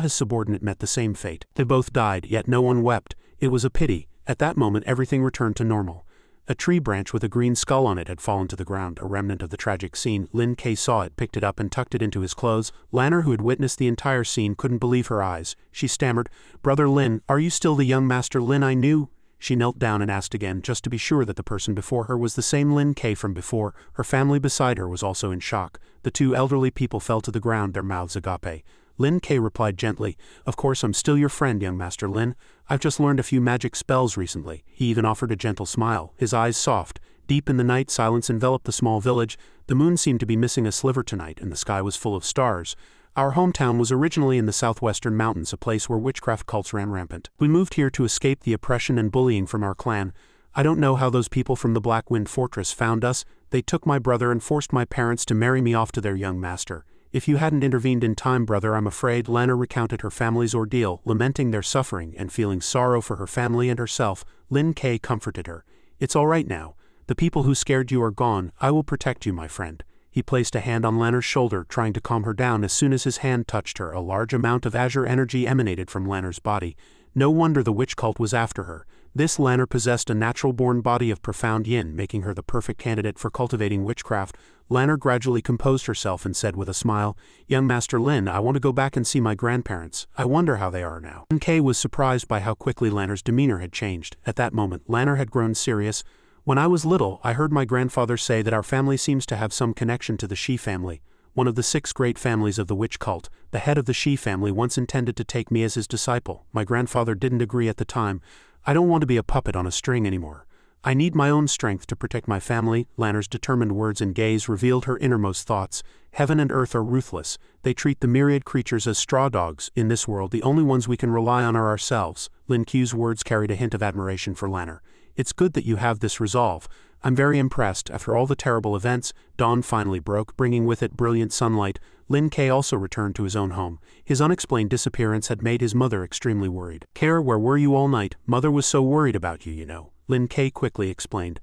His subordinate met the same fate. They both died, yet no one wept. It was a pity. At that moment everything returned to normal. A tree branch with a green skull on it had fallen to the ground, a remnant of the tragic scene. Lin Kei saw it, picked it up and tucked it into his clothes. Lanner, who had witnessed the entire scene, couldn't believe her eyes. She stammered, "Brother Lin, are you still the young Master Lin I knew?" She knelt down and asked again, just to be sure that the person before her was the same Lin Kei from before. Her family beside her was also in shock. The 2 elderly people fell to the ground, their mouths agape. Lin Kei replied gently, "Of course I'm still your friend, young Master Lin. I've just learned a few magic spells recently." He even offered a gentle smile, his eyes soft. Deep in the night, silence enveloped the small village. The moon seemed to be missing a sliver tonight, and the sky was full of stars. Our hometown was originally in the southwestern mountains, a place where witchcraft cults ran rampant. We moved here to escape the oppression and bullying from our clan. I don't know how those people from the Black Wind Fortress found us. They took my brother and forced my parents to marry me off to their young master. If you hadn't intervened in time, brother, I'm afraid." Lanner recounted her family's ordeal, lamenting their suffering and feeling sorrow for her family and herself. Lin Kei comforted her. "It's all right now. The people who scared you are gone. I will protect you, my friend." He placed a hand on Lanner's shoulder, trying to calm her down. As soon as his hand touched her, a large amount of azure energy emanated from Lanner's body. No wonder the witch cult was after her. This Lanner possessed a natural-born body of profound yin, making her the perfect candidate for cultivating witchcraft. Lanner gradually composed herself and said with a smile, "Young Master Lin, I want to go back and see my grandparents. I wonder how they are now." Lin Kei was surprised by how quickly Lanner's demeanor had changed. At that moment, Lanner had grown serious. "When I was little, I heard my grandfather say that our family seems to have some connection to the Shi family, one of the 6 great families of the witch cult. The head of the Shi family once intended to take me as his disciple. My grandfather didn't agree at the time. I don't want to be a puppet on a string anymore. I need my own strength to protect my family." Lanner's determined words and gaze revealed her innermost thoughts. Heaven and earth are ruthless. They treat the myriad creatures as straw dogs. In this world, the only ones we can rely on are ourselves. Lin Kei's words carried a hint of admiration for Lanner. "It's good that you have this resolve. I'm very impressed." After all the terrible events, dawn finally broke, bringing with it brilliant sunlight. Lin Kei also returned to his own home. His unexplained disappearance had made his mother extremely worried. "Care, where were you all night? Mother was so worried about you, you know." Lin Kei quickly explained.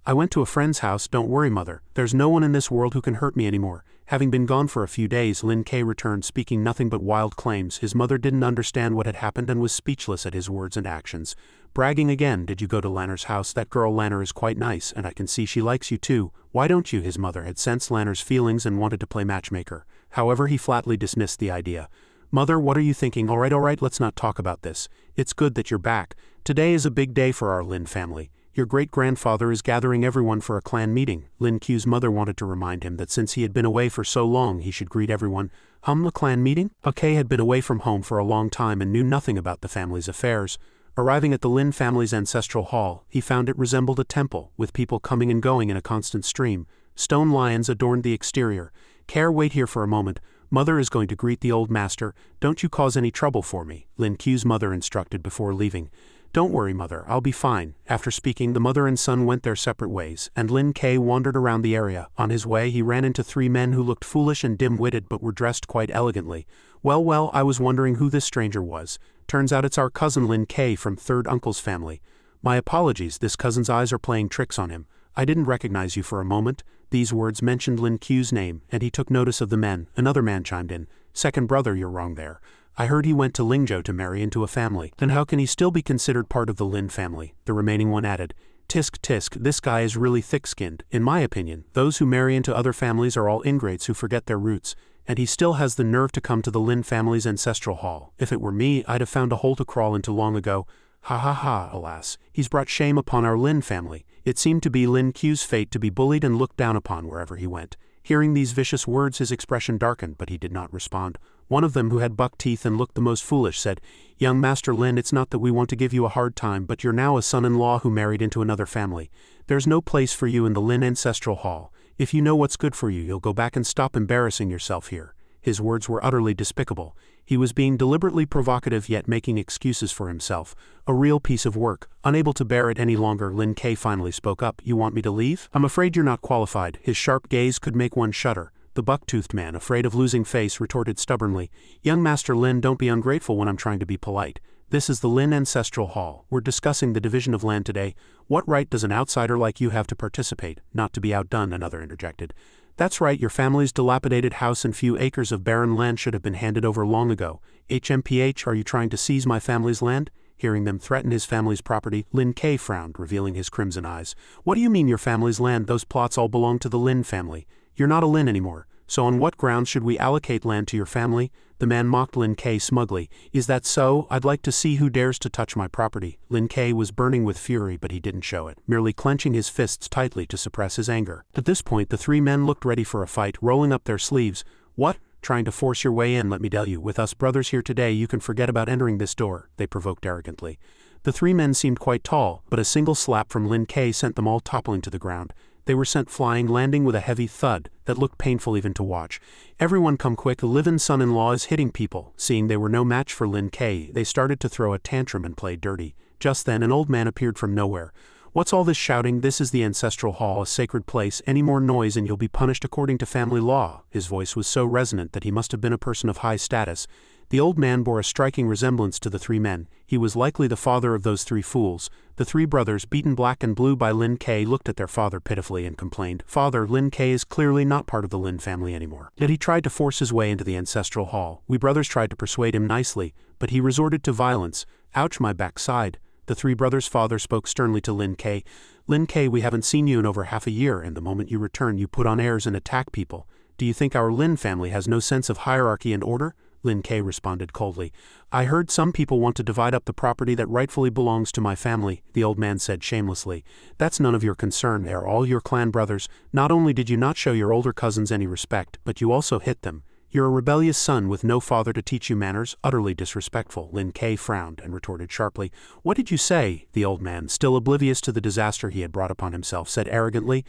"I went to a friend's house. Don't worry, mother. There's no one in this world who can hurt me anymore." Having been gone for a few days, Lin Kei returned speaking nothing but wild claims. His mother didn't understand what had happened and was speechless at his words and actions. Bragging again, "Did you go to Lanner's house? That girl Lanner is quite nice, and I can see she likes you too. Why don't you?" His mother had sensed Lanner's feelings and wanted to play matchmaker. However, he flatly dismissed the idea. "Mother, what are you thinking? All right, let's not talk about this. It's good that you're back. Today is a big day for our Lin family. Your great-grandfather is gathering everyone for a clan meeting." Lin Ku's mother wanted to remind him that since he had been away for so long, he should greet everyone. The clan meeting? Bati had been away from home for a long time and knew nothing about the family's affairs. Arriving at the Lin family's ancestral hall, he found it resembled a temple, with people coming and going in a constant stream. Stone lions adorned the exterior. "Care, wait here for a moment. Mother is going to greet the old master. Don't you cause any trouble for me," Lin Ku's mother instructed before leaving. "Don't worry, mother, I'll be fine." After speaking, the mother and son went their separate ways, and Lin Kei wandered around the area. On his way, he ran into 3 men who looked foolish and dim-witted but were dressed quite elegantly. Well, I was wondering who this stranger was. Turns out it's our cousin Lin Kei from third uncle's family. My apologies, this cousin's eyes are playing tricks on him. I didn't recognize you for a moment." These words mentioned Lin Ku's name, and he took notice of the men. Another man chimed in. "Second brother, you're wrong there. I heard he went to Lingzhou to marry into a family." "Then how can he still be considered part of the Lin family?" The remaining one added. Tisk, this guy is really thick-skinned. In my opinion, those who marry into other families are all ingrates who forget their roots, and he still has the nerve to come to the Lin family's ancestral hall. If it were me, I'd have found a hole to crawl into long ago. Ha, alas, he's brought shame upon our Lin family. It seemed to be Lin Ku's fate to be bullied and looked down upon wherever he went. Hearing these vicious words, his expression darkened, but he did not respond. One of them, who had buck teeth and looked the most foolish, said, "Young Master Lin, it's not that we want to give you a hard time, but you're now a son-in-law who married into another family. There's no place for you in the Lin ancestral hall. If you know what's good for you, you'll go back and stop embarrassing yourself here." His words were utterly despicable. He was being deliberately provocative yet making excuses for himself. A real piece of work. Unable to bear it any longer, Lin Kei finally spoke up. You want me to leave? I'm afraid you're not qualified. His sharp gaze could make one shudder. The buck-toothed man, afraid of losing face, retorted stubbornly. Young Master Lin, don't be ungrateful when I'm trying to be polite. This is the Lin Ancestral Hall. We're discussing the division of land today. What right does an outsider like you have to participate? Not to be outdone, another interjected. That's right, your family's dilapidated house and few acres of barren land should have been handed over long ago. HMPH, are you trying to seize my family's land? Hearing them threaten his family's property, Lin Kei frowned, revealing his crimson eyes. What do you mean your family's land? Those plots all belong to the Lin family. You're not a Lin anymore. So on what grounds should we allocate land to your family? The man mocked Lin Kei smugly. Is that so? I'd like to see who dares to touch my property. Lin Kei was burning with fury, but he didn't show it, merely clenching his fists tightly to suppress his anger. At this point, the three men looked ready for a fight, rolling up their sleeves. What? Trying to force your way in? Let me tell you, with us brothers here today, you can forget about entering this door, they provoked arrogantly. The three men seemed quite tall, but a single slap from Lin Kei sent them all toppling to the ground. They were sent flying, landing with a heavy thud that looked painful even to watch. Everyone come quick, the live-in son-in-law is hitting people. Seeing they were no match for Lin Kei, they started to throw a tantrum and play dirty. Just then an old man appeared from nowhere. What's all this shouting? This is the Ancestral Hall, a sacred place. Any more noise and you'll be punished according to family law. His voice was so resonant that he must have been a person of high status. The old man bore a striking resemblance to the three men. He was likely the father of those three fools. The three brothers, beaten black and blue by Lin Kei, looked at their father pitifully and complained. Father, Lin Kei is clearly not part of the Lin family anymore. Yet he tried to force his way into the Ancestral Hall. We brothers tried to persuade him nicely, but he resorted to violence. Ouch, my backside. The three brothers' father spoke sternly to Lin Kei. Lin Kei, we haven't seen you in over half a year, and the moment you return you put on airs and attack people. Do you think our Lin family has no sense of hierarchy and order? Lin Kei responded coldly. I heard some people want to divide up the property that rightfully belongs to my family, the old man said shamelessly. That's none of your concern. They are all your clan brothers. Not only did you not show your older cousins any respect, but you also hit them. You're a rebellious son with no father to teach you manners, utterly disrespectful. Lin Kei frowned and retorted sharply. What did you say? The old man, still oblivious to the disaster he had brought upon himself, said arrogantly.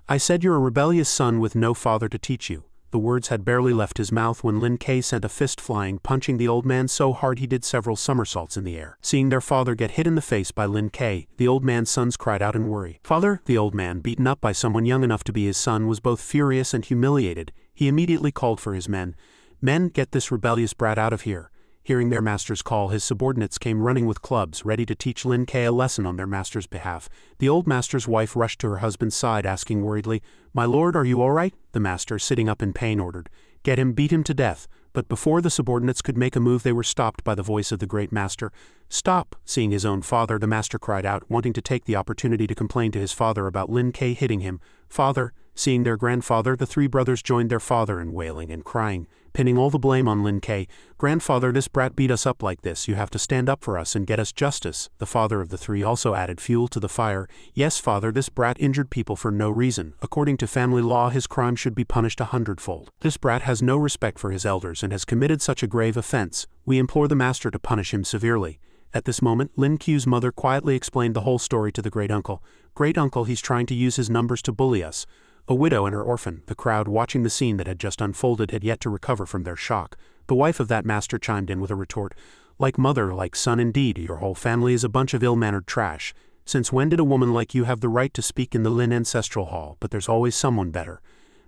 I said you're a rebellious son with no father to teach you. The words had barely left his mouth when Lin Kei sent a fist flying, punching the old man so hard he did several somersaults in the air. Seeing their father get hit in the face by Lin Kei, the old man's sons cried out in worry. Father? The old man, beaten up by someone young enough to be his son, was both furious and humiliated. He immediately called for his men. Men, get this rebellious brat out of here. Hearing their master's call, his subordinates came running with clubs, ready to teach Lin Kei a lesson on their master's behalf. The old master's wife rushed to her husband's side, asking worriedly, My lord, are you all right? The master, sitting up in pain, ordered, Get him, beat him to death. But before the subordinates could make a move, they were stopped by the voice of the great master. Stop! Seeing his own father, the master cried out, wanting to take the opportunity to complain to his father about Lin Kei hitting him. Father! Seeing their grandfather, the three brothers joined their father in wailing and crying, pinning all the blame on Lin Kei. Grandfather, this brat beat us up like this. You have to stand up for us and get us justice. The father of the three also added fuel to the fire. Yes, father, this brat injured people for no reason. According to family law, his crime should be punished 100-fold. This brat has no respect for his elders and has committed such a grave offense. We implore the master to punish him severely. At this moment, Lin Ku's mother quietly explained the whole story to the great-uncle. Great-uncle, he's trying to use his numbers to bully us. A widow and her orphan, the crowd watching the scene that had just unfolded, had yet to recover from their shock. The wife of that master chimed in with a retort. Like mother, like son indeed, your whole family is a bunch of ill-mannered trash. Since when did a woman like you have the right to speak in the Lin Ancestral Hall? But there's always someone better.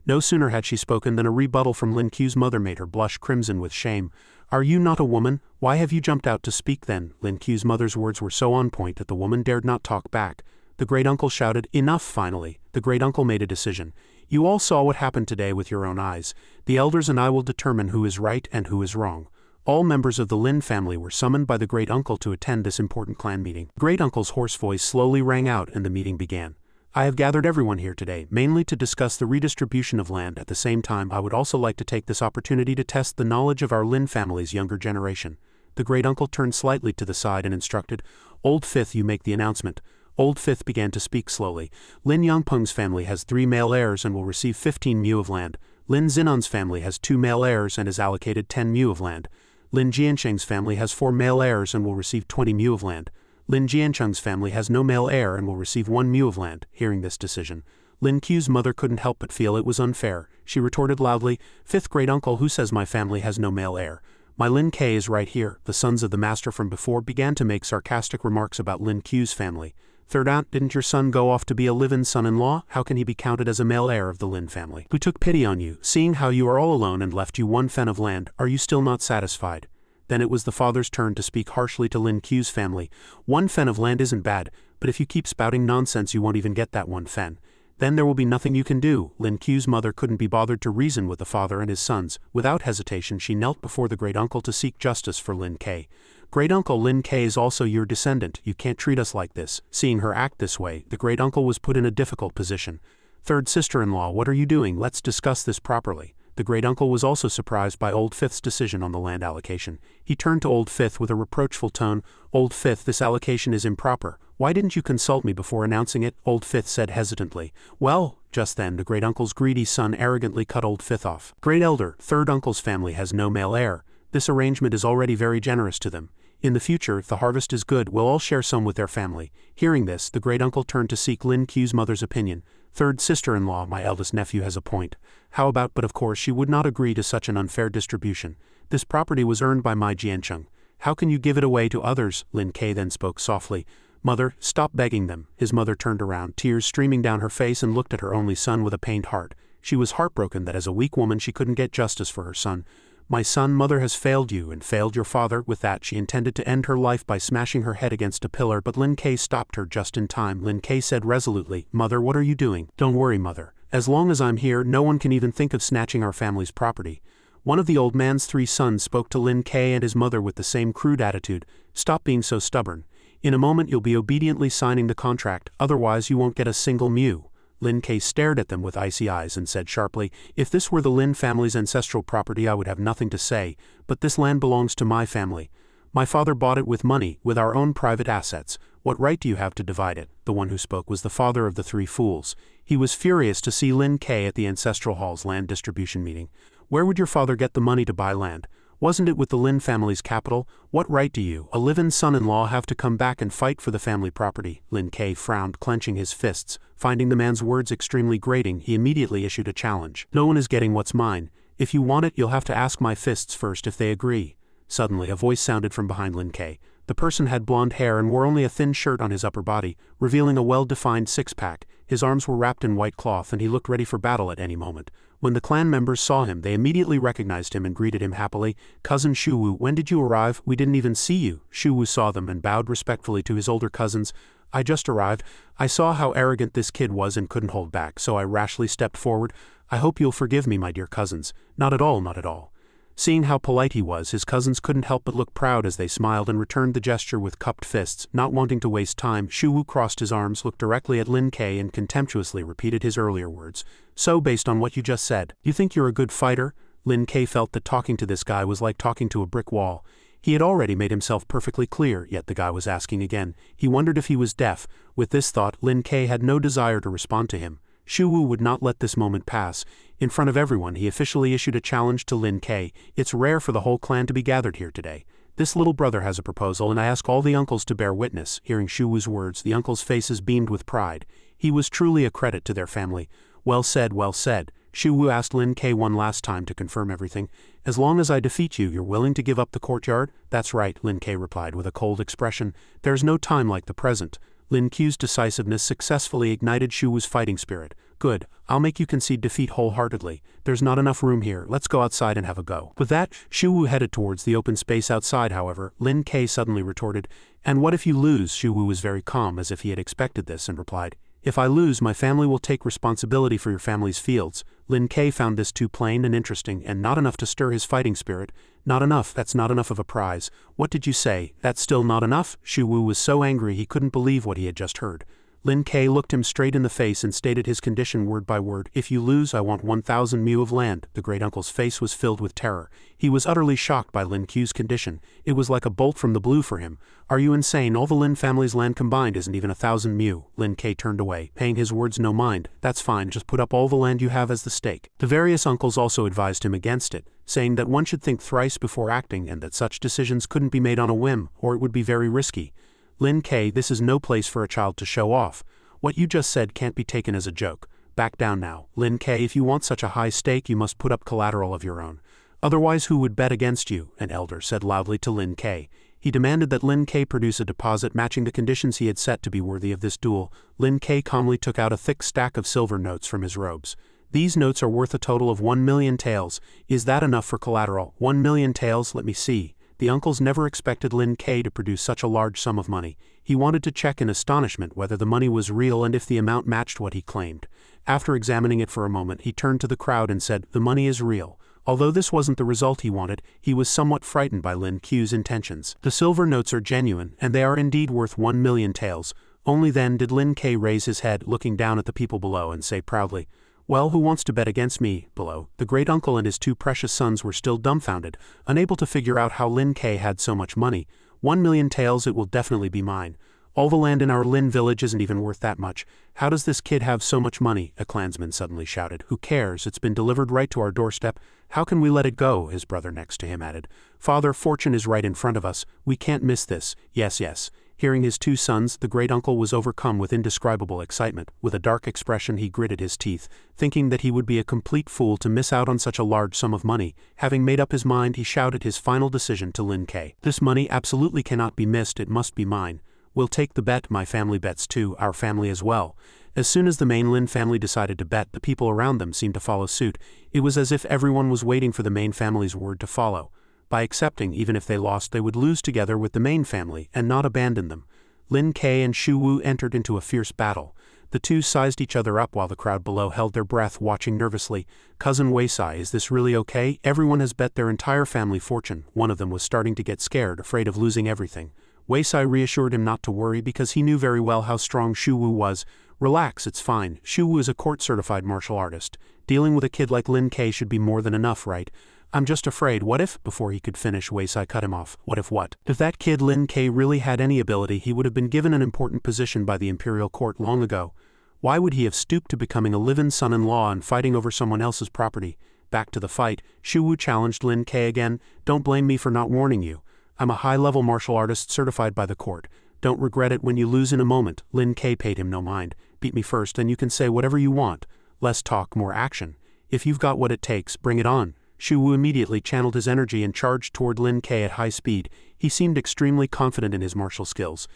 No sooner had she spoken than a rebuttal from Lin Ku's mother made her blush crimson with shame. Are you not a woman? Why have you jumped out to speak then? Lin Ku's mother's words were so on point that the woman dared not talk back. The great-uncle shouted, Enough, finally. The great-uncle made a decision. You all saw what happened today with your own eyes. The elders and I will determine who is right and who is wrong. All members of the Lin family were summoned by the great-uncle to attend this important clan meeting. Great-uncle's hoarse voice slowly rang out and the meeting began. I have gathered everyone here today, mainly to discuss the redistribution of land. At the same time, I would also like to take this opportunity to test the knowledge of our Lin family's younger generation. The great-uncle turned slightly to the side and instructed, Old Fifth, you make the announcement. Old Fifth began to speak slowly. Lin Yangpeng's family has 3 male heirs and will receive 15 mu of land. Lin Zinan's family has 2 male heirs and is allocated 10 mu of land. Lin Jiansheng's family has 4 male heirs and will receive 20 mu of land. Lin Jiancheng's family has no male heir and will receive 1 mu of land. Hearing this decision, Lin Ku's mother couldn't help but feel it was unfair. She retorted loudly, "Fifth great uncle, who says my family has no male heir? My Lin K is right here." The sons of the master from before began to make sarcastic remarks about Lin Ku's family. "Third aunt, didn't your son go off to be a live-in son-in-law? How can he be counted as a male heir of the Lin family? We took pity on you, seeing how you are all alone and left you one fen of land. Are you still not satisfied?" Then it was the father's turn to speak harshly to Lin Ku's family. "One fen of land isn't bad, but if you keep spouting nonsense you won't even get that one fen. Then there will be nothing you can do." Lin Ku's mother couldn't be bothered to reason with the father and his sons. Without hesitation she knelt before the great uncle to seek justice for Lin K. "Great uncle, Lin K is also your descendant. You can't treat us like this." Seeing her act this way, the great uncle was put in a difficult position. "Third sister-in-law, what are you doing? Let's discuss this properly." The great uncle was also surprised by Old Fifth's decision on the land allocation. He turned to Old Fifth with a reproachful tone. "Old Fifth, this allocation is improper. Why didn't you consult me before announcing it?" Old Fifth said hesitantly. "Well," just then the great uncle's greedy son arrogantly cut Old Fifth off. "Great elder, third uncle's family has no male heir. This arrangement is already very generous to them. In the future, if the harvest is good, we'll all share some with their family." Hearing this, the great uncle turned to seek Lin Ku's mother's opinion. "Third sister-in-law, my eldest nephew has a point. How about?" But of course she would not agree to such an unfair distribution. "This property was earned by my Jiancheng. How can you give it away to others?" Lin K then spoke softly. "Mother, stop begging them." His mother turned around, tears streaming down her face, and looked at her only son with a pained heart. She was heartbroken that as a weak woman she couldn't get justice for her son. "My son, mother has failed you and failed your father." With that she intended to end her life by smashing her head against a pillar, but Lin K stopped her just in time. Lin K said resolutely, "Mother, what are you doing?" "Don't worry, mother. As long as I'm here, no one can even think of snatching our family's property." One of the old man's three sons spoke to Lin K and his mother with the same crude attitude. "Stop being so stubborn. In a moment you'll be obediently signing the contract, otherwise you won't get a single mew." Lin K stared at them with icy eyes and said sharply, "If this were the Lin family's ancestral property I would have nothing to say, but this land belongs to my family. My father bought it with money, with our own private assets. What right do you have to divide it?" The one who spoke was the father of the three fools. He was furious to see Lin K at the ancestral hall's land distribution meeting. "Where would your father get the money to buy land? Wasn't it with the Lin family's capital? What right do you, a live-in son-in-law, have to come back and fight for the family property?" Lin K frowned, clenching his fists. Finding the man's words extremely grating, he immediately issued a challenge. "No one is getting what's mine. If you want it, you'll have to ask my fists first if they agree." Suddenly a voice sounded from behind Lin K. The person had blonde hair and wore only a thin shirt on his upper body, revealing a well-defined six-pack. His arms were wrapped in white cloth and he looked ready for battle at any moment. When the clan members saw him, they immediately recognized him and greeted him happily. "Cousin Shuwu, when did you arrive? We didn't even see you." Shuwu saw them and bowed respectfully to his older cousins. "I just arrived. I saw how arrogant this kid was and couldn't hold back, so I rashly stepped forward. I hope you'll forgive me, my dear cousins." "Not at all, not at all." Seeing how polite he was, his cousins couldn't help but look proud as they smiled and returned the gesture with cupped fists. Not wanting to waste time, Shuwu crossed his arms, looked directly at Lin K and contemptuously repeated his earlier words. "So based on what you just said, you think you're a good fighter?" Lin K felt that talking to this guy was like talking to a brick wall. He had already made himself perfectly clear, yet the guy was asking again. He wondered if he was deaf. With this thought, Lin K had no desire to respond to him. Shuwu would not let this moment pass. In front of everyone, he officially issued a challenge to Lin K. "It's rare for the whole clan to be gathered here today. This little brother has a proposal and I ask all the uncles to bear witness." Hearing Shuwu's words, the uncles' faces beamed with pride. He was truly a credit to their family. "Well said, well said." Shuwu asked Lin K one last time to confirm everything. "As long as I defeat you, you're willing to give up the courtyard?" "That's right," Lin K replied with a cold expression. "There's no time like the present." Lin Q's decisiveness successfully ignited Shuwu's fighting spirit. "Good, I'll make you concede defeat wholeheartedly. There's not enough room here, let's go outside and have a go." With that, Shuwu headed towards the open space outside. However, Lin K suddenly retorted, "And what if you lose?" Shuwu was very calm, as if he had expected this, and replied, "If I lose, my family will take responsibility for your family's fields." Lin K found this too plain and interesting, and not enough to stir his fighting spirit. "Not enough, that's not enough of a prize." "What did you say? That's still not enough?" Shuwu was so angry he couldn't believe what he had just heard. Lin K looked him straight in the face and stated his condition word by word. "If you lose, I want 1,000 mu of land." The great uncle's face was filled with terror. He was utterly shocked by Lin Q's condition. It was like a bolt from the blue for him. "Are you insane? All the Lin family's land combined isn't even 1,000 mu. Lin K turned away, paying his words no mind. "That's fine, just put up all the land you have as the stake." The various uncles also advised him against it, saying that one should think thrice before acting and that such decisions couldn't be made on a whim, or it would be very risky. "Lin K, this is no place for a child to show off. What you just said can't be taken as a joke." back down now. Lin K, if you want such a high stake you must put up collateral of your own. Otherwise who would bet against you? An elder said loudly to Lin K. He demanded that Lin K produce a deposit matching the conditions he had set to be worthy of this duel. Lin K calmly took out a thick stack of silver notes from his robes. These notes are worth a total of 1,000,000 taels. Is that enough for collateral? 1,000,000 taels, let me see. The uncles never expected Lin K to produce such a large sum of money. He wanted to check in astonishment whether the money was real and if the amount matched what he claimed. After examining it for a moment, he turned to the crowd and said, "The money is real." Although this wasn't the result he wanted, he was somewhat frightened by Lin Q's intentions. The silver notes are genuine, and they are indeed worth 1,000,000 taels. Only then did Lin K raise his head, looking down at the people below, and say proudly, "Well, who wants to bet against me?" Below, the great uncle and his two precious sons were still dumbfounded, unable to figure out how Lin K had so much money. 1,000,000 taels, it will definitely be mine. All the land in our Lin village isn't even worth that much. How does this kid have so much money? A clansman suddenly shouted. Who cares? It's been delivered right to our doorstep. How can we let it go? His brother next to him added. Father, fortune is right in front of us. We can't miss this. Yes, yes. Hearing his two sons, the great uncle was overcome with indescribable excitement. With a dark expression he gritted his teeth, thinking that he would be a complete fool to miss out on such a large sum of money. Having made up his mind, he shouted his final decision to Lin K. This money absolutely cannot be missed, it must be mine. We'll take the bet, my family bets too, our family as well. As soon as the main Lin family decided to bet, the people around them seemed to follow suit. It was as if everyone was waiting for the main family's word to follow. By accepting, even if they lost, they would lose together with the main family and not abandon them. Lin K and Shu Wu entered into a fierce battle. The two sized each other up while the crowd below held their breath, watching nervously. Cousin Weisai, is this really okay? Everyone has bet their entire family fortune. One of them was starting to get scared, afraid of losing everything. Weisai reassured him not to worry because he knew very well how strong Shu Wu was. Relax, it's fine. Shu Wu is a court-certified martial artist. Dealing with a kid like Lin K should be more than enough, right? I'm just afraid, what if? Before he could finish, Weisai cut him off. What if what? If that kid Lin K really had any ability, he would have been given an important position by the imperial court long ago. Why would he have stooped to becoming a live-in son-in-law and fighting over someone else's property? Back to the fight, Shu Wu challenged Lin K again. Don't blame me for not warning you. I'm a high-level martial artist certified by the court. Don't regret it when you lose in a moment. Lin K paid him no mind. Beat me first and you can say whatever you want. Less talk, more action. If you've got what it takes, bring it on. Shu Wu immediately channeled his energy and charged toward Lin K at high speed. He seemed extremely confident in his martial skills.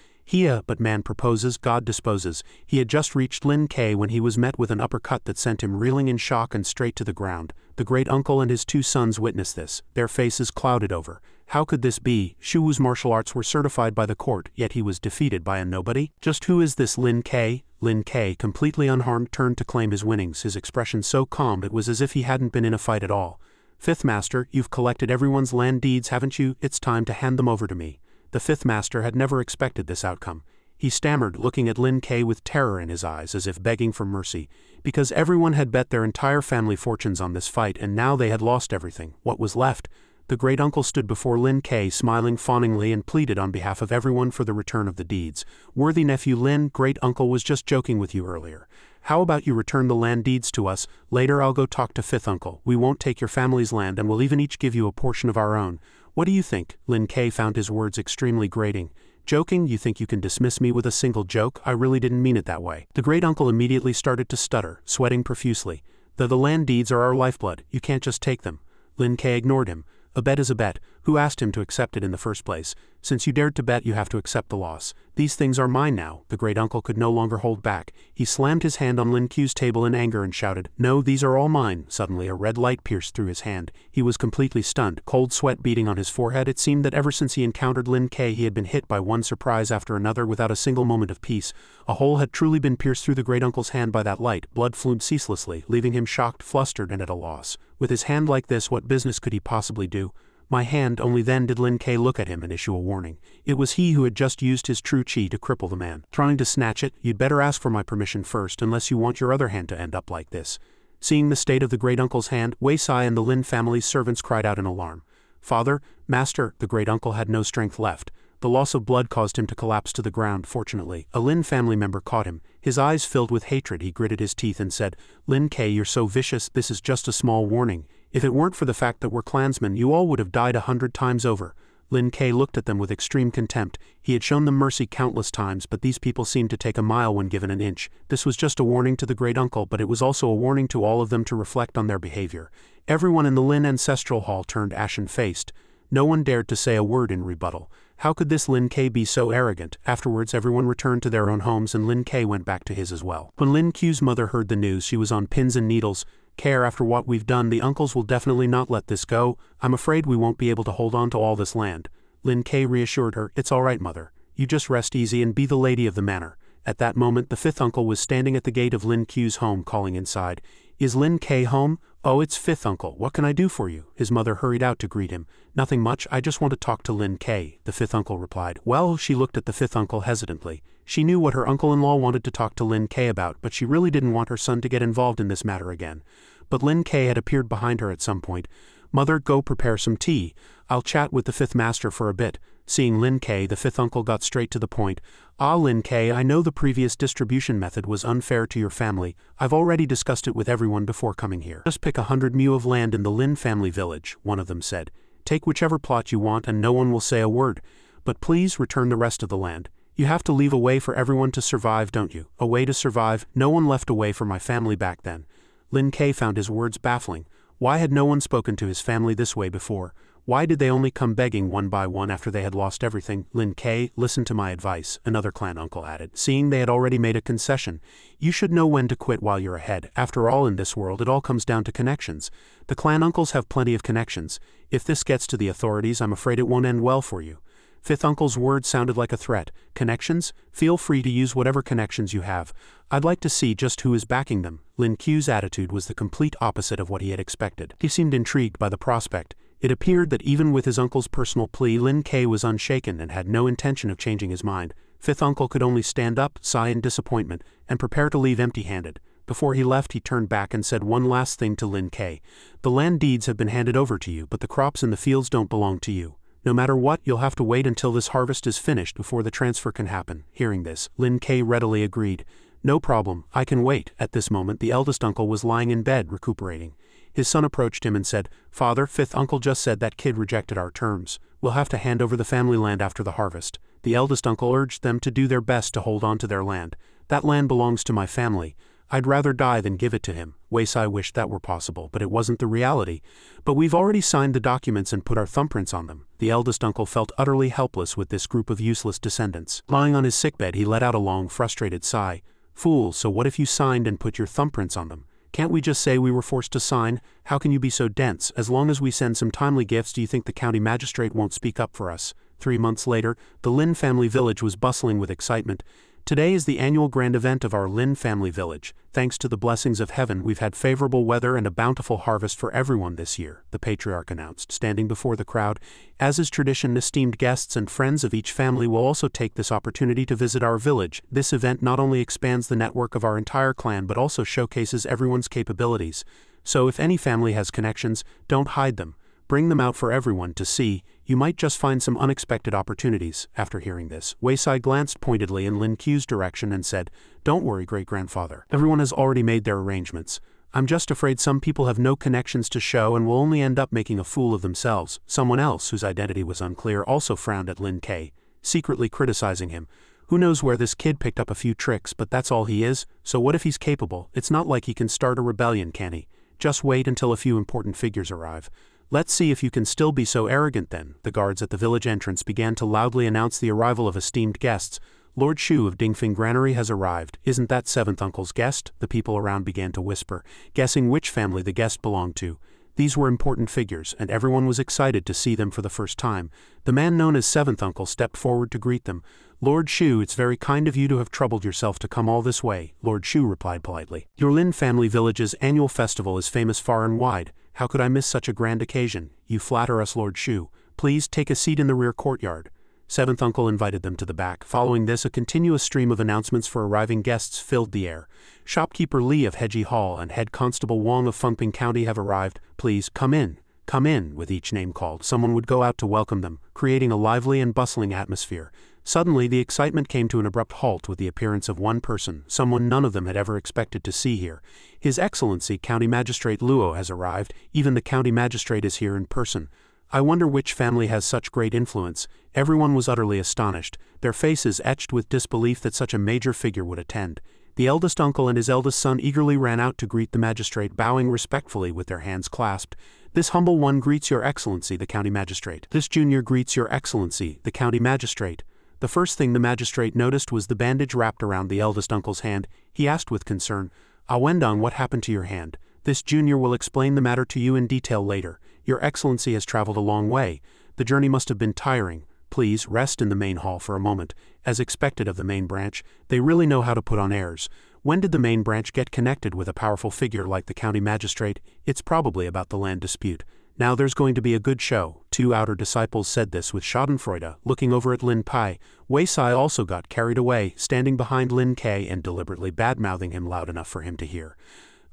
But man proposes, God disposes. He had just reached Lin K when he was met with an uppercut that sent him reeling in shock and straight to the ground. The great uncle and his two sons witnessed this, their faces clouded over. How could this be? Shu Wu's martial arts were certified by the court, yet he was defeated by a nobody? Just who is this Lin K? Lin K, completely unharmed, turned to claim his winnings, his expression so calm it was as if he hadn't been in a fight at all. Fifth Master, you've collected everyone's land deeds, haven't you? It's time to hand them over to me. The Fifth Master had never expected this outcome. He stammered, looking at Lin K with terror in his eyes, as if begging for mercy. Because everyone had bet their entire family fortunes on this fight, and now they had lost everything. What was left? The great uncle stood before Lin K, smiling fawningly, and pleaded on behalf of everyone for the return of the deeds. Worthy nephew Lin, great uncle was just joking with you earlier. How about you return the land deeds to us? Later I'll go talk to fifth uncle. We won't take your family's land and we'll even each give you a portion of our own. What do you think? Lin K found his words extremely grating. Joking? You think you can dismiss me with a single joke? I really didn't mean it that way. The great uncle immediately started to stutter, sweating profusely. The land deeds are our lifeblood. You can't just take them. Lin K ignored him. A bet is a bet. Who asked him to accept it in the first place? Since you dared to bet, you have to accept the loss. These things are mine now. The great uncle could no longer hold back. He slammed his hand on Lin Q's table in anger and shouted, "No, these are all mine." Suddenly a red light pierced through his hand. He was completely stunned, cold sweat beading on his forehead. It seemed that ever since he encountered Lin K he had been hit by one surprise after another without a single moment of peace. A hole had truly been pierced through the great uncle's hand by that light. Blood flumed ceaselessly, leaving him shocked, flustered, and at a loss. With his hand like this, what business could he possibly do? My hand. Only then did Lin K look at him and issue a warning. It was he who had just used his true chi to cripple the man. Trying to snatch it? You'd better ask for my permission first, unless you want your other hand to end up like this. Seeing the state of the great uncle's hand, Weisai and the Lin family's servants cried out in alarm. Father, Master, the great uncle had no strength left. The loss of blood caused him to collapse to the ground. Fortunately, a Lin family member caught him. His eyes filled with hatred, he gritted his teeth and said, "Lin K, you're so vicious. This is just a small warning. If it weren't for the fact that we're clansmen, you all would have died 100 times over." Lin Ke looked at them with extreme contempt. He had shown them mercy countless times, but these people seemed to take a mile when given an inch. This was just a warning to the great uncle, but it was also a warning to all of them to reflect on their behavior. Everyone in the Lin ancestral hall turned ashen-faced. No one dared to say a word in rebuttal. How could this Lin Ke be so arrogant? Afterwards, everyone returned to their own homes and Lin Ke went back to his as well. When Lin Ku's mother heard the news, she was on pins and needles. Care, after what we've done, the uncles will definitely not let this go. I'm afraid we won't be able to hold on to all this land. Lin Ke reassured her, "It's all right, mother. You just rest easy and be the lady of the manor." At that moment, the fifth uncle was standing at the gate of Lin Ku's home, calling inside. "Is Lin Ke home?" "Oh, it's fifth uncle. What can I do for you?" His mother hurried out to greet him. "Nothing much, I just want to talk to Lin Ke," the fifth uncle replied. Well, she looked at the fifth uncle hesitantly. She knew what her uncle-in-law wanted to talk to Lin Ke about, but she really didn't want her son to get involved in this matter again. But Lin Ke had appeared behind her at some point. "Mother, go prepare some tea. I'll chat with the fifth master for a bit." Seeing Lin Ke, the fifth uncle got straight to the point. "Ah, Lin Ke, I know the previous distribution method was unfair to your family. I've already discussed it with everyone before coming here. Just pick 100 mu of land in the Lin family village," one of them said. "Take whichever plot you want and no one will say a word. But please return the rest of the land. You have to leave a way for everyone to survive, don't you? A way to survive? No one left a way for my family back then." Lin Ke found his words baffling. Why had no one spoken to his family this way before? Why did they only come begging one by one after they had lost everything? "Lin Ke, listen to my advice," another clan uncle added, seeing they had already made a concession. "You should know when to quit while you're ahead. After all, in this world, it all comes down to connections. The clan uncles have plenty of connections. If this gets to the authorities, I'm afraid it won't end well for you." Fifth uncle's words sounded like a threat. "Connections? Feel free to use whatever connections you have. I'd like to see just who is backing them." Lin Ku's attitude was the complete opposite of what he had expected. He seemed intrigued by the prospect. It appeared that even with his uncle's personal plea, Lin Ke was unshaken and had no intention of changing his mind. Fifth uncle could only stand up, sigh in disappointment, and prepare to leave empty-handed. Before he left, he turned back and said one last thing to Lin Ke. "The land deeds have been handed over to you, but the crops in the fields don't belong to you. No matter what, you'll have to wait until this harvest is finished before the transfer can happen." Hearing this, Lin Ke readily agreed. "No problem, I can wait." At this moment, the eldest uncle was lying in bed, recuperating. His son approached him and said, "Father, fifth uncle just said that kid rejected our terms. We'll have to hand over the family land after the harvest." The eldest uncle urged them to do their best to hold on to their land. "That land belongs to my family. I'd rather die than give it to him." Weisai wished that were possible, but it wasn't the reality. "But we've already signed the documents and put our thumbprints on them." The eldest uncle felt utterly helpless with this group of useless descendants. Lying on his sickbed, he let out a long, frustrated sigh. "Fool, so what if you signed and put your thumbprints on them? Can't we just say we were forced to sign? How can you be so dense? As long as we send some timely gifts, do you think the county magistrate won't speak up for us?" 3 months later, the Lin family village was bustling with excitement. "Today is the annual grand event of our Lin family village. Thanks to the blessings of heaven, we've had favorable weather and a bountiful harvest for everyone this year," the patriarch announced, standing before the crowd. "As is tradition, esteemed guests and friends of each family will also take this opportunity to visit our village. This event not only expands the network of our entire clan but also showcases everyone's capabilities. So if any family has connections, don't hide them. Bring them out for everyone to see. You might just find some unexpected opportunities." After hearing this, Weisai glanced pointedly in Lin Ku's direction and said, "Don't worry, great-grandfather. Everyone has already made their arrangements. I'm just afraid some people have no connections to show and will only end up making a fool of themselves." Someone else, whose identity was unclear, also frowned at Lin Ke, secretly criticizing him. "Who knows where this kid picked up a few tricks, but that's all he is. So what if he's capable? It's not like he can start a rebellion, can he? Just wait until a few important figures arrive. Let's see if you can still be so arrogant then." The guards at the village entrance began to loudly announce the arrival of esteemed guests. "Lord Shu of Dingfing Granary has arrived. Isn't that seventh uncle's guest?" The people around began to whisper, guessing which family the guest belonged to. These were important figures, and everyone was excited to see them for the first time. The man known as seventh uncle stepped forward to greet them. "Lord Shu, it's very kind of you to have troubled yourself to come all this way," Lord Shu replied politely. "Your Lin family village's annual festival is famous far and wide. How could I miss such a grand occasion? You flatter us, Lord Shu. Please take a seat in the rear courtyard." Seventh uncle invited them to the back. Following this, a continuous stream of announcements for arriving guests filled the air. "Shopkeeper Li of Heji Hall and Head Constable Wong of Fengping County have arrived. Please, come in. Come in." With each name called, someone would go out to welcome them, creating a lively and bustling atmosphere. Suddenly, the excitement came to an abrupt halt with the appearance of one person, someone none of them had ever expected to see here. "His Excellency, County Magistrate Luo has arrived. Even the County Magistrate is here in person." I wonder which family has such great influence. Everyone was utterly astonished, their faces etched with disbelief that such a major figure would attend. The eldest uncle and his eldest son eagerly ran out to greet the magistrate, bowing respectfully with their hands clasped. This humble one greets your excellency, the county magistrate. This junior greets your excellency, the county magistrate. The first thing the magistrate noticed was the bandage wrapped around the eldest uncle's hand. He asked with concern, "Awendong, what happened to your hand?" "This junior will explain the matter to you in detail later. Your excellency has traveled a long way. The journey must have been tiring. Please rest in the main hall for a moment." As expected of the main branch, they really know how to put on airs. When did the main branch get connected with a powerful figure like the county magistrate? It's probably about the land dispute. Now there's going to be a good show. Two outer disciples said this with schadenfreude, looking over at Lin Pai. Wei Sai also got carried away, standing behind Lin Kei and deliberately bad-mouthing him loud enough for him to hear.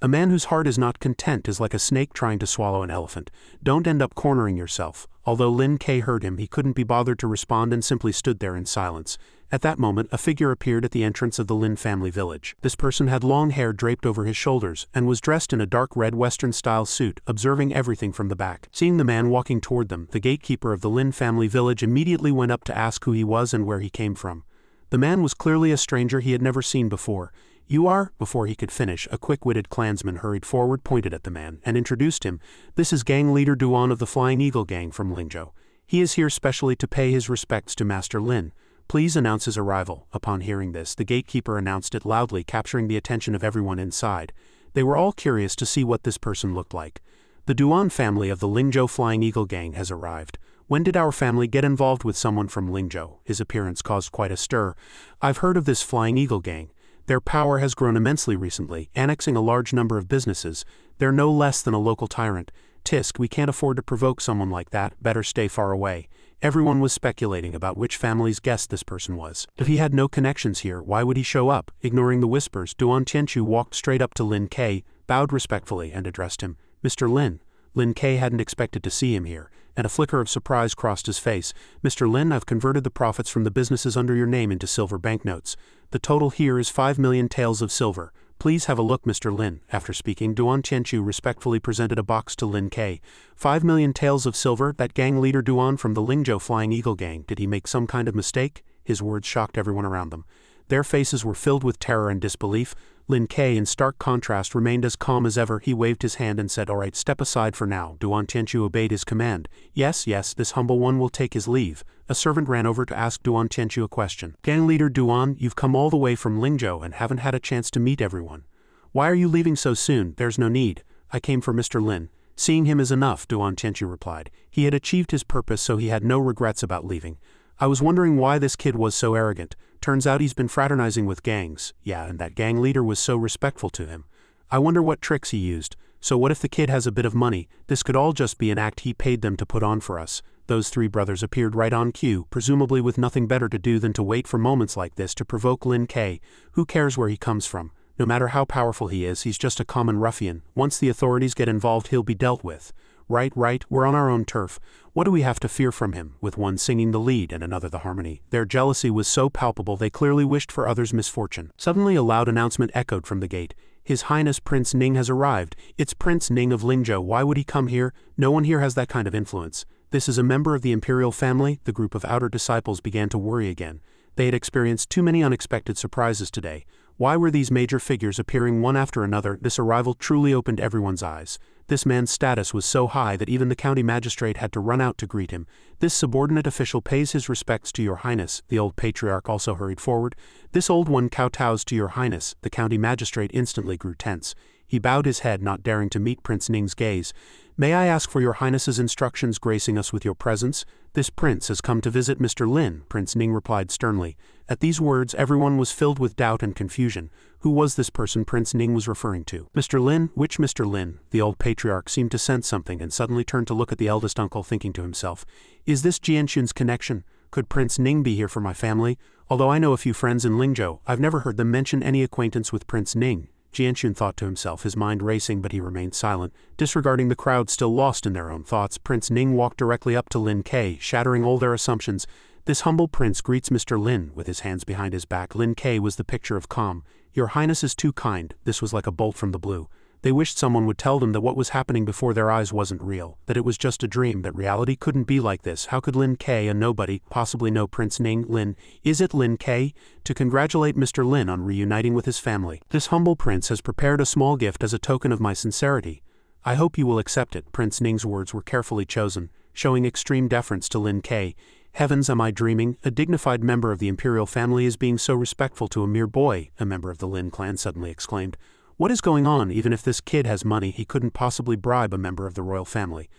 A man whose heart is not content is like a snake trying to swallow an elephant. Don't end up cornering yourself. Although Lin Kei heard him, he couldn't be bothered to respond and simply stood there in silence. At that moment, a figure appeared at the entrance of the Lin family village. This person had long hair draped over his shoulders and was dressed in a dark red Western-style suit, observing everything from the back. Seeing the man walking toward them, the gatekeeper of the Lin family village immediately went up to ask who he was and where he came from. The man was clearly a stranger he had never seen before. "You are?" Before he could finish, a quick-witted clansman hurried forward, pointed at the man, and introduced him. "This is gang leader Duan of the Flying Eagle gang from Lingzhou. He is here specially to pay his respects to Master Lin. Please announce his arrival." Upon hearing this, the gatekeeper announced it loudly, capturing the attention of everyone inside. They were all curious to see what this person looked like. "The Duan family of the Lingzhou Flying Eagle gang has arrived. When did our family get involved with someone from Lingzhou?" His appearance caused quite a stir. "I've heard of this Flying Eagle gang. Their power has grown immensely recently, annexing a large number of businesses. They're no less than a local tyrant. Tisk, we can't afford to provoke someone like that, better stay far away." Everyone was speculating about which family's guest this person was. If he had no connections here, why would he show up? Ignoring the whispers, Duan Tianchu walked straight up to Lin Kei, bowed respectfully, and addressed him. "Mr. Lin." Lin Kei hadn't expected to see him here, and a flicker of surprise crossed his face. "Mr. Lin, I've converted the profits from the businesses under your name into silver banknotes. The total here is 5 million taels of silver. Please have a look, Mr. Lin." After speaking, Duan Tianchu respectfully presented a box to Lin Kei. 5 million taels of silver, that gang leader Duan from the Lingzhou Flying Eagle gang. Did he make some kind of mistake? His words shocked everyone around them. Their faces were filled with terror and disbelief. Lin Kei, in stark contrast, remained as calm as ever. He waved his hand and said, "All right, step aside for now." Duan Tianchu obeyed his command. Yes, this humble one will take his leave." A servant ran over to ask Duan Tianchu a question. "Gang leader Duan, you've come all the way from Lingzhou and haven't had a chance to meet everyone. Why are you leaving so soon?" "There's no need. I came for Mr. Lin. Seeing him is enough," Duan Tianchu replied. He had achieved his purpose, so he had no regrets about leaving. "I was wondering why this kid was so arrogant. Turns out he's been fraternizing with gangs." "Yeah, and that gang leader was so respectful to him. I wonder what tricks he used. So what if the kid has a bit of money? This could all just be an act he paid them to put on for us." Those three brothers appeared right on cue, presumably with nothing better to do than to wait for moments like this to provoke Lin Kei. Who cares where he comes from? No matter how powerful he is, he's just a common ruffian. Once the authorities get involved, he'll be dealt with. Right, we're on our own turf. What do we have to fear from him?" With one singing the lead and another the harmony. Their jealousy was so palpable they clearly wished for others' misfortune. Suddenly a loud announcement echoed from the gate. "His Highness Prince Ning has arrived. It's Prince Ning of Lingzhou. Why would he come here? No one here has that kind of influence. This is a member of the imperial family." The group of outer disciples began to worry again. They had experienced too many unexpected surprises today. Why were these major figures appearing one after another? This arrival truly opened everyone's eyes. This man's status was so high that even the county magistrate had to run out to greet him. "This subordinate official pays his respects to your highness." The old patriarch also hurried forward. "This old one kowtows to your highness." The county magistrate instantly grew tense. He bowed his head, not daring to meet Prince Ning's gaze. "May I ask for your highness's instructions gracing us with your presence?" "This prince has come to visit Mr. Lin," Prince Ning replied sternly. At these words, everyone was filled with doubt and confusion. Who was this person Prince Ning was referring to? "Mr. Lin? Which Mr. Lin?" The old patriarch seemed to sense something and suddenly turned to look at the eldest uncle, thinking to himself, "Is this Jianxun's connection? Could Prince Ning be here for my family? Although I know a few friends in Lingzhou, I've never heard them mention any acquaintance with Prince Ning." Jianxun thought to himself, his mind racing, but he remained silent. Disregarding the crowd still lost in their own thoughts, Prince Ning walked directly up to Lin Kei, shattering all their assumptions. "This humble prince greets Mr. Lin," with his hands behind his back. Lin Kei was the picture of calm. "Your Highness is too kind." This was like a bolt from the blue. They wished someone would tell them that what was happening before their eyes wasn't real, that it was just a dream, that reality couldn't be like this. How could Lin Ke, a nobody, possibly know Prince Ning? Lin, is it Lin Ke? To congratulate Mr. Lin on reuniting with his family. This humble prince has prepared a small gift as a token of my sincerity. I hope you will accept it. Prince Ning's words were carefully chosen, showing extreme deference to Lin Ke. Heavens, am I dreaming? A dignified member of the imperial family is being so respectful to a mere boy, a member of the Lin clan suddenly exclaimed. What is going on? Even if this kid has money, he couldn't possibly bribe a member of the royal family.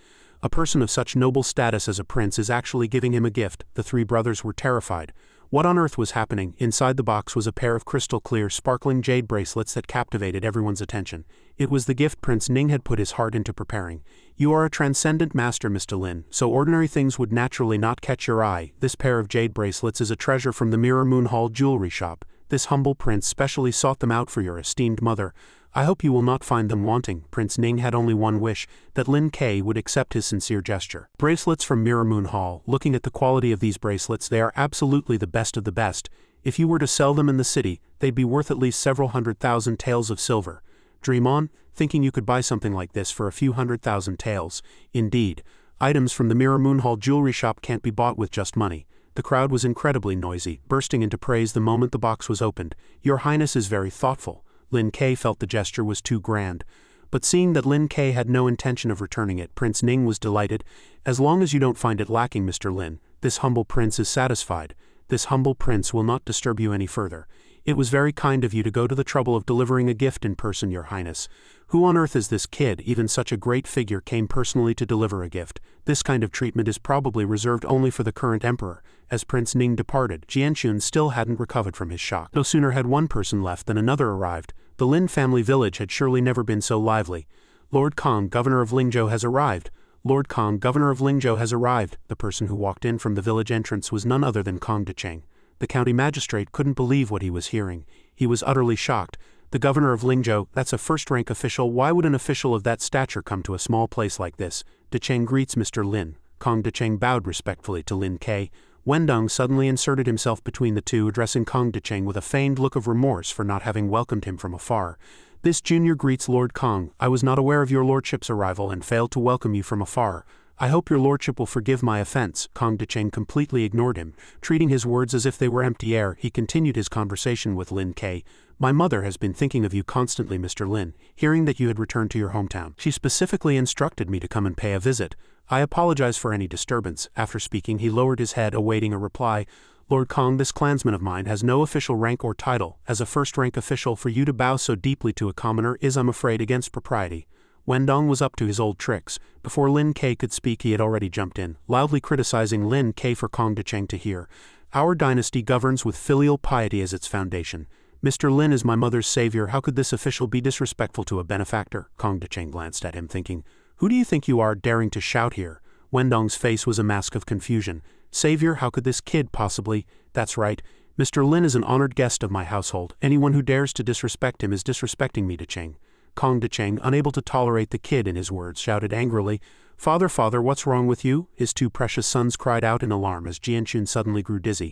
A person of such noble status as a prince is actually giving him a gift. The three brothers were terrified. What on earth was happening? Inside the box was a pair of crystal clear, sparkling jade bracelets that captivated everyone's attention. It was the gift Prince Ning had put his heart into preparing. You are a transcendent master, Mr. Lin, so ordinary things would naturally not catch your eye. This pair of jade bracelets is a treasure from the Mirror Moon Hall jewelry shop. This humble prince specially sought them out for your esteemed mother. I hope you will not find them wanting. Prince Ning had only one wish, that Lin Ke would accept his sincere gesture. Bracelets from Mirror Moon Hall. Looking at the quality of these bracelets, they are absolutely the best of the best. If you were to sell them in the city, they'd be worth at least several 100,000 taels of silver. Dream on, thinking you could buy something like this for a few 100,000 taels. Indeed, items from the Mirror Moon Hall jewelry shop can't be bought with just money. The crowd was incredibly noisy, bursting into praise the moment the box was opened. Your Highness is very thoughtful. Lin Ke felt the gesture was too grand. But seeing that Lin Ke had no intention of returning it, Prince Ning was delighted. As long as you don't find it lacking, Mr. Lin, this humble prince is satisfied. This humble prince will not disturb you any further. It was very kind of you to go to the trouble of delivering a gift in person, Your Highness. Who on earth is this kid? Even such a great figure came personally to deliver a gift. This kind of treatment is probably reserved only for the current emperor. As Prince Ning departed, Jianxun still hadn't recovered from his shock. No sooner had one person left than another arrived. The Lin family village had surely never been so lively. Lord Kong, governor of Lingzhou, has arrived. Lord Kong, governor of Lingzhou, has arrived. The person who walked in from the village entrance was none other than Kong Decheng. The county magistrate couldn't believe what he was hearing. He was utterly shocked. The governor of Lingzhou, that's a first-rank official. Why would an official of that stature come to a small place like this? Decheng greets Mr. Lin. Kong Decheng bowed respectfully to Lin Ke. Wendong suddenly inserted himself between the two, addressing Kong Decheng with a feigned look of remorse for not having welcomed him from afar. This junior greets Lord Kong. I was not aware of your lordship's arrival and failed to welcome you from afar. I hope your lordship will forgive my offense. Kong Decheng completely ignored him. Treating his words as if they were empty air, he continued his conversation with Lin Ke. My mother has been thinking of you constantly, Mr. Lin, hearing that you had returned to your hometown. She specifically instructed me to come and pay a visit. I apologize for any disturbance. After speaking, he lowered his head, awaiting a reply. Lord Kong, this clansman of mine has no official rank or title. As a first-rank official, for you to bow so deeply to a commoner is, I'm afraid, against propriety. Wendong was up to his old tricks. Before Lin Ke could speak, he had already jumped in, loudly criticizing Lin Ke for Kong Decheng to hear. Our dynasty governs with filial piety as its foundation. Mr. Lin is my mother's savior. How could this official be disrespectful to a benefactor? Kong Decheng glanced at him, thinking, who do you think you are, daring to shout here? Wendong's face was a mask of confusion. Savior, how could this kid possibly? That's right. Mr. Lin is an honored guest of my household. Anyone who dares to disrespect him is disrespecting me, Decheng. Kong Decheng, unable to tolerate the kid in his words, shouted angrily, Father, father, what's wrong with you? His two precious sons cried out in alarm as Jianxun suddenly grew dizzy.